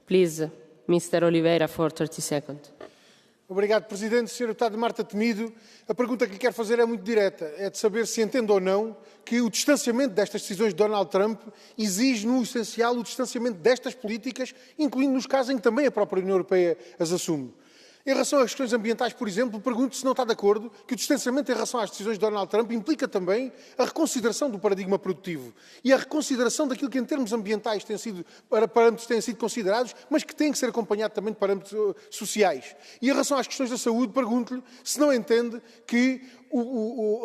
Please, Mr. Oliveira, for 30 seconds. Obrigado, Presidente. Sr. Deputado Marta Temido, a pergunta que lhe quero fazer é muito direta. É de saber se entende ou não que o distanciamento destas decisões de Donald Trump exige, no essencial, o distanciamento destas políticas, incluindo nos casos em que também a própria União Europeia as assume. Em relação às questões ambientais, por exemplo, pergunto se não está de acordo que o distanciamento em relação às decisões de Donald Trump implica também a reconsideração do paradigma produtivo e a reconsideração daquilo que em termos ambientais parâmetros têm sido considerados, mas que tem que ser acompanhado também de parâmetros sociais. E em relação às questões da saúde, pergunto-lhe se não entende que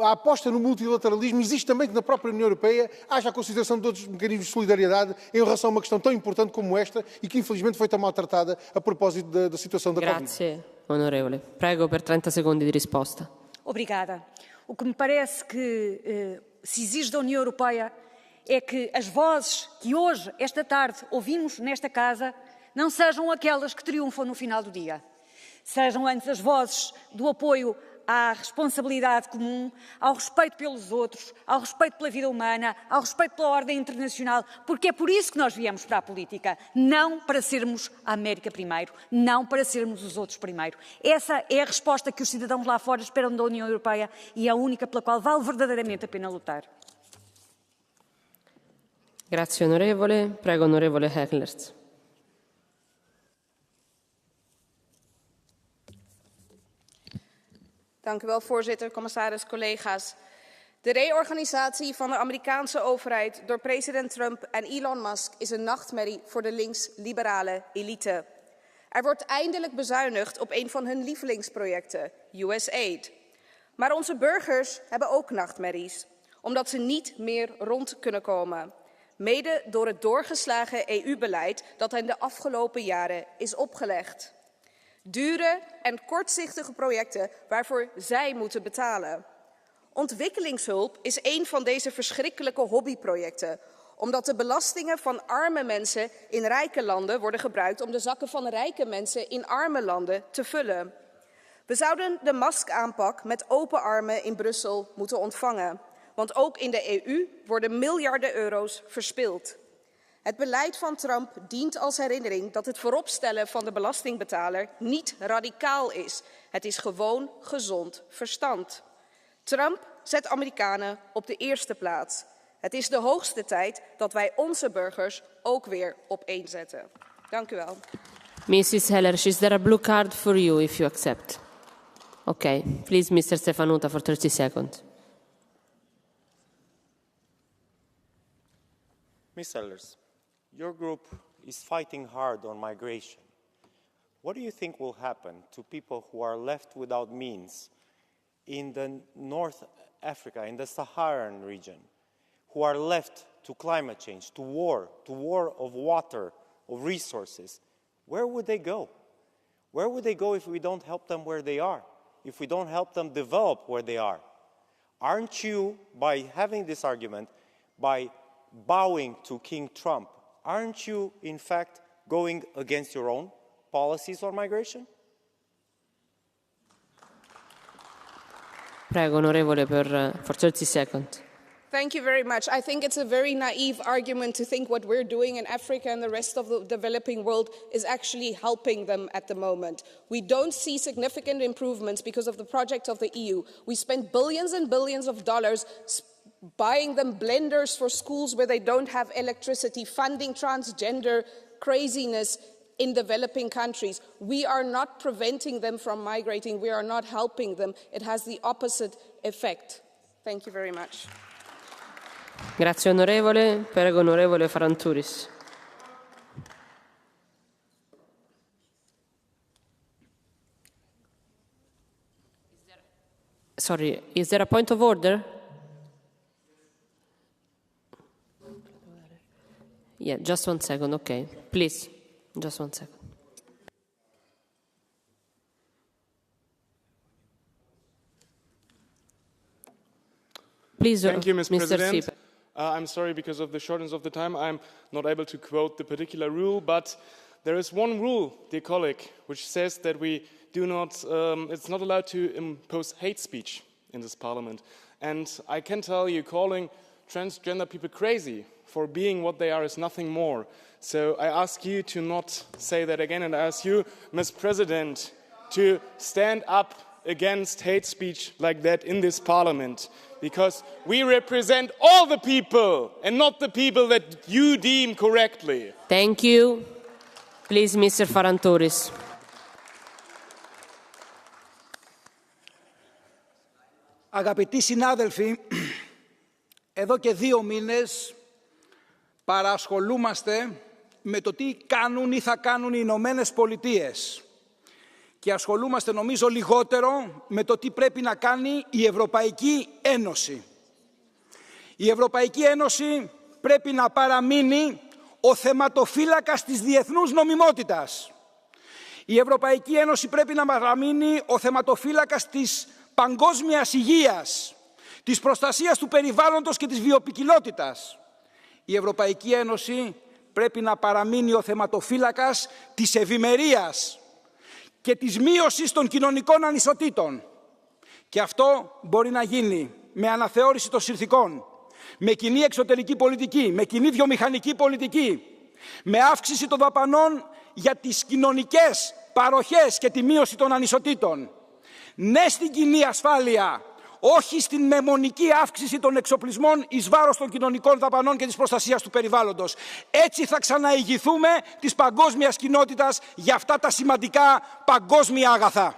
a aposta no multilateralismo existe também que na própria União Europeia haja a consideração de outros mecanismos de solidariedade em relação a uma questão tão importante como esta e que infelizmente foi tão maltratada a propósito da situação da Covid. Grazie, onorevole. Prego per 30 secondi di risposta. Obrigada. O que me parece que se exige da União Europeia é que as vozes que hoje, esta tarde, ouvimos nesta casa não sejam aquelas que triunfam no final do dia. Sejam antes as vozes do apoio à responsabilidade comum, ao respeito pelos outros, ao respeito pela vida humana, ao respeito pela ordem internacional, porque é por isso que nós viemos para a política, não para sermos a América primeiro, não para sermos os outros primeiro. Essa é a resposta que os cidadãos lá fora esperam da União Europeia e é a única pela qual vale verdadeiramente a pena lutar. Grazie onorevole. Prego onorevole Hecklers. Dank u wel, voorzitter, commissaris, collega's. De reorganisatie van de Amerikaanse overheid door president Trump en Elon Musk is een nachtmerrie voor de links-liberale elite. Er wordt eindelijk bezuinigd op een van hun lievelingsprojecten, USAID. Maar onze burgers hebben ook nachtmerries, omdat ze niet meer rond kunnen komen. Mede door het doorgeslagen EU-beleid dat hen de afgelopen jaren is opgelegd. Dure en kortzichtige projecten waarvoor zij moeten betalen. Ontwikkelingshulp is een van deze verschrikkelijke hobbyprojecten, omdat de belastingen van arme mensen in rijke landen worden gebruikt om de zakken van rijke mensen in arme landen te vullen. We zouden de Musk-aanpak met open armen in Brussel moeten ontvangen, want ook in de EU worden miljarden euro's verspild. Het beleid van Trump dient als herinnering dat het vooropstellen van de belastingbetaler niet radicaal is. Het is gewoon gezond verstand. Trump zet Amerikanen op de eerste plaats. Het is de hoogste tijd dat wij onze burgers ook weer op één zetten. Dank u wel. Mrs. Heller, is there a blue card for you if you accept? Okay, please, Mr. Stefanuta, for 30 seconds. Ms. Sellers, your group is fighting hard on migration. What do you think will happen to people who are left without means in the North Africa, in the Saharan region, who are left to climate change, to war of water, of resources? Where would they go? Where would they go if we don't help them where they are, if we don't help them develop where they are? Aren't you, by having this argument, by bowing to King Trump, aren't you, in fact, going against your own policies on migration? Prego, onorevole, for 30 seconds. Thank you very much. I think it's a very naive argument to think what we're doing in Africa and the rest of the developing world is actually helping them at the moment. We don't see significant improvements because of the project of the EU. We spend billions and billions of dollars buying them blenders for schools where they don't have electricity, funding transgender craziness in developing countries. We are not preventing them from migrating. We are not helping them. It has the opposite effect. Thank you very much. Grazie onorevole. Prego onorevole Farantouris. Sorry, is there a point of order? Yeah, just 1 second, okay. Please, just 1 second. Please, thank you, Ms. Mr. President. Sieber. I'm sorry, because of the shortness of the time, I'm not able to quote the particular rule, but there is one rule, dear colleague, which says that we do not, it's not allowed to impose hate speech in this parliament. And I can tell you, calling transgender people crazy for being what they are is nothing more. So I ask you to not say that again, and I ask you, Ms. President, to stand up against hate speech like that in this parliament, because we represent all the people and not the people that you deem correctly. Thank you. Please, Mr. Farantouris. Αγαπητοί συνάδελφοι, εδώ και 2 μήνες παρασχολούμαστε με το τι κάνουν ή θα κάνουν οι Ηνωμένες Πολιτείες. Και ασχολούμαστε νομίζω λιγότερο με το τι πρέπει να κάνει η Ευρωπαϊκή Ένωση. Η Ευρωπαϊκή Ένωση πρέπει να παραμείνει ο θεματοφύλακας της διεθνούς νομιμότητας. Η Ευρωπαϊκή Ένωση πρέπει να παραμείνει ο θεματοφύλακας της παγκόσμιας υγείας, της προστασίας του περιβάλλοντος και της βιοποικιλότητας. Η Ευρωπαϊκή Ένωση πρέπει να παραμείνει ο θεματοφύλακας της ευημερίας και της μείωσης των κοινωνικών ανισοτήτων. Και αυτό μπορεί να γίνει με αναθεώρηση των συνθηκών, με κοινή εξωτερική πολιτική, με κοινή βιομηχανική πολιτική, με αύξηση των δαπανών για τις κοινωνικές παροχές και τη μείωση των ανισοτήτων. Ναι στην κοινή ασφάλεια, όχι στην μνημονική αύξηση των εξοπλισμών εις βάρος των κοινωνικών δαπανών και της προστασίας του περιβάλλοντος. Έτσι θα ξαναηγηθούμε της παγκόσμιας κοινότητας για αυτά τα σημαντικά παγκόσμια αγαθά.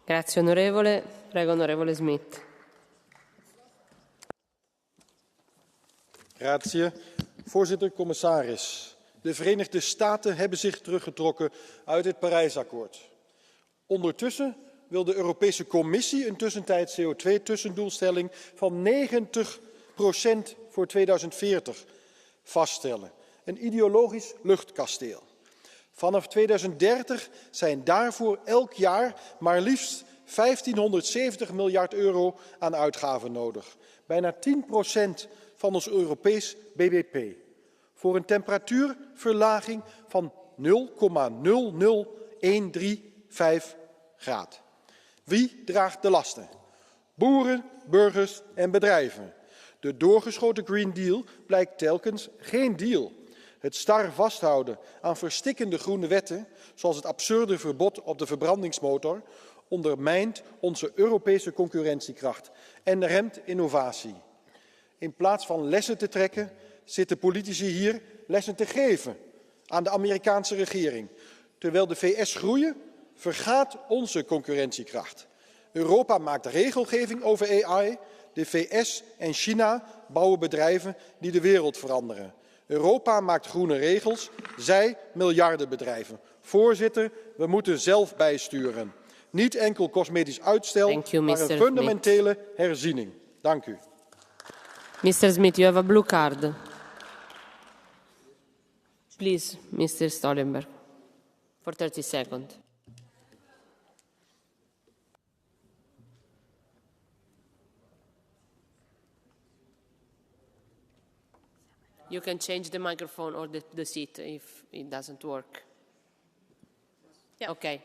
Grazie onorevole. Prego onorevole Smith. Grazie. Voorzitter, commissaris. De Verenigde Staten hebben zich teruggetrokken uit het Parijsakkoord. Ondertussen wil de Europese Commissie een tussentijds CO2-tussendoelstelling van 90% voor 2040 vaststellen. Een ideologisch luchtkasteel. Vanaf 2030 zijn daarvoor elk jaar maar liefst 1570 miljard euro aan uitgaven nodig. Bijna 10% van ons Europees BBP. Voor een temperatuurverlaging van 0,00135 graden. Wie draagt de lasten? Boeren, burgers en bedrijven. De doorgeschoten Green Deal blijkt telkens geen deal. Het star vasthouden aan verstikkende groene wetten, zoals het absurde verbod op de verbrandingsmotor, ondermijnt onze Europese concurrentiekracht en remt innovatie. In plaats van lessen te trekken, zitten politici hier lessen te geven aan de Amerikaanse regering. Terwijl de VS groeien, vergaat onze concurrentiekracht. Europa maakt regelgeving over AI. De VS en China bouwen bedrijven die de wereld veranderen. Europa maakt groene regels, zij miljardenbedrijven. Voorzitter, we moeten zelf bijsturen. Niet enkel cosmetisch uitstel, maar een fundamentele herziening. Dank u. Mr. Smith, you have a blue card. Please, Mr. Stoltenberg, for 30 seconds. You can change the microphone or the seat if it doesn't work. Ja. Oké.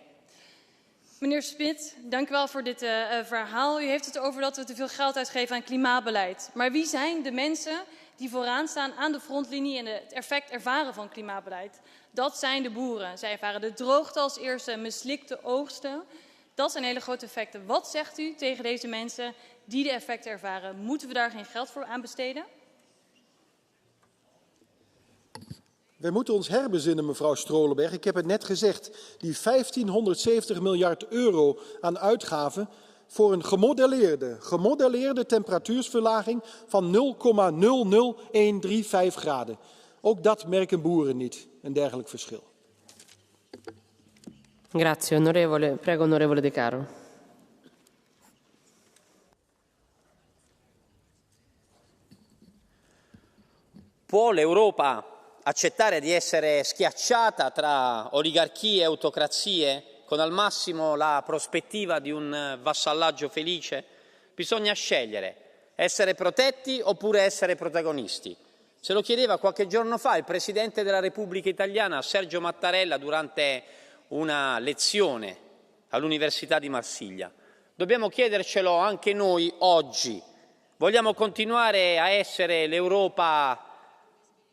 Meneer Smit, dank u wel voor dit verhaal. U heeft het over dat we te veel geld uitgeven aan klimaatbeleid. Maar wie zijn de mensen die vooraan staan aan de frontlinie en het effect ervaren van klimaatbeleid? Dat zijn de boeren. Zij ervaren de droogte als eerste, mislikte oogsten. Dat zijn hele grote effecten. Wat zegt u tegen deze mensen die de effecten ervaren? Moeten we daar geen geld voor aan besteden? Wij moeten ons herbezinnen, mevrouw Strolenberg. Ik heb het net gezegd, die 1570 miljard euro aan uitgaven voor een gemodelleerde temperatuursverlaging van 0,00135 graden. Ook dat merken boeren niet, een dergelijk verschil. Grazie, onorevole. Prego, onorevole De Caro. Può l'Europa accettare di essere schiacciata tra oligarchie e autocrazie, con al massimo la prospettiva di un vassallaggio felice? Bisogna scegliere, essere protetti oppure essere protagonisti. Se lo chiedeva qualche giorno fa il Presidente della Repubblica Italiana, Sergio Mattarella, durante una lezione all'Università di Marsiglia. Dobbiamo chiedercelo anche noi oggi. Vogliamo continuare a essere l'Europa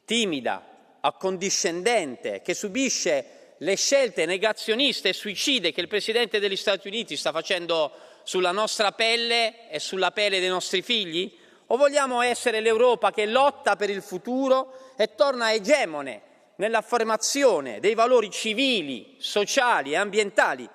timida, accondiscendente, che subisce le scelte negazioniste e suicide che il Presidente degli Stati Uniti sta facendo sulla nostra pelle e sulla pelle dei nostri figli? O vogliamo essere l'Europa che lotta per il futuro e torna egemone nell'affermazione dei valori civili, sociali e ambientali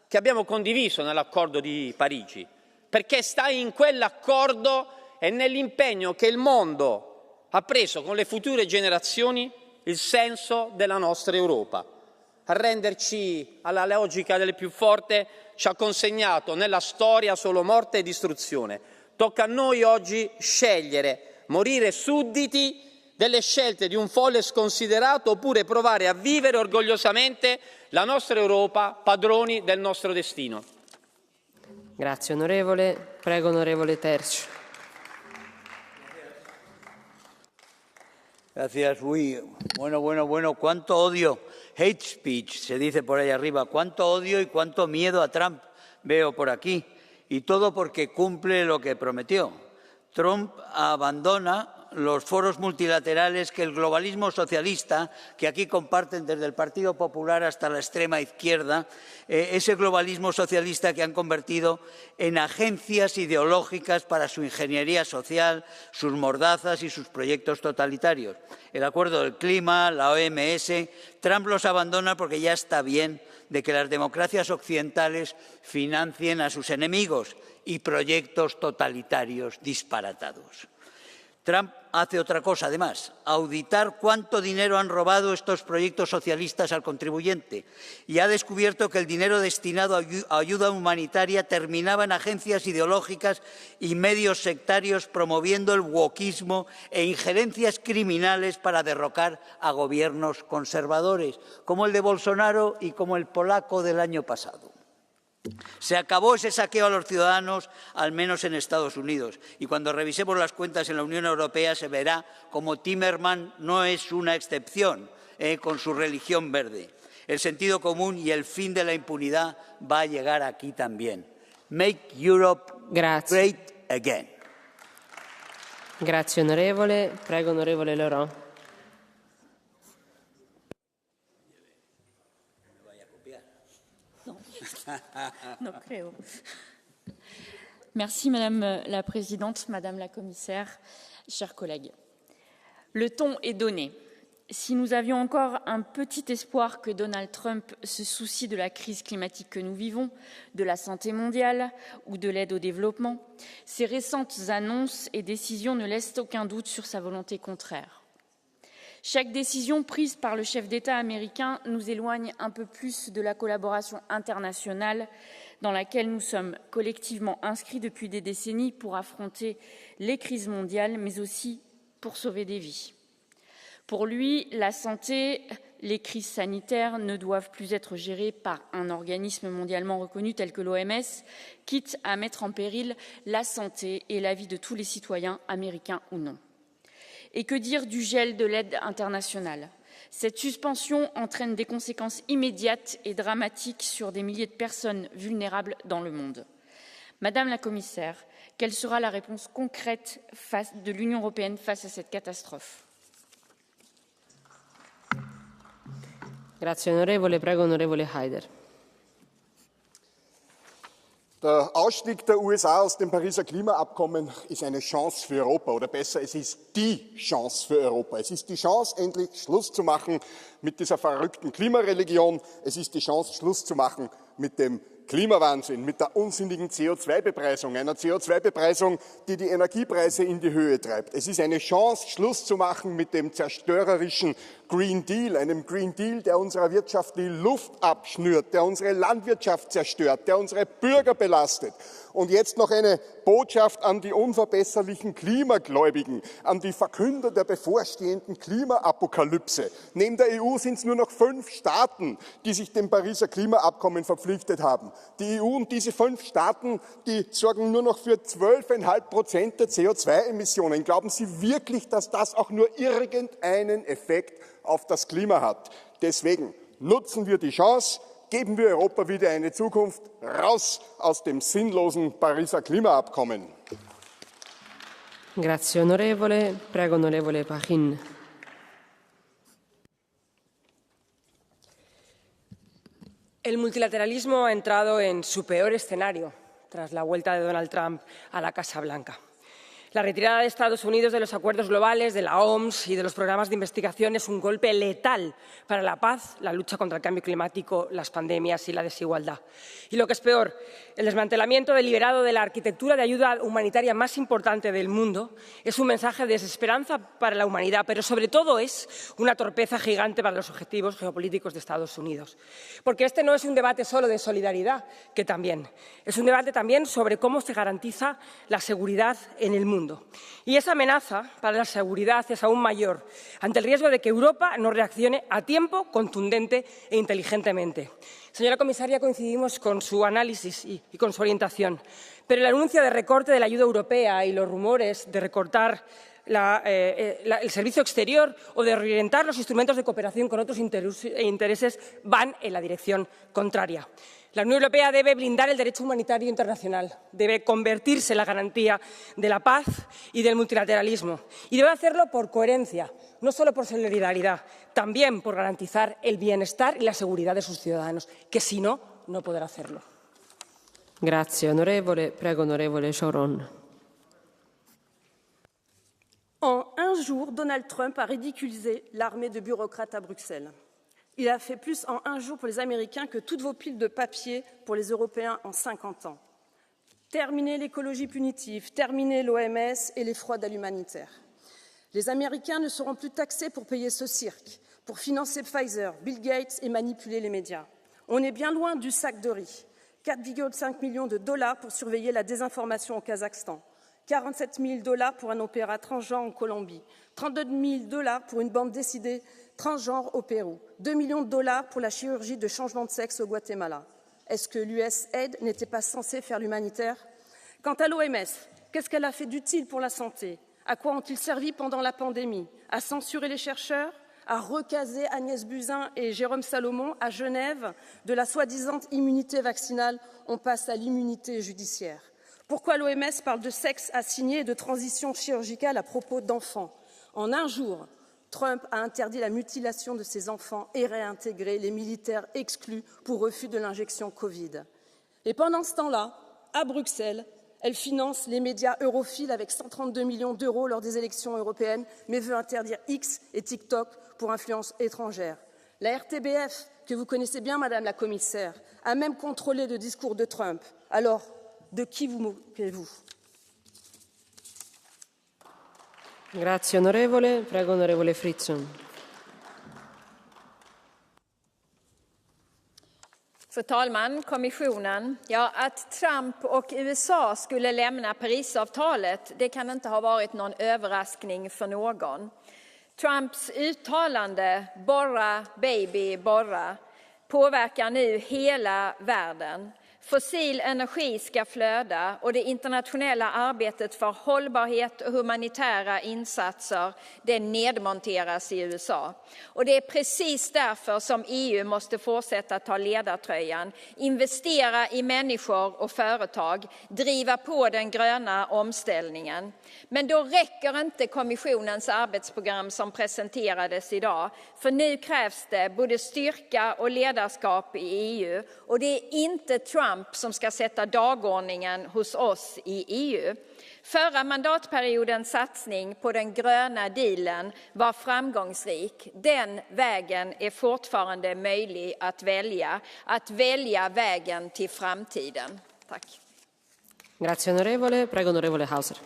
che abbiamo condiviso nell'accordo di Parigi? Perché sta in quell'accordo e nell'impegno che il mondo ha preso con le future generazioni il senso della nostra Europa. Arrenderci alla logica del più forte ci ha consegnato nella storia solo morte e distruzione. Tocca a noi oggi scegliere, morire sudditi delle scelte di un folle sconsiderato oppure provare a vivere orgogliosamente la nostra Europa, padroni del nostro destino. Grazie onorevole. Prego onorevole Tercio. Gracias. Uy, bueno, cuánto odio, hate speech, se dice por ahí arriba, cuánto odio y cuánto miedo a Trump veo por aquí. Y todo porque cumple lo que prometió. Trump abandona los foros multilaterales que el globalismo socialista, que aquí comparten desde el Partido Popular hasta la extrema izquierda, ese globalismo socialista que han convertido en agencias ideológicas para su ingeniería social, sus mordazas y sus proyectos totalitarios. El Acuerdo del Clima, la OMS, Trump los abandona porque ya está bien de que las democracias occidentales financien a sus enemigos y proyectos totalitarios disparatados. Trump hace otra cosa, además, auditar cuánto dinero han robado estos proyectos socialistas al contribuyente, y ha descubierto que el dinero destinado a ayuda humanitaria terminaba en agencias ideológicas y medios sectarios promoviendo el wokismo e injerencias criminales para derrocar a gobiernos conservadores, como el de Bolsonaro y como el polaco del año pasado. Se acabó ese saqueo a los ciudadanos, al menos en Estados Unidos. Y cuando revisemos las cuentas en la Unión Europea se verá como Timmermans no es una excepción con su religión verde. El sentido común y el fin de la impunidad va a llegar aquí también. Make Europe great again. Grazie onorevole. Prego onorevole Laurent. Non, creo. Merci Madame la Présidente, Madame la Commissaire, chers collègues. Le ton est donné. Si nous avions encore un petit espoir que Donald Trump se soucie de la crise climatique que nous vivons, de la santé mondiale ou de l'aide au développement, ces récentes annonces et décisions ne laissent aucun doute sur sa volonté contraire. Chaque décision prise par le chef d'État américain nous éloigne un peu plus de la collaboration internationale dans laquelle nous sommes collectivement inscrits depuis des décennies pour affronter les crises mondiales, mais aussi pour sauver des vies. Pour lui, la santé, les crises sanitaires ne doivent plus être gérées par un organisme mondialement reconnu tel que l'OMS, quitte à mettre en péril la santé et la vie de tous les citoyens, américains ou non. Et que dire du gel de l'aide internationale? Cette suspension entraîne des conséquences immédiates et dramatiques sur des milliers de personnes vulnérables dans le monde. Madame la Commissaire, quelle sera la réponse concrète de l'Union européenne face à cette catastrophe? Grazie onorevole. Prego onorevole Haider. Der Ausstieg der USA aus dem Pariser Klimaabkommen ist eine Chance für Europa, oder besser, es ist die Chance für Europa. Es ist die Chance, endlich Schluss zu machen mit dieser verrückten Klimareligion. Es ist die Chance, Schluss zu machen mit dem Klimawahnsinn, mit der unsinnigen CO2-Bepreisung, einer CO2-Bepreisung, die die Energiepreise in die Höhe treibt. Es ist eine Chance, Schluss zu machen mit dem zerstörerischen Green Deal, einem Green Deal, der unserer Wirtschaft die Luft abschnürt, der unsere Landwirtschaft zerstört, der unsere Bürger belastet. Und jetzt noch eine Botschaft an die unverbesserlichen Klimagläubigen, an die Verkünder der bevorstehenden Klimaapokalypse. Neben der EU sind es nur noch 5 Staaten, die sich dem Pariser Klimaabkommen verpflichtet haben. Die EU und diese 5 Staaten, die sorgen nur noch für 12,5% der CO2-Emissionen. Glauben Sie wirklich, dass das auch nur irgendeinen Effekt auf das Klima hat? Deswegen nutzen wir die Chance, geben wir Europa wieder eine Zukunft, raus aus dem sinnlosen Pariser Klimaabkommen. Grazie onorevole. Prego onorevole Pachin. El multilateralismo ha entrado en su peor escenario tras la vuelta de Donald Trump a la Casa Blanca. La retirada de Estados Unidos de los acuerdos globales, de la OMS y de los programas de investigación es un golpe letal para la paz, la lucha contra el cambio climático, las pandemias y la desigualdad. Y lo que es peor, el desmantelamiento deliberado de la arquitectura de ayuda humanitaria más importante del mundo es un mensaje de desesperanza para la humanidad, pero sobre todo es una torpeza gigante para los objetivos geopolíticos de Estados Unidos. Porque este no es un debate solo de solidaridad, que también. Es un debate también sobre cómo se garantiza la seguridad en el mundo. Y esa amenaza para la seguridad es aún mayor ante el riesgo de que Europa no reaccione a tiempo, contundente e inteligentemente. Señora comisaria, coincidimos con su análisis y con su orientación, pero el anuncio de recorte de la ayuda europea y los rumores de recortar el servicio exterior o de reorientar los instrumentos de cooperación con otros intereses van en la dirección contraria. La Unión Europea debe blindar el derecho humanitario internacional, debe convertirse en la garantía de la paz y del multilateralismo y debe hacerlo por coherencia, no solo por solidaridad, también por garantizar el bienestar y la seguridad de sus ciudadanos, que si no, no podrá hacerlo. Grazie, onorevole. Prego, onorevole Choron. En un jour, Donald Trump a ridiculisé l'armée de bureaucrates à Bruxelles. Il a fait plus en un jour pour les Américains que toutes vos piles de papier pour les Européens en 50 ans. Terminez l'écologie punitive, terminez l'OMS et les fraudes à l'humanitaire. Les Américains ne seront plus taxés pour payer ce cirque, pour financer Pfizer, Bill Gates et manipuler les médias. On est bien loin du sac de riz. 4,5 millions de dollars pour surveiller la désinformation au Kazakhstan. 47 000 dollars pour un opéra transgenre en Colombie, 32 000 dollars pour une bande décidée transgenre au Pérou, 2 millions de dollars pour la chirurgie de changement de sexe au Guatemala. Est-ce que l'USAID n'était pas censé faire l'humanitaire? Quant à l'OMS, qu'est-ce qu'elle a fait d'utile pour la santé? À quoi ont-ils servi pendant la pandémie? À censurer les chercheurs? À recaser Agnès Buzyn et Jérôme Salomon à Genève? De la soi-disant immunité vaccinale, on passe à l'immunité judiciaire. Pourquoi l'OMS parle de sexe assigné et de transition chirurgicale à propos d'enfants? En un jour, Trump a interdit la mutilation de ses enfants et réintégré les militaires exclus pour refus de l'injection Covid. Et pendant ce temps-là, à Bruxelles, elle finance les médias europhiles avec 132 millions d'euros lors des élections européennes, mais veut interdire X et TikTok pour influence étrangère. La RTBF, que vous connaissez bien, Madame la Commissaire, a même contrôlé le discours de Trump. Alors, de chi vous moquez-vous? Grazie onorevole. Prego onorevole Fritzon. Fru talman, kommissionen. Ja, att Trump och USA skulle lämna Parisavtalet, det kan inte ha varit någon överraskning för någon. Trumps uttalande "borra baby borra" påverkar nu hela världen. Fossil energi ska flöda och det internationella arbetet för hållbarhet och humanitära insatser, det nedmonteras i USA. Och det är precis därför som EU måste fortsätta ta ledartröjan, investera i människor och företag, driva på den gröna omställningen. Men då räcker inte kommissionens arbetsprogram som presenterades idag, för nu krävs det både styrka och ledarskap i EU, och det är inte Trump som ska sätta dagordningen hos oss i EU. Förra mandatperiodens satsning på den gröna dealen var framgångsrik. Den vägen är fortfarande möjlig att välja vägen till framtiden. Tack. Grazie onorevole. Prego onorevole Hauser.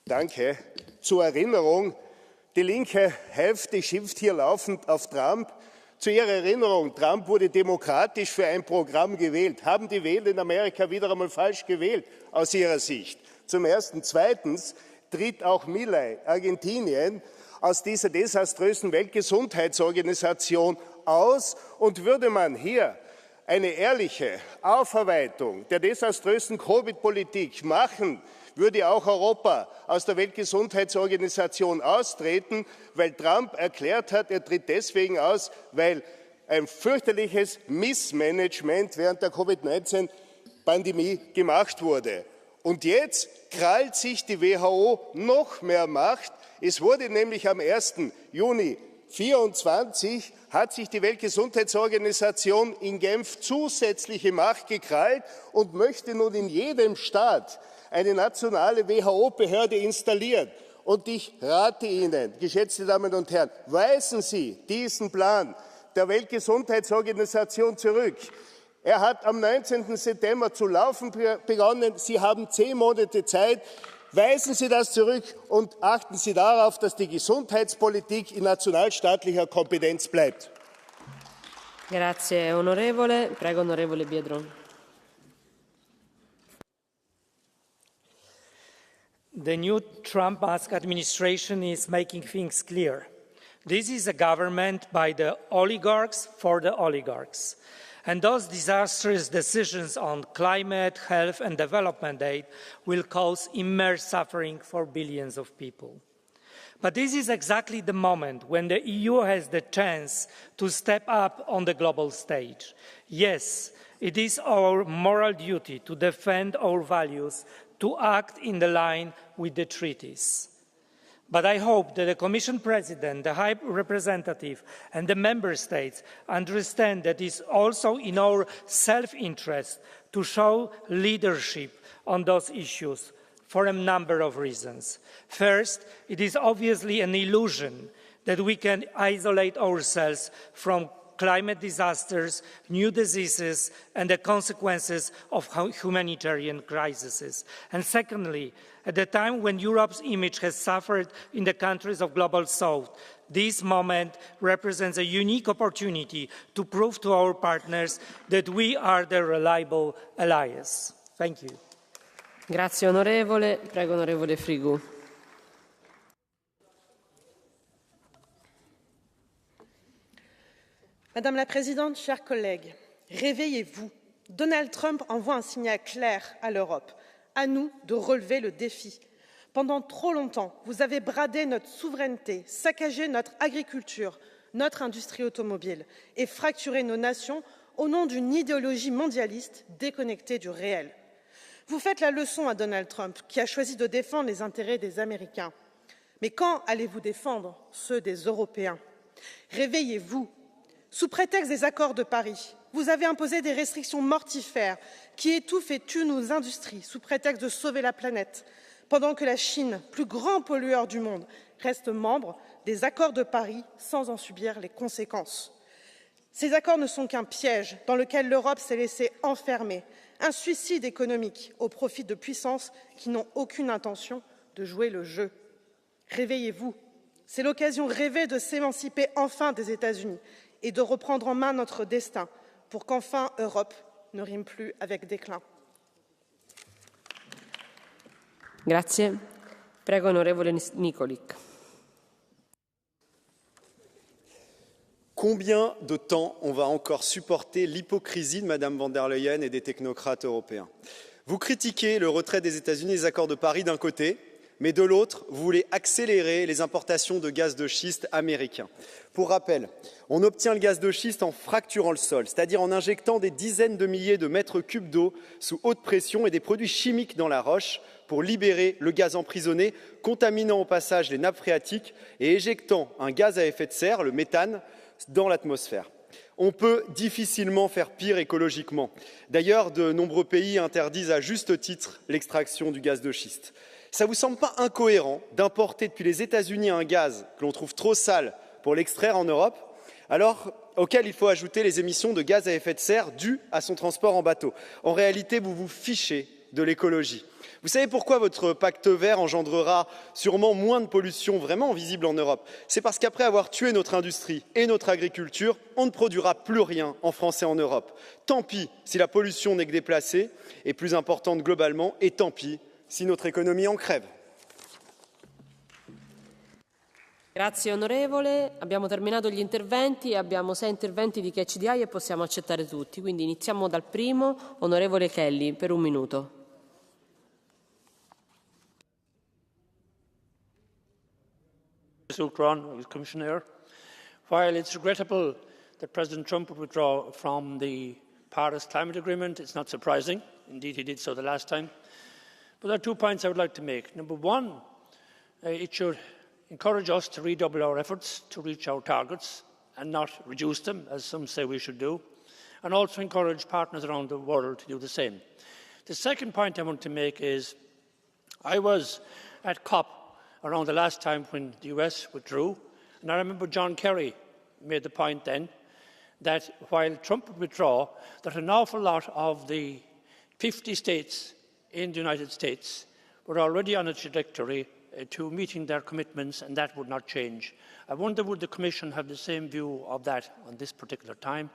Danke. Zur Erinnerung, die linke Hälfte schimpft hier laufend auf Trump. Zu Ihrer Erinnerung, Trump wurde demokratisch für ein Programm gewählt. Haben die Wähler in Amerika wieder einmal falsch gewählt, aus Ihrer Sicht? Zum Ersten. Zweitens tritt auch Milei, Argentinien, aus dieser desaströsen Weltgesundheitsorganisation aus. Und würde man hier eine ehrliche Aufarbeitung der desaströsen Covid-Politik machen, würde auch Europa aus der Weltgesundheitsorganisation austreten, weil Trump erklärt hat, er tritt deswegen aus, weil ein fürchterliches Missmanagement während der Covid-19-Pandemie gemacht wurde. Und jetzt krallt sich die WHO noch mehr Macht. Es wurde nämlich am 1. Juni 1924 hat sich die Weltgesundheitsorganisation in Genf zusätzliche Macht gekrallt und möchte nun in jedem Staat eine nationale WHO-Behörde installieren. Und ich rate Ihnen, geschätzte Damen und Herren, weisen Sie diesen Plan der Weltgesundheitsorganisation zurück. Er hat am 19. September zu laufen begonnen. Sie haben 10 Monate Zeit. Weisen Sie das zurück und achten Sie darauf, dass die Gesundheitspolitik in nationalstaatlicher Kompetenz bleibt. Grazie onorevole. Prego onorevole Biedron. The new Trump-Musk administration is making things clear. This is a government by the oligarchs for the oligarchs. And those disastrous decisions on climate, health and development aid will cause immense suffering for billions of people. But this is exactly the moment when the EU has the chance to step up on the global stage. Yes, it is our moral duty to defend our values, to act in line with the treaties. But I hope that the Commission President, the High Representative and the Member States understand that it is also in our self-interest to show leadership on those issues for a number of reasons. First, it is obviously an illusion that we can isolate ourselves from climate disasters, new diseases, and the consequences of humanitarian crises. And secondly, at the time when Europe's image has suffered in the countries of Global South, this moment represents a unique opportunity to prove to our partners that we are the reliable allies. Thank you. Grazie onorevole. Prego onorevole Frigo. Madame la Présidente, chers collègues, réveillez-vous. Donald Trump envoie un signal clair à l'Europe. À nous de relever le défi. Pendant trop longtemps, vous avez bradé notre souveraineté, saccagé notre agriculture, notre industrie automobile et fracturé nos nations au nom d'une idéologie mondialiste déconnectée du réel. Vous faites la leçon à Donald Trump, qui a choisi de défendre les intérêts des Américains. Mais quand allez-vous défendre ceux des Européens? Réveillez-vous. Sous prétexte des accords de Paris, vous avez imposé des restrictions mortifères qui étouffent et tuent nos industries sous prétexte de sauver la planète, pendant que la Chine, plus grand pollueur du monde, reste membre des accords de Paris sans en subir les conséquences. Ces accords ne sont qu'un piège dans lequel l'Europe s'est laissée enfermer, un suicide économique au profit de puissances qui n'ont aucune intention de jouer le jeu. Réveillez-vous. C'est l'occasion rêvée de s'émanciper enfin des États-Unis et de reprendre en main notre destin pour qu'enfin Europe ne rime plus avec déclin. Grazie. Prego onorevole Nikolic. Combien de temps on va encore supporter l'hypocrisie de Mme von der Leyen et des technocrates européens? Vous critiquez le retrait des États-Unis des accords de Paris d'un côté, mais de l'autre, vous voulez accélérer les importations de gaz de schiste américain. Pour rappel, on obtient le gaz de schiste en fracturant le sol, c'est-à-dire en injectant des dizaines de milliers de mètres cubes d'eau sous haute pression et des produits chimiques dans la roche pour libérer le gaz emprisonné, contaminant au passage les nappes phréatiques et éjectant un gaz à effet de serre, le méthane, dans l'atmosphère. On peut difficilement faire pire écologiquement. D'ailleurs, de nombreux pays interdisent à juste titre l'extraction du gaz de schiste. Ça ne vous semble pas incohérent d'importer depuis les États-Unis un gaz que l'on trouve trop sale pour l'extraire en Europe, alors auquel il faut ajouter les émissions de gaz à effet de serre dues à son transport en bateau? En réalité, vous vous fichez de l'écologie. Vous savez pourquoi votre pacte vert engendrera sûrement moins de pollution vraiment visible en Europe? C'est parce qu'après avoir tué notre industrie et notre agriculture, on ne produira plus rien en France et en Europe. Tant pis si la pollution n'est que déplacée et plus importante globalement, et tant pis si notre économie en crève. Grazie onorevole, abbiamo terminato gli interventi, abbiamo 6 interventi di Catch the Eye e possiamo accettare tutti, quindi iniziamo dal primo, onorevole Kelly, per 1 minuto. Commissioner, while it's regrettable that President Trump would withdraw from the Paris Climate Agreement, it's not surprising. Indeed, he did so the last time. But there are 2 points I would like to make. Number one, it should encourage us to redouble our efforts to reach our targets and not reduce them, as some say we should do, and also encourage partners around the world to do the same. The second point I want to make is I was at COP around the last time when the US withdrew, and I remember John Kerry made the point then that while Trump would withdraw, that an awful lot of the 50 states in the United States were already on a trajectory to meeting their commitments, and that would not change. I wonder, would the Commission have the same view of that on this particular time?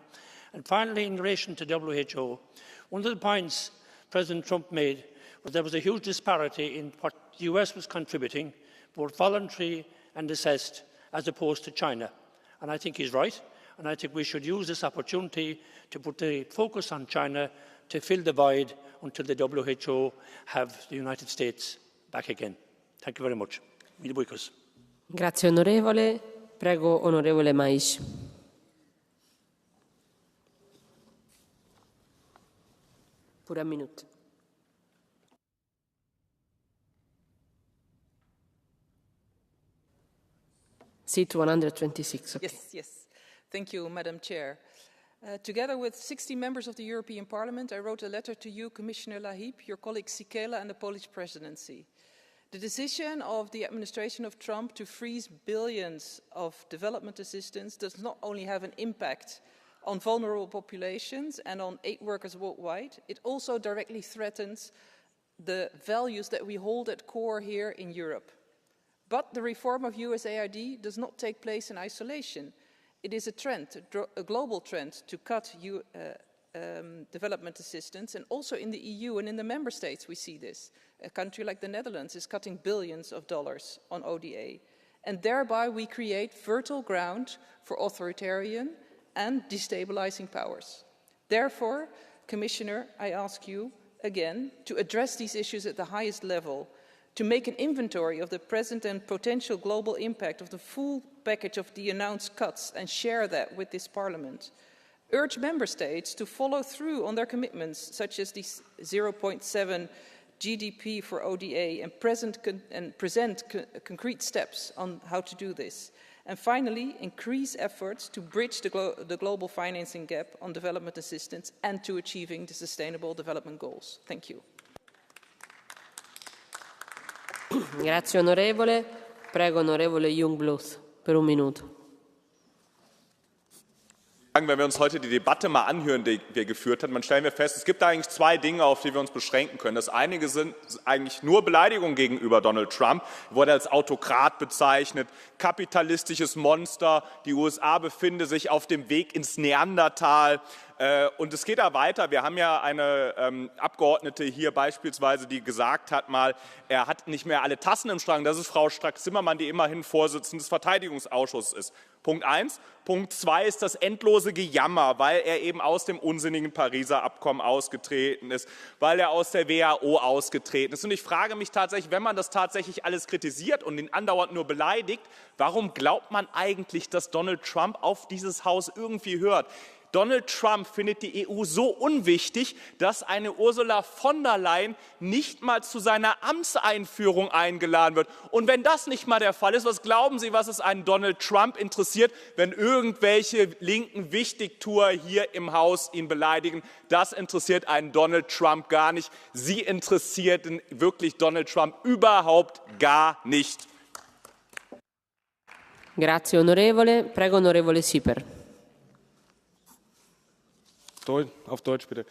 And finally, in relation to WHO, one of the points President Trump made was there was a huge disparity in what the US was contributing, both voluntary and assessed, as opposed to China. And I think he's right, and I think we should use this opportunity to put the focus on China to fill the void until the WHO have the United States back again. Thank you very much. Grazie onorevole. Prego onorevole Mais. Pure a minute. Seat 126. Okay. Yes. Thank you, Madam Chair. Together with 60 members of the European Parliament, I wrote a letter to you, Commissioner Lahib, your colleague Sikela and the Polish presidency. The decision of the administration of Trump to freeze billions of development assistance does not only have an impact on vulnerable populations and on aid workers worldwide, it also directly threatens the values that we hold at core here in Europe. But the reform of USAID does not take place in isolation. It is a trend, a global trend, to cut development assistance, and also in the EU and in the member states we see this. A country like the Netherlands is cutting billions of dollars on ODA, and thereby we create fertile ground for authoritarian and destabilizing powers. Therefore, Commissioner, I ask you again to address these issues at the highest level, to make an inventory of the present and potential global impact of the full package of the announced cuts and share that with this Parliament. Urge Member States to follow through on their commitments, such as the 0.7 GDP for ODA, and present concrete steps on how to do this. And finally, increase efforts to bridge the global financing gap on development assistance and to achieving the Sustainable Development Goals. Thank you. Grazie onorevole. Prego onorevole Jungbluth per un minuto. Wenn wir uns heute die Debatte mal anhören, die wir geführt haben, dann stellen wir fest, es gibt eigentlich zwei Dinge, auf die wir uns beschränken können. Das eine sind eigentlich nur Beleidigungen gegenüber Donald Trump. Er wurde als Autokrat bezeichnet, kapitalistisches Monster. Die USA befinden sich auf dem Weg ins Neandertal. Und es geht da weiter. Wir haben ja eine Abgeordnete hier beispielsweise, die gesagt hat mal, er hat nicht mehr alle Tassen im Schrank. Das ist Frau Strack-Zimmermann, die immerhin Vorsitzende des Verteidigungsausschusses ist. Punkt 1. Punkt 2 ist das endlose Gejammer, weil er eben aus dem unsinnigen Pariser Abkommen ausgetreten ist, weil er aus der WHO ausgetreten ist. Und ich frage mich tatsächlich, wenn man das tatsächlich alles kritisiert und ihn andauernd nur beleidigt, warum glaubt man eigentlich, dass Donald Trump auf dieses Haus irgendwie hört? Donald Trump findet die EU so unwichtig, dass eine Ursula von der Leyen nicht mal zu seiner Amtseinführung eingeladen wird. Und wenn das nicht mal der Fall ist, was glauben Sie, was es einen Donald Trump interessiert, wenn irgendwelche linken Wichtigtuer hier im Haus ihn beleidigen? Das interessiert einen Donald Trump gar nicht. Sie interessierten wirklich Donald Trump überhaupt gar nicht. Grazie onorevole. Prego onorevole Sieper. Auf Deutsch bitte.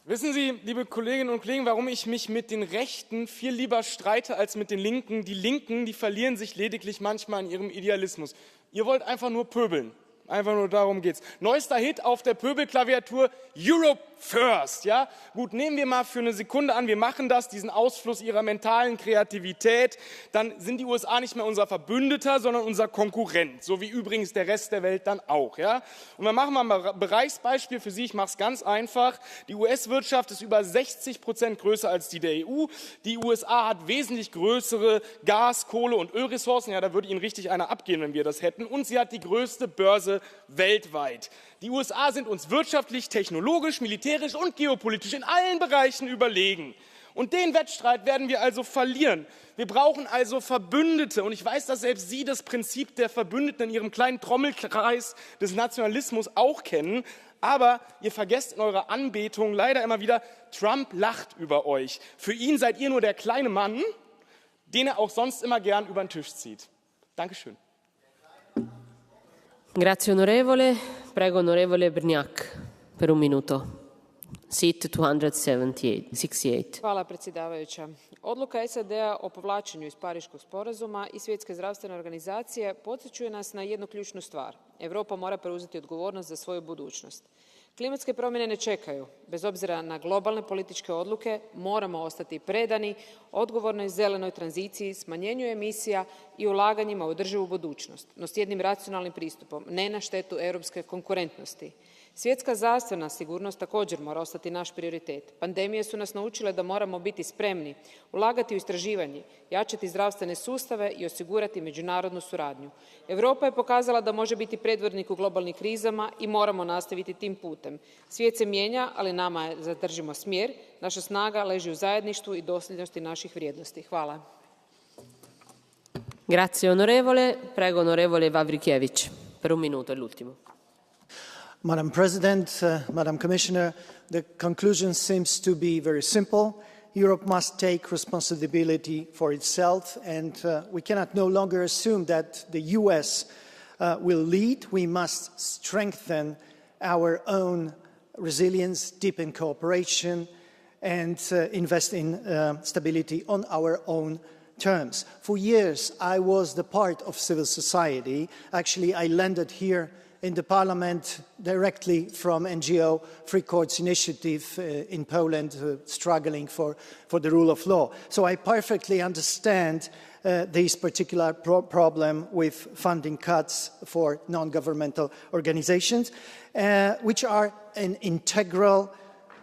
Wissen Sie, liebe Kolleginnen und Kollegen, warum ich mich mit den Rechten viel lieber streite als mit den Linken? Die Linken, die verlieren sich lediglich manchmal in ihrem Idealismus. Ihr wollt einfach nur pöbeln. Einfach nur darum geht's. Neuester Hit auf der Pöbelklaviatur, Europe First. Ja? Gut, nehmen wir mal für eine Sekunde an, wir machen das, diesen Ausfluss ihrer mentalen Kreativität. Dann sind die USA nicht mehr unser Verbündeter, sondern unser Konkurrent. So wie übrigens der Rest der Welt dann auch. Ja? Und dann machen wir mal ein Bereichsbeispiel für Sie. Ich mache es ganz einfach. Die US-Wirtschaft ist über 60% größer als die der EU. Die USA hat wesentlich größere Gas-, Kohle- und Ölressourcen. Ja, da würde Ihnen richtig einer abgehen, wenn wir das hätten. Und sie hat die größte Börse weltweit. Die USA sind uns wirtschaftlich, technologisch, militärisch und geopolitisch in allen Bereichen überlegen. Und den Wettstreit werden wir also verlieren. Wir brauchen also Verbündete. Und ich weiß, dass selbst Sie das Prinzip der Verbündeten in Ihrem kleinen Trommelkreis des Nationalismus auch kennen. Aber ihr vergesst in eurer Anbetung leider immer wieder, Trump lacht über euch. Für ihn seid ihr nur der kleine Mann, den er auch sonst immer gern über den Tisch zieht. Dankeschön. Grazie onorevole. Prego onorevole Brnjak per un minuto. Sit 268. Hvala predsjedavajuća. Odluka SAD-a o povlačenju iz Pariškog sporazuma i Svjetske zdravstvene organizacije podsjećuje nas na jednu ključnu stvar. Europa mora preuzeti odgovornost za svoju budućnost. Klimatske promjene ne čekaju. Bez obzira na globalne političke odluke, moramo ostati predani odgovornoj zelenoj tranziciji, smanjenju emisija i ulaganjima u održivu budućnost, no s jednim racionalnim pristupom, ne na štetu europske konkurentnosti. Svjetska zdravstvena sigurnost također mora ostati naš prioritet. Pandemije su nas naučile da moramo biti spremni, ulagati u istraživanje, jačati zdravstvene sustave i osigurati međunarodnu suradnju. Europa je pokazala da može biti predvodnik u globalnim krizama i moramo nastaviti tim putem. Svijet se mijenja, ali nama je zadržimo smjer. Naša snaga leži u zajedništvu i dosljednosti naših vrijednosti. Hvala. Grazie onorevole. Prego onorevole Vavrikjević. Per un minuto è l'ultimo. Madam President, Madam Commissioner, the conclusion seems to be very simple. Europe must take responsibility for itself, and we cannot no longer assume that the US will lead. We must strengthen our own resilience, deepen cooperation, and invest in stability on our own terms. For years, I was the part of civil society. Actually, I landed here in the Parliament directly from NGO Free Courts Initiative in Poland, struggling for the rule of law. So I perfectly understand this particular problem with funding cuts for non-governmental organizations, which are an integral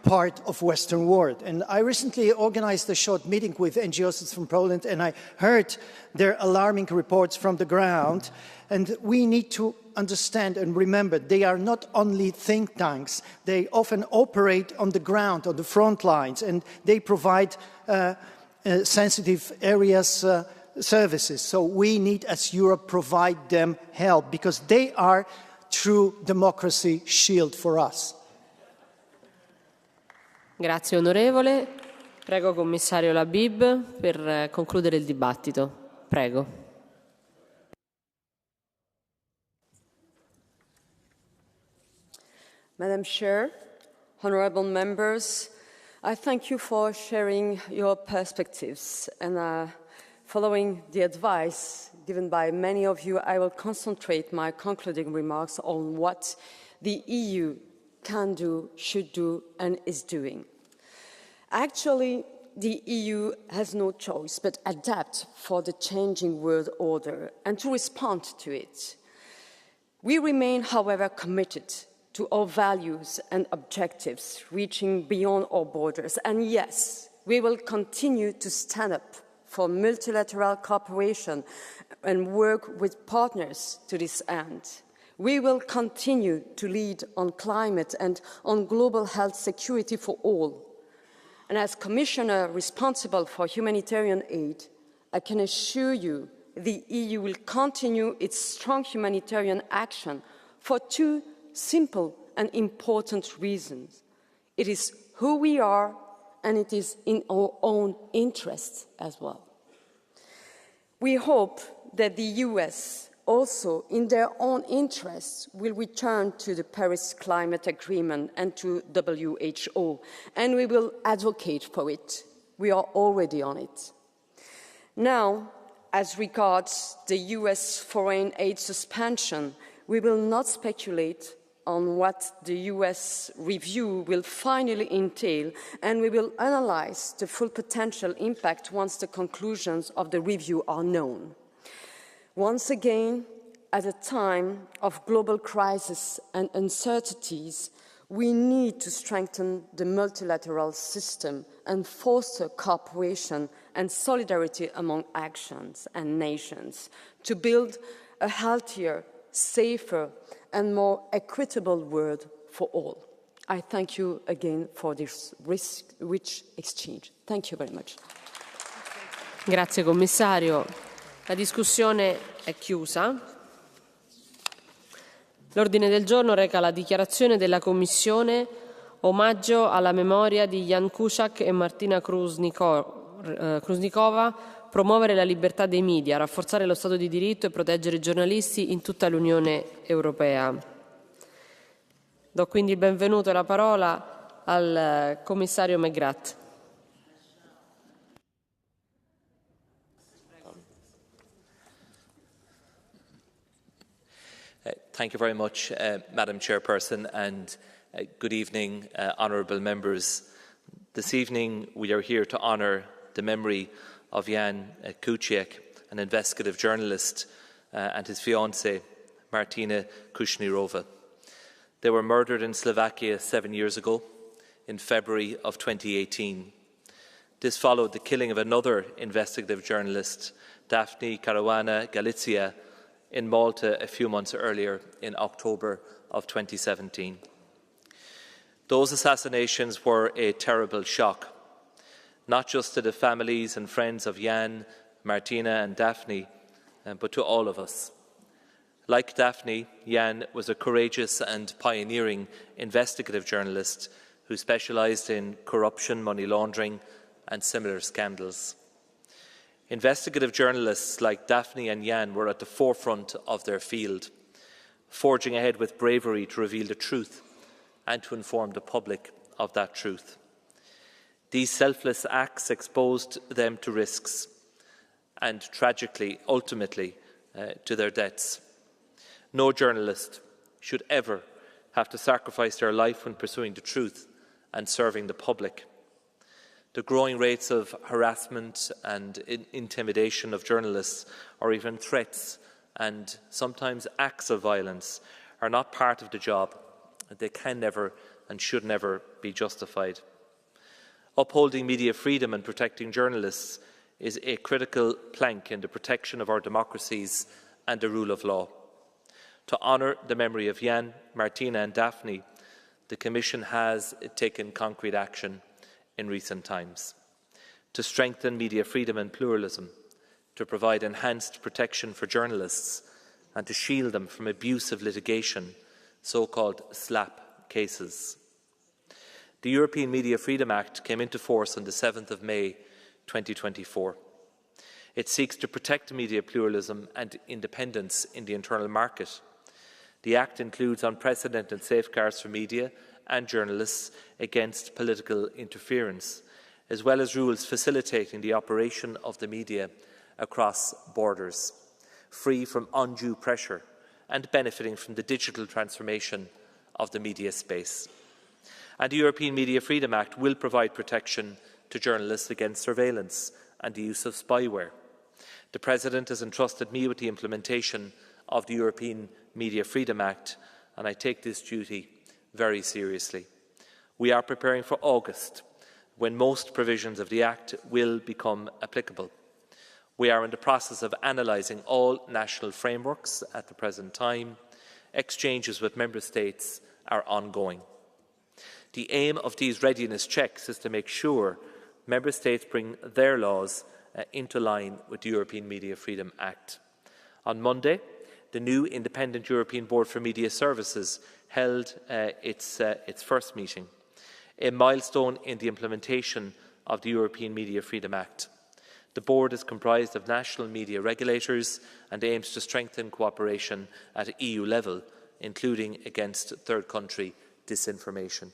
part of Western world. And I recently organized a short meeting with NGOs from Poland, and I heard their alarming reports from the ground. And we need to understand and remember, they are not only think tanks, they often operate on the ground, on the front lines, and they provide sensitive areas services. So we need, as Europe, provide them help, because they are true democracy shield for us. Grazie onorevole. Prego commissario Labib per concludere il dibattito. Prego. Madam Chair, honourable members, I thank you for sharing your perspectives, and following the advice given by many of you, I will concentrate my concluding remarks on what the EU can do, should do, and is doing. Actually, the EU has no choice but adapt for the changing world order and to respond to it. We remain, however, committed to our values and objectives, reaching beyond our borders. And yes, we will continue to stand up for multilateral cooperation and work with partners to this end. We will continue to lead on climate and on global health security for all. And as Commissioner responsible for humanitarian aid, I can assure you the EU will continue its strong humanitarian action for two simple and important reasons. It is who we are, and it is in our own interests as well. We hope that the US also, in their own interests, will return to the Paris Climate Agreement and to WHO, and we will advocate for it. We are already on it. Now, as regards the US foreign aid suspension, we will not speculate on what the US review will finally entail, and we will analyze the full potential impact once the conclusions of the review are known. Once again, at a time of global crisis and uncertainties, we need to strengthen the multilateral system and foster cooperation and solidarity among actions and nations to build a healthier, safer, and more equitable world for all. I thank you again for this rich exchange. Thank you very much. Grazie Commissario. La discussione è chiusa. L'ordine del giorno reca la dichiarazione della Commissione omaggio alla memoria di Jan Kuciak e Martina Krusnikova, promuovere la libertà dei media, rafforzare lo Stato di diritto e proteggere i giornalisti in tutta l'Unione Europea. Do quindi il benvenuto e la parola al Commissario McGrath. Thank you very much, Madam Chairperson, and good evening, honourable members. This evening we are here to honour the memory of Jan Kuciak, an investigative journalist, and his fiancée, Martina Kushnirova. They were murdered in Slovakia 7 years ago, in February of 2018. This followed the killing of another investigative journalist, Daphne Caruana Galizia, in Malta a few months earlier in October of 2017. Those assassinations were a terrible shock, not just to the families and friends of Jan, Martina and Daphne, but to all of us. Like Daphne, Jan was a courageous and pioneering investigative journalist who specialised in corruption, money laundering and similar scandals. Investigative journalists like Daphne and Jan were at the forefront of their field, forging ahead with bravery to reveal the truth and to inform the public of that truth. These selfless acts exposed them to risks and, tragically, ultimately, to their deaths. No journalist should ever have to sacrifice their life when pursuing the truth and serving the public. The growing rates of harassment and intimidation of journalists, or even threats and sometimes acts of violence, are not part of the job. They can never and should never be justified. Upholding media freedom and protecting journalists is a critical plank in the protection of our democracies and the rule of law. To honour the memory of Jan, Martina and Daphne, the Commission has taken concrete action in recent times to strengthen media freedom and pluralism, to provide enhanced protection for journalists and to shield them from abusive litigation, so-called SLAP cases. The European Media Freedom Act came into force on the 7th of May 2024. It seeks to protect media pluralism and independence in the internal market. The Act includes unprecedented safeguards for media and journalists against political interference, as well as rules facilitating the operation of the media across borders, free from undue pressure and benefiting from the digital transformation of the media space. And the European Media Freedom Act will provide protection to journalists against surveillance and the use of spyware. The President has entrusted me with the implementation of the European Media Freedom Act, and I take this duty very seriously. We are preparing for August, when most provisions of the Act will become applicable. We are in the process of analysing all national frameworks at the present time. Exchanges with Member States are ongoing. The aim of these readiness checks is to make sure Member States bring their laws into line with the European Media Freedom Act. On Monday, the new Independent European Board for Media Services held its first meeting, a milestone in the implementation of the European Media Freedom Act. The board is comprised of national media regulators and aims to strengthen cooperation at EU level, including against third country disinformation.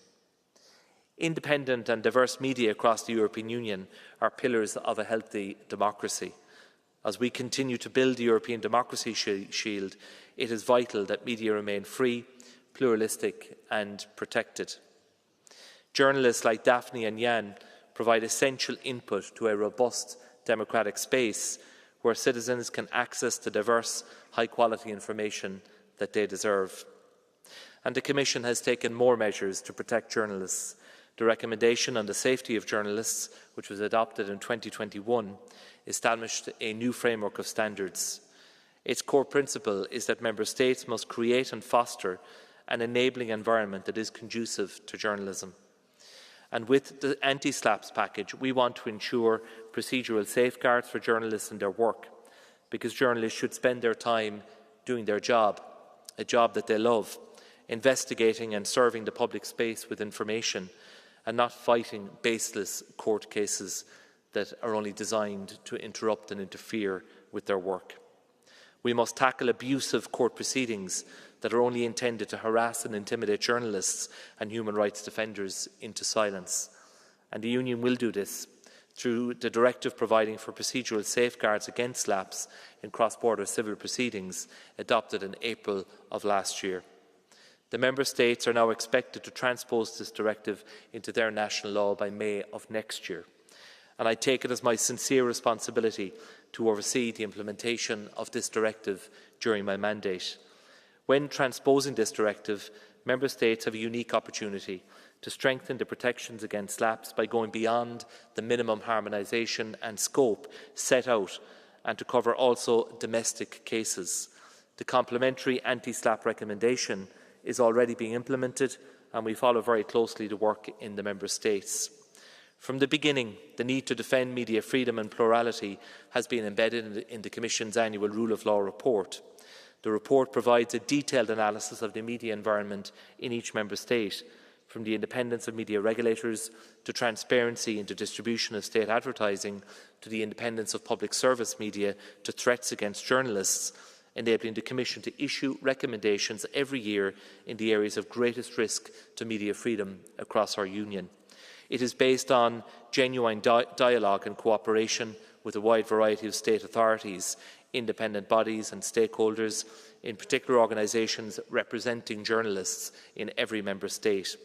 Independent and diverse media across the European Union are pillars of a healthy democracy. As we continue to build the European Democracy Shield, it is vital that media remain free, pluralistic and protected. Journalists like Daphne and Jan provide essential input to a robust democratic space where citizens can access the diverse, high-quality information that they deserve. And the Commission has taken more measures to protect journalists. The recommendation on the safety of journalists, which was adopted in 2021, established a new framework of standards. Its core principle is that Member States must create and foster an enabling environment that is conducive to journalism. And with the anti-slaps package, we want to ensure procedural safeguards for journalists in their work, because journalists should spend their time doing their job, a job that they love, investigating and serving the public space with information, and not fighting baseless court cases that are only designed to interrupt and interfere with their work. We must tackle abusive court proceedings that are only intended to harass and intimidate journalists and human rights defenders into silence. And the Union will do this through the directive providing for procedural safeguards against lapse in cross-border civil proceedings adopted in April of last year. The Member States are now expected to transpose this directive into their national law by May of next year. And I take it as my sincere responsibility to oversee the implementation of this directive during my mandate. When transposing this directive, Member States have a unique opportunity to strengthen the protections against lapse by going beyond the minimum harmonisation and scope set out, and to cover also domestic cases. The complementary anti-slap recommendation is already being implemented, and we follow very closely the work in the Member States. From the beginning, the need to defend media freedom and plurality has been embedded in the Commission's annual Rule of Law report. The report provides a detailed analysis of the media environment in each Member State, from the independence of media regulators to transparency in the distribution of state advertising, to the independence of public service media, to threats against journalists, enabling the Commission to issue recommendations every year in the areas of greatest risk to media freedom across our Union. It is based on genuine dialogue and cooperation with a wide variety of state authorities, independent bodies and stakeholders, in particular organisations representing journalists in every Member State.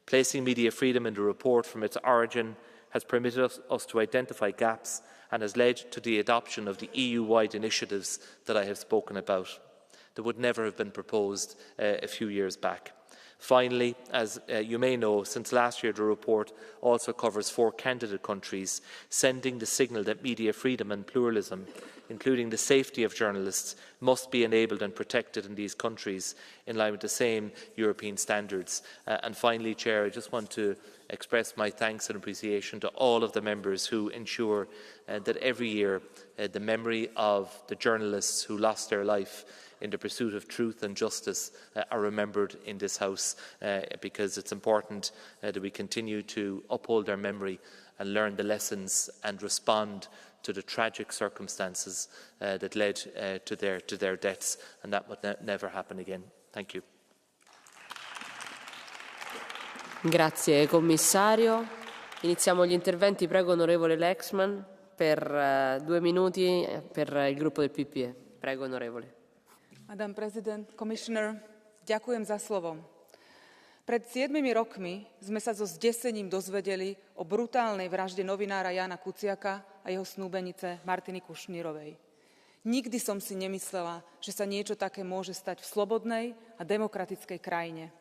Placing media freedom in the report from its origin has permitted us to identify gaps and has led to the adoption of the EU-wide initiatives that I have spoken about, that would never have been proposed a few years back. Finally, as you may know, since last year the report also covers 4 candidate countries, sending the signal that media freedom and pluralism, including the safety of journalists, must be enabled and protected in these countries in line with the same European standards. And finally, Chair, I just want to express my thanks and appreciation to all of the members who ensure that every year the memory of the journalists who lost their life in the pursuit of truth and justice are remembered in this House, because it's important that we continue to uphold their memory and learn the lessons and respond to the tragic circumstances that led to their deaths, and that would never happen again. Thank you. Grazie Commissario. Iniziamo gli interventi. Prego onorevole Lexman per 2 minuti per il gruppo del PPE. Prego onorevole. Madam President, Commissioner, ďakujem za slovo. Pred 7 rokmi sme sa so zdesením dozvedeli o brutálnej vražde novinára Jána Kuciaka a jeho snúbenice Martiny Kušnírovej. Nikdy som si nemyslela, že sa niečo také môže stať v slobodnej a demokratickej krajine.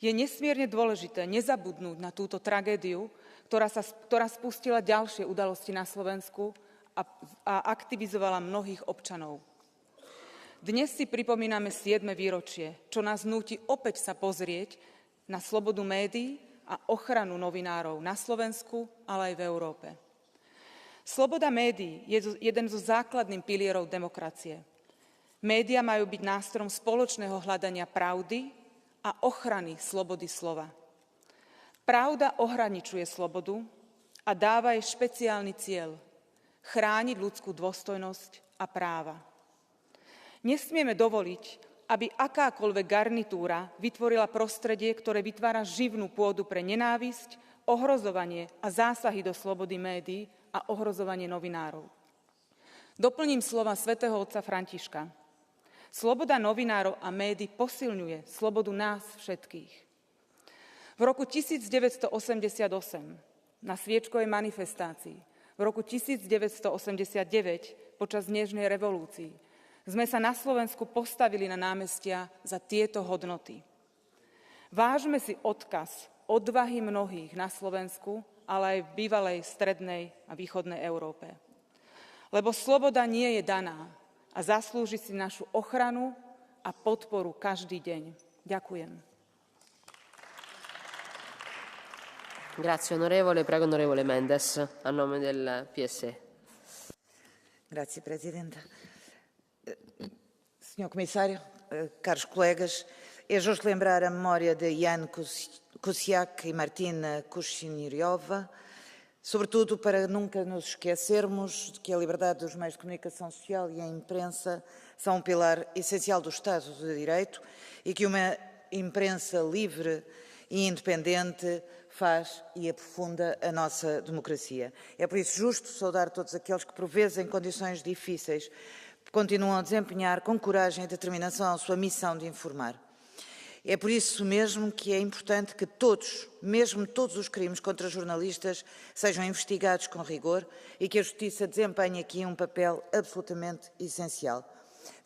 Je nesmierne dôležité nezabudnúť na túto tragédiu, ktorá spustila ďalšie udalosti na Slovensku a aktivizovala mnohých občanov. Dnes si pripomíname 7. výročie, čo nás núti opäť sa pozrieť na slobodu médií a ochranu novinárov na Slovensku, ale aj v Európe. Sloboda médií je jeden zo základných pilierov demokracie. Média majú byť nástrojom spoločného hľadania pravdy a ochrany slobody slova. Pravda ohraničuje slobodu a dáva jej špeciálny cieľ – chrániť ľudskú dôstojnosť a práva. Nesmieme dovoliť, aby akákoľvek garnitúra vytvorila prostredie, ktoré vytvára živnú pôdu pre nenávisť, ohrozovanie a zásahy do slobody médií a ohrozovanie novinárov. Doplním slova svätého otca Františka. Sloboda novinárov a médií posilňuje slobodu nás všetkých. V roku 1988 na sviečkovej manifestácii, v roku 1989 počas Nežnej revolúcii sme sa na Slovensku postavili na námestia za tieto hodnoty. Vážme si odkaz odvahy mnohých na Slovensku, ale aj v bývalej strednej a východnej Európe. Lebo sloboda nie je daná a zaslúži si našu ochranu a podporu každý deň. Ďakujem. Grazie onorevole. Prego onorevole Mendes, a nome del PSE. Grazie, Presidente. Senhor Comissário, caros colegas, é justo lembrar a memória de Jan Kuciak e Martina Kušnírová, sobretudo para nunca nos esquecermos de que a liberdade dos meios de comunicação social e a imprensa são um pilar essencial do Estado de Direito e que uma imprensa livre e independente faz e aprofunda a nossa democracia. É por isso justo saudar todos aqueles que, por vezes, em condições difíceis, continuam a desempenhar com coragem e determinação a sua missão de informar. É por isso mesmo que é importante que todos, mesmo todos os crimes contra jornalistas, sejam investigados com rigor e que a Justiça desempenhe aqui um papel absolutamente essencial.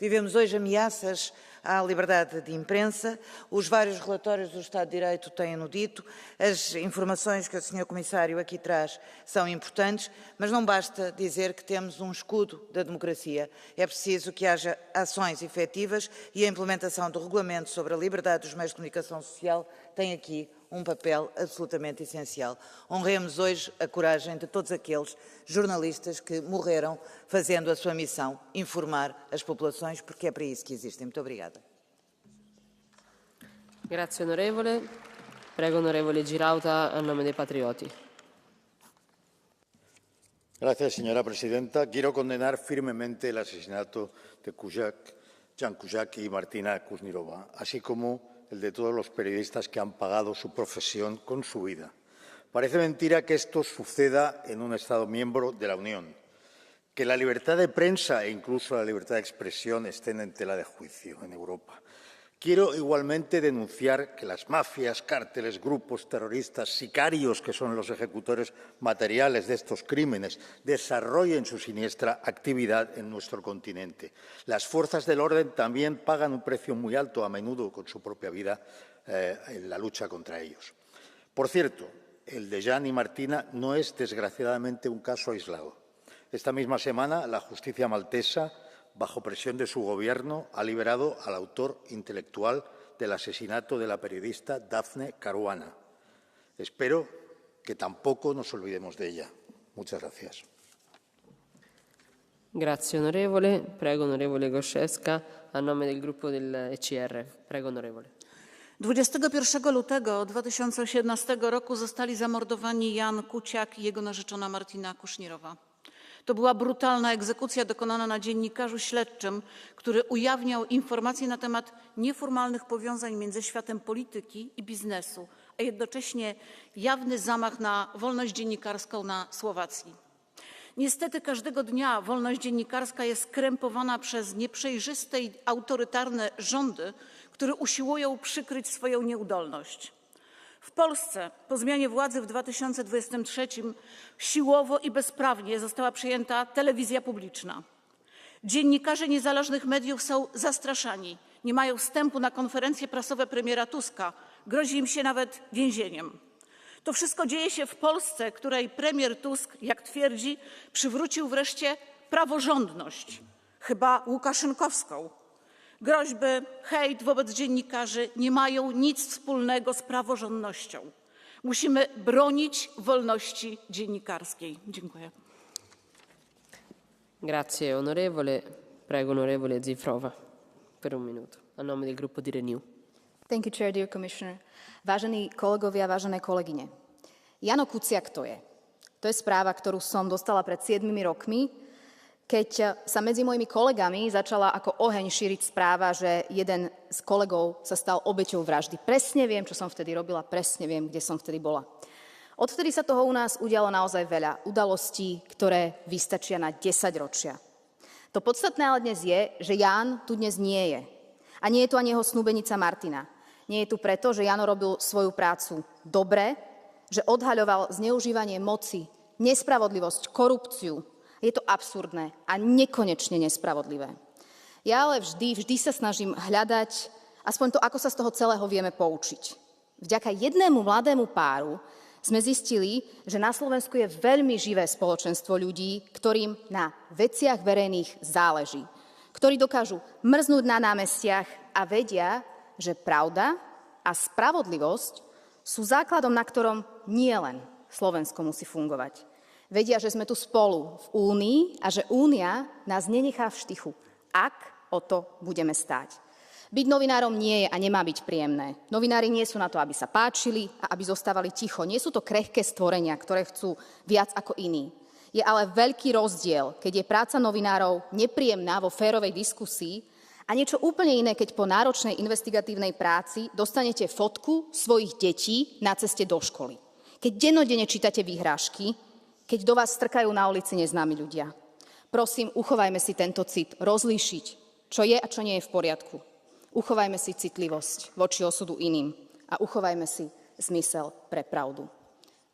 Vivemos hoje ameaças à liberdade de imprensa, os vários relatórios do Estado de Direito têm-no dito, as informações que o Sr. Comissário aqui traz são importantes, mas não basta dizer que temos um escudo da democracia. É preciso que haja ações efetivas e a implementação do Regulamento sobre a Liberdade dos Meios de Comunicação Social tem aqui um papel absolutamente essencial. Honremos hoje a coragem de todos aqueles jornalistas que morreram fazendo a sua missão, informar as populações, porque é para isso que existem. Muito obrigada. Grazie onorevole. Prego onorevole Girauta, a nome dei Patrioti. Gracias, señora presidenta. Quiero condenar firmemente el asesinato de Jan Kuciak y Martina Kušnírová, así como el de todos los periodistas que han pagado su profesión con su vida. Parece mentira que esto suceda en un Estado miembro de la Unión, que la libertad de prensa e incluso la libertad de expresión estén en tela de juicio en Europa. Quiero igualmente denunciar que las mafias, cárteles, grupos terroristas, sicarios, que son los ejecutores materiales de estos crímenes, desarrollen su siniestra actividad en nuestro continente. Las fuerzas del orden también pagan un precio muy alto, a menudo con su propia vida, en la lucha contra ellos. Por cierto, el de Jan y Martina no es, desgraciadamente, un caso aislado. Esta misma semana, la justicia maltesa, bajo presión de su gobierno, ha liberado al autor intelectual del asesinato de la periodista Daphne Caruana. Espero que tampoco nos olvidemos de ella. Muchas gracias. Grazie onorevole. Prego onorevole Goszewska, a nome del gruppo del ECR. Prego onorevole. 21 lutego 2017 roku zostali zamordowani Jan Kuciak i jego narzeczona Martina Kušnírová. To była brutalna egzekucja dokonana na dziennikarzu śledczym, który ujawniał informacje na temat nieformalnych powiązań między światem polityki i biznesu, a jednocześnie jawny zamach na wolność dziennikarską na Słowacji. Niestety każdego dnia wolność dziennikarska jest krępowana przez nieprzejrzyste i autorytarne rządy, które usiłują przykryć swoją nieudolność. W Polsce po zmianie władzy w 2023 siłowo i bezprawnie została przejęta telewizja publiczna. Dziennikarze niezależnych mediów są zastraszani, nie mają wstępu na konferencje prasowe premiera Tuska, grozi im się nawet więzieniem. To wszystko dzieje się w Polsce, której premier Tusk, jak twierdzi, przywrócił wreszcie praworządność, chyba łukaszenkowską. Groźby, hejt wobec dziennikarzy nie mają nic wspólnego z praworządnością. Musimy bronić wolności dziennikarskiej. Dziękuję. Grazie onorevole. Prego onorevole Zifrova per un minuto, a nome del gruppo di Renew. Thank you, Chair, dear Commissioner. Vážení kolegovia, vážené kolegyne. Jano Kuciak to je. To je správa, ktorú som dostala pred 7 rokmi, keď sa medzi mojimi kolegami začala ako oheň šíriť správa, že jeden z kolegov sa stal obeťou vraždy. Presne viem, čo som vtedy robila, presne viem, kde som vtedy bola. Odvtedy sa toho u nás udialo naozaj veľa udalostí, ktoré vystačia na 10 ročia. To podstatné ale dnes je, že Ján tu dnes nie je. A nie je tu ani jeho snúbenica Martina. Nie je tu preto, že Jano robil svoju prácu dobre, že odhaľoval zneužívanie moci, nespravodlivosť, korupciu. Je to absurdné a nekonečne nespravodlivé. Ja ale vždy sa snažím hľadať aspoň to, ako sa z toho celého vieme poučiť. Vďaka jednému mladému páru sme zistili, že na Slovensku je veľmi živé spoločenstvo ľudí, ktorým na veciach verejných záleží, ktorí dokážu mrznúť na námestiach a vedia, že pravda a spravodlivosť sú základom, na ktorom nie len Slovensko musí fungovať. Vedia, že sme tu spolu v Únii a že Únia nás nenechá v štychu, ak o to budeme stáť. Byť novinárom nie je a nemá byť príjemné. Novinári nie sú na to, aby sa páčili a aby zostávali ticho. Nie sú to krehké stvorenia, ktoré chcú viac ako iní. Je ale veľký rozdiel, keď je práca novinárov nepríjemná vo férovej diskusii a niečo úplne iné, keď po náročnej investigatívnej práci dostanete fotku svojich detí na ceste do školy. Keď dennodenne čítate výhrážky, keď do vás strkajú na ulici neznámi ľudia. Prosím, uchovajme si tento cit, rozlíšiť, čo je a čo nie je v poriadku. Uchovajme si citlivosť voči osudu iným a uchovajme si zmysel pre pravdu.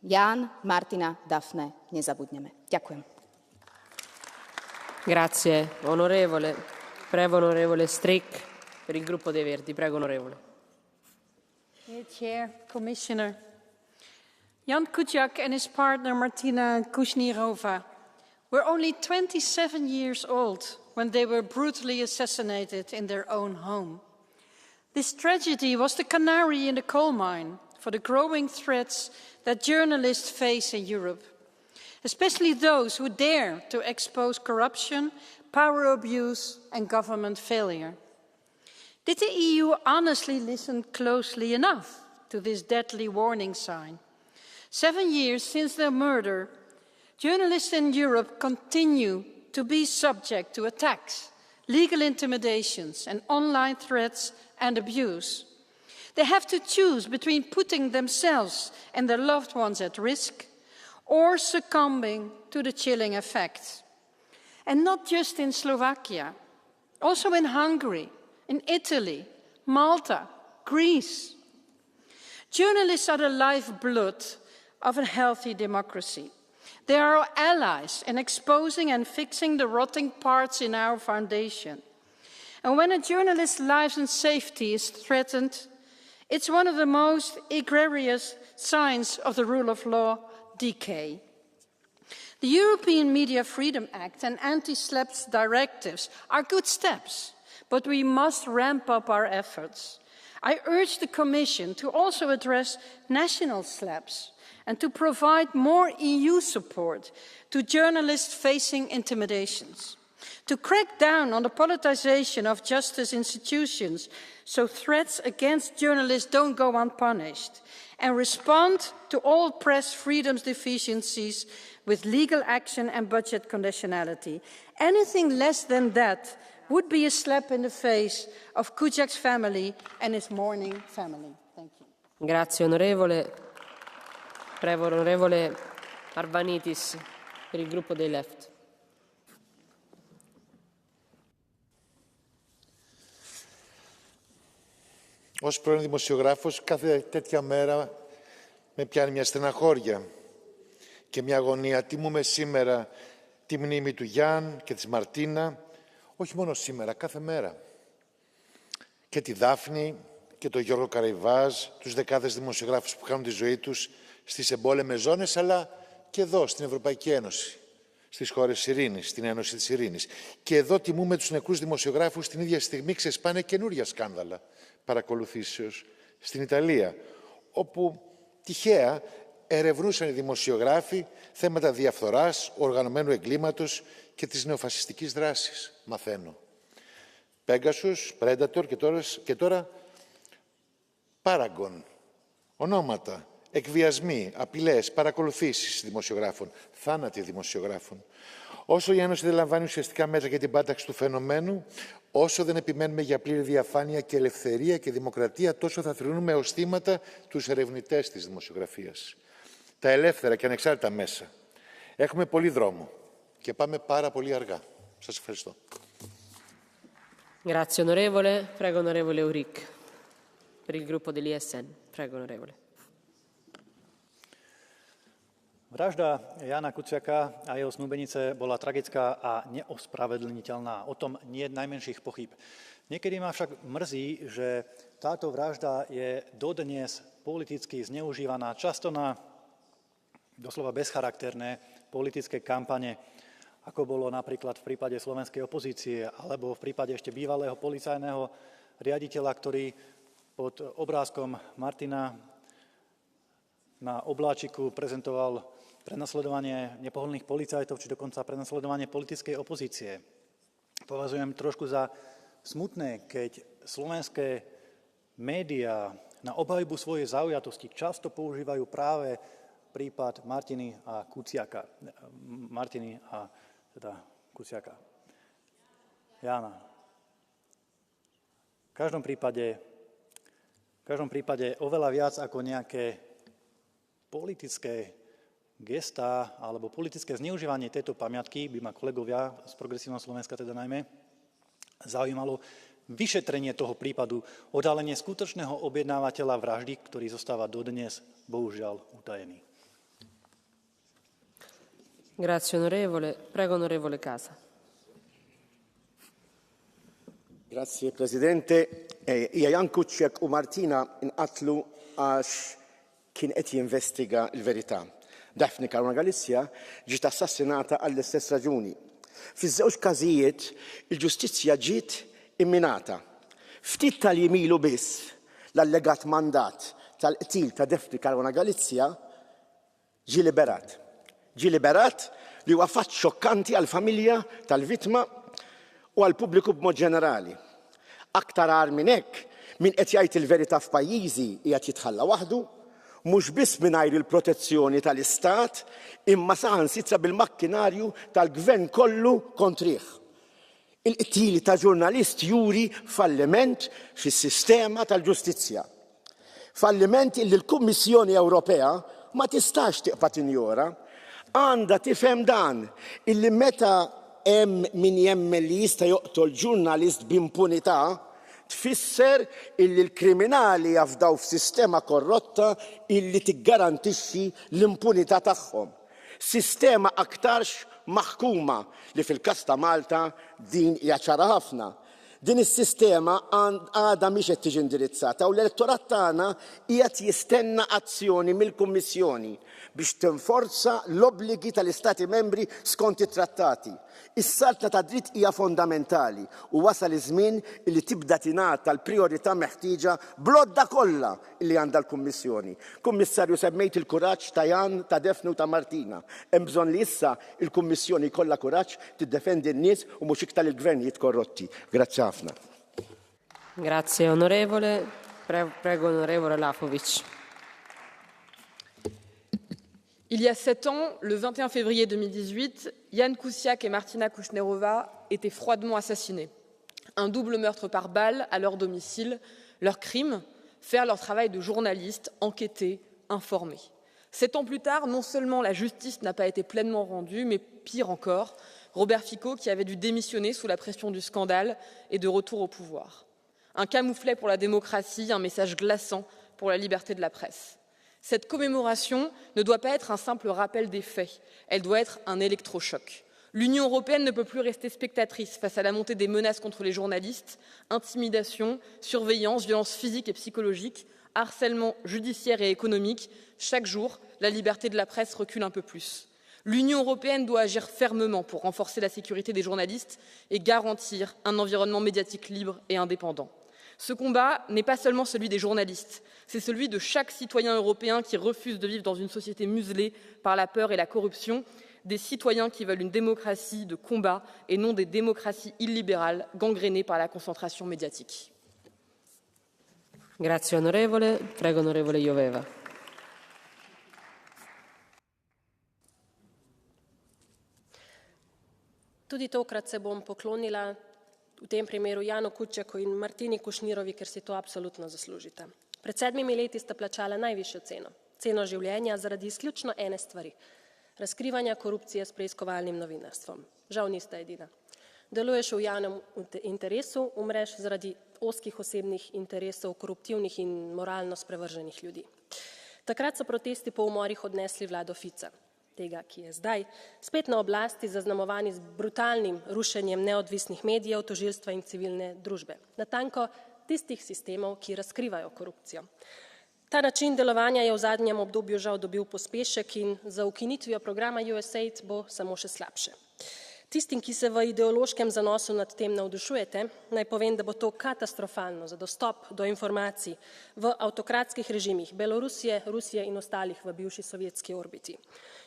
Ján, Martina, Dafne, nezabudneme. Ďakujem. Grazie, onorevole. Prego, onorevole Strick, per il gruppo dei Verdi. Prego, onorevole. Chair, Commissioner. Jan Kuciak and his partner Martina Kushnirova were only 27 years old when they were brutally assassinated in their own home. This tragedy was the canary in the coal mine for the growing threats that journalists face in Europe, especially those who dare to expose corruption, power abuse and government failure. Did the EU honestly listen closely enough to this deadly warning sign? 7 years since their murder, journalists in Europe continue to be subject to attacks, legal intimidations, and online threats and abuse. They have to choose between putting themselves and their loved ones at risk or succumbing to the chilling effects. And not just in Slovakia, also in Hungary, in Italy, Malta, Greece. Journalists are the lifeblood of a healthy democracy. They are our allies in exposing and fixing the rotting parts in our foundation. And when a journalist's life and safety is threatened, it's one of the most egregious signs of the rule of law decay. The European Media Freedom Act and anti-SLAPP directives are good steps, but we must ramp up our efforts. I urge the Commission to also address national SLAPPs and to provide more EU support to journalists facing intimidations, to crack down on the politicization of justice institutions so threats against journalists don't go unpunished, and respond to all press freedoms deficiencies with legal action and budget conditionality. Anything less than that would be a slap in the face of Kuciak's family and his mourning family. Thank you. Grazie, onorevole. Prego, onorevole Arvanitis, per il gruppo dei Left. Ως πρώην δημοσιογράφος, κάθε τέτοια μέρα με πιάνει μια στεναχώρια και μια αγωνία. Τιμούμε σήμερα τη μνήμη του Γιάν και της Μαρτίνα, όχι μόνο σήμερα, κάθε μέρα. Και τη Δάφνη και τον Γιώργο Καραϊβάζ, τους δεκάδες δημοσιογράφους που χάνουν τη ζωή τους στις εμπόλεμες ζώνες, αλλά και εδώ, στην Ευρωπαϊκή Ένωση, στις χώρες ειρήνης, στην Ένωση της Ειρήνης. Και εδώ τιμούμε τους νεκρούς δημοσιογράφους, την ίδια στιγμή ξεσπάνε καινούρια σκάνδαλα παρακολουθήσεως στην Ιταλία, όπου τυχαία ερευνούσαν οι δημοσιογράφοι θέματα διαφθοράς, οργανωμένου εγκλήματος και της νεοφασιστικής δράσης, μαθαίνω. Πέγκασους, Predator και τώρα Paragon, ονόματα, εκβιασμοί, απειλές, παρακολουθήσεις δημοσιογράφων, θάνατοι δημοσιογράφων. Όσο η Ένωση δεν λαμβάνει ουσιαστικά μέτρα για την πάταξη του φαινομένου, όσο δεν επιμένουμε για πλήρη διαφάνεια και ελευθερία και δημοκρατία, τόσο θα θρηνούμε ως θύματα τους ερευνητές της δημοσιογραφίας. Τα ελεύθερα και ανεξάρτητα μέσα. Έχουμε πολύ δρόμο και πάμε πάρα πολύ αργά. Σας ευχαριστώ. Grazie onorevole. Prego onorevole Uric per il gruppo dell'ISN. Prego onorevole. Vražda Jána Kuciaka a jeho snúbenice bola tragická a neospravedlniteľná. O tom nie je najmenších pochyb. Niekedy ma však mrzí, že táto vražda je dodnes politicky zneužívaná často na doslova bezcharakterné politické kampane, ako bolo napríklad v prípade slovenskej opozície alebo v prípade ešte bývalého policajného riaditeľa, ktorý pod obrázkom Martina na obláčiku prezentoval prenasledovanie nepohodlných policajtov, či dokonca prenasledovanie politickej opozície. Považujem trošku za smutné, keď slovenské médiá na obhajobu svojej zaujatosti často používajú práve prípad Martiny a Kuciaka. Jána. V každom prípade oveľa viac ako nejaké politické gestá alebo politické zneužívanie tejto pamiatky by ma kolegovia z Progresívneho Slovenska teda najmä zaujímalo vyšetrenie toho prípadu, odhalenie skutočného objednávateľa vraždy, ktorý zostáva dodnes bohužiaľ utajený. Grazie onorevole. Prego onorevole Casa. Grazie Presidente. Jan Kuciak u Martina inqatlu għax kien qed jinvestiga l-verità. Daphne Caruana Galizia ġiet assassinata għall-istess raġuni. Fiż-żewġ każijiet il-ġustizzja ġiet imminata. Ftit tal-jimilu biss l-allegat mandat tal-qtil ta' Daphne Caruana Galizia ġie liberat. Ġie liberat li huwa fatt xokkanti għall-familja tal-vittma u għall-pubbliku b'mod ġenerali. Aktar għar minn hekk min qed jgħid il-verità f'pajjiżi qiegħed jitħalla waħdu, mhux biss mingħajr il-protezzjoni tal-Istat, imma saħansitra bil-makkinarju tal-gvern kollu kontrih. Il-qtil ta' ġurnalist juri falliment fis-sistema tal-ġustizzja. Falliment illi l-Kummissjoni Ewropea ma tistax tiqpa' tinjora, għandha tifhem dan illi meta hemm min jemmen li jista' joqtol ġurnalist b'impunità, tfisser illi l-kriminali jafdaw f'sistema korrotta illi tiggarantixxi l-impunità tagħhom. Sistema aktarx maħkuma li fil-każ ta' Malta din hija ċara ħafna. Din is-sistema għadha mhix qed tiġi indirizzata u l-elettorat tagħna qiegħed jistenna azzjoni mill-Kummissjoni biex tinforza l-obbligi tal-Istati membri skont it-trattati. Is-saltna ta' dritt hija fondamentali u wasal iż-żmien li tibda tingħata l-prijorità meħtieġa blodda kollha li għandha l-Kummissjoni. Kummissarju semmejt il-kuraġġ ta' Jan, ta' Daphne u ta' Martina. Hemm bżonn li issa il-Kummissjoni kollha kuraġġ tiddefendi n-nies u mhux iktar il-gvernijiet korrotti. Grazzi ħafna. Grazie onorevole. Prego onorevole Lafovic. Il y a 7 ans, le 21 février 2018, Jan Kuciak et Martina Kušnírová étaient froidement assassinés. Un double meurtre par balle à leur domicile. Leur crime, faire leur travail de journaliste, enquêter, informer. 7 ans plus tard, non seulement la justice n'a pas été pleinement rendue, mais pire encore, Robert Fico, qui avait dû démissionner sous la pression du scandale, est de retour au pouvoir. Un camouflet pour la démocratie, un message glaçant pour la liberté de la presse. Cette commémoration ne doit pas être un simple rappel des faits, elle doit être un électrochoc. L'Union européenne ne peut plus rester spectatrice face à la montée des menaces contre les journalistes, intimidation, surveillance, violence physique et psychologique, harcèlement judiciaire et économique. Chaque jour, la liberté de la presse recule un peu plus. L'Union européenne doit agir fermement pour renforcer la sécurité des journalistes et garantir un environnement médiatique libre et indépendant. Ce combat n'est pas seulement celui des journalistes, c'est celui de chaque citoyen européen qui refuse de vivre dans une société muselée par la peur et la corruption, des citoyens qui veulent une démocratie de combat et non des démocraties illibérales gangrénées par la concentration médiatique. Grazie onorevole. Prego onorevole Joveva. Tudi tokrat se bom poklonila v tem primeru Janu Kuciaku in Martini Kušnírovi, ker si to absolutno zaslužita. Pred 7 leti sta plačala najvišjo ceno, ceno življenja zaradi izključno ene stvari, razkrivanja korupcije s preiskovalnim novinarstvom. Žal nista edina. Deluješ v javnem interesu, umreš zaradi ozkih osebnih interesov koruptivnih in moralno sprevrženih ljudi. Takrat so protesti po umorih odnesli vlado Fica, tega, ki je zdaj spet na oblasti, zaznamovani z brutalnim rušenjem neodvisnih medijev, tožilstva in civilne družbe. Natanko tistih sistemov, ki razkrivajo korupcijo. Ta način delovanja je v zadnjem obdobju žal dobil pospešek in za ukinitvijo programa USAID bo samo še slabše. Tistim, ki se v ideološkem zanosu nad tem navdušujete, naj povem, da bo to katastrofalno za dostop do informacij v avtokratskih režimih Belorusije, Rusije in ostalih v bivši sovjetski orbiti.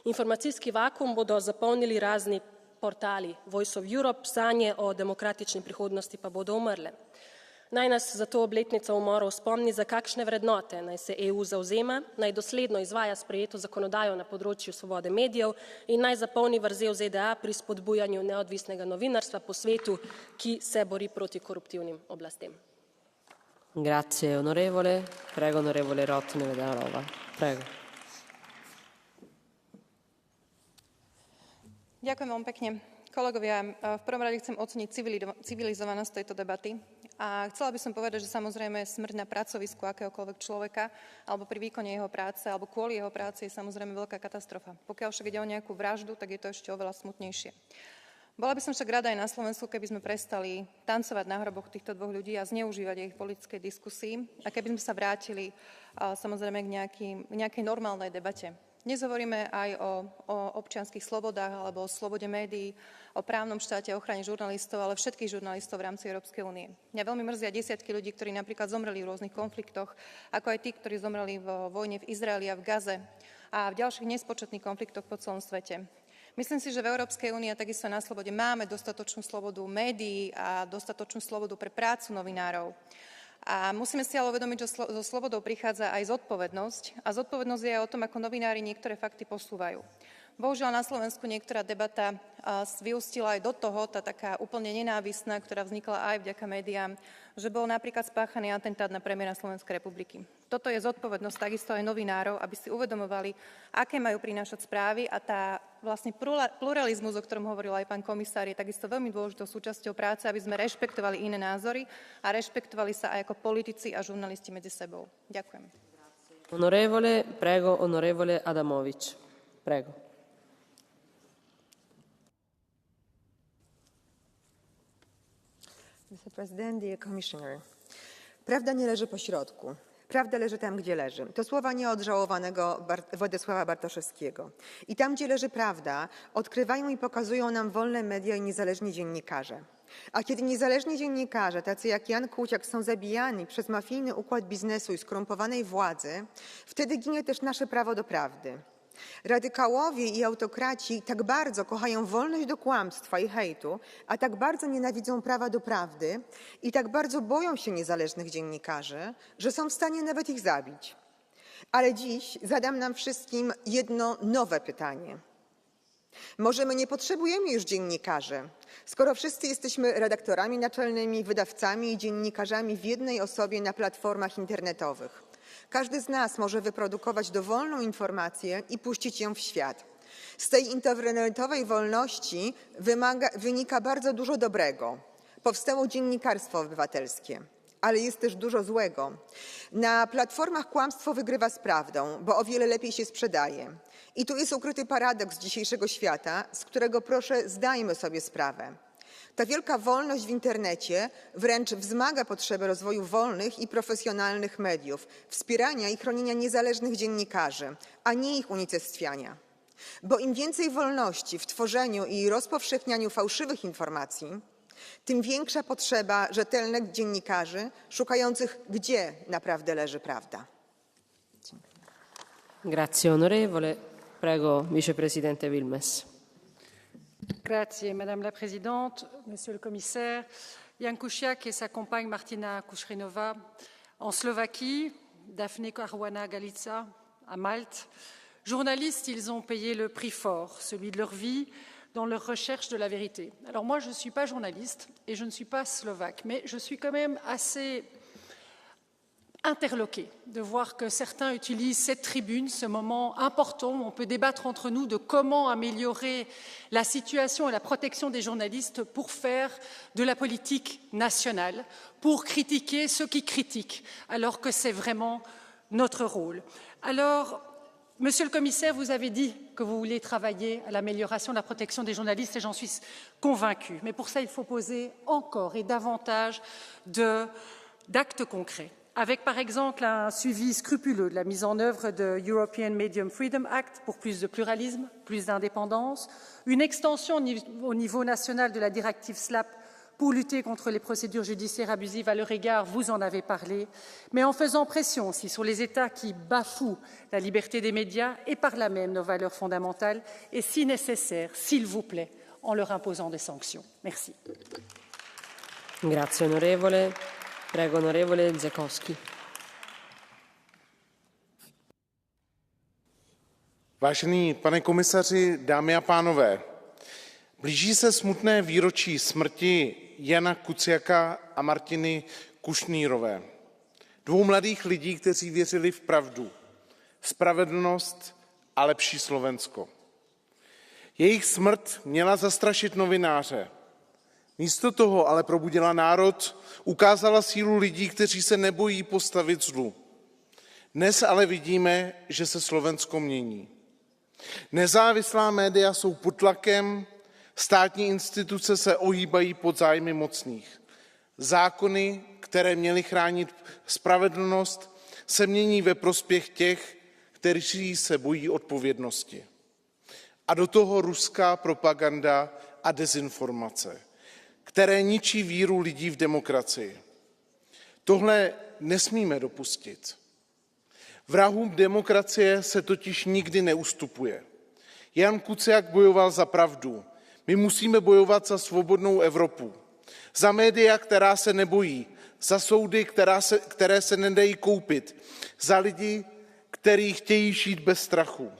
Informacijski vakuum bodo zapolnili razni portali Voice of Europe, sanje o demokratični prihodnosti pa bodo umrle. Naj nas za to obletnico umorov spomni, za kakšne vrednote naj se EU zauzema, naj dosledno izvaja sprejeto zakonodajo na področju svobode medijev in naj zapolni vrzel ZDA pri spodbujanju neodvisnega novinarstva po svetu, ki se bori proti koruptivnim oblastem. Grazie onorevole. Prego onorevole Rottne-Vedarova. Prego. Ďakujem veľmi pekne. Kolegovia, v prvom rade chcem oceniť civilizovanosť tejto debaty a chcela by som povedať, že samozrejme smrť na pracovisku akéhokoľvek človeka alebo pri výkone jeho práce alebo kvôli jeho práci je samozrejme veľká katastrofa. Pokiaľ však ide o nejakú vraždu, tak je to ešte oveľa smutnejšie. Bola by som však rada aj na Slovensku, keby sme prestali tancovať na hroboch týchto dvoch ľudí a zneužívať ich politickej diskusii a keby sme sa vrátili samozrejme k nejakej normálnej debate. Dnes hovoríme aj o občianskych slobodách alebo o slobode médií, o právnom štáte, o ochrane žurnalistov, ale všetkých žurnalistov v rámci Európskej únie. Mňa veľmi mrzia desiatky ľudí, ktorí napríklad zomreli v rôznych konfliktoch, ako aj tí, ktorí zomreli vo vojne v Izraeli a v Gaze a v ďalších nespočetných konfliktoch po celom svete. Myslím si, že v Európskej únii a takisto na slobode máme dostatočnú slobodu médií a dostatočnú slobodu pre prácu novinárov. A musíme si ale uvedomiť, že so slobodou prichádza aj zodpovednosť. A zodpovednosť je aj o tom, ako novinári niektoré fakty posúvajú. Bohužiaľ na Slovensku niektorá debata vyústila aj do toho, tá taká úplne nenávistná, ktorá vznikla aj vďaka médiám, že bol napríklad spáchaný atentát na premiéra Slovenskej republiky. Toto je zodpovednosť takisto aj novinárov, aby si uvedomovali, aké majú prinášať správy a tá vlastne pluralizmus, o ktorom hovoril aj pán komisár, je takisto veľmi dôležitou súčasťou práce, aby sme rešpektovali iné názory a rešpektovali sa aj ako politici a žurnalisti medzi sebou. Ďakujem. Onorevole, prego, onorevole Adamovic. Prego. Mr. President, dear Commissioner, prawda nie leży po środku. Prawda leży tam, gdzie leży. To słowa nieodżałowanego Władysława Bartoszewskiego. I tam, gdzie leży prawda, odkrywają i pokazują nam wolne media i niezależni dziennikarze. A kiedy niezależni dziennikarze, tacy jak Jan Kuciak, są zabijani przez mafijny układ biznesu i skorumpowanej władzy, wtedy ginie też nasze prawo do prawdy. Radykałowie i autokraci tak bardzo kochają wolność do kłamstwa i hejtu, a tak bardzo nienawidzą prawa do prawdy i tak bardzo boją się niezależnych dziennikarzy, że są w stanie nawet ich zabić. Ale dziś zadam nam wszystkim jedno nowe pytanie. Może my nie potrzebujemy już dziennikarzy, skoro wszyscy jesteśmy redaktorami naczelnymi, wydawcami i dziennikarzami w jednej osobie na platformach internetowych. Każdy z nas może wyprodukować dowolną informację i puścić ją w świat. Z tej internetowej wolności wynika bardzo dużo dobrego. Powstało dziennikarstwo obywatelskie, ale jest też dużo złego. Na platformach kłamstwo wygrywa z prawdą, bo o wiele lepiej się sprzedaje. I tu jest ukryty paradoks dzisiejszego świata, z którego proszę zdajmy sobie sprawę. Ta wielka wolność w internecie wręcz wzmaga potrzebę rozwoju wolnych i profesjonalnych mediów, wspierania i chronienia niezależnych dziennikarzy, a nie ich unicestwiania. Bo im więcej wolności w tworzeniu i rozpowszechnianiu fałszywych informacji, tym większa potrzeba rzetelnych dziennikarzy szukających, gdzie naprawdę leży prawda. Grazie onorevole. Prego, vicepresidente Wilmes. Grazie, Madame la Présidente, Monsieur le Commissaire. Jan Kuciak et sa compagne Martina Kušnírová en Slovaquie, Daphne Caruana Galița à Malte. Journalistes, ils ont payé le prix fort, celui de leur vie, dans leur recherche de la vérité. Alors moi, je ne suis pas journaliste et je ne suis pas slovaque, mais je suis quand même assez interloquée de voir que certains utilisent cette tribune, ce moment important où on peut débattre entre nous de comment améliorer la situation et la protection des journalistes pour faire de la politique nationale, pour critiquer ceux qui critiquent, alors que c'est vraiment notre rôle. Alors, Monsieur le Commissaire, vous avez dit que vous voulez travailler à l'amélioration de la protection des journalistes et j'en suis convaincue. Mais pour ça, il faut poser encore et davantage d'actes concrets. avec par exemple un suivi scrupuleux de la mise en œuvre de European Medium Freedom Act pour plus de pluralisme, plus d'indépendance, une extension au niveau national de la directive SLAP pour lutter contre les procédures judiciaires abusives à leur égard, vous en avez parlé, mais en faisant pression aussi sur les États qui bafouent la liberté des médias et par là même nos valeurs fondamentales, et si nécessaire, s'il vous plaît, en leur imposant des sanctions. Merci. Grazie onorevole. Prego onorevole Zakowski. Vážený pane komisaři, dámy a pánové, blíží se smutné výročí smrti Jana Kuciaka a Martiny Kušnírové. Dvou mladých lidí, kteří věřili v pravdu, spravedlnost a lepší Slovensko. Jejich smrt měla zastrašit novináře. Místo toho ale probudila národ, ukázala sílu lidí, kteří se nebojí postavit zlu. Dnes ale vidíme, že se Slovensko mění. Nezávislá média jsou pod tlakem, státní instituce se ohýbají pod zájmy mocných. Zákony, které měly chránit spravedlnost, se mění ve prospěch těch, kteří se bojí odpovědnosti. A do toho ruská propaganda a dezinformace, které ničí víru lidí v demokracii. Tohle nesmíme dopustit. Vrahům demokracie se totiž nikdy neustupuje. Jan Kuciak bojoval za pravdu. My musíme bojovat za svobodnou Evropu. Za média, která se nebojí. Za soudy, které se nedají koupit. Za lidi, kteří chtějí žít bez strachu.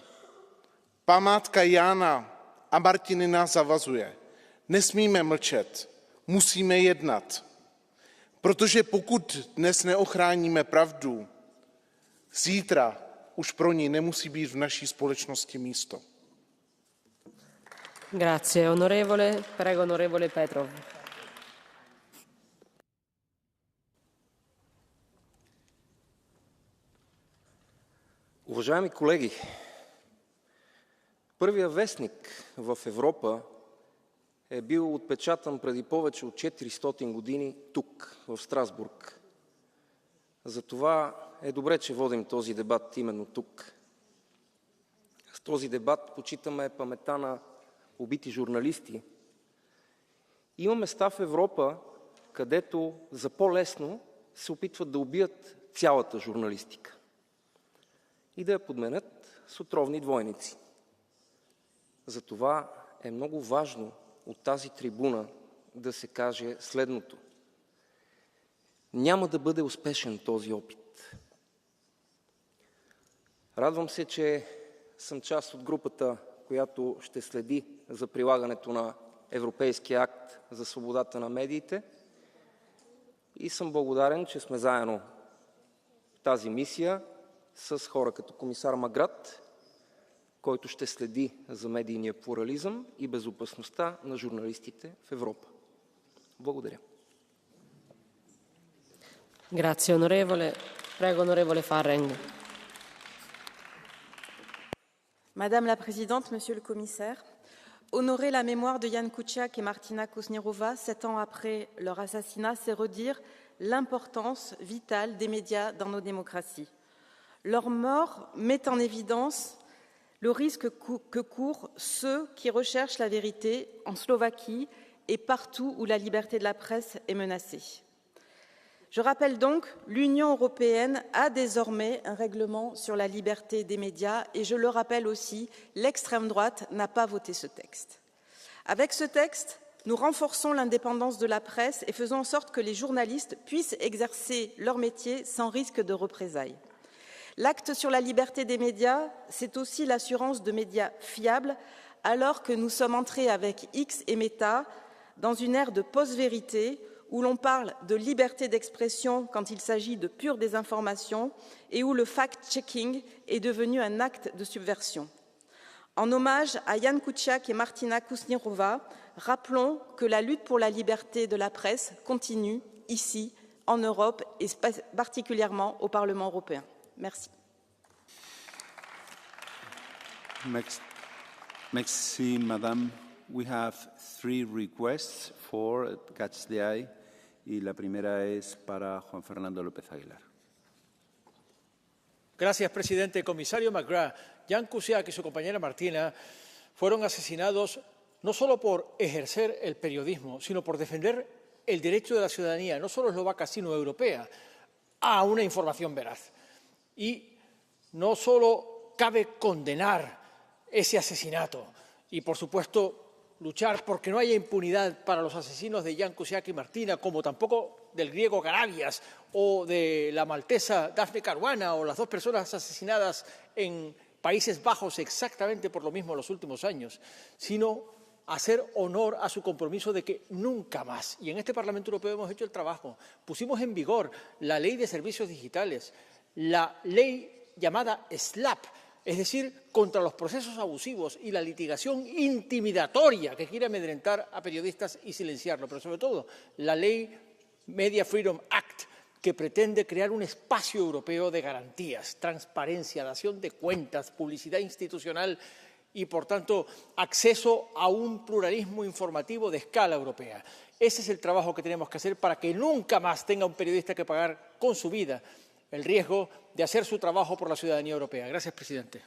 Památka Jána a Martiny nás zavazuje. Nesmíme mlčet. Musíme jednat. Protože pokud dnes neochráníme pravdu, zítra už pro ní nemusí být v naší společnosti místo. Grazie onorevole. Prego onorevole Petrov. Уважаеми колеги, първият вестник в Европа е бил отпечатан преди повече от 400 години тук, в Страсбург. Затова е добре, че водим този дебат именно тук. С този дебат почитаме паметта на убити журналисти. Има места в Европа, където за по-лесно се опитват да убият цялата журналистика и да я подменят с отровни двойници. Затова е много важно от тази трибуна да се каже следното. Няма да бъде успешен този опит. Радвам се, че съм част от групата, която ще следи за прилагането на Европейския акт за свободата на медиите и съм благодарен, че сме заедно в тази мисия с хора като комисар Маград, който ще следи за медийния плурализъм и безопасността на журналистите в Европа. Благодаря. Grazie onorevole. Prego onorevole Farreng. Madame la Présidente, Monsieur le Commissaire, honorer la mémoire de Jan Kuciak et Martina Kušnírova 7 ans après leur assassinat, c'est redire l'importance vitale des médias dans nos démocraties. Leur mort met en évidence le risque que courent ceux qui recherchent la vérité en Slovaquie et partout où la liberté de la presse est menacée. Je rappelle donc, l'Union européenne a désormais un règlement sur la liberté des médias et je le rappelle aussi, l'extrême droite n'a pas voté ce texte. Avec ce texte, nous renforçons l'indépendance de la presse et faisons en sorte que les journalistes puissent exercer leur métier sans risque de représailles. L'acte sur la liberté des médias, c'est aussi l'assurance de médias fiables, alors que nous sommes entrés avec X et Meta dans une ère de post-vérité où l'on parle de liberté d'expression quand il s'agit de pure désinformation et où le fact-checking est devenu un acte de subversion. En hommage à Jan Kuciak et Martina Kušnírova, rappelons que la lutte pour la liberté de la presse continue ici, en Europe et particulièrement au Parlement européen. Merci. Merci, Madame. We have 3 requests for Catch the Eye y la primera es para Juan Fernando López Aguilar. Gracias, presidente. Comisario McGrath, Jan Cusack y su compañera Martina fueron asesinados no solo por ejercer el periodismo, sino por defender el derecho de la ciudadanía, no solo eslovaca, sino europea, a una información veraz. Y no solo cabe condenar ese asesinato y, por supuesto, luchar porque no haya impunidad para los asesinos de Jan Cusack y Martina, como tampoco del griego Karavias o de la maltesa Daphne Caruana o las dos personas asesinadas en Países Bajos exactamente por lo mismo en los últimos años, sino hacer honor a su compromiso de que nunca más, y en este Parlamento Europeo hemos hecho el trabajo, pusimos en vigor la Ley de Servicios Digitales, la ley llamada SLAPP, es decir, contra los procesos abusivos y la litigación intimidatoria que quiere amedrentar a periodistas y silenciarlo, pero sobre todo la ley Media Freedom Act, que pretende crear un espacio europeo de garantías, transparencia, dación de cuentas, publicidad institucional y, por tanto, acceso a un pluralismo informativo de escala europea. Ese es el trabajo que tenemos que hacer para que nunca más tenga un periodista que pagar con su vida el riesgo de hacer su trabajo por la ciudadanía europea. Gracias, presidente.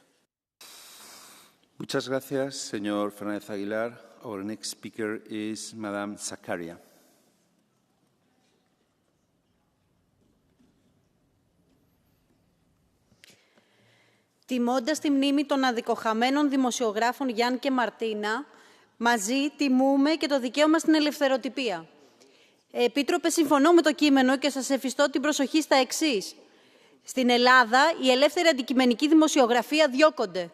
Muchas gracias, señor Fernández Aguilar. Our next speaker is Madame Zakaria. Τιμώντας τη μνήμη των αδικοχαμένων δημοσιογράφων Γιάν και Μαρτίνα, μαζί τιμούμε και το δικαίωμα στην ελευθεροτυπία. Επίτροπε, συμφωνώ με το κείμενο και σας εφιστώ την προσοχή στα εξής. Στην Ελλάδα, η ελεύθερη αντικειμενική δημοσιογραφία διώκονται.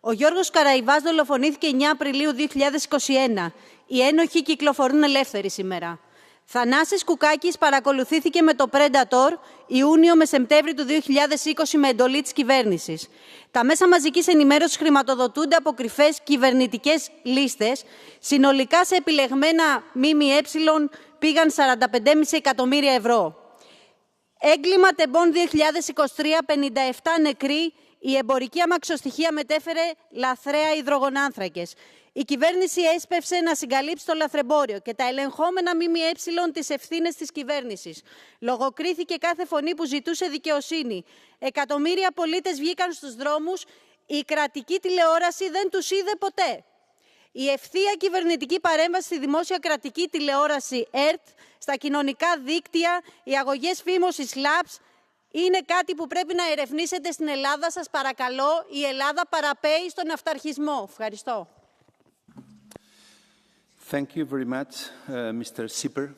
Ο Γιώργος Καραϊβάς δολοφονήθηκε 9 Απριλίου 2021. Οι ένοχοι κυκλοφορούν ελεύθεροι σήμερα. Θανάσης Κουκάκης παρακολουθήθηκε με το Predator Ιούνιο με Σεπτέμβρη του 2020 με εντολή της κυβέρνησης. Τα μέσα μαζικής ενημέρωσης χρηματοδοτούνται από κρυφές κυβερνητικές λίστες. Συνολικά σε επιλεγμένα ΜΜΕ πήγαν 45,5 εκατομμύρια ευρώ. Έγκλημα τεμπών 2023, 57 νεκροί. Η εμπορική αμαξοστοιχεία μετέφερε λαθρέα υδρογονάνθρακες. Η κυβέρνηση έσπευσε να συγκαλύψει το λαθρεμπόριο και τα ελεγχόμενα ΜΜΕ τις ευθύνες της κυβέρνησης. Λογοκρίθηκε κάθε φωνή που ζητούσε δικαιοσύνη. Εκατομμύρια πολίτες βγήκαν στους δρόμους. Η κρατική τηλεόραση δεν τους είδε ποτέ. Η ευθεία κυβερνητική παρέμβαση στη δημόσια κρατική τηλεόραση ΕΡΤ, στα κοινωνικά δίκτυα, οι αγωγές φήμωσης ΛΑΠΣ, είναι κάτι που πρέπει να ερευνήσετε στην Ελλάδα. Σας παρακαλώ, η Ελλάδα παραπέει στον αυταρχισμό. Ευχαριστώ. Thank you very much, Mr. Sipper.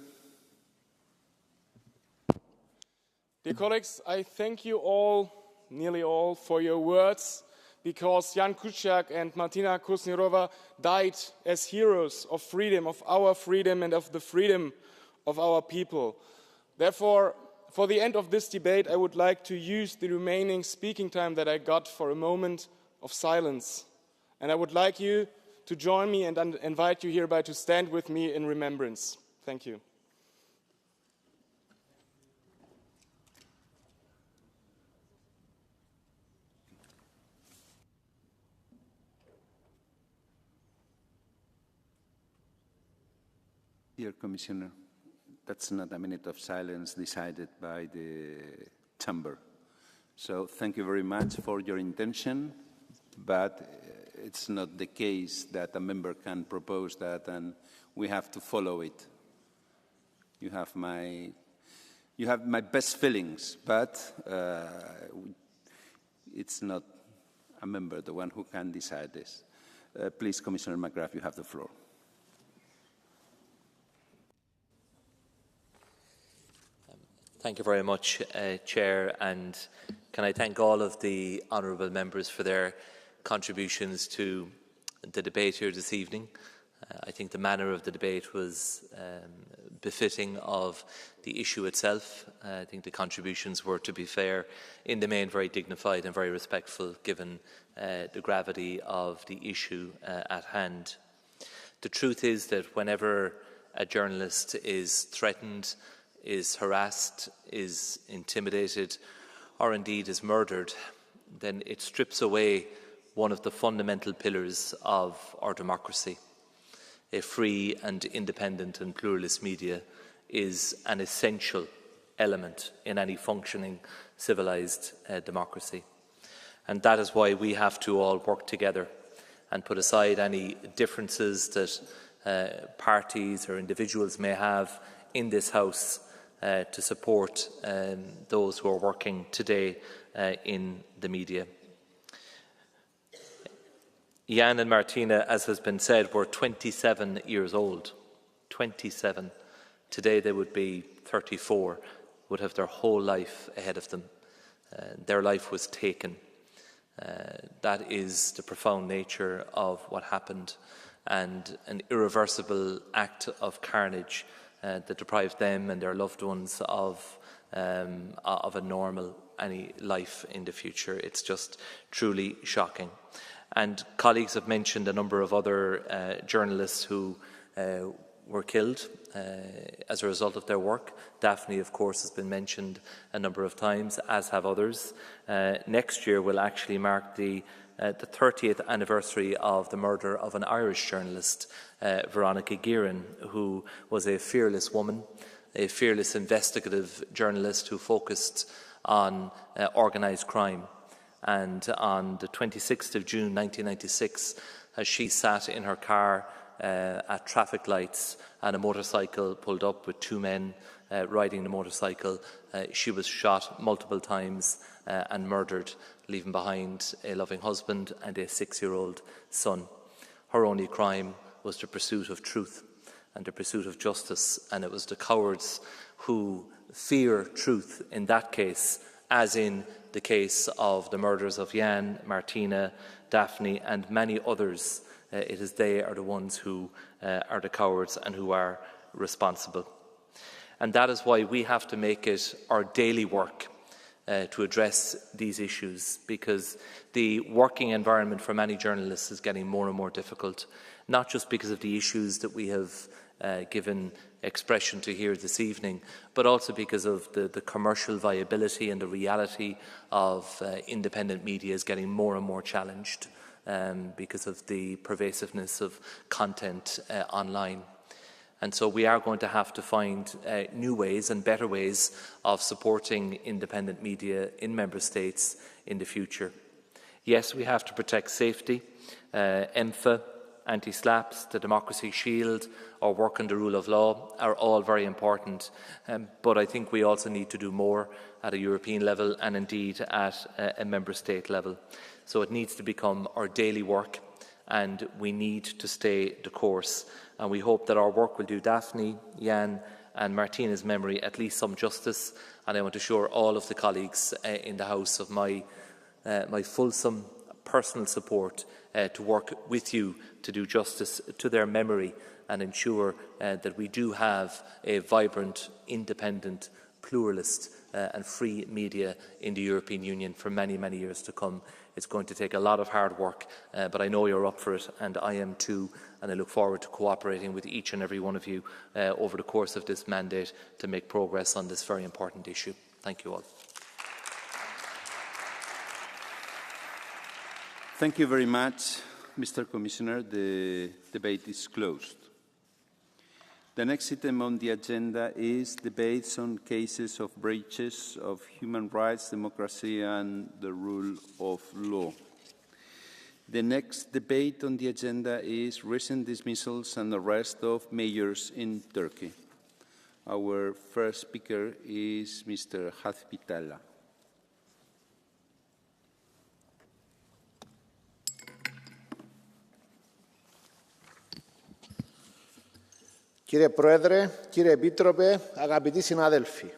Dear colleagues, I thank you all, nearly all, for your words, because Jan Kuciak and Martina Kusnirova died as heroes of freedom, of our freedom and of the freedom of our people. Therefore, for the end of this debate, I would like to use the remaining speaking time that I got for a moment of silence. And I would like you to join me and invite you hereby to stand with me in remembrance. Thank you. Dear Commissioner, that's not a minute of silence decided by the chamber. So thank you very much for your intention, but it's not the case that a member can propose that and we have to follow it. You have my best feelings, but it's not a member, the one who can decide this. Please, Commissioner McGrath, you have the floor. Thank you very much, Chair, and can I thank all of the honourable members for their contributions to the debate here this evening. I think the manner of the debate was befitting of the issue itself. I think the contributions were, to be fair, in the main very dignified and very respectful given the gravity of the issue at hand. The truth is that whenever a journalist is threatened, is harassed, is intimidated, or indeed is murdered, then it strips away one of the fundamental pillars of our democracy. A free and independent and pluralist media is an essential element in any functioning civilised democracy. And that is why we have to all work together and put aside any differences that parties or individuals may have in this House to support those who are working today in the media. Jan and Martina, as has been said, were 27 years old. 27. Today they would be 34, would have their whole life ahead of them. Their life was taken. That is the profound nature of what happened, and an irreversible act of carnage that deprived them and their loved ones of a normal any life in the future. It's just truly shocking. And colleagues have mentioned a number of other journalists who were killed as a result of their work. Daphne, of course, has been mentioned a number of times, as have others. Next year will actually mark the 30th anniversary of the murder of an Irish journalist, Veronica Guerin, who was a fearless woman, a fearless investigative journalist who focused on organised crime. And on the 26th of June 1996, as she sat in her car at traffic lights and a motorcycle pulled up with two men riding the motorcycle, she was shot multiple times and murdered, leaving behind a loving husband and a 6-year-old son. Her only crime was the pursuit of truth and the pursuit of justice, and it was the cowards who fear truth in that case, as in the case of the murders of Jan, Martina, Daphne and many others. It is they are the ones who are the cowards and who are responsible. And that is why we have to make it our daily work to address these issues, because the working environment for many journalists is getting more and more difficult, not just because of the issues that we have given expression to here this evening, but also because of the commercial viability and the reality of independent media is getting more and more challenged because of the pervasiveness of content online. And so we are going to have to find new ways and better ways of supporting independent media in member states in the future. Yes, we have to protect safety. EMFA, anti-SLAPS, the Democracy Shield, or work on the rule of law are all very important. But I think we also need to do more at a European level and indeed at a member state level. So it needs to become our daily work, and we need to stay the course. And we hope that our work will do Daphne, Jan and Martina's memory at least some justice. And I want to assure all of the colleagues in the House of my fulsome personal support to work with you to do justice to their memory and ensure that we do have a vibrant, independent, pluralist and free media in the European Union for many, many years to come. It's going to take a lot of hard work, but I know you're up for it, and I am too, and I look forward to cooperating with each and every one of you over the course of this mandate to make progress on this very important issue. Thank you all. Thank you very much, Mr. Commissioner. The debate is closed. The next item on the agenda is debates on cases of breaches of human rights, democracy and the rule of law. The next debate on the agenda is recent dismissals and arrest of mayors in Turkey. Our first speaker is Mr. Hazpitala. Κύριε Πρόεδρε, κύριε Επίτροπε, αγαπητοί συνάδελφοι,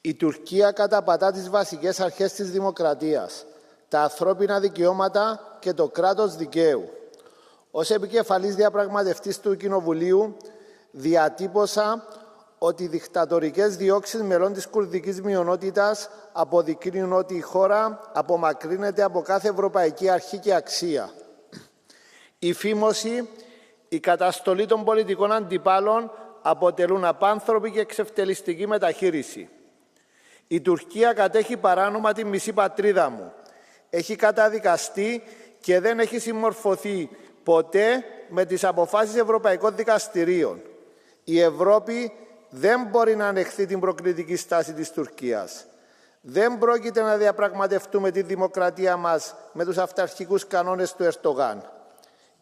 η Τουρκία καταπατά τις βασικές αρχές της δημοκρατίας, τα ανθρώπινα δικαιώματα και το κράτος δικαίου. Ως επικεφαλής διαπραγματευτής του Κοινοβουλίου, διατύπωσα ότι οι δικτατορικές διώξεις μελών της κουρδικής μειονότητας αποδεικνύουν ότι η χώρα απομακρύνεται από κάθε ευρωπαϊκή αρχή και αξία. Η φήμωση, η καταστολή των πολιτικών αντιπάλων αποτελούν απάνθρωπη και εξευτελιστική μεταχείριση. Η Τουρκία κατέχει παράνομα τη μισή πατρίδα μου. Έχει καταδικαστεί και δεν έχει συμμορφωθεί ποτέ με τις αποφάσεις Ευρωπαϊκών Δικαστηρίων. Η Ευρώπη δεν μπορεί να ανεχθεί την προκλητική στάση της Τουρκίας. Δεν πρόκειται να διαπραγματευτούμε τη δημοκρατία μας με τους αυταρχικούς κανόνες του Ερντογάν.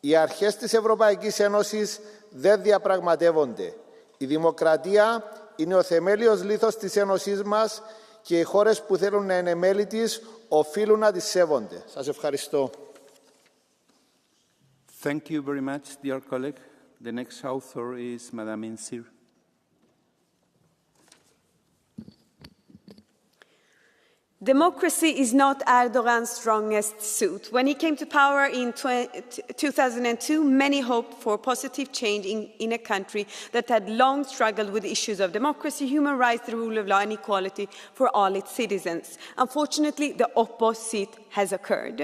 Οι αρχές της Ευρωπαϊκής Ένωσης δεν διαπραγματεύονται. Η δημοκρατία είναι ο θεμέλιος λίθος της Ένωσής μας και οι χώρες που θέλουν να είναι μέλη της οφείλουν να τις σέβονται. Σας ευχαριστώ. Thank you very much, dear colleague. The next author is Madame Insir. Democracy is not Erdogan's strongest suit. When he came to power in 2002, many hoped for positive change in a country that had long struggled with issues of democracy, human rights, the rule of law and equality for all its citizens. Unfortunately, the opposite has occurred.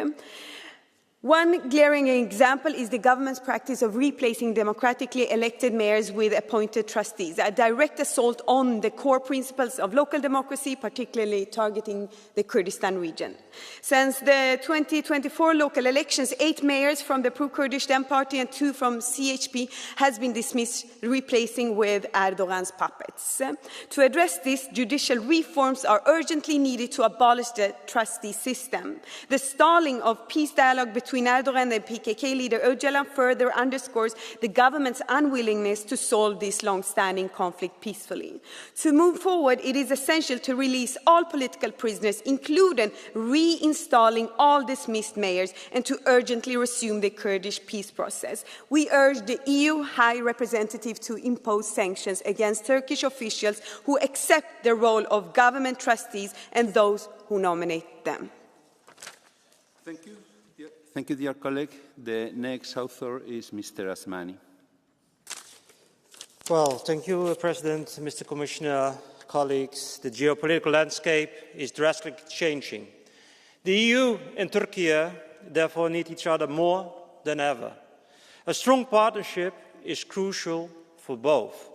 One glaring example is the government's practice of replacing democratically elected mayors with appointed trustees, a direct assault on the core principles of local democracy, particularly targeting the Kurdistan region. Since the 2024 local elections, 8 mayors from the pro-Kurdish DEM party and 2 from CHP has been dismissed, replacing with Erdogan's puppets. To address this, judicial reforms are urgently needed to abolish the trustee system. The stalling of peace dialogue between Erdogan and PKK leader Öcalan further underscores the government's unwillingness to solve this long-standing conflict peacefully. To move forward, it is essential to release all political prisoners, including reinstalling all dismissed mayors, and to urgently resume the Kurdish peace process. We urge the EU High Representative to impose sanctions against Turkish officials who accept the role of government trustees and those who nominate them. Thank you. Thank you, dear colleague. The next author is Mr. Asmani. Well, thank you, President, Mr. Commissioner, colleagues. The geopolitical landscape is drastically changing. The EU and Turkey therefore need each other more than ever. A strong partnership is crucial for both.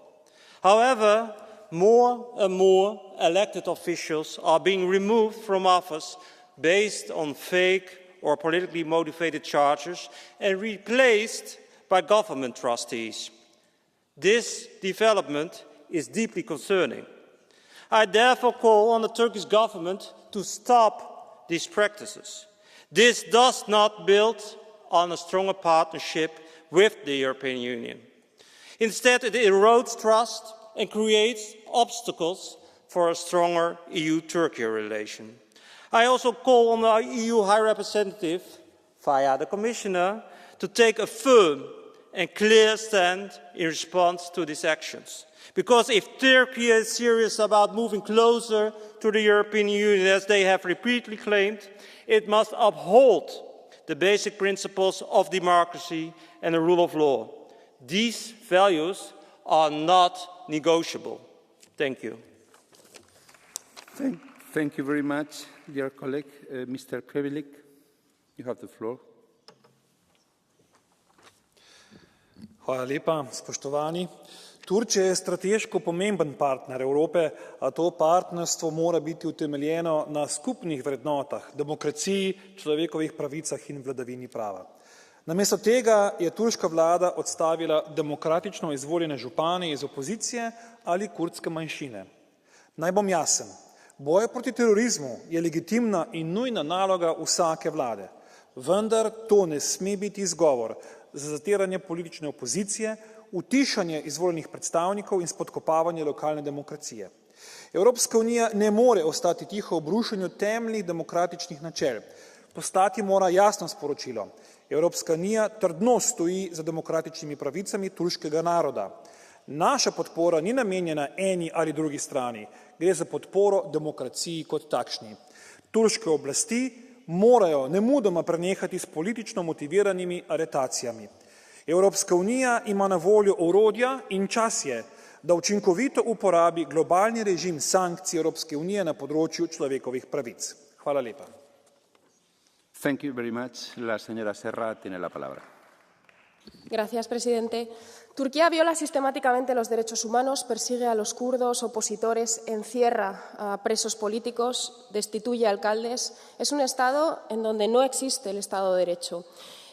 However, more and more elected officials are being removed from office based on fake or politically motivated charges and replaced by government trustees. This development is deeply concerning. I therefore call on the Turkish government to stop these practices. This does not build on a stronger partnership with the European Union. Instead, it erodes trust and creates obstacles for a stronger EU-Turkey relation. I also call on the EU High Representative, via the Commissioner, to take a firm and clear stand in response to these actions. Because if Turkey is serious about moving closer to the European Union, as they have repeatedly claimed, it must uphold the basic principles of democracy and the rule of law. These values are not negotiable. Thank you. Thank you very much, dear colleague. Mr. Krevelik, you have the floor. Hvala lepa, spoštovani. Turčija je strateško pomemben partner Evrope, a to partnerstvo mora biti utemeljeno na skupnih vrednotah, demokraciji, človekovih pravicah in vladavini prava. Namesto tega je turška vlada odstavila demokratično izvoljene župane iz opozicije ali kurdske manjšine. Naj bom jasen. Boj proti terorizmu je legitimna in nujna naloga vsake vlade, vendar to ne sme biti izgovor za zatiranje politične opozicije, utišanje izvoljenih predstavnikov in spodkopavanje lokalne demokracije. Evropska unija ne more ostati tiho ob rušenju temeljnih demokratičnih načel. Postati mora jasno sporočilo. Evropska unija trdno stoji za demokratičnimi pravicami turškega naroda. Naša podpora ni namenjena eni ali drugi strani, gre za podporo demokraciji kot takšni. Turške oblasti morajo nemudoma prenehati s politično motiviranimi aretacijami. Evropska unija ima na voljo orodja in čas je, da učinkovito uporabi globalni režim sankcij Evropske unije na področju človekovih pravic. Hvala lepa. Thank you very much. La señora Serra tiene la palabra. Gracias, presidente. Turquía viola sistemáticamente los derechos humanos, persigue a los kurdos, opositores, encierra a presos políticos, destituye a alcaldes. Es un Estado en donde no existe el Estado de Derecho.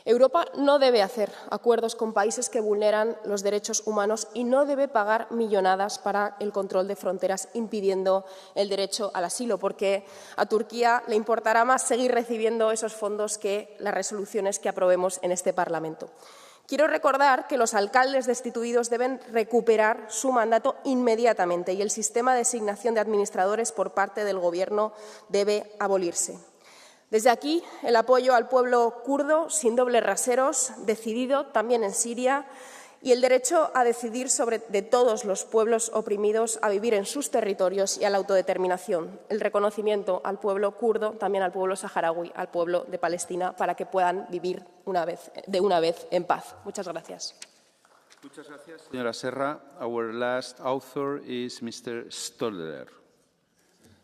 Europa no debe hacer acuerdos con países que vulneran los derechos humanos y no debe pagar millonadas para el control de fronteras impidiendo el derecho al asilo, porque a Turquía le importará más seguir recibiendo esos fondos que las resoluciones que aprobemos en este Parlamento. Quiero recordar que los alcaldes destituidos deben recuperar su mandato inmediatamente y el sistema de designación de administradores por parte del Gobierno debe abolirse. Desde aquí, el apoyo al pueblo kurdo, sin dobles raseros, decidido también en Siria, y el derecho a decidir de todos los pueblos oprimidos a vivir en sus territorios y a la autodeterminación. El reconocimiento al pueblo kurdo, también al pueblo saharaui, al pueblo de Palestina, para que puedan vivir de una vez en paz. Muchas gracias. Muchas gracias, señora Serra. Our last author is Mr. Stolder.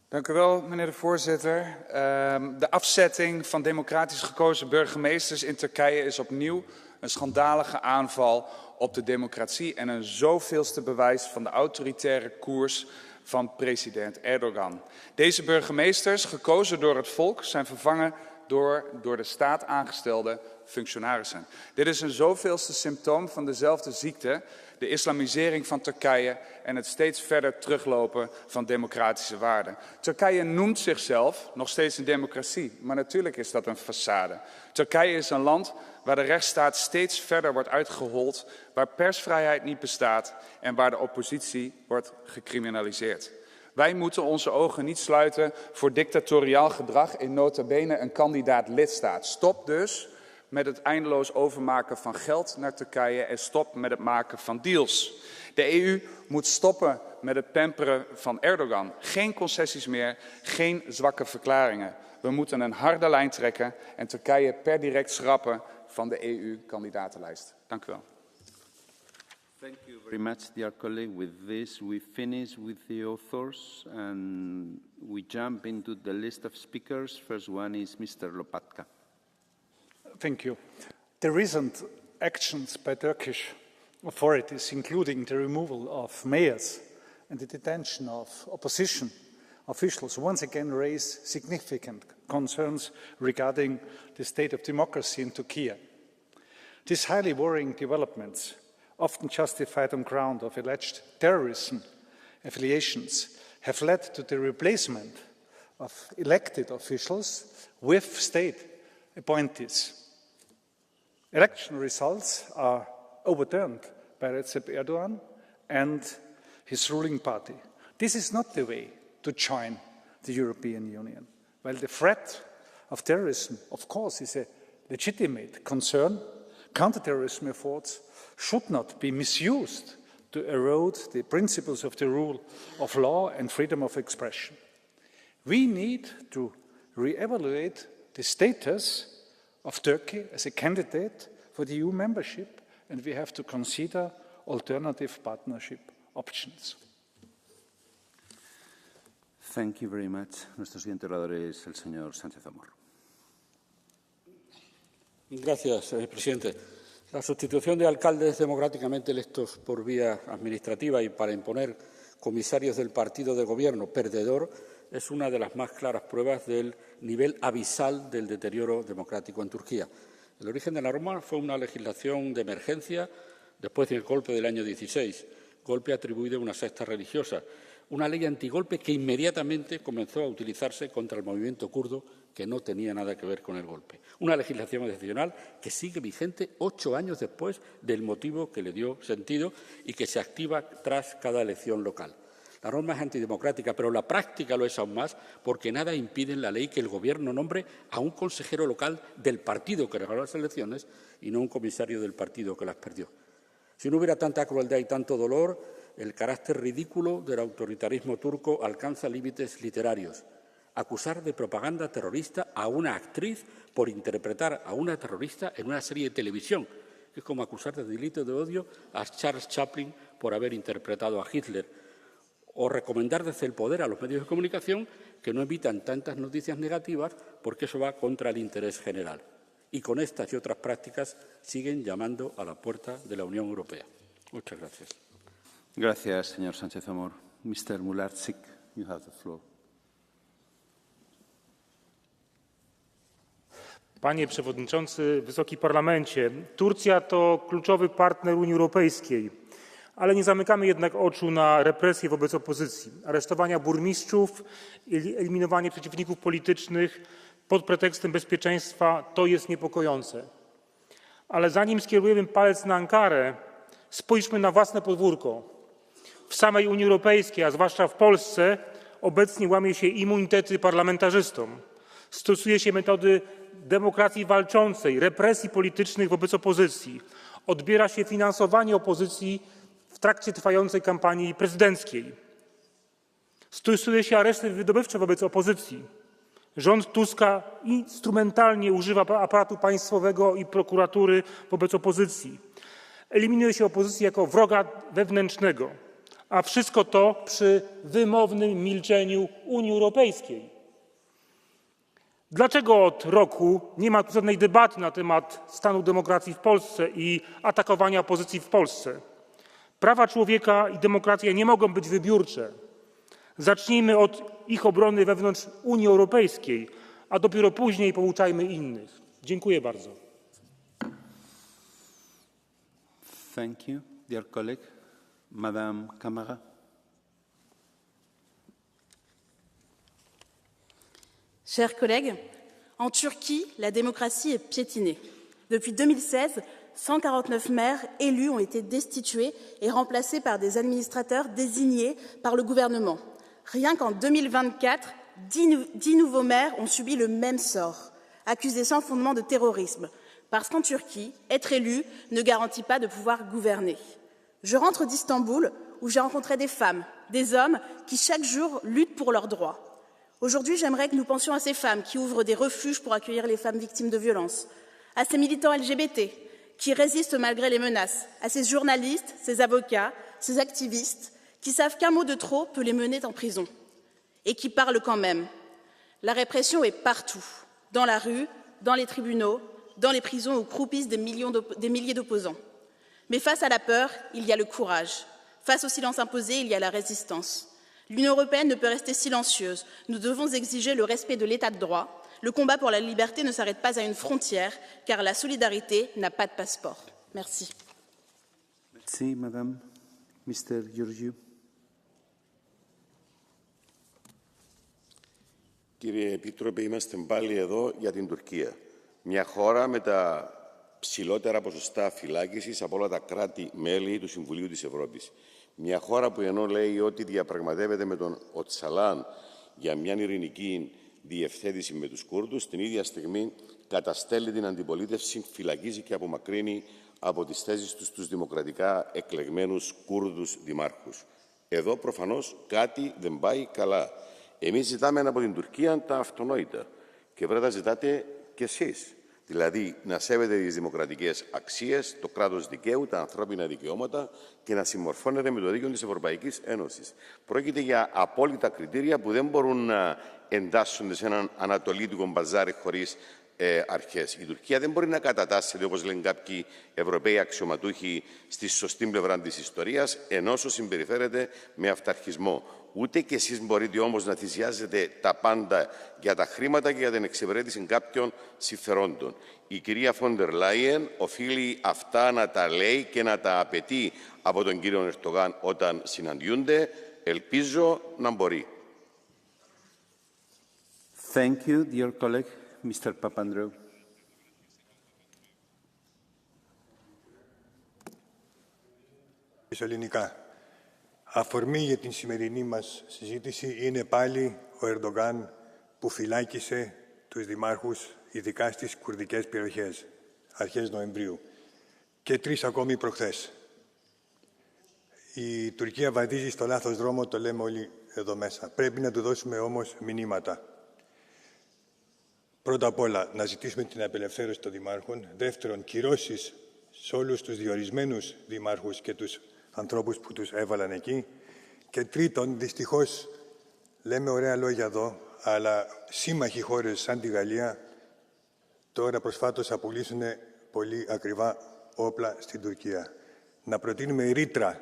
Dank u wel, meneer de voorzitter. De afzetting van democratisch gekozen burgemeesters in Turkije is opnieuw een schandalige aanval op de democratie en een zoveelste bewijs van de autoritaire koers van president Erdogan. Deze burgemeesters, gekozen door het volk, zijn vervangen door de staat aangestelde functionarissen. Dit is een zoveelste symptoom van dezelfde ziekte, de islamisering van Turkije en het steeds verder teruglopen van democratische waarden. Turkije noemt zichzelf nog steeds een democratie, maar natuurlijk is dat een façade. Turkije is een land waar de rechtsstaat steeds verder wordt uitgehold, waar persvrijheid niet bestaat en waar de oppositie wordt gecriminaliseerd. Wij moeten onze ogen niet sluiten voor dictatoriaal gedrag in nota bene een kandidaat lidstaat. Stop dus met het eindeloos overmaken van geld naar Turkije en stop met het maken van deals. De EU moet stoppen met het pamperen van Erdogan. Geen concessies meer, geen zwakke verklaringen. We moeten een harde lijn trekken en Turkije per direct schrappen van de EU-kandidatenlijst. Dank u wel. Thank you very much, dear colleague. With this, we finish with the authors and we jump into the list of speakers. First one is Mr. Lopatka. Thank you. The recent actions by Turkish authorities, including the removal of mayors and the detention of opposition officials, once again raise significant concerns regarding the state of democracy in Turkey. These highly worrying developments, often justified on ground of alleged terrorism affiliations, have led to the replacement of elected officials with state appointees. Election results are overturned by Recep Erdogan and his ruling party. This is not the way to join the European Union. While the threat of terrorism, of course, is a legitimate concern, counterterrorism efforts should not be misused to erode the principles of the rule of law and freedom of expression. We need to re-evaluate the status of Turkey as a candidate for the EU membership, and we have to consider alternative partnership options. Thank you very much. Nuestro siguiente orador es el señor Sánchez Amor. Gracias, presidente. La sustitución de alcaldes democráticamente electos por vía administrativa y para imponer comisarios del partido de gobierno perdedor es una de las más claras pruebas del nivel abisal del deterioro democrático en Turquía. El origen de la norma fue una legislación de emergencia después del golpe del año 16, golpe atribuido a una secta religiosa, una ley antigolpe que inmediatamente comenzó a utilizarse contra el movimiento kurdo que no tenía nada que ver con el golpe. Una legislación adicional que sigue vigente 8 años después del motivo que le dio sentido y que se activa tras cada elección local. La norma es antidemocrática, pero la práctica lo es aún más porque nada impide en la ley que el Gobierno nombre a un consejero local del partido que ganó las elecciones y no un comisario del partido que las perdió. Si no hubiera tanta crueldad y tanto dolor, el carácter ridículo del autoritarismo turco alcanza límites literarios. Acusar de propaganda terrorista a una actriz por interpretar a una terrorista en una serie de televisión, que es como acusar de delito de odio a Charles Chaplin por haber interpretado a Hitler, o recomendar desde el poder a los medios de comunicación que no emitan tantas noticias negativas porque eso va contra el interés general. Y con estas y otras prácticas siguen llamando a la puerta de la Unión Europea. Muchas gracias. Gracias, señor Sánchez Amor. Mr. Mularczyk, you have the floor. Panie Przewodniczący, Wysoki Parlamencie, Turcja to kluczowy partner Unii Europejskiej, ale nie zamykamy jednak oczu na represje wobec opozycji. Aresztowania burmistrzów i eliminowanie przeciwników politycznych pod pretekstem bezpieczeństwa to jest niepokojące. Ale zanim skierujemy palec na Ankarę, spójrzmy na własne podwórko. W samej Unii Europejskiej, a zwłaszcza w Polsce, obecnie łamie się immunitety parlamentarzystom. Stosuje się metody demokracji walczącej, represji politycznych wobec opozycji. Odbiera się finansowanie opozycji w trakcie trwającej kampanii prezydenckiej. Stosuje się areszty wydobywcze wobec opozycji. Rząd Tuska instrumentalnie używa aparatu państwowego i prokuratury wobec opozycji. Eliminuje się opozycję jako wroga wewnętrznego, a wszystko to przy wymownym milczeniu Unii Europejskiej. Dlaczego od roku nie ma tu żadnej debaty na temat stanu demokracji w Polsce i atakowania opozycji w Polsce? Prawa człowieka i demokracja nie mogą być wybiórcze. Zacznijmy od ich obrony wewnątrz Unii Europejskiej, a dopiero później pouczajmy innych. Dziękuję bardzo. Thank you, dear colleague. Madame Camara. Chers collègues, en Turquie, la démocratie est piétinée. Depuis 2016, 149 maires élus ont été destitués et remplacés par des administrateurs désignés par le gouvernement. Rien qu'en 2024, 10 nouveaux maires ont subi le même sort, accusés sans fondement de terrorisme, parce qu'en Turquie, être élu ne garantit pas de pouvoir gouverner. Je rentre d'Istanbul, où j'ai rencontré des femmes, des hommes qui chaque jour luttent pour leurs droits. Aujourd'hui, j'aimerais que nous pensions à ces femmes qui ouvrent des refuges pour accueillir les femmes victimes de violences, à ces militants LGBT qui résistent malgré les menaces, à ces journalistes, ces avocats, ces activistes qui savent qu'un mot de trop peut les mener en prison et qui parlent quand même. La répression est partout, dans la rue, dans les tribunaux, dans les prisons où croupissent des milliers d'opposants. Mais face à la peur, il y a le courage. Face au silence imposé, il y a la résistance. L'Union européenne ne peut rester silencieuse. Nous devons exiger le respect de l'état de droit. Le combat pour la liberté ne s'arrête pas à une frontière, car la solidarité n'a pas de passeport. Merci. Merci, Madame. Mr. Georgiou. Κύριε Επίτροπε, είμαστε πάλι εδώ για την Τουρκία. Μια χώρα με τα ψηλότερα ποσοστά φυλάκισης από όλα τα κράτη-μέλη του Συμβουλίου της Ευρώπης. Μια χώρα που ενώ λέει ότι διαπραγματεύεται με τον Οτσαλάν για μια ειρηνική διευθέτηση με τους Κούρδους, την ίδια στιγμή καταστέλει την αντιπολίτευση, φυλακίζει και απομακρύνει από τις θέσεις τους τους δημοκρατικά εκλεγμένους Κούρδους δημάρχους. Εδώ προφανώς κάτι δεν πάει καλά. Εμείς ζητάμε από την Τουρκία τα αυτονόητα και πρέπει να ζητάτε κι εσείς. Δηλαδή να σέβεται τις δημοκρατικές αξίες, το κράτος δικαίου, τα ανθρώπινα δικαιώματα και να συμμορφώνεται με το δίκαιο της Ευρωπαϊκής Ένωσης. Πρόκειται για απόλυτα κριτήρια που δεν μπορούν να εντάσσονται σε έναν ανατολίτικο μπαζάρι χωρίς αρχές. Η Τουρκία δεν μπορεί να κατατάσσεται, όπως λένε κάποιοι Ευρωπαίοι αξιωματούχοι, στη σωστή πλευρά της ιστορίας, ενώ συμπεριφέρεται με αυταρχισμό. Ούτε κι εσείς μπορείτε όμως να θυσιάζετε τα πάντα για τα χρήματα και για την εξυπηρέτηση κάποιων συμφερόντων. Η κυρία Φόντερ Λάιεν οφείλει αυτά να τα λέει και να τα απαιτεί από τον κύριο Ερντογάν όταν συναντιούνται. Ελπίζω να μπορεί. Thank you, dear colleague, Mr. Papandreou. Ελληνικά. Αφορμή για την σημερινή μας συζήτηση είναι πάλι ο Ερντογάν που φυλάκισε τους δημάρχους, ειδικά στις κουρδικές περιοχές, αρχές Νοεμβρίου, και 3 ακόμη προχθές. Η Τουρκία βαδίζει στο λάθος δρόμο, το λέμε όλοι εδώ μέσα. Πρέπει να του δώσουμε όμως μηνύματα. Πρώτα απ' όλα, να ζητήσουμε την απελευθέρωση των δημάρχων. Δεύτερον, κυρώσεις σε όλους τους διορισμένους δημάρχους και τους ανθρώπους που τους έβαλαν εκεί. Και τρίτον, δυστυχώς, λέμε ωραία λόγια εδώ, αλλά σύμμαχοι χώρες σαν τη Γαλλία τώρα προσφάτως θα πουλήσουν πολύ ακριβά όπλα στην Τουρκία. Να προτείνουμε ρήτρα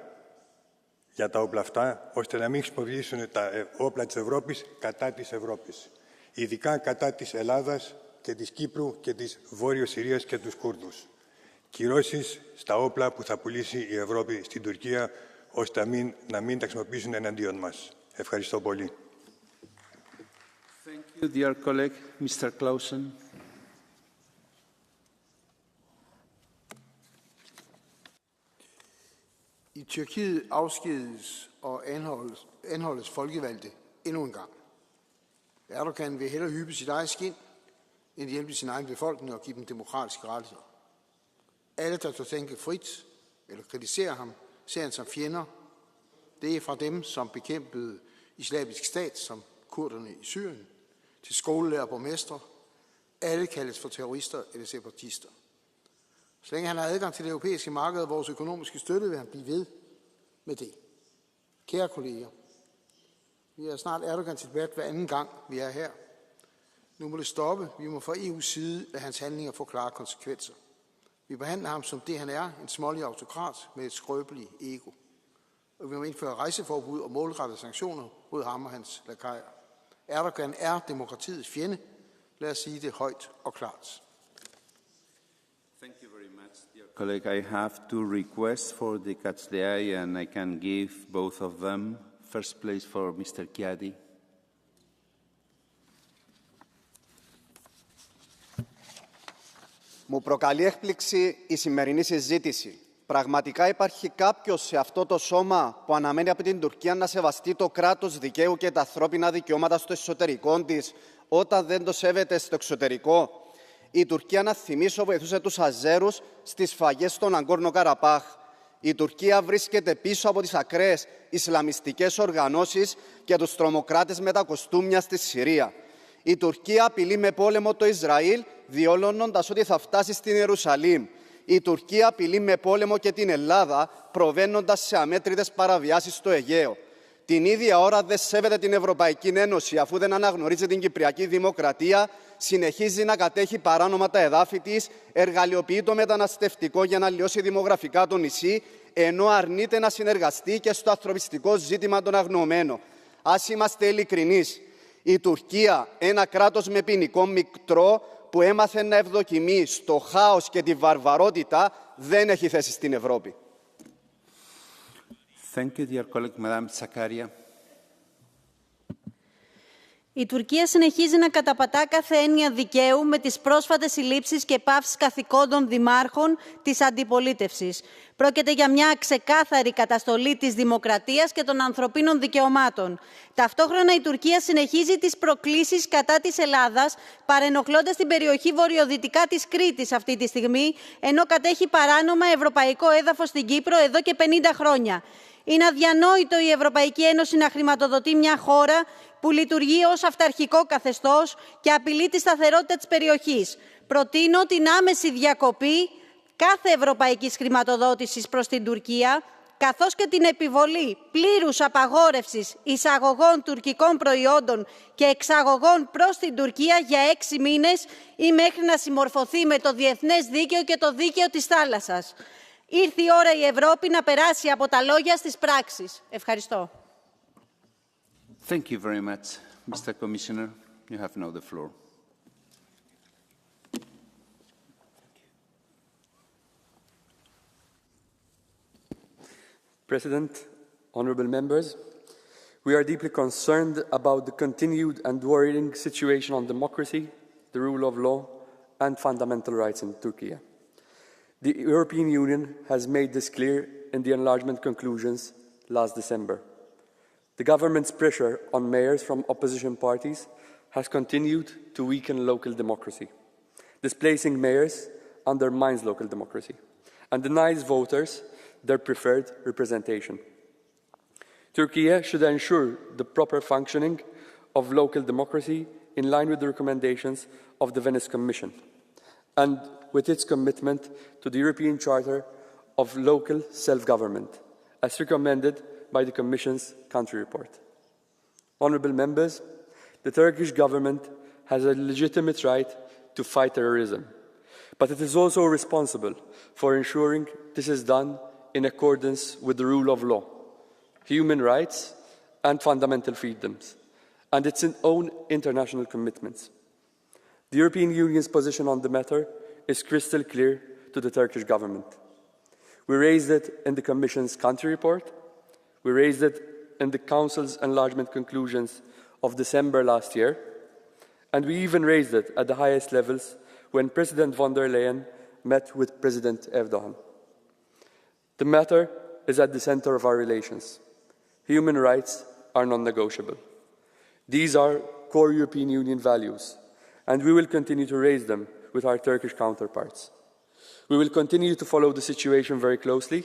για τα όπλα αυτά, ώστε να μην χρησιμοποιήσουν τα όπλα της Ευρώπης κατά της Ευρώπης. Ειδικά κατά της Ελλάδας, και της Κύπρου και της Βόρειας Συρίας και τους Κούρδους. Κυρώσεις στα όπλα που θα πουλήσει η Ευρώπη στην Τουρκία, ώστε να μην τα χρησιμοποιήσουν εναντίον μας. Ευχαριστώ πολύ. Thank you, dear colleague, Mr. Clausen. I Tyrkiet afskediges og anholdes folkevalgte endnu en gang. Erdogan vil hellere hyppe sit eget skind, end hjælpe sin egen befolkning og give dem demokratiske rettigheder. Alle, der tør tænke frit eller kritisere ham, ser han som fjender. Det er fra dem, som bekæmpede islamisk stat, som kurderne i Syrien, til skolelærer og borgmestre. Alle kaldes for terrorister eller separatister. Så længe han har adgang til det europæiske marked og vores økonomiske støtte, vil han blive ved med det. Kære kolleger, vi har snart Erdogan til debat hver anden gang, vi er her. Nu må det stoppe. Vi må fra EU's side lade hans handlinger få klare konsekvenser. Vi behandler ham som det, han er, en smålig autokrat med et skrøbeligt ego. Og vi må indføre rejseforbud og målrettede sanktioner mod ham og hans lakajer. Erdogan er demokratiets fjende. Lad os sige det højt og klart. Thank you very much, dear colleague. I have two requests for the catch the eye, and I can give both of them. First place for Mr. Chiadi. Μου προκαλεί έκπληξη η σημερινή συζήτηση. Πραγματικά υπάρχει κάποιος σε αυτό το σώμα που αναμένει από την Τουρκία να σεβαστεί το κράτος δικαίου και τα ανθρώπινα δικαιώματα στο εσωτερικό της, όταν δεν το σέβεται στο εξωτερικό. Η Τουρκία, να θυμίσω, βοηθούσε τους Αζέρους στις σφαγές στον Αγκόρνο Καραπάχ. Η Τουρκία βρίσκεται πίσω από τις ακραίες ισλαμιστικές οργανώσεις και τους τρομοκράτες με τα κοστούμια στη Συρία. Η Τουρκία απειλεί με πόλεμο το Ισραήλ, διολώνοντας ότι θα φτάσει στην Ιερουσαλήμ. Η Τουρκία απειλεί με πόλεμο και την Ελλάδα, προβαίνοντας σε αμέτρητες παραβιάσεις στο Αιγαίο. Την ίδια ώρα δεν σέβεται την Ευρωπαϊκή Ένωση, αφού δεν αναγνωρίζει την Κυπριακή Δημοκρατία, συνεχίζει να κατέχει παράνομα τα εδάφη της, εργαλειοποιεί το μεταναστευτικό για να λιώσει δημογραφικά το νησί, ενώ αρνείται να συνεργαστεί και στο ανθρωπιστικό ζήτημα των αγνοωμένων. Ας είμαστε ειλικρινείς. Η Τουρκία, ένα κράτος με ποινικό μικτρό που έμαθε να ευδοκιμεί στο χάος και τη βαρβαρότητα, δεν έχει θέση στην Ευρώπη. Thank you, dear colleague, Madame Zakaria. Η Τουρκία συνεχίζει να καταπατά κάθε έννοια δικαίου με τις πρόσφατες συλλήψεις και παύσεις καθηκόντων δημάρχων της αντιπολίτευσης. Πρόκειται για μια ξεκάθαρη καταστολή της δημοκρατίας και των ανθρωπίνων δικαιωμάτων. Ταυτόχρονα η Τουρκία συνεχίζει τις προκλήσεις κατά της Ελλάδας, παρενοχλώντας την περιοχή βορειοδυτικά της Κρήτης αυτή τη στιγμή, ενώ κατέχει παράνομα ευρωπαϊκό έδαφος στην Κύπρο εδώ και 50 χρόνια. Είναι αδιανόητο η Ευρωπαϊκή Ένωση να χρηματοδοτεί μια χώρα που λειτουργεί ως αυταρχικό καθεστώς και απειλεί τη σταθερότητα της περιοχής. Προτείνω την άμεση διακοπή κάθε ευρωπαϊκής χρηματοδότησης προς την Τουρκία, καθώς και την επιβολή πλήρους απαγόρευσης εισαγωγών τουρκικών προϊόντων και εξαγωγών προς την Τουρκία για 6 μήνες ή μέχρι να συμμορφωθεί με το διεθνές δίκαιο και το δίκαιο της θάλασσας. Ήρθε η ώρα η Ευρώπη να περάσει από τα λόγια στις πράξεις. Ευχαριστώ. Thank you very much, Mr. Commissioner. You have now the floor. President, honourable members, we are deeply concerned about the continued and worrying situation on democracy, the rule of law and fundamental rights in Turkey. The European Union has made this clear in the enlargement conclusions last December. The government's pressure on mayors from opposition parties has continued to weaken local democracy. Displacing mayors undermines local democracy and denies voters their preferred representation. Turkey should ensure the proper functioning of local democracy in line with the recommendations of the Venice Commission and with its commitment to the European Charter of Local Self-Government, as recommended by the Commission's country report. Honourable members, the Turkish government has a legitimate right to fight terrorism, but it is also responsible for ensuring this is done in accordance with the rule of law, human rights and fundamental freedoms, and its own international commitments. The European Union's position on the matter is crystal clear to the Turkish government. We raised it in the Commission's country report. We raised it in the Council's enlargement conclusions of December last year. And we even raised it at the highest levels when President von der Leyen met with President Erdogan. The matter is at the center of our relations. Human rights are non-negotiable. These are core European Union values, and we will continue to raise them with our Turkish counterparts. We will continue to follow the situation very closely,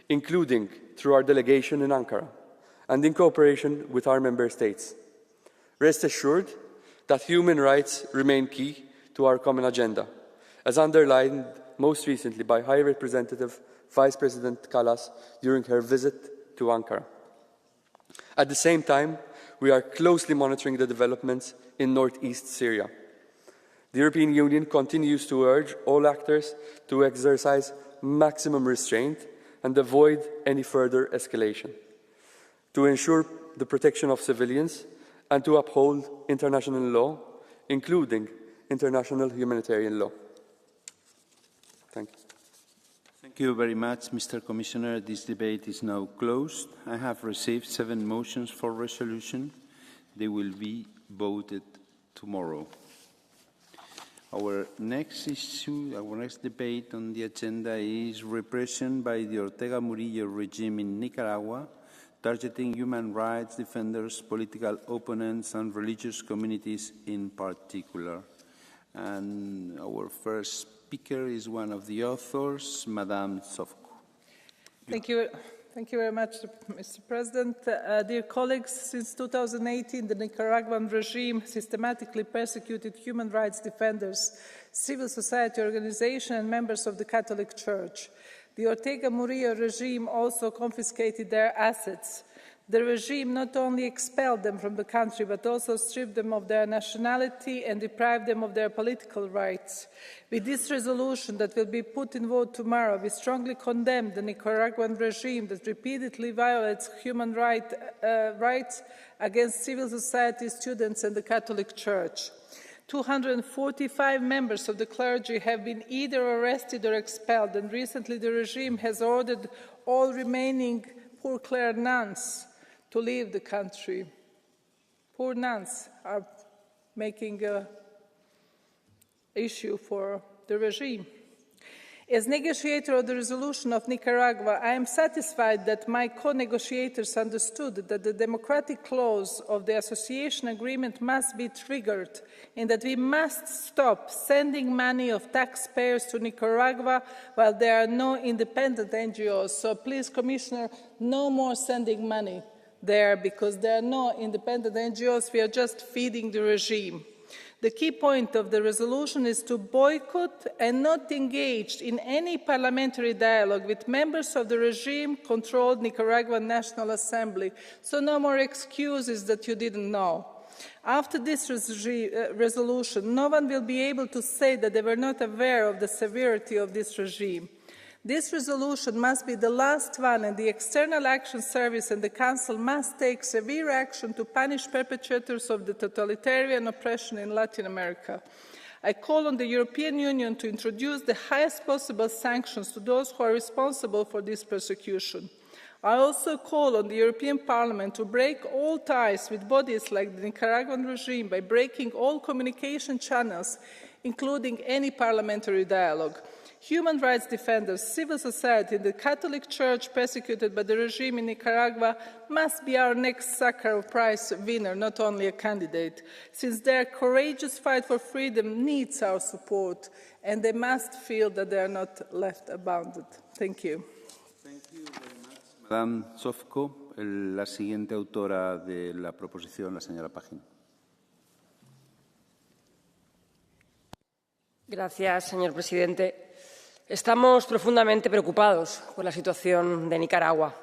including through our delegation in Ankara and in cooperation with our member states. Rest assured that human rights remain key to our common agenda, as underlined most recently by High Representative Vice President Kallas during her visit to Ankara. At the same time, we are closely monitoring the developments in northeast Syria. The European Union continues to urge all actors to exercise maximum restraint and avoid any further escalation, to ensure the protection of civilians and to uphold international law, including international humanitarian law. Thank you. Thank you very much, Mr. Commissioner. This debate is now closed. I have received 7 motions for resolution. They will be voted tomorrow. Our next issue, our next debate on the agenda is repression by the Ortega Murillo regime in Nicaragua, targeting human rights defenders, political opponents, and religious communities in particular. And our first speaker is one of the authors, Madame Sofko. Thank you very much, Mr. President. Dear colleagues, since 2018, the Nicaraguan regime systematically persecuted human rights defenders, civil society organizations, and members of the Catholic Church. The Ortega Murillo regime also confiscated their assets. The regime not only expelled them from the country, but also stripped them of their nationality and deprived them of their political rights. With this resolution that will be put in vote tomorrow, we strongly condemn the Nicaraguan regime that repeatedly violates human rights against civil society, students, and the Catholic Church. 245 members of the clergy have been either arrested or expelled, and recently the regime has ordered all remaining Poor Clare nuns to leave the country. Poor nuns are making an issue for the regime. As negotiator of the resolution of Nicaragua, I am satisfied that my co-negotiators understood that the democratic clause of the association agreement must be triggered and that we must stop sending money of taxpayers to Nicaragua while there are no independent NGOs. So please, Commissioner, no more sending money there because there are no independent NGOs. We are just feeding the regime. The key point of the resolution is to boycott and not engage in any parliamentary dialogue with members of the regime-controlled Nicaraguan National Assembly. So no more excuses that you didn't know. After this resolution, no one will be able to say that they were not aware of the severity of this regime. This resolution must be the last one, and the External Action Service and the Council must take severe action to punish perpetrators of the totalitarian oppression in Latin America. I call on the European Union to introduce the highest possible sanctions to those who are responsible for this persecution. I also call on the European Parliament to break all ties with bodies like the Nicaraguan regime by breaking all communication channels, including any parliamentary dialogue. Human rights defenders, civil society, and the Catholic Church persecuted by the regime in Nicaragua must be our next Sakharov Prize winner, not only a candidate, since their courageous fight for freedom needs our support, and they must feel that they are not left abandoned. Thank you. Thank you very much, Madame Sofko. La siguiente autora de la proposición, la señora Pagín. Gracias, señor presidente. Estamos profundamente preocupados por la situación de Nicaragua.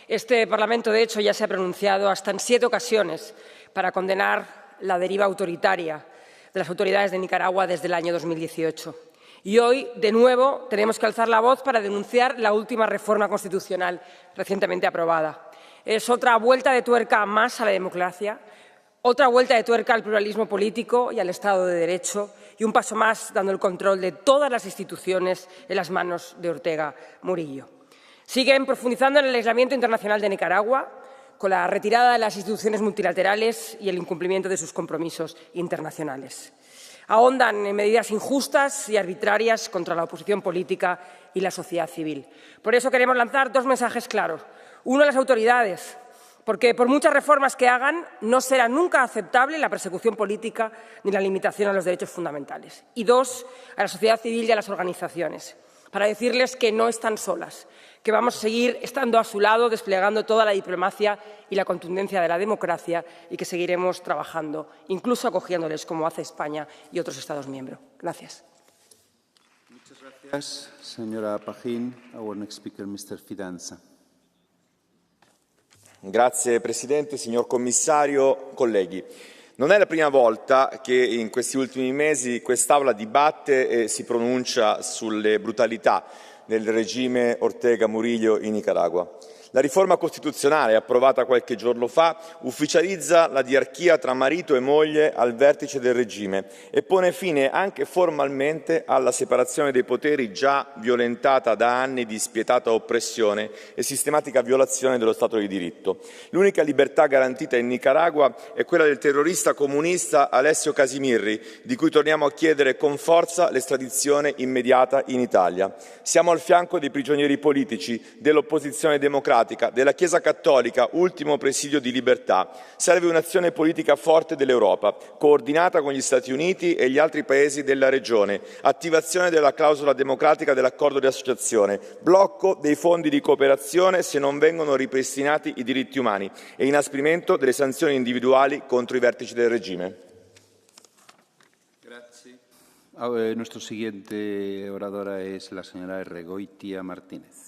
Este Parlamento, de hecho, ya se ha pronunciado hasta en 7 ocasiones para condenar la deriva autoritaria de las autoridades de Nicaragua desde el año 2018. Y hoy, de nuevo, tenemos que alzar la voz para denunciar la última reforma constitucional recientemente aprobada. Es otra vuelta de tuerca más a la democracia, Otra vuelta de tuerca al pluralismo político y al Estado de Derecho, y un paso más dando el control de todas las instituciones en las manos de Ortega Murillo. Siguen profundizando en el aislamiento internacional de Nicaragua, con la retirada de las instituciones multilaterales y el incumplimiento de sus compromisos internacionales. Ahondan en medidas injustas y arbitrarias contra la oposición política y la sociedad civil. Por eso queremos lanzar dos mensajes claros. Uno a las autoridades, porque por muchas reformas que hagan, no será nunca aceptable la persecución política ni la limitación a los derechos fundamentales. Y dos, a la sociedad civil y a las organizaciones, para decirles que no están solas, que vamos a seguir estando a su lado, desplegando toda la diplomacia y la contundencia de la democracia y que seguiremos trabajando, incluso acogiéndoles como hace España y otros Estados miembros. Gracias. Muchas gracias, señora Pajín. Our next speaker, Mr. Fidanza. Grazie Presidente, signor Commissario, colleghi. Non è la prima volta che in questi ultimi mesi quest'Aula dibatte e si pronuncia sulle brutalità del regime Ortega Murillo in Nicaragua. La riforma costituzionale approvata qualche giorno fa ufficializza la diarchia tra marito e moglie al vertice del regime e pone fine anche formalmente alla separazione dei poteri già violentata da anni di spietata oppressione e sistematica violazione dello Stato di diritto. L'unica libertà garantita in Nicaragua è quella del terrorista comunista Alessio Casimirri, di cui torniamo a chiedere con forza l'estradizione immediata in Italia. Siamo al fianco dei prigionieri politici, dell'opposizione democratica, della Chiesa Cattolica, ultimo presidio di libertà. Serve un'azione politica forte dell'Europa, coordinata con gli Stati Uniti e gli altri paesi della regione, attivazione della clausola democratica dell'accordo di associazione, blocco dei fondi di cooperazione se non vengono ripristinati i diritti umani e inasprimento delle sanzioni individuali contro i vertici del regime. Grazie. Nuestro siguiente oradora es la señora Erregoitia Martínez.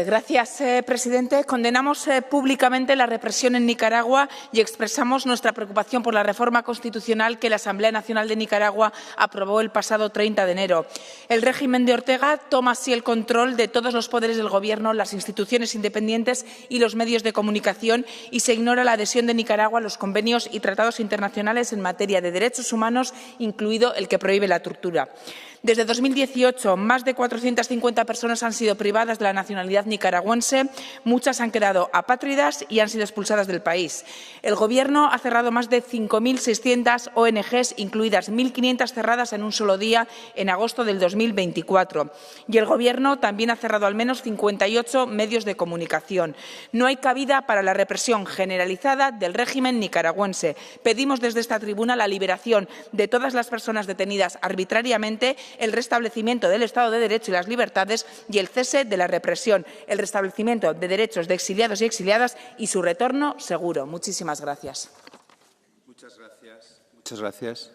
Gracias, presidente. Condenamos públicamente la represión en Nicaragua y expresamos nuestra preocupación por la reforma constitucional que la Asamblea Nacional de Nicaragua aprobó el pasado 30 de enero. El régimen de Ortega toma así el control de todos los poderes del Gobierno, las instituciones independientes y los medios de comunicación y se ignora la adhesión de Nicaragua a los convenios y tratados internacionales en materia de derechos humanos, incluido el que prohíbe la tortura. Desde 2018, más de 450 personas han sido privadas de la nacionalidad nicaragüense, muchas han quedado apátridas y han sido expulsadas del país. El Gobierno ha cerrado más de 5.600 ONGs, incluidas 1.500 cerradas en un solo día en agosto del 2024. Y el Gobierno también ha cerrado al menos 58 medios de comunicación. No hay cabida para la represión generalizada del régimen nicaragüense. Pedimos desde esta tribuna la liberación de todas las personas detenidas arbitrariamente, el restablecimiento del Estado de Derecho y las libertades y el cese de la represión, el restablecimiento de derechos de exiliados y exiliadas y su retorno seguro. Muchísimas gracias. Muchas gracias. Muchas gracias.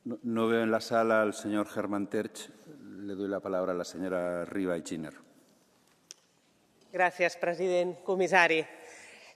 No veo en la sala al señor Germán Terch. Le doy la palabra a la señora Riba i Giner. Gracias, president. Comissari.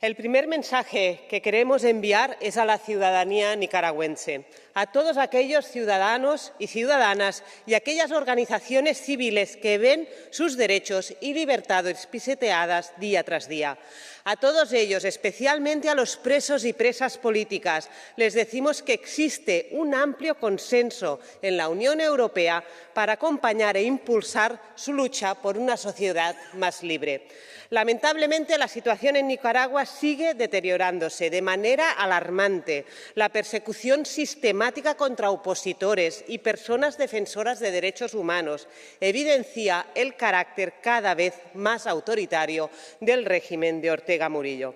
El primer mensaje que queremos enviar es a la ciudadanía nicaragüense, a todos aquellos ciudadanos y ciudadanas y aquellas organizaciones civiles que ven sus derechos y libertades pisoteadas día tras día. A todos ellos, especialmente a los presos y presas políticas, les decimos que existe un amplio consenso en la Unión Europea para acompañar e impulsar su lucha por una sociedad más libre. Lamentablemente, la situación en Nicaragua sigue deteriorándose de manera alarmante. La persecución sistemática contra opositores y personas defensoras de derechos humanos evidencia el carácter cada vez más autoritario del régimen de Ortega Murillo.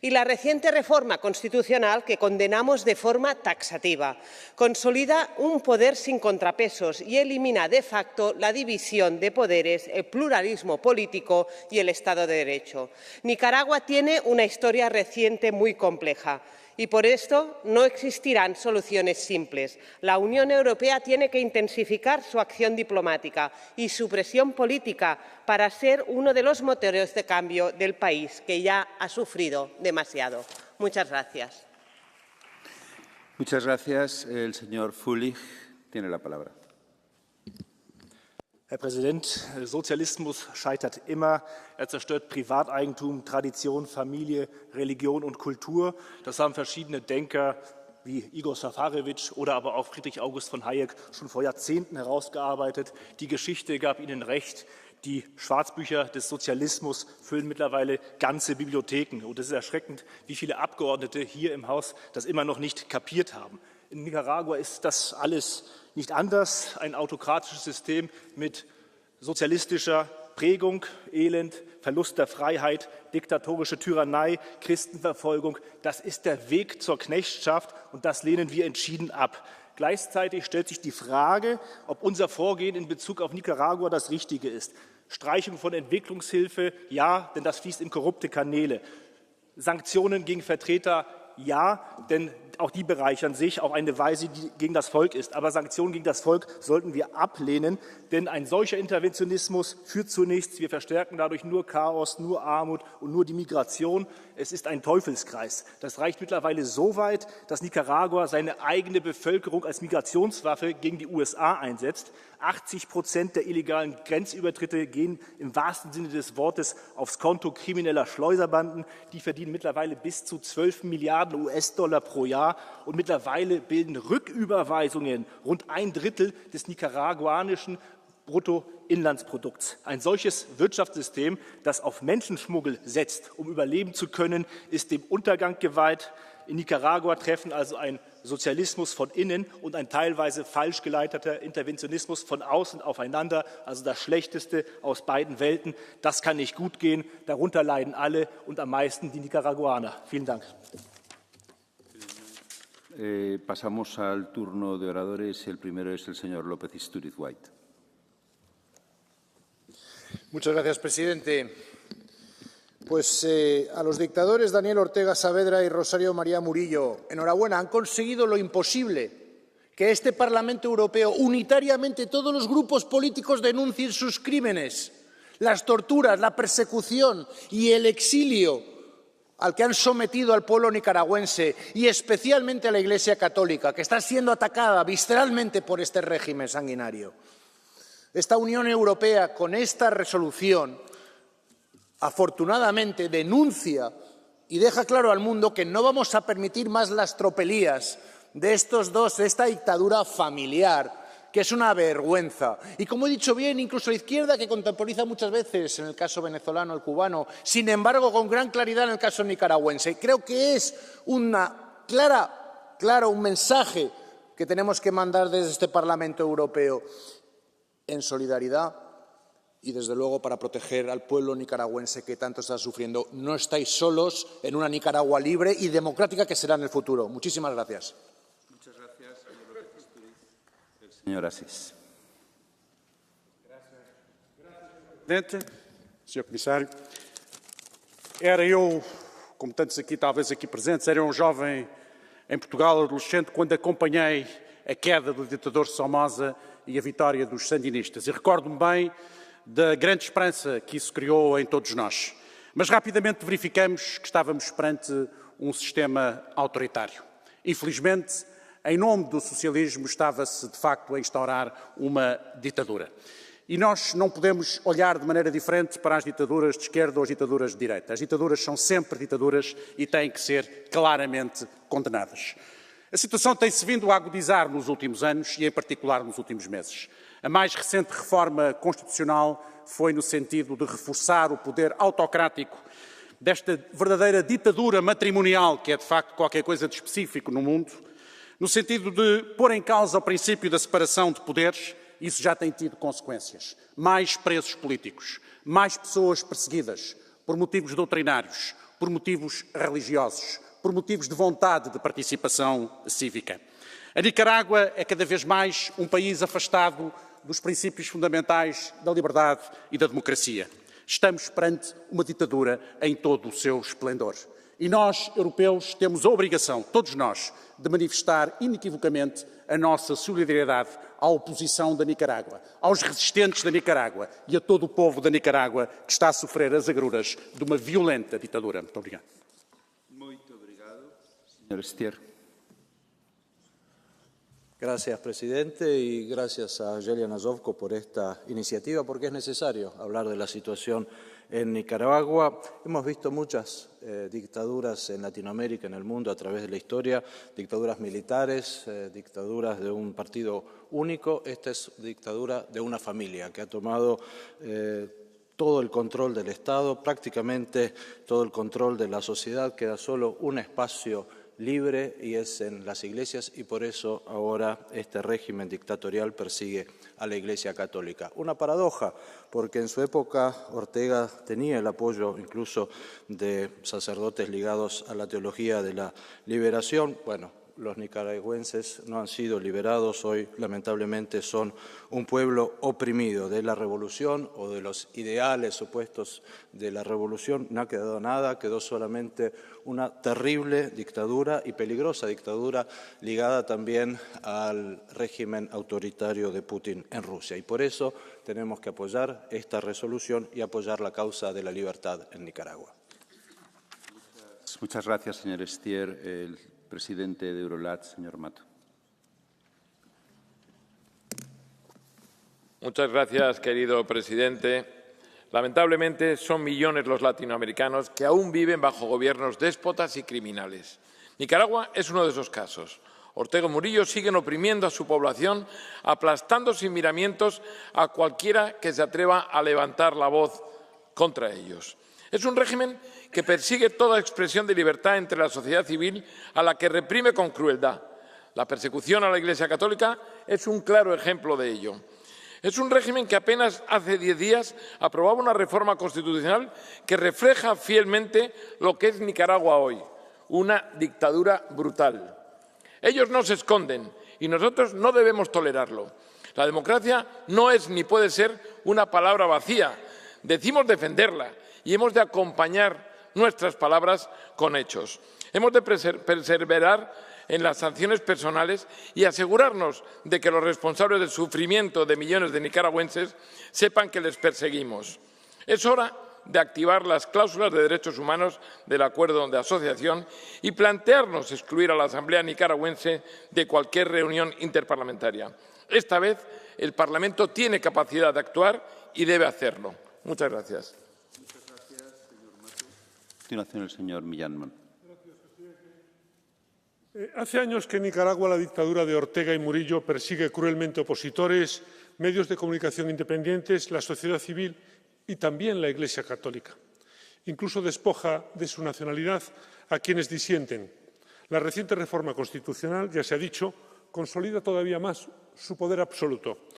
Y la reciente reforma constitucional, que condenamos de forma taxativa, consolida un poder sin contrapesos y elimina de facto la división de poderes, el pluralismo político y el Estado de Derecho. Nicaragua tiene una historia reciente muy compleja. Y por esto no existirán soluciones simples. La Unión Europea tiene que intensificar su acción diplomática y su presión política para ser uno de los motores de cambio del país, que ya ha sufrido demasiado. Muchas gracias. Muchas gracias. El señor Fulich tiene la palabra. Herr Präsident, Sozialismus scheitert immer. Er zerstört Privateigentum, Tradition, Familie, Religion und Kultur. Das haben verschiedene Denker wie Igor Safarewitsch oder aber auch Friedrich August von Hayek schon vor Jahrzehnten herausgearbeitet. Die Geschichte gab ihnen recht. Die Schwarzbücher des Sozialismus füllen mittlerweile ganze Bibliotheken. Und es ist erschreckend, wie viele Abgeordnete hier im Haus das immer noch nicht kapiert haben. In Nicaragua ist das alles nicht anders. Ein autokratisches System mit sozialistischer Prägung, Elend, Verlust der Freiheit, diktatorische Tyrannei, Christenverfolgung. Das ist der Weg zur Knechtschaft und das lehnen wir entschieden ab. Gleichzeitig stellt sich die Frage, ob unser Vorgehen in Bezug auf Nicaragua das Richtige ist. Streichung von Entwicklungshilfe, ja, denn das fließt in korrupte Kanäle. Sanktionen gegen Vertreter, ja, denn auch die bereichern sich auf eine Weise, die gegen das Volk ist. Aber Sanktionen gegen das Volk sollten wir ablehnen, denn ein solcher Interventionismus führt zu nichts. Wir verstärken dadurch nur Chaos, nur Armut und nur die Migration. Es ist ein Teufelskreis. Das reicht mittlerweile so weit, dass Nicaragua seine eigene Bevölkerung als Migrationswaffe gegen die USA einsetzt. 80% der illegalen Grenzübertritte gehen im wahrsten Sinne des Wortes aufs Konto krimineller Schleuserbanden. Die verdienen mittlerweile bis zu 12 Milliarden US-Dollar pro Jahr. Und mittlerweile bilden Rücküberweisungen rund 1/3 des nicaraguanischen Bruttoinlandsprodukts. Ein solches Wirtschaftssystem, das auf Menschenschmuggel setzt, um überleben zu können, ist dem Untergang geweiht. In Nicaragua treffen also ein Sozialismus von innen und ein teilweise falsch geleiteter Interventionismus von außen aufeinander, also das Schlechteste aus beiden Welten. Das kann nicht gut gehen. Darunter leiden alle und am meisten die Nicaraguaner. Vielen Dank. Pasamos al turno de oradores. El primero es el señor López Istúriz White. Muchas gracias, presidente. Pues a los dictadores Daniel Ortega Saavedra y Rosario María Murillo, enhorabuena, han conseguido lo imposible, que este Parlamento Europeo, unitariamente todos los grupos políticos denuncien sus crímenes, las torturas, la persecución y el exilio al que han sometido al pueblo nicaragüense y especialmente a la Iglesia Católica, que está siendo atacada visceralmente por este régimen sanguinario. Esta Unión Europea, con esta resolución, afortunadamente denuncia y deja claro al mundo que no vamos a permitir más las tropelías de estos dos, de esta dictadura familiar, que es una vergüenza. Y como he dicho bien, incluso la izquierda, que contemporiza muchas veces en el caso venezolano, el cubano, sin embargo, con gran claridad en el caso nicaragüense. Creo que es un mensaje que tenemos que mandar desde este Parlamento Europeo en solidaridad y, desde luego, para proteger al pueblo nicaragüense que tanto está sufriendo. No estáis solos en una Nicaragua libre y democrática que será en el futuro. Muchísimas gracias. Muchas gracias, señor López Istúriz. El señor Assis. Presidente, Sr. Comissário, era eu, como tantos aqui, talvez aqui presentes, era um jovem em Portugal, adolescente, quando acompanhei a queda do ditador Somoza e a vitória dos sandinistas. E recordo-me bem da grande esperança que isso criou em todos nós. Mas rapidamente verificamos que estávamos perante um sistema autoritário. Infelizmente, em nome do socialismo, estava-se de facto a instaurar uma ditadura. E nós não podemos olhar de maneira diferente para as ditaduras de esquerda ou as ditaduras de direita. As ditaduras são sempre ditaduras e têm que ser claramente condenadas. A situação tem-se vindo a agudizar nos últimos anos e, em particular, nos últimos meses. A mais recente reforma constitucional foi no sentido de reforçar o poder autocrático desta verdadeira ditadura matrimonial, que é de facto qualquer coisa de específico no mundo, no sentido de pôr em causa o princípio da separação de poderes. Isso já tem tido consequências. Mais presos políticos, mais pessoas perseguidas por motivos doutrinários, por motivos religiosos, por motivos de vontade de participação cívica. A Nicarágua é cada vez mais um país afastado dos princípios fundamentais da liberdade e da democracia. Estamos perante uma ditadura em todo o seu esplendor. E nós, europeus, temos a obrigação, todos nós, de manifestar inequivocamente a nossa solidariedade à oposição da Nicarágua, aos resistentes da Nicarágua e a todo o povo da Nicarágua que está a sofrer as agruras de uma violenta ditadura. Muito obrigado. Muito obrigado. Sr. Stier. Gracias, presidente, y gracias a Yelena Zovko por esta iniciativa, porque es necesario hablar de la situación en Nicaragua. Hemos visto muchas dictaduras en Latinoamérica, en el mundo, a través de la historia, dictaduras militares, dictaduras de un partido único. Esta es dictadura de una familia que ha tomado todo el control del Estado, prácticamente todo el control de la sociedad. Queda solo un espacio libre y es en las iglesias, y por eso ahora este régimen dictatorial persigue a la Iglesia Católica. Una paradoja, porque en su época Ortega tenía el apoyo incluso de sacerdotes ligados a la teología de la liberación. Bueno, los nicaragüenses no han sido liberados, hoy lamentablemente son un pueblo oprimido. De la revolución o de los ideales supuestos de la revolución no ha quedado nada, quedó solamente una terrible dictadura y peligrosa dictadura ligada también al régimen autoritario de Putin en Rusia. Y por eso tenemos que apoyar esta resolución y apoyar la causa de la libertad en Nicaragua. Muchas gracias, señor Estier. El presidente de Eurolat, señor Mato. Muchas gracias, querido presidente. Lamentablemente, son millones los latinoamericanos que aún viven bajo gobiernos déspotas y criminales. Nicaragua es uno de esos casos. Ortega y Murillo siguen oprimiendo a su población, aplastando sin miramientos a cualquiera que se atreva a levantar la voz contra ellos. Es un régimen que persigue toda expresión de libertad entre la sociedad civil, a la que reprime con crueldad. La persecución a la Iglesia Católica es un claro ejemplo de ello. Es un régimen que apenas hace 10 días aprobaba una reforma constitucional que refleja fielmente lo que es Nicaragua hoy, una dictadura brutal. Ellos no se esconden y nosotros no debemos tolerarlo. La democracia no es ni puede ser una palabra vacía. Decimos defenderla y hemos de acompañar nuestras palabras con hechos. Hemos de perseverar en las sanciones personales y asegurarnos de que los responsables del sufrimiento de millones de nicaragüenses sepan que les perseguimos. Es hora de activar las cláusulas de derechos humanos del acuerdo de asociación y plantearnos excluir a la Asamblea nicaragüense de cualquier reunión interparlamentaria. Esta vez el Parlamento tiene capacidad de actuar y debe hacerlo. Muchas gracias. A continuación, el señor Millán Mon. Hace años que en Nicaragua la dictadura de Ortega y Murillo persigue cruelmente opositores, medios de comunicación independientes, la sociedad civil y también la Iglesia Católica. Incluso despoja de su nacionalidad a quienes disienten. La reciente reforma constitucional, ya se ha dicho, consolida todavía más su poder absoluto.